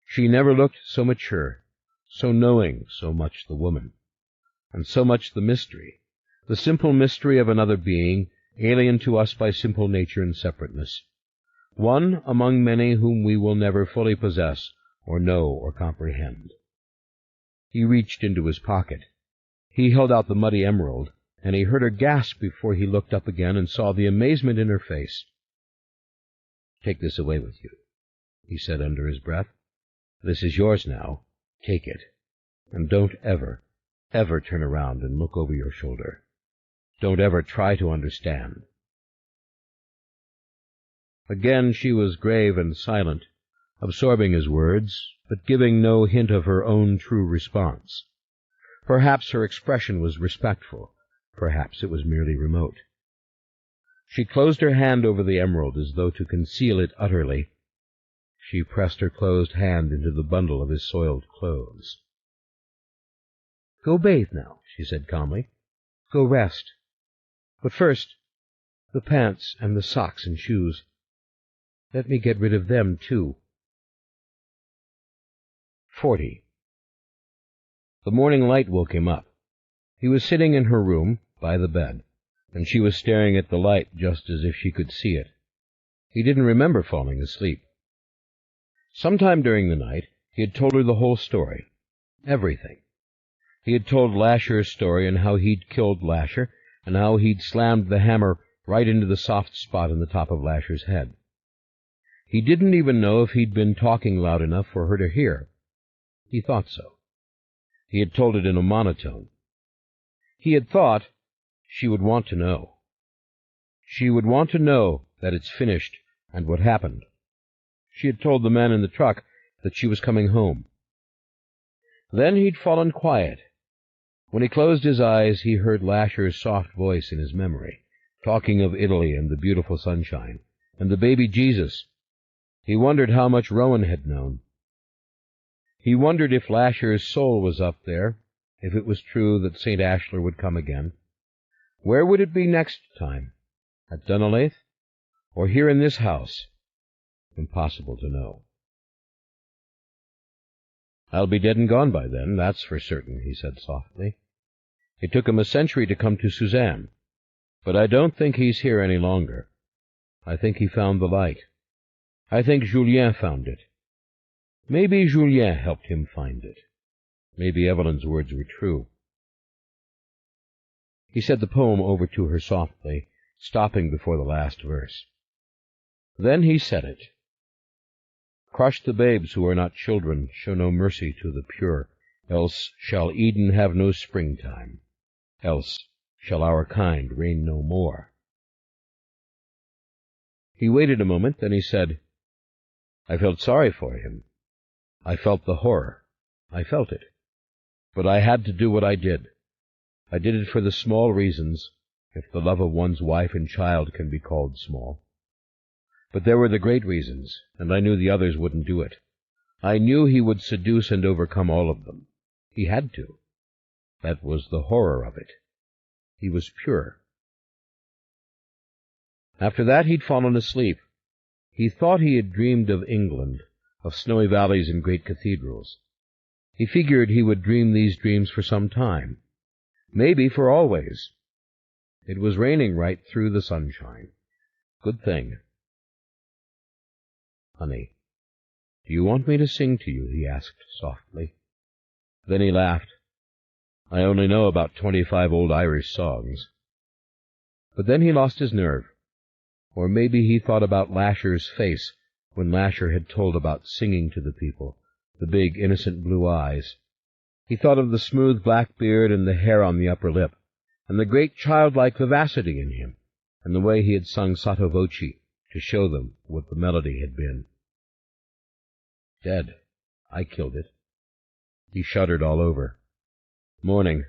She never looked so mature, so knowing, so much the woman, and so much the mystery, the simple mystery of another being, alien to us by simple nature and separateness, one among many whom we will never fully possess or know or comprehend. He reached into his pocket. He held out the muddy emerald, and he heard her gasp before he looked up again and saw the amazement in her face. "Take this away with you," he said under his breath. "This is yours now. Take it. And don't ever, ever turn around and look over your shoulder. Don't ever try to understand." Again she was grave and silent, absorbing his words, but giving no hint of her own true response. Perhaps her expression was respectful, perhaps it was merely remote. She closed her hand over the emerald as though to conceal it utterly. She pressed her closed hand into the bundle of his soiled clothes. "Go bathe now," she said calmly. "Go rest. But first, the pants and the socks and shoes. Let me get rid of them, too." 40. The morning light woke him up. He was sitting in her room, by the bed, and she was staring at the light just as if she could see it. He didn't remember falling asleep. Sometime during the night he had told her the whole story, everything. He had told Lasher's story and how he'd killed Lasher, and how he'd slammed the hammer right into the soft spot in the top of Lasher's head. He didn't even know if he'd been talking loud enough for her to hear. He thought so. He had told it in a monotone. He had thought she would want to know. She would want to know that it's finished and what happened. She had told the man in the truck that she was coming home. Then he'd fallen quiet. When he closed his eyes, he heard Lasher's soft voice in his memory, talking of Italy and the beautiful sunshine, and the baby Jesus. He wondered how much Rowan had known. He wondered if Lasher's soul was up there, if it was true that St. Ashler would come again. Where would it be next time? At Dunolaith? Or here in this house? Impossible to know. "I'll be dead and gone by then, that's for certain," he said softly. "It took him a century to come to Suzanne, but I don't think he's here any longer. I think he found the light. I think Julien found it. Maybe Julien helped him find it. Maybe Evelyn's words were true." He said the poem over to her softly, stopping before the last verse. Then he said it. "Crush the babes who are not children, show no mercy to the pure, else shall Eden have no springtime, else shall our kind reign no more." He waited a moment, then he said, "I felt sorry for him. I felt the horror. I felt it. But I had to do what I did. I did it for the small reasons, if the love of one's wife and child can be called small. But there were the great reasons, and I knew the others wouldn't do it. I knew he would seduce and overcome all of them. He had to. That was the horror of it. He was pure." After that he'd fallen asleep. He thought he had dreamed of England, of snowy valleys and great cathedrals. He figured he would dream these dreams for some time, maybe for always. It was raining right through the sunshine. Good thing. "Honey, do you want me to sing to you?" he asked softly. Then he laughed. "I only know about 25 old Irish songs." But then he lost his nerve. Or maybe he thought about Lasher's face when Lasher had told about singing to the people, the big, innocent blue eyes. He thought of the smooth black beard and the hair on the upper lip, and the great childlike vivacity in him, and the way he had sung sotto voce to show them what the melody had been. "Dead. I killed it." He shuddered all over. "Morning.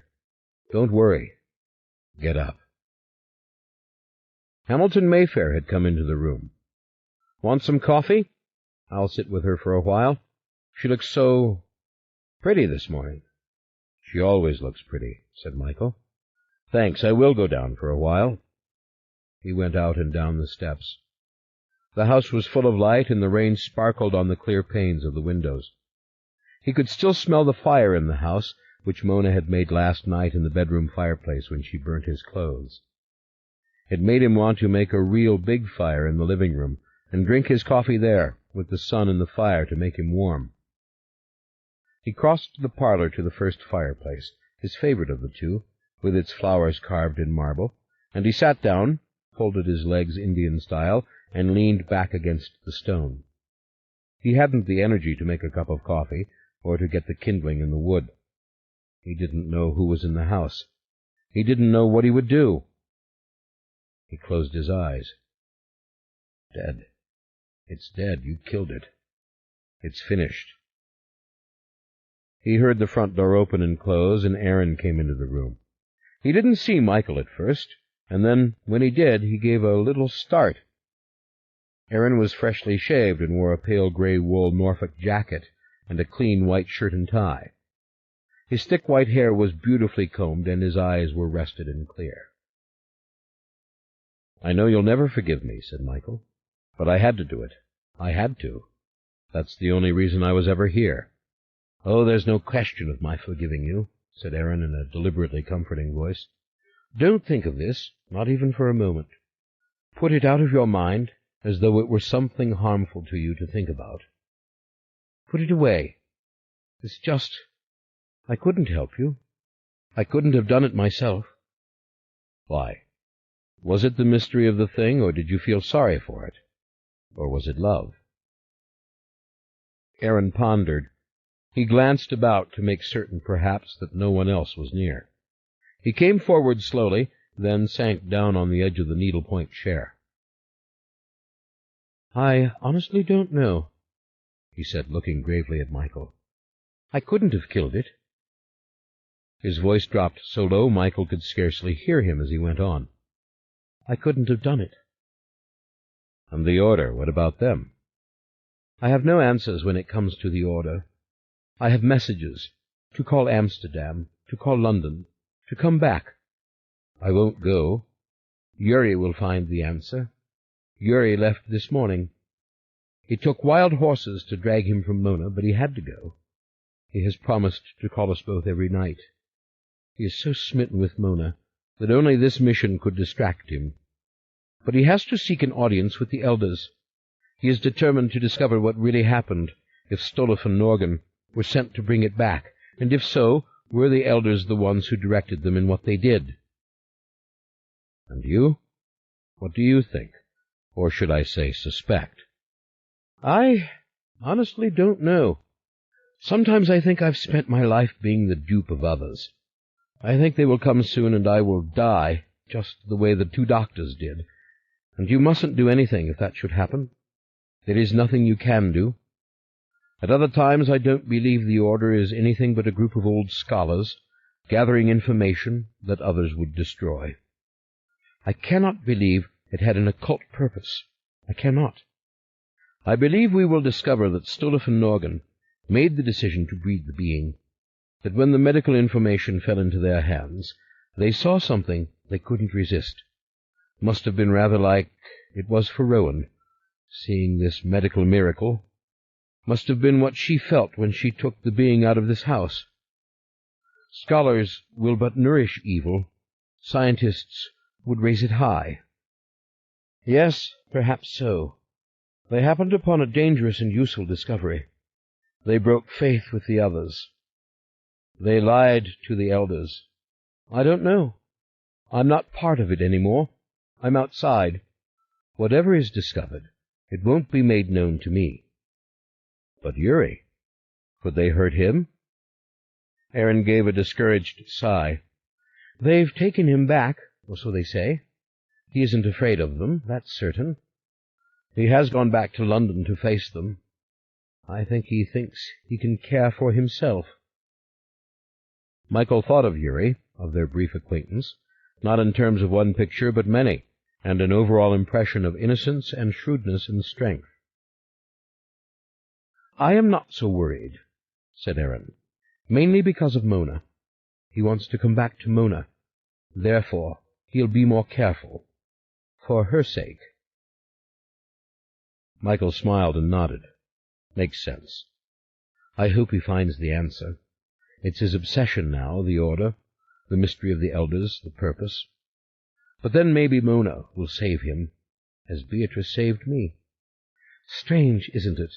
Don't worry. Get up." Hamilton Mayfair had come into the room. "Want some coffee? I'll sit with her for a while. She looks so pretty this morning." "She always looks pretty," said Michael. "Thanks, I will go down for a while." He went out and down the steps. The house was full of light, and the rain sparkled on the clear panes of the windows. He could still smell the fire in the house, which Mona had made last night in the bedroom fireplace when she burnt his clothes. It made him want to make a real big fire in the living room, and drink his coffee there, with the sun and the fire to make him warm. He crossed the parlor to the first fireplace, his favorite of the two, with its flowers carved in marble, and he sat down, folded his legs Indian style, and leaned back against the stone. He hadn't the energy to make a cup of coffee, or to get the kindling in the wood. He didn't know who was in the house. He didn't know what he would do. He closed his eyes. "Dead. It's dead. You killed it. It's finished." He heard the front door open and close, and Aaron came into the room. He didn't see Michael at first, and then, when he did, he gave a little start. Aaron was freshly shaved and wore a pale gray wool Norfolk jacket and a clean white shirt and tie. His thick white hair was beautifully combed, and his eyes were rested and clear. "I know you'll never forgive me," said Michael, "but I had to do it. I had to. That's the only reason I was ever here." "Oh, there's no question of my forgiving you," said Aaron in a deliberately comforting voice. "Don't think of this, not even for a moment. Put it out of your mind, as though it were something harmful to you to think about. Put it away. It's just, I couldn't help you. I couldn't have done it myself." "Why? Was it the mystery of the thing, or did you feel sorry for it? Or was it love?" Aaron pondered. He glanced about to make certain, perhaps, that no one else was near. He came forward slowly, then sank down on the edge of the needlepoint chair. "I honestly don't know," he said, looking gravely at Michael. "I couldn't have killed it." His voice dropped so low Michael could scarcely hear him as he went on. "I couldn't have done it." "And the order, what about them?" "I have no answers when it comes to the order. I have messages, to call Amsterdam, to call London, to come back. I won't go. Yuri will find the answer. Yuri left this morning. It took wild horses to drag him from Mona, but he had to go. He has promised to call us both every night. He is so smitten with Mona that only this mission could distract him. But he has to seek an audience with the elders. He is determined to discover what really happened, if Stolaf and Norgan were sent to bring it back, and if so, were the elders the ones who directed them in what they did. And you? What do you think? Or should I say suspect? I honestly don't know. Sometimes I think I've spent my life being the dupe of others. I think they will come soon and I will die, just the way the 2 doctors did. And you mustn't do anything if that should happen. There is nothing you can do. At other times I don't believe the Order is anything but a group of old scholars, gathering information that others would destroy. I cannot believe it had an occult purpose. I cannot. I believe we will discover that Stolaf and Norgan made the decision to breed the being, that when the medical information fell into their hands, they saw something they couldn't resist. Must have been rather like it was for Rowan, seeing this medical miracle. Must have been what she felt when she took the being out of this house. Scholars will but nourish evil. Scientists would raise it high. Yes, perhaps so. They happened upon a dangerous and useful discovery. They broke faith with the others. They lied to the elders. I don't know. I'm not part of it any more. I'm outside. Whatever is discovered, it won't be made known to me. But Yuri, could they hurt him? Aaron gave a discouraged sigh. They've taken him back, or so they say. He isn't afraid of them, that's certain. He has gone back to London to face them. I think he thinks he can care for himself. Michael thought of Yuri, of their brief acquaintance, not in terms of one picture, but many, and an overall impression of innocence and shrewdness and strength. I am not so worried, said Aaron, mainly because of Mona. He wants to come back to Mona. Therefore, he'll be more careful. For her sake. Michael smiled and nodded. Makes sense. I hope he finds the answer. It's his obsession now, the Order, the mystery of the elders, the purpose. But then maybe Mona will save him, as Beatrice saved me. Strange, isn't it,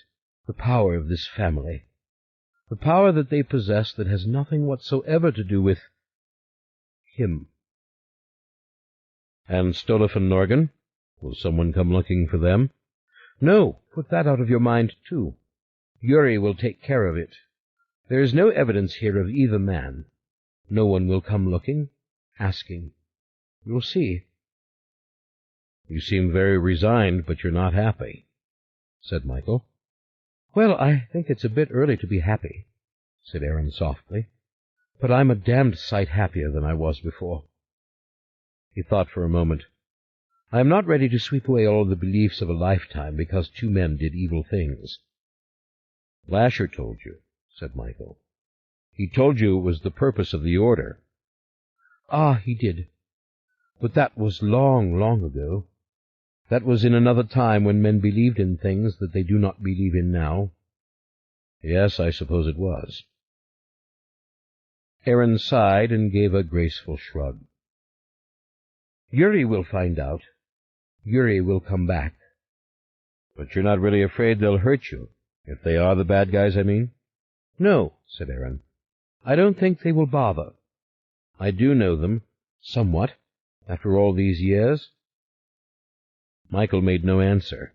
the power of this family? The power that they possess that has nothing whatsoever to do with him. And Stolaf and Norgan? Will someone come looking for them? No, put that out of your mind, too. Yuri will take care of it. There is no evidence here of either man. No one will come looking, asking. You'll see. You seem very resigned, but you're not happy, said Michael. Well, I think it's a bit early to be happy, said Aaron softly. But I'm a damned sight happier than I was before. He thought for a moment. I am not ready to sweep away all the beliefs of a lifetime because 2 men did evil things. Lasher told you, said Michael. He told you it was the purpose of the Order. Ah, he did. But that was long, long ago. That was in another time when men believed in things that they do not believe in now. Yes, I suppose it was. Aaron sighed and gave a graceful shrug. Yuri will find out. Yuri will come back. But you're not really afraid they'll hurt you, if they are the bad guys, I mean? No, said Aaron. I don't think they will bother. I do know them, somewhat, after all these years. Michael made no answer.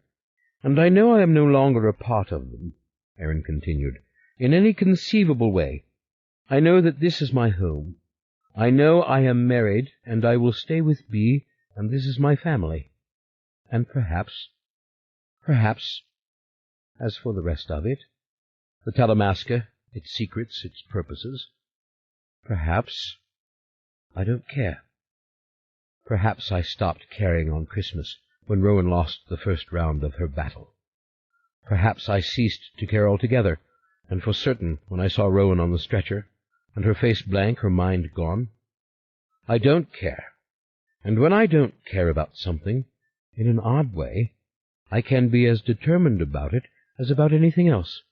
And I know I am no longer a part of them. Aaron continued, "in any conceivable way. I know that this is my home. I know I am married, and I will stay with Bee, and this is my family. And perhaps, as for the rest of it, the Talamasca, its secrets, its purposes, perhaps I don't care. Perhaps I stopped caring on Christmas when Rowan lost the first round of her battle. Perhaps I ceased to care altogether, and for certain when I saw Rowan on the stretcher, and her face blank, her mind gone. I don't care, and when I don't care about something, in an odd way, I can be as determined about it as about anything else."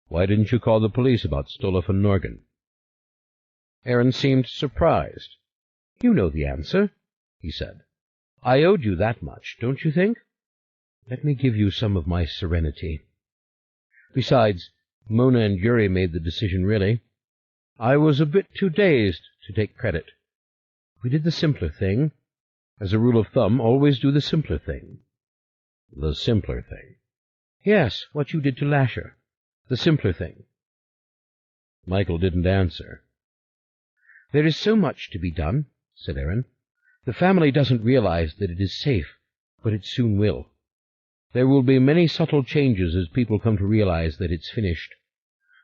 "Why didn't you call the police about Stoloff and Norgan?" Aaron seemed surprised. "You know the answer," he said. "I owed you that much, don't you think? Let me give you some of my serenity. Besides, Mona and Yuri made the decision, really. I was a bit too dazed to take credit. We did the simpler thing. As a rule of thumb, always do the simpler thing." "The simpler thing?" "Yes, what you did to Lasher. The simpler thing." Michael didn't answer. "There is so much to be done," said Aaron. "The family doesn't realize that it is safe, but it soon will. There will be many subtle changes as people come to realize that it's finished,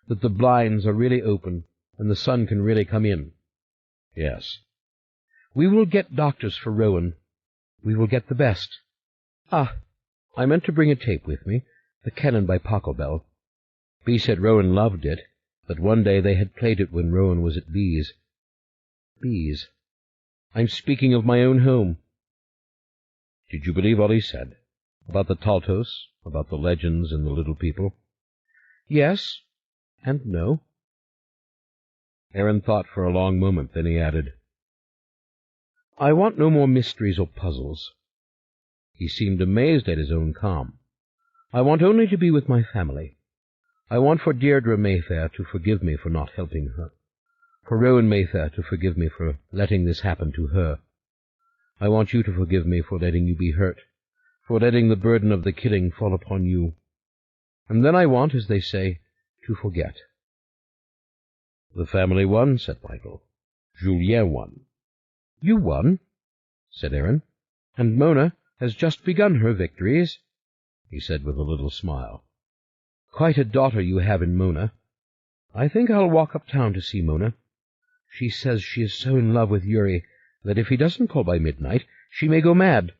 that the blinds are really open and the sun can really come in." "Yes." "We will get doctors for Rowan. We will get the best. Ah, I meant to bring a tape with me, the Canon by Pachelbel. Bee said Rowan loved it, that one day they had played it when Rowan was at Bee's. Bee's. I'm speaking of my own home." "Did you believe all he said? About the Taltos, about the legends and the little people?" "Yes, and no." Aaron thought for a long moment, then he added, "I want no more mysteries or puzzles." He seemed amazed at his own calm. "I want only to be with my family. I want for Deirdre Mayfair to forgive me for not helping her, for Rowan Mayfair to forgive me for letting this happen to her. I want you to forgive me for letting you be hurt, for letting the burden of the killing fall upon you. And then I want, as they say, to forget." "The family won," said Michael. "Julien won." "You won," said Aaron, "and Mona has just begun her victories," he said with a little smile. "Quite a daughter you have in Mona. I think I'll walk uptown to see Mona. She says she is so in love with Yuri that if he doesn't call by midnight, she may go mad.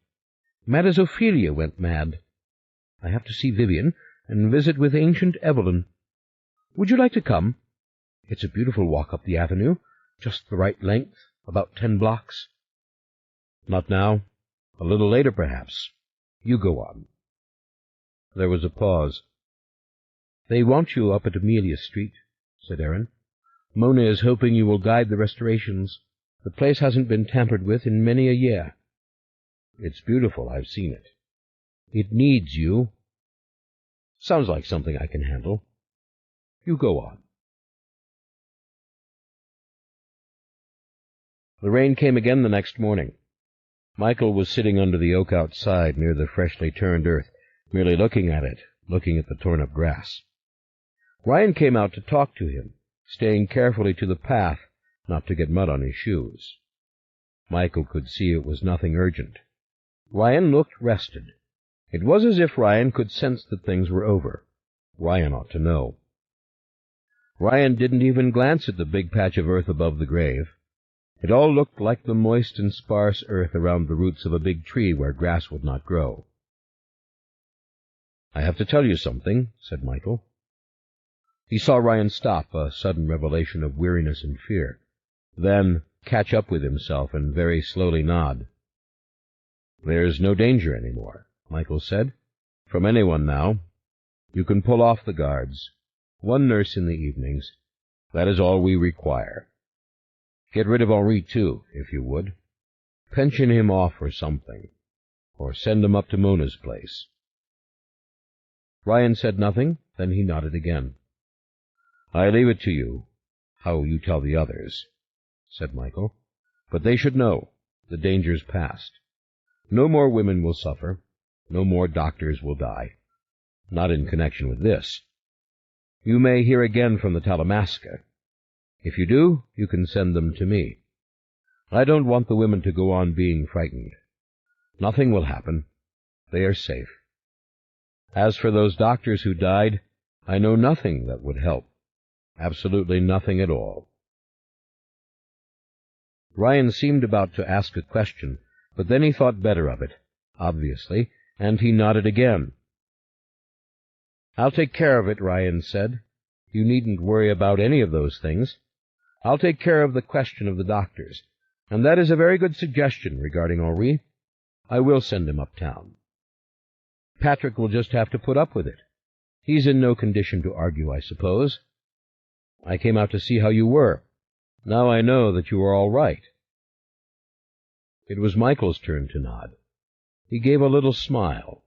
Mad as Ophelia went mad. I have to see Vivian and visit with ancient Evelyn. Would you like to come? It's a beautiful walk up the avenue, just the right length, about 10 blocks. "Not now. A little later, perhaps. You go on." There was a pause. "They want you up at Amelia Street," said Aaron. "Mona is hoping you will guide the restorations. The place hasn't been tampered with in many a year." "It's beautiful. I've seen it." "It needs you." "Sounds like something I can handle. You go on." The rain came again the next morning. Michael was sitting under the oak outside near the freshly turned earth, merely looking at it, looking at the torn-up grass. Ryan came out to talk to him, staying carefully to the path, not to get mud on his shoes. Michael could see it was nothing urgent. Ryan looked rested. It was as if Ryan could sense that things were over. Ryan ought to know. Ryan didn't even glance at the big patch of earth above the grave. It all looked like the moist and sparse earth around the roots of a big tree where grass would not grow. "I have to tell you something," said Michael. He saw Ryan stop, a sudden revelation of weariness and fear, then catch up with himself and very slowly nod. "There's no danger any more," Michael said, "from anyone now. You can pull off the guards. One nurse in the evenings. That is all we require. Get rid of Henri, too, if you would. Pension him off or something, or send him up to Mona's place." Ryan said nothing, then he nodded again. "I leave it to you, how you tell the others," said Michael. "But they should know. The danger's past. No more women will suffer. No more doctors will die. Not in connection with this. You may hear again from the Talamasca. If you do, you can send them to me. I don't want the women to go on being frightened. Nothing will happen. They are safe. As for those doctors who died, I know nothing that would help. Absolutely nothing at all." Ryan seemed about to ask a question, but then he thought better of it, obviously, and he nodded again. "I'll take care of it," Ryan said. "You needn't worry about any of those things. I'll take care of the question of the doctors, and that is a very good suggestion regarding Henri. I will send him uptown. Patrick will just have to put up with it. He's in no condition to argue, I suppose. I came out to see how you were. Now I know that you are all right." It was Michael's turn to nod. He gave a little smile.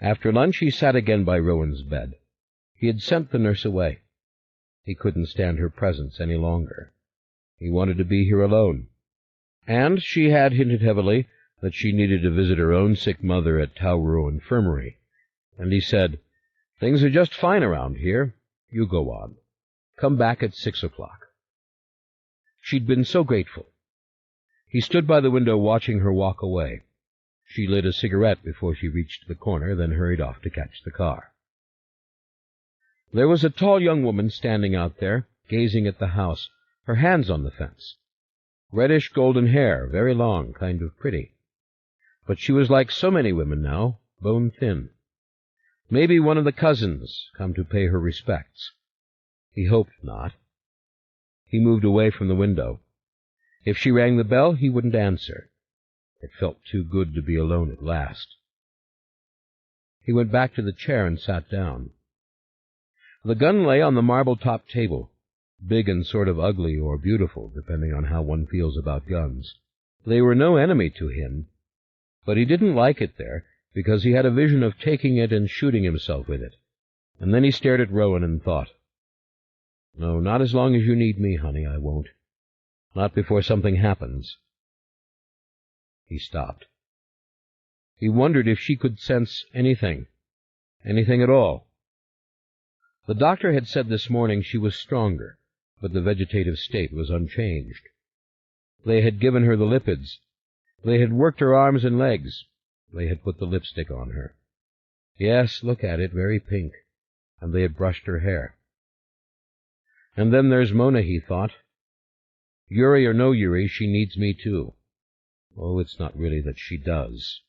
After lunch he sat again by Rowan's bed. He had sent the nurse away. He couldn't stand her presence any longer. He wanted to be here alone. And she had hinted heavily that she needed to visit her own sick mother at Tauro Infirmary. And he said, "Things are just fine around here. You go on. Come back at 6 o'clock. She'd been so grateful. He stood by the window watching her walk away. She lit a cigarette before she reached the corner, then hurried off to catch the car. There was a tall young woman standing out there, gazing at the house, her hands on the fence. Reddish golden hair, very long, kind of pretty. But she was like so many women now, bone-thin. Maybe one of the cousins come to pay her respects. He hoped not. He moved away from the window. If she rang the bell, he wouldn't answer. It felt too good to be alone at last. He went back to the chair and sat down. The gun lay on the marble-topped table, big and sort of ugly or beautiful, depending on how one feels about guns. They were no enemy to him, but he didn't like it there, because he had a vision of taking it and shooting himself with it. And then he stared at Rowan and thought, "No, not as long as you need me, honey, I won't. Not before something happens." He stopped. He wondered if she could sense anything at all. The doctor had said this morning she was stronger, but the vegetative state was unchanged. They had given her the lipids. They had worked her arms and legs. They had put the lipstick on her. Yes, look at it, very pink. And they had brushed her hair. And then there's Mona, he thought. Yuri or no Yuri, she needs me too. Oh, it's not really that she does,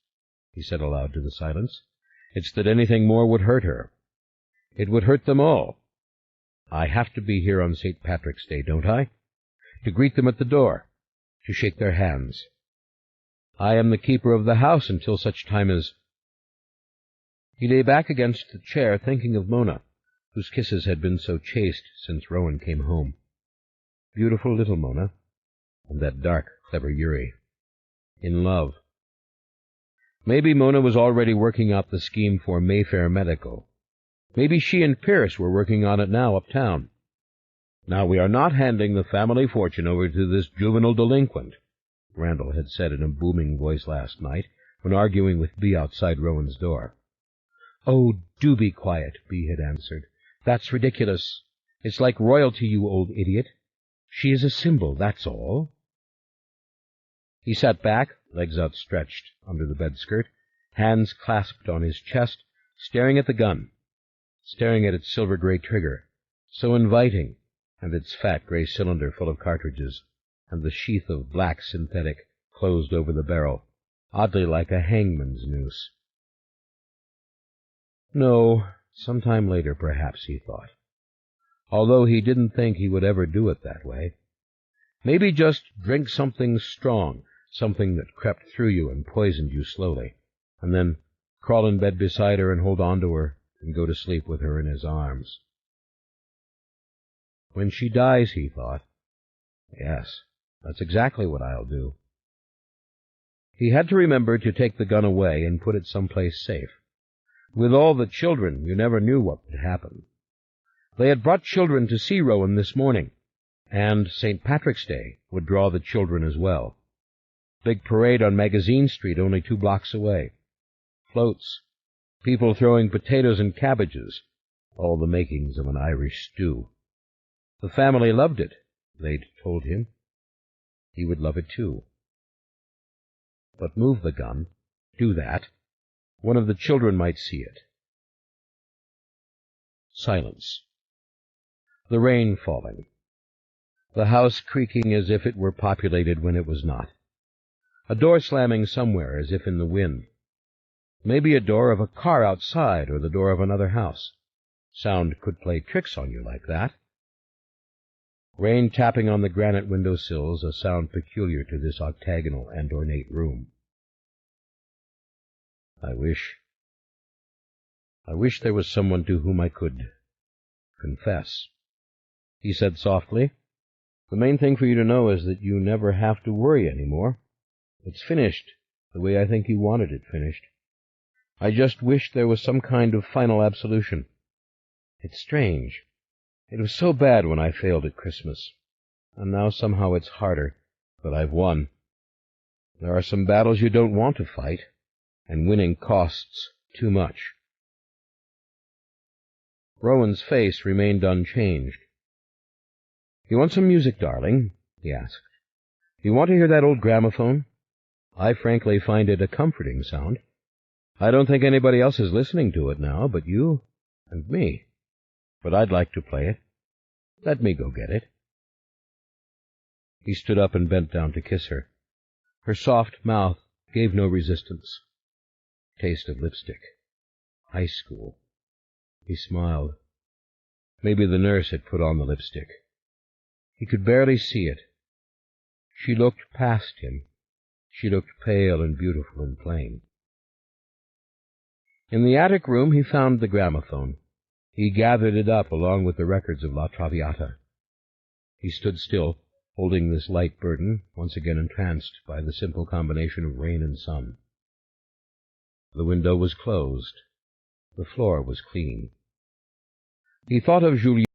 he said aloud to the silence. It's that anything more would hurt her. It would hurt them all. I have to be here on St. Patrick's Day, don't I? To greet them at the door, to shake their hands. I am the keeper of the house until such time as— He lay back against the chair, thinking of Mona, whose kisses had been so chaste since Rowan came home. Beautiful little Mona, and that dark, clever Yuri. In love. Maybe Mona was already working out the scheme for Mayfair Medical. Maybe she and Pierce were working on it now uptown. Now we are not handing the family fortune over to this juvenile delinquent, Randall had said in a booming voice last night, when arguing with Bea outside Rowan's door. Oh, do be quiet, Bea had answered. That's ridiculous. It's like royalty, you old idiot. She is a symbol, that's all. He sat back, legs outstretched under the bed-skirt, hands clasped on his chest, staring at the gun, staring at its silver-gray trigger, so inviting, and its fat gray cylinder full of cartridges, and the sheath of black synthetic closed over the barrel, oddly like a hangman's noose. No, sometime later, perhaps, he thought, although he didn't think he would ever do it that way. Maybe just drink something strong, something that crept through you and poisoned you slowly, and then crawl in bed beside her and hold on to her and go to sleep with her in his arms. When she dies, he thought, yes, that's exactly what I'll do. He had to remember to take the gun away and put it someplace safe. With all the children, you never knew what would happen. They had brought children to see Rowan this morning, and St. Patrick's Day would draw the children as well. Big parade on Magazine Street, only 2 blocks away. floats, people throwing potatoes and cabbages, all the makings of an Irish stew. The family loved it, they'd told him. He would love it too. But move the gun, do that, one of the children might see it. Silence. The rain falling. The house creaking as if it were populated when it was not. A door slamming somewhere as if in the wind. Maybe a door of a car outside or the door of another house. Sound could play tricks on you like that. Rain tapping on the granite window-sills, a sound peculiar to this octagonal and ornate room. I wish there was someone to whom I could confess. He said softly, "The main thing for you to know is that you never have to worry any more. It's finished, the way I think you wanted it finished. I just wish there was some kind of final absolution. It's strange. It was so bad when I failed at Christmas, and now somehow it's harder, but I've won. There are some battles you don't want to fight, and winning costs too much." Rowan's face remained unchanged. "You want some music, darling?" he asked. "You want to hear that old gramophone? I frankly find it a comforting sound. I don't think anybody else is listening to it now but you and me. But I'd like to play it. Let me go get it." He stood up and bent down to kiss her. Her soft mouth gave no resistance. Taste of lipstick. High school. He smiled. Maybe the nurse had put on the lipstick. He could barely see it. She looked past him. She looked pale and beautiful and plain. In the attic room he found the gramophone. He gathered it up along with the records of La Traviata. He stood still, holding this light burden, once again entranced by the simple combination of rain and sun. The window was closed. The floor was clean. He thought of Julie